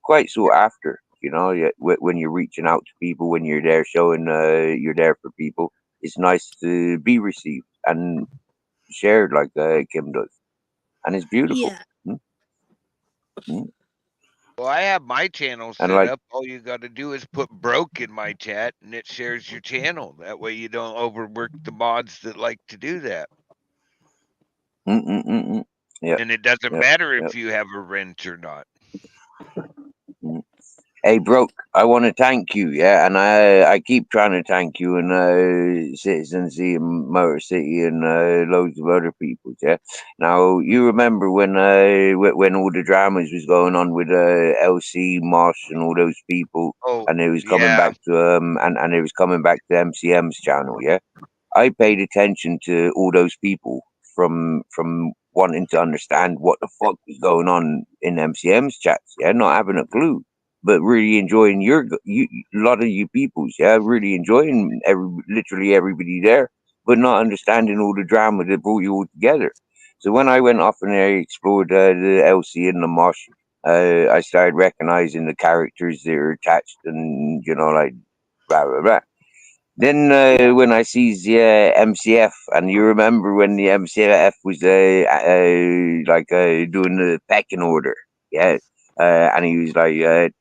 quite sought after. You know, when you're reaching out to people, when you're there showing you're there for people, it's nice to be received and shared like Kim does, and it's beautiful. Yeah. Well, I have my channel set up. All you got to do is put broke in my chat and it shares your channel. That way you don't overwork the mods that like to do that. Yep. And it doesn't matter if you have a rent or not. Hey, Brooke, I want to thank you, yeah, and I keep trying to thank you and Citizen C and Motor City and loads of other people, yeah. Now you remember when all the dramas was going on with LC, Mosh, and all those people, Oh, and it was coming yeah. back to and it was coming back to MCM's channel, yeah. I paid attention to all those people from wanting to understand what the fuck was going on in MCM's chats, yeah, not having a clue, but really enjoying a lot of you peoples, yeah, really enjoying literally everybody there, but not understanding all the drama that brought you all together. So when I went off and I explored the LC and the Mosh, I started recognizing the characters that are attached, and like blah blah blah. Then when I sees the MCF, and you remember when the MCF was doing the pecking order, yeah, and he was like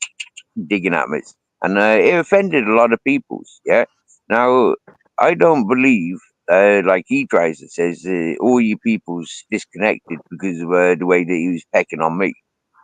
digging at me, and it offended a lot of peoples. Yeah. Now I don't believe, like he tries to says, all you people's disconnected because of the way that he was pecking on me.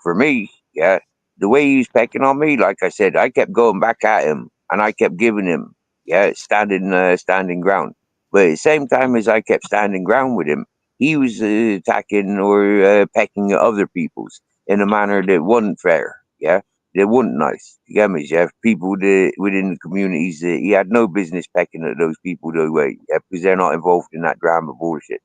For me, yeah, the way he was pecking on me, like I said, I kept going back at him, and I kept giving him, yeah, standing ground. But at the same time as I kept standing ground with him, he was attacking or pecking at other people's in a manner that wasn't fair. Yeah, they weren't nice. You get me? You have people that within the communities that he had no business pecking at those people the way, yeah, because they're not involved in that drama bullshit.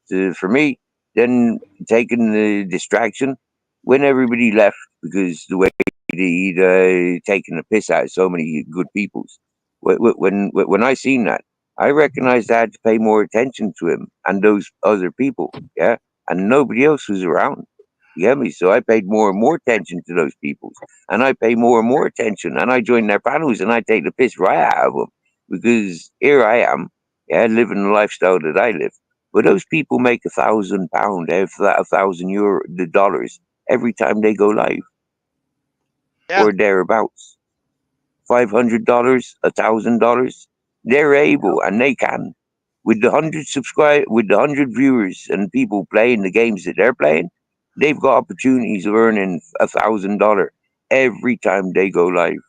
So for me, then taking the distraction when everybody left because the way that he'd taken the piss out of so many good peoples. When I seen that, I recognized I had to pay more attention to him and those other people, yeah, and nobody else was around. You get me? So I paid more and more attention to those peoples, and I pay more and more attention, and I join their panels, and I take the piss right out of them because here I am, yeah, living the lifestyle that I live. But those people make £1,000, €1,000, the dollars every time they go live Yeah. or thereabouts. $500, $1,000. They're able and they can with with the 100 viewers and people playing the games that they're playing. They've got opportunities of earning $1,000 every time they go live,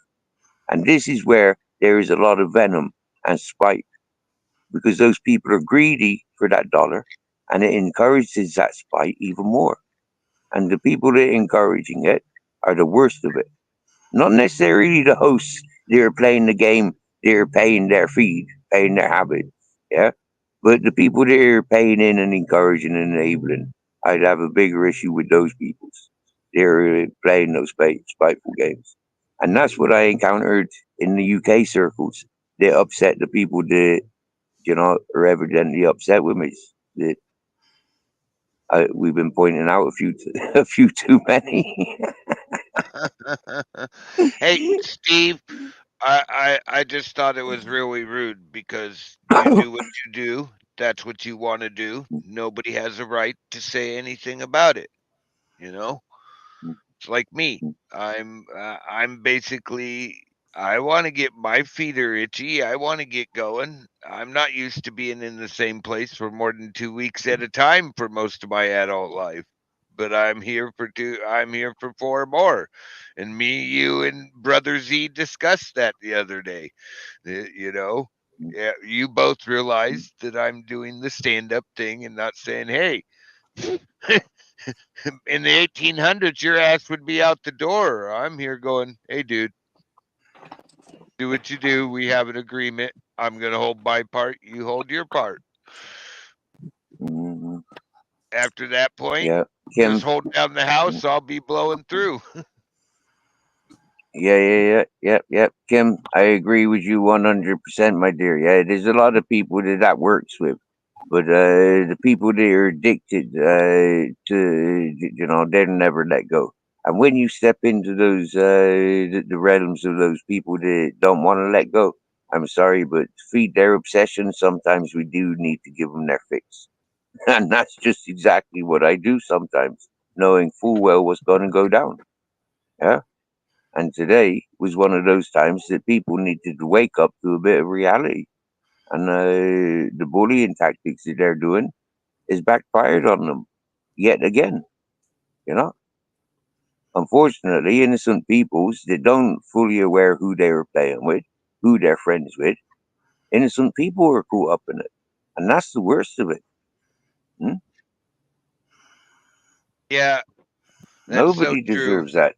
and this is where there is a lot of venom and spite because those people are greedy for that dollar, and it encourages that spite even more. And the people that are encouraging it are the worst of it. Not necessarily the hosts that are playing the game, they're paying their feed, paying their habits, yeah? But the people that are paying in and encouraging and enabling, I'd have a bigger issue with those peoples. They're playing those spiteful games. And that's what I encountered in the UK circles. They upset the people that are evidently upset with me. That we've been pointing out a few too many. Hey, Steve, I just thought it was really rude because you do what you do. That's what you want to do. Nobody has a right to say anything about it. You know, it's like me. I'm basically. I want to get my feet are itchy. I want to get going. I'm not used to being in the same place for more than 2 weeks at a time for most of my adult life. But I'm here for two. I'm here for four more, and me, you, and Brother Z discussed that the other day. You know, yeah, you both realized that I'm doing the stand-up thing and not saying, "Hey, in the 1800s, your ass would be out the door." I'm here going, "Hey, dude, do what you do. We have an agreement. I'm gonna hold my part. You hold your part." Mhm. After that point, Yeah, just Kim. hold down the house. I'll be blowing through. Yeah. Kim, I agree with you 100%, my dear. Yeah, there's a lot of people that works with, but the people that are addicted to, they'll never let go. And when you step into those the realms of those people that don't want to let go, I'm sorry, but to feed their obsession, sometimes we do need to give them their fix, and that's just exactly what I do sometimes, knowing full well what's going to go down. Yeah. And today was one of those times that people needed to wake up to a bit of reality. And the bullying tactics that they're doing is backfired on them yet again. You know, Unfortunately, innocent peoples that don't fully aware who they were playing with, who they're friends with, innocent people are caught up in it. And that's the worst of it. Yeah, that's so Nobody true. deserves that.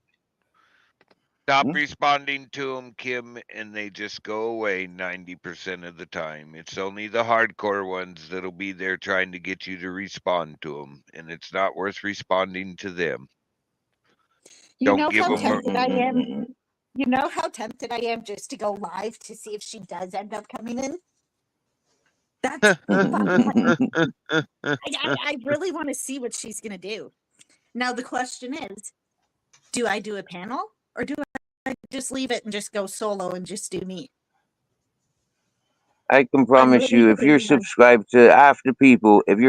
Stop responding to them, Kim, and they just go away 90% of the time. It's only the hardcore ones that'll be there trying to get you to respond to them, and it's not worth responding to them. You Don't know give how them. tempted I am. You know how tempted I am just to go live to see if she does end up coming in. That's I really want to see what she's gonna do. Now the question is, do I do a panel or do I just leave it and just go solo and just do me? I can promise you, if you're subscribed to half the people, in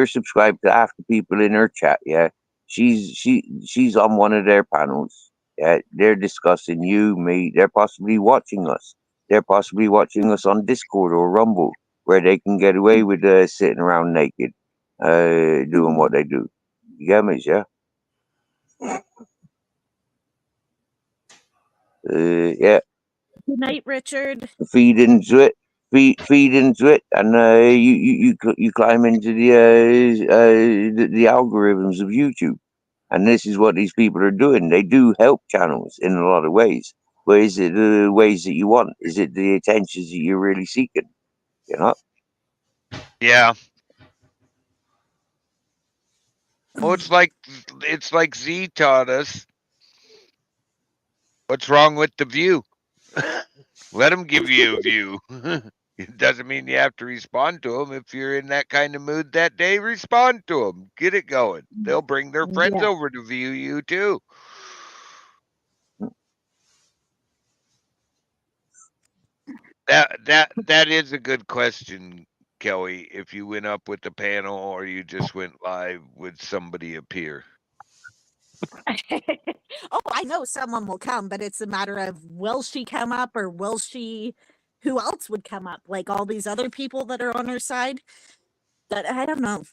her chat, yeah, she's on one of their panels. Yeah, they're discussing you, me. They're possibly watching us. They're possibly watching us on Discord or Rumble, where they can get away with sitting around naked, doing what they do. You get me, yeah? Yeah. Good night, Richard. Feed into it, and you climb into the algorithms of YouTube, and this is what these people are doing. They do help channels in a lot of ways, but is it the ways that you want? Is it the attentions that you're really seeking? You know? Yeah. Oh, it's like Z taught us. What's wrong with the view? Let them give you a view. It doesn't mean you have to respond to them. If you're in that kind of mood that day, respond to them. Get it going. They'll bring their friends over to view you too. That is a good question, Kelly. If you went up with the panel or you just went live, would somebody appear? Oh, I know someone will come, but it's a matter of will she come up or will she? Who else would come up? Like all these other people that are on her side? But I don't know.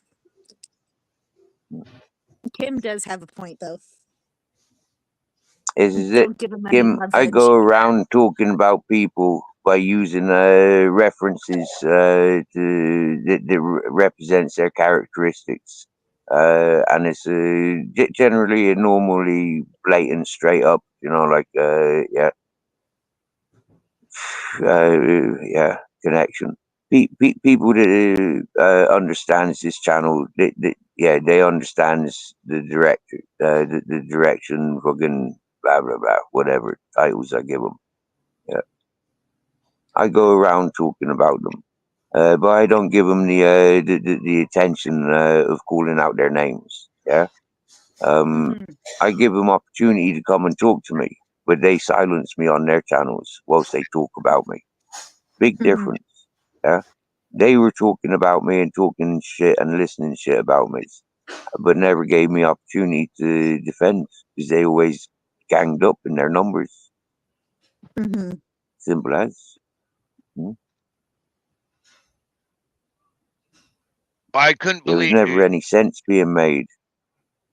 Kim does have a point, though. Is it, Don't give them any Kim? I leverage. go around talking about people by using references that represents their characteristics, and it's generally a normally blatant, straight up, like connection. People that understands this channel, they understands the director, the direction, fucking blah blah blah, whatever titles I give them. Yeah, I go around talking about them, but I don't give them the attention of calling out their names. Yeah, I give them opportunity to come and talk to me, but they silence me on their channels whilst they talk about me. Big difference. Yeah. They were talking about me and talking shit and listening shit about me, but never gave me opportunity to defend because they always ganged up in their numbers. Simple as. I couldn't There was believe never it. any sense being made.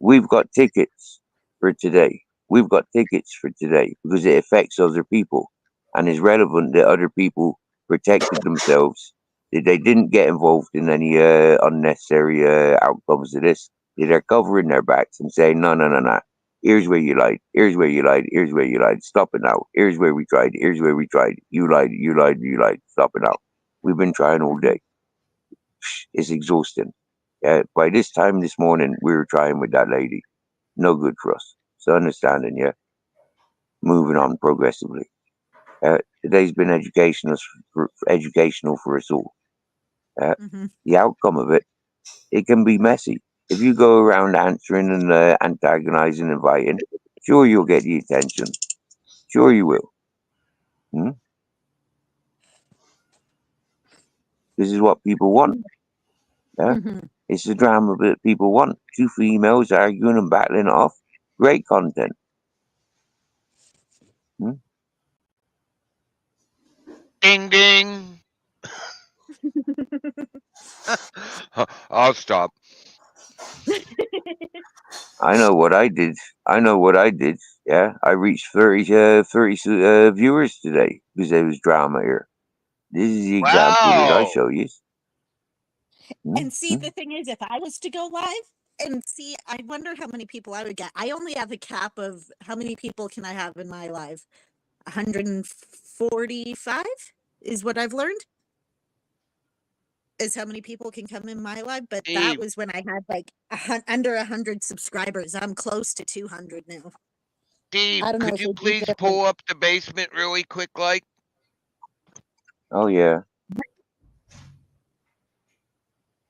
We've got tickets for today. We've got tickets for today because it affects other people and is relevant that other people protected themselves, that they didn't get involved in any unnecessary outcomes of this, that they're covering their backs and saying, no, no, no, no. Here's where you lied. Here's where you lied. Here's where you lied. Stop it now. Here's where we tried. Here's where we tried. You lied. You lied. You lied. Stop it now. We've been trying all day. It's exhausting. By this time this morning, we were trying with that lady. No good for us. So understanding, yeah. Moving on progressively. Today's been educational for us all. The outcome of it can be messy. If you go around answering and antagonizing and fighting, sure you'll get the attention. Sure you will. This is what people want. Yeah? It's the drama that people want. Two females arguing and battling it off. Great content. Ding ding. I'll stop. I know what I did. I know what I did. Yeah, I reached 30 viewers today because there was drama here. This is the example that I Wow. show you. And see, the thing is, if I was to go live and see, I wonder how many people I would get. I only have a cap of how many people can I have in my live? 145 is what I've learned. Is how many people can come in my live, but that Steve. was when I had like under 100 subscribers. I'm close to 200 now. Steve, I don't know could if you it'd be please different. pull up the basement really quick, like? Oh yeah.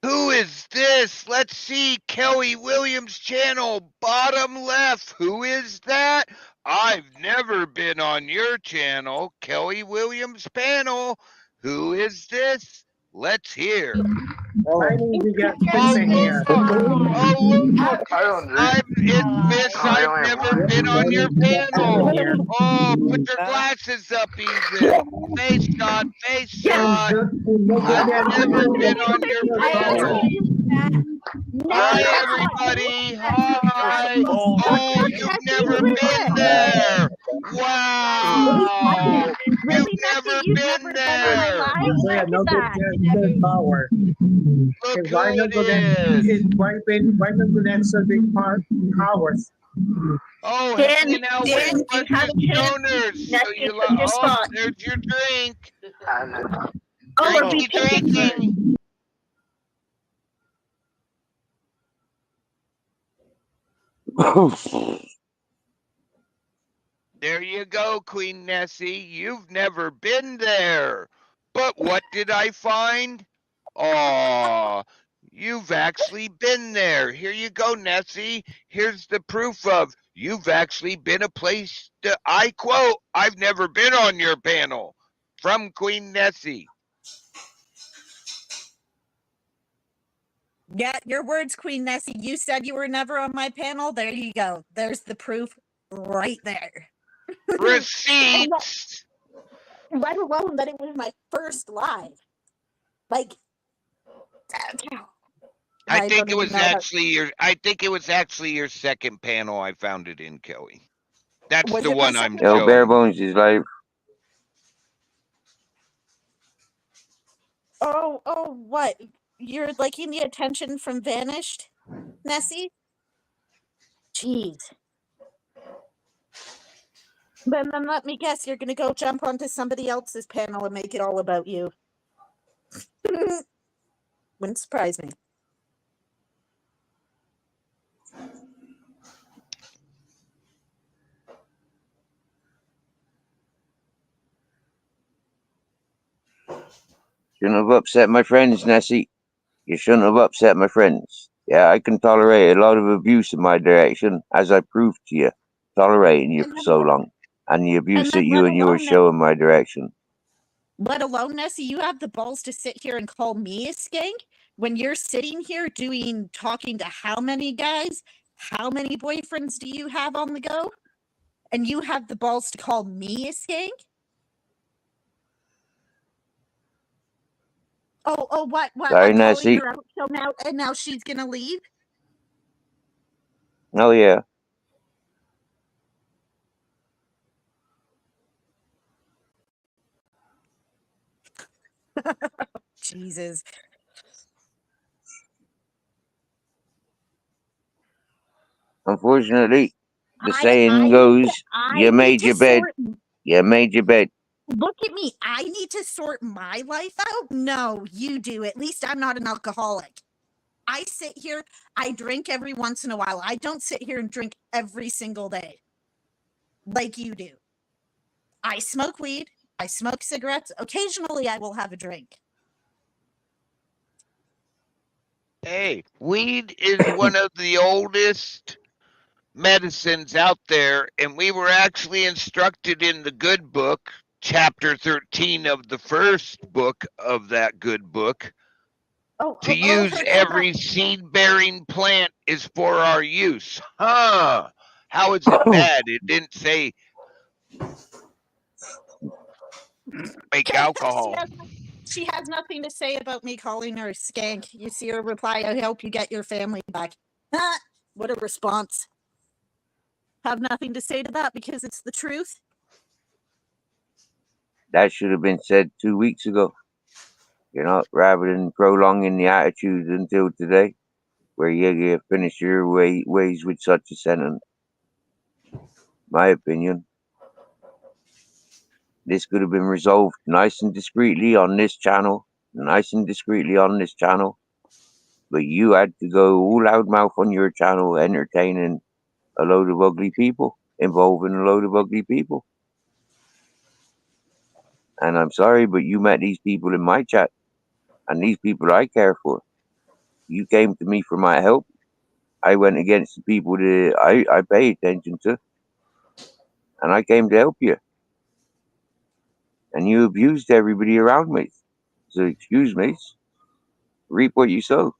Who is this? Let's see. Kelly Williams channel, bottom left. Who is that? I've never been on your channel. Kelly Williams panel. Who is this? Let's hear. Oh, It's Miss. I've never been on your panel. Oh, put your glasses up even. Face shot, face shot. I've never been on your panel. Hi, everybody. Hi. Oh, you've never been there. Wow. You've never been there. Look who it is. Oh, hanging out with a bunch of stoners. So you oh, there's your drink. Drinky drinking. There you go, Queen Nessie. You've never been there. But what did I find? Oh, you've actually been there. Here you go, Nessie. Here's the proof of you've actually been a place that I quote, I've never been on your panel. From Queen Nessie. Yeah, your words, Queen Nessie. You said you were never on my panel. There you go. There's the proof right there. Receipts. Let alone that it was my first live. Like, I think it was actually your second panel. I found it in, Kelly. That's the one I'm Yo, showing. Bare Bones is live. Oh, what? You're liking the attention from Vanished, Nessie? Jeez. Then let me guess, you're gonna go jump onto somebody else's panel and make it all about you. Wouldn't surprise me. Shouldn't have upset my friends, Nessie. You shouldn't have upset my friends. Yeah, I can tolerate a lot of abuse in my direction, as I proved to you, tolerating you for so long, and the abuse that you and yours show in my direction. Let alone, Nessie, you have the balls to sit here and call me a skank when you're sitting here talking to how many guys, how many boyfriends do you have on the go? And you have the balls to call me a skank? Oh, what? Sorry, I'm Nessie. calling her out and now she's gonna leave? Oh, yeah. Jesus. Unfortunately, the saying goes, you made your bed. You made your bed. Look at me. I need to sort my life out? No, you do. At least I'm not an alcoholic. I sit here, I drink every once in a while. I don't sit here and drink every single day like you do. I smoke weed. I smoke cigarettes. Occasionally, I will have a drink. Hey, weed is one of the oldest medicines out there, and we were actually instructed in the good book, chapter 13 of the first book of that good book, to use every seed-bearing plant is for our use. Huh? How is it bad? It didn't say make alcohol. She has nothing to say about me calling her a skank. You see her reply, I hope you get your family back. What a response. Have nothing to say to that because it's the truth. That should have been said 2 weeks ago. Rather than prolonging the attitude until today, where you finish your ways with such a sentence. My opinion. This could have been resolved nice and discreetly on this channel. But you had to go all loudmouth on your channel entertaining a load of ugly people, involving a load of ugly people. And I'm sorry, but you met these people in my chat, and these people I care for. You came to me for my help. I went against the people that I pay attention to, and I came to help you. And you abused everybody around me. So excuse me, reap what you sow.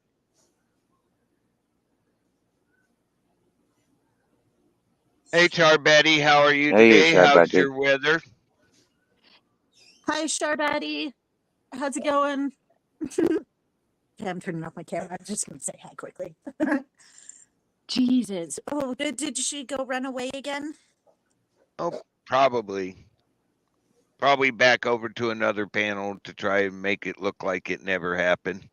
Hey, Betty, how are you Hey, today? How's Betty. your weather? Hi, Charbetty. How's it going? Okay, I'm turning off my camera. I'm just going to say hi quickly. Jesus. Oh, did she go run away again? Oh, probably. Probably back over to another panel to try and make it look like it never happened.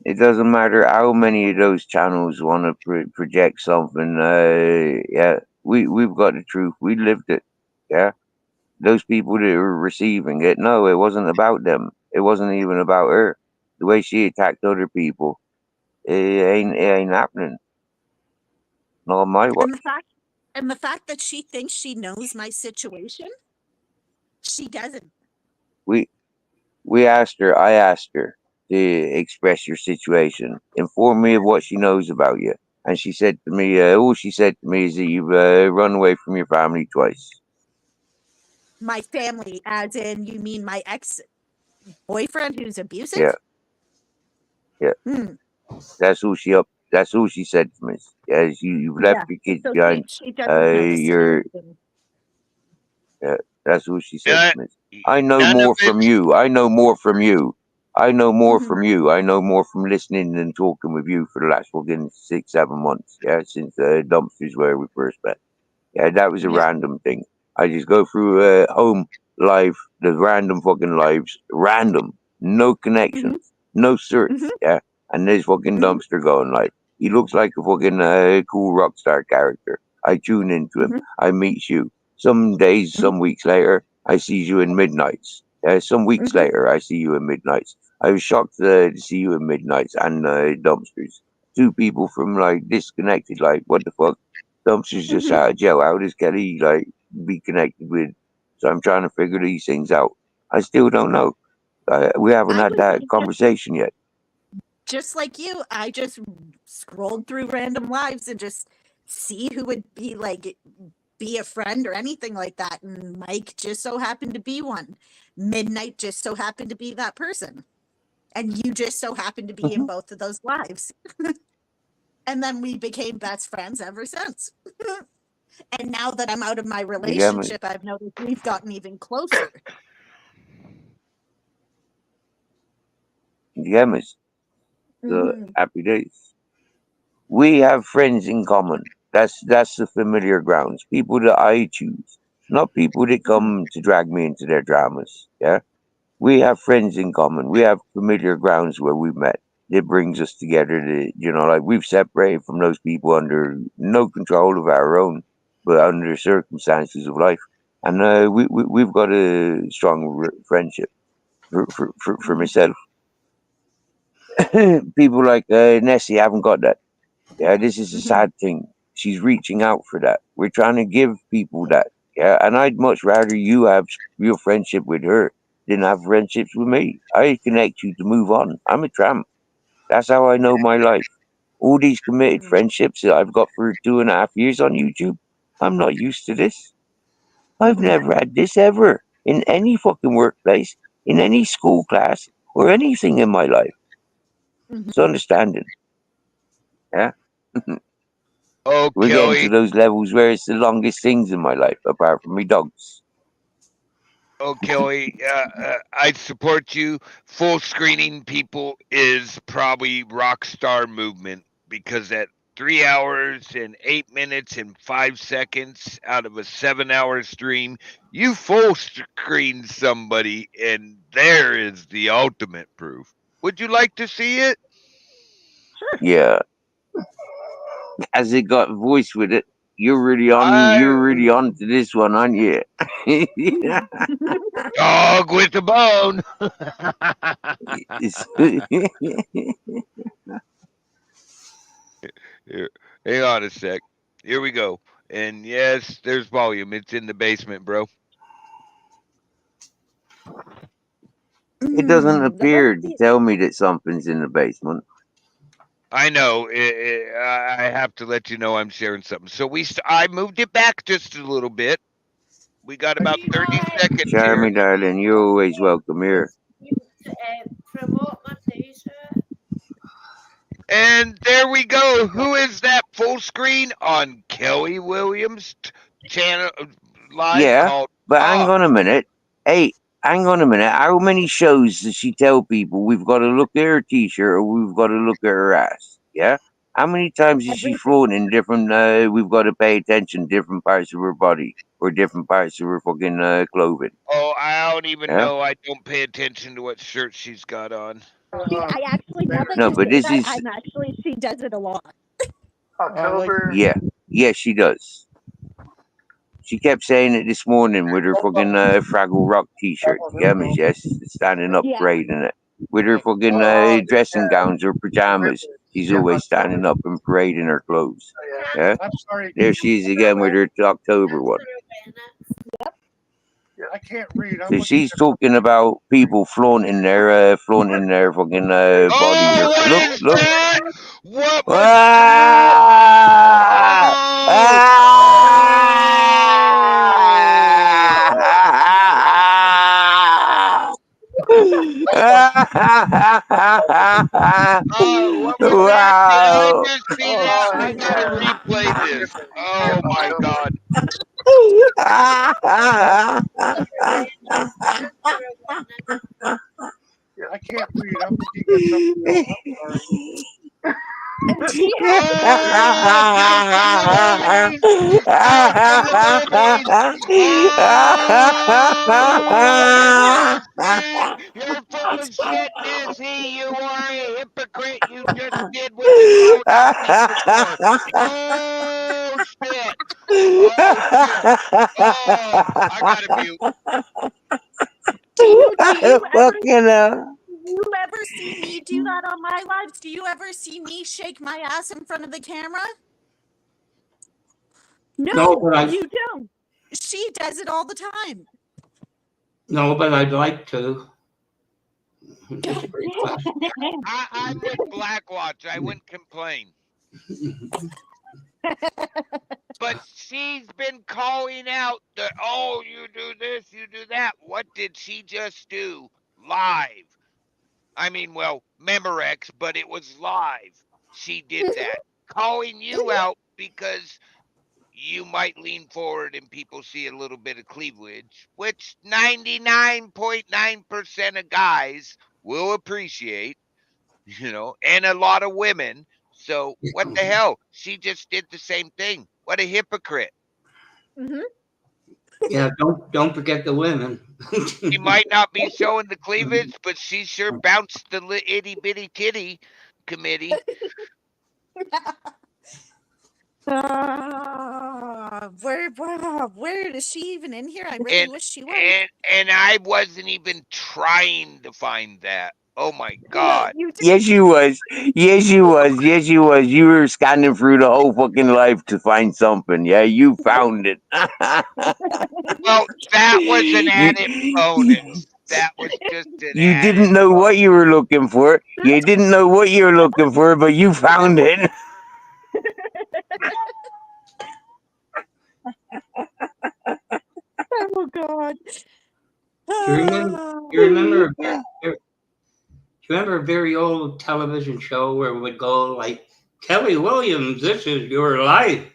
It doesn't matter how many of those channels want to project something. Yeah, we've got the truth. We lived it. Yeah, those people that were receiving it. No, it wasn't about them. It wasn't even about her. The way she attacked other people, it ain't happening. Not on my watch. And the fact that she thinks she knows my situation, she doesn't. We asked her. I asked her to express your situation. Inform me of what she knows about you. And she said to me, all she said to me is that you've run away from your family twice. My family, as in, you mean my ex-boyfriend who's abusive? Yeah. Yeah. That's all she said to me. Yeah, you've left your kids so behind. She doesn't know the situation. Yeah, that's what she said to me. I know more from you. I know more from you. I know more from you. I know more from listening and talking with you for the last fucking 6-7 months. Yeah, since the dumpsters where we first met. Yeah, that was a random thing. I just go through home live, the random fucking lives, random, no connections, no search. Yeah, and there's fucking dumpster going like he looks like a fucking cool rock star character. I tune into him. I meet you. Some days, some weeks later, I see you in midnights. Some weeks later, I see you in midnights. I was shocked to see you in midnights and dumpsters. Two people from like disconnected. Like what the fuck? Dumpster's just out of jail. How does Kelly like be connected with? So I'm trying to figure these things out. I still don't know. We haven't had that conversation yet. Just like you, I just scrolled through random lives and just see who would be like be a friend or anything like that. And Mike just so happened to be one. Midnight just so happened to be that person. And you just so happened to be in both of those lives. And then we became best friends ever since. And now that I'm out of my relationship, I've noticed we've gotten even closer. Happy days. We have friends in common. That's the familiar grounds. People that I choose, not people that come to drag me into their dramas. Yeah, we have friends in common. We have familiar grounds where we met. It brings us together. Like we've separated from those people under no control of our own, but under circumstances of life. And we've got a strong friendship for myself. People like Nessie haven't got that. Yeah, this is a sad thing. She's reaching out for that. We're trying to give people that. Yeah, and I'd much rather you have your friendship with her than have friendships with me. I connect you to move on. I'm a tramp. That's how I know my life. All these committed friendships that I've got for 2.5 years on YouTube, I'm not used to this. I've never had this ever in any fucking workplace, in any school class, or anything in my life. It's understanding. Yeah. We're getting to those levels where it's the longest things in my life, apart from me dogs. Oh, Kelly, I support you. Full screening people is probably rock star movement, because at 3 hours and 8 minutes and 5 seconds out of a 7-hour stream, you full screen somebody, and there is the ultimate proof. Would you like to see it? Yeah. Has it got voice with it? You're really on to this one, aren't you? Dog with a bone. Here, hang on a sec. Here we go. And yes, there's volume. It's in the basement, bro. It doesn't appear to tell me that something's in the basement. I know. I have to let you know I'm sharing something. So I moved it back just a little bit. We got about 30 seconds Charmy, here. darling, you're always welcome here. Promote my t-shirt. And there we go. Who is that full screen on Kelly Williams' channel live Yeah, called but hang on a minute. Hey, hang on a minute. How many shows does she tell people we've got to look at her t-shirt or we've got to look at her ass? Yeah. How many times is she flaunting different? We've got to pay attention to different parts of her body or different parts of her fucking clothing. Oh, I don't even know. I don't pay attention to what shirt she's got on. I actually, now that No, you but say this that, is I'm actually, she does it a lot. yeah, she does. She kept saying it this morning with her fucking Fraggle Rock t-shirt. Yeah, Miss Yes, standing up, parading it. With her fucking dressing gowns or pajamas. She's always standing up and parading her clothes. Yeah? There she is again with her October one. I can't read. So she's talking about people flaunting their fucking bodies. Or, What look, is look. that? What was what was that? Did I Wow. just see that? I gotta replay this. Oh my god. I can't read. I'm looking at something else. I'm sorry. Out from the movies. Oh, shit. You're full of shit, Nessie. You are a hypocrite. You just did what you called out people for. Oh, shit. Oh, shit. Oh, I gotta mute. Do you ever see me do that on my lives? Do you ever see me shake my ass in front of the camera? No, but you don't. She does it all the time. No, but I'd like to. I'm with Blackwatch. I wouldn't complain. But she's been calling out that, oh, you do this, you do that. What did she just do live? I mean, well, Memorex, but it was live. She did that. Calling you out because you might lean forward and people see a little bit of cleavage, which 99.9% of guys will appreciate, and a lot of women. So what the hell? She just did the same thing. What a hypocrite. Yeah, don't forget the women. She might not be showing the cleavage, but she sure bounced the itty bitty titty committee. Where is she even in here? I really wish she was. And I wasn't even trying to find that. Oh my god. Yes, you was. Yes, you was. Yes, you was. You were scanning through the whole fucking life to find something. Yeah, you found it. Well, that was an added bonus. That was just an You added didn't know what you were looking for. You didn't know what you were looking for, but you found it. Oh God. Do you remember a very old television show where it would go like, Kelly Williams, this is your life.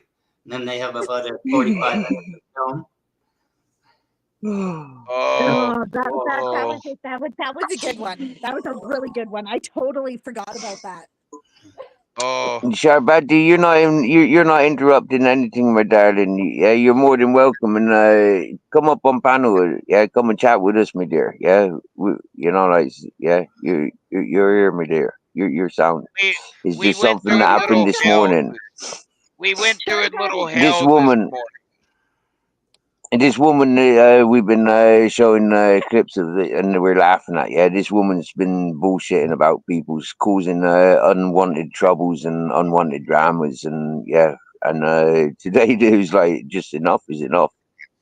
And then they have about a 45-minute film. Oh, That was a good one. That was a really good one. I totally forgot about that. oh. Sharbati, you're not interrupting anything, my darling. Yeah, you're more than welcome, and come up on panel. Yeah, come and chat with us, my dear. Yeah, you're here, my dear. You're sound. It's We just went something through that a happened little this hell. morning. We went through a little This hell this woman, morning. we've been showing clips of it, and we're laughing at. Yeah, this woman's been bullshitting about people's causing unwanted troubles and unwanted dramas, and yeah, and today it was like just enough is enough,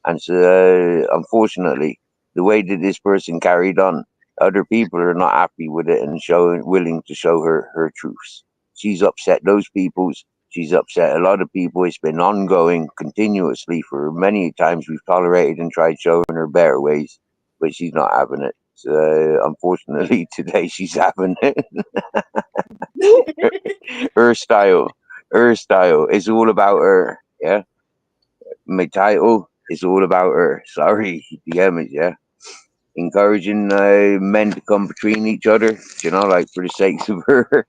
and so unfortunately, the way that this person carried on, other people are not happy with it and willing to show her truths. She's upset those people's. She's upset a lot of people. It's been ongoing continuously for many times. We've tolerated and tried showing her better ways, but she's not having it. So, unfortunately, today she's having it. her style, her style. It's all about her. Yeah, my title is all about her. Sorry, yeah, yeah. Encouraging men to come between each other, like for the sakes of her,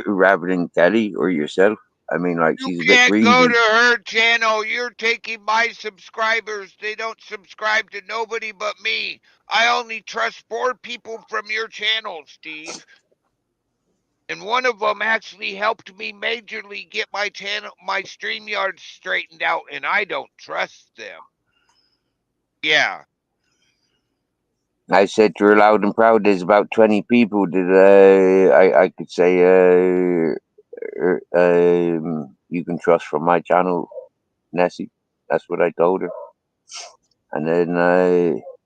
rather than Kelly or yourself. I mean, like, You she's a bit can't go greedy. to her channel. You're taking my subscribers. They don't subscribe to nobody but me. I only trust 4 people from your channel, Steve. And one of them actually helped me majorly get my channel, my StreamYard straightened out, and I don't trust them. Yeah. I said to her loud and proud, there's about 20 people that I could say you can trust from my channel, Nessie. That's what I told her. And then,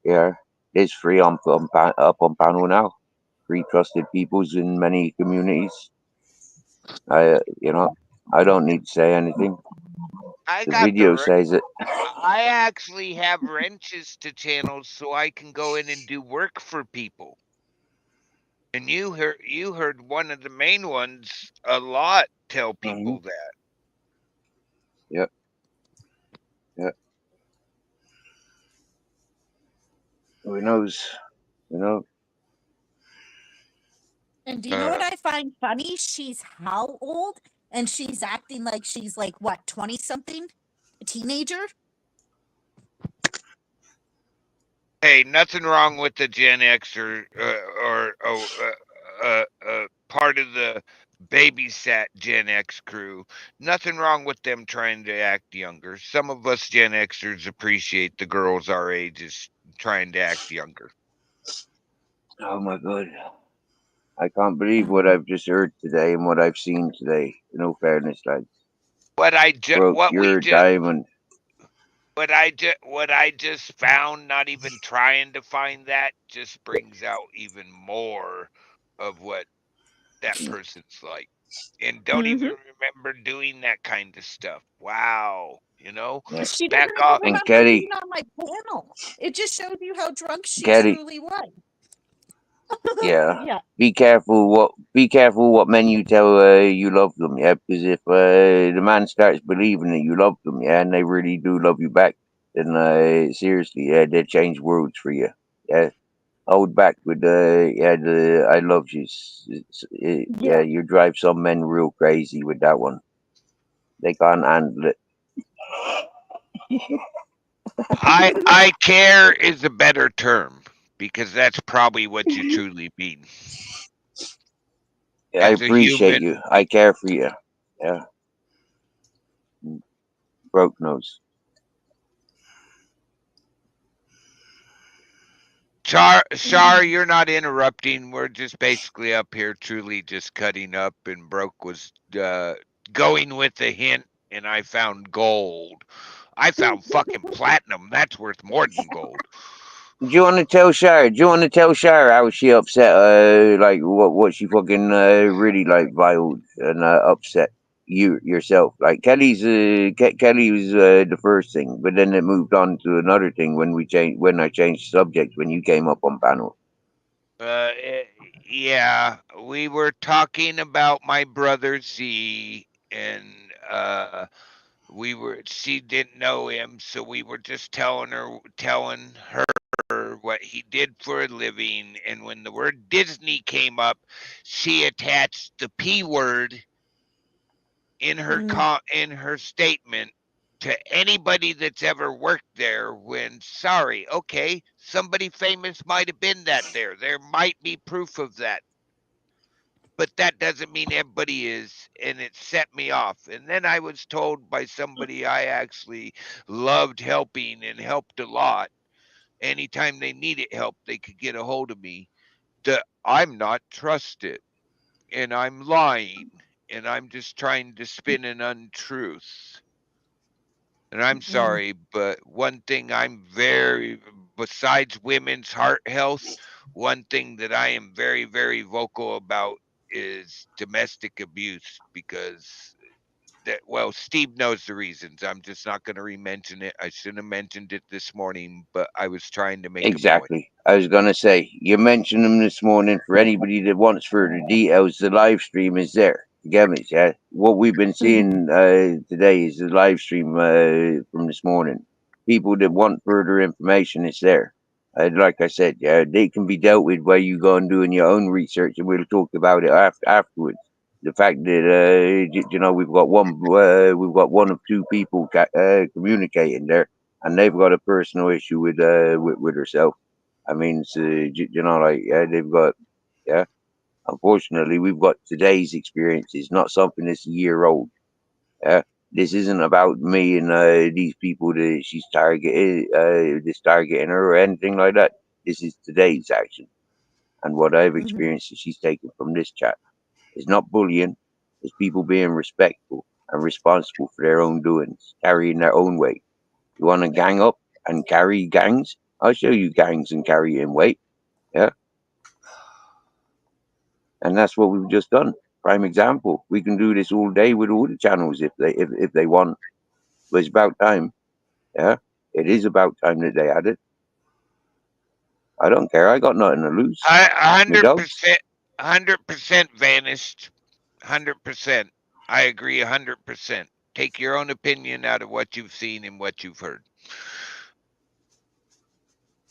yeah, it's free up on panel now. Free trusted peoples in many communities. I don't need to say anything. I The got video says it. I actually have wrenches to channels so I can go in and do work for people. And you heard one of the main ones a lot tell people that. Yep. Yep. Who knows? And do you know what I find funny? She's how old? And she's acting like she's like what, 20 something? A teenager? Hey, nothing wrong with the Gen X or part of the babysat Gen X crew. Nothing wrong with them trying to act younger. Some of us Gen Xers appreciate the girls our ages trying to act younger. Oh my god. I can't believe what I've just heard today and what I've seen today. In all fairness, lads. What You're a diamond. What I just found, not even trying to find that, just brings out even more of what that person's like. And don't even remember doing that kind of stuff. Wow. She Back doesn't off. even remember being on my panel. It just shows you how drunk she Kelly. truly was. Yeah. Yeah. Be careful what men you tell you love them, yeah, because if the man starts believing that you love them, yeah, and they really do love you back, then seriously, yeah, they change words for you. Yeah. Hold back with the I love you. Yeah, you drive some men real crazy with that one. They can't handle it. I care is a better term because that's probably what you truly mean. I appreciate you. I care for you. Yeah. Broke nose. Char, you're not interrupting. We're just basically up here truly just cutting up, and Broke was going with the hint, and I found gold. I found fucking platinum. That's worth more than gold. Do you want to tell Shara how she upset? Like what she fucking really like violed and upset you yourself. Like Kelly was the first thing, but then it moved on to another thing when I changed subject when you came up on panel. Yeah, we were talking about my brother Z, and she didn't know him, so we were just telling her what he did for a living, and when the word Disney came up, she attached the P word in her statement to anybody that's ever worked there. When, sorry, okay, somebody famous might have been there. There might be proof of that, but that doesn't mean everybody is, and it set me off. And then I was told by somebody I actually loved helping and helped a lot. Anytime they needed help, they could get a hold of me. That I'm not trusted, and I'm lying, and I'm just trying to spin an untruth. And I'm sorry, but one thing besides women's heart health, one thing that I am very, very vocal about is domestic abuse, because Steve knows the reasons. I'm just not going to re-mention it. I shouldn't have mentioned it this morning, but I was trying to make a point. Exactly. I was going to say, you mentioned them this morning. For anybody that wants further details, the live stream is there. You get me? Yeah. What we've been seeing today is the live stream from this morning. People that want further information, it's there. Like I said, yeah, they can be dealt with while you go and doing your own research, and we'll talk about it afterwards. The fact that we've got one of two people communicating there, and they've got a personal issue with herself. I mean, so, they've got, yeah. Unfortunately, we've got today's experiences, not something that's a year old. Yeah, this isn't about me and these people that she's targeting her or anything like that. This is today's action, and what I've experienced that she's taken from this chat. It's not bullying. It's people being respectful and responsible for their own doings, carrying their own weight. You want to gang up and carry gangs? I'll show you gangs and carrying weight. Yeah. And that's what we've just done. Prime example. We can do this all day with all the channels if they want. But it's about time. Yeah. It is about time that they had it. I don't care. I got nothing to lose. 100% vanished. 100%. I agree 100%. Take your own opinion out of what you've seen and what you've heard.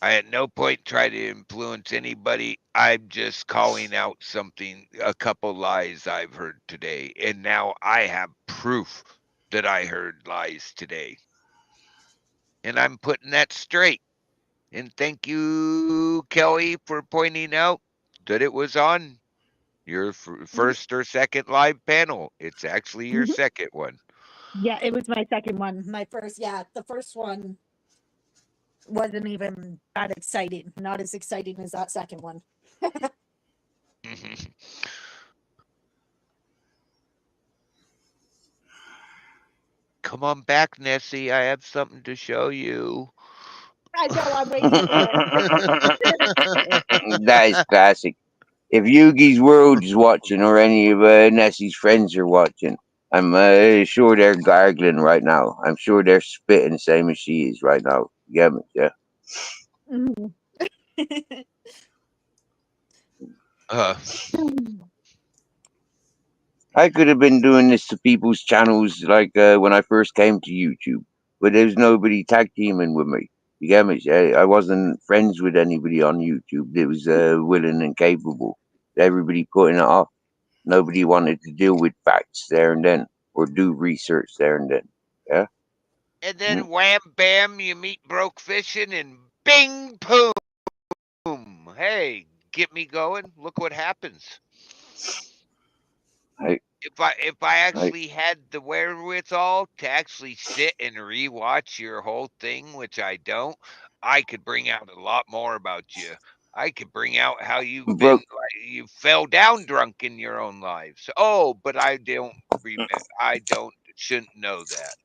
I at no point try to influence anybody. I'm just calling out a couple lies I've heard today. And now I have proof that I heard lies today. And I'm putting that straight. And thank you, Kelly, for pointing out that it was on your first or second live panel. It's actually your second one. Yeah, it was my second one. The first one wasn't even that exciting. Not as exciting as that second one. Come on back, Nessie. I have something to show you. I know, I'm waiting for it. That is classic. If Yugi's World is watching or any of Nessie's friends are watching, I'm sure they're gargling right now. I'm sure they're spitting the same as she is right now. You get me? Yeah. I could have been doing this to people's channels like when I first came to YouTube, but there's nobody tag teaming with me. You get me? I wasn't friends with anybody on YouTube that was willing and capable. Everybody putting it off. Nobody wanted to deal with facts there and then or do research there and then. Yeah. And then wham bam, you meet broke fishing and bing boom. Hey, get me going. Look what happens. If I actually had the wherewithal to actually sit and rewatch your whole thing, which I don't, I could bring out a lot more about you. I could bring out how you fell down drunk in your own lives. Oh, but I shouldn't know that.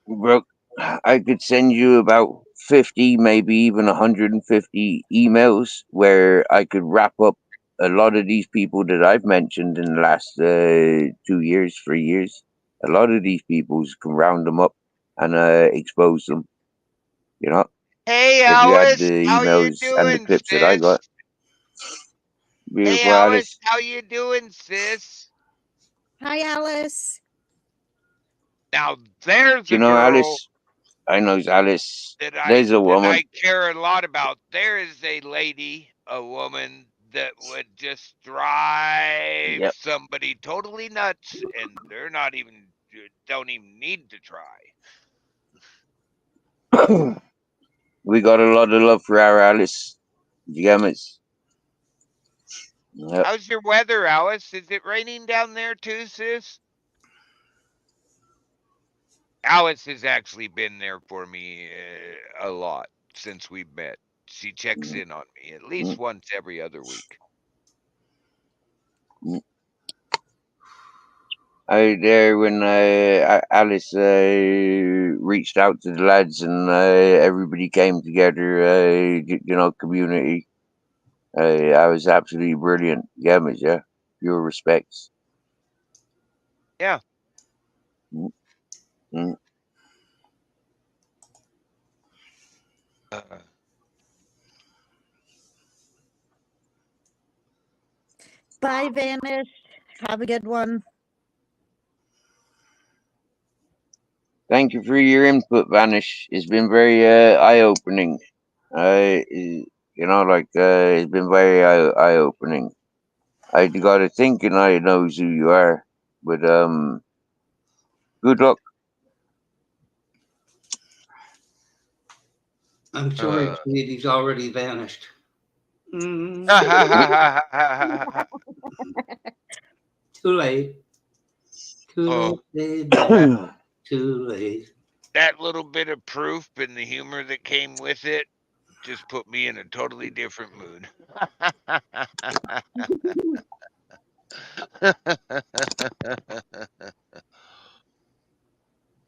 Brooke, I could send you about 50, maybe even 150 emails where I could wrap up a lot of these people that I've mentioned in the last 2 years, 3 years. A lot of these people can round them up and expose them. You know? Hey, if you had Alice, the how you emails and the doing, clips that I sis? got. Hey, Beautiful Alice, Alice. how you doing, sis? Hi, Alice. Now there's You a know, girl Alice. I know Alice. that There's a woman. I care a lot about. There is a lady, a woman that would just drive Yep. somebody totally nuts, and they're not even don't even need to try. We got a lot of love for our Alice. You get me? Yep. How's your weather, Alice? Is it raining down there too, sis? Alice has actually been there for me a lot since we've met. She checks in on me at least once every other week. There when Alice reached out to the lads and everybody came together, you know, community. I was absolutely brilliant. Yeah, pure respects. Yeah. Bye, Vanish. Have a good one. Thank you for your input, Vanish. It's been very eye-opening. You know, like it's been very eye-opening. I got to thinking I knows who you are, but good luck. I'm sorry, he's already vanished. Too late. Too late, baby. Too late. That little bit of proof and the humor that came with it just put me in a totally different mood.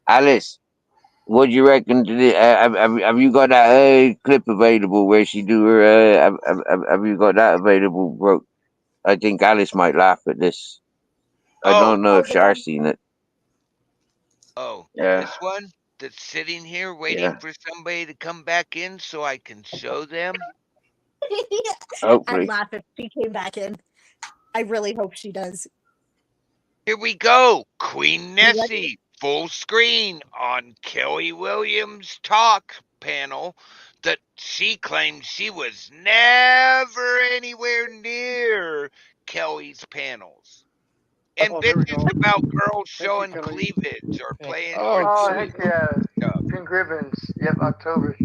Alice, what do you reckon to the, have you got that clip available where she do her? Have you got that available, bro? I think Alice might laugh at this. I don't know if Char's seen it. Oh, Yeah. this one that's sitting here waiting for somebody to come back in so I can show them. I'd laugh if she came back in. I really hope she does. Here we go. Queen Nessie, full screen on Kelly Williams' talk panel that she claims she was never anywhere near Kelly's panels. And bitches about girls showing cleavage or playing Oh, with heck yeah. Pink ribbons. Yep, October.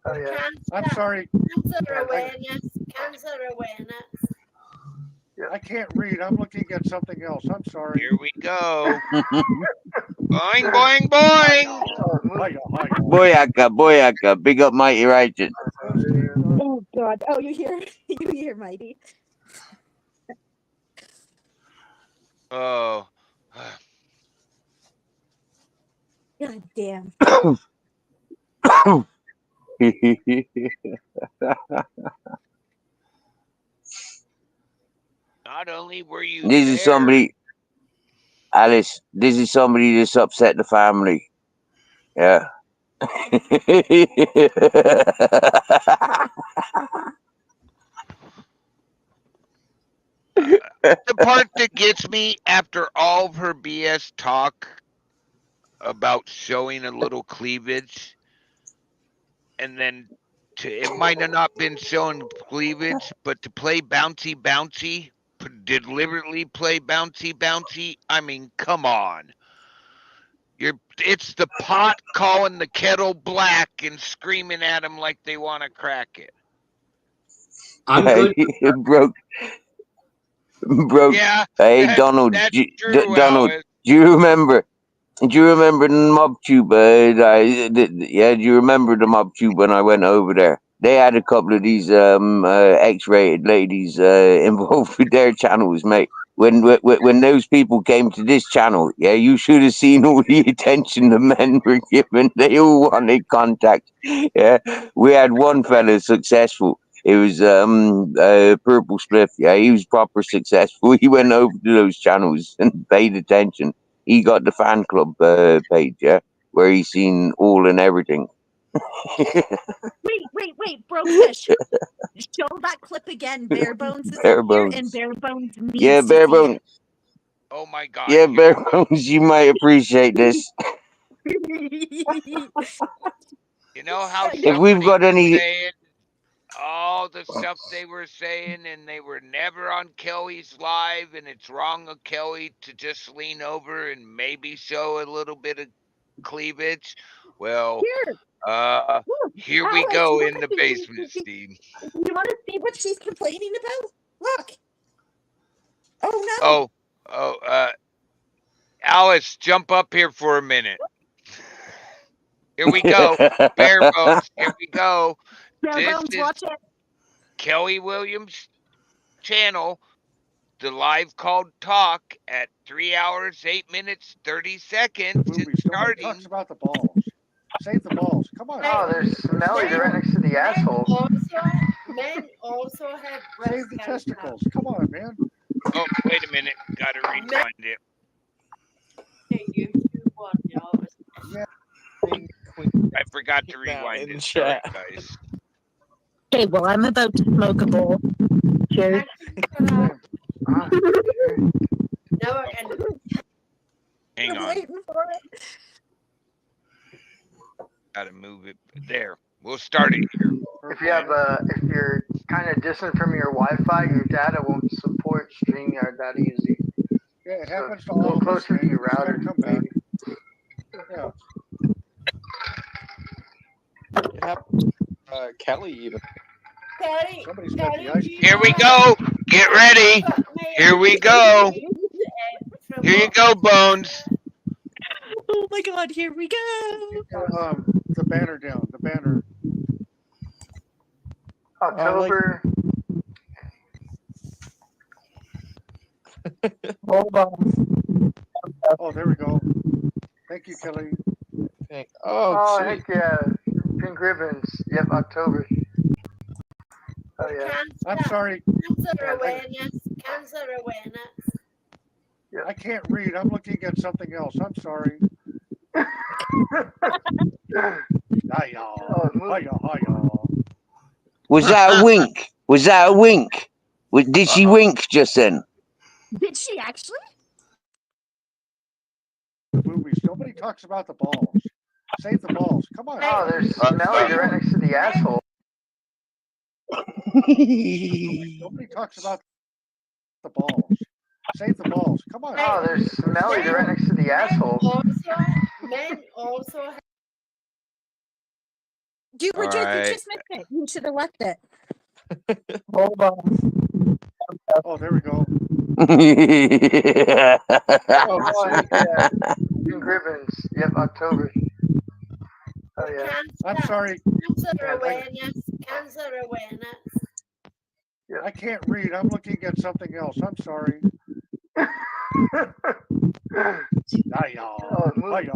Oh, yeah. I'm sorry. Cancer awareness. Cancer awareness. Yeah, I can't read. I'm looking at something else. I'm sorry. Here we go. Boing, boing, boing. Boyaka, boyaka. Big up Mighty Righteous. Oh, God. Oh, you hear Mighty. Oh. God damn. Not only were you This is somebody, Alice, this is somebody that's upset the family. Yeah. The part that gets me after all of her BS talk about showing a little cleavage, and then it might have not been showing cleavage, but to play bouncy, deliberately play bouncy. I mean, come on. It's the pot calling the kettle black and screaming at them like they want to crack it. I'm good. Broke. Yeah. Hey, Donald. True, Donald, Alice. do you remember? Do you remember the mob tube? Yeah, do you remember the mob tube when I went over there? They had a couple of these X-rated ladies involved with their channels, mate. When those people came to this channel, yeah, you should have seen all the attention the men were given. They all wanted contact. Yeah, we had one fella successful. It was Purple Spliff. Yeah, he was proper successful. He went over to those channels and paid attention. He got the fan club page, yeah, where he's seen all and everything. Wait, Brokefish. Show that clip again. Bare Bones is Bare up here, Bones. and Bare Bones needs Yeah, to Bare see Bones. it. Oh my God! Yeah, Here Bear we go. Bones, you might appreciate this. You know how If we've somebody got was any, saying all the stuff they were saying, and they were never on Kelly's live, and it's wrong of Kelly to just lean over and maybe show a little bit of cleavage. Well, Here, look, here we Alice, go in the basement, Steve. you want to see what she's complaining about? Look. Oh no. Oh, Alice, jump up here for a minute. Here we go. Bare Bones. Here we go. Bare This Bones, is watch it. Kelly Williams' channel. The live called talk at 3 hours, 8 minutes, 30 seconds. It's Nobody starting. talks about the balls. Save the balls. Come on. Oh, there's smelly. They're right next to the asshole. Men also have breast Save the cancer. testicles. Come on, man. Oh, wait a minute. Gotta rewind it. YouTube one, you know. Yeah. I forgot to rewind it. Sorry, guys. Okay, well, I'm about to smoke a bowl. Cheers. No, I can. Hang I'm on. waiting for it. Gotta move it. There. We'll start it here. If you have if you're kind of distant from your Wi-Fi, your data won't support StreamYard that easy. Yeah, it happens to Go all of us. closer to your router, Come back. maybe. Yeah. It happened to Kelly even. Here we go. Get ready. Here we go. Here you go, Bones. Oh my God, here we go. The banner down. The banner. October. Hold on. Oh, there we go. Thank you, Kelly. Oh, heck yeah. Pink ribbons. Yep, October. Oh, yeah. I'm sorry. Cancer awareness. Cancer awareness. Yeah, I can't read. I'm looking at something else. I'm sorry. Hiya. Hiya. was that a wink? Was that a wink? Did she wink just then? Did she actually? Movies. Nobody talks about the balls. Save the balls. Come on. Oh, there's smelly. They're right next to the asshole. Nobody talks about the balls. Save the balls. Come on. Oh, there's smelly. They're right next to the asshole. Men also have. You were just, right. you just missed it. You should have left it. Hold on. Oh, there we go. Oh, heck yeah. Pink ribbons. Yep, October. Oh, yeah. I'm sorry. Cancer awareness. Cancer awareness. Yeah, I can't read. I'm looking at something else. I'm sorry. Hiya. Hiya. Hiya.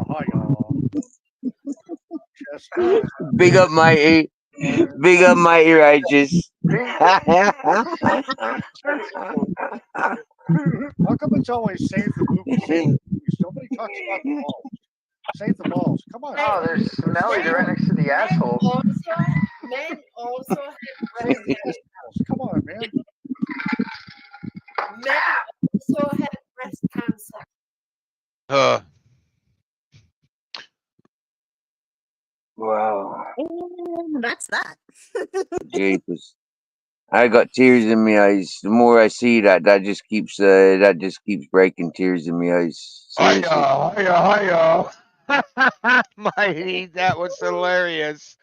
Big up, mighty. Big up, mighty righteous. How come it's always save the movies? Nobody talks about the balls. Save the balls. Come on. Oh, there's smelly. They're right next to the asshole. Men also have breast cancer. Come on, man. Men also have breast cancer. Wow. And that's that. Jesus. I got tears in my eyes. The more I see that, that just keeps breaking tears in my eyes. Seriously. Hiya. Mighty, that was hilarious.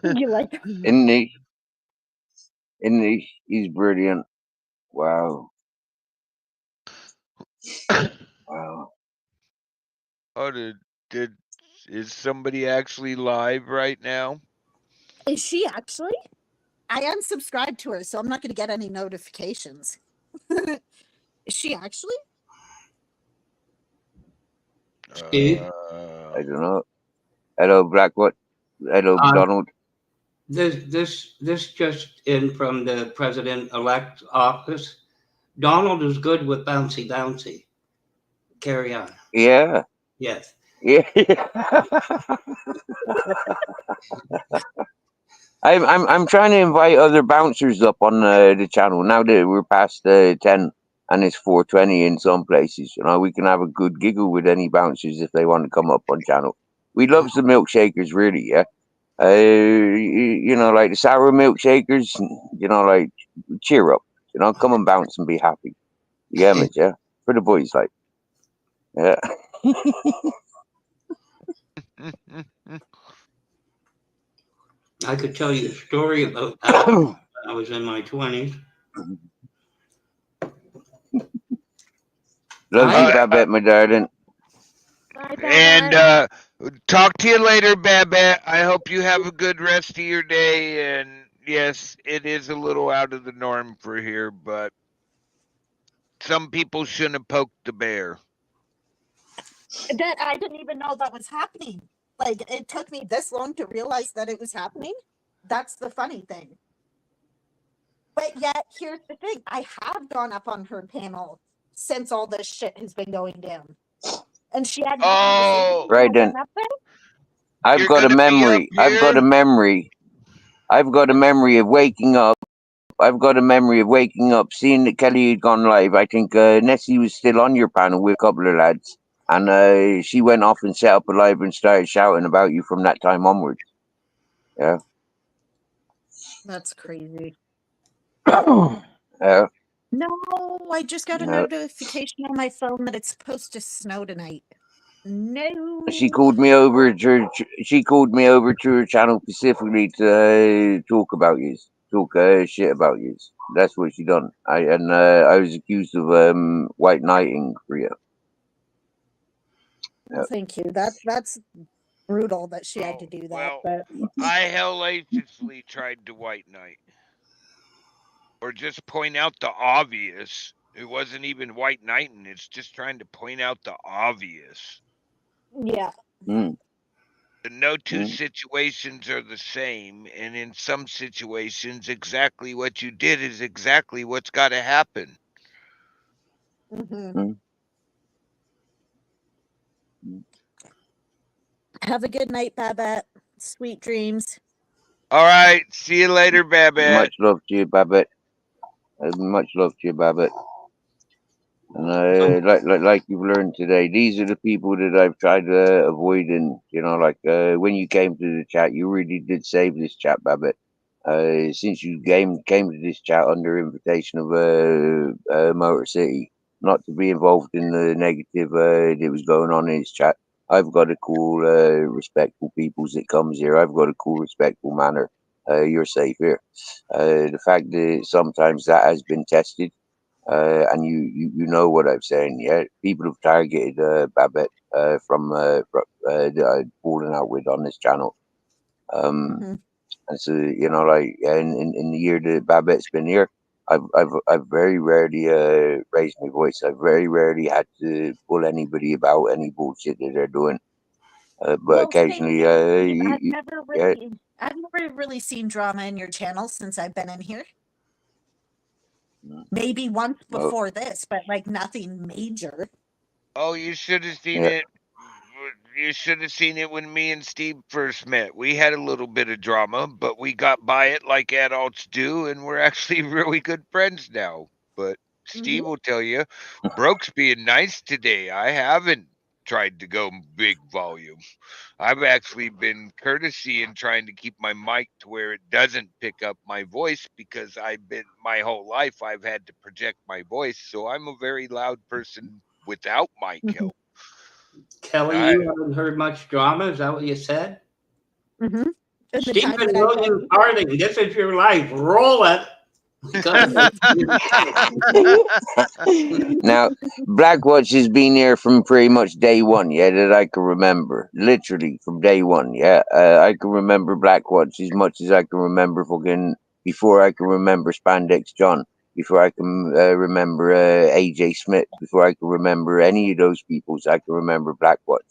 You like Isn't he? Isn't he? He's brilliant. Wow. Wow. Oh, is somebody actually live right now? Is she actually? I unsubscribed to her, so I'm not going to get any notifications. Is she actually? Steve? I don't know. Hello, Blackwood. Hello, Donald. This just in from the president-elect office. Donald is good with bouncy. Carry on. Yeah. Yes. Yeah. I'm trying to invite other bouncers up on the channel now that we're past 10, and and it's 4:20 in some places. We can have a good giggle with any bouncers if they want to come up on channel. We love the milkshakers, really, yeah. Like the sour milkshakers, like cheer up, come and bounce and be happy. Yeah, mate, yeah, for the boys, like, yeah. I could tell you a story about that when I was in my 20s. Love you, Babette, my darling. And talk to you later, Babette. I hope you have a good rest of your day. And yes, it is a little out of the norm for here, but some people shouldn't have poked the bear. That I didn't even know that was happening. Like, it took me this long to realize that it was happening. That's the funny thing. But yet, here's the thing. I have gone up on her panel since all this shit has been going down. And she had nothing to say to me. Right then. I've got a memory. I've got a memory. I've got a memory of waking up. I've got a memory of waking up, seeing that Kelly had gone live. I think Nessie was still on your panel with a couple of lads. And she went off and set up a live and started shouting about you from that time onwards. Yeah. That's crazy. Yeah. No, I just got a notification on my phone that it's supposed to snow tonight. No. She called me over to her channel specifically to talk about you, talk shit about you. That's what she done. I was accused of white knighting for you. Well, thank you. That's brutal that she had to do that. But I hellaciously tried to white knight. Or just point out the obvious. It wasn't even white knighting. It's just trying to point out the obvious. Yeah. No two situations are the same, and in some situations, exactly what you did is exactly what's got to happen. Have a good night, Babette. Sweet dreams. All right. See you later, Babette. Much love to you, Babette. Much love to you, Babette. And like you've learned today, these are the people that I've tried avoiding. When you came to the chat, you really did save this chat, Babette. Since you came to this chat under invitation of Motor City, not to be involved in the negative that was going on in his chat. I've got a cool, respectful peoples that comes here. I've got a cool, respectful manner. You're safe here. The fact that sometimes that has been tested. And you know what I'm saying, yeah. People have targeted Babette from that I've fallen out with on this channel. And so in the year that Babette's been here, I've very rarely raised my voice. I've very rarely had to pull anybody about any bullshit that they're doing. But occasionally, I've never really seen drama in your channel since I've been in here. Maybe once before this, but like nothing major. Oh, you should have seen it. You should have seen it when me and Steve first met. We had a little bit of drama, but we got by it like adults do, and we're actually really good friends now. But Steve will tell you, Broke's being nice today. I haven't tried to go big volume. I've actually been courtesy in trying to keep my mic to where it doesn't pick up my voice, because my whole life I've had to project my voice. So I'm a very loud person without mic help. Kelly, you haven't heard much drama. Is that what you said? Stephen Williams Harding, this is your life. Roll it. Now, Blackwatch has been here from pretty much day one, yeah, that I can remember. Literally from day one, yeah. I can remember Blackwatch as much as I can remember before I can remember Spandex John, before I can remember AJ Smith, before I can remember any of those people, I can remember Blackwatch.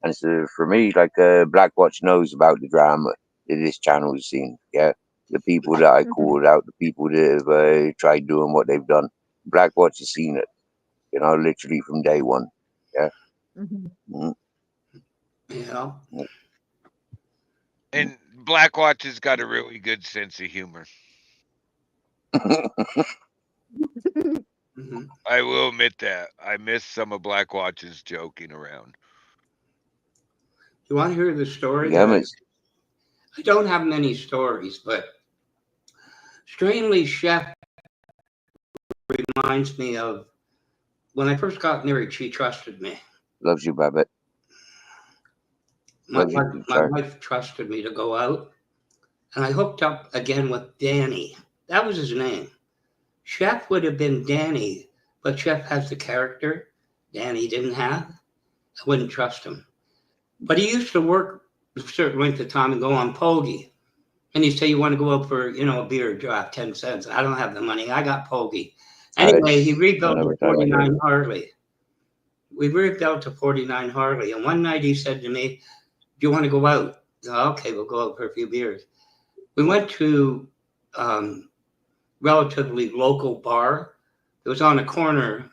And so for me, Blackwatch knows about the drama that this channel has seen, yeah. The people that I called out, the people that have tried doing what they've done. Blackwatch has seen it, literally from day one. Yeah. Yeah. And Blackwatch has got a really good sense of humor. I will admit that. I miss some of Black Watch's joking around. You want to hear the story? Yeah, I don't have many stories, but strangely, Chef reminds me of when I first got married. She trusted me. Loves you, Babbitt. My wife trusted me to go out, and I hooked up again with Danny. That was his name. Chef would have been Danny, but Chef has the character Danny didn't have. I wouldn't trust him. But he used to work a certain length of time and go on Pogey. And he'd say, you want to go out for, a beer drop, 10 cents. I don't have the money. I got Pogey. Anyway, he rebuilt a 49 Harley. We rebuilt a 49 Harley. And one night he said to me, do you want to go out? Oh, okay, we'll go out for a few beers. We went to relatively local bar. It was on a corner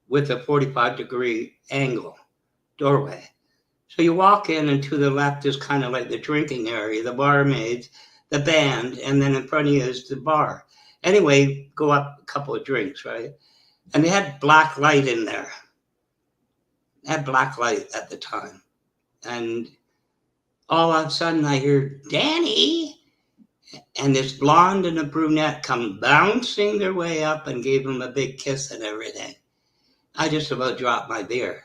with a 45-degree angle doorway. So you walk in, and to the left is kind of like the drinking area, the barmaids, the band, and then in front of you is the bar. Anyway, go up a couple of drinks, right? And they had black light in there. They had black light at the time. And all of a sudden I hear, Danny! And this blonde and a brunette come bouncing their way up and gave him a big kiss and everything. I just about dropped my beer.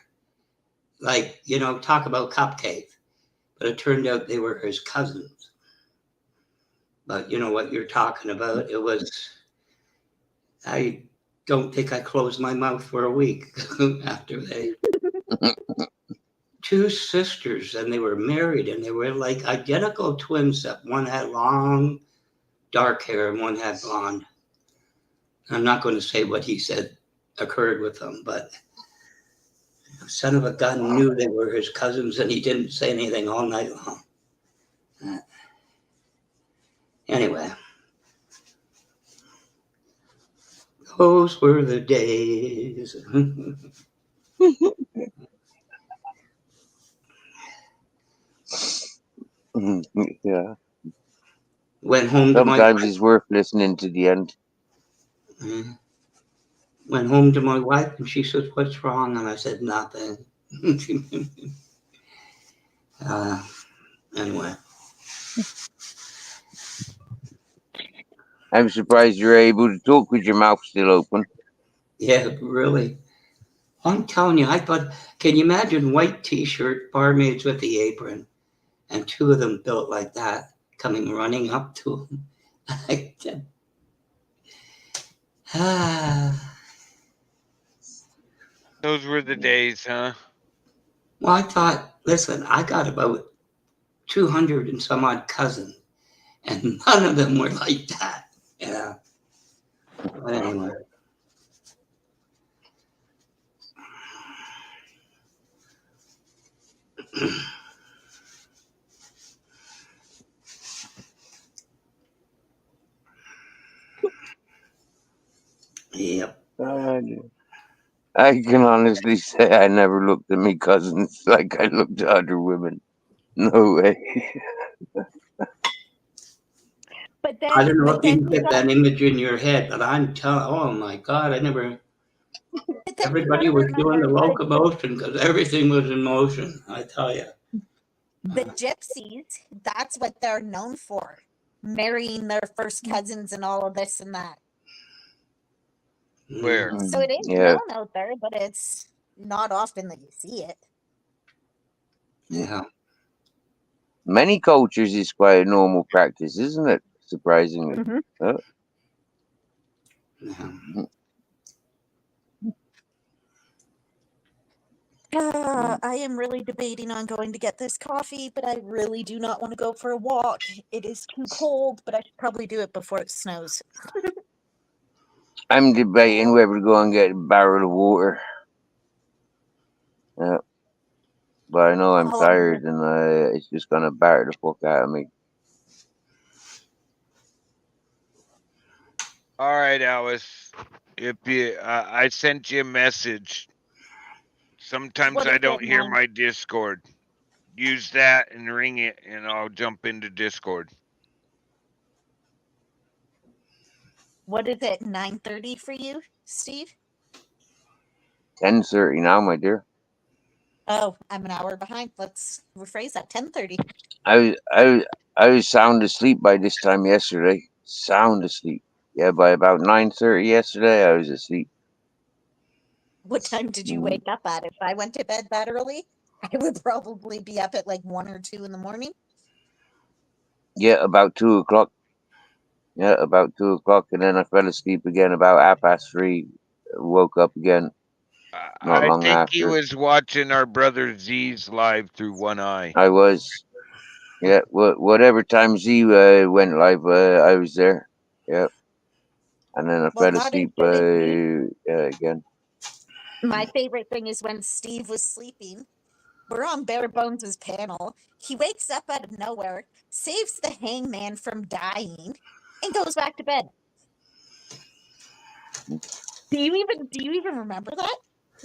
Like, talk about cupcakes. But it turned out they were his cousins. But you know what you're talking about. It was, I don't think I closed my mouth for a week after they. Two sisters, and they were married, and they were like identical twins, except one had long, dark hair and one had blonde. I'm not going to say what he said occurred with them, but the son of a gun knew they were his cousins, and he didn't say anything all night long. Anyway. Those were the days. Yeah. Went home to Sometimes it's worth listening to the end. Went home to my wife, and she says, what's wrong? And I said, nothing. Anyway. I'm surprised you're able to talk with your mouth still open. Yeah, really. I'm telling you, I thought, can you imagine white t-shirt, barmaids with the apron, and two of them built like that, coming running up to him. Those were the days, huh? Well, I thought, listen, I got about 200 and some odd cousins, and none of them were like that. Yeah. But anyway. Yep. I can honestly say I never looked at me cousins like I looked at other women. No way. But then, I don't know if you can get that image in your head, but I'm telling, oh my God, I never. Everybody was doing the locomotion because everything was in motion, I tell you. The gypsies, that's what they're known for. Marrying their first cousins and all of this and that. Where? So it is known out there, but it's not often that you see it. Yeah. Many cultures is quite a normal practice, isn't it? Surprisingly. Mm-hmm. I am really debating on going to get this coffee, but I really do not want to go for a walk. It is too cold, but I should probably do it before it snows. I'm debating whether to go and get a barrel of water. Yeah. But I know I'm tired and it's just going to batter the fuck out of me. All right, Alice. If you, I sent you a message. Sometimes I don't hear my Discord. Use that and ring it, and I'll jump into Discord. What is it, 9:30 for you, Steve? 10:30 now, my dear. Oh, I'm an hour behind. Let's rephrase that. 10:30. I was sound asleep by this time yesterday. Sound asleep. Yeah, by about 9:30 yesterday, I was asleep. What time did you wake up at? If I went to bed that early, I would probably be up at like 1 or 2 in the morning. Yeah, about 2 o'clock. Yeah, about 2 o'clock, and then I fell asleep again about 3:30. Woke up again not I long think he after. was watching our brother Z's live through one eye. I was. Yeah, whatever time Z went live, I was there. Yeah, and then I Well, fell not asleep again. My favorite thing is when Steve was sleeping. We're on Bare Bones' panel. He wakes up out of nowhere, saves the hangman from dying, and goes back to bed. Do you even remember that?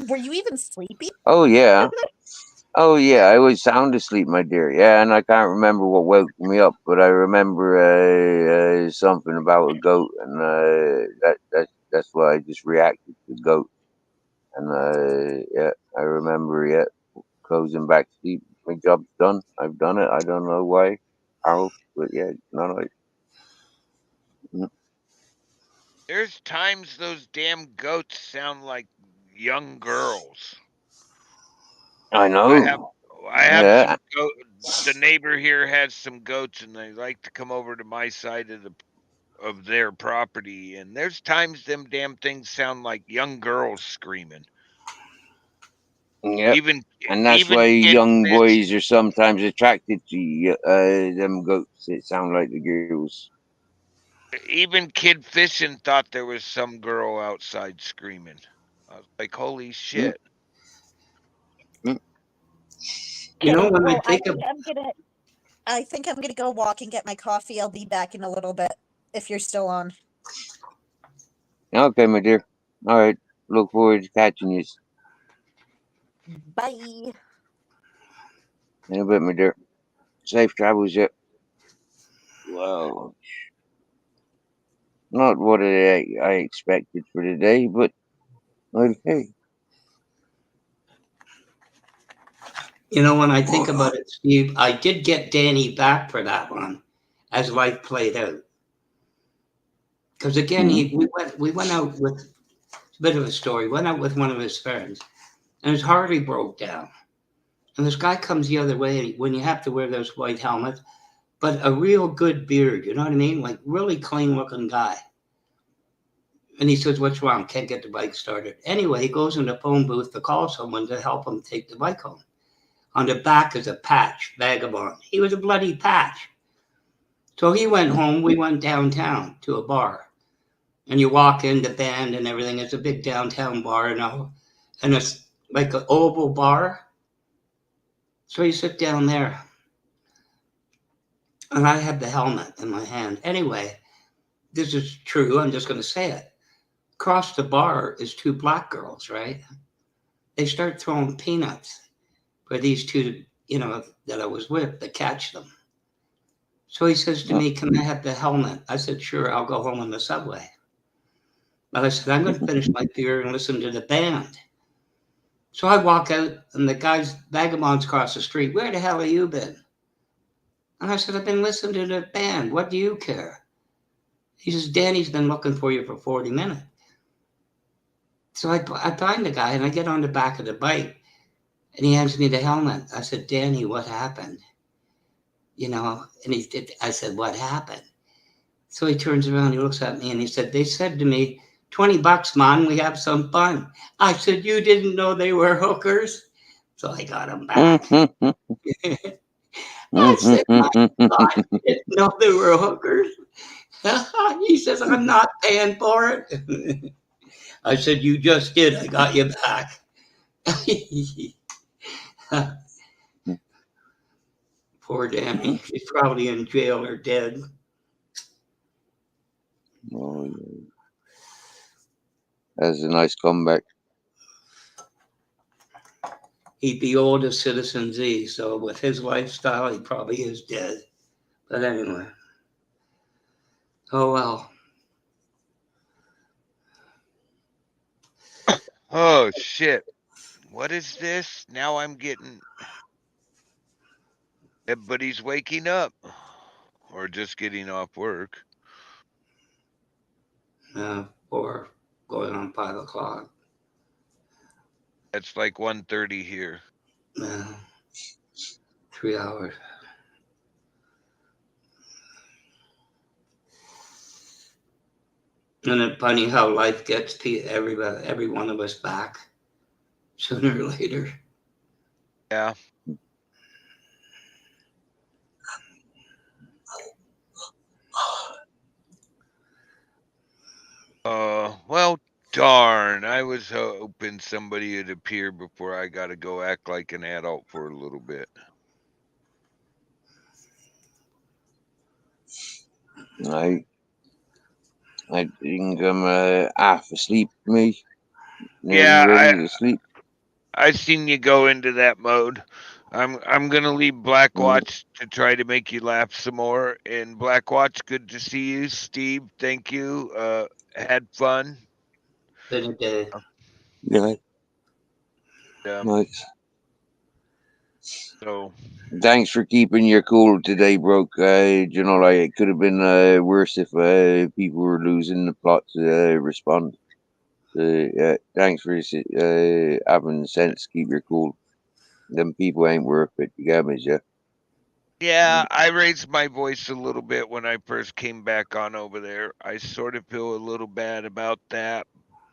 Were you even sleeping? Oh yeah. Oh yeah, I was sound asleep, my dear. Yeah, and I can't remember what woke me up, but I remember something about a goat, and that's why I just reacted to goat. And yeah, I remember. Yeah, closing back to sleep. My job's done. I've done it. I don't know why, how, but yeah, none of it. There's times those damn goats sound like young girls. I know. I have Yeah. some goat. The neighbor here has some goats, and they like to come over to my side of their property. And there's times them damn things sound like young girls screaming. Yep. And that's Even why kid young fish, boys are sometimes attracted to them goats that sound like the girls. even kid fishing thought there was some girl outside screaming. I was like, holy shit. You know, when I Well, think of I think I'm gonna go walk and get my coffee. I'll be back in a little bit if you're still on. Okay, my dear. All right. Look forward to catching you Bye. in a bit, my dear. Safe travels, yet. Well, not what I expected for today, but okay. You know, when I think about it, Steve, I did get Danny back for that one as life played out. Because again, we went out with a bit of a story. Went out with one of his friends, and his Harley broke down. And this guy comes the other way when you have to wear those white helmets, but a real good beard. You know what I mean? Like really clean looking guy. And he says, "What's wrong? Can't get the bike started." Anyway, he goes in the phone booth to call someone to help him take the bike home. On the back is a patch, vagabond. He was a bloody patch. So he went home. We went downtown to a bar. And you walk in, the band and everything. It's a big downtown bar, and it's like an oval bar. So you sit down there. And I had the helmet in my hand. Anyway, this is true. I'm just going to say it. Across the bar is two black girls, right? They start throwing peanuts for these two, that I was with to catch them. So he says to me, "Can I have the helmet?" I said, "Sure, I'll go home on the subway." But I said, "I'm going to finish my beer and listen to the band." So I walk out, and the guy's vagabonds across the street. "Where the hell have you been?" And I said, "I've been listening to the band. What do you care?" He says, "Danny's been looking for you for 40 minutes. So I find the guy, and I get on the back of the bike, and he hands me the helmet. I said, "Danny, what happened?" And I said, "What happened?" So he turns around, he looks at me, and he said, "They said to me, $20, man, we have some fun." I said, "You didn't know they were hookers?" So I got him back. I said, "My God, you didn't know they were hookers?" He says, "I'm not paying for it." I said, "You just did. I got you back." Poor Danny. He's probably in jail or dead. Oh, yeah. That's a nice comeback. He'd be old as Citizen Z, so with his lifestyle, he probably is dead. But anyway. Oh well. Oh shit. What is this? Now I'm getting everybody's waking up. Or just getting off work. Or going on 5 o'clock. It's like 1:30 here. 3 hours. Isn't it funny how life gets every one of us back sooner or later? Yeah. Well, darn. I was hoping somebody would appear before I got to go act like an adult for a little bit. I think I'm half asleep, me. Nearly ready to sleep. I seen you go into that mode. I'm gonna leave Blackwatch to try to make you laugh some more. And Blackwatch, good to see you. Steve, thank you. Had fun. Been a day. Yeah. Nice. So thanks for keeping your cool today, Broke. You know, like it could have been worse if people were losing the plot to respond. Yeah, thanks for having sense. Keep your cool. Them people ain't worth it. You got me, yeah. yeah, I raised my voice a little bit when I first came back on over there. I sort of feel a little bad about that,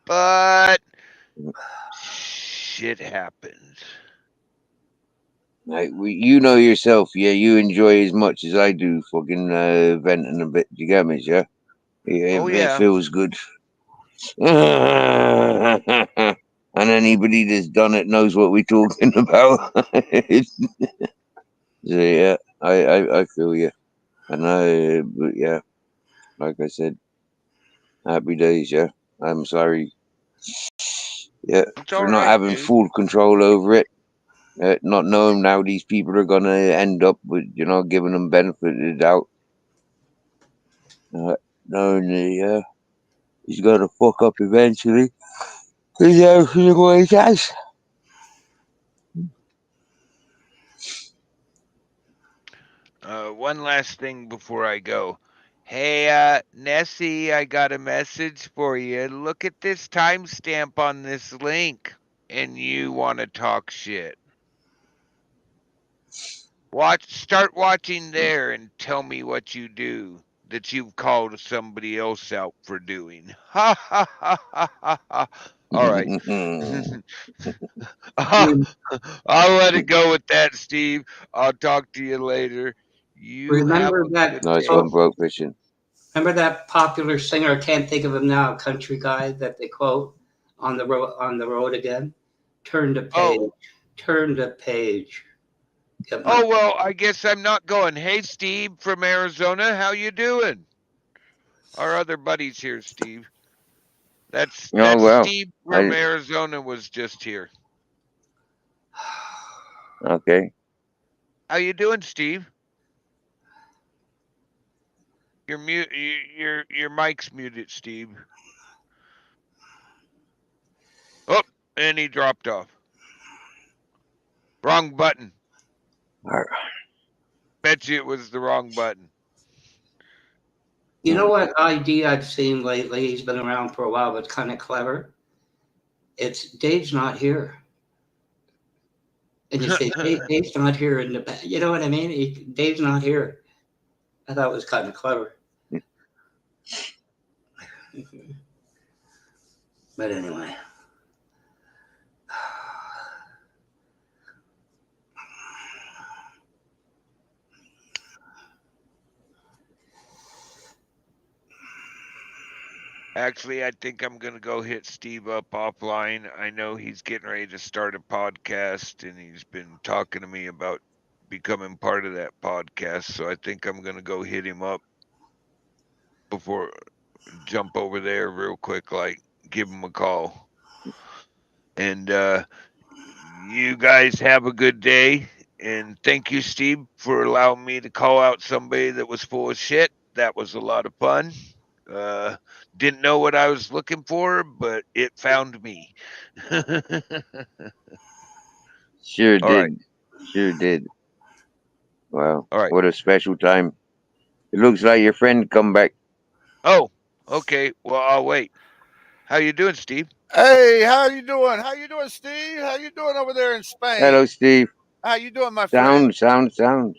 but shit happens. Like, you know yourself, yeah. You enjoy as much as I do, fucking venting a bit. You get me, yeah. It feels good. And anybody that's done it knows what we're talking about. So, yeah, I feel you, and but yeah, like I said, happy days. Yeah, I'm sorry. Yeah, for not having full control over it. Not knowing how these people are gonna end up with, you know, giving them benefit of the doubt. Knowing he's gonna fuck up eventually. He's everything what he does. One last thing before I go. Hey, Nessie, I got a message for you. Look at this timestamp on this link, and you want to talk shit. Start watching there and tell me what you do that you've called somebody else out for doing. Ha ha ha ha ha ha. All right. I'll let it go with that, Steve. I'll talk to you later. You Remember have a that? good Nice day. one, Broke Fishing. Remember that popular singer? I can't think of him now. Country guy that they quote on the road. On the road again. Turn the page. Turn the page. Oh, well, I guess I'm not going. Hey, Steve from Arizona, how you doing? Our other buddies here, Steve. That's well, Steve from Arizona was just here. Okay. How you doing, Steve? Your mic's muted, Steve. Oh, and he dropped off. Wrong button. Bet you it was the wrong button. You know what ID I've seen lately? He's been around for a while, but kind of clever. It's Dave's not here. And you say, Dave's not here in the back. You know what I mean? Dave's not here. I thought it was kind of clever. But anyway. Actually, I think I'm going to go hit Steve up offline. I know he's getting ready to start a podcast, and he's been talking to me about becoming part of that podcast. So I think I'm going to go hit him up before jump over there real quick, like give him a call. And you guys have a good day. And thank you, Steve, for allowing me to call out somebody that was full of shit. That was a lot of fun. Didn't know what I was looking for, but it found me. Sure All right. did. Sure did. Wow. All right. What a special time. It looks like your friend come back. Oh, okay. Well, I'll wait. How you doing, Steve? Hey, how you doing? How you doing, Steve? How you doing over there in Spain? Hello, Steve. How you doing, my friend? Sound.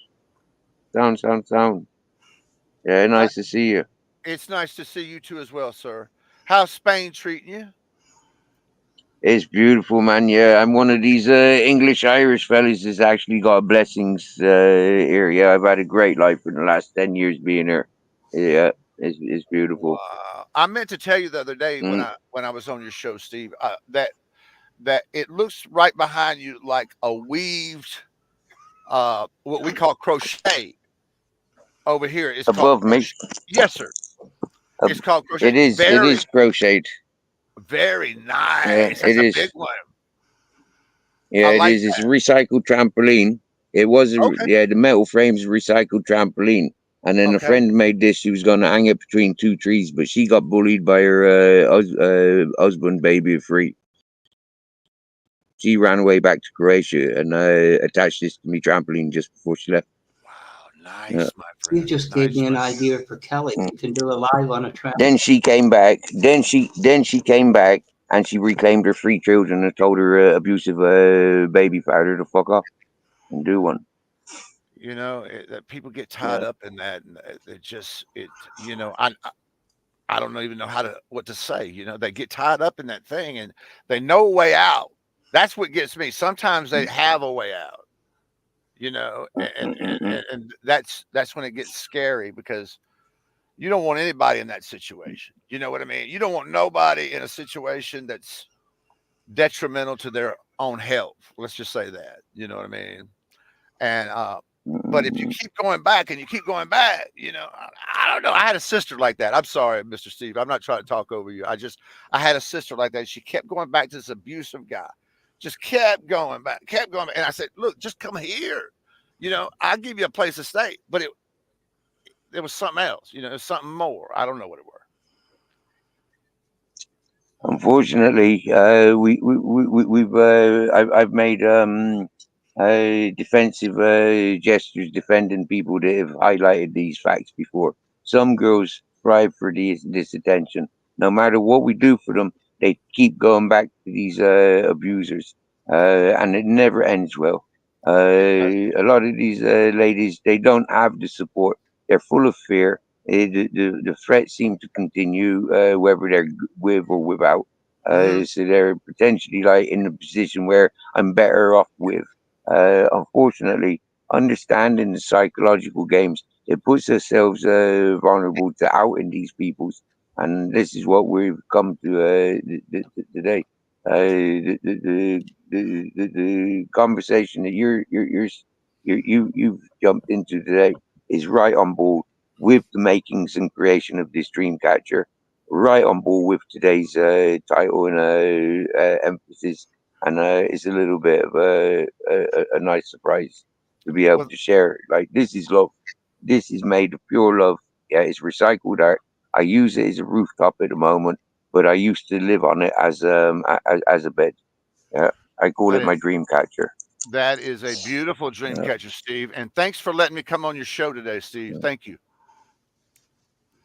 Yeah, nice to see you. It's nice to see you too as well, sir. How's Spain treating you? It's beautiful, man. Yeah, I'm one of these English Irish fellas that's actually got blessings here. Yeah, I've had a great life in the last 10 years being here. Yeah, it's beautiful. I meant to tell you the other day when Mm. I was on your show, Steve, that it looks right behind you like a weaved, what we call crochet. Over here, it's called Above me. Yes, sir. It's called crochet. It is crocheted. Very nice. Yeah, That's it a is. big one. Yeah, I it like is. It's a recycled trampoline. It was Okay. the metal frame's a recycled trampoline. And then a Okay. friend made this. She was going to hang it between two trees, but she got bullied by her husband, baby of three. She ran away back to Croatia and attached this to me trampoline just before she left. Nice, Yeah. my friend. You just gave me an idea for Kelly. You can do a live on a track. Then she came back. Then she came back and she reclaimed her three children and told her abusive baby father to fuck off and do one. You know, that people get tied up in that, and you know, I don't even know what to say. You know, they get tied up in that thing, and they know a way out. That's what gets me. Sometimes they have a way out. You know, and that's when it gets scary because you don't want anybody in that situation. You know what I mean? You don't want nobody in a situation that's detrimental to their own health. Let's just say that. You know what I mean? And but if you keep going back and you keep going back, you know, I don't know. I had a sister like that. I'm sorry, Mr. Steve. I'm not trying to talk over you. I had a sister like that. She kept going back to this abusive guy. Just kept going back, kept going back. And I said, look, just come here. You know, I'll give you a place to stay. But it was something else, you know, it was something more. I don't know what it were. Unfortunately, I've made defensive gestures defending people that have highlighted these facts before. Some girls thrive for this attention. No matter what we do for them, they keep going back to these abusers, and it never ends well. A lot of these ladies, they don't have the support. They're full of fear. The threats seem to continue, whether they're with or without. So they're potentially like in a position where I'm better off with. Unfortunately, understanding the psychological games, it puts ourselves vulnerable to outing these peoples, and this is what we've come to today. The conversation that you've jumped into today is right on board with the makings and creation of this dream catcher, right on board with today's title and emphasis, and it's a little bit of a nice surprise to be able to share. Like, this is love. This is made of pure love. Yeah, it's recycled art. I use it as a rooftop at the moment, but I used to live on it as a bed. Yeah, I call it my dream catcher. That is a beautiful dream catcher, Steve. And thanks for letting me come on your show today, Steve. Thank you.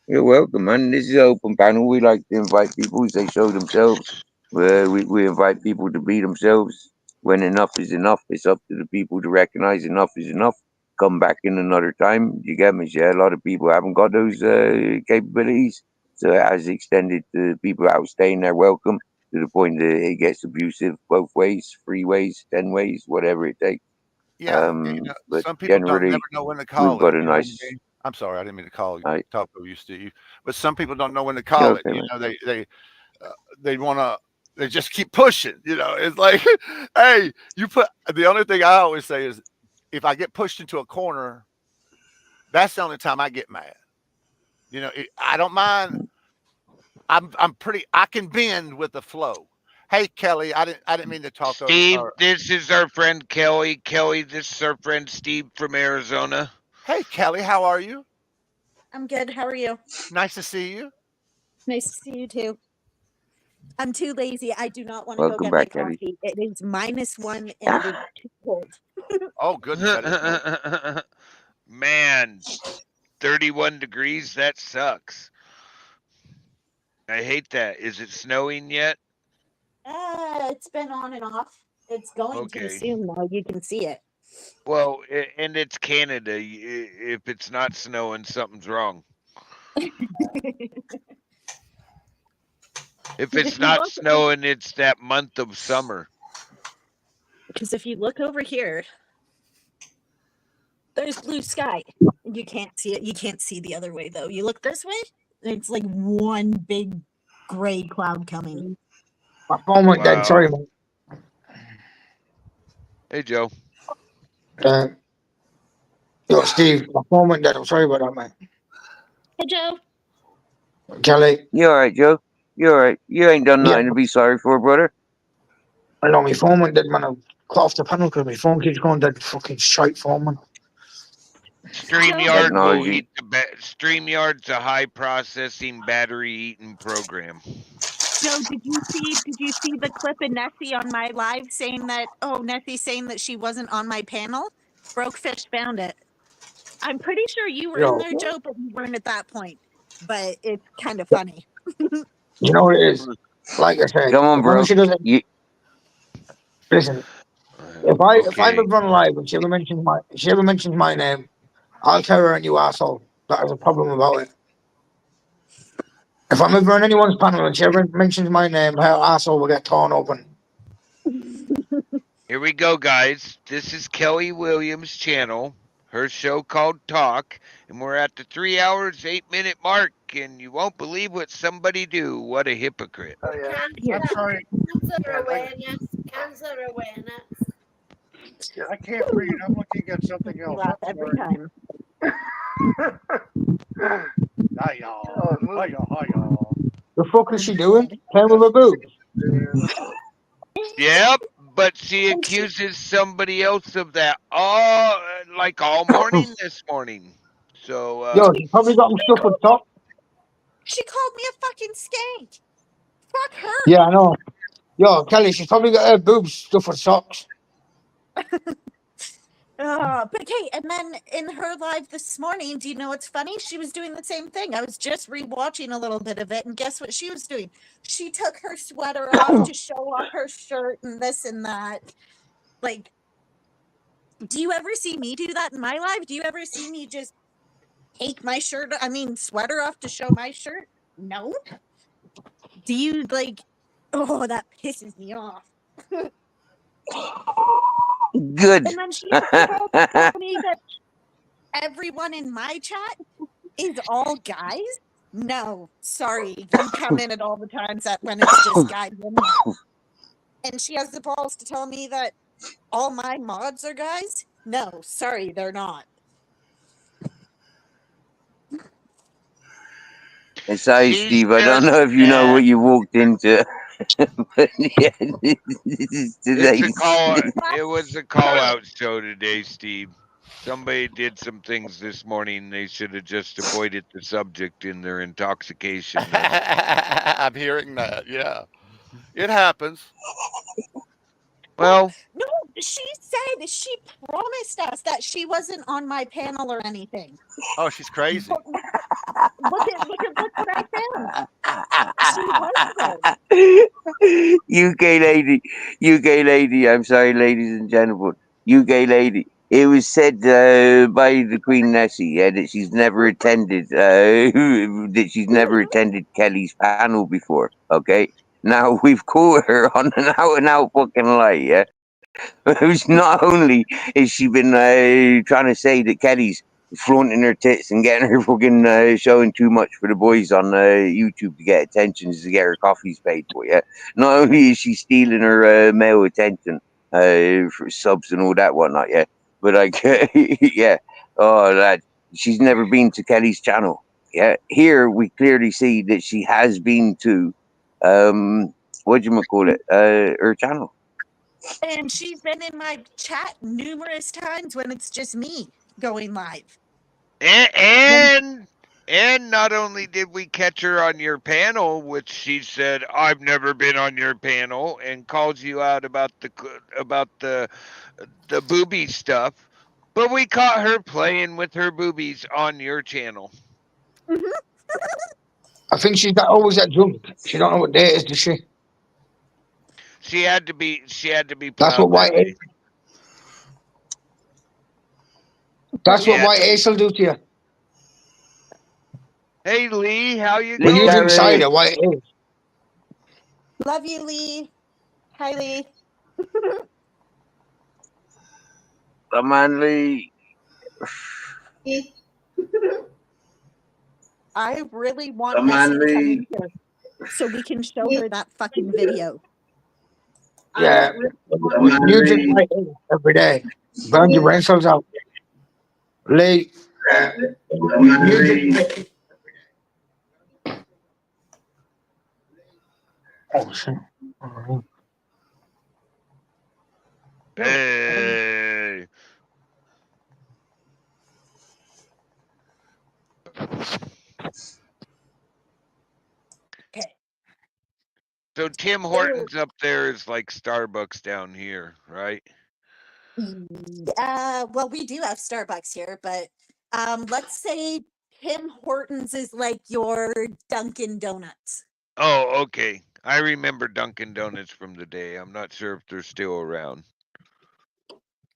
You're welcome, man. This is an open panel. We like to invite people as they show themselves. We invite people to be themselves. When enough is enough, it's up to the people to recognize enough is enough. Come back in another time. You get me? Yeah, a lot of people haven't got those capabilities. So it has extended to people outstaying their welcome to the point that it gets abusive both ways, 3 ways, 10 ways, whatever it takes. Yeah, you know, But some people don't never generally, know when to we've call got it. a You know what I nice. mean? I'm sorry, I didn't mean to talk over you, Steve. But some people don't know when to Yeah, call okay, it. You man. know, they want to. They just keep pushing. You know, it's like, hey, you put. The only thing I always say is, if I get pushed into a corner, that's the only time I get mad. You know, I don't mind. I'm pretty. I can bend with the flow. Hey, Kelly, I didn't mean to talk over. Steve, this is our friend Kelly. Kelly, this is our friend Steve from Arizona. Hey, Kelly, how are you? I'm good. How are you? Nice to see you. Nice to see you too. I'm too lazy. I do not want to go Welcome get my back, Kelly. coffee. It is -1 and it is too cold. Oh goodness, that is cold. Man, 31 degrees. That sucks. I hate that. Is it snowing yet? It's been on and off. It's going to Okay. soon though. You can see it. Well, and it's Canada. If it's not snowing, something's wrong. If But it's if you not look, snowing, it's that month of summer. because if you look over here, there's blue sky. You can't see it. You can't see the other way though. You look this way, it's like one big gray cloud coming. My phone went dead. Sorry, Wow. man. Hey, Joe. Yo, Steve, my phone went dead. I'm sorry about that, man. Hey, Joe. Kelly. You all right, Joe? You all right? You ain't done nothing to be sorry for, brother. I know my phone went dead, man. I cut off the panel because my phone keeps going dead. Fucking shite phone, man. StreamYard will eat StreamYard's a high processing battery eating program. Joe, did you see the clip of Nessie on my live saying that Nessie saying that she wasn't on my panel? Brokefish found it. I'm pretty sure you were in there, Joe, but you weren't at that point. But it's kind of funny. You know what it is? Like I said, Come on, bro. she doesn't listen. If I ever run live and she ever mentions my name, I'll tell her, and you asshole, that has a problem about it. If I'm ever on anyone's panel and she ever mentions my name, her asshole will get torn open. Here we go, guys. This is Kelly Williams' channel, her show called Talk, and we're at the 3 hours, 8-minute mark, and you won't believe what somebody do. What a hypocrite. Oh, yeah. I'm sorry. Cancer awareness. Cancer awareness. Yeah, I can't read. I'm looking at something else. Laugh every time. Hi, y'all. Hi, y'all. Hi, y'all. The fuck is she doing? Playing with her boobs? Yep, but she accuses somebody else of that all morning this morning. So Yo, she probably got them stuff on top. She called me a fucking skank. Fuck her. Yeah, I know. Yo, Kelly, she's probably got her boobs stuffed with socks. But okay, and then in her live this morning, do you know what's funny? She was doing the same thing. I was just rewatching a little bit of it, and guess what she was doing? She took her sweater off to show off her shirt and this and that. Like, do you ever see me do that in my life? Do you ever see me just take my sweater off to show my shirt? No. Do you oh, that pisses me off. Good. And then she also told me that everyone in my chat is all guys. No, sorry. You come in at all the times that when it's just guys. And she has the balls to tell me that all my mods are guys. No, sorry, they're not. Sorry, Steve. I don't know if you know what you walked into. But yeah, this is today's. It was a call out show today, Steve. Somebody did some things this morning. They should have just avoided the subject in their intoxication. I'm hearing that. Yeah, it happens. Well, no, she said she promised us that she wasn't on my panel or anything. Oh, she's crazy. Look what I found. She was UK lady. I'm sorry, ladies and gentlemen. UK lady. It was said by the Queen Nessie that she's never attended Kelly's panel before. Okay, now we've caught her on an out fucking lie. Yeah, which not only has she been trying to say that Kelly's flaunting her tits and getting her fucking showing too much for the boys on YouTube to get attention to get her coffees paid for. Yeah, not only is she stealing her male attention for subs and all that whatnot. Yeah, but like yeah, oh lad, she's never been to Kelly's channel. Yeah, here we clearly see that she has been to what do you call it her channel. And she's been in my chat numerous times when it's just me going live. And And not only did we catch her on your panel, which she said, "I've never been on your panel," and calls you out about the booby stuff, but we caught her playing with her boobies on your channel. I think she's always that drunk. She don't know what day it is, does she? She had to be. She had to be. That's what white. That's what white ace will do to you. Hey Lee, how you When going? you drink cider, white ace. Love you, Lee. Hi, Lee. Come on, Lee. I really want Come Nessie on, to come in Lee. here so we can show her that fucking video. Yeah. When you drink white ace every day, burn your brain cells out. Lee. Oh, shit. Hey. Okay. So Tim Hortons up there is like Starbucks down here, right? Well, we do have Starbucks here, but let's say Tim Hortons is like your Dunkin' Donuts. Oh, okay. I remember Dunkin' Donuts from the day. I'm not sure if they're still around.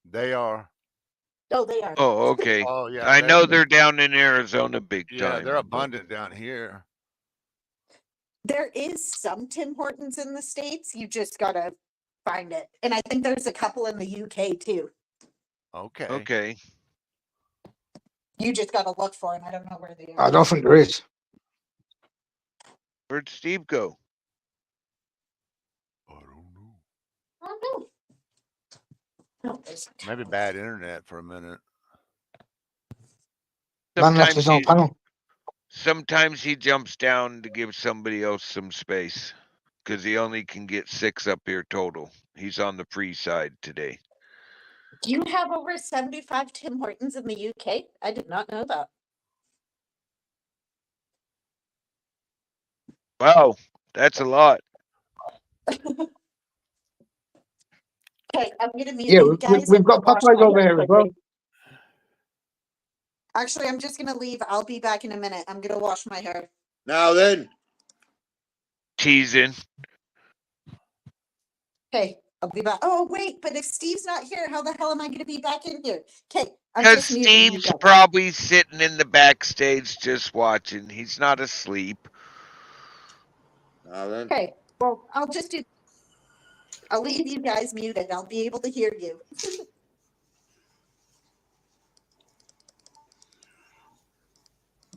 They are. Oh, they are. Oh, okay. Oh yeah. I know they're down in Arizona big Yeah, time. they're abundant down here. There is some Tim Hortons in the States. You just gotta find it. And I think there's a couple in the UK too. Okay. Okay. You just gotta look for them. I don't know where they are. I don't think there is. Where'd Steve go? Oh, no. No, Maybe bad internet for a minute. Man left his own panel. Sometimes he jumps down to give somebody else some space because he only can get 6 up here total. He's on the free side today. Do you have over 75 Tim Hortons in the UK? I did not know that. Wow, that's a lot. Okay, I'm gonna mute Yeah, you guys. we've got Popeyes over here as well. Actually, I'm just gonna leave. I'll be back in a minute. I'm gonna wash my hair. Now then. Teasing. Okay, I'll be back. Oh, wait, but if Steve's not here, how the hell am I gonna be back in here? Okay, I'm Because just muting you Steve's guys. probably sitting in the backstage just watching. He's not asleep. Now then. Okay, well, I'll leave you guys muted. I'll be able to hear you.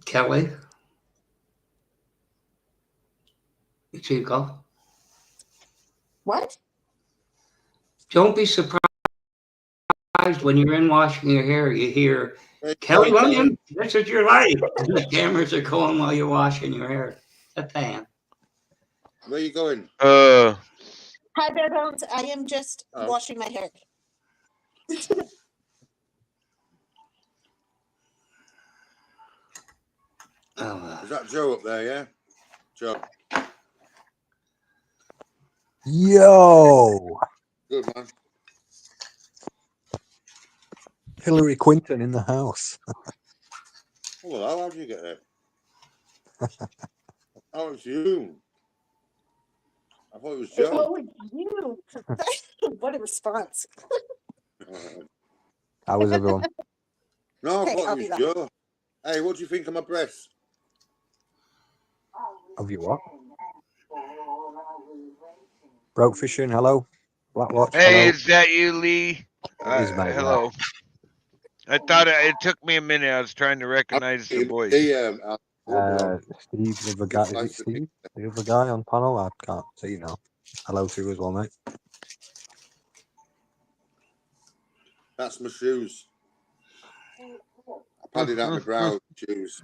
Kelly? Did you go? What? Don't be surprised when you're in washing your hair, you hear, Kelly Williams, this is your life. And the cameras are going while you're washing your hair. A fan. Where are you going? Hi, Bear Bones. I am just washing my hair. Is that Joe up there, yeah? Joe. Yo, Good man. Hillary Clinton in the house. Oh, well, how did you get there? Oh, it's you. I thought it was Joe. Oh, you. What a response. How was everyone? No, I Okay, thought I'll it be was back. Joe. Hey, what do you think of my breasts? Have you what? Broke fishing, hello. Black Watch, Hey, hello. is that you, Lee? It is, mate, Hello. I thought it took me a minute. I was trying to recognize the voice. Steve, the other guy, is it Steve? The other guy on panel? I can't see now. Hello to you as well, mate. That's my shoes. I padded out my brow shoes.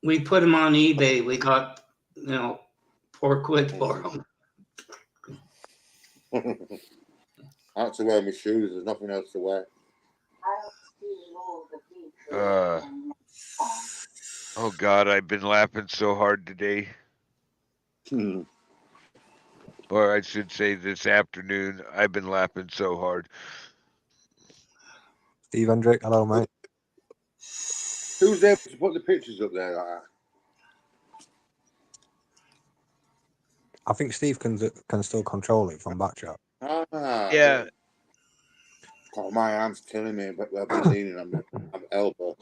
We put them on eBay. We got, $4 for them. I had to wear my shoes. There's nothing else to wear. Oh God, I've been laughing so hard today. Or I should say this afternoon. I've been laughing so hard. Steve Hendrick, hello, mate. Who's there to put the pictures up there like that? I think Steve can still control it from Backchat. Yeah. God, my arm's killing me, but I've been leaning on my elbow.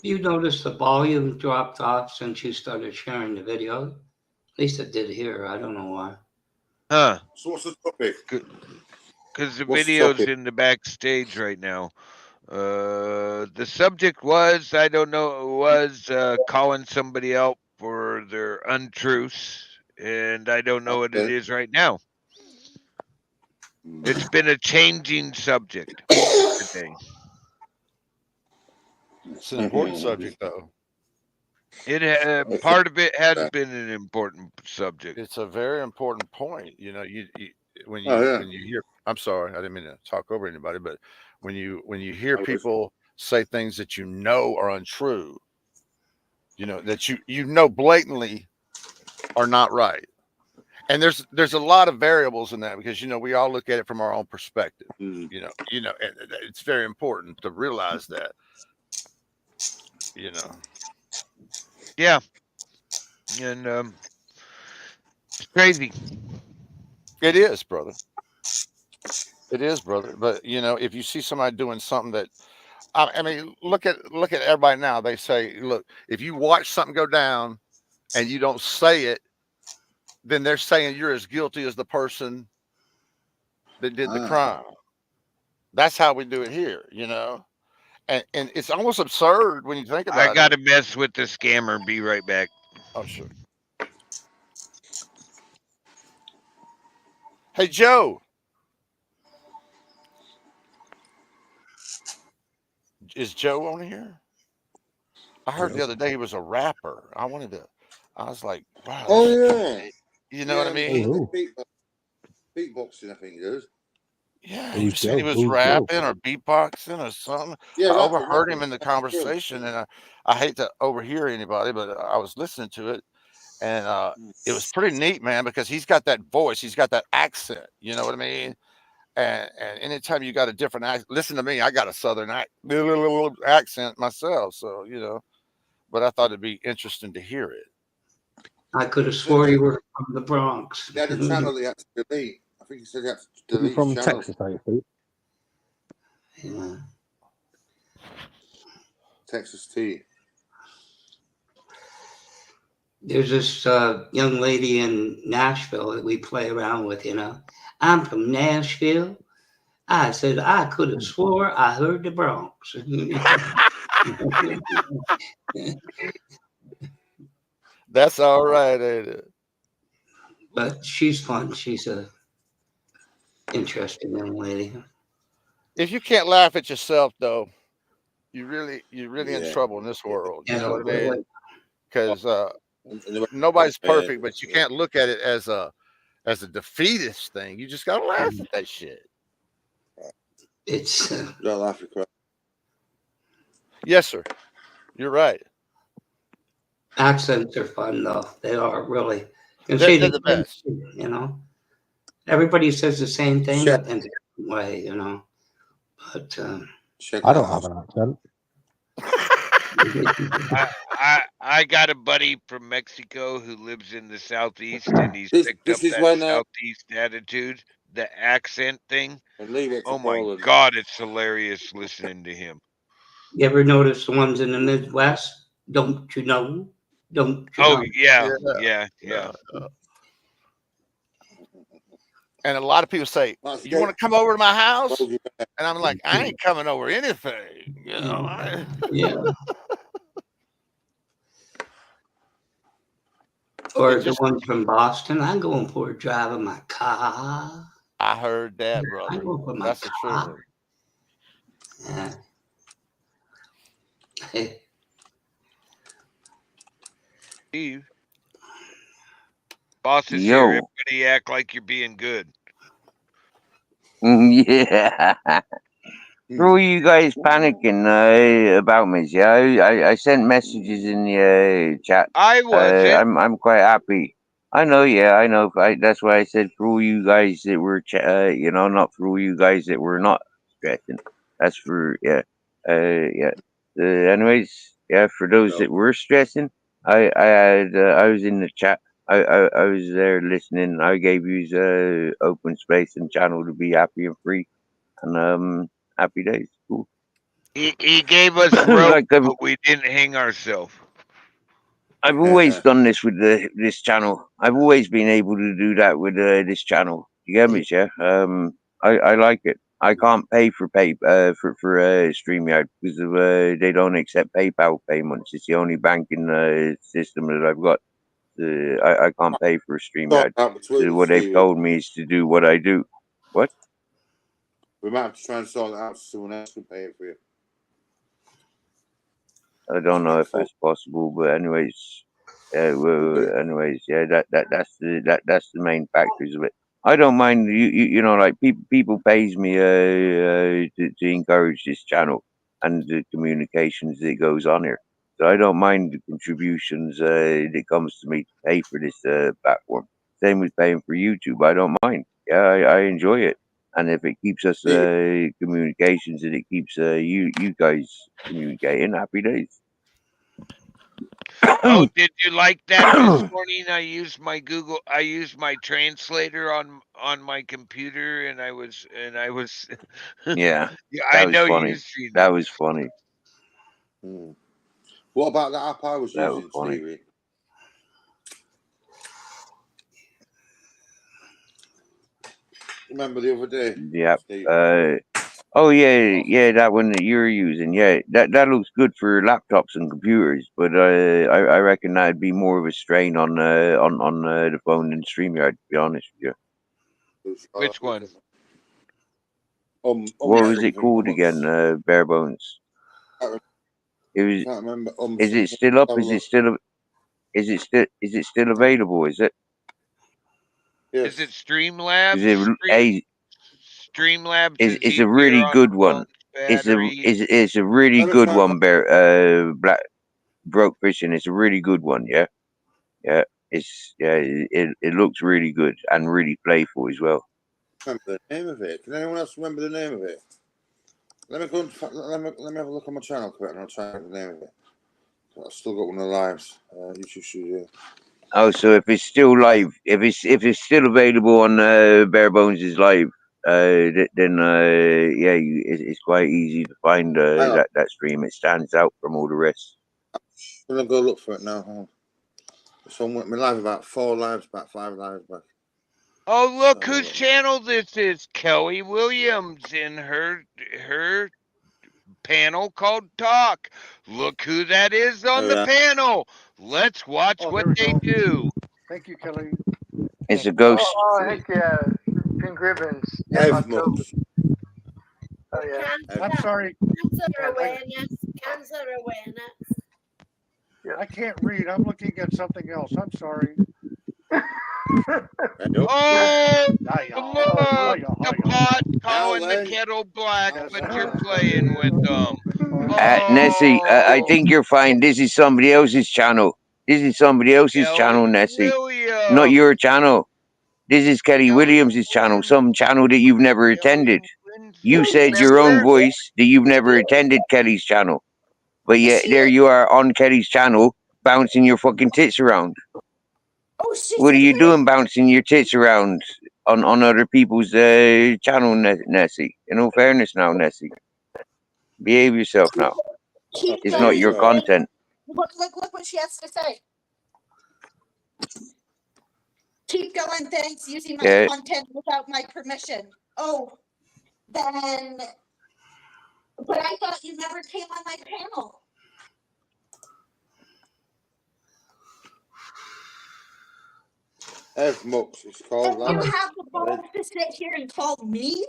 You noticed the volume dropped off since you started sharing the video? At least it did here. I don't know why. Huh. So what's the topic? Because the What's the video's topic? in the backstage right now. The subject was, I don't know, was calling somebody out for their untruths, and I don't know what it is right now. It's been a changing subject today. It's an important subject, though. It part of it has been an important subject. It's a very important point. You know, when you Oh, yeah. when you hear, I'm sorry, I didn't mean to talk over anybody, but when you hear people say things that you know are untrue, you know, that you know blatantly are not right. And there's a lot of variables in that, because, you know, we all look at it from our own perspective. You know, and it's very important to realize that. You know. Yeah. And it's crazy. It is, brother. It is, brother. But, you know, if you see somebody doing something that, I mean, look at everybody now. They say, look, if you watch something go down and you don't say it, then they're saying you're as guilty as the person that did the crime. That's how we do it here, you know. And it's almost absurd when you think about it. I gotta mess with the scammer. Be right back. Oh, sure. Hey, Joe. Is Joe on here? I heard the other day he was a rapper. I was like, wow. Oh, yeah. You know what I mean? Beatboxing, I think he does. Yeah, he was rapping or beatboxing or something. Yeah, I overheard him in the conversation, and I hate to overhear anybody, but I was listening to it, and it was pretty neat, man, because he's got that voice, he's got that accent. You know what I mean? And anytime you got a different accent, listen to me, I got a southern accent myself, so you know. But I thought it'd be interesting to hear it. I could have swore you were from the Bronx. They had a channel they had to delete. I think he said he had to delete from channel. Texas, are you? Yeah. Texas T. There's this young lady in Nashville that we play around with, you know. I'm from Nashville. I said, I could have swore I heard the Bronx. That's all right, ain't it? But she's fun. She's a interesting young lady. If you can't laugh at yourself, though, you're really in trouble in this world. You know what I mean? Because nobody's perfect, but you can't look at it as a defeatist thing. You just gotta laugh at that shit. It's don't laugh at crap. Yes, sir. You're right. Accents are fun, though. They are really. They're the best. You know, everybody says the same thing, but in a different way. You know, but I don't have an accent. I got a buddy from Mexico who lives in the Southeast, and he's picked up that Southeast attitude, the accent thing. Oh my God, it's hilarious listening to him. You ever notice the ones in the Midwest? Don't you know? Don't you know? Yeah. And a lot of people say, "You want to come over to my house?" And I'm like, "I ain't coming over anything." You know? Yeah. Or the ones from Boston. I'm going for a drive in my car. I heard that, brother. I'm going for my That's the car. truth. Yeah. Hey. Steve. Boss is Yo. here. Everybody act like you're being good. Yeah. For all you guys panicking about me, yeah, I sent messages in the chat. I wasn't. I'm quite happy. I know, yeah, I know. That's why I said for all you guys that were, not for all you guys that were not stressing. That's for yeah. Anyways, yeah, for those that were stressing, I was in the chat. I was there listening. I gave you open space and channel to be happy and free, and happy days. Cool. He gave us rope, Like but we didn't hang ourselves. I've always done this with this channel. I've always been able to do that with this channel. You get me, yeah? I like it. I can't pay for StreamYard because of, they don't accept PayPal payments. It's the only banking system that I've got. I can't pay for StreamYard. So what they've told me is to do what I do. What? We might have to try and sort that out so someone else can pay it for you. I don't know if that's possible, but anyways, yeah. That's the main factors of it. I don't mind like people pays me to encourage this channel and the communications that goes on here. So I don't mind the contributions that comes to me to pay for this platform. Same with paying for YouTube. I don't mind. Yeah, I enjoy it. And if it keeps us communications and it keeps you guys communicating, happy days. Oh, did you like that this morning? I used my translator on my computer, and I was Yeah, I that was know funny. you've seen That it. was funny. What about that app I was That was using, funny. Stevie? Remember the other day? Yep. Oh yeah, that one that you're using. Yeah, that looks good for laptops and computers, but I reckon that'd be more of a strain on the phone than StreamYard. To be honest with you. Which one? What was it called again? Bare Bones. It was. Can't remember. Is it still up? Is it still available? Is it? Is it Streamlabs? Is it Streamlabs it's is a really easier on good the one. phone's battery. It's a really good one. Black Broke Fishing. It's a really good one. Yeah, yeah. It looks really good and really playful as well. Remember the name of it? Can anyone else remember the name of it? Let me go. Let me have a look on my channel quick, and I'll try and remember the name of it. I've still got one of the lives. YouTube Studio. Oh, so if it's still live, if it's still available on Bare Bones is live, then yeah, it's quite easy to find that stream. It stands out from all the rest. I'm gonna go look for it now. So I'm my live about 4 lives back, 5 lives back. Oh, look whose channel this is. Kelly Williams in her panel called Talk. Look who that is on the panel. Let's watch what they do. Thank you, Kelly. It's a ghost. Oh, heck yeah. Pink ribbons. Evermore. Oh, yeah. I'm sorry. Cancer awareness. Cancer awareness. I can't read. I'm looking at something else. I'm sorry. Oh, look, the pot calling the kettle black, but you're playing with them. Nessie, I think you're fine. This is somebody else's channel. This is somebody else's channel, Nessie. Not your channel. This is Kelly Williams' channel, some channel that you've never attended. You said your own voice that you've never attended Kelly's channel. But yet there you are on Kelly's channel bouncing your fucking tits around. What are you doing bouncing your tits around on other people's channel, Nessie? In all fairness now, Nessie. Behave yourself now. It's not your content. Look what she has to say. Keep going, thanks. Using my content without my permission. Oh, then. But I thought you never came on my panel. F-Mux, it's called. And you have the balls to sit here and call me?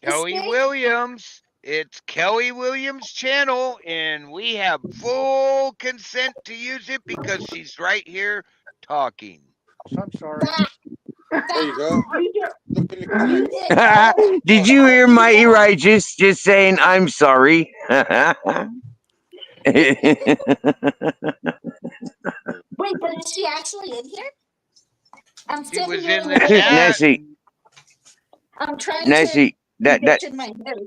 Kelly Williams. It's Kelly Williams' channel, and we have full consent to use it because she's right here talking. I'm sorry. There you go. Look in the comments. Did you hear Mighty Righteous just saying, I'm sorry? Wait, but is she actually in here? I'm She standing was here in in the the middle. chat. Nessie, I'm trying to Nessie, that condition my head.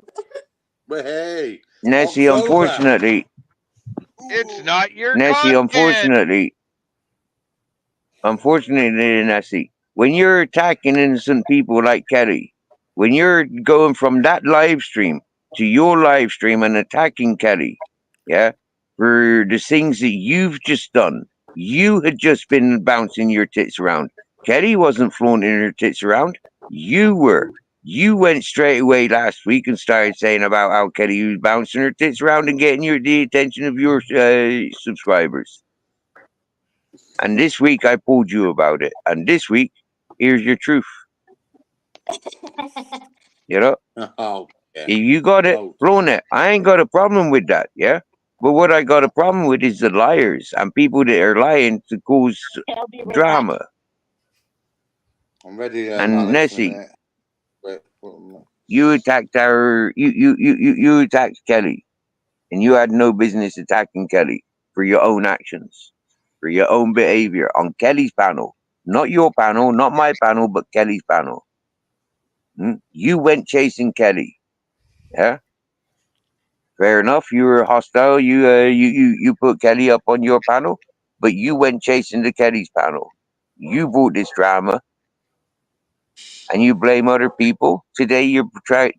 But hey, Nessie, October. It's not your Nessie, content. unfortunately, Nessie, when you're attacking innocent people like Kelly, when you're going from that live stream to your live stream and attacking Kelly, yeah, for the things that you've just done, you had just been bouncing your tits around. Kelly wasn't flaunting her tits around. You were. You went straight away last week and started saying about how Kelly was bouncing her tits around and getting the attention of your subscribers. And this week I pulled you about it. And this week, here's your truth. You know? Oh, yeah. If you got it, flown it. I ain't got a problem with that, yeah? But what I got a problem with is the liars and people that are lying to cause drama. I'm ready, And Alex, Nessie, wait, you attacked you attacked Kelly. And you had no business attacking Kelly for your own actions, for your own behavior on Kelly's panel. Not your panel, not my panel, but Kelly's panel. You went chasing Kelly. Yeah? Fair enough. You were hostile. You put Kelly up on your panel, but you went chasing the Kelly's panel. You brought this drama, and you blame other people. Today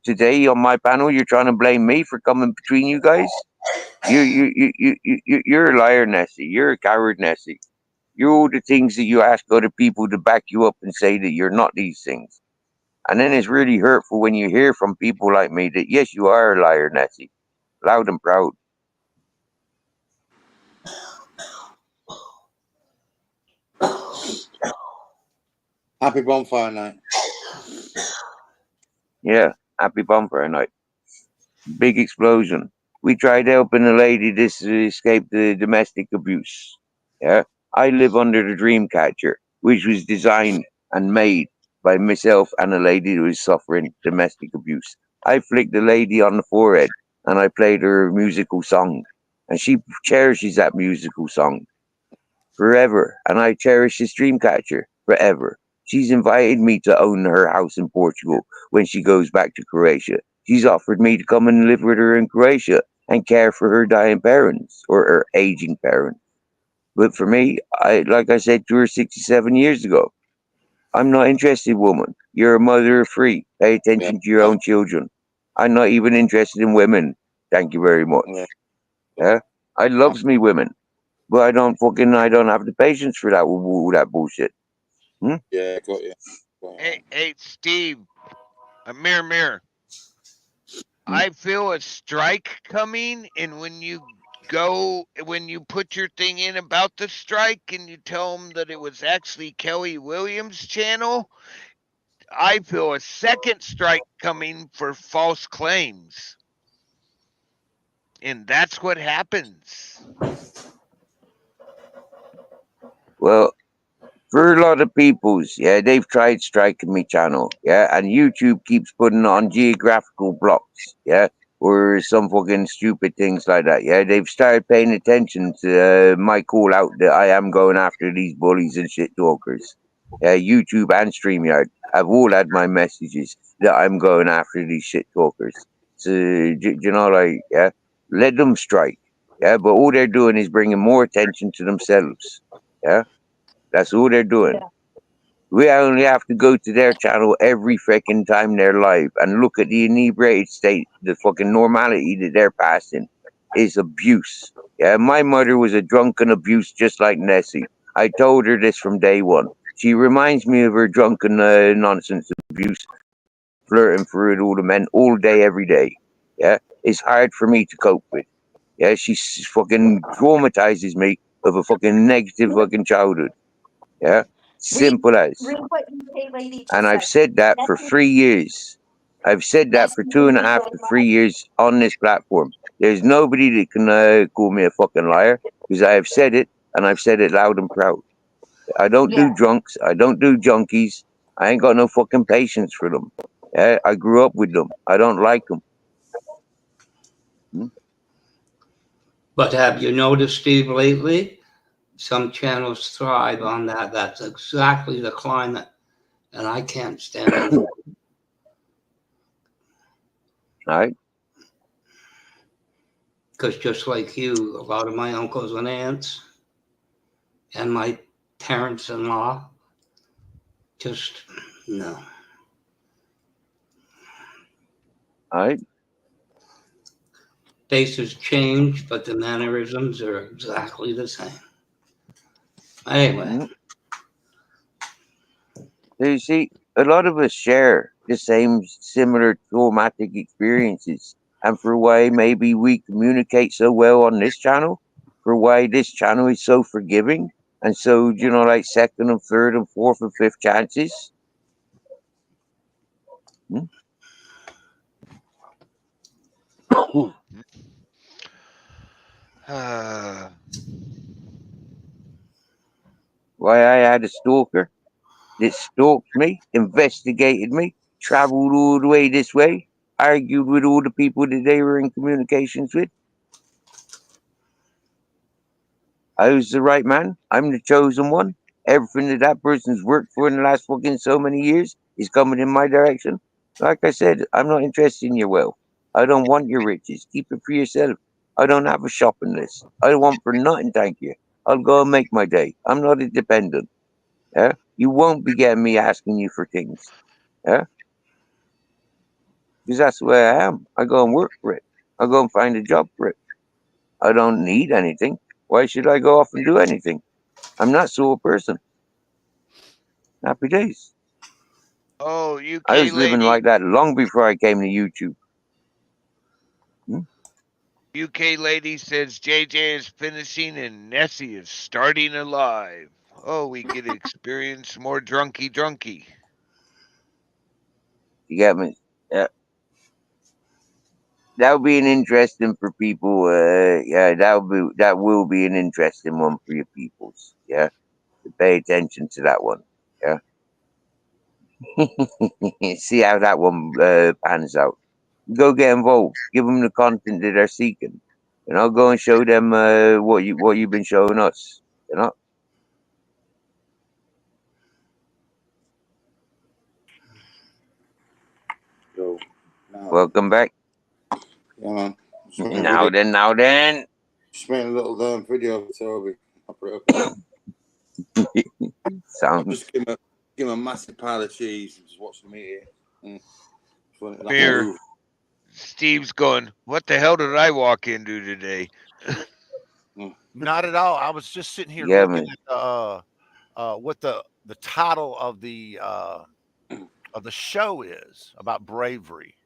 today on my panel, you're trying to blame me for coming between you guys. You're a liar, Nessie. You're a coward, Nessie. You're all the things that you ask other people to back you up and say that you're not these things. And then it's really hurtful when you hear from people like me that yes, you are a liar, Nessie. Loud and proud. Happy bonfire night. Yeah, happy bonfire night. Big explosion. We tried helping a lady this escape the domestic abuse. Yeah, I live under the dream catcher, which was designed and made by myself and a lady who was suffering domestic abuse. I flicked the lady on the forehead and I played her a musical song, and she cherishes that musical song forever, and I cherish this dream catcher forever. She's invited me to own her house in Portugal when she goes back to Croatia. She's offered me to come and live with her in Croatia and care for her dying parents or her aging parents. But for me, like I said to her 67 years ago, I'm not interested, woman. You're a mother of three. Pay attention to your own children. I'm not even interested in women. Thank you very much. Yeah, I loves me women. But I don't have the patience for that bullshit. Yeah, got you. Hey, Steve, Mirror. I feel a strike coming, and when you put your thing in about the strike and you tell them that it was actually Kelly Williams' channel, I feel a second strike coming for false claims. And that's what happens. Well, for a lot of peoples, yeah, they've tried striking me channel, yeah, and YouTube keeps putting on geographical blocks, yeah, or some fucking stupid things like that, yeah. They've started paying attention to my call out that I am going after these bullies and shit talkers. Yeah, YouTube and StreamYard have all had my messages that I'm going after these shit talkers. So, you know, like, yeah, let them strike, yeah, but all they're doing is bringing more attention to themselves, yeah. That's all they're doing. Yeah. We only have to go to their channel every freaking time they're live and look at the inebriated state, the fucking normality that they're passing is abuse. Yeah, my mother was a drunken abuse just like Nessie. I told her this from day one. She reminds me of her drunken nonsense abuse, flirting through with all the men all day, every day. Yeah, it's hard for me to cope with. Yeah, she fucking traumatizes me of a fucking negative fucking childhood. Yeah, simple as. Read what UK lady just And I've said. said that for 3 years. I've said that for 2.5 to 3 years on this platform. There's nobody that can call me a fucking liar because I have said it and I've said it loud and proud. I don't do drunks. I don't do junkies. I ain't got no fucking patience for them. Yeah, I grew up with them. I don't like them. But have you noticed, Steve, lately, some channels thrive on that. That's exactly the climate, and I can't stand it. Right? Because just like you, a lot of my uncles and aunts and my parents-in-law, just no. Right? Faces change, but the mannerisms are exactly the same. Anyway. So you see, a lot of us share the same similar traumatic experiences. And for why maybe we communicate so well on this channel, for why this channel is so forgiving, and so, you know, like second and third and fourth and fifth chances. Why I had a stalker that stalked me, investigated me, traveled all the way this way, argued with all the people that they were in communications with. I was the right man. I'm the chosen one. Everything that that person's worked for in the last fucking so many years is coming in my direction. Like I said, I'm not interested in your wealth. I don't want your riches. Keep it for yourself. I don't have a shopping list. I don't want for nothing, thank you. I'll go and make my day. I'm not a dependent. Yeah? You won't be getting me asking you for things. Yeah? Because that's the way I am. I go and work for it. I go and find a job for it. I don't need anything. Why should I go off and do anything? I'm not so a person. Happy days. Oh, UK I was living lady. like that long before I came to YouTube. UK lady says JJ is finishing and Nessie is starting alive. Oh, we get to experience more drunky. You get me? Yeah. That would be an interesting for people. Yeah, that will be an interesting one for your peoples. Yeah, to pay attention to that one. Yeah, see how that one pans out. Go get involved. Give them the content that they're seeking. You know, go and show them what you've been showing us. You know. So, Welcome back. Yeah, man. Now then. Just made a little video of Toby. I'll put it up. I'll just give him a massive pile of cheese and just watch him eat it. Here, Steve's going, what the hell did I walk into today? Not at all. I was just sitting here Yeah, looking man. at what the title of the show is about bravery.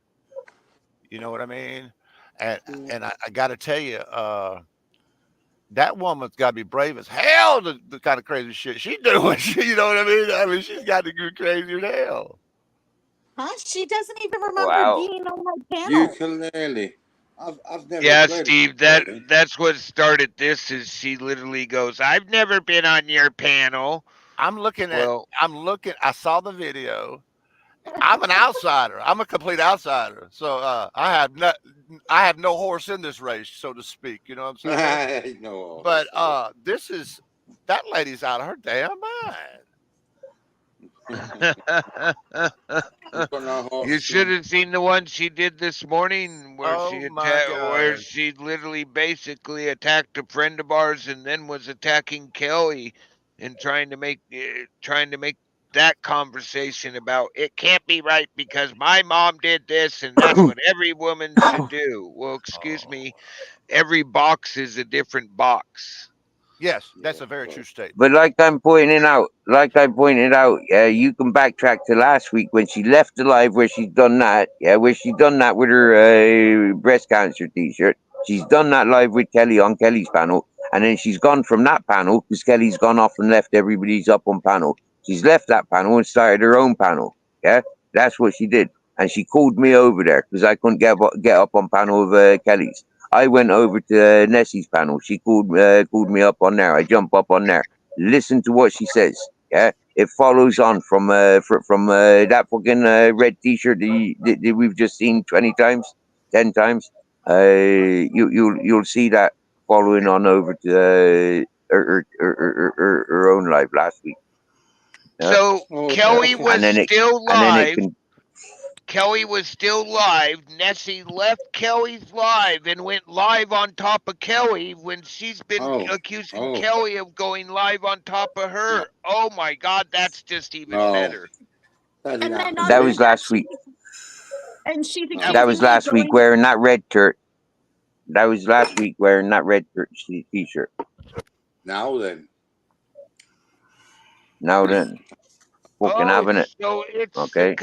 You know what I mean? And I got to tell you, that woman's got to be brave as hell. The kind of crazy shit she doing. You know what I mean? I mean, she's got to go crazy as hell. Huh? She doesn't even remember being on my panel. Ukulele. I've never Yeah, played Steve, that's what started this. Is she literally goes, I've never been on your panel. I saw the video. I'm an outsider. I'm a complete outsider. So I have no horse in this race, so to speak. You know what I'm saying? No. But that lady's out of her damn mind. You should have seen the one she did this morning where she literally basically attacked a friend of ours and then was attacking Kelly and trying to make that conversation about it can't be right because my mom did this and that's what every woman should do. Well, excuse me, every box is a different box. Yes, that's a very true statement. But like I pointed out, you can backtrack to last week when she left the live where she's done that. Yeah, where she's done that with her breast cancer T-shirt. She's done that live with Kelly on Kelly's panel, and then she's gone from that panel because Kelly's gone off and left everybody's up on panel. She's left that panel and started her own panel. Yeah, that's what she did, and she called me over there because I couldn't get up on panel of Kelly's. I went over to Nessie's panel. She called me up on there. I jump up on there. Listen to what she says. Yeah. It follows on from that fucking red T-shirt that we've just seen 20 times, 10 times. You'll see that following on over to her own live last week. So Kelly was still live. Can, Kelly was still live. Nessie left Kelly's live and went live on top of Kelly when she's been accusing Kelly of going live on top of her. Oh my God, that's just even better. And then that was last week. And she's accusing That was last week wearing that red shirt. That was last week wearing that red T-shirt. Now then. Fucking having it. So it's okay.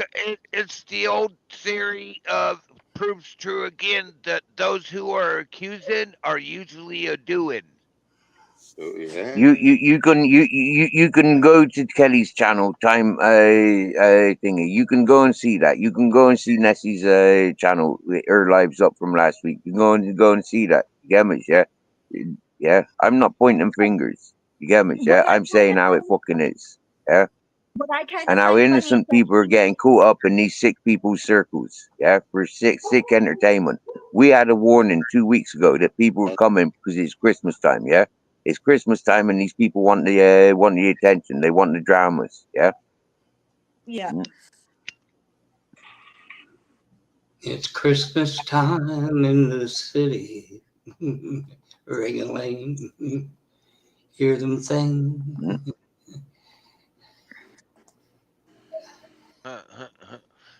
It's the old theory of proves true again that those who are accusing are usually a doing. Yeah. You can go to Kelly's channel time thingy. You can go and see that. You can go and see Nessie's channel. Her lives up from last week. You can go and see that. You get me? Yeah. Yeah. I'm not pointing fingers. You get me? Yeah. I'm saying how it fucking is. Yeah. And how innocent people are getting caught up in these sick people's circles, yeah, for sick entertainment. We had a warning 2 weeks ago that people were coming because it's Christmas time, yeah. It's Christmas time, and these people want the attention. They want the dramas, yeah. Yeah. It's Christmas time in the city. Ring-a-ling. Hear them sing.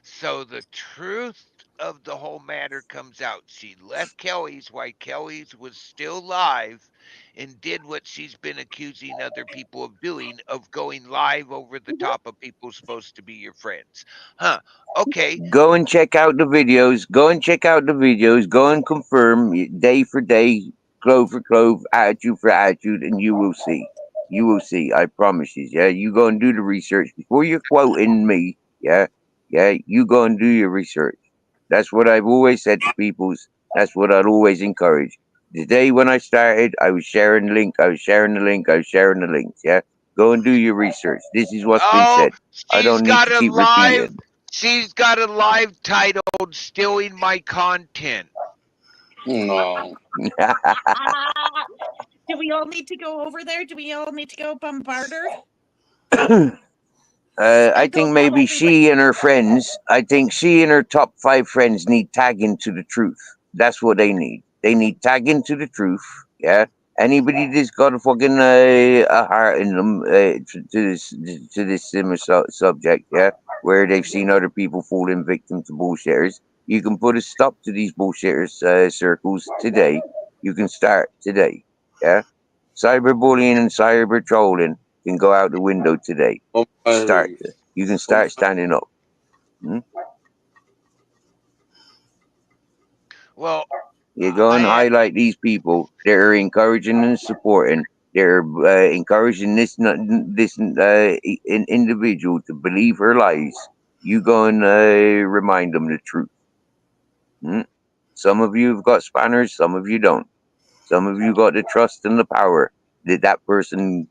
So the truth of the whole matter comes out. She left Kelly's while Kelly's was still live and did what she's been accusing other people of doing, of going live over the top of people supposed to be your friends. Huh. Okay. Go and check out the videos. Go and check out the videos. Go and confirm day for day, clove for clove, attitude for attitude, and you will see. You will see. I promise you. Yeah, you go and do the research before you're quoting me. Yeah, yeah. You go and do your research. That's what I've always said to people. That's what I'd always encourage. The day when I started, I was sharing the link. I was sharing the link. I was sharing the links. Yeah, go and do your research. This is what's been said. I don't need to keep repeating. She's got a live titled "Stealing My Content." No. Do we all need to go over there? Do we all need to go bombard her? I think maybe she and her friends, I think she and her top 5 friends need tagging to the truth. That's what they need. They need tagging to the truth. Yeah. Anybody that's got a fucking a heart in them to this similar subject, yeah, where they've seen other people falling victim to bullshitters, you can put a stop to these bullshitters circles today. You can start today, yeah. Cyberbullying and cyber trolling can go out the window today. Start. You can start standing up. Well, you go and highlight these people that are encouraging and supporting. They're encouraging this individual to believe her lies. You go and remind them the truth. Some of you have got spanners, some of you don't. Some of you got the trust and the power that person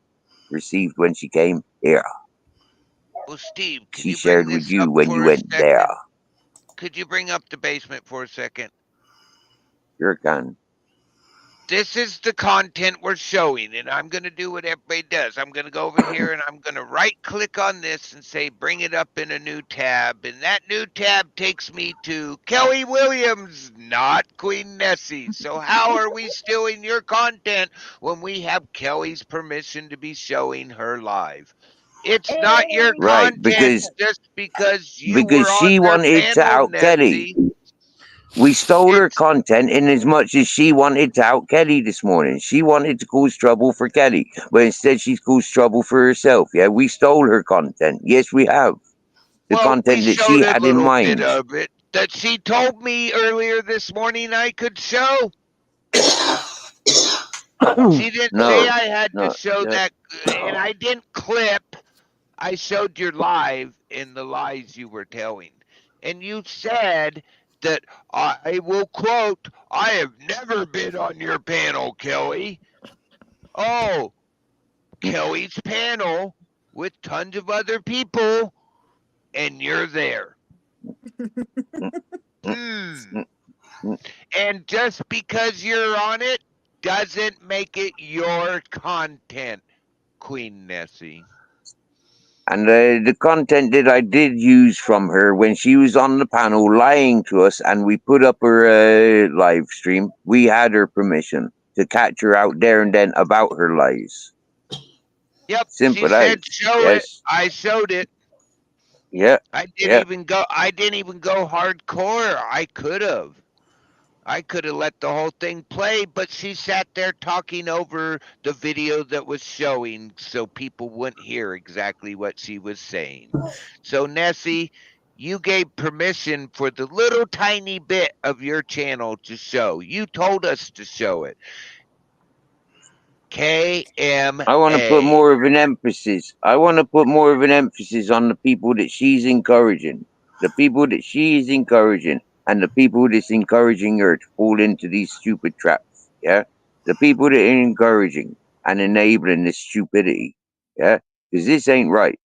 received when she came here. Well, Steve, can she you shared bring with this you up when for you a went second? there. Could you bring up the basement for a second? Sure can. This is the content we're showing, and I'm going to do what everybody does. I'm going to go over here and I'm going to right click on this and say bring it up in a new tab, and that new tab takes me to Kelly Williams, not Queen Nessie. So how are we stealing your content when we have Kelly's permission to be showing her live? It's not your content just because you were on she their wanted to panel, out Kelly. Nessie. We stole her content in as much as she wanted to out Kelly this morning. She wanted to cause trouble for Kelly, but instead she's caused trouble for herself. Yeah, we stole her content. Yes, we have. The content that she had in mind. Bit of it that she told me earlier this morning I could show. She didn't say I had to show that, and I didn't clip. I showed your live in the lies you were telling. And you said that I will quote, I have never been on your panel, Kelly. Oh, Kelly's panel with tons of other people, and you're there. And just because you're on it doesn't make it your content, Queen Nessie. And the content that I did use from her when she was on the panel lying to us, and we put up her live stream, we had her permission to catch her out there and then about her lies. Yep, Simple she said as. show Yes. it. I showed it. Yeah. I didn't even go hardcore. I could have let the whole thing play, but she sat there talking over the video that was showing so people wouldn't hear exactly what she was saying. So Nessie, you gave permission for the little tiny bit of your channel to show. You told us to show it. KMA. I want to put more of an emphasis. I want to put more of an emphasis on the people that she's encouraging. The people that she is encouraging and the people that's encouraging her to fall into these stupid traps. Yeah? The people that are encouraging and enabling this stupidity. Yeah? Because this ain't right.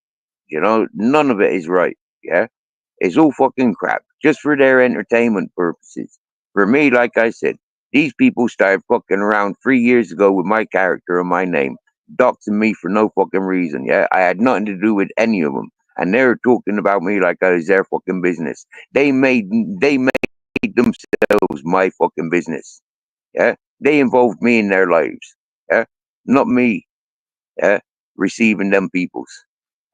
You know, none of it is right. Yeah? It's all fucking crap. Just for their entertainment purposes. For me, like I said, these people started fucking around 3 years ago with my character and my name, doxing me for no fucking reason. Yeah, I had nothing to do with any of them, and they're talking about me like I was their fucking business. They made themselves my fucking business. Yeah, they involved me in their lives. Yeah, not me. Yeah, receiving them peoples.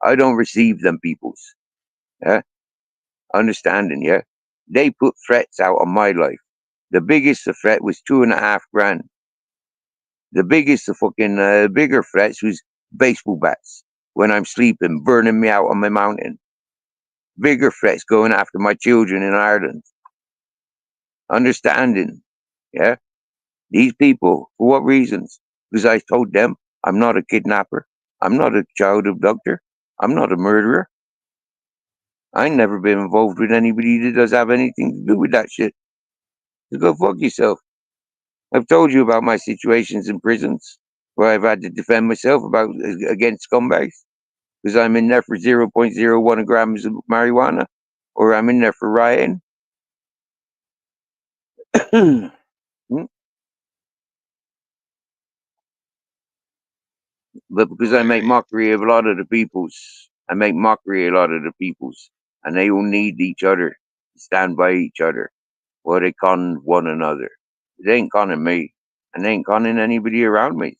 I don't receive them peoples. Yeah, understanding. Yeah, they put threats out on my life. The biggest threat was 2.5 grand. The biggest of fucking bigger threats was baseball bats when I'm sleeping, burning me out on my mountain. Bigger threats going after my children in Ireland. Understanding, yeah? These people, for what reasons? Because I told them I'm not a kidnapper. I'm not a child abductor. I'm not a murderer. I ain't never been involved with anybody that does have anything to do with that shit. So go fuck yourself. I've told you about my situations in prisons where I've had to defend myself against scumbags because I'm in there for 0.01 grams of marijuana, or I'm in there for rioting. But because I make mockery of a lot of the peoples, and they all need each other, stand by each other, or they con one another. They ain't conning me, and they ain't conning anybody around me.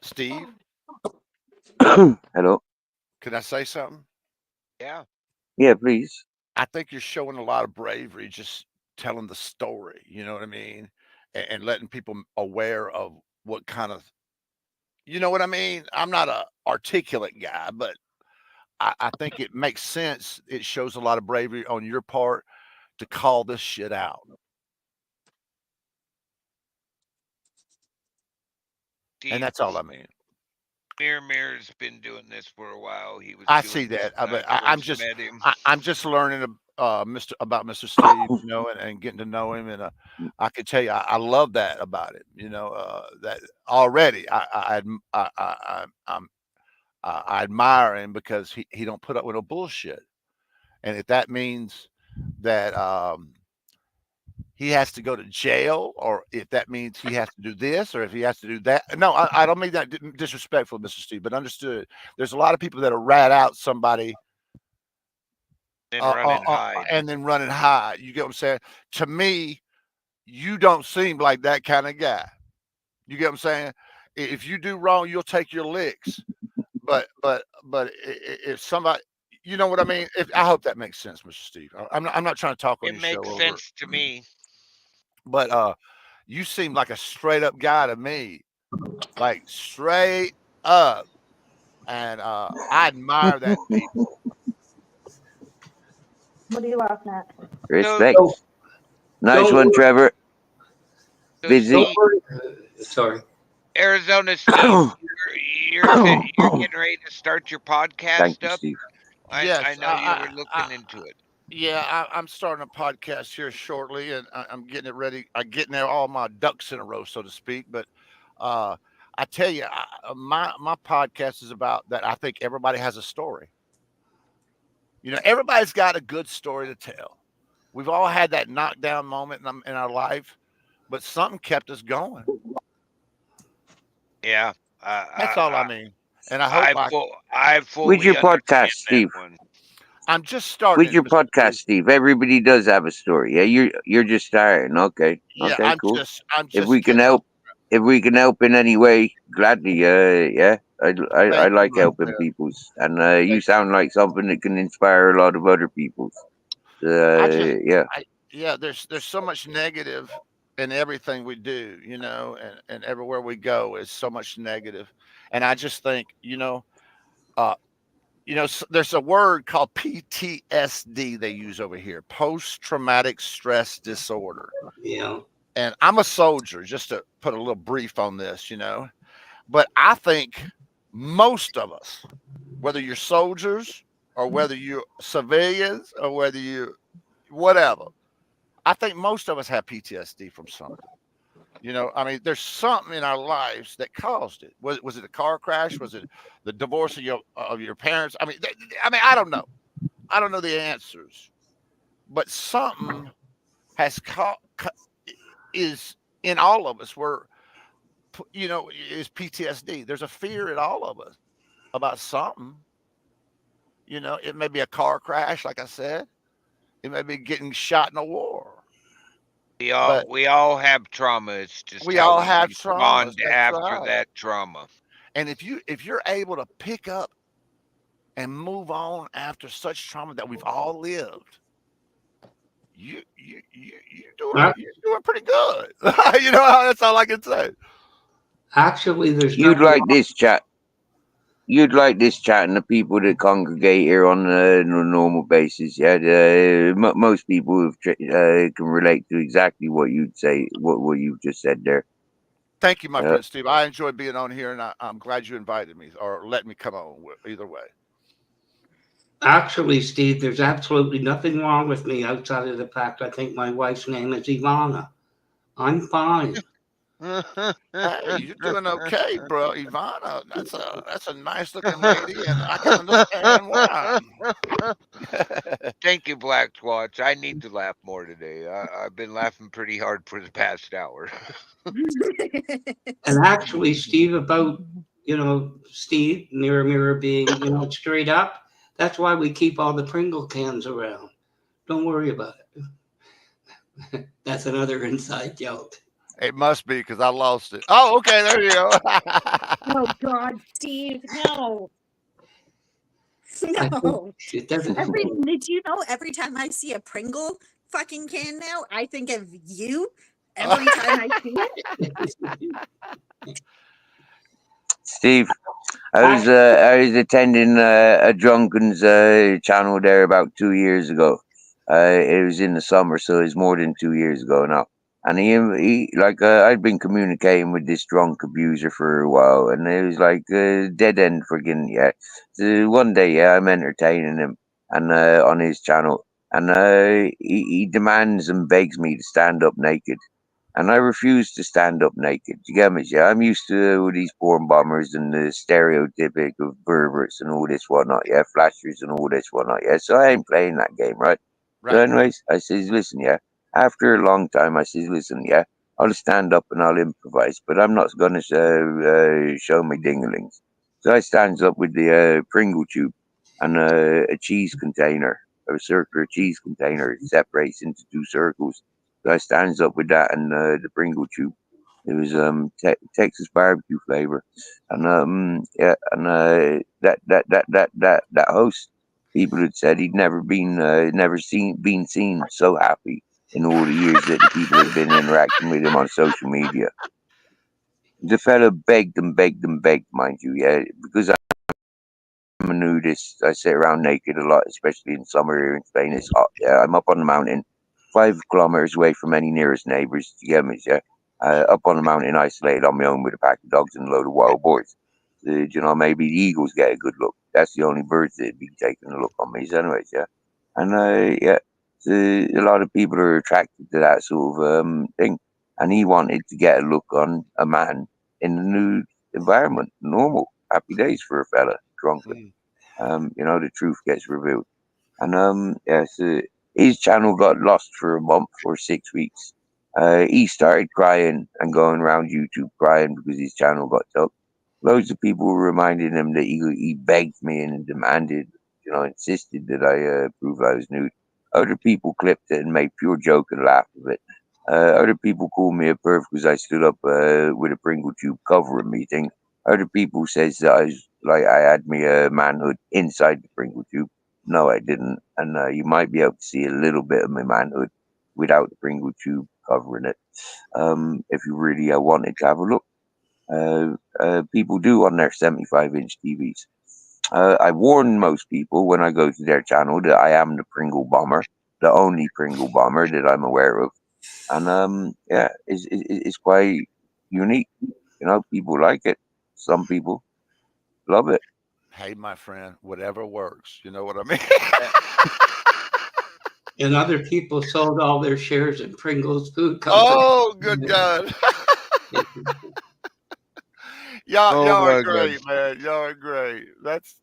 Steve, Hello. can I say something? Yeah. Yeah, please. I think you're showing a lot of bravery just telling the story, you know what I mean? And letting people aware of what kind of, you know what I mean? I'm not a articulate guy, but I think it makes sense. It shows a lot of bravery on your part to call this shit out. And that's all I mean. Mirror's been doing this for a while. He was I doing see this that, when but I first met him. I'm just learning about Mr. Steve, you know, and getting to know him, and I could tell you I love that about it, you know, that already I admire him because he don't put up with no bullshit, and if that means that he has to go to jail, or if that means he has to do this, or if he has to do that. No, I don't mean that disrespectful, Mr. Steve, but understood. There's a lot of people that'll rat out somebody and run and hide. and then run and hide. You get what I'm saying? To me, you don't seem like that kind of guy. You get what I'm saying? If you do wrong, you'll take your licks. But if somebody, you know what I mean? I hope that makes sense, Mr. Steve. I'm not trying to talk on It your show makes over. sense to me. But you seem like a straight up guy to me, like straight up, and I admire that in people. What are you laughing at? Respect. Nice one, Trevor. Busy. Sorry. Arizona Steve, you're getting ready to start your podcast Thank you, up. Steve. I Yes, know you were looking into it. Yeah, I'm starting a podcast here shortly, and I'm getting it ready. I'm getting all my ducks in a row, so to speak. But uh, I tell you, my podcast is about that. I think everybody has a story. Everybody's got a good story to tell. We've all had that knockdown moment in our life, but something kept us going. Yeah, That's all I mean. And I hope I I With your fully podcast, understand that Steve. one. I'm just starting With it, your Mr. podcast, Steve. Steve. Everybody does have a story. Yeah, you're just starting. Okay, Yeah, okay, cool. I'm If just we can getting off. help, if we can help in any way, gladly. Yeah, I Thank you, like my helping friend. people's, and you Thank sound like something that can inspire a lot of other people's. I just, Yeah. yeah, there's so much negative in everything we do, and everywhere we go is so much negative. And I just think, uh, there's a word called PTSD they use over here, post traumatic stress disorder. Yeah. And I'm a soldier, just to put a little brief on this. But I think most of us, whether you're soldiers or whether you're civilians or whether you whatever, I think most of us have PTSD from something. I mean, there's something in our lives that caused it. Was it a car crash? Was it the divorce of your parents? I mean, I don't know. I don't know the answers, but something has is in all of us where is PTSD. There's a fear in all of us about something. It may be a car crash, like I said. It may be getting shot in a war. But We all have trauma. It's just we how all we have traumas. respond That's after right. that trauma. And if you're able to pick up and move on after such trauma that we've all lived, Well, you're doing pretty good. That's all I can say. actually, there's You'd nothing like wrong. this chat. You'd like this chat and the people that congregate here on a normal basis. Yeah, most people can relate to exactly what you'd say, what you just said there. Thank you, my friend Steve. I enjoyed being on here, and I'm glad you invited me or let me come on. Either way. Actually, Steve, there's absolutely nothing wrong with me outside of the fact I think my wife's name is Ivana. I'm fine. Hey, you're doing okay, bro. Ivana, that's a nice looking lady, and I can understand why. Thank you, Black Twatch. I need to laugh more today. I've been laughing pretty hard for the past hour. And actually, Steve, about, Steve, mirror, mirror being, straight up, that's why we keep all the Pringle cans around. Don't worry about it. That's another inside joke. It must be because I lost it. Oh, okay, there you go. Oh God, Steve, no. No. It doesn't. Did you know every time I see a Pringle fucking can now, I think of you every time I see it? Steve, I was attending a drunken's channel there about 2 years ago. It was in the summer, so it's more than 2 years ago now. And he like I'd been communicating with this drunk abuser for a while, and it was like dead end friggin' yeah. So one day, yeah, I'm entertaining him and on his channel, and he demands and begs me to stand up naked. And I refuse to stand up naked. You get me? Yeah, I'm used to all these porn bombers and the stereotypic of perverts and all this whatnot. Yeah, flashers and all this whatnot. Yeah, so I ain't playing that game, right? So, Right. anyways, I says, listen, yeah. After a long time, I says, listen, yeah, I'll stand up and I'll improvise, but I'm not gonna show my dinglings. So I stands up with the Pringle tube and a cheese container, a circular cheese container. It separates into two circles. So I stands up with that and the Pringle tube. It was Texas barbecue flavor, and yeah, and that host, people had said he'd never been seen so happy in all the years that the people had been interacting with him on social media. The fella begged and begged and begged, mind you, yeah, because I'm a nudist. I sit around naked a lot, especially in summer here in Spain. It's hot. Yeah, I'm up on the mountain, 5 kilometers away from any nearest neighbors. You get me? Yeah, up on the mountain, isolated on my own with a pack of dogs and a load of wild boars. Maybe the eagles get a good look. That's the only birds that'd be taking a look on me. So anyways, yeah. And yeah, a lot of people are attracted to that sort of thing. And he wanted to get a look on a man in the nude environment. Normal, happy days for a fella, drunken. The truth gets revealed. And yeah, so his channel got lost for a month or 6 weeks. He started crying and going around YouTube crying because his channel got took. Loads of people were reminding him that he begged me and demanded, insisted that I prove I was nude. Other people clipped it and made pure joke and laugh of it. Other people called me a perv because I stood up with a Pringle tube covering me thing. Other people says that I had me manhood inside the Pringle tube. No, I didn't. And you might be able to see a little bit of my manhood without the Pringle tube covering it. If you really wanted to have a look. People do on their 75-inch TVs. I warn most people when I go to their channel that I am the Pringle Bomber, the only Pringle Bomber that I'm aware of. And yeah, it's quite unique. People like it. Some people love it. Hey, my friend, whatever works. You know what I mean? And other people sold all their shares in Pringles Food Company. Oh, good God. Y'all Oh are my great, gosh. man. Y'all are great. That's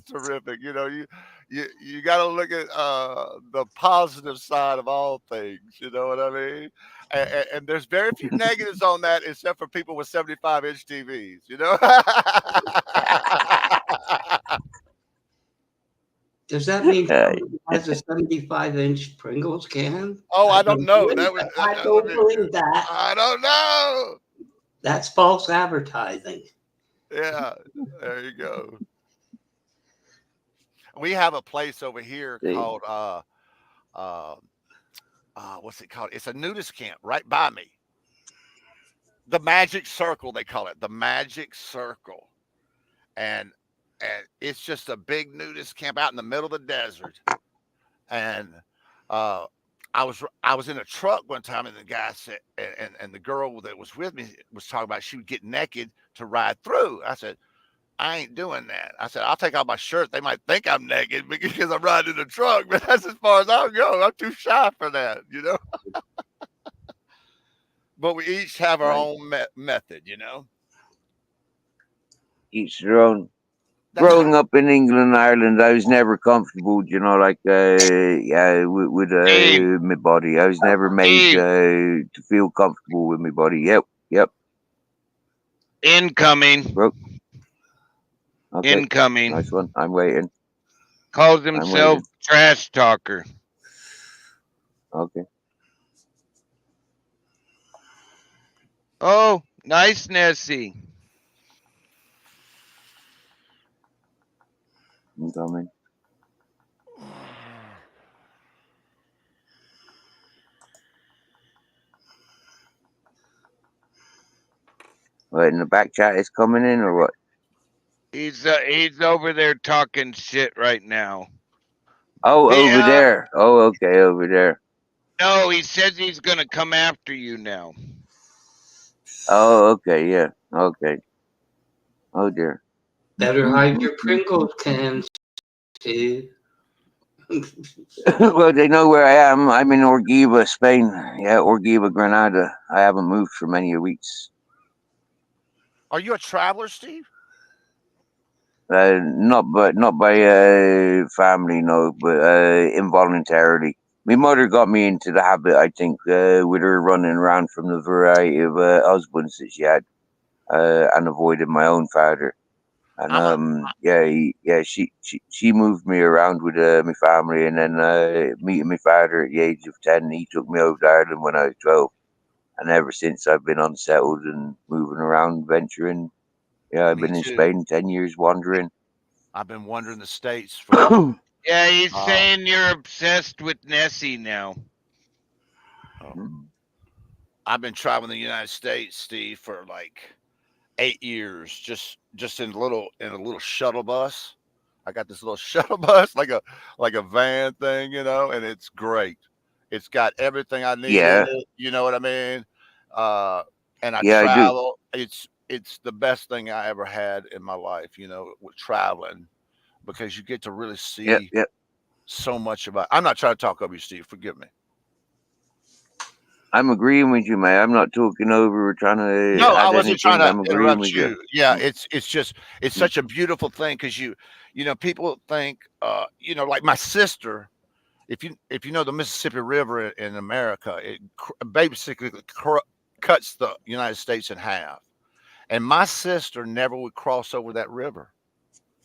terrific. You got to look at the positive side of all things. You know what I mean? And there's very few negatives on that, except for people with 75-inch TVs. You know. Does that mean somebody has a 75-inch Pringles can? Oh, I don't know. That was. I don't believe that. I don't know. That's false advertising. Yeah, there you go. We have a place over here called what's it called? It's a nudist camp right by me. The Magic Circle, they call it. The Magic Circle. And it's just a big nudist camp out in the middle of the desert. And uh I was in a truck one time, and the guy said, and the girl that was with me was talking about she would get naked to ride through. I said, I ain't doing that. I said, I'll take off my shirt. They might think I'm naked because I'm riding in the truck, but that's as far as I'll go. I'm too shy for that, you know. But we each have our own method, you know. Each their own. Growing up in England and Ireland, I was never comfortable, yeah, with my body. I was never made to feel comfortable with my body. Yep. Incoming. Bro. Okay. Incoming. Nice one. I'm waiting. Calls himself trash talker. Okay. Oh, nice, Nessie. Incoming. What, in the back chat is coming in or what? He's over there talking shit right now. Oh, over there. Oh, okay, over there. No, he says he's gonna come after you now. Oh, okay, yeah. Okay. Oh dear. Better hide your Pringles cans, Steve. Well, they know where I am. I'm in Orgiva, Spain. Yeah, Orgiva, Granada. I haven't moved for many weeks. Are you a traveler, Steve? Not by family, no, but involuntarily. My mother got me into the habit, I think, with her running around from the variety of husbands that she had, and avoiding my own father. And she moved me around with my family, and then meeting my father at the age of 10, he took me over to Ireland when I was 12, and ever since I've been unsettled and moving around, venturing. Yeah, I've Me been in too. Spain 10 years wandering. I've been wandering the States for. Yeah, he's saying you're obsessed with Nessie now. I've been traveling the United States, Steve, for like 8 years, just in a little shuttle bus. I got this little shuttle bus, like a van thing, you know, and it's great. It's got everything I need in it. You know what I mean? And I travel. It's the best thing I ever had in my life, you know, with traveling, because you get to really see so much about. I'm not trying to talk over you, Steve. Forgive me. I'm agreeing with you, man. I'm not talking over or trying to No, I add wasn't trying anything. to I'm agreeing interrupt with you. you. Yeah, it's just it's such a beautiful thing because you know people think you know, like my sister. If you know the Mississippi River in America, it basically cuts the United States in half. And my sister never would cross over that river.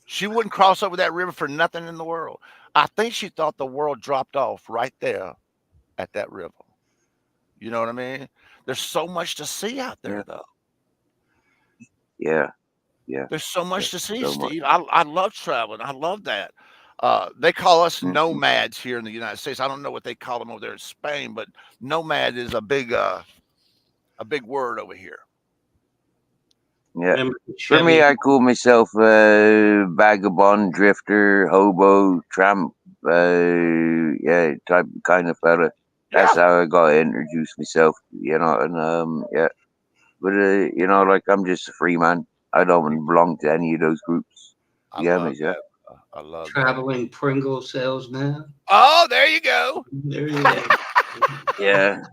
She wouldn't cross over that river for nothing in the world. I think she thought the world dropped off right there at that river. You know what I mean? There's so much to see out there, though. Yeah. Yeah. There's so much to Yes, see, so much. Steve. I love traveling. I love that. They call us Mhm. nomads here in the United States. I don't know what they call them over there in Spain, but nomad is a big word over here. Yeah. For me, I call myself vagabond, drifter, hobo, tramp, yeah, type kind of fella. That's how I got to introduce myself, you know, and yeah. But you know, like I'm just a free man. I don't belong to any of those groups. I You get love me, yeah? that. I love that. Traveling Pringle salesman. Oh, there you go. There you go. Yeah.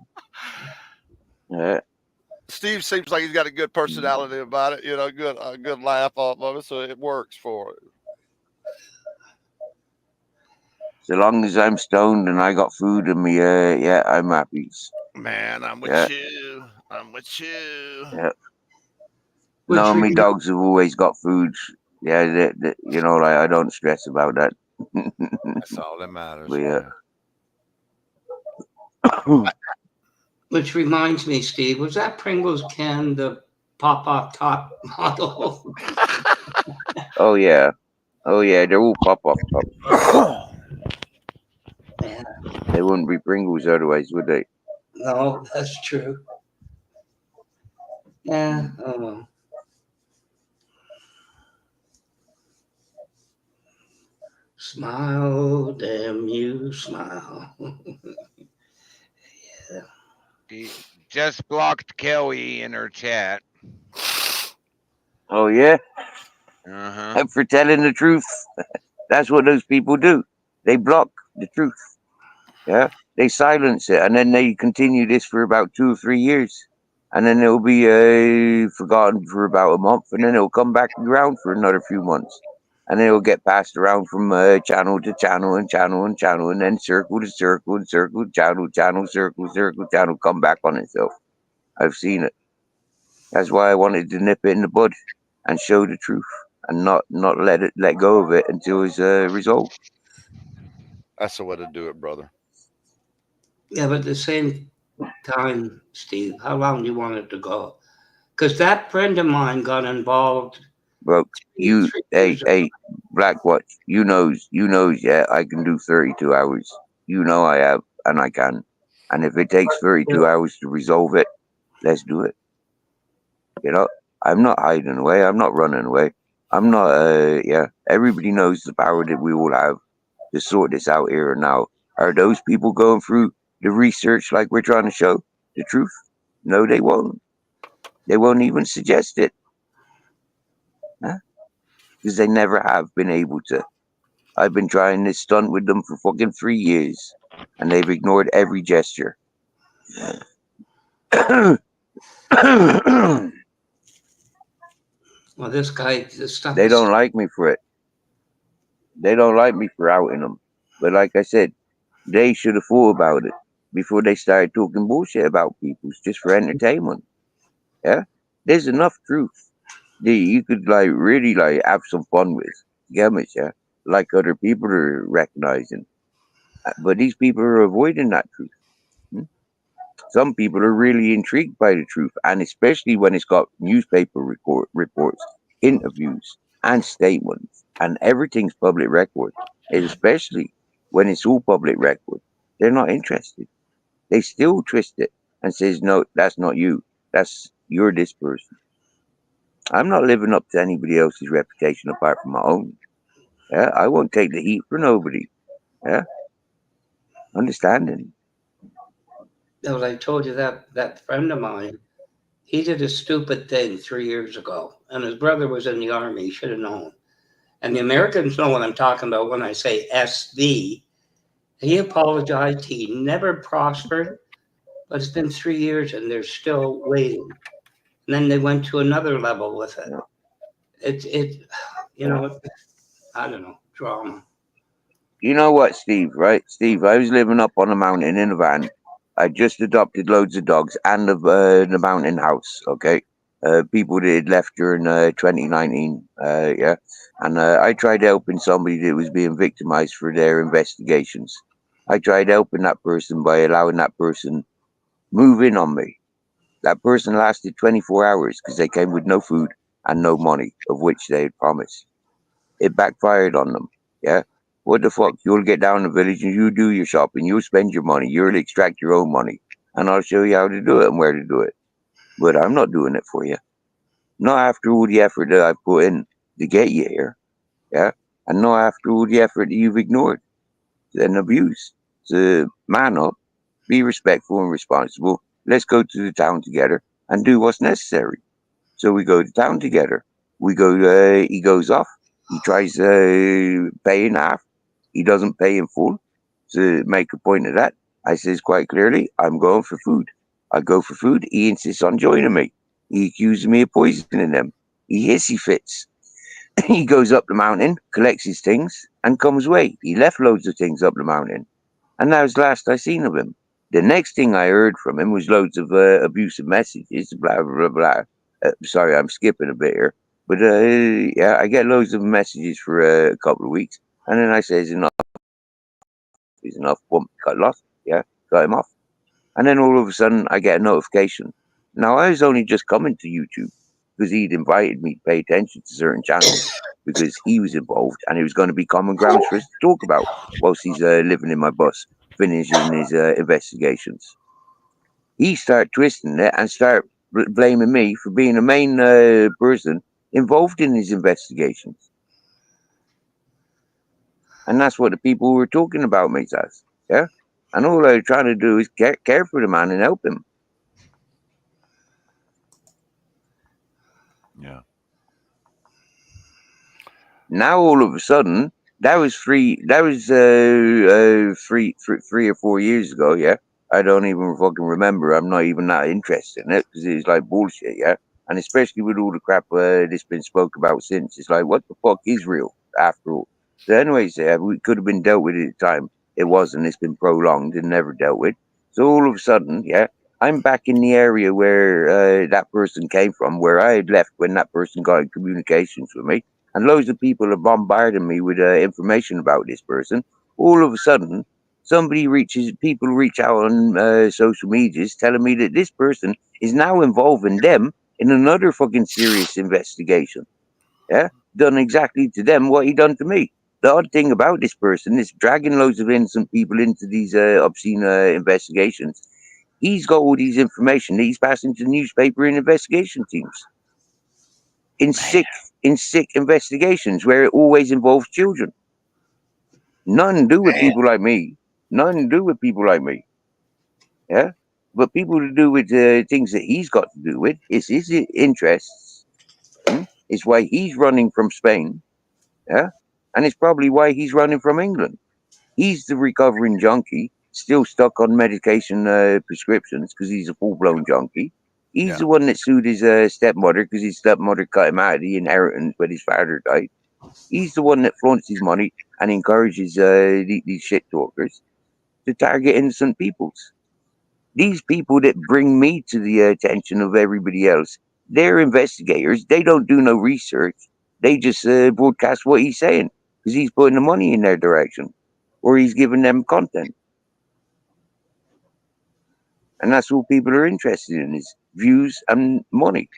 Yeah. Steve seems like he's got a good personality about it. You know, a good laugh off of it, so it works for it. So long as I'm stoned and I got food in me, yeah, I'm happy. Man, I'm with Yeah. you. I'm with you. Yeah. No, me dogs have always got food. Yeah, you know, like I don't stress about that. That's all that matters. But yeah. Which reminds me, Steve, was that Pringles can the pop-up top model? Oh yeah. Oh yeah, they're all pop-up top. Yeah. They wouldn't be Pringles otherwise, would they? No, that's true. Yeah. Oh well. Smile, damn you, smile. Yeah. She just blocked Kelly in her chat. Oh yeah? Uh-huh. And for telling the truth. That's what those people do. They block the truth. Yeah? They silence it and then they continue this for about 2 or 3 years. And then it'll be forgotten for about a month and then it'll come back around for another few months. And then it'll get passed around from channel to channel and channel and channel and then circle to circle and circle, channel, circle, channel, come back on itself. I've seen it. That's why I wanted to nip it in the bud and show the truth and not let go of it until it's resolved. That's the way to do it, brother. Yeah, but at the same time, Steve, how long do you want it to go? Because that friend of mine got involved. Bro, hey, Black Watch, you knows, yeah, I can do 32 hours. You know I have, and I can. And if it takes 32 hours to resolve it, let's do it. You know, I'm not hiding away. I'm not running away. I'm not, yeah, everybody knows the power that we all have to sort this out here and now. Are those people going through the research like we're trying to show the truth? No, they won't. They won't even suggest it. Huh? Because they never have been able to. I've been trying this stunt with them for fucking 3 years, and they've ignored every gesture. Well, this guy, this stuff. They don't like me for it. They don't like me for outing them. But like I said, they should have thought about it before they started talking bullshit about people just for entertainment. Yeah, there's enough truth that you could like really like have some fun with. You get me, yeah? Like other people are recognizing, but these people are avoiding that truth. Some people are really intrigued by the truth, and especially when it's got newspaper reports, interviews, and statements, and everything's public record. Especially when it's all public record, they're not interested. They still twist it and says, "No, that's not you. You're this person." I'm not living up to anybody else's reputation apart from my own. Yeah, I won't take the heat for nobody. Yeah, understanding. Well, I told you that friend of mine, he did a stupid thing 3 years ago, and his brother was in the army. He should have known. And the Americans know what I'm talking about when I say SV, He apologized. He never prospered, but it's been 3 years and they're still waiting. And then they went to another level with it. You know, I don't know, drama. You know what, Steve, right? Steve, I was living up on a mountain in a van. I just adopted loads of dogs and the mountain house, okay? People that had left during 2019, yeah. And I tried helping somebody that was being victimized for their investigations. I tried helping that person by allowing that person move in on me. That person lasted 24 hours because they came with no food and no money, of which they had promised. It backfired on them. Yeah. What the fuck? You'll get down the village and you do your shopping. You'll spend your money. You'll extract your own money. And I'll show you how to do it and where to do it. But I'm not doing it for you. Not after all the effort that I've put in to get you here. Yeah. And not after all the effort that you've ignored and abused. So man up, be respectful and responsible. Let's go to the town together and do what's necessary. So we go to town together. We go. He goes off. He tries paying half. He doesn't pay in full. To make a point of that, I says quite clearly, I'm going for food. I go for food. He insists on joining me. He accuses me of poisoning them. He hissy fits. He goes up the mountain, collects his things, and comes away. He left loads of things up the mountain, and that was the last I seen of him. The next thing I heard from him was loads of abusive messages, blah, blah, blah, blah. Sorry, I'm skipping a bit here. But yeah, I get loads of messages for a couple of weeks. And then I says, enough is enough. Boom, got lost. Yeah, got him off. And then all of a sudden, I get a notification. Now, I was only just coming to YouTube because he'd invited me to pay attention to certain channels because he was involved and it was going to be common grounds for us to talk about whilst he's living in my bus, finishing his investigations. He start twisting it and start blaming me for being the main person involved in his investigations. And that's what the people were talking about me as. Yeah? And all I was trying to do is care for the man and help him. Yeah. Now all of a sudden, that was three or 4 years ago, yeah? I don't even fucking remember. I'm not even that interested in it because it's like bullshit, yeah? And especially with all the crap that's been spoke about since, it's like, what the fuck is real after all? So anyways, yeah, we could have been dealt with at the time. It wasn't. It's been prolonged and never dealt with. So all of a sudden, yeah, I'm back in the area where that person came from, where I had left when that person got in communications with me. And loads of people are bombarding me with information about this person. All of a sudden, people reach out on social medias telling me that this person is now involving them in another fucking serious investigation. Yeah, done exactly to them what he done to me. The odd thing about this person is dragging loads of innocent people into these obscene investigations. He's got all these information that he's passing to newspaper and investigation teams in sick investigations where it always involves children. Nothing to do with people like me. Nothing to do with people like me. Yeah, but people to do with things that he's got to do with. It's his interests. It's why he's running from Spain. Yeah, and it's probably why he's running from England. He's the recovering junkie, still stuck on medication prescriptions because he's a full-blown junkie. He's the one that sued his stepmother because his stepmother cut him out of the inheritance when his father died. He's the one that flaunts his money and encourages these shit talkers to target innocent peoples. These people that bring me to the attention of everybody else, they're investigators. They don't do no research. They just broadcast what he's saying because he's putting the money in their direction or he's giving them content. And that's all people are interested in is views and money.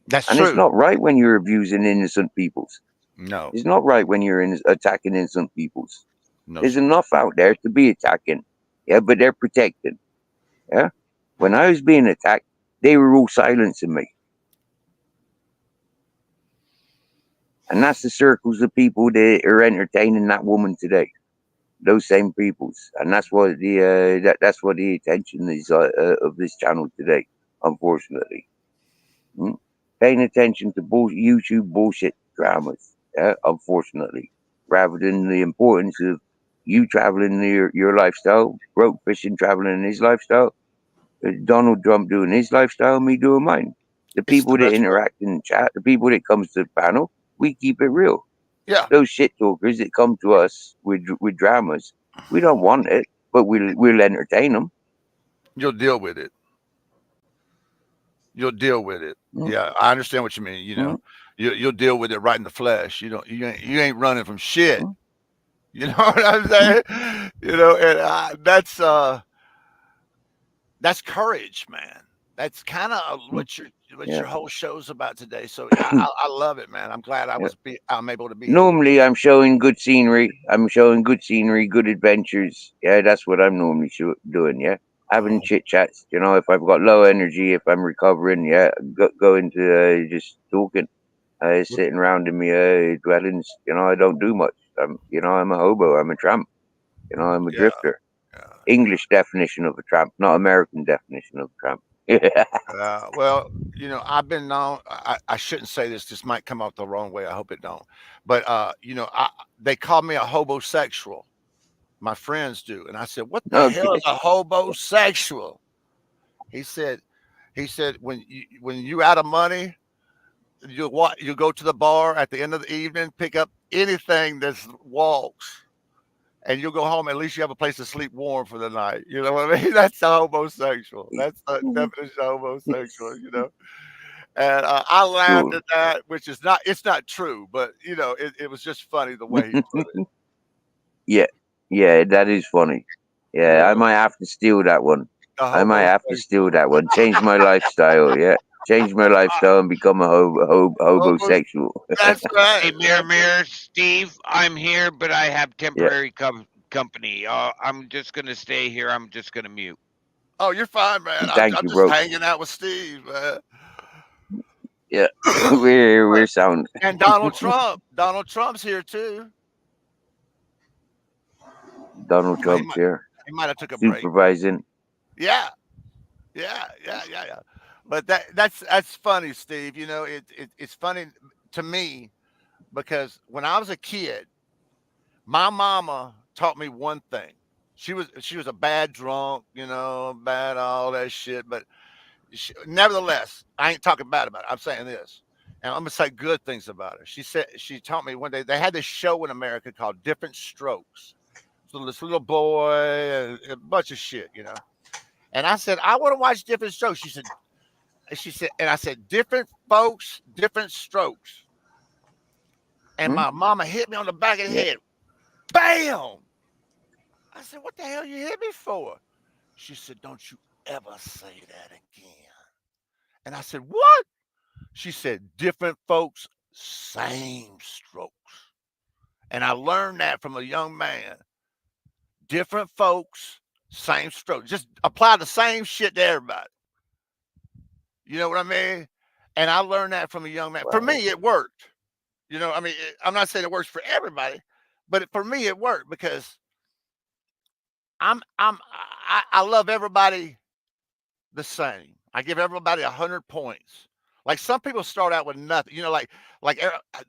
That's and true. It's not right when you're abusing innocent peoples. No. It's not right when you're attacking innocent peoples. No, There's sir. enough out there to be attacking. Yeah, but they're protected. Yeah. When I was being attacked, they were all silencing me. And that's the circles of people that are entertaining that woman today. Those same peoples. And that's what that's what the attention is of this channel today, unfortunately. Paying attention to YouTube bullshit dramas, unfortunately, rather than the importance of You traveling your lifestyle, broke fishing traveling in his lifestyle, Donald Trump doing his lifestyle, me doing mine. The It's the people that best way. interact in chat, the people that comes to the panel, we keep it real. Yeah. Those shit talkers that come to us with dramas, we don't want it, but we'll entertain them. You'll deal with it. You'll deal with it. Mm. Yeah, I understand what you mean. You know, you'll deal with it right in the flesh. You ain't running from shit. You know what I'm saying? You know, and that's courage, man. That's kind of what your whole show's about today. So I love it, man. I'm glad I'm able to be here. Normally, I'm showing good scenery. I'm showing good scenery, good adventures. Yeah, that's what I'm normally doing. Yeah, having chit chats. You know, if I've got low energy, if I'm recovering, yeah, go into just talking, sitting around in my dwellings. You know, I don't do much. I'm a hobo. I'm a tramp. You know, I'm a drifter. English definition of a tramp, not American definition of a tramp. Well, you know, I've been known. I shouldn't say this. This might come out the wrong way. I hope it don't. But you know, they call me a hobosexual. My friends do, and I said, "What the hell is a hobosexual?" He said, when you out of money, you go to the bar at the end of the evening, pick up anything that's walks, and you'll go home. At least you have a place to sleep warm for the night. You know what I mean? That's a homosexual. That's the definition of homosexual. You know. And I laughed at that, which is it's not true, but you know, it was just funny the way he put it. Yeah, that is funny. Yeah, I might have to steal that one. I might have to steal that one. Change my lifestyle. Yeah, change my lifestyle and become a hobosexual. That's right. Hey, Mirror, Steve, I'm here, but I have temporary company. I'm just gonna stay here. I'm just gonna mute. Oh, you're fine, man. I'm Thank you, just bro. hanging out with Steve, man. Yeah, we're sound. And Donald Trump's here too. Donald Trump's here. He might have took a break. Supervising. Yeah. But that's funny, Steve. You know, it's funny to me because when I was a kid, my mama taught me one thing. She was a bad drunk, you know, bad all that shit. But nevertheless, I ain't talking bad about it. I'm saying this, and I'm gonna say good things about her. She taught me one day they had this show in America called Different Strokes. So this little boy, a bunch of shit, you know. And I said, I want to watch Different Strokes. She said, and I said, different folks, different strokes. And my mama hit me on the back of the head. Bam! I said, what the hell you hit me for? She said, don't you ever say that again. And I said, what? She said, different folks, same strokes. And I learned that from a young man. Different folks, same stroke. Just apply the same shit to everybody. You know what I mean? And I learned that from a young man. Wow. For me, it worked. You know, I mean, I'm not saying it works for everybody, but for me, it worked because I love everybody the same. I give everybody 100 points. Like some people start out with nothing, you know, like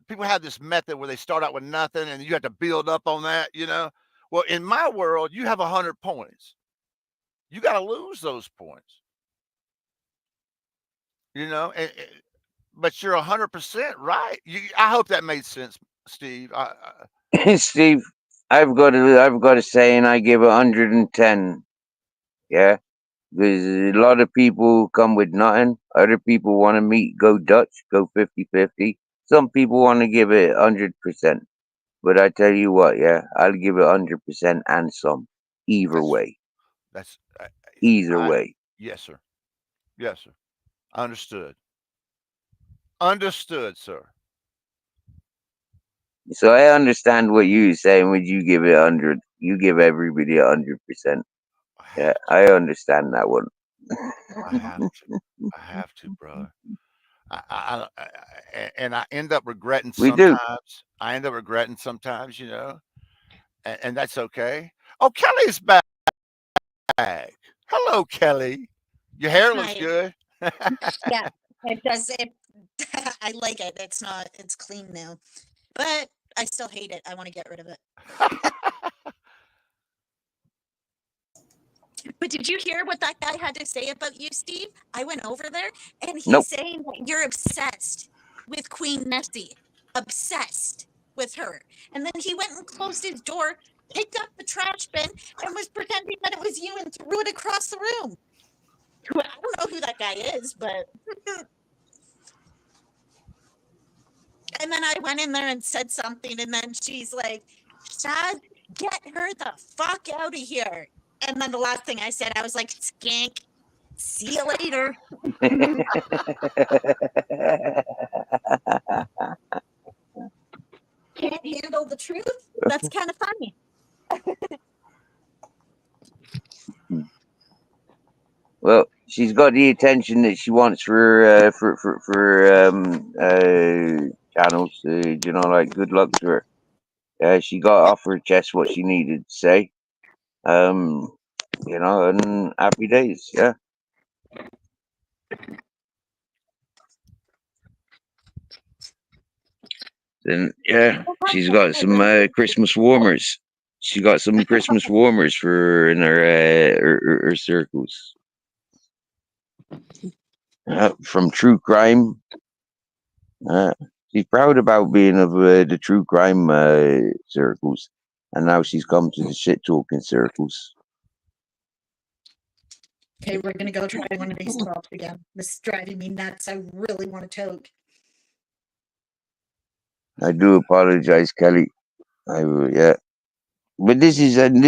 people have this method where they start out with nothing and you have to build up on that, you know. Well, in my world, you have 100 points. You got to lose those points, you know, but you're 100% right. I hope that made sense, Steve. Steve, I've got a saying. I give 110. Yeah, because a lot of people come with nothing. Other people want to go Dutch, go 50-50. Some people want to give it 100%. But I tell you what, yeah, I'll give it 100% and some. Either way. That's either way. Yes, sir. Yes, sir. Understood. Understood, sir. So I understand what you're saying when you give it 100. You give everybody 100%. Yeah, I understand that one. I have to, brother. And I end up regretting sometimes. I end up regretting sometimes, you know, and that's okay. Oh, Kelly's back. Hello, Kelly. Your hair looks good. Yeah, it does. I like it. It's clean now, but I still hate it. I want to get rid of it. But did you hear what that guy had to say about you, Steve? I went over there, and he's Nope. saying that you're obsessed with Queen Nessie. Obsessed with her. And then he went and closed his door, picked up the trash bin, and was pretending that it was you and threw it across the room. I don't know who that guy is, but... And then I went in there and said something, and then she's like, Shaz, get her the fuck out of here. And then the last thing I said, I was like, skank, see you later. Can't handle the truth? That's kind of funny. Well, she's got the attention that she wants for channels. You know, like good luck to her. She got off her chest what she needed to say. You know, and happy days. Yeah. Then yeah, she's got some Christmas warmers. She got some Christmas warmers for in her circles. From true crime. She's proud about being of the true crime circles, and now she's come to the shit talking circles. Okay, we're gonna go try one of these 12s again. This is driving me nuts. I really want to toke. I do apologize, Kelly. Yeah, but this isn't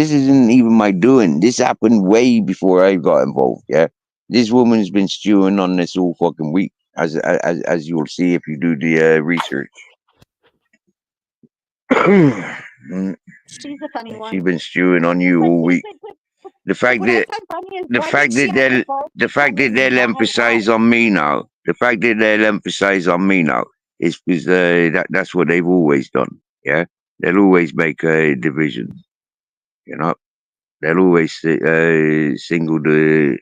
even my doing. This happened way before I got involved. Yeah, this woman's been stewing on this all fucking week, as you'll see if you do the research. She's a funny one. She's been stewing on you all week. The fact that they'll emphasize on me now. The fact that they'll emphasize on me now is because that's what they've always done. Yeah, they'll always make a division. You know, they'll always single the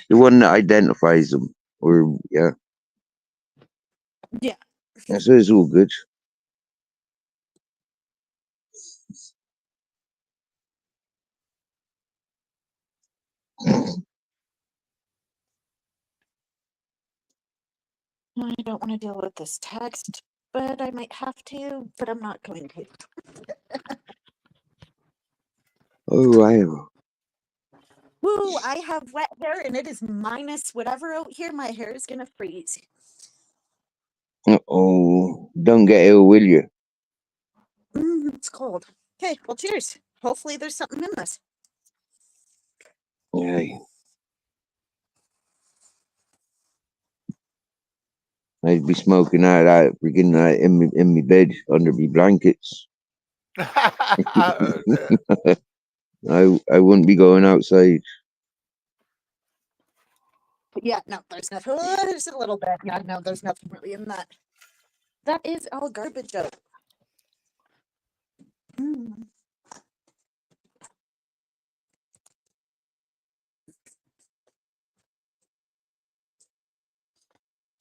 one that identifies them. Or yeah, yeah. So it's all good. I don't want to deal with this text, but I might have to, but I'm not going to. Oh, I have. Woo, I have wet hair and it is minus whatever out here. My hair is going to freeze. Oh, don't get ill, will you? It's cold. Okay, well, cheers. Hopefully there's something in this. Yeah. I'd be smoking out that freaking in my bed under me blankets. I wouldn't be going outside. Yeah, no, there's nothing. There's a little bit. Yeah, no, there's nothing really in that. That is all garbage out.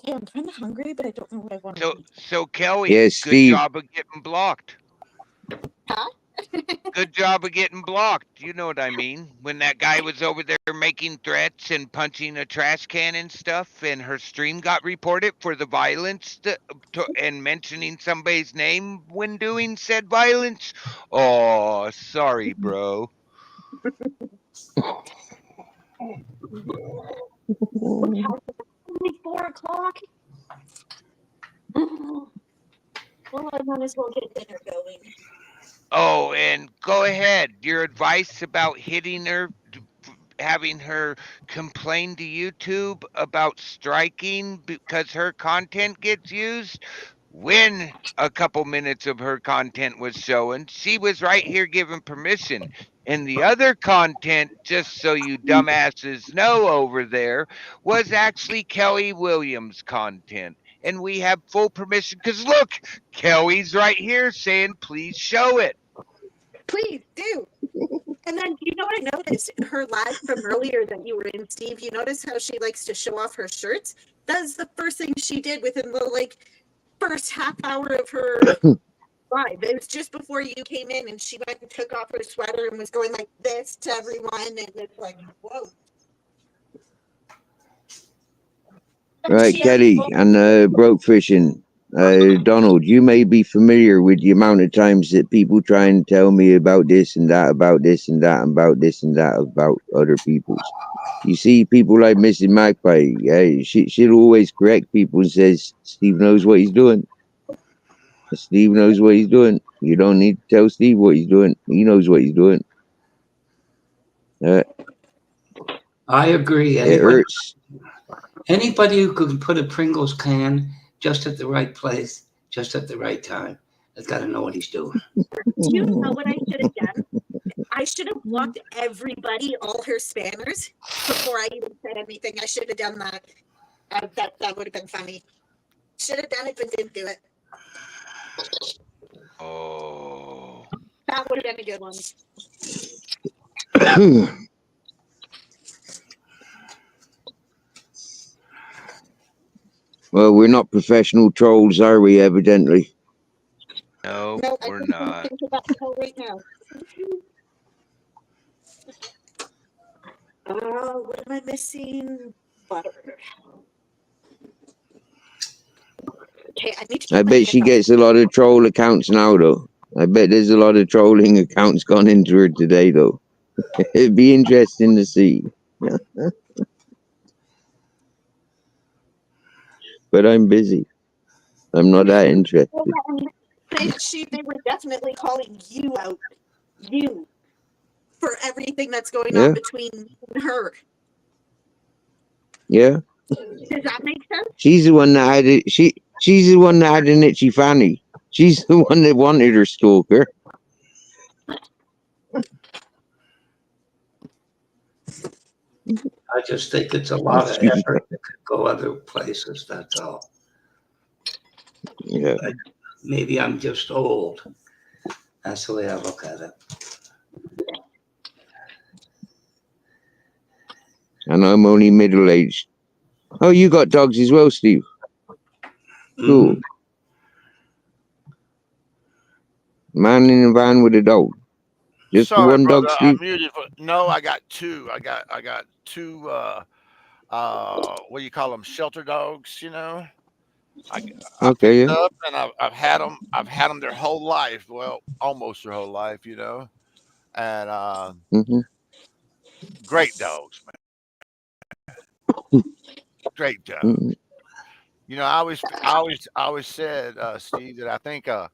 Yeah, I'm kind of hungry, but I don't know what I want to eat. So Kelly, Yes, good Steve. job of getting blocked. Huh? Good job of getting blocked. You know what I mean? When that guy was over there making threats and punching a trash can and stuff, and her stream got reported for the violence and mentioning somebody's name when doing said violence. Oh, sorry, bro. Only 4 o'clock. Well, I might as well get dinner going. Oh, and go ahead. Your advice about hitting her, having her complain to YouTube about striking because her content gets used. When a couple minutes of her content was showing, she was right here giving permission. And the other content, just so you dumbasses know over there, was actually Kelly Williams' content. And we have full permission because look, Kelly's right here saying, please show it. Please do. And then, you know what I noticed? Her live from earlier that you were in, Steve, you notice how she likes to show off her shirts? That's the first thing she did within the, first half hour of her live. It was just before you came in, and she went and took off her sweater and was going like this to everyone, and it's like, whoa. Right, Kelly and broke fishing. Donald, you may be familiar with the amount of times that people try and tell me about this and that, about this and that, about this and that, about other people's. You see, people like Mrs. Magpie, she'll always correct people and says, Steve knows what he's doing. Steve knows what he's doing. You don't need to tell Steve what he's doing. He knows what he's doing. I agree. It hurts. Anybody who could put a Pringles can just at the right place, just at the right time, has got to know what he's doing. Do you know what I should have done? I should have blocked everybody, all her spammers, before I even said anything. I should have done that. That would have been funny. Should have done it, but didn't do it. Oh. That would have been a good one. Well, we're not professional trolls, are we, evidently? No, we're not. Right now. What am I missing? Butter. Okay, I need to. I bet she gets a lot of troll accounts now, though. I bet there's a lot of trolling accounts gone into her today, though. It'd be interesting to see. But I'm busy. I'm not that interested. They were definitely calling you out. You. For everything that's going on between her. Yeah. Does that make sense? She's the one that had it. She's the one that had an itchy fanny. She's the one that wanted her stalker. I just think it's a lot of effort that could go other places, that's all. Yeah. But maybe I'm just old. That's the way I look at it. And I'm only middle-aged. Oh, you got dogs as well, Steve? Cool. Mm-hmm. Man in a van with a dog. Just Sorry, the one brother, dog, Steve? I'm muted. No, I got two. I got two. What do you call them? Shelter dogs. You know. I Okay, picked yeah. up and I've had them. I've had them their whole life. Well, almost their whole life. You know. And great dogs, man. Great dogs. You know, I always said, Steve, that I think the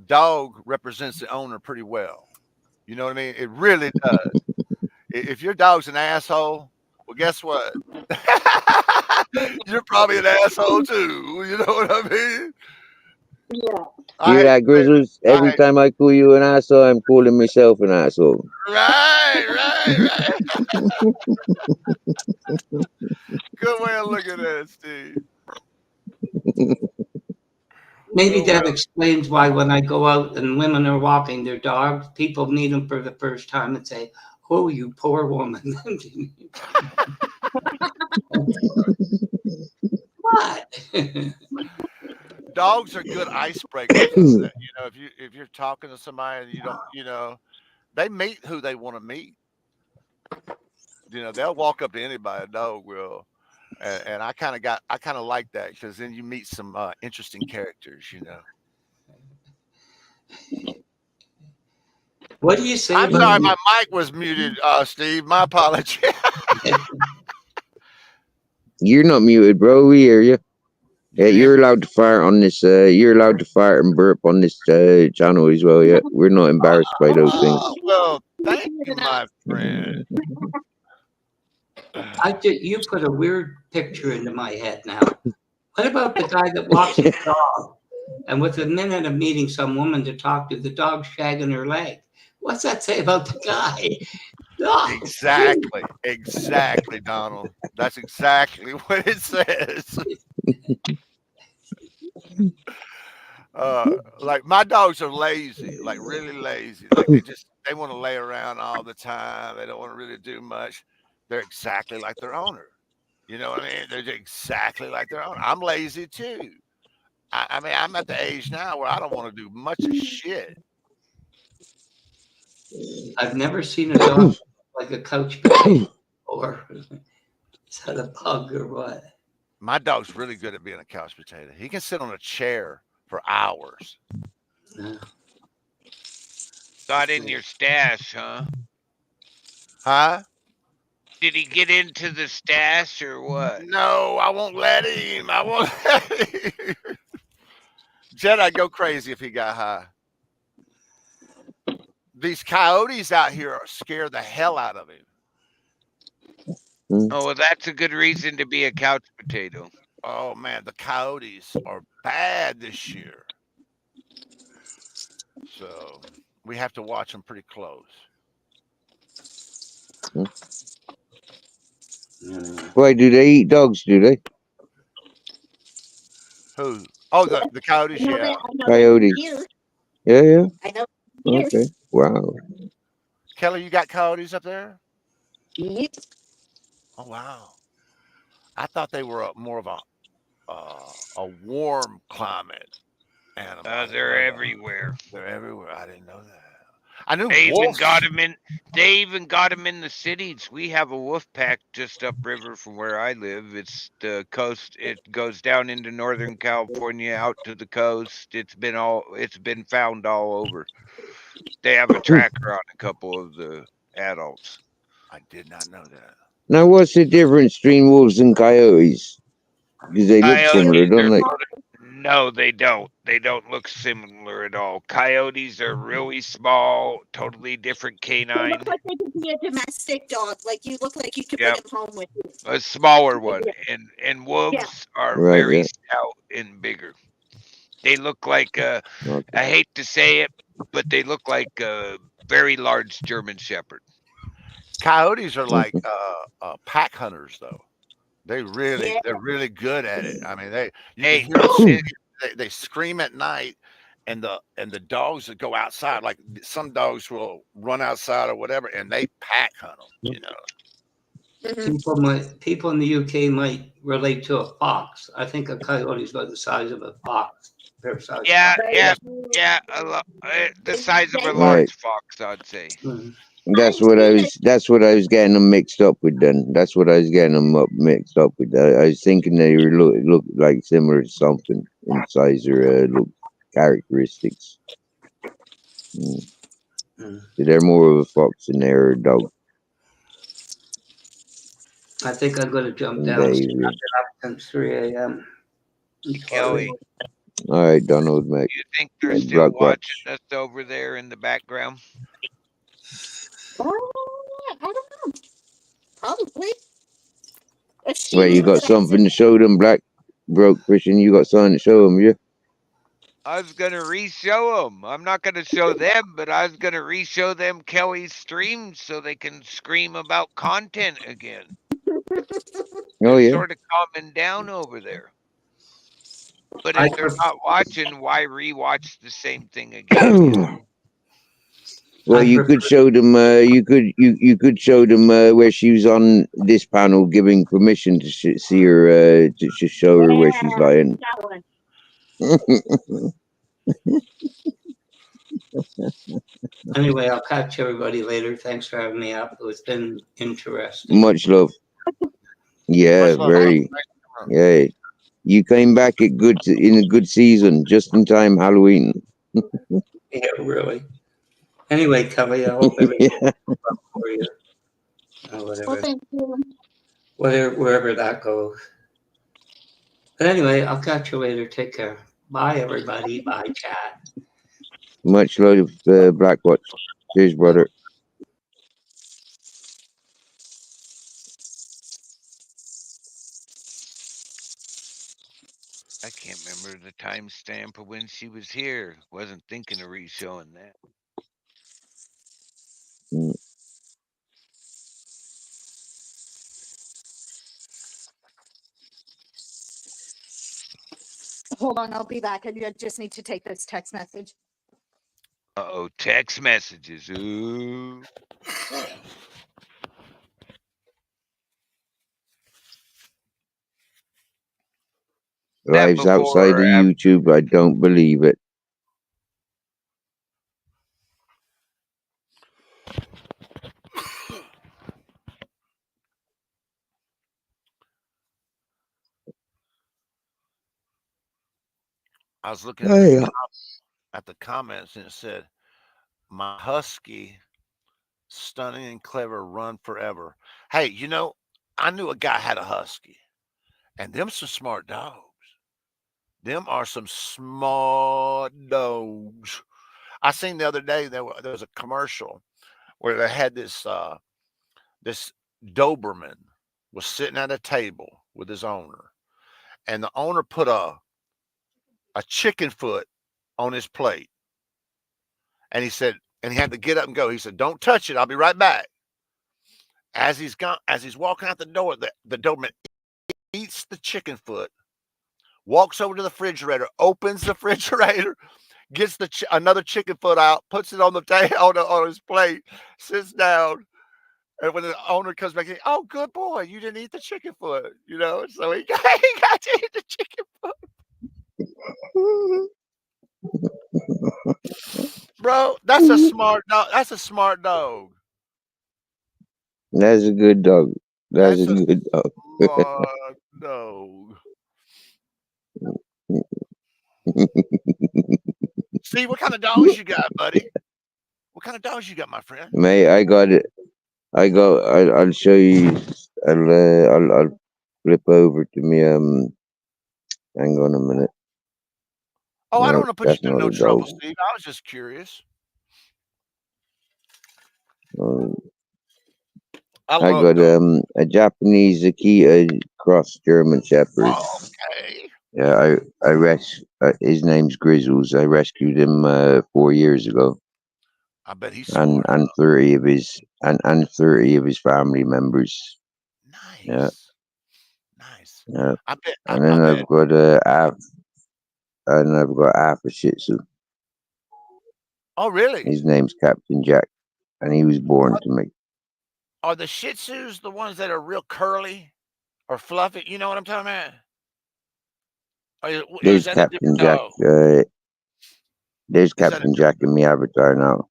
dog represents the owner pretty well. You know what I mean? It really does. If your dog's an asshole, well, guess what? You're probably an asshole too. You know what I mean? Yeah. Hear that, Grizzles? Every time I call you an asshole, I'm calling myself an asshole. Right. Good way of looking at it, Steve. Maybe that explains why when I go out and women are walking their dogs, people meet them for the first time and say, "Oh, you poor woman." What? Dogs are good icebreakers. You know, if you're talking to somebody and you don't, you know, they meet who they want to meet. You know, they'll walk up to anybody, a dog will. And I kind of like that because then you meet some interesting characters, you know. What do you say? I'm sorry, my mic was muted, Steve. My apology. You're not muted, bro. We hear you. Yeah, you're allowed to fart on this. You're allowed to fart and burp on this channel as well. Yeah, we're not embarrassed by those things. Well, thank you, my friend. You put a weird picture into my head now. What about the guy that walks his dog and within a minute of meeting some woman to talk to, the dog shagging her leg? What's that say about the guy? Oh. Exactly, Donald. That's exactly what it says. Like my dogs are lazy, like really lazy. Like they want to lay around all the time. They don't want to really do much. They're exactly like their owner. You know what I mean? They're exactly like their owner. I'm lazy too. I mean, I'm at the age now where I don't want to do much of shit. I've never seen a dog like a couch potato or is that a pug or what? My dog's really good at being a couch potato. He can sit on a chair for hours. Got in your stash, huh? Huh? Did he get into the stash or what? No, I won't let him. I won't let him. Jed'd go crazy if he got high. These coyotes out here scare the hell out of him. Oh, well, that's a good reason to be a couch potato. Oh man, the coyotes are bad this year. So we have to watch them pretty close. Why do they eat dogs? Do they? Who? Oh, the coyotes. Yeah. Coyotes. Yeah, yeah. I know. Okay. Wow. Kelly, you got coyotes up there? Yep. Oh wow. I thought they were more of a warm climate animal. They're everywhere. They're everywhere. I didn't know that. I knew They even wolves. got them in. They even got them in the cities. We have a wolf pack just upriver from where I live. It's the coast. It goes down into Northern California, out to the coast. It's been found all over. They have a tracker on a couple of the adults. I did not know that. Now, what's the difference between wolves and coyotes? Because they look similar, don't they? No, they don't. They don't look similar at all. Coyotes are really small, totally different They canine. look like they could be a domestic dog. Like you look like you could Yep. bring him home with you. A smaller one, and wolves are Right, very yeah. stout and bigger. They look like Okay. I hate to say it, but they look like a very large German Shepherd. Coyotes are like pack hunters, though. They're really good at it. I mean, you can hear them. They scream at night, and the dogs that go outside, like some dogs will run outside or whatever, and they pack hunt them. You know. People in the UK might relate to a fox. I think a coyote is about the size of a fox. Their size. Yeah. The size of a large fox, I'd say. That's what I was getting them mixed up with. Then that's what I was getting them mixed up with. I was thinking they were look like similar to something in size or look characteristics. They're more of a fox than they're a dog. I think I'm going to jump down. I've been up since 3 a.m. Kelly. All right, Donald, mate. You think they're still watching us over there in the background? I don't know. Probably. Well, you got something to show them, Black Broke Christian. You got something to show them, yeah? I was going to re-show them. I'm not going to show them, but I was going to re-show them Kelly's streams so they can scream about content again. Oh, yeah. Sort of calming down over there. But if they're not watching, why re-watch the same thing again? Well, you could show them. You could show them where she was on this panel, giving permission to see her to show her where she's lying. Anyway, I'll catch everybody later. Thanks for having me up. It's been interesting. Much love. Yeah, very. Yeah, you came back in a good season, just in time Halloween. Yeah, really. Anyway, Kelly, I hope everything's up for you. Whatever. Well, thank you. Wherever that goes. But anyway, I'll catch you later. Take care. Bye, everybody. Bye, chat. Much love, Blackwatch. Cheers, brother. I can't remember the timestamp of when she was here. Wasn't thinking of re-showing that. Hold on, I'll be back. I just need to take this text message. Uh-oh, text messages. Ooh. lives outside of YouTube. I don't believe it. I was looking at the comments and it said, "My husky, stunning and clever, run forever." Hey, you know, I knew a guy had a husky, and them some smart dogs. Them are some smart dogs. I seen the other day there was a commercial where they had this Doberman was sitting at a table with his owner, and the owner put a chicken foot on his plate, and he said, and he had to get up and go. He said, "Don't touch it. I'll be right back." As he's walking out the door, the Doberman eats the chicken foot, walks over to the refrigerator, opens the refrigerator, gets another chicken foot out, puts it on the table on his plate, sits down, and when the owner comes back, "Oh, good boy, you didn't eat the chicken foot," you know. So he got to eat the chicken foot. Bro, that's a smart dog. That's a smart dog. That's a good dog. That's a good dog. Smart dog. Steve, what kind of dogs you got, buddy? What kind of dogs you got, my friend? Mate, I got it. I'll show you. I'll flip over to me. Hang on a minute. Oh, I don't No, want to put you that's through not no a trouble, dog. Steve. I was just curious. I I love got dogs. a Japanese Akita cross German Shepherd. Okay. Yeah, his name's Grizzles. I rescued him 4 years ago. I bet he's smart. And 30 of his and 30 of his family members. Nice. Yeah. Nice. Yeah. I bet. And then I've got half a Shih Tzu. Oh, really? His name's Captain Jack, and he was born to me. Are the Shih Tzus the ones that are real curly or fluffy? You know what I'm talking about? Or There's is that a Captain different Jack. dog? There's Is that Captain Jack in my avatar now.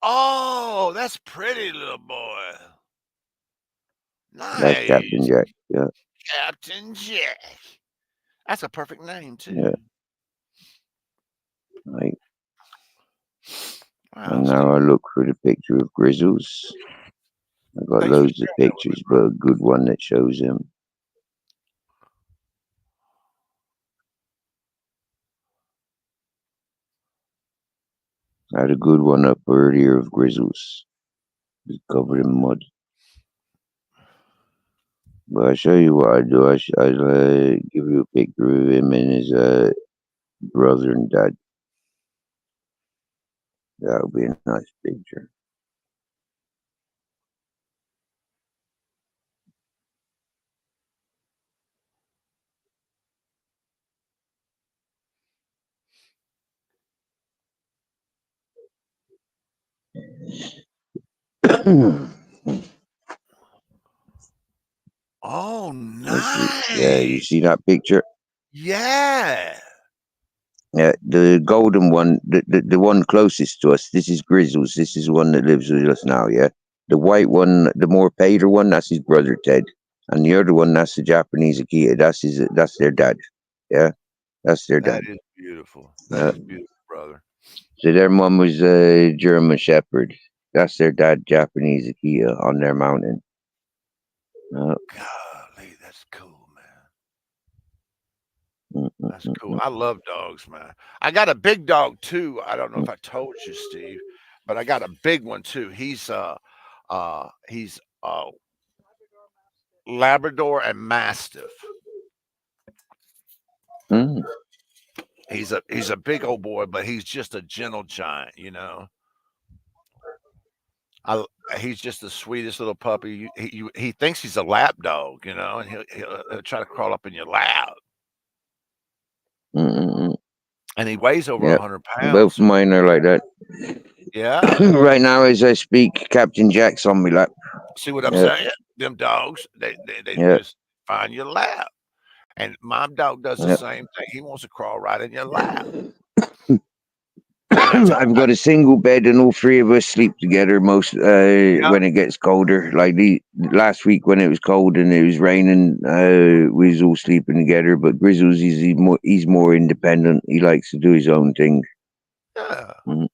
Oh, that's pretty, little boy. Nice. That's Captain Jack. Yeah. Captain Jack. That's a perfect name too. Yeah. Right. Wow, And now I look for the picture of Grizzles. I got loads of pictures, but a good one that shows him. I had a good one up earlier of Grizzles. He's covered in mud. But I'll show you what I do. I'll give you a picture of him and his brother and dad. That'll be a nice picture. Oh, nice. Yeah, you see that picture? Yeah. Yeah, the golden one, the one closest to us. This is Grizzles. This is the one that lives with us now. Yeah, the white one, the more paler one, that's his brother Ted, and the other one, that's the Japanese Akita. That's their dad. Yeah, that's their dad. That is beautiful. That is beautiful, brother. So their mom was a German Shepherd. That's their dad, Japanese Akita, on their mountain. Golly, that's cool, man. That's cool. I love dogs, man. I got a big dog too. I don't know if I told you, Steve, but I got a big one too. He's Labrador and Mastiff. He's a big old boy, but he's just a gentle giant, you know. He's just the sweetest little puppy. He thinks he's a lap dog, you know, and he'll try to crawl up in your lap. And he weighs over 100 pounds. Both mine are like that. Yeah. Right now, as I speak, Captain Jack's on my lap. See what I'm saying? Them dogs, they just find your lap. And my dog does the Yep. same thing. He wants to crawl right in your lap. I've got a single bed, and all three of us sleep together most when it gets colder. Like the last week when it was cold and it was raining, we was all sleeping together. But Grizzles, he's more independent. He likes to do his own thing. Yeah, Mhm.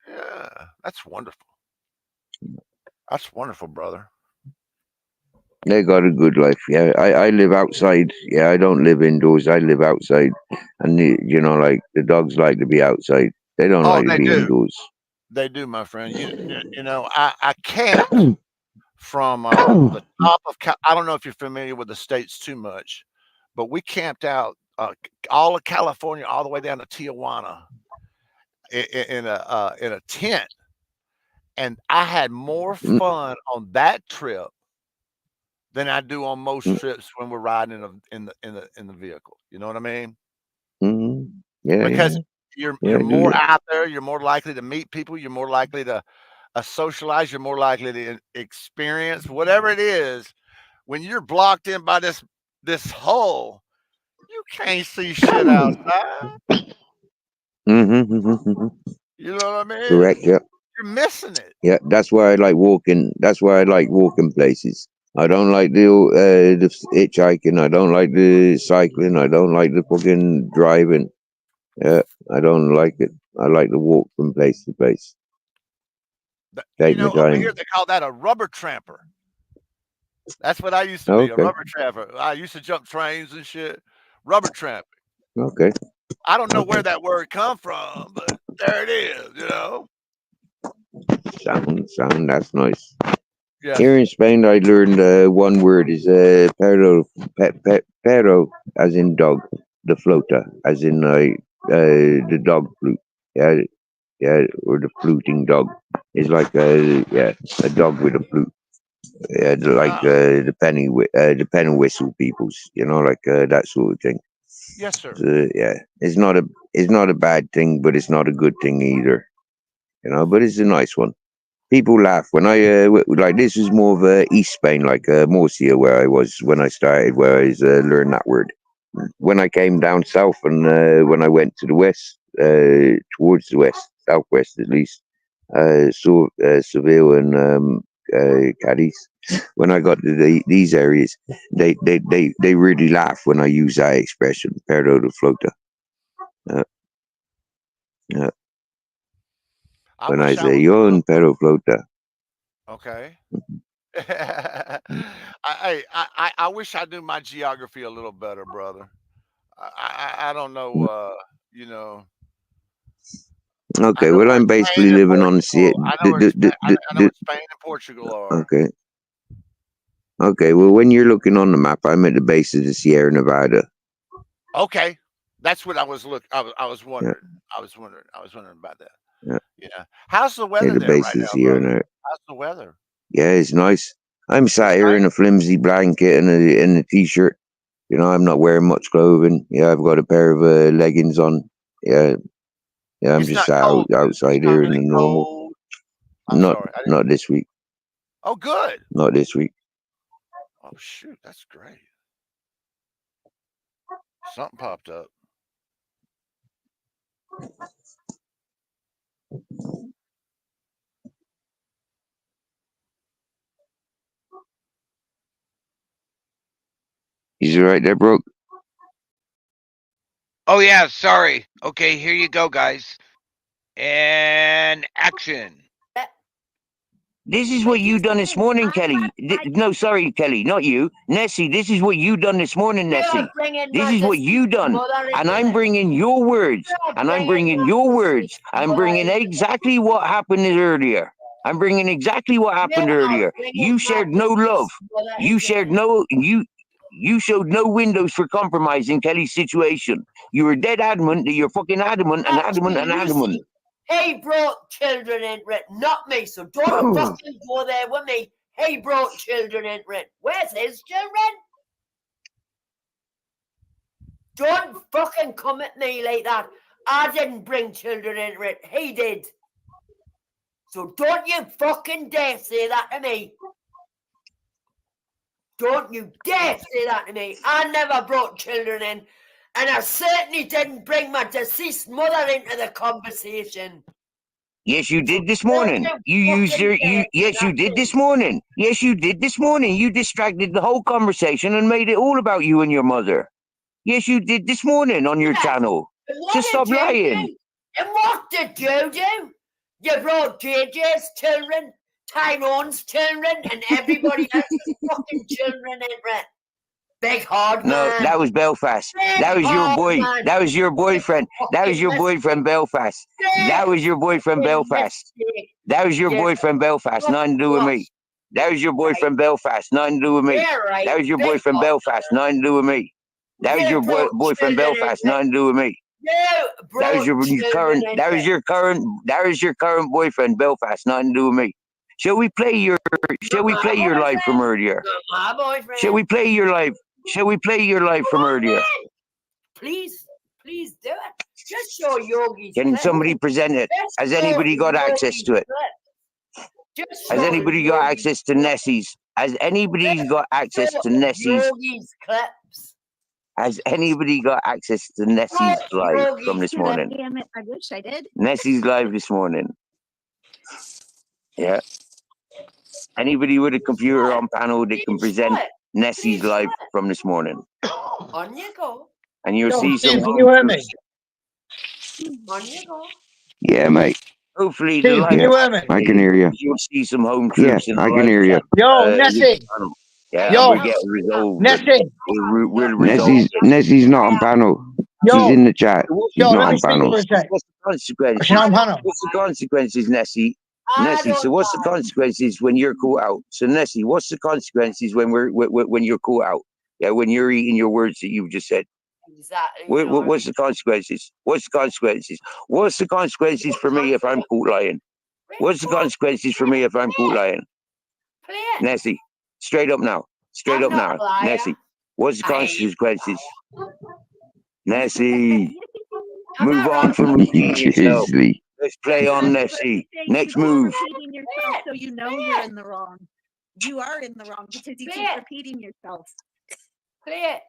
yeah, that's wonderful. That's wonderful, brother. They got a good life. Yeah, I live outside. Yeah, I don't live indoors. I live outside, and you know, like the dogs like to be outside. They don't Oh, like to they be do. indoors. They do, my friend. You know, I camped from the top of. I don't know if you're familiar with the states too much, but we camped out all of California, all the way down to Tijuana, in a tent, and I had more fun on that trip than I do on most trips when we're riding in the vehicle. You know what I mean? Mm-hmm. Yeah, Because yeah, you're I do. more Yeah. out there, you're more likely to meet people, you're more likely to socialize, you're more likely to experience whatever it is. When you're blocked in by this hole, you can't see shit outside. Mm-hmm. You know what I mean? Correct. Yeah. You're missing it. Yeah. That's why I like walking. That's why I like walking places. I don't like the hitchhiking. I don't like the cycling. I don't like the fucking driving. Yeah, I don't like it. I like to walk from place to place. Take my Over time. here they call that a rubber tramper. That's what I used to be, a Okay. rubber tramper. I used to jump trains and shit. Rubber tramping. Okay. I don't know where that word come from, but there it is, you know. Sound. That's nice. Yes, Here sir. in Spain, I learned one word is perro, as in dog. The flauta, as in the dog flute. Yeah, yeah, or the fluting dog is like a dog with a flute. Yeah, the penny whistle peoples. You know, like that sort of thing. Yes, sir. Yeah, it's not a bad thing, but it's not a good thing either. You know, but it's a nice one. People laugh when I like this is more of East Spain, like Murcia, where I was when I started, where I learned that word. When I came down south and when I went to the west, towards the west, southwest at least, Seville and Cadiz. When I got to these areas, they really laugh when I use that expression, perro de flota. I When I wish I say was yo a un little perro flota. okay. I wish I knew my geography a little better, brother. I don't know. You know, I Okay, know well, where I'm Spain basically and living on Portugal. I know where I know where Spain and Portugal are. okay. Okay, well, when you're looking on the map, I'm at the base of the Sierra Nevada. Okay, that's what I was I was Yeah, wondering. I was wondering about that. yeah. Yeah. How's the At weather the there base right of the now, Sierra brother? Nevada. How's the weather? Yeah, it's nice. I'm sat It's here nice. in a flimsy blanket and a t-shirt. You know, I'm not wearing much clothing. Yeah, I've got a pair of leggings on. Yeah, yeah. I'm It's just not cold. outside It's not here in really the normal. cold. I'm sorry. I didn't. Not this week. Oh, good. Not this week. Oh, shoot. That's great. Something popped up. He's right there, Brooke. Oh yeah, sorry. Okay, here you go, guys. And action. This is what you done this morning, Kelly. No, sorry, Kelly, not you. Nessie, this is what you done this morning, Nessie. You're bringing This your is what you deceased done. mother And into I'm this. bringing your words. You're And I'm bringing bringing your your words. deceased I'm mother bringing into this. exactly what happened earlier. I'm bringing exactly what happened You are earlier. bringing You my shared no love. deceased mother You into shared this. no, you showed no windows for compromise in Kelly's situation. You were dead adamant that you're fucking adamant and adamant and Actually, you adamant. see, he brought children into it, not me. So don't fucking go there with me. He brought children into it. Where's his children? Don't fucking come at me like that. I didn't bring children into it. He did. So don't you fucking dare say that to me. Don't you dare say that to me. I never brought children in, and I certainly didn't bring my deceased mother into the conversation. Yes, you did this morning. You used your yes, you did this morning. Yes, you did this morning. You distracted the whole conversation and made it all about you and your mother. Yes, you did this morning on your channel. So stop lying. And what did you do? You brought JJ's children, Tyrone's children, and everybody else's fucking children in it. Big hard man. No, that was Belfast. That was your boy. That was your boyfriend. That was your boyfriend Belfast. That was your boyfriend Belfast. That was your boyfriend Belfast. Nothing to do with me. That was your boyfriend Belfast. Nothing to do with me. That was your boyfriend Belfast. Nothing to do with me. That was your boyfriend Belfast. Nothing to do with me. That was your current. That was your current. That was your current boyfriend Belfast. Nothing to do with me. Shall we play your? Shall we play your live from earlier? My boyfriend. Shall we play your live? Shall we play your live from earlier? Please do it. Just show Yogi's. Can somebody present it? Has anybody got access to it? Has anybody got access to Nessie's? Has anybody got access to Nessie's? Yogi's clips. Has anybody got access to Nessie's live from this morning? Damn it, I wish I did. Nessie's live this morning. Yeah. Anybody with a computer on panel that can present Nessie's live from this morning. On you go. And you'll see some. Can you hear me? On you go. Yeah, mate. Hopefully Steve, the live. can you hear me? I can hear you. You'll see some home troops. Yeah, I can hear you. Yo, Nessie. Yeah, Yo, we'll get resolved. Nessie. We'll resolve. Nessie's not on panel. Yo. She's in the chat. She's Yo, not let me on speak panel. for a sec. What's the consequences? She's not on panel. What's the consequences, Nessie? Nessie, so what's the consequences when you're caught out? So Nessie, what's the consequences when when you're caught out? Yeah, when you're eating your words that you've just said. Exactly. What's the consequences? What's the consequences? What's the consequences for me if I'm caught lying? What's the consequences for me if I'm caught lying? Nessie, straight up now. Straight up now. Nessie, what's the consequences? Nessie, move on from repeating yourself. Let's play on Nessie. Next move. Repeating yourself, so you know you're in the wrong. You are in the wrong because you keep repeating yourself. Play it.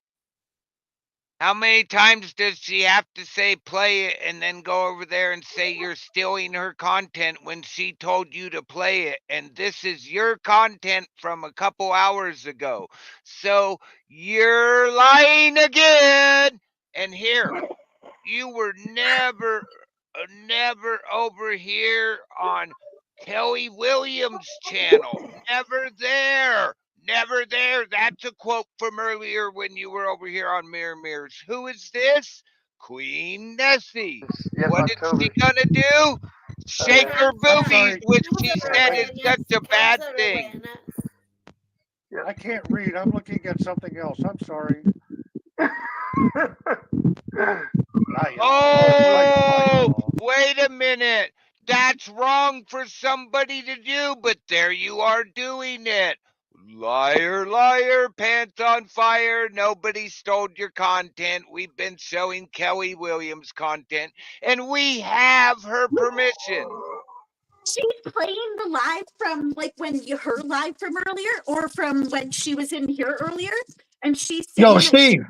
How many times does she have to say play it and then go over there and say you're stealing her content when she told you to play it? And this is your content from a couple hours ago. So you're lying again. And here, you were never over here on Kelly Williams' channel. Never there. Never there. That's a quote from earlier when you were over here on Mirrors. Who is this? Queen Nessie. Yes, What is she gonna do? Shake her boobies, which she said is such a bad thing. I can't read. I'm looking at something else. I'm sorry. Oh, wait a minute. That's wrong for somebody to do, but there you are doing it. Liar, liar, pants on fire. Nobody stole your content. We've been showing Kelly Williams content, and we have her permission. She's playing the live from like when you heard live from earlier or from when she was in here earlier. And she's saying Yo, Steve.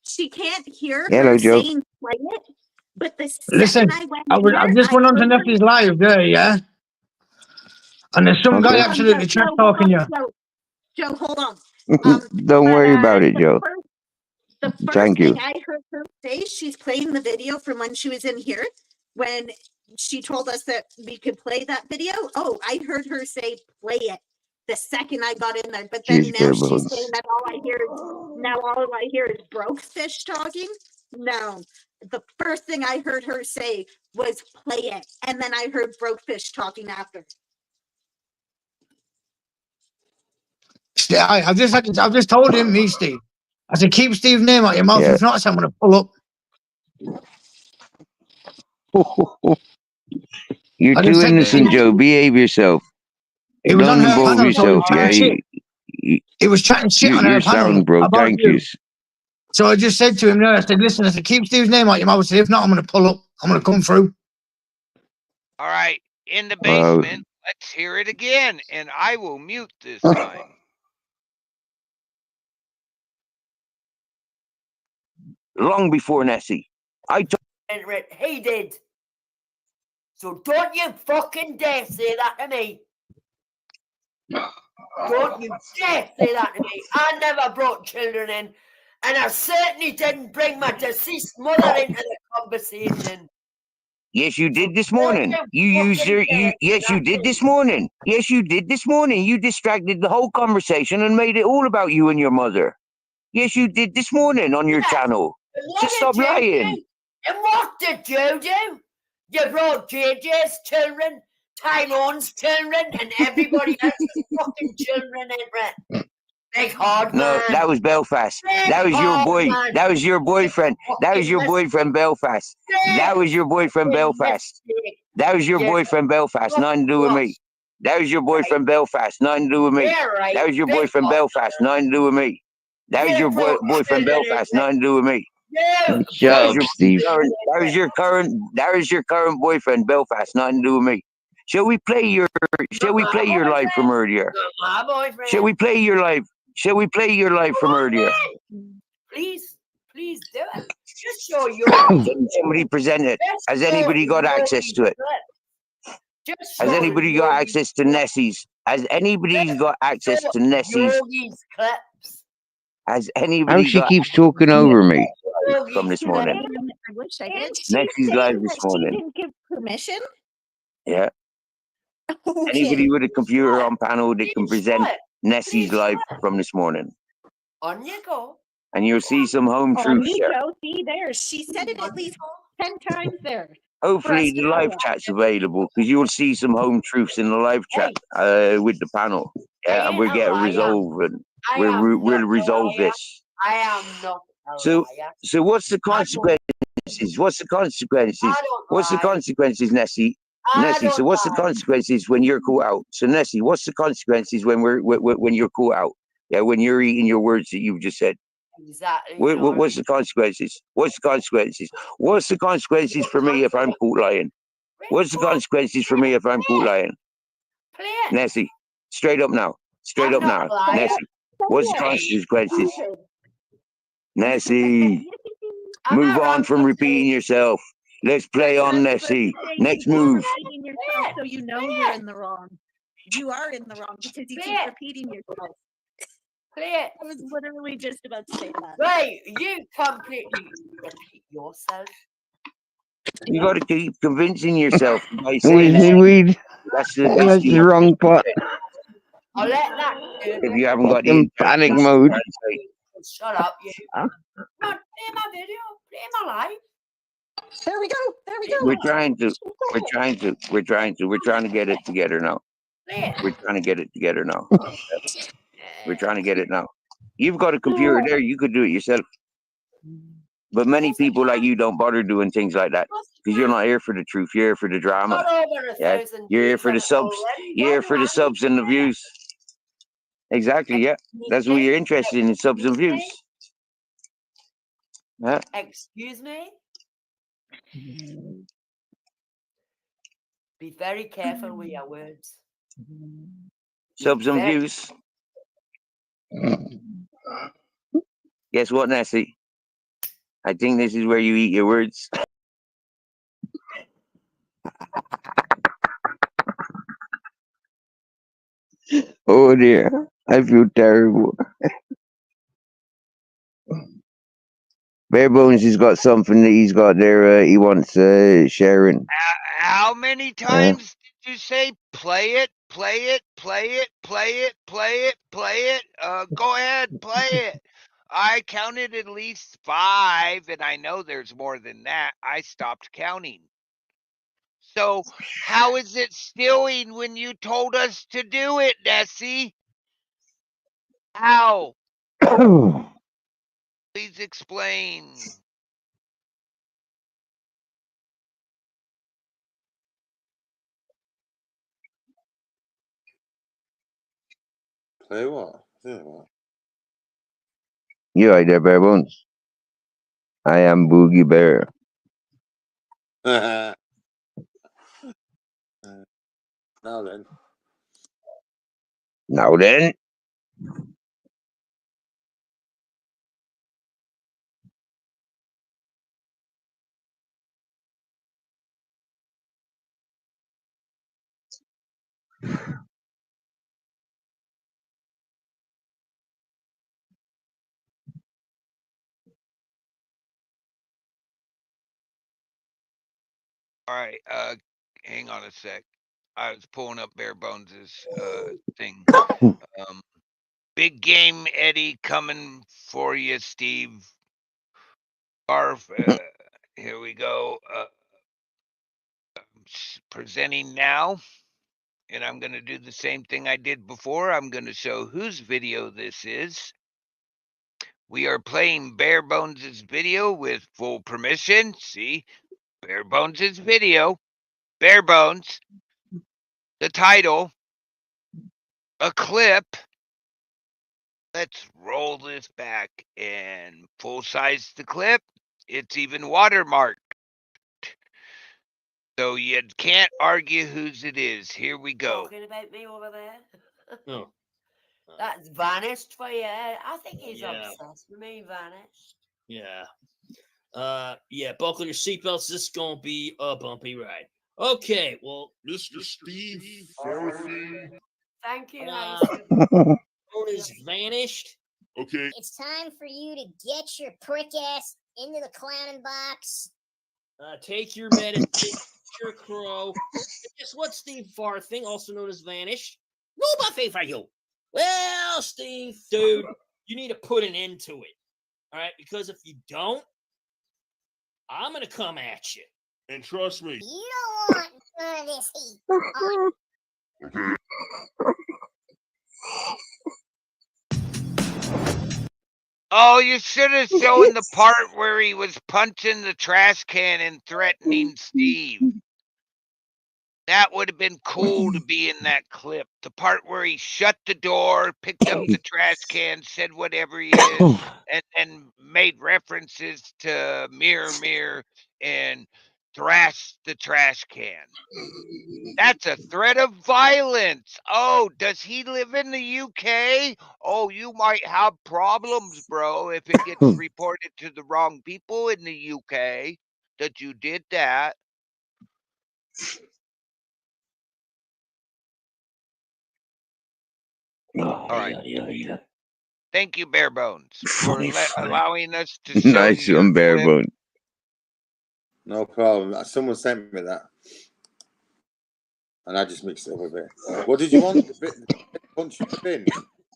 She can't hear Hello, her Joe. saying play it. But the Listen, second I just went on to Nessie's live there, yeah? And there's some guy absolutely trash talking you. Joe, hold on. Don't worry about it, Joe. The first Thank you. thing I heard her say, she's playing the video from when she was in here, when she told us that we could play that video. Oh, I heard her say play it the second I got in there. But then now she's saying that all I hear is broke fish talking. No. The first thing I heard her say was play it. And then I heard broke fish talking after. I've just told him, Steve. I said, keep Steve's name out your mouth. Yeah. If not, I'm going to pull up. You're too innocent, Joe. Behave yourself. It was Don't on her involve panel, yourself. It was chatting shit on her You're panel. sound, bro. About Thank you. you. So I just said to him, I said, listen, I said, keep Steve's name out your mouth. I said, if not, I'm going to pull up. I'm going to come through. All right, in the basement, let's hear it again, and I will mute this time. long before Nessie. He did. So don't you fucking dare say that to me. Don't you dare say that to me. I never brought children in, and I certainly didn't bring my deceased mother into the conversation. Yes, you did this morning. You used your yes, you did this morning. Yes, you did this morning. You distracted the whole conversation and made it all about you and your mother. Yes, you did this morning on your channel. Just stop lying. And what did you do? You brought JJ's children, Tyrone's children, and everybody else's fucking children in it. Big hard man. No, that was Belfast. That was your boy. That was your boyfriend. That was your boyfriend Belfast. That was your boyfriend Belfast. That was your boyfriend Belfast. Nothing to do with me. That was your boyfriend Belfast. Nothing to do with me. That was your boyfriend Belfast. Nothing to do with me. That was your boyfriend Belfast. Nothing to do with me. Shut up, Steve. That was your current boyfriend Belfast. Nothing to do with me. Shall we play your live from earlier? My boyfriend. Shall we play your live? Shall we play your live from earlier? Please do it. Just show your. Somebody present it. Has anybody got access to it? Has anybody got access to Nessie's? Has anybody got access to Nessie's? Clips. Has How anybody she got keeps talking over me? from this morning? I wish I did. Nessie's live this She morning. didn't give permission. Yeah. Okay. Anybody with a computer on panel that can present Nessie's live from this morning. On you go. And you'll see some home On truths you there. go. See there. She said it at least 10 times there. Hopefully the live chat's available because you'll see some home truths in the live chat with the panel. Yeah, and we'll get a resolve and we'll resolve this. I am not a So liar. what's the consequences? What's the consequences? What's the consequences, Nessie? Nessie, so what's the consequences when you're caught out? So Nessie, what's the consequences when you're caught out? Yeah, when you're eating your words that you've just said. Exactly. What's the consequences? What's the consequences? What's the consequences for me if I'm caught lying? What's the consequences for me if I'm caught lying? Nessie, straight up now. Straight up now. Nessie, what's the consequences? Nessie, move on from repeating yourself. Let's play on Nessie. Next move. Repeating yourself so you know you're in the wrong. You are in the wrong because you keep repeating yourself. Play it. I was literally just about to say that. Right, you completely repeat yourself. You got to keep convincing yourself by saying that's the wrong part. I'll let that do. If you haven't got the In panic mode. Shut up, you. Come on, play my video. Play my life. There we go. There we go. We're trying to get it together now. We're trying to get it together now. We're trying to get it now. You've got a computer there. You could do it yourself. But many people like you don't bother doing things like that because you're not here for the truth. You're here for the drama. Yeah? You're here for the subs. You're here for the subs and the views. Exactly. Yeah. That's what you're interested in subs and views. Yeah. Excuse me? Be very careful with your words. Subs and views. Guess what, Nessie? I think this is where you eat your words. Oh dear, I feel terrible. Bare Bones has got something that he's got there. He wants sharing. How many times did you say play it, play it, play it, play it, play it, play it? Go ahead, play it. I counted at least 5, and I know there's more than that. I stopped counting. So how is it stillling when you told us to do it, Nessie? How? Please explain. Play what? Play what? You right there, Bare Bones? I am Boogie Bear. Now then. Now then. All right, hang on a sec. I was pulling up Bare Bones's thing. Big game Eddie coming for you, Steve. Barf, here we go. Presenting now, and I'm going to do the same thing I did before. I'm going to show whose video this is. We are playing Bare Bones's video with full permission. See, Bare Bones's video. Bare Bones. The title. A clip. Let's roll this back and full size the clip. It's even watermarked. So you can't argue whose it is. Here we go. Talking about me over there. No. That's vanished for you. I think he's Yeah. obsessed with me. Vanished. Yeah. Yeah, buckle your seatbelts. This is gonna be a bumpy ride. Okay, well, Mr. Steve Pharisee. Thank you, Phone is vanished. Okay. It's time for you to get your prick ass into the clowning box. Take your medicine, your crow. And guess what, Steve Farthing, also known as Vanished? No buffet for you. Well, Steve, dude, you need to put an end to it. All right, because if you don't, I'm gonna come at you. And trust me. You don't want none of this heat. Oh, you should have shown the part where he was punching the trash can and threatening Steve. That would have been cool to be in that clip. The part where he shut the door, picked up the trash can, said whatever he is, and made references to mirror, and thrashed the trash can. That's a threat of violence. Oh, does he live in the UK? Oh, you might have problems, bro, if it gets reported to the wrong people in the UK that you did that. All right. Thank you, Bare Bones, for allowing us to show Nice you one, your Bare clip. Bone. No problem. Someone sent me that. And I just mixed it up a bit. What did you want? Punch the bin?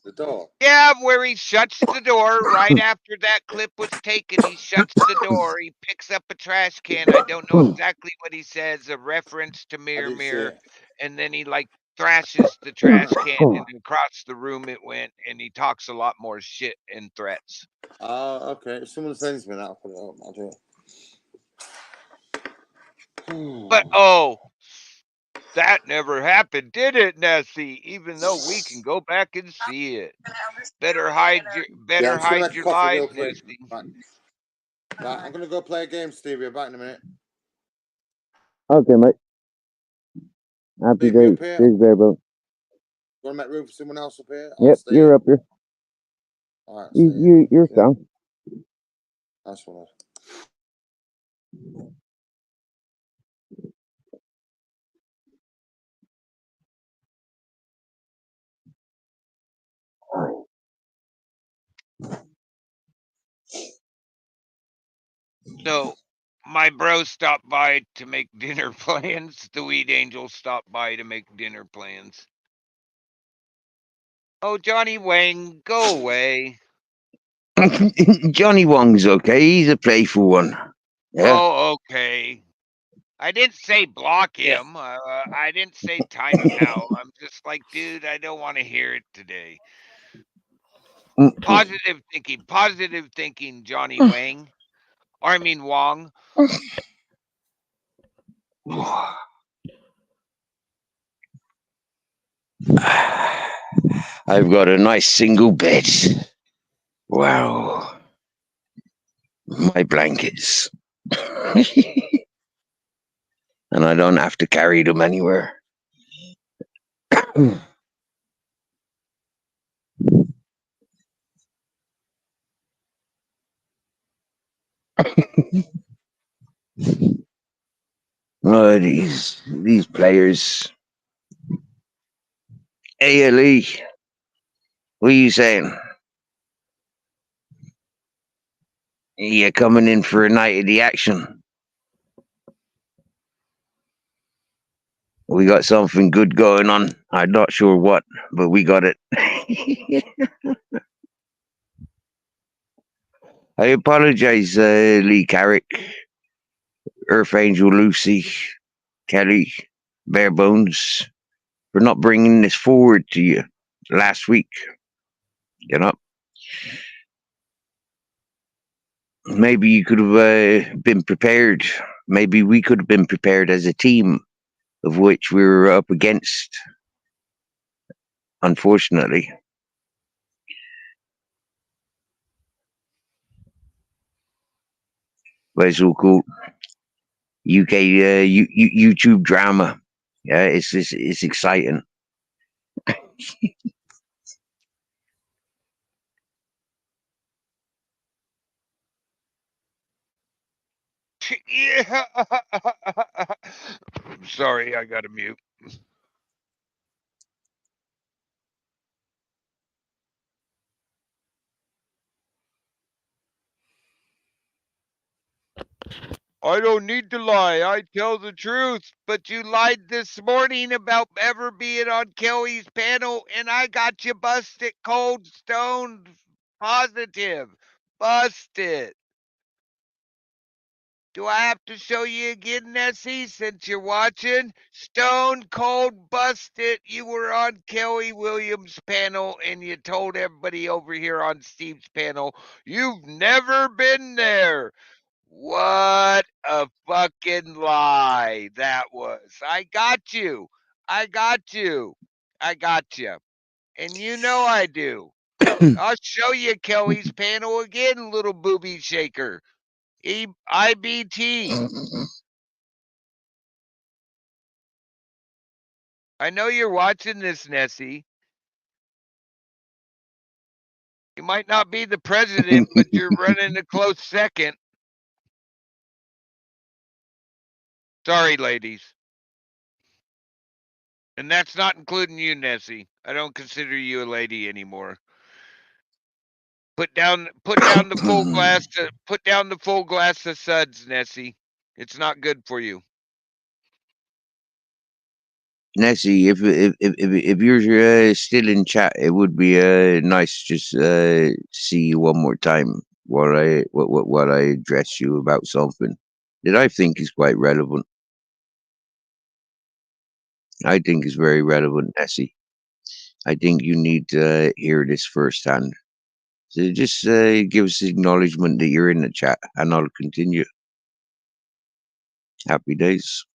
The door? Yeah, where he shuts the door right after that clip was taken. He shuts the door. He picks up a trash can. I don't know exactly what he says, a reference to mirror. And then he thrashes the trash can, and across the room it went, and he talks a lot more shit and threats. Oh, okay. If someone sends me that, I'll put it up. I'll do it. But oh, that never happened, did it, Nessie? Even though we can go back and see it. Better hide your lies, Nessie. Right, I'm gonna go play a game, Steve. We're back in a minute. Okay, mate. Happy Steve, you days. up here? Cheers, Bare Bone. Want to make room for someone else up here? Yep, you're up here. All right, You're sound. That's one. So my bro stopped by to make dinner plans. The Weed Angel stopped by to make dinner plans. Oh, Johnny Wang, go away. Johnny Wong's okay. He's a playful one. Yeah. Oh, okay. I didn't say block him. I didn't say time him out. I'm just like, dude, I don't want to hear it today. Positive thinking, Johnny Wang. Or I mean Wong. I've got a nice single bed. Wow. My blankets. And I don't have to carry them anywhere. Oh, these players. Hey, Lee. What are you saying? You coming in for a night of the action? We got something good going on. I'm not sure what, but we got it. I apologize, Lee Carrick, Earth Angel Lucy, Kelly, Bare Bones, for not bringing this forward to you last week. You know, maybe you could have been prepared. Maybe we could have been prepared as a team, of which we were up against, unfortunately. But it's all cool. UK YouTube drama. Yeah, it's exciting. Yeah. I'm sorry, I got to mute. I don't need to lie. I tell the truth. But you lied this morning about ever being on Kelly's panel, and I got you busted cold stone positive. Busted. Do I have to show you again, Nessie, since you're watching? Stone cold busted. You were on Kelly Williams' panel, and you told everybody over here on Steve's panel, you've never been there. What a fucking lie that was. I got you. I got you. I got you. And you know I do. I'll show you Kelly's panel again, little booby shaker. IBT. I know you're watching this, Nessie. You might not be the president, but you're running a close second. Sorry, ladies. And that's not including you, Nessie. I don't consider you a lady anymore. Put down the full glass. Put down the full glass of suds, Nessie. It's not good for you. Nessie, if you're still in chat, it would be nice just to see you one more time while I address you about something that I think is quite relevant. I think is very relevant, Nessie. I think you need to hear this firsthand. So just give us acknowledgement that you're in the chat, and I'll continue. Happy days.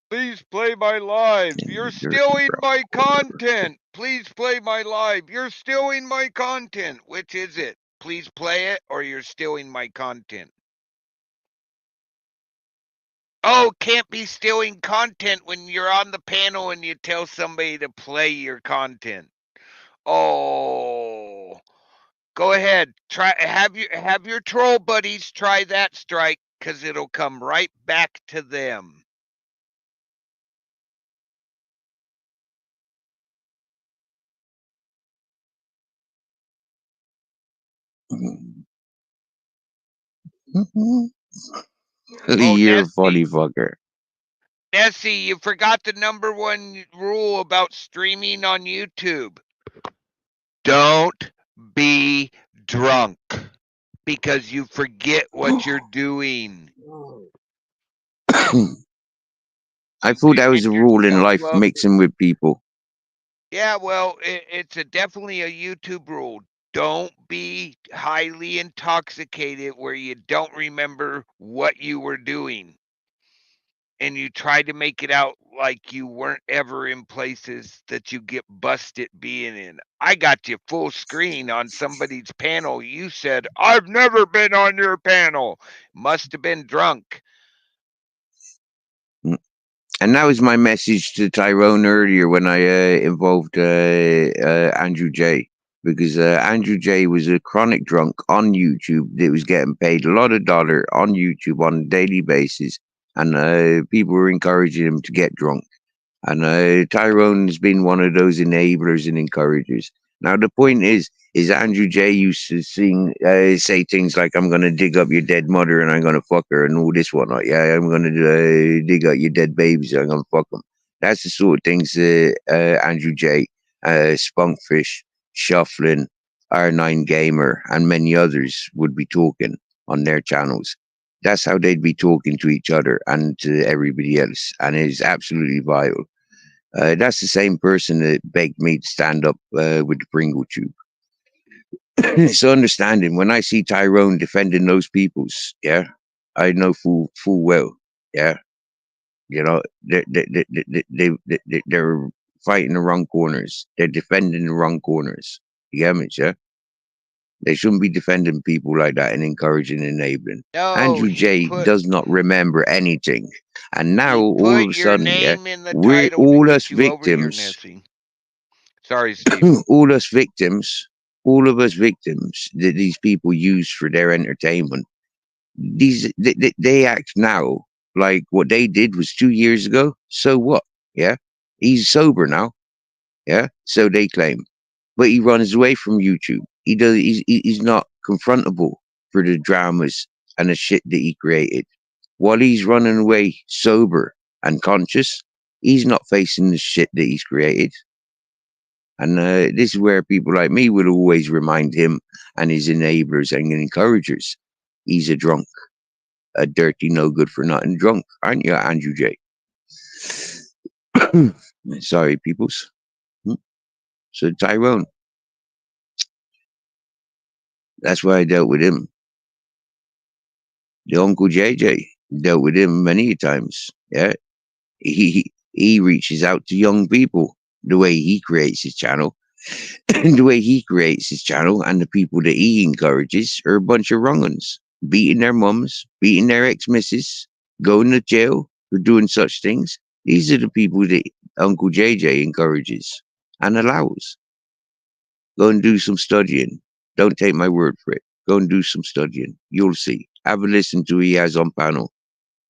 Please play my live. You're stealing my content. Please play my live. You're stealing my content. Which is it? Please play it, or you're stealing my content. Oh, can't be stealing content when you're on the panel and you tell somebody to play your content. Oh, go ahead. Try have your troll buddies try that strike, because it'll come right back to them. You're a funny fucker. Nessie, you forgot the #1 rule about streaming on YouTube. Don't be drunk, because you forget what you're doing. I thought that was a rule in life, mixing with people. Yeah, well, it's definitely a YouTube rule. Don't be highly intoxicated where you don't remember what you were doing. And you try to make it out like you weren't ever in places that you get busted being in. I got you full screen on somebody's panel. You said, I've never been on your panel. Must have been drunk. And that was my message to Tyrone earlier when I involved Andrew J. because Andrew J was a chronic drunk on YouTube that was getting paid a lot of dollar on YouTube on a daily basis, and people were encouraging him to get drunk. And Tyrone's been one of those enablers and encouragers. Now the point is Andrew J used to say things like, "I'm gonna dig up your dead mother and I'm gonna fuck her and all this whatnot. Yeah, I'm gonna dig up your dead babies and I'm gonna fuck them." That's the sort of things Andrew J, Spunkfish, Shufflin, R9 Gamer, and many others would be talking on their channels. That's how they'd be talking to each other and to everybody else, and it is absolutely vital. That's the same person that begged me to stand up with the Pringle Tube. So understanding, when I see Tyrone defending those peoples, yeah, I know full well, yeah, you know, they're fighting the wrong corners. They're defending the wrong corners. You get me, yeah? They shouldn't be defending people like that and encouraging and enabling. No, Andrew J does not remember anything. And now, all of put a your sudden, yeah, name in the we're title to all us get you over here, victims. Nessie. Sorry, Steve. All us victims, all of us victims that these people use for their entertainment. They act now like what they did was 2 years ago. So what? Yeah, he's sober now. Yeah, so they claim, but he runs away from YouTube. He's not confrontable for the dramas and the shit that he created. While he's running away sober and conscious, he's not facing the shit that he's created. And this is where people like me will always remind him and his enablers and encouragers. He's a drunk, a dirty, no good for nothing drunk, aren't you, Andrew J? Sorry, peoples. So Tyrone, that's why I dealt with him. The Uncle JJ dealt with him many times. Yeah, he reaches out to young people the way he creates his channel. The way he creates his channel and the people that he encourages are a bunch of wrong uns, beating their mums, beating their ex-misses, going to jail for doing such things. These are the people that Uncle JJ encourages and allows. Go and do some studying. Don't take my word for it. Go and do some studying. You'll see. Have a listen to who he has on panel.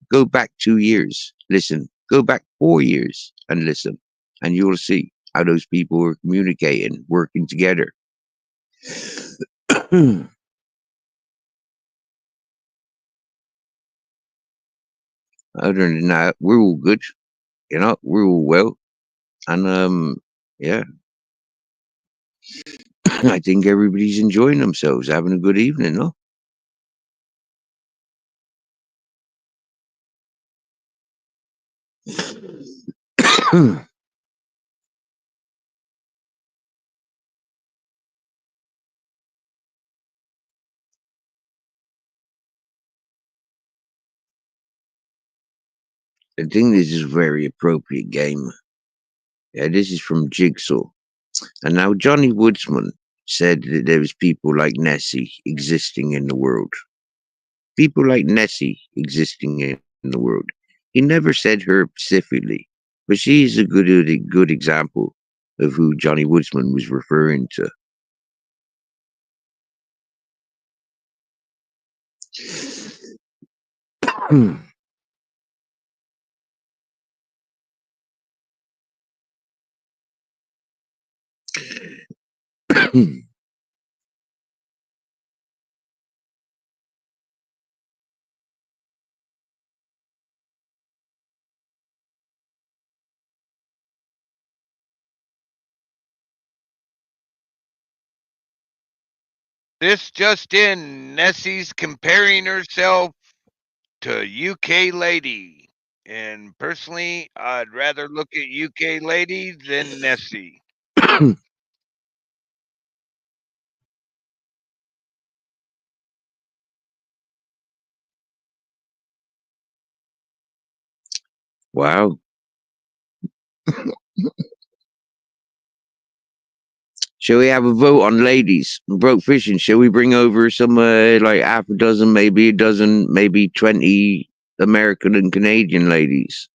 Go back 2 years. Listen. Go back 4 years and listen. And you'll see how those people are communicating, working together. Other than that, we're all good. You know, we're all well. And yeah. I think everybody's enjoying themselves, having a good evening, no? I think this is a very appropriate game. Yeah, this is from Jigsaw. And now Johnny Woodsman said that there was people like Nessie existing in the world. People like Nessie existing in the world. He never said her specifically, but she is a good example of who Johnny Woodsman was referring to. This just in, Nessie's comparing herself to UK lady. And personally, I'd rather look at UK lady than Nessie. Wow. Shall we have a vote on ladies? Broke fishing. Shall we bring over some like half a dozen, maybe a dozen, maybe 20 American and Canadian ladies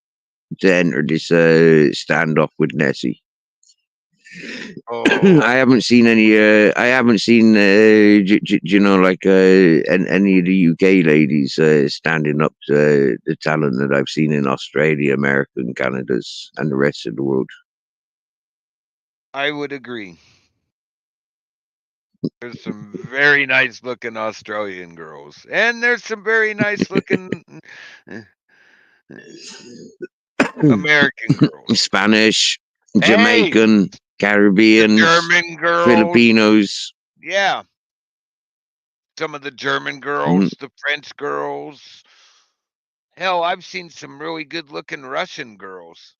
to enter this standoff with Nessie? I haven't seen any. I haven't seen. You know, like any of the UK ladies standing up to the talent that I've seen in Australia, America, and Canada's, and the rest of the world. I would agree. There's some very nice looking Australian girls, and there's some very nice looking American girls, Spanish, Jamaican, Caribbeans, German girls, Filipinos. Yeah, some of the German girls, the French girls. Hell, I've seen some really good looking Russian girls.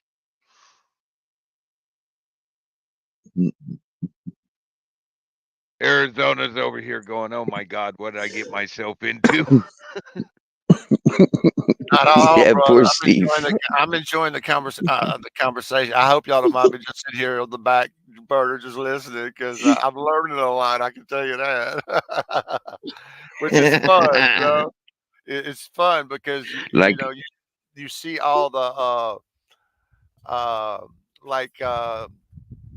Arizona's over here going, "Oh my God, what did I get myself into?" Not all, Yeah, brother. poor Steve. I'm enjoying the conversation. I hope y'all don't mind me just sitting here on the back burner just listening because I'm learning a lot. I can tell you that, which is fun. You know, it's fun because Like- you see all the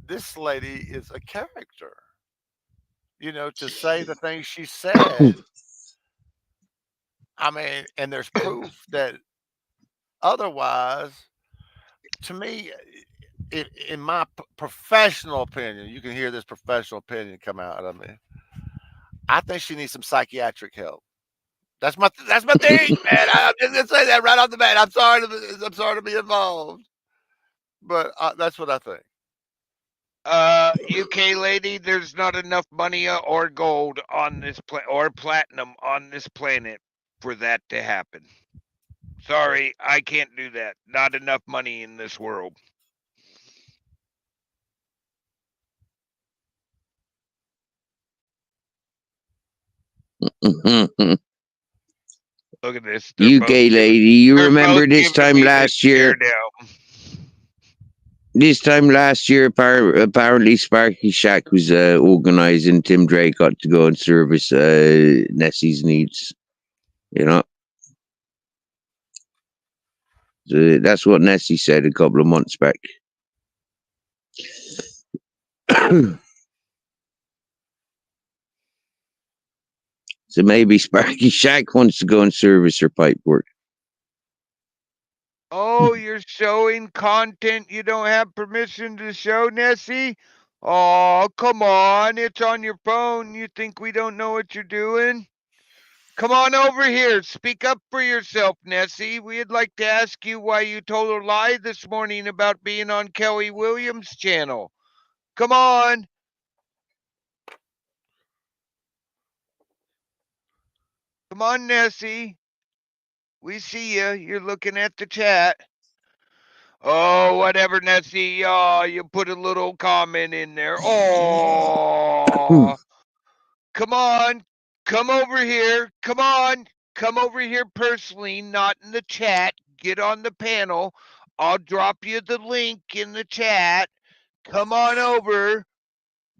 this lady is a character. You know, to say the things she said. I mean, and there's proof that otherwise, to me, in my professional opinion, you can hear this professional opinion come out of me. I think she needs some psychiatric help. That's my thing, man. I'm just gonna say that right off the bat. I'm sorry to be involved, but that's what I think. UK lady, there's not enough money or gold on this or platinum on this planet for that to happen. Sorry, I can't do that. Not enough money in this world. Look at this. UK lady, you remember this time last year? This time last year, apparently Sparky Shack was organising. Tim Drake got to go and service Nessie's needs. You know, so that's what Nessie said a couple of months back. So maybe Sparky Shack wants to go and service her pipe work. Oh, you're showing content you don't have permission to show, Nessie? Oh, come on. It's on your phone. You think we don't know what you're doing? Come on over here. Speak up for yourself, Nessie. We'd like to ask you why you told a lie this morning about being on Kelly Williams' channel. Come on. Come on, Nessie. We see you. You're looking at the chat. Oh, whatever, Nessie. Oh, you put a little comment in there. Oh, come on. Come over here. Come on. Come over here personally, not in the chat. Get on the panel. I'll drop you the link in the chat. Come on over.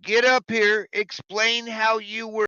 Get up here. Explain how you were